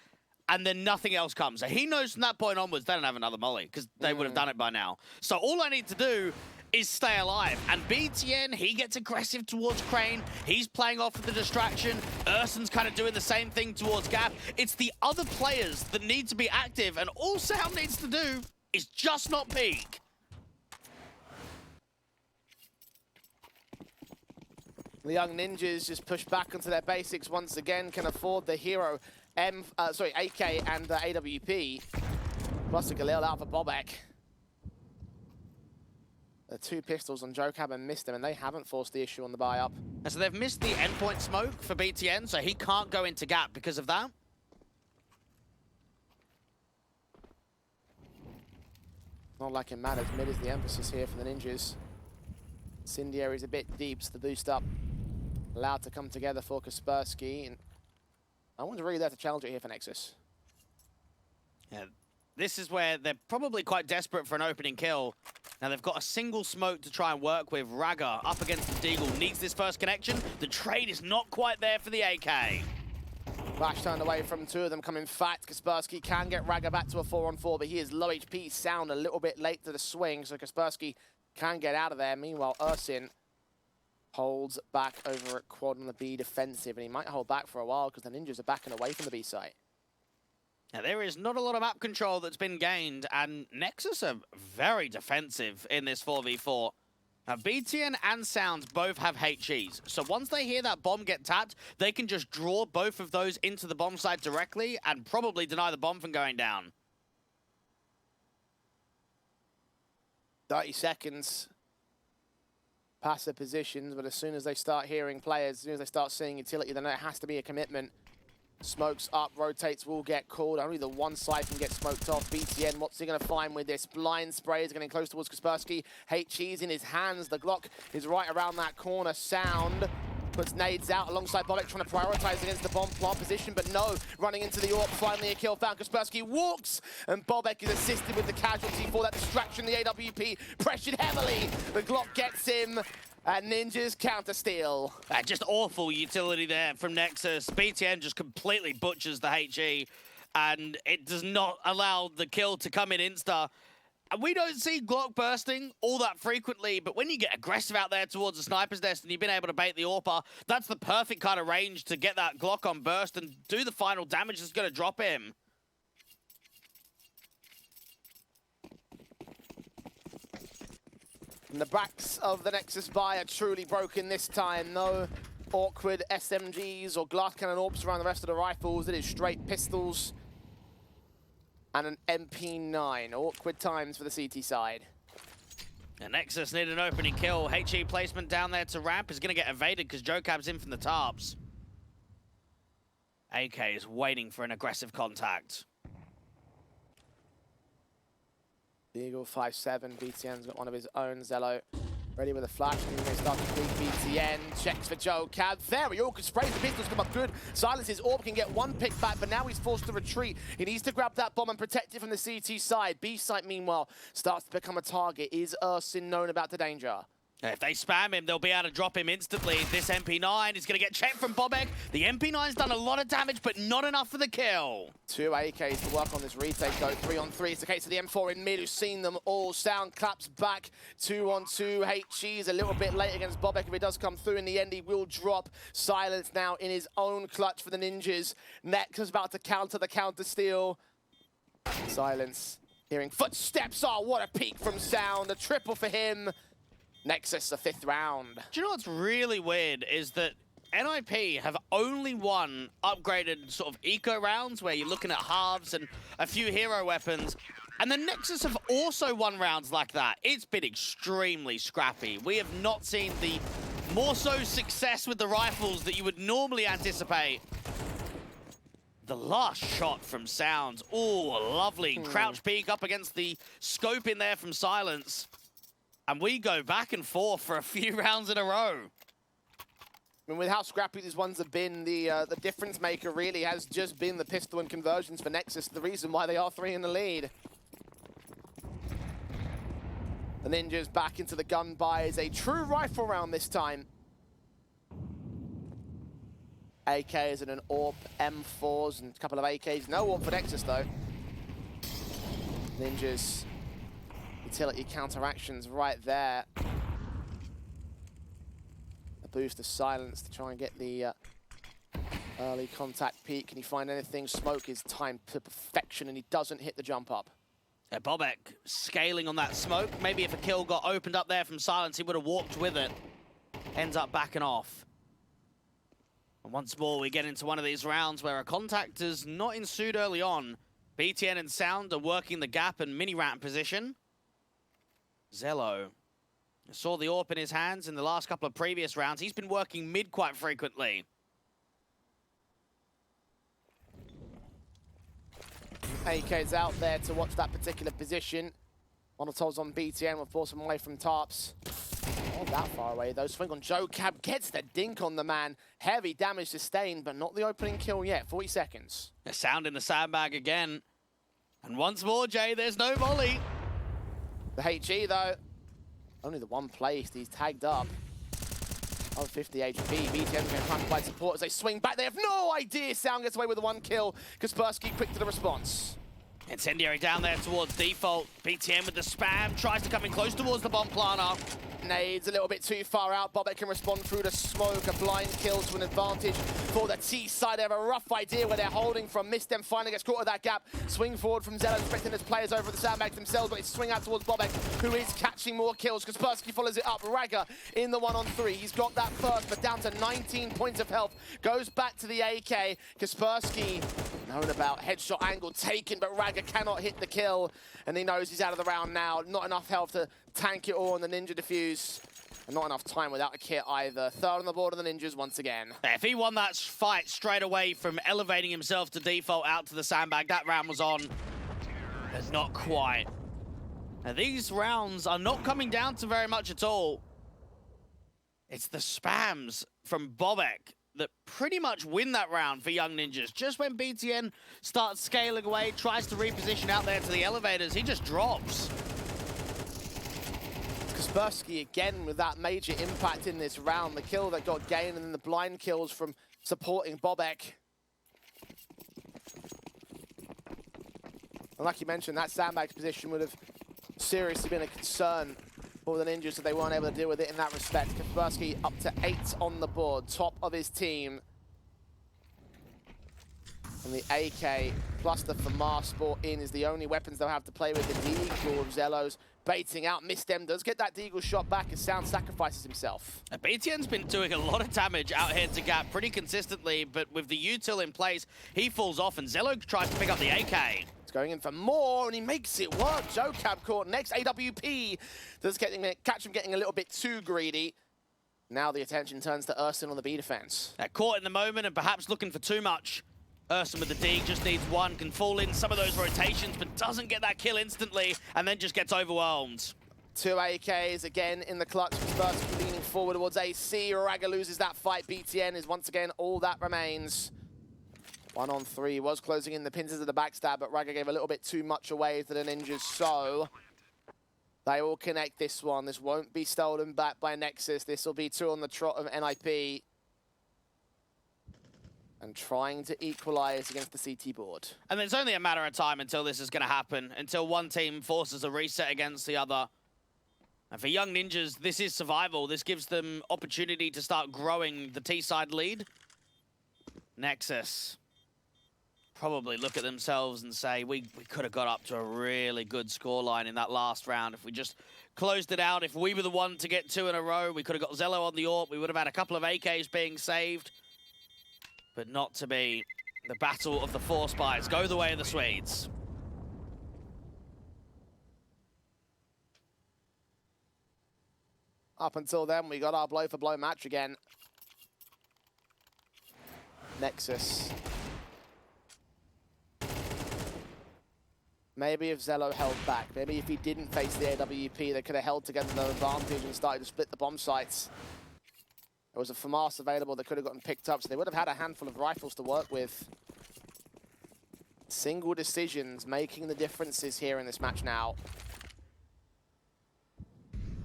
[SPEAKER 11] and then nothing else comes. So he knows from that point onwards they don't have another molly, because they would have done it by now. So all I need to do is stay alive. And BTN, he gets aggressive towards Crane. He's playing off of the distraction. Ursin's kind of doing the same thing towards Gap. It's the other players that need to be active, and all Sound needs to do is just not peek.
[SPEAKER 10] The young ninjas just push back onto their basics once again, can afford the hero AK and AWP. Plus a Galil out for Bobek. The 2 pistols on Jokab and missed him, and they haven't forced the issue on the buy-up.
[SPEAKER 11] And so they've missed the endpoint smoke for BTN, so he can't go into Gap because of that.
[SPEAKER 10] Not like it matters. Mid is the emphasis here for the ninjas. Incendiary's a bit deep, so the boost up allowed to come together for Kaspersky. And I wonder really there to challenge it here for Nexus.
[SPEAKER 11] Yeah, this is where they're probably quite desperate for an opening kill. Now they've got a single smoke to try and work with. Raga up against the Deagle needs this first connection. The trade is not quite there for the AK.
[SPEAKER 10] Flash turned away from 2 of them coming fat. Kaspersky can get Raga back to a 4-on-4, but he is low HP. Sound a little bit late to the swing, so Kaspersky can get out of there. Meanwhile, Ursin holds back over at quad on the B defensive, and he might hold back for a while because the ninjas are backing away from the B site.
[SPEAKER 11] Now, there is not a lot of map control that's been gained, and Nexus are very defensive in this 4v4. Now, BTN and Sound both have HEs, so once they hear that bomb get tapped, they can just draw both of those into the bomb site directly and probably deny the bomb from going down.
[SPEAKER 10] 30 seconds past their positions, but as soon as they start hearing players, as soon as they start seeing utility, then it has to be a commitment. Smokes up, rotates, will get called. Only the one side can get smoked off. BTN, what's he going to find with this? Blind spray is getting close towards Kaspersky. HE's in his hands. The Glock is right around that corner. Sound puts nades out alongside Bobek, trying to prioritize against the bomb plant position, but no, running into the AWP. Finally a kill found. Kaspersky walks, and Bobek is assisted with the casualty for that distraction. The AWP pressured heavily. The Glock gets him. And Ninjas counter-steal.
[SPEAKER 11] Just awful utility there from Nexus. BTN just completely butchers the HE, and it does not allow the kill to come in insta. And we don't see Glock bursting all that frequently, but when you get aggressive out there towards the sniper's nest and you've been able to bait the AWPer, that's the perfect kind of range to get that Glock on burst and do the final damage that's going to drop him.
[SPEAKER 10] And the backs of the Nexus buy are truly broken this time. No awkward SMGs or glass cannon AWPs around the rest of the rifles. It is straight pistols and an MP9. Awkward times for the CT side.
[SPEAKER 11] And Nexus need an opening kill. HE placement down there to ramp is going to get evaded because Jokab's in from the tarps. AK is waiting for an aggressive contact.
[SPEAKER 10] Eagle 5-7, BTN's got one of his own. Zello ready with a flash. He may start to bleed. BTN checks for Jokab. Very awkward spray. The pistols come up good. Silence's AWP can get one pick back, but now he's forced to retreat. He needs to grab that bomb and protect it from the CT side. B site, meanwhile, starts to become a target. Is Ursin known about the danger?
[SPEAKER 11] If they spam him, they'll be able to drop him instantly. This MP9 is going to get checked from Bobek. The MP9's done a lot of damage, but not enough for the kill.
[SPEAKER 10] 2 AKs to work on this retake, though. 3-on-3. It's the case of the M4 in mid, who's seen them all. Sound claps back. 2-on-2. HE's a little bit late against Bobek. If he does come through in the end, he will drop. Silence now in his own clutch for the Ninjas. Nex is about to counter the counter-steal. Silence. Hearing footsteps. Oh, what a peek from Sound. A triple for him. Nexus, the 5th round.
[SPEAKER 11] Do you know what's really weird is that NIP have only won upgraded sort of eco rounds where you're looking at halves and a few hero weapons. And the Nexus have also won rounds like that. It's been extremely scrappy. We have not seen the more so success with the rifles that you would normally anticipate. The last shot from Sounds. Oh, lovely. Crouch peek up against the scope in there from Silence. And we go back and forth for a few rounds in a row.
[SPEAKER 10] I mean, with how scrappy these ones have been, the difference maker really has just been the pistol and conversions for Nexus, the reason why they are 3 in the lead. The Ninjas back into the gun buys, a true rifle round this time. AKs and an AWP, M4s and a couple of AKs. No AWP for Nexus though. Ninjas, utility counteractions right there. A boost of Silence to try and get the early contact peak. Can he find anything? Smoke is timed to perfection and he doesn't hit the jump up.
[SPEAKER 11] Bobek scaling on that smoke. Maybe if a kill got opened up there from Silence, he would have walked with it. Ends up backing off. And once more, we get into one of these rounds where a contact is not ensued early on. BTN and Sound are working the gap and mini-ramp position. Zello saw the AWP in his hands in the last couple of previous rounds. He's been working mid quite frequently.
[SPEAKER 10] AK's out there to watch that particular position. Molotov's on BTN, will force him away from Tarps. Not that far away though. Swing on Joe Cab, gets the dink on the man. Heavy damage sustained, but not the opening kill yet. 40 seconds.
[SPEAKER 11] A Sound in the sandbag again. And once more, Jay, there's no volley.
[SPEAKER 10] The HE though, only the one placed. He's tagged up. Oh, 50 HP. BTN's going to try and provide support as they swing back. They have no idea. Sound gets away with the 1 kill. Kaspersky quick to the response.
[SPEAKER 11] Incendiary down there towards default. BTN with the spam. Tries to come in close towards the bomb planter.
[SPEAKER 10] Nades a little bit too far out. Bobek can respond through the smoke. A blind kill to an advantage for the T side. They have a rough idea where they're holding from. Mistem finally gets caught with that gap. Swing forward from Zello, expecting his players over the sandbags themselves, but it's swing out towards Bobek, who is catching more kills. Kaspersky follows it up. Ragga in the 1-on-3. He's got that first, but down to 19 points of health. Goes back to the AK. Kaspersky known about headshot angle taken, but Ragga cannot hit the kill, and he knows he's out of the round now. Not enough health to tank it all on the Ninja defuse. And not enough time without a kit either. Third on the board of the Ninjas once again.
[SPEAKER 11] If he won that fight straight away from elevating himself to default out to the sandbag, that round was on. But not quite. Now, these rounds are not coming down to very much at all. It's the spams from Bobek that pretty much win that round for Young Ninjas. Just when BTN starts scaling away, tries to reposition out there to the elevators, he just drops.
[SPEAKER 10] Kaspersky again with that major impact in this round. The kill that got gained and then the blind kills from supporting Bobek. And like you mentioned, that sandbag position would have seriously been a concern for the Ninjas if they weren't able to deal with it in that respect. Kaspersky up to 8 on the board, top of his team. And the AK plus the FAMAS Sport in is the only weapons they'll have to play with. The Deagle of Zello's baiting out. Mistem does get that Deagle shot back as Sound sacrifices himself.
[SPEAKER 11] BTN's been doing a lot of damage out here to Gap pretty consistently, but with the util in place, he falls off and Zello tries to pick up the AK.
[SPEAKER 10] He's going in for more and he makes it work. Joe Cab caught next. AWP does catch him getting a little bit too greedy. Now the attention turns to Urson on the B defense.
[SPEAKER 11] Caught in the moment and perhaps looking for too much. Urson with the dig, just needs one, can fall in some of those rotations, but doesn't get that kill instantly, and then just gets overwhelmed.
[SPEAKER 10] 2 AKs again in the clutch. Kaspersky leaning forward towards AC. Ragga loses that fight. BTN is once again all that remains. 1-on-3 was closing in the pincers of the backstab, but Ragga gave a little bit too much away to the Ninjas, so they will connect this one. This won't be stolen back by Nexus. This will be 2 on the trot of NIP. And trying to equalize against the CT board.
[SPEAKER 11] And it's only a matter of time until this is going to happen, until one team forces a reset against the other. And for Young Ninjas, this is survival. This gives them opportunity to start growing the T-side lead. Nexus probably look at themselves and say, we could have got up to a really good scoreline in that last round if we just closed it out. If we were the one to get 2 in a row, we could have got Zello on the AWP. We would have had a couple of AKs being saved. But not to be. The battle of the 4 spies go the way of the Swedes.
[SPEAKER 10] Up until then, we got our blow-for-blow match again. Nexus. Maybe if Zello held back, maybe if he didn't face the AWP, they could have held together the advantage and started to split the bomb sites. There was a FAMAS available that could have gotten picked up, so they would have had a handful of rifles to work with. Single decisions making the differences here in this match now.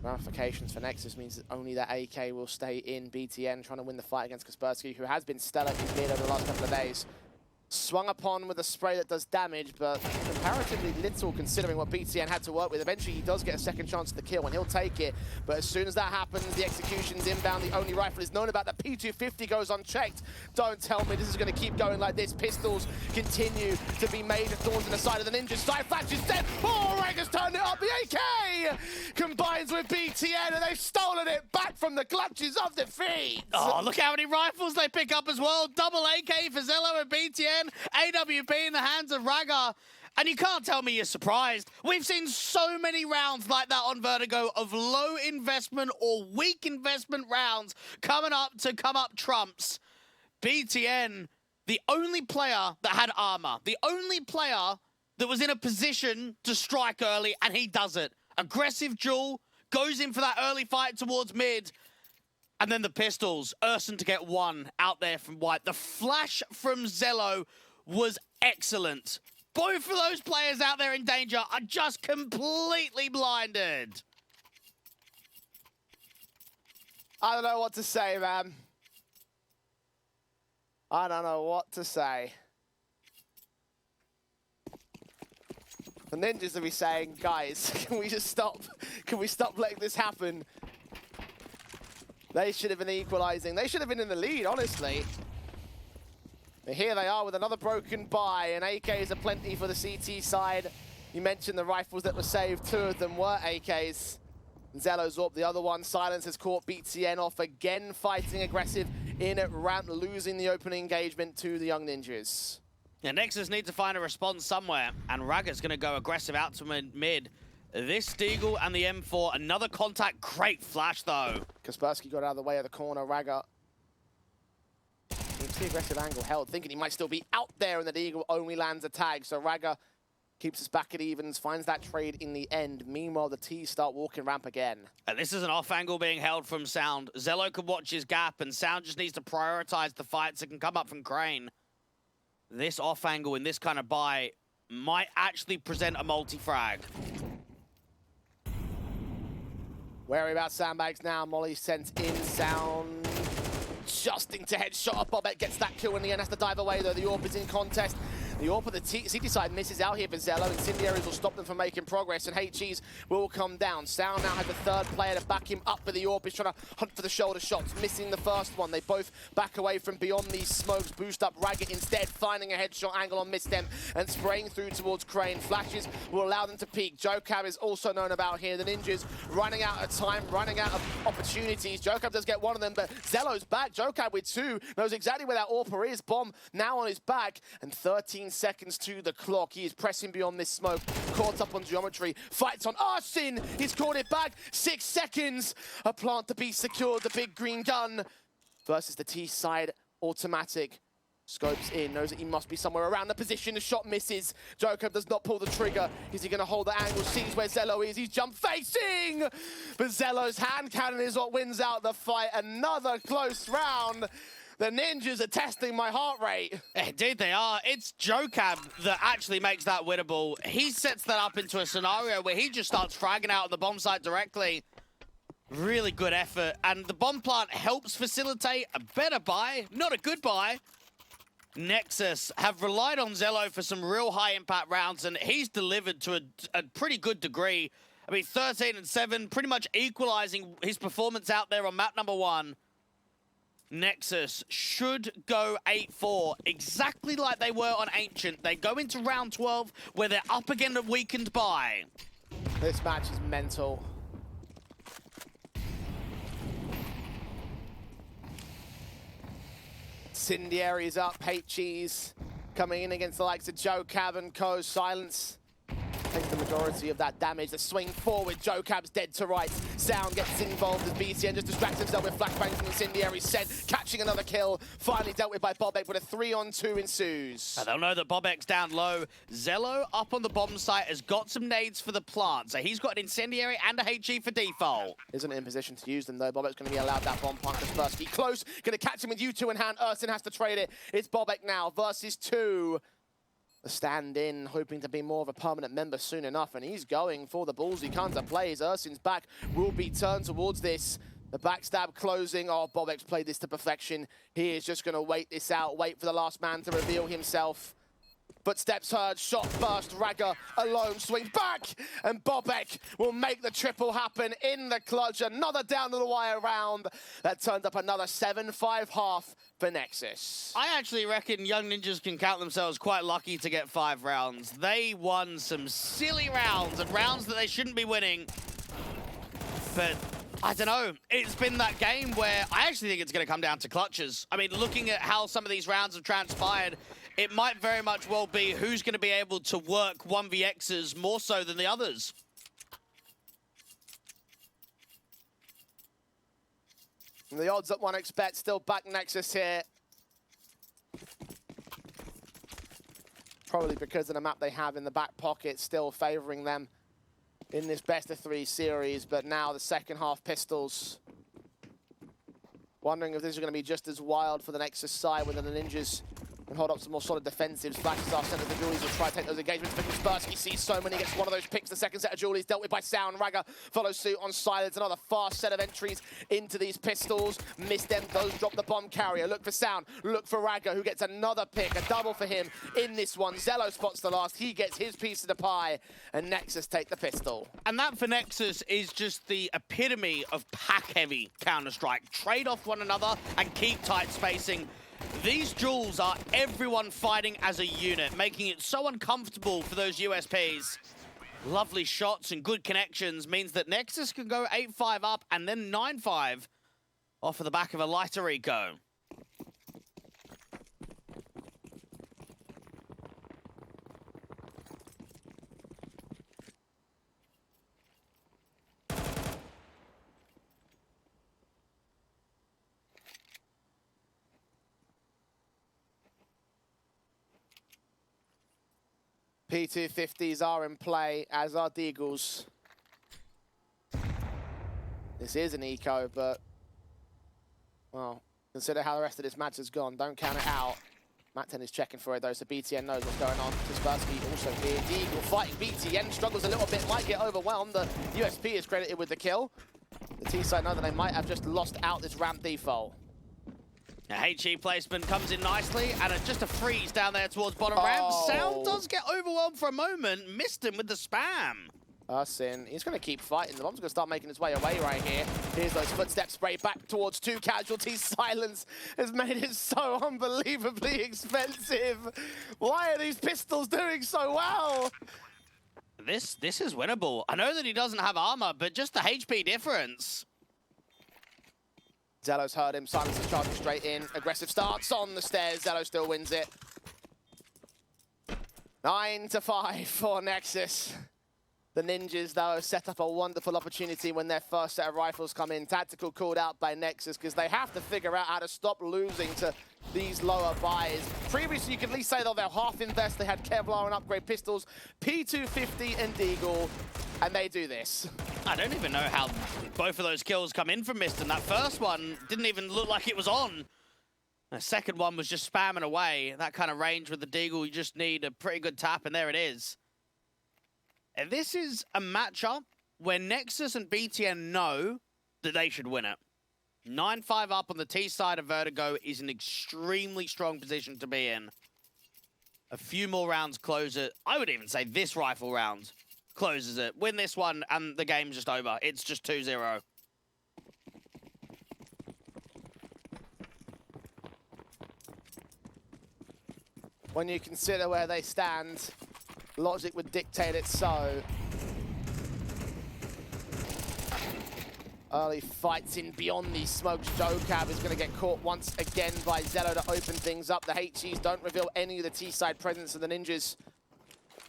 [SPEAKER 10] Ramifications for Nexus means that only that AK will stay in. BTN trying to win the fight against Kaspersky, who has been stellar in mid over the last couple of days. Swung upon with a spray that does damage, but comparatively little considering what BTN had to work with. Eventually, he does get a second chance at the kill, and he'll take it. But as soon as that happens, the execution's inbound. The only rifle is known about. The P250 goes unchecked. Don't tell me this is going to keep going like this. Pistols continue to be major thorns in the side of the Ninjas. Side flash is dead. Oh, Rager's turned it up. The AK combines with BTN, and they've stolen it back from the clutches of defeat.
[SPEAKER 11] Oh, look how many rifles they pick up as well. Double AK for Zello and BTN. AWP in the hands of Raga. And you can't tell me you're surprised. We've seen so many rounds like that on Vertigo of low investment or weak investment rounds coming up trumps. BTN, the only player that had armor, the only player that was in a position to strike early, and he does it. Aggressive duel, goes in for that early fight towards mid. And then the pistols, Urson to get 1 out there from White. The flash from Zello was excellent. Both of those players out there in danger are just completely blinded.
[SPEAKER 10] I don't know what to say, man. I don't know what to say. The Ninjas will be saying, guys, can we just stop? Can we stop letting this happen? They should have been equalizing. They should have been in the lead, honestly. But here they are with another broken buy, and AKs are plenty for the CT side. You mentioned the rifles that were saved. 2 of them were AKs. Zello's up, the other one. Silence has caught BTN off again, fighting aggressive in at ramp, losing the opening engagement to the Young Ninjas.
[SPEAKER 11] Yeah, Nexus need to find a response somewhere, and Ragga's going to go aggressive out to mid. This Deagle and the M4, another contact, great flash though.
[SPEAKER 10] Kaspersky got out of the way of the corner. Ragga keeps the aggressive angle held, thinking he might still be out there, and the Deagle only lands a tag. So Ragga keeps us back at evens, finds that trade in the end. Meanwhile, the T's start walking ramp again.
[SPEAKER 11] And this is an off angle being held from Sound. Zello can watch his gap, and Sound just needs to prioritize the fights that can come up from Crane. This off angle in this kind of buy might actually present a multi-frag.
[SPEAKER 10] Wary about sandbags now. Molly sent in. Sound adjusting to headshot up. Bobette gets that kill in the end. Has to dive away though. The AWP is in contest. The AWP of the CT side misses out here for Zello. Incendiaries will stop them from making progress, and HGs will come down. Sound now has the 3rd player to back him up, but the AWP is trying to hunt for the shoulder shots, missing the first one. They both back away from beyond these smokes. Boost up Raggett instead, finding a headshot angle on Mistem and spraying through towards Crane. Flashes will allow them to peek. Jocab is also known about here. The Ninjas running out of time, running out of opportunities. Jocab does get one of them, but Zello's back. Jocab with 2, knows exactly where that AWP is. Bomb now on his back, and 13 seconds to the clock. He is pressing beyond this smoke, caught up on geometry, fights on Arsin. He's caught it back. 6 seconds. A plant to be secured. The big green gun versus the T side automatic. Scopes in, knows that he must be somewhere around the position. The shot misses. Joker does not pull the trigger. Is he going to hold the angle? Sees where Zello is. He's jump facing. But Zello's hand cannon is what wins out the fight. Another close round. The Ninjas are testing my heart rate.
[SPEAKER 11] Indeed they are. It's Jocab that actually makes that winnable. He sets that up into a scenario where he just starts fragging out on the bomb site directly. Really good effort. And the bomb plant helps facilitate a better buy, not a good buy. Nexus have relied on Zello for some real high impact rounds, and he's delivered to a pretty good degree. I mean, 13 and 7, pretty much equalizing his performance out there on map number 1. Nexus should go 8-4, exactly like they were on Ancient. They go into round 12 where they're up again and weakened by.
[SPEAKER 10] This match is mental. Incendiary's up, HE's coming in against the likes of Joe Cab and Co. Silence takes the majority of that damage. The swing forward, Joe Cab's dead to right. Sound gets involved as BTN just distracts himself with flashbangs from Incendiary. Sent, catching another kill. Finally dealt with by Bobek, but a 3-on-2 ensues.
[SPEAKER 11] And they'll know that Bobek's down low. Zello up on the bomb site has got some nades for the plant. So he's got an Incendiary and a HE for default.
[SPEAKER 10] Isn't in position to use them though. Bobek's going to be allowed that bomb plant. Kaspersky close. Going to catch him with U2 in hand. Ursin has to trade it. It's Bobek now versus 2. The stand-in, hoping to be more of a permanent member soon enough, and he's going for the ballsy kinds of plays. Ursin's back will be turned towards this. The backstab closing. Oh, Bobek's played this to perfection. He is just going to wait this out, wait for the last man to reveal himself. Footsteps heard, shot burst, Raga alone swings back, and Bobek will make the triple happen in the clutch. Another down to the wire round that turned up another 7-5 half for Nexus.
[SPEAKER 11] I actually reckon Young Ninjas can count themselves quite lucky to get 5 rounds. They won some silly rounds and rounds that they shouldn't be winning. But I don't know. It's been that game where I actually think it's going to come down to clutches. I mean, looking at how some of these rounds have transpired, it might very much well be who's going to be able to work 1vx's more so than the others.
[SPEAKER 10] And the odds that one expects still back Nexus here. Probably because of the map they have in the back pocket, still favouring them in this best-of-3 series. But now the second half pistols. Wondering if this is going to be just as wild for the Nexus side, whether the Ninjas can hold up some more solid defensives. Flashes are sent to the Julies will try to take those engagements. But Kaspersky sees so many, gets one of those picks. The second set of Julies dealt with by Sound. Raga follows suit on Silence. Another fast set of entries into these pistols. Missed them, those drop the bomb carrier. Look for Sound, look for Raga, who gets another pick. A double for him in this one. Zello spots the last. He gets his piece of the pie. And Nexus take the pistol.
[SPEAKER 11] And that for Nexus is just the epitome of pack-heavy Counter-Strike. Trade off one another and keep tight spacing. These duels are everyone fighting as a unit, making it so uncomfortable for those USPs. Lovely shots and good connections means that Nexus can go 8-5 up and then 9-5 off of the back of a lighter eco.
[SPEAKER 10] P250s are in play, as are Deagles. This is an eco, but, well, consider how the rest of this match has gone. Don't count it out. Matt10 is checking for it, though, so BTN knows what's going on. Kaspersky also here. Deagle fighting BTN, struggles a little bit, might get overwhelmed. The USP is credited with the kill. The T-side know that they might have just lost out this ramp default.
[SPEAKER 11] Now, HE placement comes in nicely, and just a freeze down there towards bottom ramp. Sound does get overwhelmed for a moment, missed him with the spam.
[SPEAKER 10] Ursin, he's going to keep fighting. The bomb's going to start making its way away right here. Here's those footsteps spray back towards 2 casualties. Silence has made it so unbelievably expensive. Why are these pistols doing so well?
[SPEAKER 11] This is winnable. I know that he doesn't have armor, but just the HP difference.
[SPEAKER 10] Zello's heard him. Silence is charging straight in. Aggressive starts on the stairs. Zello still wins it. 9-5 for Nexus. The Ninjas, though, set up a wonderful opportunity when their first set of rifles come in. Tactical called out by Nexus because they have to figure out how to stop losing to these lower buys. Previously, you could at least say that they'll half invest. They had Kevlar and upgrade pistols, P250 and Deagle, and they do this.
[SPEAKER 11] I don't even know how both of those kills come in from Miston. That first one didn't even look like it was on. The second one was just spamming away. That kind of range with the Deagle, you just need a pretty good tap, and there it is. And this is a matchup where Nexus and BTN know that they should win it. 9-5 up on the T side of Vertigo is an extremely strong position to be in. A few more rounds close it. I would even say this rifle round closes it. Win this one and the game's just over. It's just 2-0.
[SPEAKER 10] when you consider where they stand. Logic would dictate it so. Early fights in beyond these smokes. Jocab is going to get caught once again by Zello to open things up. The HEs don't reveal any of the T-side presence of the Ninjas.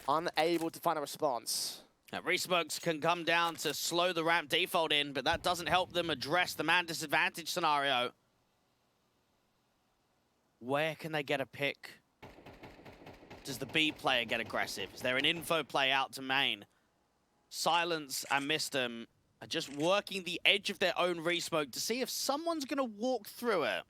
[SPEAKER 10] Unable to find a response.
[SPEAKER 11] Now, resmokes can come down to slow the ramp default in, but that doesn't help them address the man disadvantage scenario. Where can they get a pick? Does the B player get aggressive? Is there an info play out to main? Silence and Mistem are just working the edge of their own resmoke to see if someone's going to walk through it.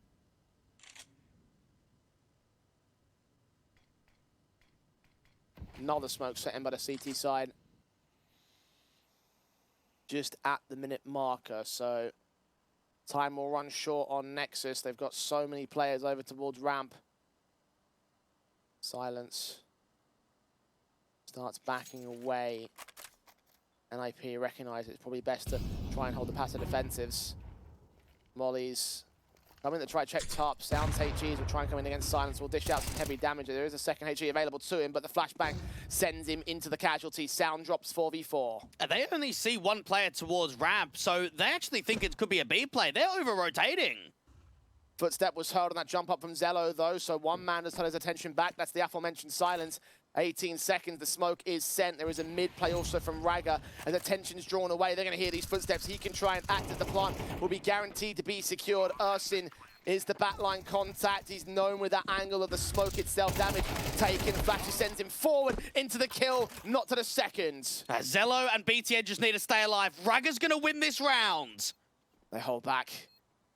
[SPEAKER 10] Another smoke set in by the CT side. Just at the minute marker, so time will run short on Nexus. They've got so many players over towards ramp. Silence starts backing away. NIP recognise it's probably best to try and hold the passive defensives. Molly's coming to try to check top. Sounds HGs will try and come in against Silence. Will dish out some heavy damage. There is a second HG available to him, but the flashbang sends him into the casualty. Sound drops 4v4.
[SPEAKER 11] They only see one player towards ramp, so they actually think it could be a B play. They're over-rotating.
[SPEAKER 10] Footstep was heard on that jump up from Zello, though, so one man has had his attention back. That's the aforementioned Silence. 18 seconds, the smoke is sent. There is a mid-play also from Raga. As attention's drawn away, they're going to hear these footsteps. He can try and act as the plant will be guaranteed to be secured. Ursin is the backline contact. He's known with that angle of the smoke itself. Damage taken. Flasher sends him forward into the kill, not to the second.
[SPEAKER 11] Zello and BTN just need to stay alive. Raga's going to win this round.
[SPEAKER 10] They hold back.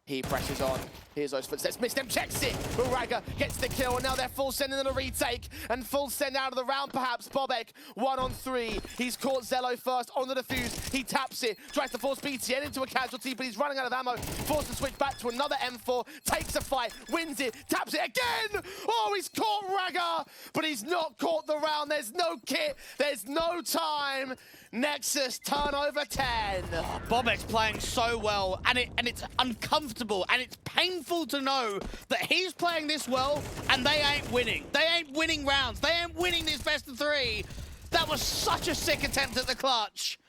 [SPEAKER 10] He presses on. Here's those footsteps. Mistem checks it, but Raga gets the kill, and now they're full send in a retake, and full send out of the round, perhaps. Bobek, 1-on-3. He's caught Zello first on the defuse. He taps it, tries to force BTN into a casualty, but he's running out of ammo. Forced to switch back to another M4, takes a fight, wins it, taps it again! Oh, he's caught Raga, but he's not caught the round. There's no kit, there's no time. Nexus turnover 10.
[SPEAKER 11] Bobek's playing so well, and it's uncomfortable, and it's painful to know that he's playing this well, and they ain't winning. They ain't winning rounds. They ain't winning this best of 3. That was such a sick attempt at the clutch.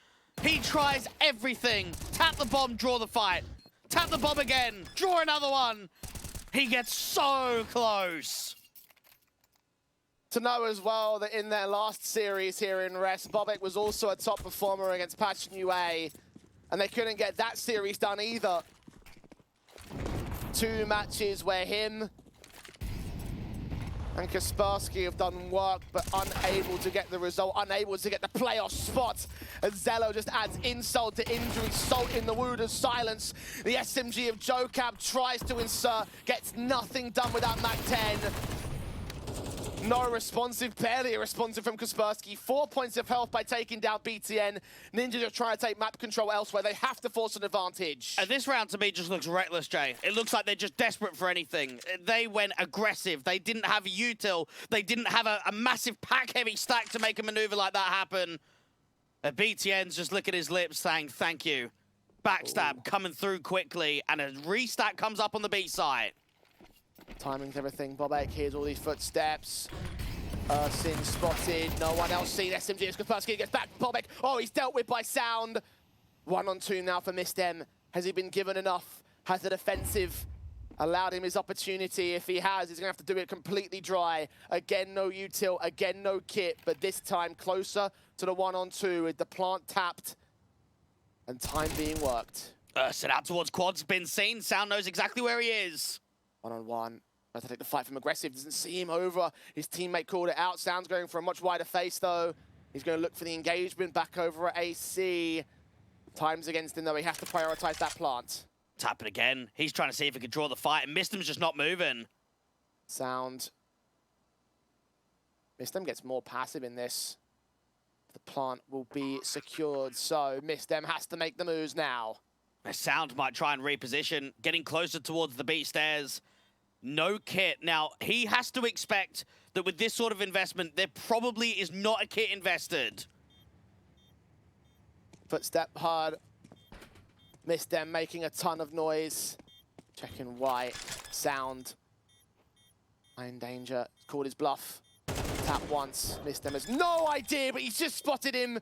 [SPEAKER 11] He tries everything. Tap the bomb, draw the fight. Tap the bomb again, draw another one. He gets so close.
[SPEAKER 10] To know as well that in their last series here in Rest, Bobek was also a top performer against Patch New A, and they couldn't get that series done either. 2 matches where him and Kaspersky have done work, but unable to get the result, unable to get the playoff spot. As Zello just adds insult to injury, salt in the wound of Silence. The SMG of Jocab tries to insert, gets nothing done with that MAC-10. No responsive, barely responsive from Kaspersky. 4 points of health by taking down BTN. Ninjas are trying to take map control elsewhere. They have to force an advantage.
[SPEAKER 11] And this round to me just looks reckless, Jay. It looks like they're just desperate for anything. They went aggressive. They didn't have a util. They didn't have a massive pack-heavy stack to make a maneuver like that happen. BTN's just licking his lips saying thank you. Backstab coming through quickly, and a restack comes up on the B side.
[SPEAKER 10] Timing's everything. Bobek hears all these footsteps. Ursin spotted. No one else seen. SMG as Kaspersky gets back. Bobek. Oh, he's dealt with by Sound. 1-on-2 now for Mistem. Has he been given enough? Has the defensive allowed him his opportunity? If he has, he's going to have to do it completely dry. Again, no util. Again, no kit. But this time closer to the 1-on-2 with the plant tapped and time being worked.
[SPEAKER 11] Set out towards quad's been seen. Sound knows exactly where he is.
[SPEAKER 10] 1-on-1. Tries to take the fight from Aggressive. Doesn't see him over. His teammate called it out. Sound's going for a much wider face, though. He's going to look for the engagement back over at AC. Time's against him, though. He has to prioritize that plant.
[SPEAKER 11] Tap it again. He's trying to see if he can draw the fight, and Mistem's just not moving.
[SPEAKER 10] Sound. Mistem gets more passive in this. The plant will be secured, so Mistem has to make the moves now.
[SPEAKER 11] Sound might try and reposition, getting closer towards the B stairs. No kit. Now, he has to expect that with this sort of investment, there probably is not a kit invested.
[SPEAKER 10] Footstep hard. Mistem making a ton of noise. Checking white. Sound. In danger, called his bluff. Tap once, missed him. Has no idea, but he's just spotted him.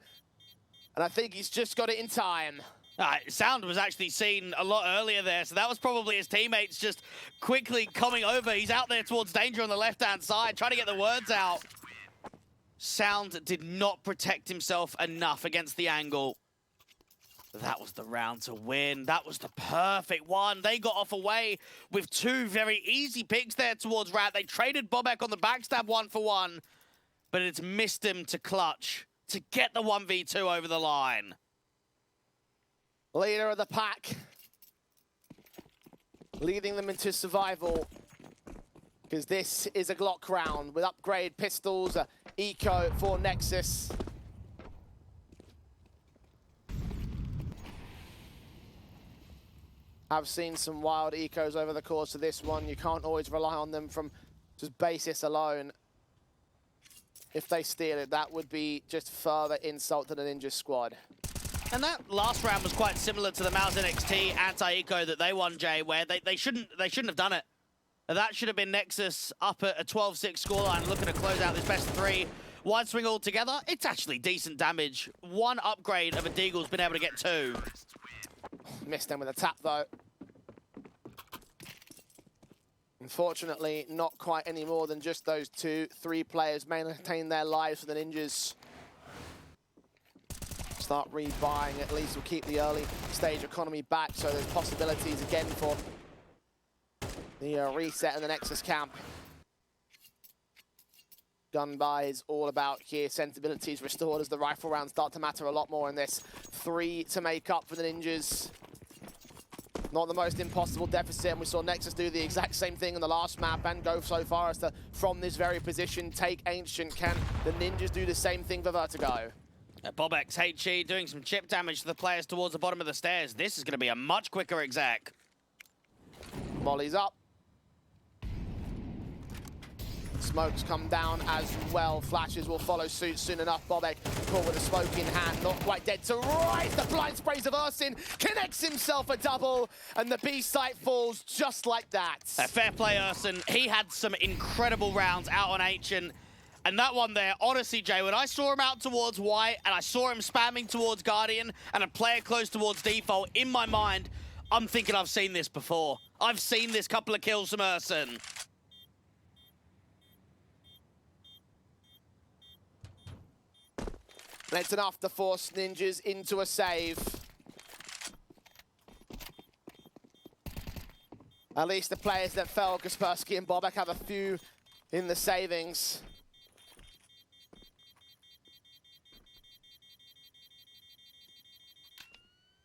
[SPEAKER 10] And I think he's just got it in time.
[SPEAKER 11] Sound was actually seen a lot earlier there, so that was probably his teammates just quickly coming over. He's out there towards danger on the left-hand side, trying to get the words out. Sound did not protect himself enough against the angle. That was the round to win. That was the perfect one. They got off away with two very easy picks there towards Rat. They traded Bobek on the backstab 1-for-1, but it's missed him to clutch to get the 1v2 over the line.
[SPEAKER 10] Leader of the pack. Leading them into survival. Because this is a Glock round with upgrade pistols, eco for Nexus. I've seen some wild ecos over the course of this one. You can't always rely on them from just basis alone. If they steal it, that would be just further insult to the Ninja squad.
[SPEAKER 11] And that last round was quite similar to the Mouse NXT anti-eco that they won, Jay, where they shouldn't have done it. That should have been Nexus up at a 12-6 scoreline, looking to close out this best of 3. Wide swing altogether, it's actually decent damage. One upgrade of a Deagle's been able to get 2.
[SPEAKER 10] Missed them with a tap, though. Unfortunately, not quite any more than just those 2-3 players maintain their lives for the Ninjas. Start rebuying, at least will keep the early stage economy back, so there's possibilities again for the reset in the Nexus camp. Gun buy is all about here. Sensibility is restored as the rifle rounds start to matter a lot more in this. 3 to make up for the Ninjas. Not the most impossible deficit, and we saw Nexus do the exact same thing in the last map and go so far as to, from this very position, take Ancient. Can the Ninjas do the same thing for Vertigo?
[SPEAKER 11] Bobek's HE doing some chip damage to the players towards the bottom of the stairs. This is going to be a much quicker exec.
[SPEAKER 10] Molly's up. Smokes come down as well. Flashes will follow suit soon enough. Bobek caught with a smoke in hand, not quite dead to rise. The blind sprays of Ursin connects himself a double, and the B site falls just like that.
[SPEAKER 11] Fair play, Ursin. He had some incredible rounds out on Ancient. And that one there, honestly, Jay, when I saw him out towards White and I saw him spamming towards Guardian and a player close towards Default, in my mind, I'm thinking I've seen this before. I've seen this couple of kills from Ursin.
[SPEAKER 10] And it's enough to force Ninjas into a save. At least the players that fell, Kaspersky and Bobek, have a few in the savings.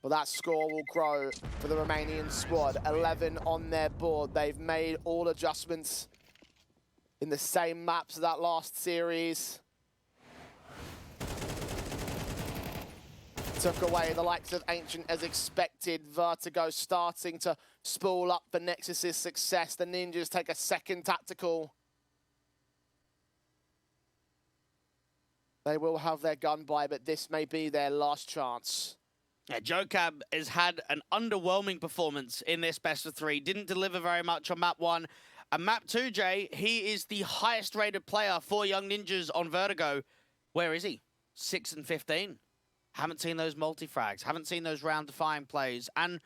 [SPEAKER 10] Well, that score will grow for the Romanian squad. 11 on their board. They've made all adjustments in the same maps of that last series. Took away the likes of Ancient as expected. Vertigo starting to spool up for Nexus's success. The Ninjas take a second tactical. They will have their gun buy, but this may be their last chance.
[SPEAKER 11] Yeah, Jocab has had an underwhelming performance in this best of 3. Didn't deliver very much on map 1. And map 2, Jay, he is the highest rated player for Young Ninjas on Vertigo. Where is he? 6 and 15. Haven't seen those multi-frags. Haven't seen those round-defying plays. And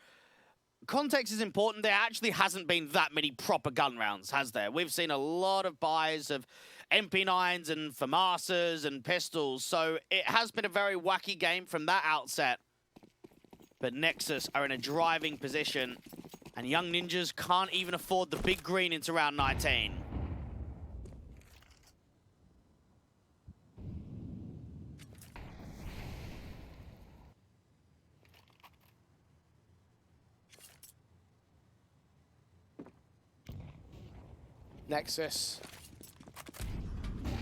[SPEAKER 11] context is important. There actually hasn't been that many proper gun rounds, has there? We've seen a lot of buys of MP9s and FAMASas and pistols. So it has been a very wacky game from that outset. But Nexus are in a driving position, and Young Ninjas can't even afford the big green into round 19.
[SPEAKER 10] Nexus.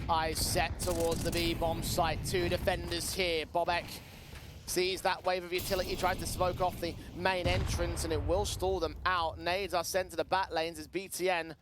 [SPEAKER 10] Eyes set towards the B-bomb site. 2 defenders here. Bobek sees that wave of utility, tries to smoke off the main entrance, and it will stall them out. Nades are sent to the back lanes as BTN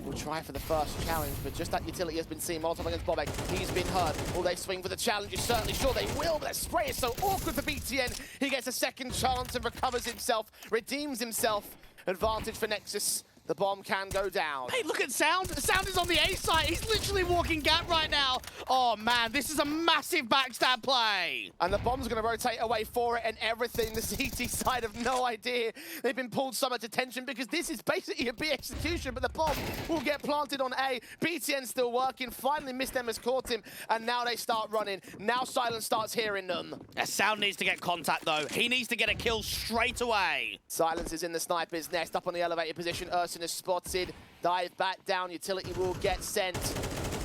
[SPEAKER 10] will try for the first challenge, but just that utility has been seen. Molotov against Bobek. He's been hurt. Will they swing for the challenge? You're certainly sure they will, but the spray is so awkward for BTN. He gets a second chance and recovers himself, redeems himself. Advantage for Nexus The bomb can go down.
[SPEAKER 11] Hey, look at Sound. Sound is on the A side. He's literally walking gap right now. Oh, man, this is a massive backstab play.
[SPEAKER 10] And the bomb's going to rotate away for it and everything. The CT side have no idea. They've been pulled so much attention because this is basically a B execution, but the bomb will get planted on A. BTN still working. Finally, Missed Them has caught him, and now they start running. Now Silence starts hearing them.
[SPEAKER 11] Sound needs to get contact, though. He needs to get a kill straight away.
[SPEAKER 10] Silence is in the sniper's nest, up on the elevated position. Urson is spotted. Dive back down. Utility will get sent.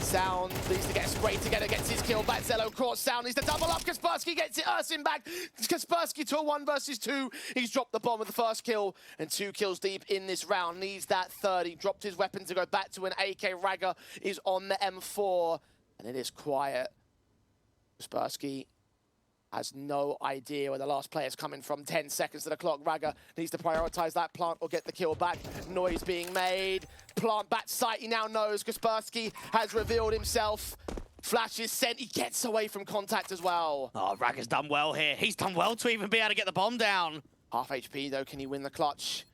[SPEAKER 10] Sound needs to get a spray together, gets his kill back. Zello caught Sound, needs to double up. Kaspersky gets it, Urson back. Kaspersky to a 1 versus 2. He's dropped the bomb with the first kill, and 2 kills deep in this round. Needs that third. He dropped his weapon to go back to an AK. Ragger is on the M4, and it is quiet. Kaspersky has no idea where the last player is coming from. 10 seconds to the clock. Ragger needs to prioritize that plant or get the kill back. Noise being made. Plant back site, he now knows. Kaspersky has revealed himself. Flash is sent, he gets away from contact as well.
[SPEAKER 11] Oh, Ragger's done well here. He's done well to even be able to get the bomb down.
[SPEAKER 10] Half HP though, can he win the clutch?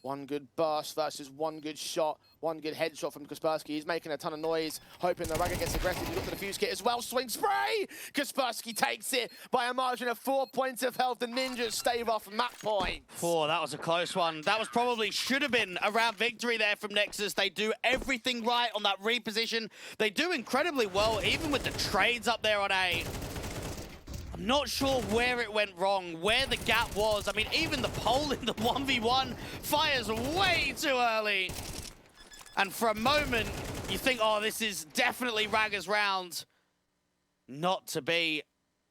[SPEAKER 10] 1 good burst versus 1 good shot. 1 good headshot from Kaspersky. He's making a ton of noise, hoping the Ragger gets aggressive. He's got the defuse kit as well. Swing spray! Kaspersky takes it by a margin of 4 points of health. The Ninjas stave off map point.
[SPEAKER 11] Oh, that was a close one. That was probably should have been a round victory there from Nexus. They do everything right on that reposition. They do incredibly well, even with the trades up there on A. I'm not sure where it went wrong, where the gap was. I mean, even the pole in the 1v1 fires way too early. And for a moment, you think, oh, this is definitely Ragger's round. Not to be.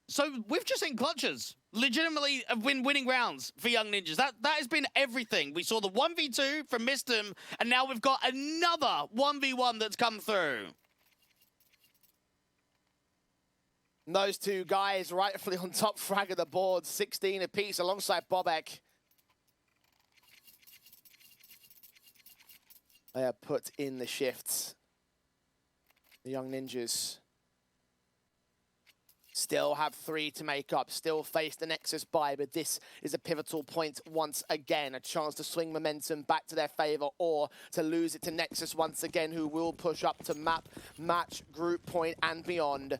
[SPEAKER 11] So we've just seen clutches. Legitimately have been winning rounds for Young Ninjas. That has been everything. We saw the 1v2 from Mistem, and now we've got another 1v1 that's come through.
[SPEAKER 10] Those 2 guys rightfully on top frag of the board, 16 apiece alongside Bobek. They have put in the shifts. The Young Ninjas still have 3 to make up, still face the Nexus buy, but this is a pivotal point once again. A chance to swing momentum back to their favor or to lose it to Nexus once again, who will push up to map, match, group point, and beyond.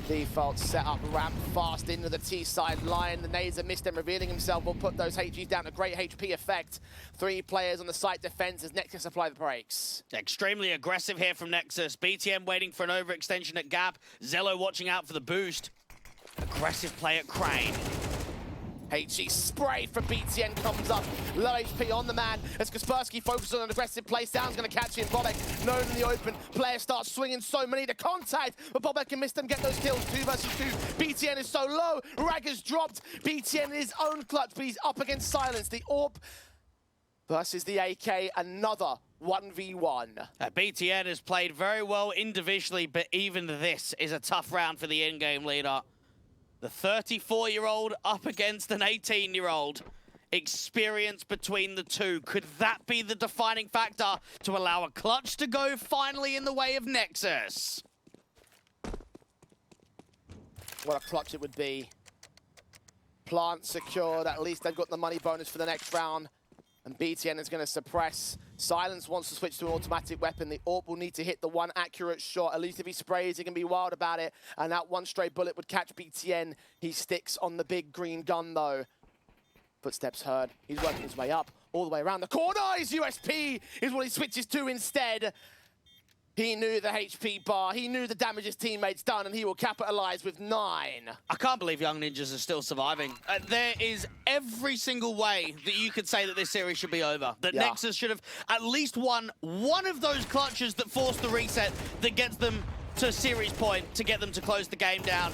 [SPEAKER 10] Default setup, ramp fast into the T-side line. The nades have missed him, revealing himself. Will put those HGs down to great HP effect. 3 players on the site defense as Nexus apply the brakes.
[SPEAKER 11] Extremely aggressive here from Nexus. BTM waiting for an overextension at Gap. Zello watching out for the boost. Aggressive play at Crane.
[SPEAKER 10] HG spray for BTN comes up. Low HP on the man as Kaspersky focuses on an aggressive play. Sound's going to catch him. Bobek known in the open. Player starts swinging so many to contact, but Bobek and Mistem get those kills. 2 versus 2. BTN is so low. Ragger's dropped. BTN in his own clutch, but he's up against Silence. The AWP versus the AK. Another 1v1.
[SPEAKER 11] BTN has played very well individually, but even this is a tough round for the in-game leader. The 34-year-old up against an 18-year-old. Experience between the 2. Could that be the defining factor to allow a clutch to go finally in the way of Nexus?
[SPEAKER 10] What a clutch it would be. Plant secured. At least they've got the money bonus for the next round. And BTN is going to suppress. Silence wants to switch to an automatic weapon. The AWP will need to hit the 1 accurate shot. At least if he sprays, he can be wild about it. And that 1 stray bullet would catch BTN. He sticks on the big green gun, though. Footsteps heard. He's working his way up, all the way around the corner. His USP is what he switches to instead. He knew the HP bar, he knew the damage his teammates done, and he will capitalize with 9.
[SPEAKER 11] I can't believe Young Ninjas are still surviving. There is every single way that you could say that this series should be over. That Nexus should have at least won one of those clutches that force the reset that gets them to series point to get them to close the game down.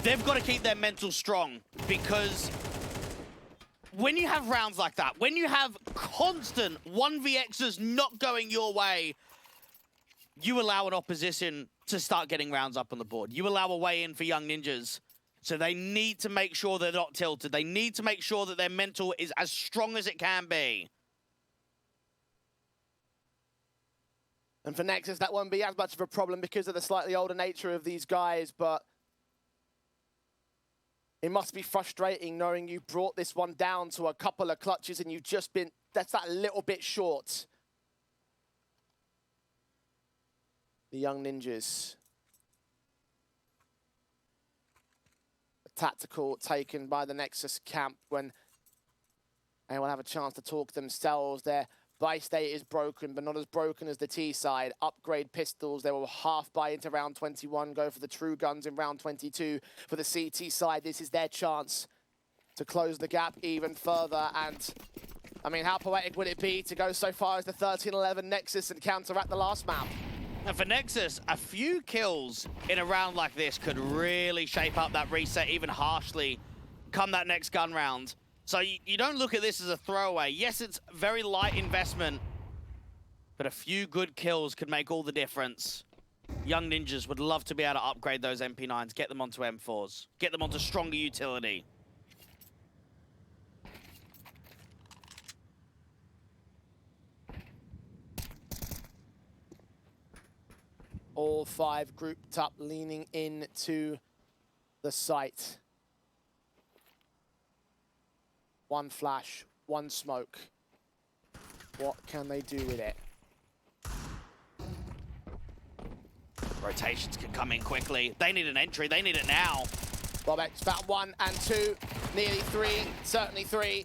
[SPEAKER 11] They've got to keep their mental strong, because when you have rounds like that, when you have constant 1vx's not going your way, you allow an opposition to start getting rounds up on the board. You allow a way in for Young Ninjas. So they need to make sure they're not tilted. They need to make sure that their mental is as strong as it can be.
[SPEAKER 10] And for Nexus, that won't be as much of a problem because of the slightly older nature of these guys, but it must be frustrating knowing you brought this one down to a couple of clutches and you've just been, that's that little bit short. The young ninjas. A tactical taken by the Nexus camp when they will have a chance to talk themselves. Their buy state is broken, but not as broken as the T side. Upgrade pistols. They will half buy into round 21, go for the true guns in round 22. For the CT side, this is their chance to close the gap even further. And I mean, how poetic would it be to go so far as the 13-11 Nexus and counteract the last map?
[SPEAKER 11] And for Nexus, a few kills in a round like this could really shape up that reset even harshly come that next gun round. So you don't look at this as a throwaway. Yes, it's very light investment, but a few good kills could make all the difference. Young Ninjas would love to be able to upgrade those MP9s, get them onto M4s, get them onto stronger utility.
[SPEAKER 10] All five grouped up, leaning into the site. One flash, one smoke. What can they do with it?
[SPEAKER 11] Rotations can come in quickly. They need an entry. They need it now.
[SPEAKER 10] Bobek's found 1 and 2, nearly 3, certainly 3.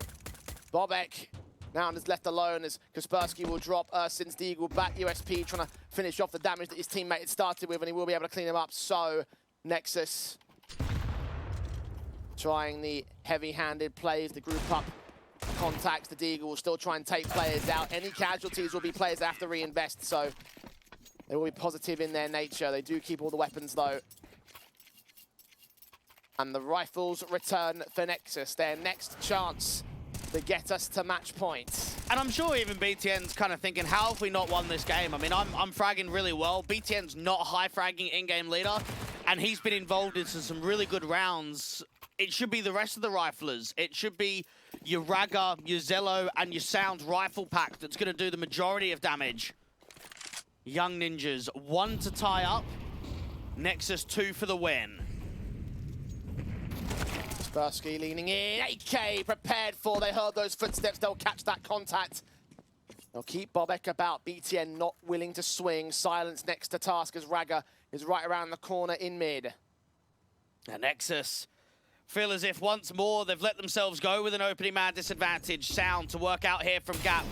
[SPEAKER 10] Bobek now is left alone as Kaspersky will drop Since the Eagle back. USP trying to finish off the damage that his teammate had started with, and he will be able to clean him up. So Nexus trying the heavy-handed plays, the group up contacts. The Deagle will still try and take players out. Any casualties will be players that have to reinvest, so they will be positive in their nature. They do keep all the weapons, though. And the rifles return for Nexus, their next chance to get us to match point.
[SPEAKER 11] And I'm sure even BTN's kind of thinking, how have we not won this game? I mean, I'm fragging really well. BTN's not a high fragging in-game leader, and he's been involved in some really good rounds. It should be the rest of the riflers. It should be your Ragga, your Zello, and your Sound rifle pack that's going to do the majority of damage. Young Ninjas, 1 to tie up. Nexus 2 for the win.
[SPEAKER 10] Kaspersky leaning in, AK prepared for, they heard those footsteps, they'll catch that contact. They'll keep Bobek about, BTN not willing to swing, silence next to task as Ragga is right around the corner in mid.
[SPEAKER 11] And Nexus feel as if once more they've let themselves go with an opening man disadvantage. Sound to work out here from Gap.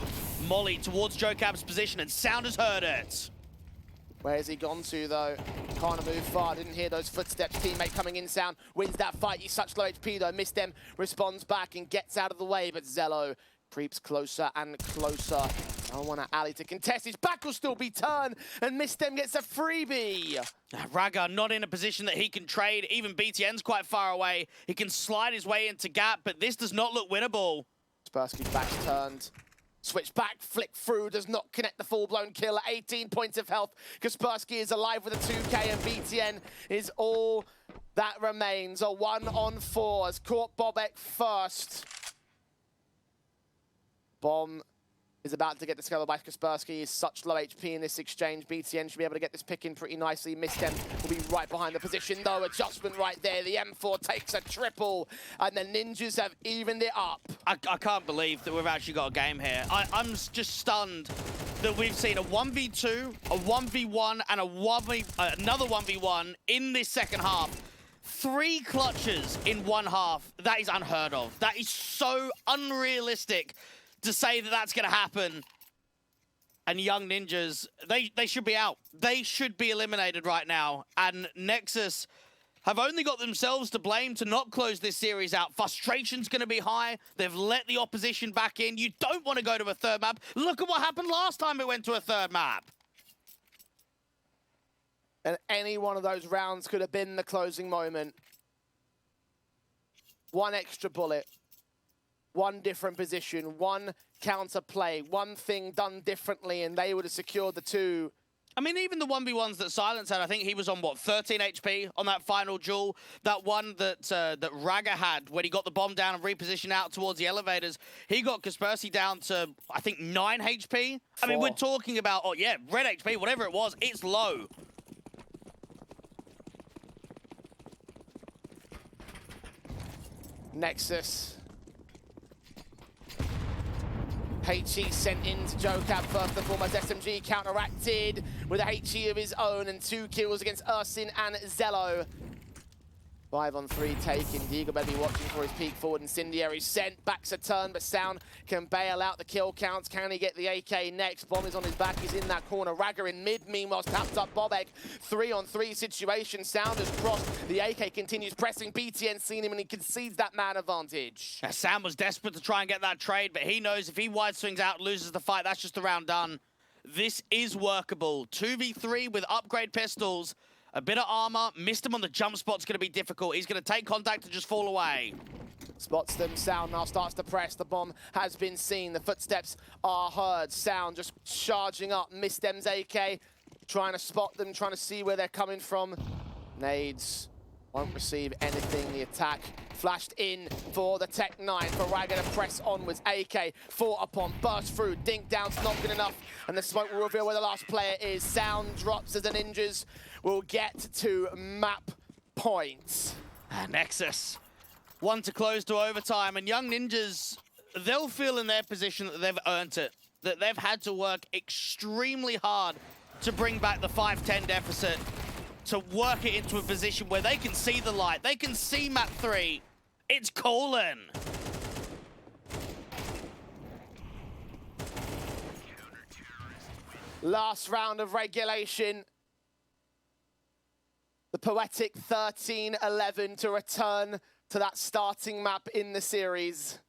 [SPEAKER 11] Molly towards Jocab's position, and Sound has heard it.
[SPEAKER 10] Where has he gone to, though? Can't move far, didn't hear those footsteps. Teammate coming in, Sound wins that fight. He's such low HP, though. Missed them, responds back and gets out of the way, but Zello creeps closer and closer. I don't want to alley to contest. His back will still be turned, and Mistem gets a freebie.
[SPEAKER 11] Ragga not in a position that he can trade. Even BTN's quite far away. He can slide his way into Gap, but this does not look winnable.
[SPEAKER 10] Kaspersky's back's turned. Switch back, flick through, does not connect the full-blown kill at 18 points of health. Kaspersky is alive with a 2K, and BTN is all that remains. A 1-on-4 has caught Bobek first. Bomb is about to get discovered by Kaspersky. He's such low HP in this exchange. BTN should be able to get this pick in pretty nicely. Mistem will be right behind the position, though. Adjustment right there. The M4 takes a triple, and the Ninjas have evened it up.
[SPEAKER 11] I can't believe that we've actually got a game here. I'm just stunned that we've seen a 1v2, a 1v1, and another 1v1 in this second half. 3 clutches in one half. That is unheard of. That is so unrealistic to say that that's going to happen. And Young Ninjas, they should be out. They should be eliminated right now. And Nexus have only got themselves to blame to not close this series out. Frustration's going to be high. They've let the opposition back in. You don't want to go to a third map. Look at what happened last time it went to a third map.
[SPEAKER 10] And any one of those rounds could have been the closing moment. One extra bullet. One different position, one counter play, one thing done differently, and they would have secured the 2.
[SPEAKER 11] I mean, even the 1v1s that Silence had, I think he was on, what, 13 HP on that final duel? That one that that Ragga had when he got the bomb down and repositioned out towards the elevators, he got Kaspersky down to, I think, 9 HP? 4. I mean, we're talking about, oh yeah, red HP, whatever it was, it's low.
[SPEAKER 10] Nexus. HE sent into JoCab first and foremost. SMG counteracted with a HE of his own and 2 kills against Ursin and Zello. 5 on 3 taken. Deagle better be watching for his peek forward. Incendiary sent. Backs a turn, but Sound can bail out the kill counts. Can he get the AK next? Bomb is on his back. He's in that corner. Ragger in mid. Meanwhile, tapped up Bobek. 3 on 3 situation. Sound has crossed. The AK continues pressing. BTN seen him and he concedes that man advantage.
[SPEAKER 11] Sam was desperate to try and get that trade, but he knows if he wide swings out, loses the fight, that's just the round done. This is workable. 2v3 with upgrade pistols. A bit of armor, missed him on the jump spot's going to be difficult. He's going to take contact and just fall away.
[SPEAKER 10] Spots them. Sound now starts to press. The bomb has been seen. The footsteps are heard. Sound just charging up. Missed them's AK. Trying to spot them, trying to see where they're coming from. Nades won't receive anything. The attack flashed in for the Tech 9 for Ragger to press onwards. AK fought upon, burst through. Dink down's not good enough. And the smoke will reveal where the last player is. Sound drops as the Ninjas will get to map points.
[SPEAKER 11] Nexus. 1 to close to overtime. And Young Ninjas, they'll feel in their position that they've earned it. That they've had to work extremely hard to bring back the 5-10 deficit. To work it into a position where they can see the light. They can see map 3. It's Colin.
[SPEAKER 10] Last round of regulation. The poetic 13-11 to return to that starting map in the series.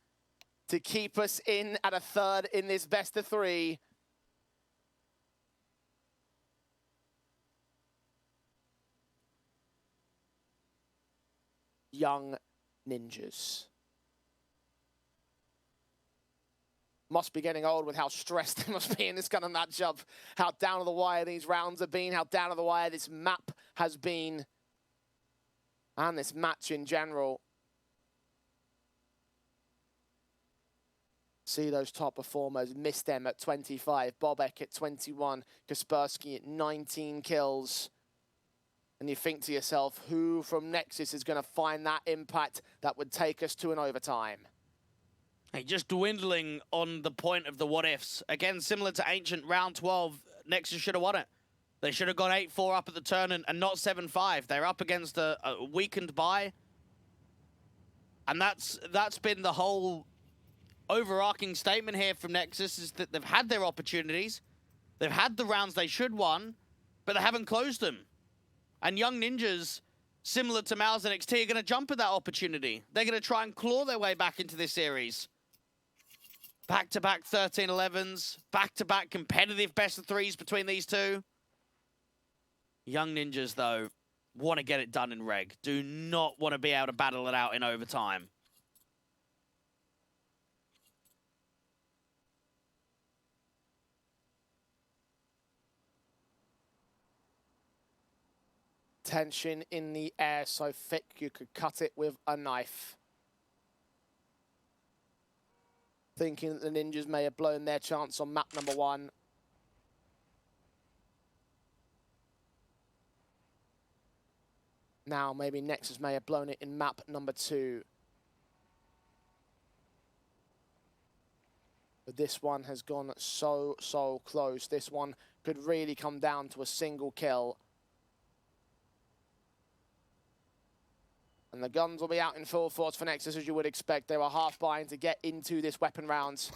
[SPEAKER 10] To keep us in at a third in this best of 3. Young Ninjas. Must be getting old with how stressed they must be in this kind of matchup. How down to the wire these rounds have been, how down to the wire this map has been. And this match in general. See those top performers, miss them at 25. Bobek at 21, Kaspersky at 19 kills. And you think to yourself, who from Nexus is going to find that impact that would take us to an overtime?
[SPEAKER 11] Hey, just dwindling on the point of the what-ifs. Again, similar to Ancient, round 12, Nexus should have won it. They should have gone 8-4 up at the turn and not 7-5. They're up against a weakened bye. And that's been the whole overarching statement here from Nexus, is that they've had their opportunities. They've had the rounds they should won, but they haven't closed them. And Young Ninjas, similar to Mal's NXT, are going to jump at that opportunity. They're going to try and claw their way back into this series. Back-to-back 13-11s, back-to-back competitive best-of-3s between these two. Young Ninjas, though, want to get it done in reg. Do not want to be able to battle it out in overtime.
[SPEAKER 10] Tension in the air so thick you could cut it with a knife. Thinking that the Ninjas may have blown their chance on map number 1. Now maybe Nexus may have blown it in map number 2. But this one has gone so close. This one could really come down to a single kill. And the guns will be out in full force for Nexus, as you would expect. They were half buying to get into this weapon rounds.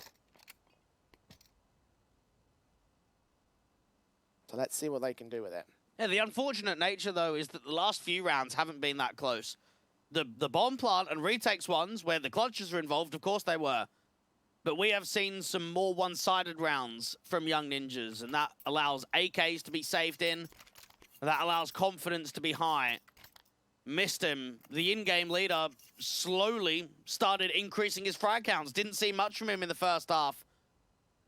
[SPEAKER 10] So let's see what they can do with it.
[SPEAKER 11] Yeah, the unfortunate nature, though, is that the last few rounds haven't been that close. The bomb plant and retakes ones, where the clutches are involved, of course they were. But we have seen some more one-sided rounds from Young Ninjas, and that allows AKs to be saved in. And that allows confidence to be high. Missed him. The in-game leader slowly started increasing his frag counts. Didn't see much from him in the first half.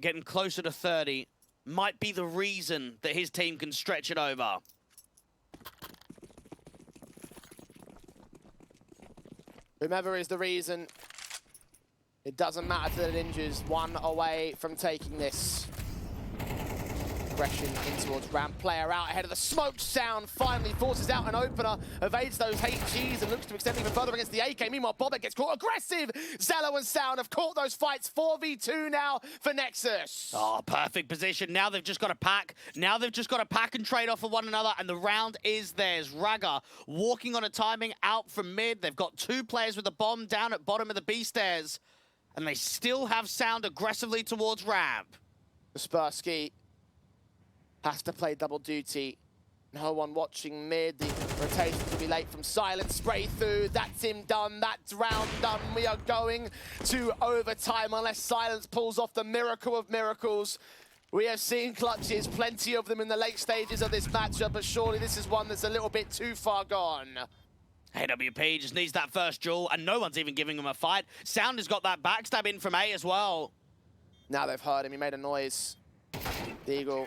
[SPEAKER 11] Getting closer to 30 might be the reason that his team can stretch it over.
[SPEAKER 10] Whomever is the reason, it doesn't matter to the Ninjas. 1 away from taking this. aggression in towards ramp. Player out ahead of the smoke sound, finally forces out an opener, evades those HGs and looks to extend even further against the AK. Meanwhile, Bobek gets caught aggressive. Zello and Sound have caught those fights. 4v2 now for Nexus.
[SPEAKER 11] Oh, perfect position. Now they've just got to pack. Now they've just got to pack and trade off of one another, and the round is theirs. Raga walking on a timing out from mid. They've got 2 players with a bomb down at bottom of the B stairs, and they still have Sound aggressively towards ramp.
[SPEAKER 10] Kaspersky has to play double duty. No one watching mid. The rotation will be late from Silent. Spray through. That's him done. That's round done. We are going to overtime unless Silence pulls off the miracle of miracles. We have seen clutches, plenty of them in the late stages of this matchup, but surely this is one that's a little bit too far gone.
[SPEAKER 11] AWP just needs that first duel, and no one's even giving him a fight. Sound has got that backstab in from A as well.
[SPEAKER 10] Now they've heard him. He made a noise. The Eagle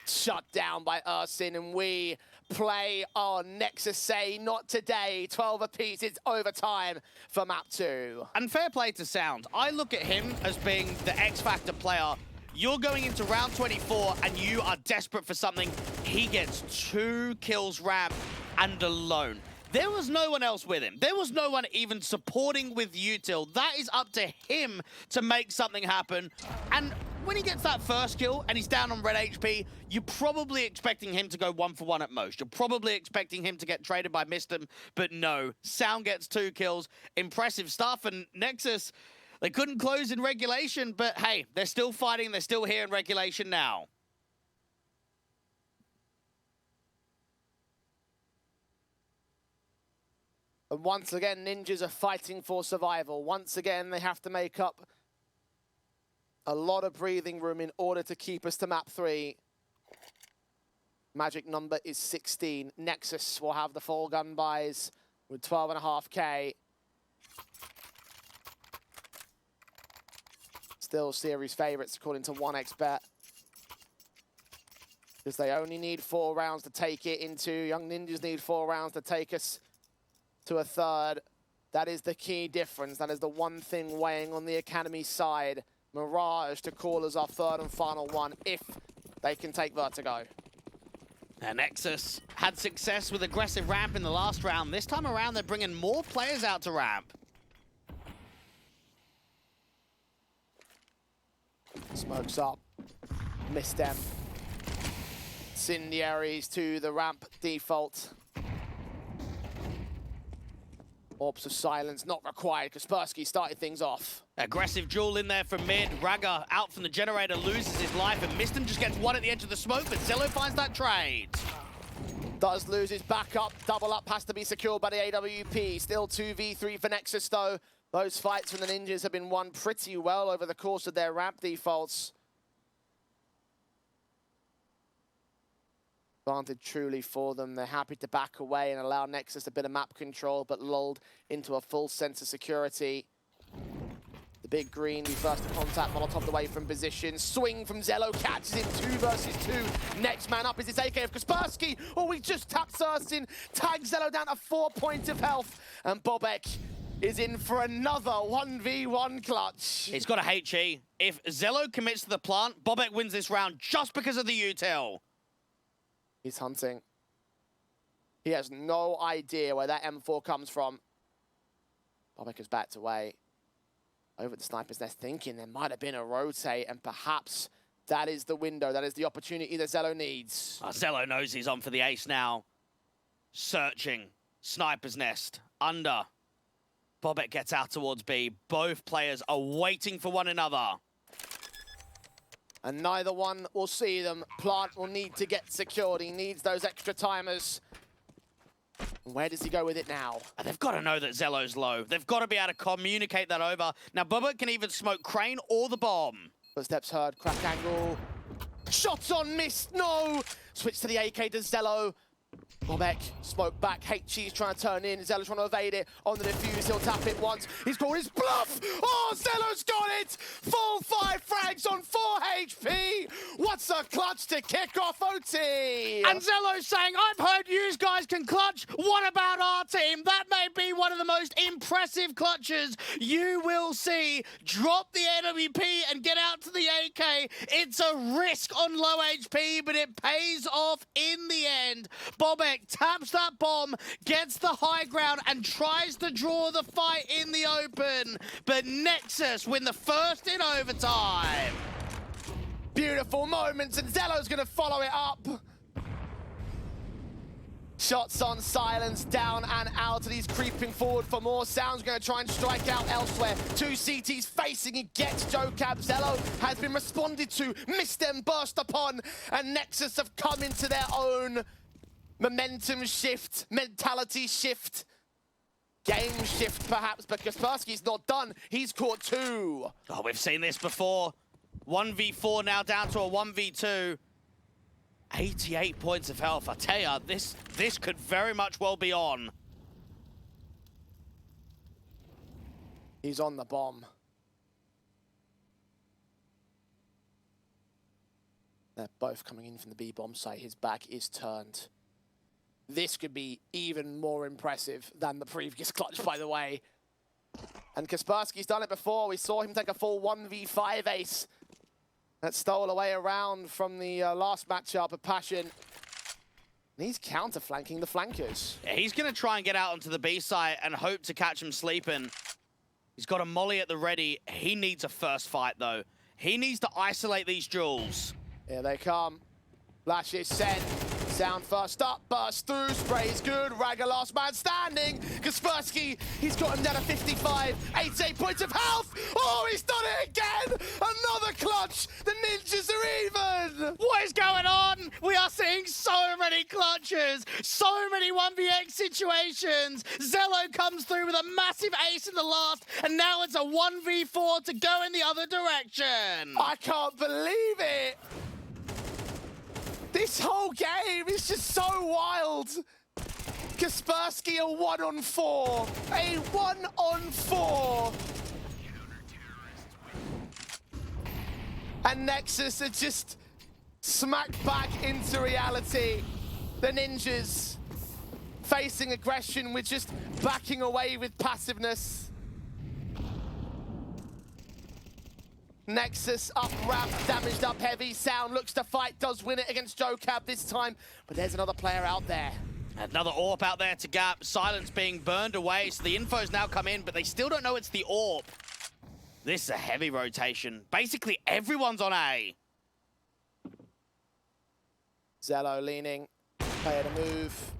[SPEAKER 10] shut down by Ursin, and we play on Nexus say not today. 12 apiece. It's overtime for map 2.
[SPEAKER 11] And fair play to Sound. I look at him as being the X-Factor player. You're going into round 24 and you are desperate for something. He gets 2 kills ramp and alone. There was no one else with him. There was no one even supporting with util. That is up to him to make something happen. And when he gets that first kill and he's down on red HP, you're probably expecting him to go 1-for-1 at most. You're probably expecting him to get traded by Mistem, but no. Sound gets 2 kills. Impressive stuff, and Nexus, they couldn't close in regulation, but hey, they're still fighting. They're still here in regulation now.
[SPEAKER 10] And once again, Ninjas are fighting for survival. Once again, they have to make up a lot of breathing room in order to keep us to map 3. Magic number is 16. Nexus will have the full gun buys with 12.5k. Still series favorites according to 1xBet. Because they only need 4 rounds to take it into. Young Ninjas need 4 rounds to take us to a third. That is the key difference. That is the one thing weighing on the Academy side. Mirage to call as our third and final one if they can take Vertigo.
[SPEAKER 11] And Nexus had success with aggressive ramp in the last round. This time around, they're bringing more players out to ramp.
[SPEAKER 10] Smokes up. Missed them. Incendiaries to the ramp default. Orbs of silence not required. Kaspersky started things off.
[SPEAKER 11] Aggressive duel in there from mid. Raga out from the generator loses his life, and Mistem just gets one at the edge of the smoke, but Zello finds that trade.
[SPEAKER 10] Does lose his backup. Double up has to be secured by the AWP. Still 2v3 for Nexus though. Those fights from the Ninjas have been won pretty well over the course of their ramp defaults. Advantage truly for them. They're happy to back away and allow Nexus a bit of map control, but lulled into a full sense of security. The big green, we first to contact, Molotov away from position. Swing from Zello, catches him 2 versus 2. Next man up is this AK of Kaspersky. Oh, we just tapped Sursin, tags Zello down to 4 points of health. And Bobek is in for another 1v1 clutch.
[SPEAKER 11] He's got a HE. If Zello commits to the plant, Bobek wins this round just because of the util.
[SPEAKER 10] He's hunting. He has no idea where that M4 comes from. Bobek has backed away. Over at the sniper's nest, thinking there might have been a rotate, and perhaps that is the window, that is the opportunity that Zello needs.
[SPEAKER 11] Zello knows he's on for the ace now. Searching. Sniper's nest. Under. Bobek gets out towards B. Both players are waiting for one another.
[SPEAKER 10] And neither one will see them. Plant will need to get secured. He needs those extra timers. Where does he go with it now?
[SPEAKER 11] They've got to know that Zello's low. They've got to be able to communicate that over. Now, Bubba can even smoke Crane or the bomb.
[SPEAKER 10] Footsteps heard, crack angle. Shots on, missed, no! Switch to the AK to Zello. Bobek, smoke back, HG's trying to turn in, Zelo's trying to evade it, on the defuse, he'll tap it once, he's called his bluff! Oh, Zelo's got it! Full 5 frags on 4 HP! What's a clutch to kick off OT?
[SPEAKER 11] And Zelo's saying, I've heard you guys can clutch, what about our team? That may be one of the most impressive clutches you will see. Drop the NWP and get out to the AK. It's a risk on low HP, but it pays off in the end. Bobek taps that bomb, gets the high ground, and tries to draw the fight in the open. But Nexus win the first in overtime.
[SPEAKER 10] Beautiful moments, and Zelo's going to follow it up. Shots on Silence, down and out, and he's creeping forward for more. Sound's going to try and strike out elsewhere. 2 CTs facing, he gets Jocab. Zelo has been responded to, missed them, burst upon, and Nexus have come into their own momentum shift, mentality shift, game shift perhaps, but Kaspersky's not done. He's caught 2.
[SPEAKER 11] Oh, we've seen this before. 1v4 now down to a 1v2. 88 points of health. I tell ya, this could very much well be on.
[SPEAKER 10] He's on the bomb. They're both coming in from the B bomb site. His back is turned. This could be even more impressive than the previous clutch, by the way. And Kaspersky's done it before. We saw him take a full 1v5 ace that stole away around from the last matchup of Passion. And he's counter-flanking the flankers.
[SPEAKER 11] Yeah, he's going to try and get out onto the B site and hope to catch him sleeping. He's got a molly at the ready. He needs a first fight, though. He needs to isolate these duels.
[SPEAKER 10] Here they come. Flash is sent. Sound first up, burst through, sprays good, Raga last man standing. Kaspersky, he's got him down to 55, 88 points of health. Oh, he's done it again! Another clutch! The ninjas are even!
[SPEAKER 11] What is going on? We are seeing so many clutches, so many 1vx situations. Zelo comes through with a massive ace in the last, and now it's a 1v4 to go in the other direction.
[SPEAKER 10] I can't believe it! This whole game is just so wild. Kaspersky a 1-on-4. A 1-on-4. And Nexus are just smacked back into reality. The ninjas facing aggression with just backing away with passiveness. Nexus up ramp, damaged up heavy. Sound looks to fight, does win it against Jocab this time, but there's another player out there.
[SPEAKER 11] Another AWP out there to gap. Silence being burned away, so the info's now come in, but they still don't know it's the AWP. This is a heavy rotation. Basically, everyone's on A.
[SPEAKER 10] Zelo leaning, player to move.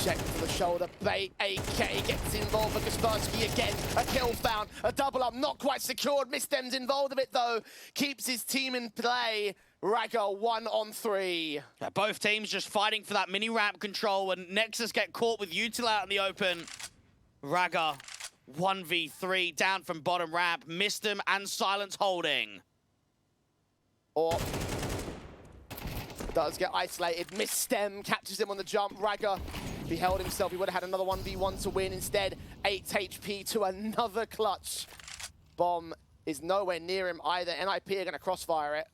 [SPEAKER 10] Check to the shoulder, bait, AK gets involved for Kaspersky again. A kill found, a double up, not quite secured. Mistem's involved with it though. Keeps his team in play. Raga 1-on-3.
[SPEAKER 11] Yeah, both teams just fighting for that mini ramp control, and Nexus get caught with Util out in the open. Raga 1v3 down from bottom ramp. Mistem and Silence holding.
[SPEAKER 10] Or does get isolated. Mistem catches him on the jump. Raga, if he held himself, he would have had another 1v1 to win. Instead, 8 HP to another clutch. Bomb is nowhere near him either. NIP are going to crossfire it.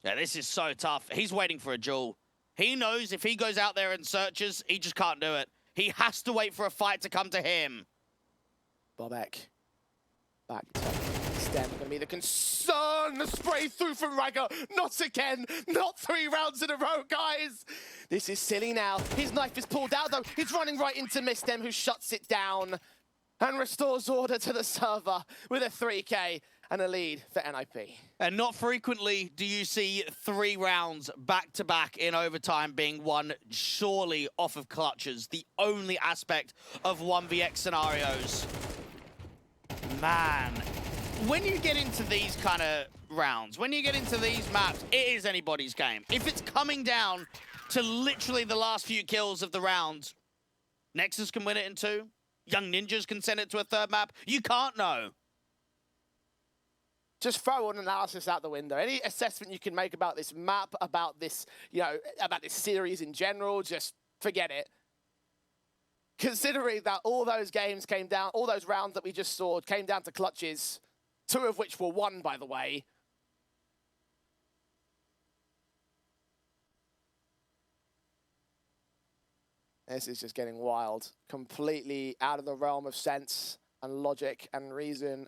[SPEAKER 11] Yeah, this is so tough. He's waiting for a duel. He knows if he goes out there and searches, he just can't do it. He has to wait for a fight to come to him.
[SPEAKER 10] Bobek. Back to Stem. Going to be the concern. The spray through from Raga. Not again. Not 3 rounds in a row, guys. This is silly now. His knife is pulled out, though. He's running right into Mistem, who shuts it down and restores order to the server with a 3K and a lead for NIP.
[SPEAKER 11] And not frequently do you see 3 rounds back-to-back in overtime being won surely off of clutches, the only aspect of 1vx scenarios. Man, when you get into these kind of rounds, when you get into these maps, it is anybody's game. If it's coming down to literally the last few kills of the round, Nexus can win it in 2. Young Ninjas can send it to a 3rd map. You can't know.
[SPEAKER 10] Just throw an analysis out the window. Any assessment you can make about this map, about this, about this series in general, just forget it. considering that all those games came down, all those rounds that we just saw came down to clutches, 2 of which were won, by the way. This is just getting wild. Completely out of the realm of sense and logic and reason.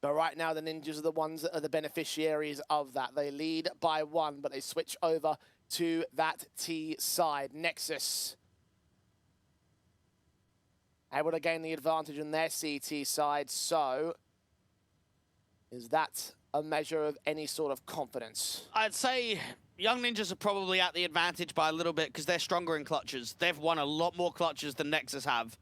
[SPEAKER 10] But right now, the Ninjas are the ones that are the beneficiaries of that. They lead by 1, but they switch over to that T side. Nexus able to gain the advantage on their CT side. So, is that a measure of any sort of confidence?
[SPEAKER 11] I'd say Young Ninjas are probably at the advantage by a little bit because they're stronger in clutches. They've won a lot more clutches than Nexus have.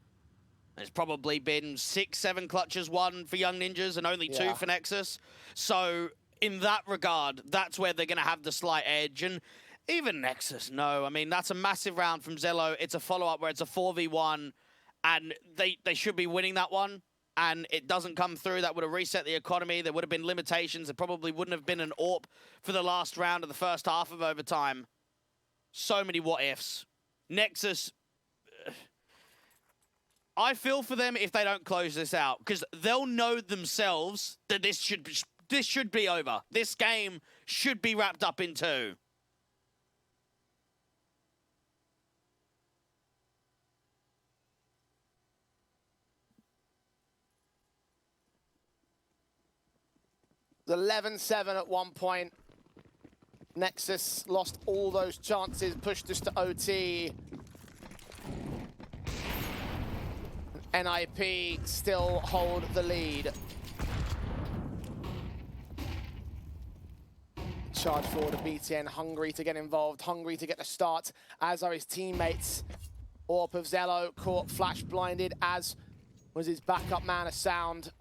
[SPEAKER 11] There's probably been 6, 7 clutches won for Young Ninjas and only 2 for Nexus. So in that regard, that's where they're going to have the slight edge. And even Nexus, no. I mean, that's a massive round from Zello. It's a follow-up where it's a 4v1, and they should be winning that one. And it doesn't come through. That would have reset the economy. There would have been limitations. There probably wouldn't have been an AWP for the last round of the first half of overtime. So many what-ifs. Nexus, I feel for them if they don't close this out, because they'll know themselves that this should be over. This game should be wrapped up in 2.
[SPEAKER 10] It was 11-7 at one point. Nexus lost all those chances, pushed us to OT. NIP still hold the lead. Charge forward to BTN, hungry to get involved, hungry to get the start, as are his teammates. AWP of Zello caught flash blinded, as was his backup man, a sound.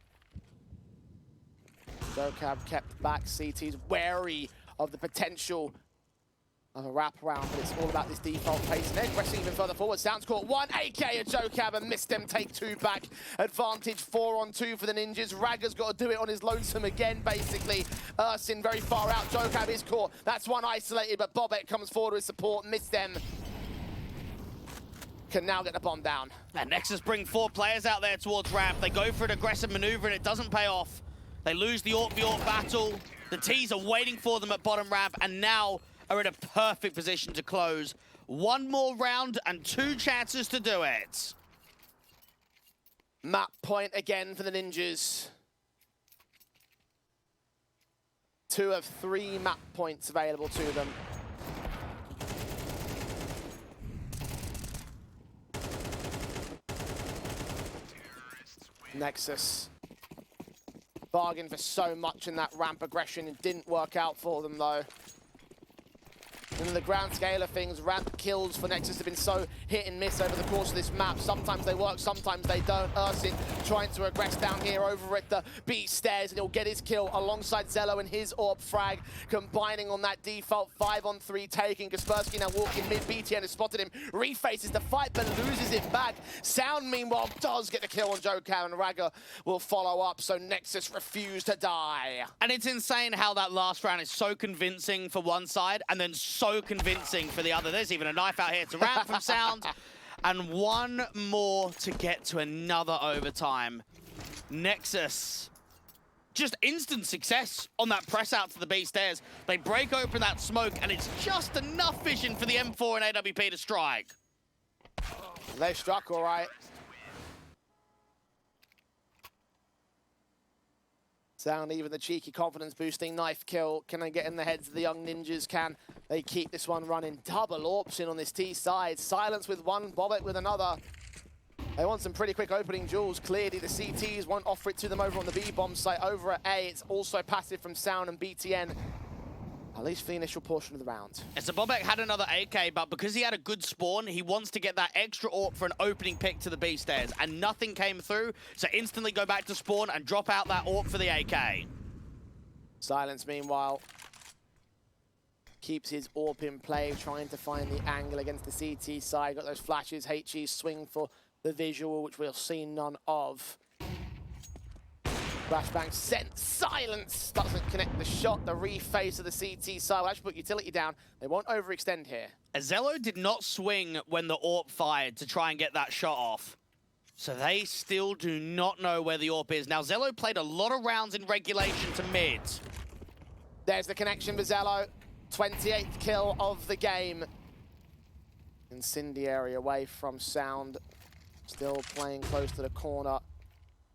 [SPEAKER 10] Jocab kept back. CT's wary of the potential of a wraparound, but it's all about this default pace. And then pressing even further forward. Sounds caught 1 AK at Jocab and missed them. Take 2 back. Advantage 4 on 2 for the Ninjas. Ragger's got to do it on his lonesome again, basically. Ursin very far out. Jocab is caught. That's one isolated, but Bobek comes forward with support. Missed them. Can now get the bomb down.
[SPEAKER 11] And Nexus bring 4 players out there towards ramp. They go for an aggressive maneuver and it doesn't pay off. They lose the AWP battle. The T's are waiting for them at bottom ramp and now are in a perfect position to close. 1 more round and 2 chances to do it.
[SPEAKER 10] Map point again for the Ninjas. 2 of 3 map points available to them. Nexus bargained for so much in that ramp aggression. It didn't work out for them, though. And in the grand scale of things, ramp kills for Nexus have been so hit and miss over the course of this map. Sometimes they work, sometimes they don't. Ursin trying to aggress down here over at the B stairs, and he'll get his kill alongside Zello and his AWP frag, combining on that default 5-on-3 taking. Kaspersky now walking mid. BTN has spotted him, refaces the fight, but loses it back. Sound, meanwhile, does get the kill on Jocab, and Ragger will follow up, so Nexus refuse to die.
[SPEAKER 11] And it's insane how that last round is so convincing for one side, and then so convincing for the other. There's even a knife out here to ramp from Sound. And 1 more to get to another overtime. Nexus, just instant success on that press out to the B stairs. They break open that smoke, and it's just enough vision for the M4 and AWP to strike.
[SPEAKER 10] They struck all right. Sound, even the cheeky confidence-boosting knife kill. Can they get in the heads of the Young Ninjas? Can they keep this one running? Double AWPs in on this T side. Silence with 1, Bobek with another. They want some pretty quick opening duels. Clearly, the CTs won't offer it to them over on the B-bomb site. Over at A, it's also passive from Sound and BTN. At least for the initial portion of the round.
[SPEAKER 11] And so Bobek had another AK, but because he had a good spawn, he wants to get that extra AWP for an opening pick to the B stairs, and nothing came through, so instantly go back to spawn and drop out that AWP for the AK.
[SPEAKER 10] Silence, meanwhile, keeps his AWP in play, trying to find the angle against the CT side. Got those flashes, HE swing for the visual, which we'll see none of. Flashbang sent. Silence doesn't connect the shot. The reface of the CT side will actually put utility down. They won't overextend here.
[SPEAKER 11] Azello did not swing when the AWP fired to try and get that shot off. So they still do not know where the AWP is. Now, Zello played a lot of rounds in regulation to mid.
[SPEAKER 10] There's the connection for Zello. 28th kill of the game. Incendiary away from Sound. Still playing close to the corner.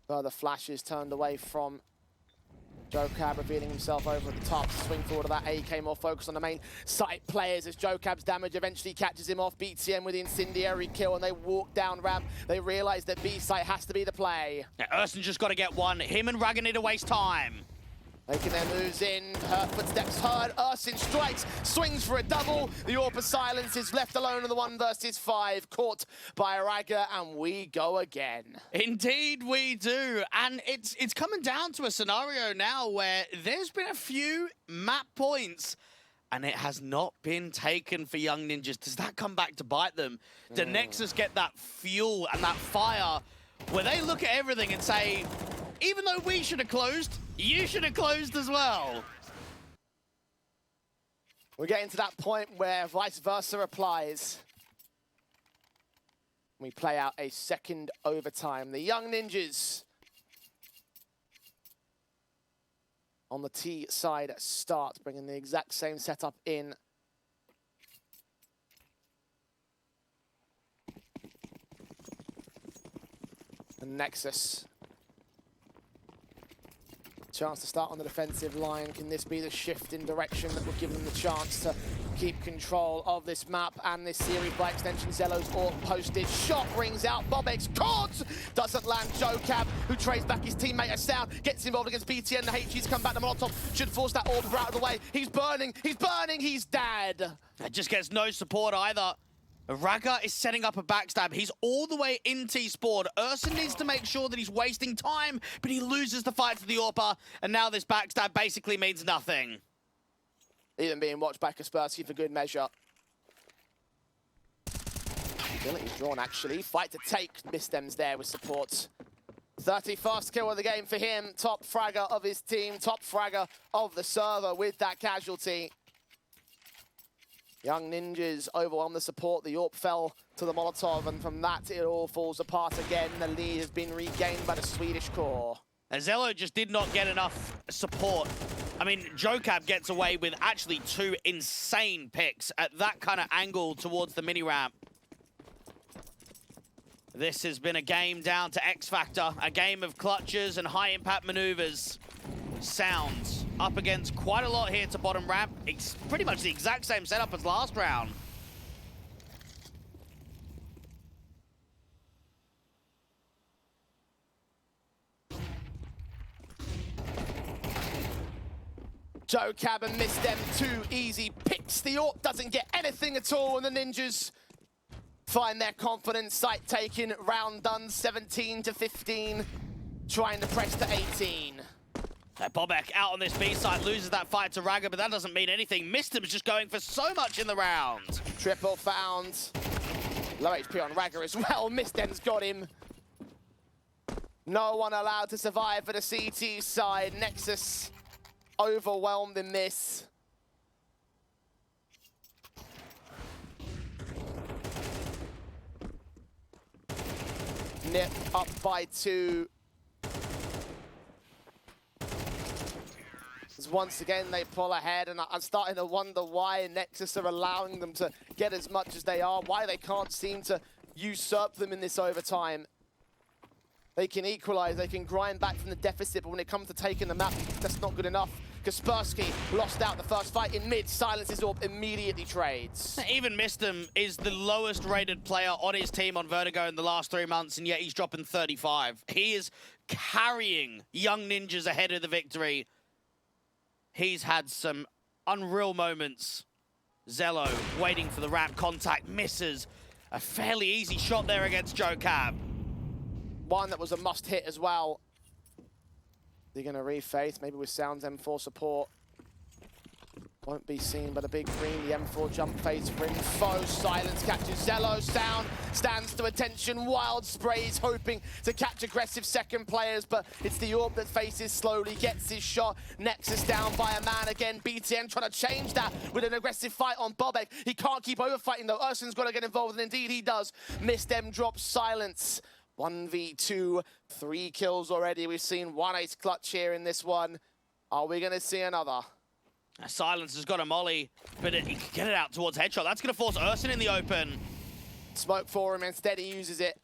[SPEAKER 10] Further flashes turned away from JoeCab, revealing himself over at the top. Swing forward of that AK, more focus on the main site players as JoeCab's damage eventually catches him off. BTM with the incendiary kill, and they walk down ramp. They realize that B site has to be the play.
[SPEAKER 11] Yeah, Urson just got to get one. Him and Raga need to waste time.
[SPEAKER 10] Making their moves in, her footsteps heard, Urson strikes, swings for a double. The AWP of silence is left alone in the 1 versus 5, caught by Raga, and we go again.
[SPEAKER 11] Indeed we do, and it's coming down to a scenario now where there's been a few map points and it has not been taken for Young Ninjas. Does that come back to bite them? Do Nexus get that fuel and that fire where they look at everything and say, even though we should have closed, you should have closed as well?
[SPEAKER 10] We're getting to that point where vice versa applies. We play out a second overtime. The Young Ninjas on the T side start, bringing the exact same setup in. And Nexus. Chance to start on the defensive line. Can this be the shift in direction that will give them the chance to keep control of this map and this series by extension? Zello's AWP posted. Shot rings out. Bobek's caught. Doesn't land. JoeCab, who trades back his teammate as Sound, gets involved against BTN. The HG's come back. The Molotov should force that AWP out of the way. He's burning. He's burning. He's dead.
[SPEAKER 11] It just gets no support either. Raga is setting up a backstab. He's all the way in T-Sport. Urson needs to make sure that he's wasting time, but he loses the fight for the AWPer, and now this backstab basically means nothing.
[SPEAKER 10] Even being watched by Kaspersky for good measure. Ability's drawn, actually. Fight to take. Misstems there with support. 31st kill of the game for him. Top fragger of his team. Top fragger of the server with that casualty. Young Ninjas overwhelm the support. The AWP fell to the Molotov, and from that, it all falls apart again. The lead has been regained by the Swedish core.
[SPEAKER 11] Azello just did not get enough support. I mean, JoeCab gets away with actually 2 insane picks at that kind of angle towards the mini-ramp. This has been a game down to X Factor, a game of clutches and high-impact maneuvers. Sounds up against quite a lot here to bottom ramp. It's pretty much the exact same setup as last round.
[SPEAKER 10] JoeCab and missed them 2 easy picks. The AWP doesn't get anything at all, and the Ninjas find their confidence. Site taken, round done, 17-15. Trying to press to 18.
[SPEAKER 11] Bobek out on this B side, loses that fight to Raga, but that doesn't mean anything. Mistem's just going for so much in the round.
[SPEAKER 10] Triple found. Low HP on Raga as well. Mistem's got him. No one allowed to survive for the CT side. Nexus overwhelmed in this. Nip up by 2. Once again, they pull ahead, and I'm starting to wonder why Nexus are allowing them to get as much as they are, why they can't seem to usurp them in this overtime. They can equalize, they can grind back from the deficit, but when it comes to taking the map, that's not good enough. Kaspersky lost out the first fight in mid, silences AWP, immediately trades.
[SPEAKER 11] Even Mistem is the lowest rated player on his team on Vertigo in the last 3 months, and yet he's dropping 35. He is carrying Young Ninjas ahead of the victory. He's had some unreal moments. Zello waiting for the ramp contact, misses. A fairly easy shot there against JoeCab.
[SPEAKER 10] One that was a must hit as well. They're going to reface, maybe with Sound's M4 support. Won't be seen by the big green. The M4 jump phase for info. Silence catches Zello. Sound stands to attention. Wild sprays, hoping to catch aggressive second players, but it's the Orb that faces slowly, gets his shot. Nexus down by a man again. BTN trying to change that with an aggressive fight on Bobek. He can't keep overfighting though. Ursun's got to get involved, and indeed he does. Mistem drops Silence. 1v2, 3 kills already. We've seen one ace clutch here in this one. Are we going to see another?
[SPEAKER 11] Silence has got a molly, but he can get it out towards Headshot. That's going to force Urson in the open.
[SPEAKER 10] Smoke for him, instead he uses it.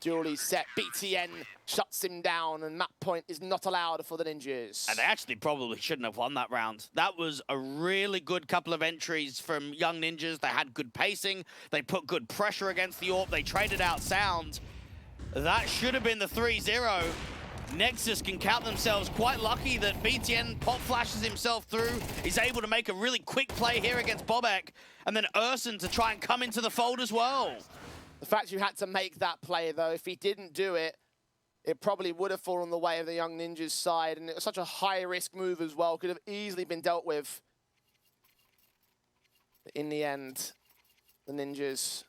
[SPEAKER 10] Dually set, BTN shuts him down, and map point is not allowed for the Ninjas.
[SPEAKER 11] And they actually probably shouldn't have won that round. That was a really good couple of entries from Young Ninjas. They had good pacing. They put good pressure against the Orb. They traded out Sound. That should have been the 3-0. Nexus can count themselves quite lucky that BTN pop flashes himself through. He's able to make a really quick play here against Bobek. And then Urson to try and come into the fold as well.
[SPEAKER 10] The fact you had to make that play, though, if he didn't do it, it probably would have fallen the way of the Young Ninjas side. And it was such a high-risk move as well. Could have easily been dealt with. But in the end, the Ninjas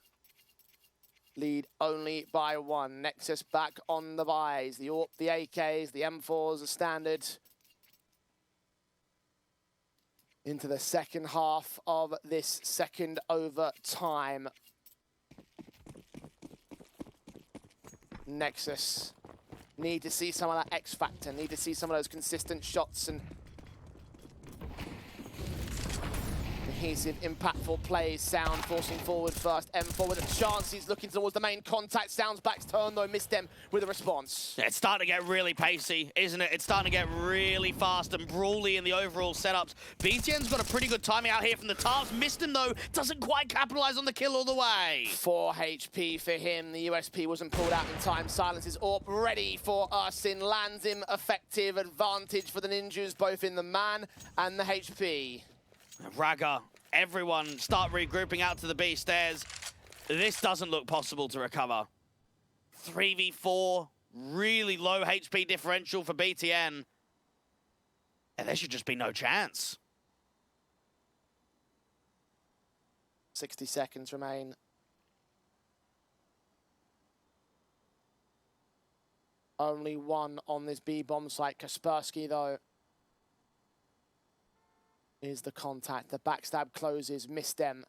[SPEAKER 10] lead only by 1. Nexus back on the buys. The AWP, the AKs, the M4s are standard. Into the second half of this second overtime. Nexus need to see some of that X factor, need to see some of those consistent shots and cohesive, impactful plays. Sound forcing forward first. M4 with a chance. He's looking towards the main contact. Sound's back's turn though. Missed them with a response.
[SPEAKER 11] Yeah, it's starting to get really pacey, isn't it? It's starting to get really fast and brawly in the overall setups. BTN's got a pretty good timing out here from the Tarps. Missed him though. Doesn't quite capitalize on the kill all the way.
[SPEAKER 10] 4 HP for him. The USP wasn't pulled out in time. Silence is AWP ready for Ursin. Lands him effective. Advantage for the Ninjas, both in the man and the HP.
[SPEAKER 11] Raga, everyone start regrouping out to the B stairs. This doesn't look possible to recover. 3v4, really low HP differential for BTN. And there should just be no chance.
[SPEAKER 10] 60 seconds remain. Only one on this B bomb site. Kaspersky, though, is the contact. The backstab closes. Mistem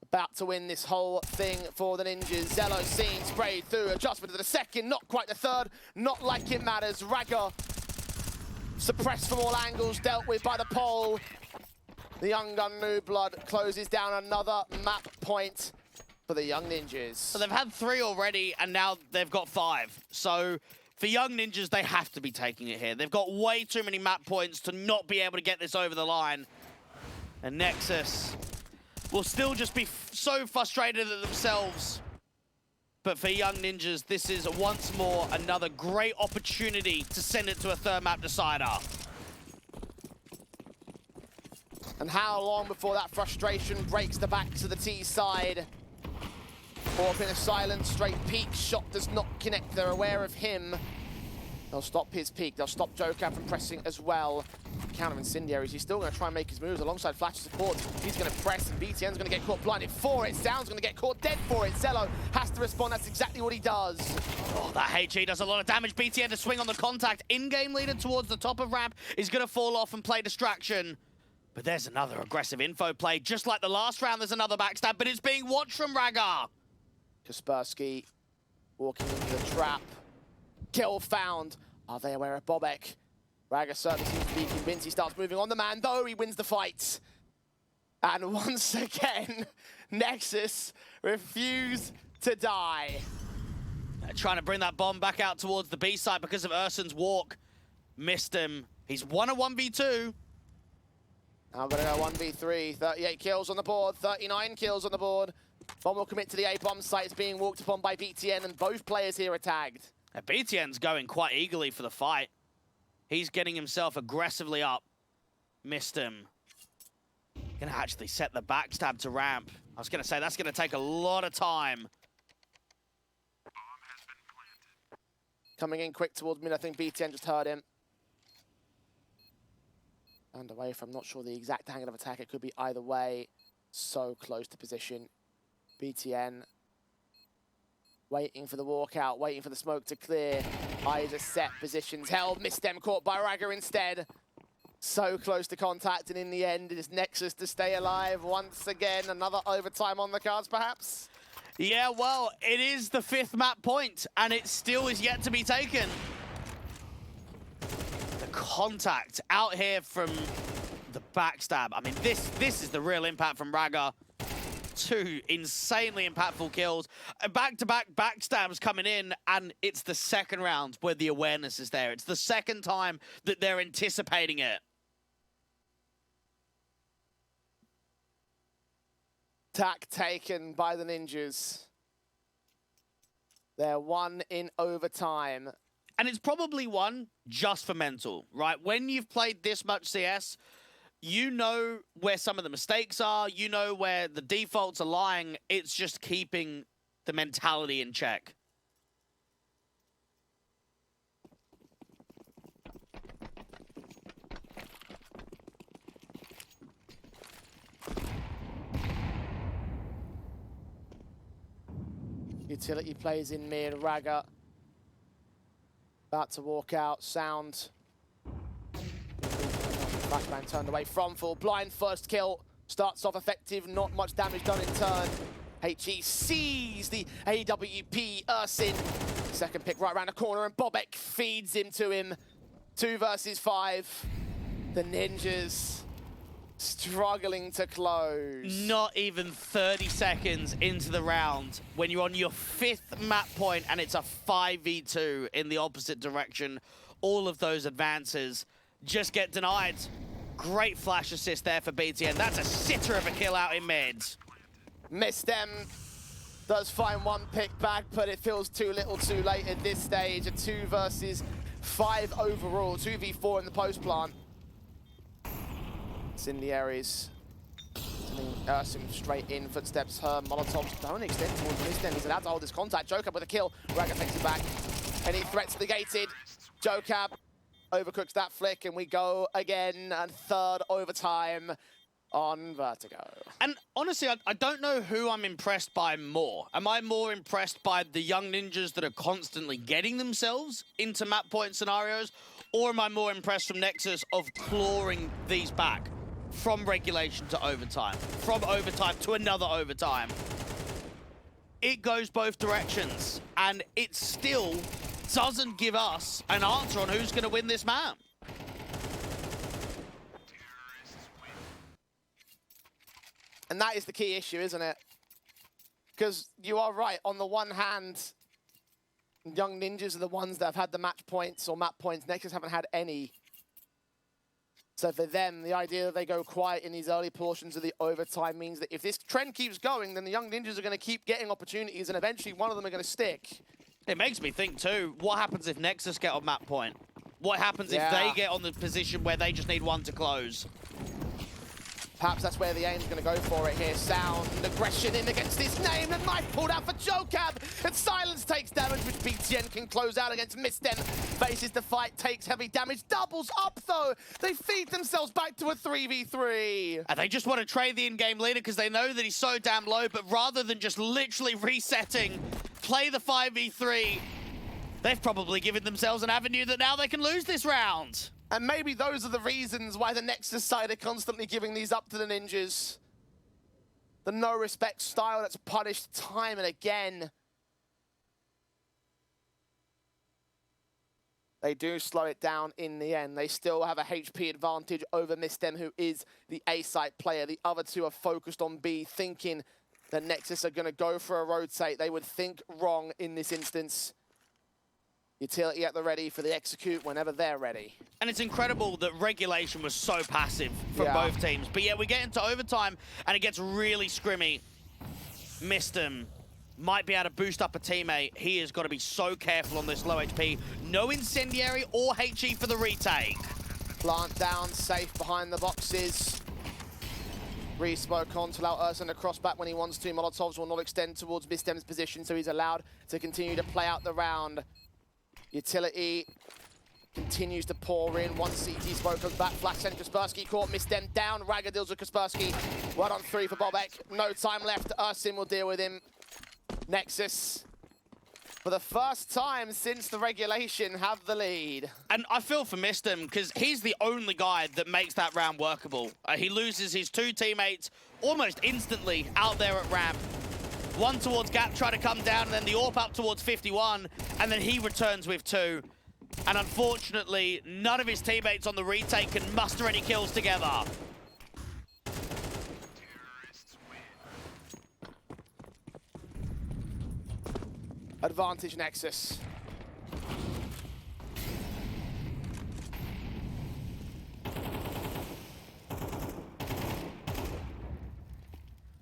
[SPEAKER 10] about to win this whole thing for the Ninjas. Zello seen, sprayed through. Adjustment to the second, not quite the third. Not like it matters. Raga suppressed from all angles, dealt with by the pole. The Young Gun New Blood closes down another map point for the Young Ninjas.
[SPEAKER 11] So they've had 3 already, and now they've got 5. So for Young Ninjas, they have to be taking it here. They've got way too many map points to not be able to get this over the line. And Nexus will still just be so frustrated at themselves. But for Young Ninjas, this is once more another great opportunity to send it to a 3rd map decider.
[SPEAKER 10] And how long before that frustration breaks the backs of the T side? Orp in a silent, straight peek. Shot does not connect. They're aware of him. They'll stop his peek. They'll stop Joker from pressing as well. Counter incendiaries. He's still going to try and make his moves alongside Flash support. He's going to press, and BTN's going to get caught blinded for it. Sound's going to get caught dead for it. Zello has to respond. That's exactly what he does.
[SPEAKER 11] Oh, that HE does a lot of damage. BTN to swing on the contact. In-game leader towards the top of ramp is going to fall off and play distraction. But there's another aggressive info play. Just like the last round, there's another backstab, but it's being watched from Raga.
[SPEAKER 10] Kaspersky walking into the trap. Kill found. Are they aware of Bobek? Raga certainly seems to be convinced. He starts moving on the man, though. He wins the fight. And once again, Nexus refuse to die.
[SPEAKER 11] Trying to bring that bomb back out towards the B side because of Ursun's walk. Missed him. He's won a 1v2.
[SPEAKER 10] I'm going to go 1v3. 38 kills on the board, 39 kills on the board. Bomb will commit to the A-bomb site. It's being walked upon by BTN, and both players here are tagged.
[SPEAKER 11] BTN's going quite eagerly for the fight. He's getting himself aggressively up. Missed him. Gonna actually set the backstab to ramp. I was gonna say, that's gonna take a lot of time.
[SPEAKER 10] Coming in quick towards mid. I think BTN just heard him. And away from, not sure the exact angle of attack. It could be either way. So close to position. BTN waiting for the walkout, waiting for the smoke to clear. Eyes are set, positions held. Mistem caught by Ragga instead. So close to contact, and in the end, it is Nexus to stay alive once again. Another overtime on the cards, perhaps?
[SPEAKER 11] Yeah, well, it is the 5th map point, and it still is yet to be taken. The contact out here from the backstab. I mean, this is the real impact from Ragga. 2 insanely impactful kills. Back-to-back backstabs coming in, and it's the second round where the awareness is there. It's the second time that they're anticipating it.
[SPEAKER 10] Attack taken by the Ninjas. They're 1 in overtime.
[SPEAKER 11] And it's probably one just for mental, right? When you've played this much CS, you know where some of the mistakes are, you know where the defaults are lying. It's just keeping the mentality in check.
[SPEAKER 10] Utility plays in mid, Ragga about to walk out, Sound. Flashbang turned away from full blind, first kill. Starts off effective, not much damage done in turn. HE sees the AWP Ursin. Second pick right around the corner, and Bobek feeds him to him. 2 versus 5. The Ninjas struggling to close.
[SPEAKER 11] Not even 30 seconds into the round when you're on your 5th map point and it's a 5v2 in the opposite direction. All of those advances just get denied. Great flash assist there for BTN. That's a sitter of a kill out in mid.
[SPEAKER 10] Mistem does find 1 pick back, but it feels too little too late at this stage. A 2 versus 5 overall, 2v4 in the post plant. Incendiaries. Ursim straight in, footsteps her, Molotovs don't extend towards Mistem. He's allowed to hold this contact. Jokab with a kill. Ragga takes it back. Any threats negated. Jokab overcooks that flick, and we go again, and 3rd overtime on Vertigo.
[SPEAKER 11] And honestly, I don't know who I'm impressed by more. Am I more impressed by the young ninjas that are constantly getting themselves into map point scenarios, or am I more impressed from Nexus of clawing these back from regulation to overtime, from overtime to another overtime? It goes both directions, and it still doesn't give us an answer on who's going to win this map.
[SPEAKER 10] And that is the key issue, isn't it? Because you are right. On the one hand, young ninjas are the ones that have had the match points or map points. Nexus haven't had any. So for them, the idea that they go quiet in these early portions of the overtime means that if this trend keeps going, then the young ninjas are going to keep getting opportunities, and eventually one of them are going to stick.
[SPEAKER 11] It makes me think too, what happens if Nexus get on map point? What happens if they get on the position where they just need 1 to close?
[SPEAKER 10] Perhaps that's where the aim's going to go for it here. Sound, aggression in against his name, and knife pulled out for Jokab, and Silence takes damage, which BTN can close out against Mistem. Faces the fight, takes heavy damage, doubles up though. They feed themselves back to a 3v3.
[SPEAKER 11] And they just want to trade the in-game leader because they know that he's so damn low, but rather than just literally resetting, play the 5v3, they've probably given themselves an avenue that now they can lose this round.
[SPEAKER 10] And maybe those are the reasons why the Nexus side are constantly giving these up to the Ninjas. The no-respect style that's punished time and again. They do slow it down in the end. They still have a HP advantage over Mistem, who is the A-site player. The other 2 are focused on B, thinking that Nexus are going to go for a rotate. They would think wrong in this instance. Utility at the ready for the execute whenever they're ready.
[SPEAKER 11] And it's incredible that regulation was so passive from both teams. But yeah, we get into overtime and it gets really scrimmy. Mistem might be able to boost up a teammate. He has got to be so careful on this low HP. No incendiary or HE for the retake.
[SPEAKER 10] Plant down, safe behind the boxes. Re-smoke on to allow Urson to cross back when he wants to. Molotovs will not extend towards Mistem's position, so he's allowed to continue to play out the round. Utility continues to pour in. One CT smoke comes back. Flash sent Kaspersky caught, missed them down. Raga deals with Kaspersky. 1 on 3 for Bobek. No time left. Ursin will deal with him. Nexus, for the first time since the regulation, have the lead.
[SPEAKER 11] And I feel for Mistem because he's the only guy that makes that round workable. He loses his 2 teammates almost instantly out there at ramp. One towards Gap, try to come down, and then the AWP up towards 51, and then he returns with 2. And unfortunately, none of his teammates on the retake can muster any kills together.
[SPEAKER 10] Advantage Nexus.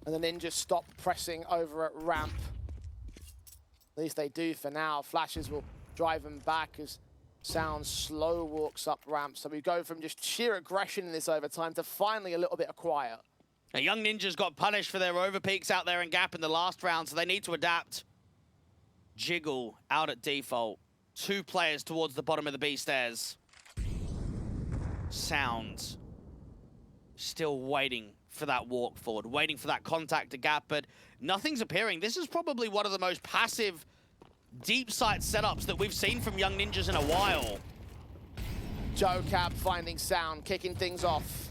[SPEAKER 10] And the Ninjas stop pressing over at ramp. At least they do for now. Flashes will drive them back as Sound slow walks up ramp. So we go from just sheer aggression in this overtime to finally a little bit of quiet.
[SPEAKER 11] Now, Young Ninjas got punished for their overpeaks out there in Gap in the last round, so they need to adapt. Jiggle out at default. 2 players towards the bottom of the B stairs. Sound still waiting for that walk forward, waiting for that contact to Gap, but nothing's appearing. This is probably one of the most passive deep sight setups that we've seen from Young Ninjas in a while.
[SPEAKER 10] Joe Cab finding Sound, kicking things off.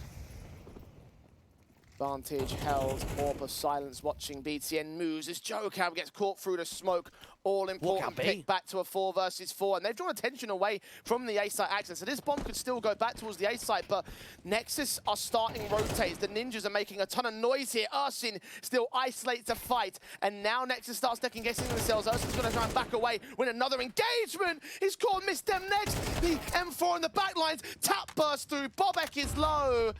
[SPEAKER 10] Advantage held, AWP of silence watching BTN moves as Joe Cab gets caught through the smoke. All important pick back to a 4 versus 4, and they've drawn attention away from the A site access. So this bomb could still go back towards the A site, but Nexus are starting rotates. The Ninjas are making a ton of noise here. Ursin still isolates a fight, and now Nexus starts second guessing themselves. Ursin's going to try and back away when another engagement is caught. Missed them next. The M4 in the back lines. Tap burst through. Bobek is low.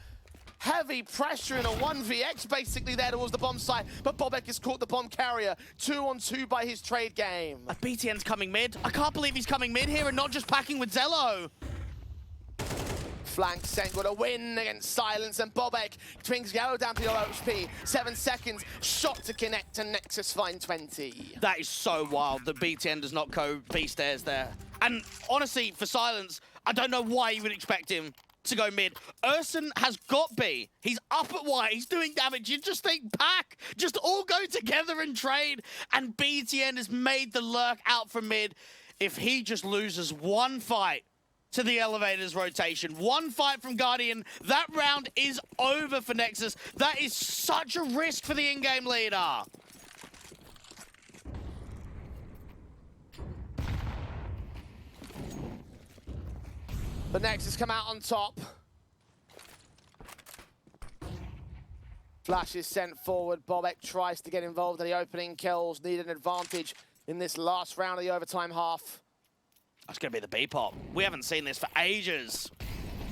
[SPEAKER 10] Heavy pressure in a 1vx basically there towards the bomb site, but Bobek has caught the bomb carrier. 2 on 2 by his trade game.
[SPEAKER 11] BTN's coming mid. I can't believe he's coming mid here and not just packing with Zello.
[SPEAKER 10] Flank sent with a win against Silence, and Bobek brings Yellow down to your HP. 7 seconds, shot to connect, and Nexus find 20.
[SPEAKER 11] That is so wild that BTN does not go B stairs there. And honestly, for Silence, I don't know why you would expect him to go mid. Ursin has got B. He's up at Y. He's doing damage. You just think pack. Just all go together and trade. And BTN has made the lurk out from mid. If he just loses one fight to the Elevators rotation, one fight from Guardian, that round is over for Nexus. That is such a risk for the in-game leader.
[SPEAKER 10] The Nexus come out on top. Flash is sent forward. Bobek tries to get involved in the opening kills. Need an advantage in this last round of the overtime half.
[SPEAKER 11] That's going to be the B-pop. We haven't seen this for ages.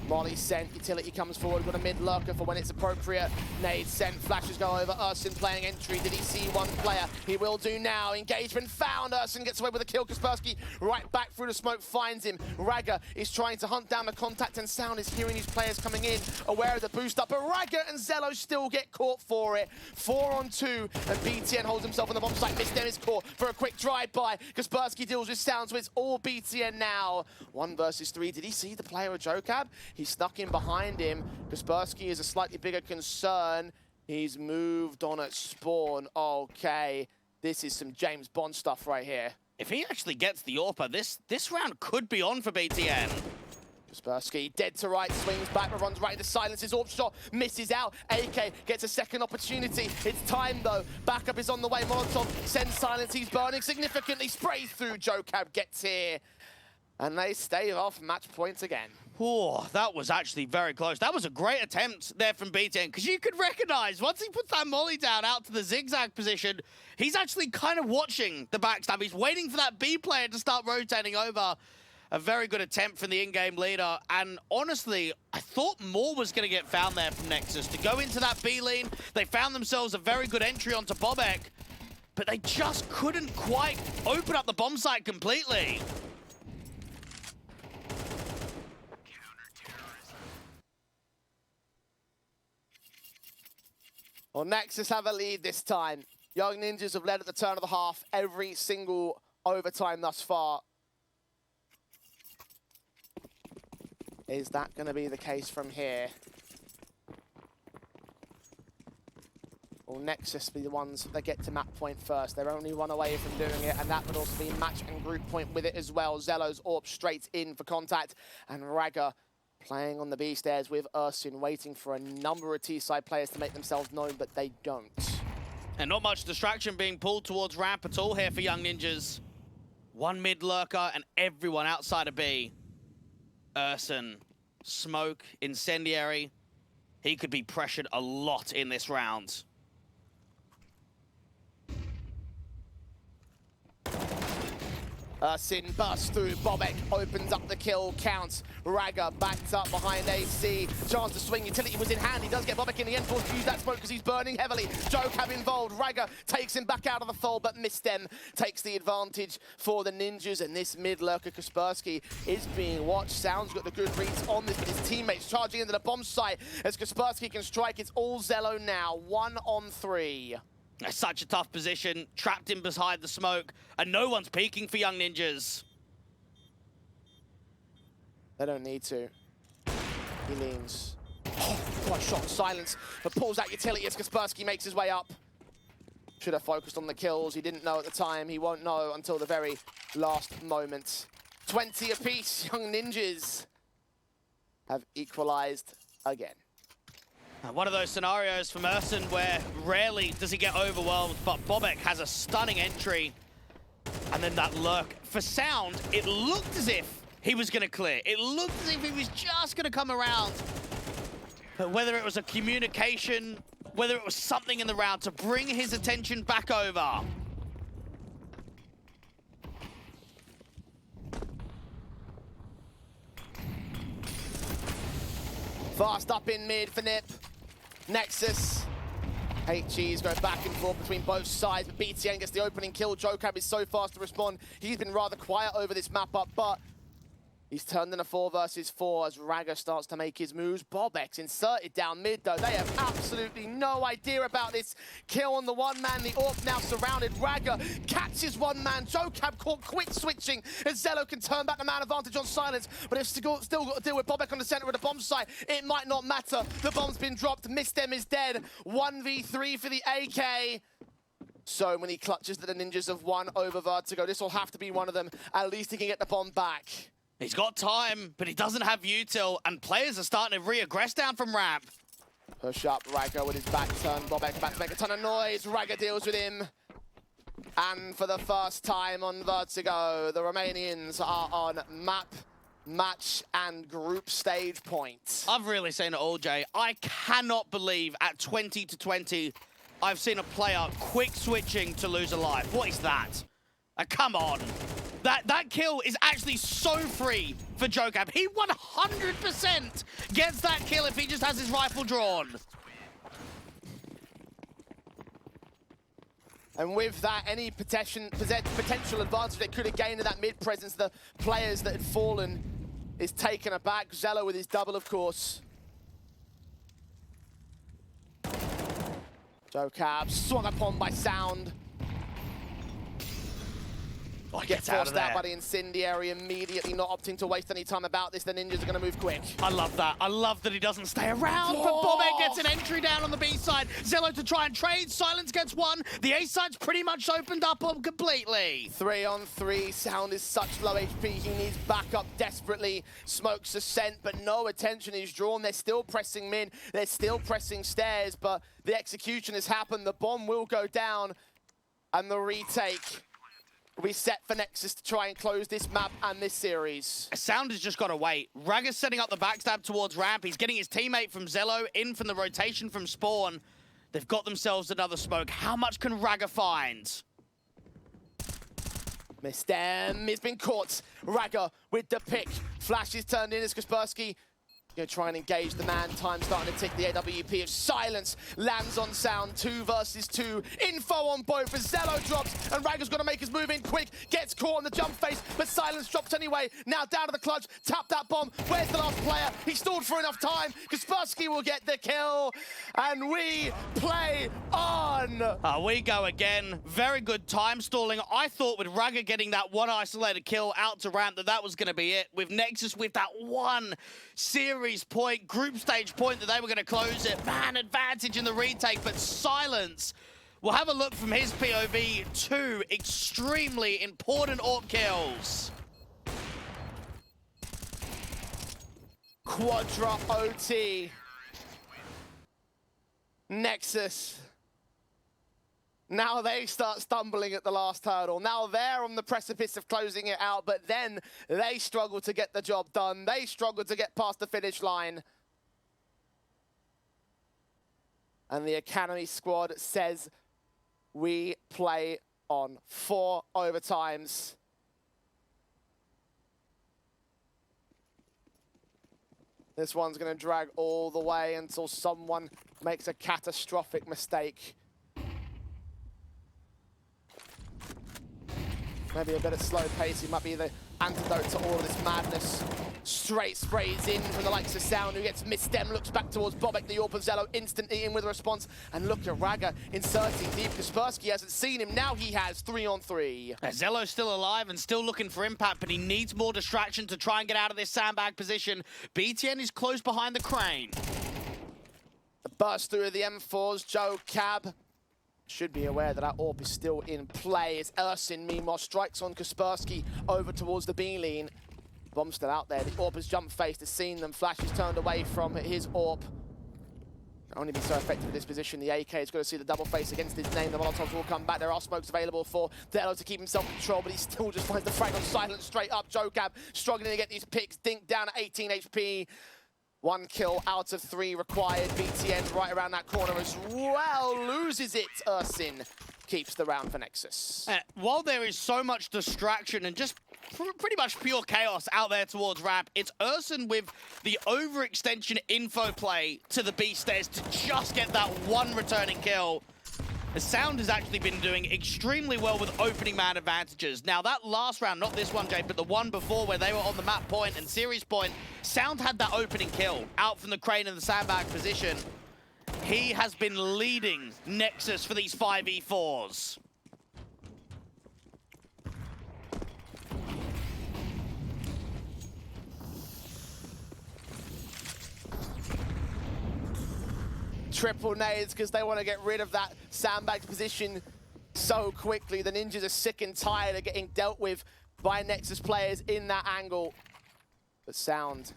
[SPEAKER 10] Molly sent, utility comes forward with a mid lurker for when it's appropriate. Nade sent, flashes go over. Ursin playing entry. Did he see one player? He will do now. Engagement found. Ursin gets away with a kill. Kaspersky right back through the smoke, finds him. Raga is trying to hunt down the contact, and Sound is hearing his players coming in, aware of the boost up. But Raga and Zello still get caught for it. 4 on 2, and BTN holds himself on the bomb site. Mistem is caught for a quick drive-by. Kaspersky deals with Sound, so it's all BTN now. 1 versus 3. Did he see the player of Joe Cab? He snuck in behind him. Kaspersky is a slightly bigger concern. He's moved on at spawn. Okay, this is some James Bond stuff right here.
[SPEAKER 11] If he actually gets the AWP, this round could be on for BTN.
[SPEAKER 10] Kaspersky dead to right, swings back, but runs right into Silence. His AWP shot misses out. AK gets a second opportunity. It's time though. Backup is on the way. Molotov sends Silence. He's burning significantly. Sprays through. Joe Cab gets here. And they stave off match points again.
[SPEAKER 11] Oh, that was actually very close. That was a great attempt there from BTN, because you could recognize once he puts that molly down out to the zigzag position, he's actually kind of watching the backstab. He's waiting for that B player to start rotating over. A very good attempt from the in-game leader. And honestly, I thought more was going to get found there from Nexus. To go into that B lane, they found themselves a very good entry onto Bobek, but they just couldn't quite open up the bomb site completely.
[SPEAKER 10] Well, Nexus have a lead this time. Young Ninjas have led at the turn of the half every single overtime thus far. Is that going to be the case from here? Will Nexus be the ones that get to map point first? They're only one away from doing it, and that would also be match and group point with it as well. Zello's AWP straight in for contact, and Raga playing on the B stairs with Ursin, waiting for a number of T-side players to make themselves known, but they don't.
[SPEAKER 11] And not much distraction being pulled towards ramp at all here for Young Ninjas. One mid lurker and everyone outside of B. Ursin, smoke, incendiary. He could be pressured a lot in this round.
[SPEAKER 10] Sin busts through, Bobek opens up the kill, counts. Raga backed up behind AC. Chance to swing, utility was in hand. He does get Bobek in the end, forced to use that smoke because he's burning heavily. Jokab involved, Raga takes him back out of the fold, but Mistem takes the advantage for the Ninjas, and this mid lurker, Kaspersky, is being watched. Sound's got the good reads on this, but his teammates charging into the bomb site as Kaspersky can strike. It's all Zello now, 1 on 3.
[SPEAKER 11] That's such a tough position, trapped in behind the smoke, and no one's peeking for Young Ninjas.
[SPEAKER 10] They don't need to. He leans. Oh, what a shot, silence, but pulls out utility as Kaspersky makes his way up. Should have focused on the kills. He didn't know at the time. He won't know until the very last moment. 20 apiece, Young Ninjas have equalized again.
[SPEAKER 11] One of those scenarios from Ursin where rarely does he get overwhelmed, but Bobek has a stunning entry. And then that lurk. For Sound, it looked as if he was going to clear. It looked as if he was just going to come around. But whether it was a communication, whether it was something in the round to bring his attention back over.
[SPEAKER 10] Fast up in mid for Nip. Nexus. HGs go back and forth between both sides, but BTN gets the opening kill. Jokab is so fast to respond. He's been rather quiet over this map up, but he's turned in a 4 versus 4 as Raga starts to make his moves. Bobek's inserted down mid, though. They have absolutely no idea about this kill on the one man. The AWP now surrounded. Raga catches one man. Jokab caught quick switching as Zello can turn back the man advantage on silence, but they've still got to deal with Bobek on the center of the bomb site. It might not matter. The bomb's been dropped. Mistem is dead. 1v3 for the AK. So many clutches that the Ninjas have won over Vertigo. This will have to be one of them. At least he can get the bomb back.
[SPEAKER 11] He's got time, but he doesn't have util, and players are starting to re-aggress down from ramp.
[SPEAKER 10] Push up, Raga with his back turned. Bobek about to make a ton of noise. Raga deals with him. And for the first time on Vertigo, the Romanians are on map, match, and group stage points.
[SPEAKER 11] I've really seen it all, Jay. I cannot believe at 20-20, I've seen a player quick switching to lose a life. What is that? Come on. That kill is actually so free for Jokab. He 100% gets that kill if he just has his rifle drawn.
[SPEAKER 10] And with that, any potential advantage they could have gained in that mid presence, the players that had fallen is taken aback. Zello with his double, of course. Jokab swung upon by Sound. Gets forced out by the incendiary immediately, not opting to waste any time about this. The Ninjas are going to move quick.
[SPEAKER 11] I love that. I love that he doesn't stay around, but Bobek gets an entry down on the B side. Zello to try and trade. Silence gets one. The A side's pretty much opened up completely.
[SPEAKER 10] 3 on 3. Sound is such low HP. He needs backup desperately. Smokes a scent, but no attention is drawn. They're still pressing mid. They're still pressing stairs, but the execution has happened. The bomb will go down, and the retake we set for Nexus to try and close this map and this series.
[SPEAKER 11] Sound has just got to wait. Ragga's setting up the backstab towards ramp. He's getting his teammate from Zello in from the rotation from spawn. They've got themselves another smoke. How much can Ragga find?
[SPEAKER 10] Mistem, he's been caught. Ragga with the pick. Flash is turned in as Kaspersky Gonna try and engage the man. Time starting to tick. The AWP of Silence lands on Sound. 2 versus 2. Info on both as Zello drops, and Ragger's gonna make his move in quick. Gets caught on the jump face, but Silence drops anyway. Now down to the clutch. Tap that bomb. Where's the last player? He stalled for enough time. Kaspersky will get the kill, and we play on.
[SPEAKER 11] We go again. Very good time stalling. I thought with Ragger getting that one isolated kill out to ramp that was going to be it. With Nexus with that one series point, group stage point that they were going to close it. Man, advantage in the retake, but Silence. We'll have a look from his POV. 2 extremely important AWP kills.
[SPEAKER 10] Quadra OT. Nexus. Now they start stumbling at the last hurdle. Now they're on the precipice of closing it out, but then they struggle to get the job done. They struggle to get past the finish line. And the Academy squad says, we play on. 4 overtimes. This one's going to drag all the way until someone makes a catastrophic mistake. Maybe a bit of slow pace. He might be the antidote to all of this madness. Straight sprays in from the likes of Sound, who gets misstem, looks back towards Bobek, the AWP of Zello, instantly in with a response. And look at Ragger inserting deep. Kaspersky hasn't seen him. Now he has 3 on 3.
[SPEAKER 11] Zello's still alive and still looking for impact, but he needs more distraction to try and get out of this sandbag position. BTN is close behind the crane.
[SPEAKER 10] The burst through of the M4s. Joe Cab should be aware that AWP is still in play as Ersin, meanwhile, strikes on Kaspersky over towards the B-lean. Bomb's still out there. The AWP has jump faced, has seen them. Flash is turned away from his AWP. Can only be so effective in this position. The AK has got to see the double face against his name. The Molotovs will come back. There are smokes available for Dello to keep himself in control, but he still just finds the frag on Silence straight up. Joe Cab struggling to get these picks. Dink down at 18 HP. 1 kill out of 3 required. BTN right around that corner as well. Loses it. Ersin keeps the round for Nexus.
[SPEAKER 11] While there is so much distraction and just pretty much pure chaos out there towards ramp, it's Ersin with the overextension info play to the B stairs to just get that 1 returning kill. The Sound has actually been doing extremely well with opening man advantages. Now, that last round, not this one, Jay, but the one before where they were on the map point and series point, Sound had that opening kill out from the crane in the sandbag position. He has been leading Nexus for these 5v4s.
[SPEAKER 10] Triple nades because they want to get rid of that sandbag position so quickly. The Ninjas are sick and tired of getting dealt with by Nexus players in that angle. But Sound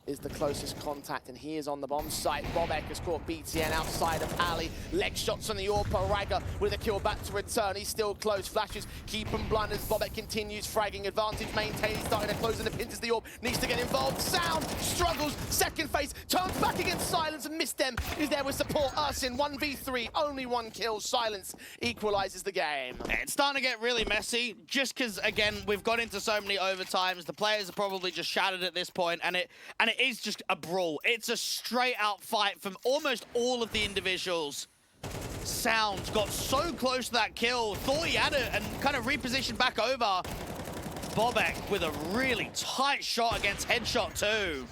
[SPEAKER 10] is the closest contact, and he is on the bomb site. Bobek has caught BTN outside of alley. Leg shots on the AWP. Ragger with a kill back to return. He's still close. Flashes keep him blind as Bobek continues fragging. Advantage maintained. He's starting to close in the pins as the AWP needs to get involved. Sound struggles. Second phase turns back against Silence, and Misstem is there with support. Ersin 1v3. Only 1 kill. Silence equalizes the game.
[SPEAKER 11] It's starting to get really messy just because, again, we've got into so many overtimes. The players are probably just shattered at this point, and it is just a brawl. It's a straight out fight from almost all of the individuals. Sound got so close to that kill, thought he had it and kind of repositioned back over. Bobek with a really tight shot against Headshot too.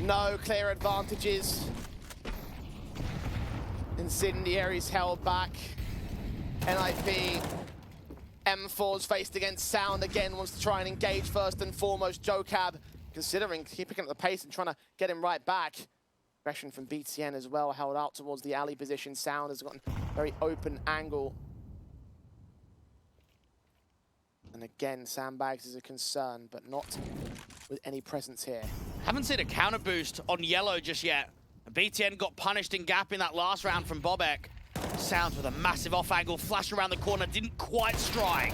[SPEAKER 10] No clear advantages. Incendiaries held back. NIP. M4's faced against Sound again, wants to try and engage first and foremost. Joe Cab considering keeping up the pace and trying to get him right back. Aggression from BTN as well, held out towards the alley position. Sound has gotten a very open angle. And again, sandbags is a concern, but not with any presence here.
[SPEAKER 11] Haven't seen a counter boost on yellow just yet. BTN got punished in gap in that last round from Bobek. Sounds with a massive off angle, flash around the corner, didn't quite strike.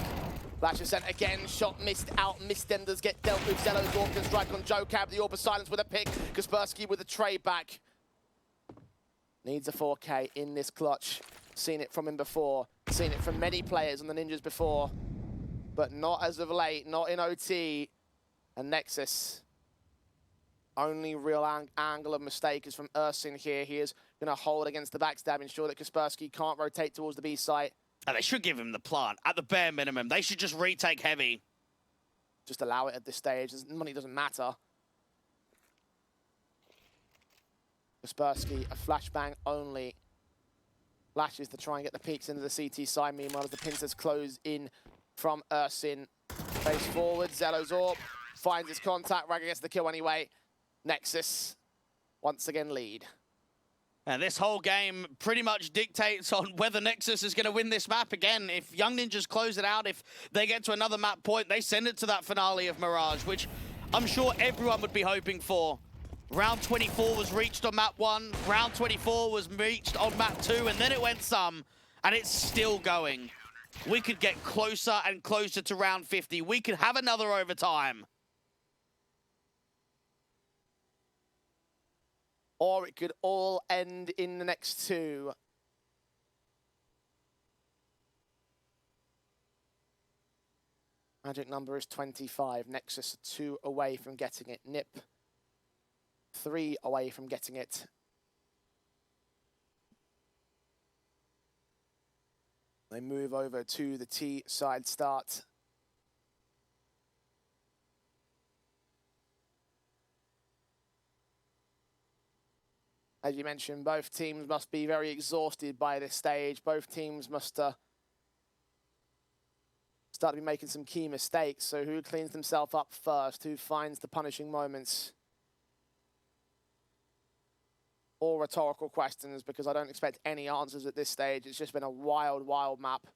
[SPEAKER 10] Flash is sent again, shot missed out, Misstem does get dealt with. Zello's AWP can strike on Joe Cab, the AWP of Silence with a pick. Kaspersky with a trade back. Needs a 4K in this clutch. Seen it from him before. Seen it from many players on the Ninjas before. But not as of late, not in OT. And Nexus. Only real angle of mistake is from Ersin here. He is going to hold against the backstab, ensure that Kaspersky can't rotate towards the B site.
[SPEAKER 11] And they should give him the plant, at the bare minimum. They should just retake heavy.
[SPEAKER 10] Just allow it at this stage. Money doesn't matter. Kaspersky, a flashbang only. Flashes to try and get the peaks into the CT side. Meanwhile, as the pincers close in from Ersin. Face forward, Zello's Orb finds his contact. Ragger gets the kill anyway. Nexus once again lead.
[SPEAKER 11] And this whole game pretty much dictates on whether Nexus is going to win this map again. If Young Ninjas close it out, if they get to another map point, they send it to that finale of Mirage, which I'm sure everyone would be hoping for. Round 24 was reached on map 1, round 24 was reached on map 2, and then it went some, and it's still going. We could get closer and closer to round 50. We could have another overtime.
[SPEAKER 10] Or it could all end in the next two. Magic number is 25. Nexus 2 away from getting it. Nip 3 away from getting it. They move over to the T side start. As you mentioned, both teams must be very exhausted by this stage. Both teams must start to be making some key mistakes. So who cleans themselves up first? Who finds the punishing moments? All rhetorical questions, because I don't expect any answers at this stage. It's just been a wild, wild map.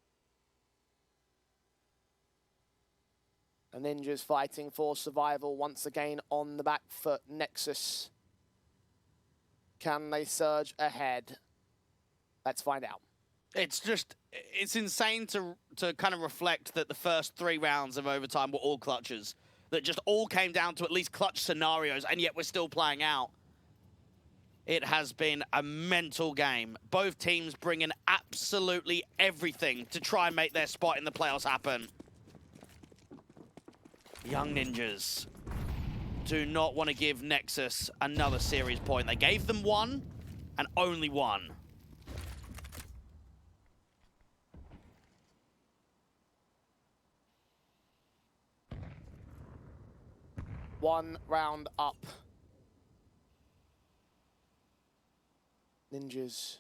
[SPEAKER 10] The Ninjas fighting for survival once again on the back foot. Nexus. Can they surge ahead? Let's find out.
[SPEAKER 11] It's insane to kind of reflect that the first 3 rounds of overtime were all clutches. That just all came down to at least clutch scenarios, and yet we're still playing out. It has been a mental game. Both teams bring in absolutely everything to try and make their spot in the playoffs happen. Young Ninjas do not want to give Nexus another series point. They gave them 1 and only 1.
[SPEAKER 10] One round up. Ninjas.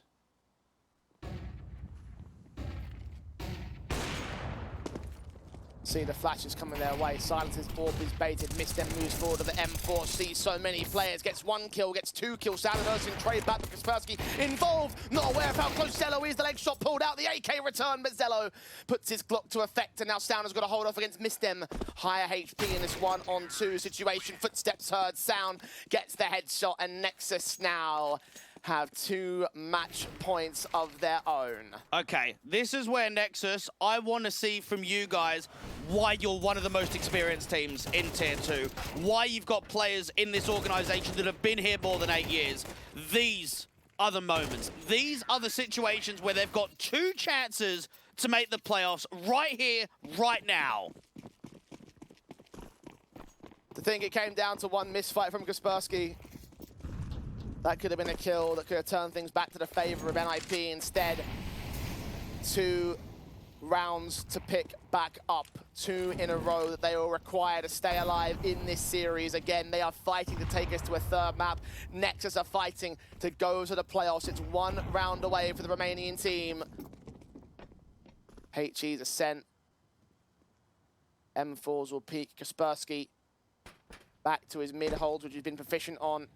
[SPEAKER 10] See the flashes coming their way. Silence's orb is baited. Mistem moves forward to the M4. Sees so many players. Gets 1 kill, gets 2 kills. Down and Ersin trade back to Kaspersky. Involved. Not aware of how close Zello is. The leg shot pulled out. The AK return, but Zello puts his Glock to effect. And now Sounder's got to hold off against Mistem. Higher HP in this 1-on-2 situation. Footsteps heard. Sound gets the headshot. And Nexus now have 2 match points of their own.
[SPEAKER 11] Okay, this is where Nexus, I want to see from you guys why you're one of the most experienced teams in Tier 2. Why you've got players in this organization that have been here more than 8 years. These are the moments. These are the situations where they've got 2 chances to make the playoffs right here, right now.
[SPEAKER 10] To think it came down to 1 misfight from Kaspersky. That could have been a kill that could have turned things back to the favor of NIP. Instead, 2 rounds to pick back up. 2 in a row that they will require to stay alive in this series. Again, they are fighting to take us to a 3rd map. Nexus are fighting to go to the playoffs. It's 1 round away for the Romanian team. HE's ascent. M4s will peak. Kaspersky back to his mid holds, which he's been proficient on.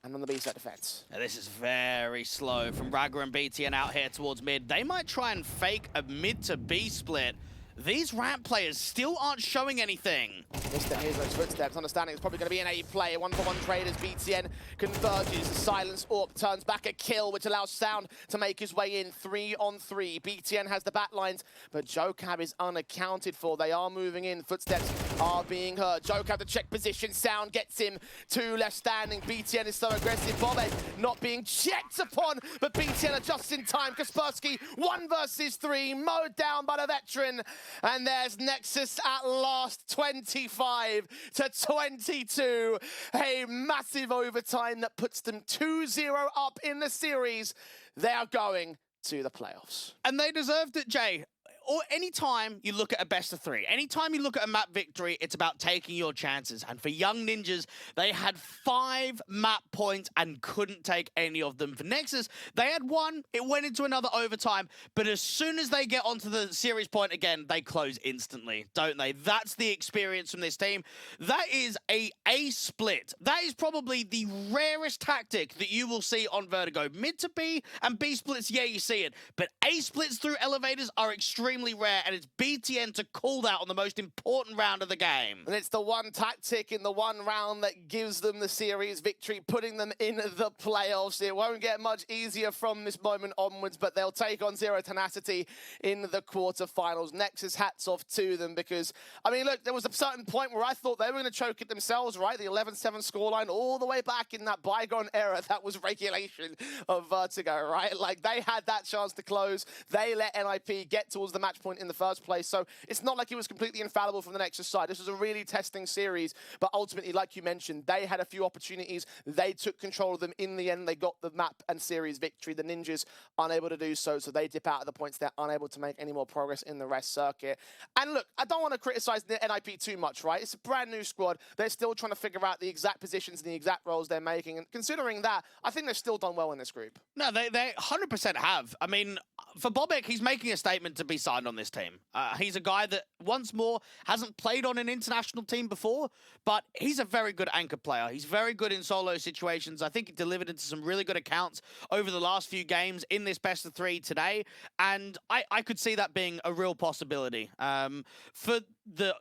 [SPEAKER 10] And on the B-side defense.
[SPEAKER 11] Now, this is very slow from Ragger and BTN out here towards mid. They might try and fake a mid to B split these ramp players still aren't showing anything.
[SPEAKER 10] Mr. Here's those footsteps, understanding it's probably going to be an 8-player, 1-for-1 trade as BTN converges. The Silence Orb turns back a kill, which allows Sound to make his way in 3-on-3. BTN has the back lines, but Jocab is unaccounted for. They are moving in, footsteps are being heard. Jocab to check position, Sound gets him, 2 left standing. BTN is so aggressive, Bobek not being checked upon, but BTN are just in time. Kaspersky, 1 versus 3, mowed down by the veteran. And there's Nexus at last, 25 to 22. A massive overtime that puts them 2-0 up in the series. They are going to the playoffs.
[SPEAKER 11] And they deserved it, Jay. Or anytime you look at a best of 3, anytime you look at a map victory, it's about taking your chances. And for Young Ninjas, they had 5 map points and couldn't take any of them. For Nexus, they had 1, it went into another overtime, but as soon as they get onto the series point again, they close instantly, don't they? That's the experience from this team. That is a split. That is probably the rarest tactic that you will see on Vertigo. Mid to B and B splits, yeah, you see it, but A splits through elevators are extremely rare, and it's BTN to call that on the most important round of the game.
[SPEAKER 10] And it's the one tactic in the one round that gives them the series victory, putting them in the playoffs. It won't get much easier from this moment onwards, but they'll take on Zero Tenacity in the quarterfinals. Nexus, hats off to them, because, I mean, look, there was a certain point where I thought they were going to choke it themselves, right? The 11-7 scoreline all the way back in that bygone era. That was regulation of Vertigo, right? Like, they had that chance to close. They let NIP get towards the match point in the first place, so it's not like it was completely infallible from the Nexus side. This was a really testing series, but ultimately, like you mentioned, they had a few opportunities. They took control of them. In the end, they got the map and series victory. The Ninjas unable to do so, so they dip out of the points. They're unable to make any more progress in the rest circuit. And look, I don't want to criticize the NIP too much, right? It's a brand new squad. They're still trying to figure out the exact positions and the exact roles they're making, and considering that, I think they've still done well in this group.
[SPEAKER 11] No, they 100% have. I mean, for Bobek, he's making a statement to be signed on this team. He's a guy that, once more, hasn't played on an international team before, but he's a very good anchor player. He's very good in solo situations. I think he delivered into some really good accounts over the last few games in this best of 3 today, and I could see that being a real possibility. For the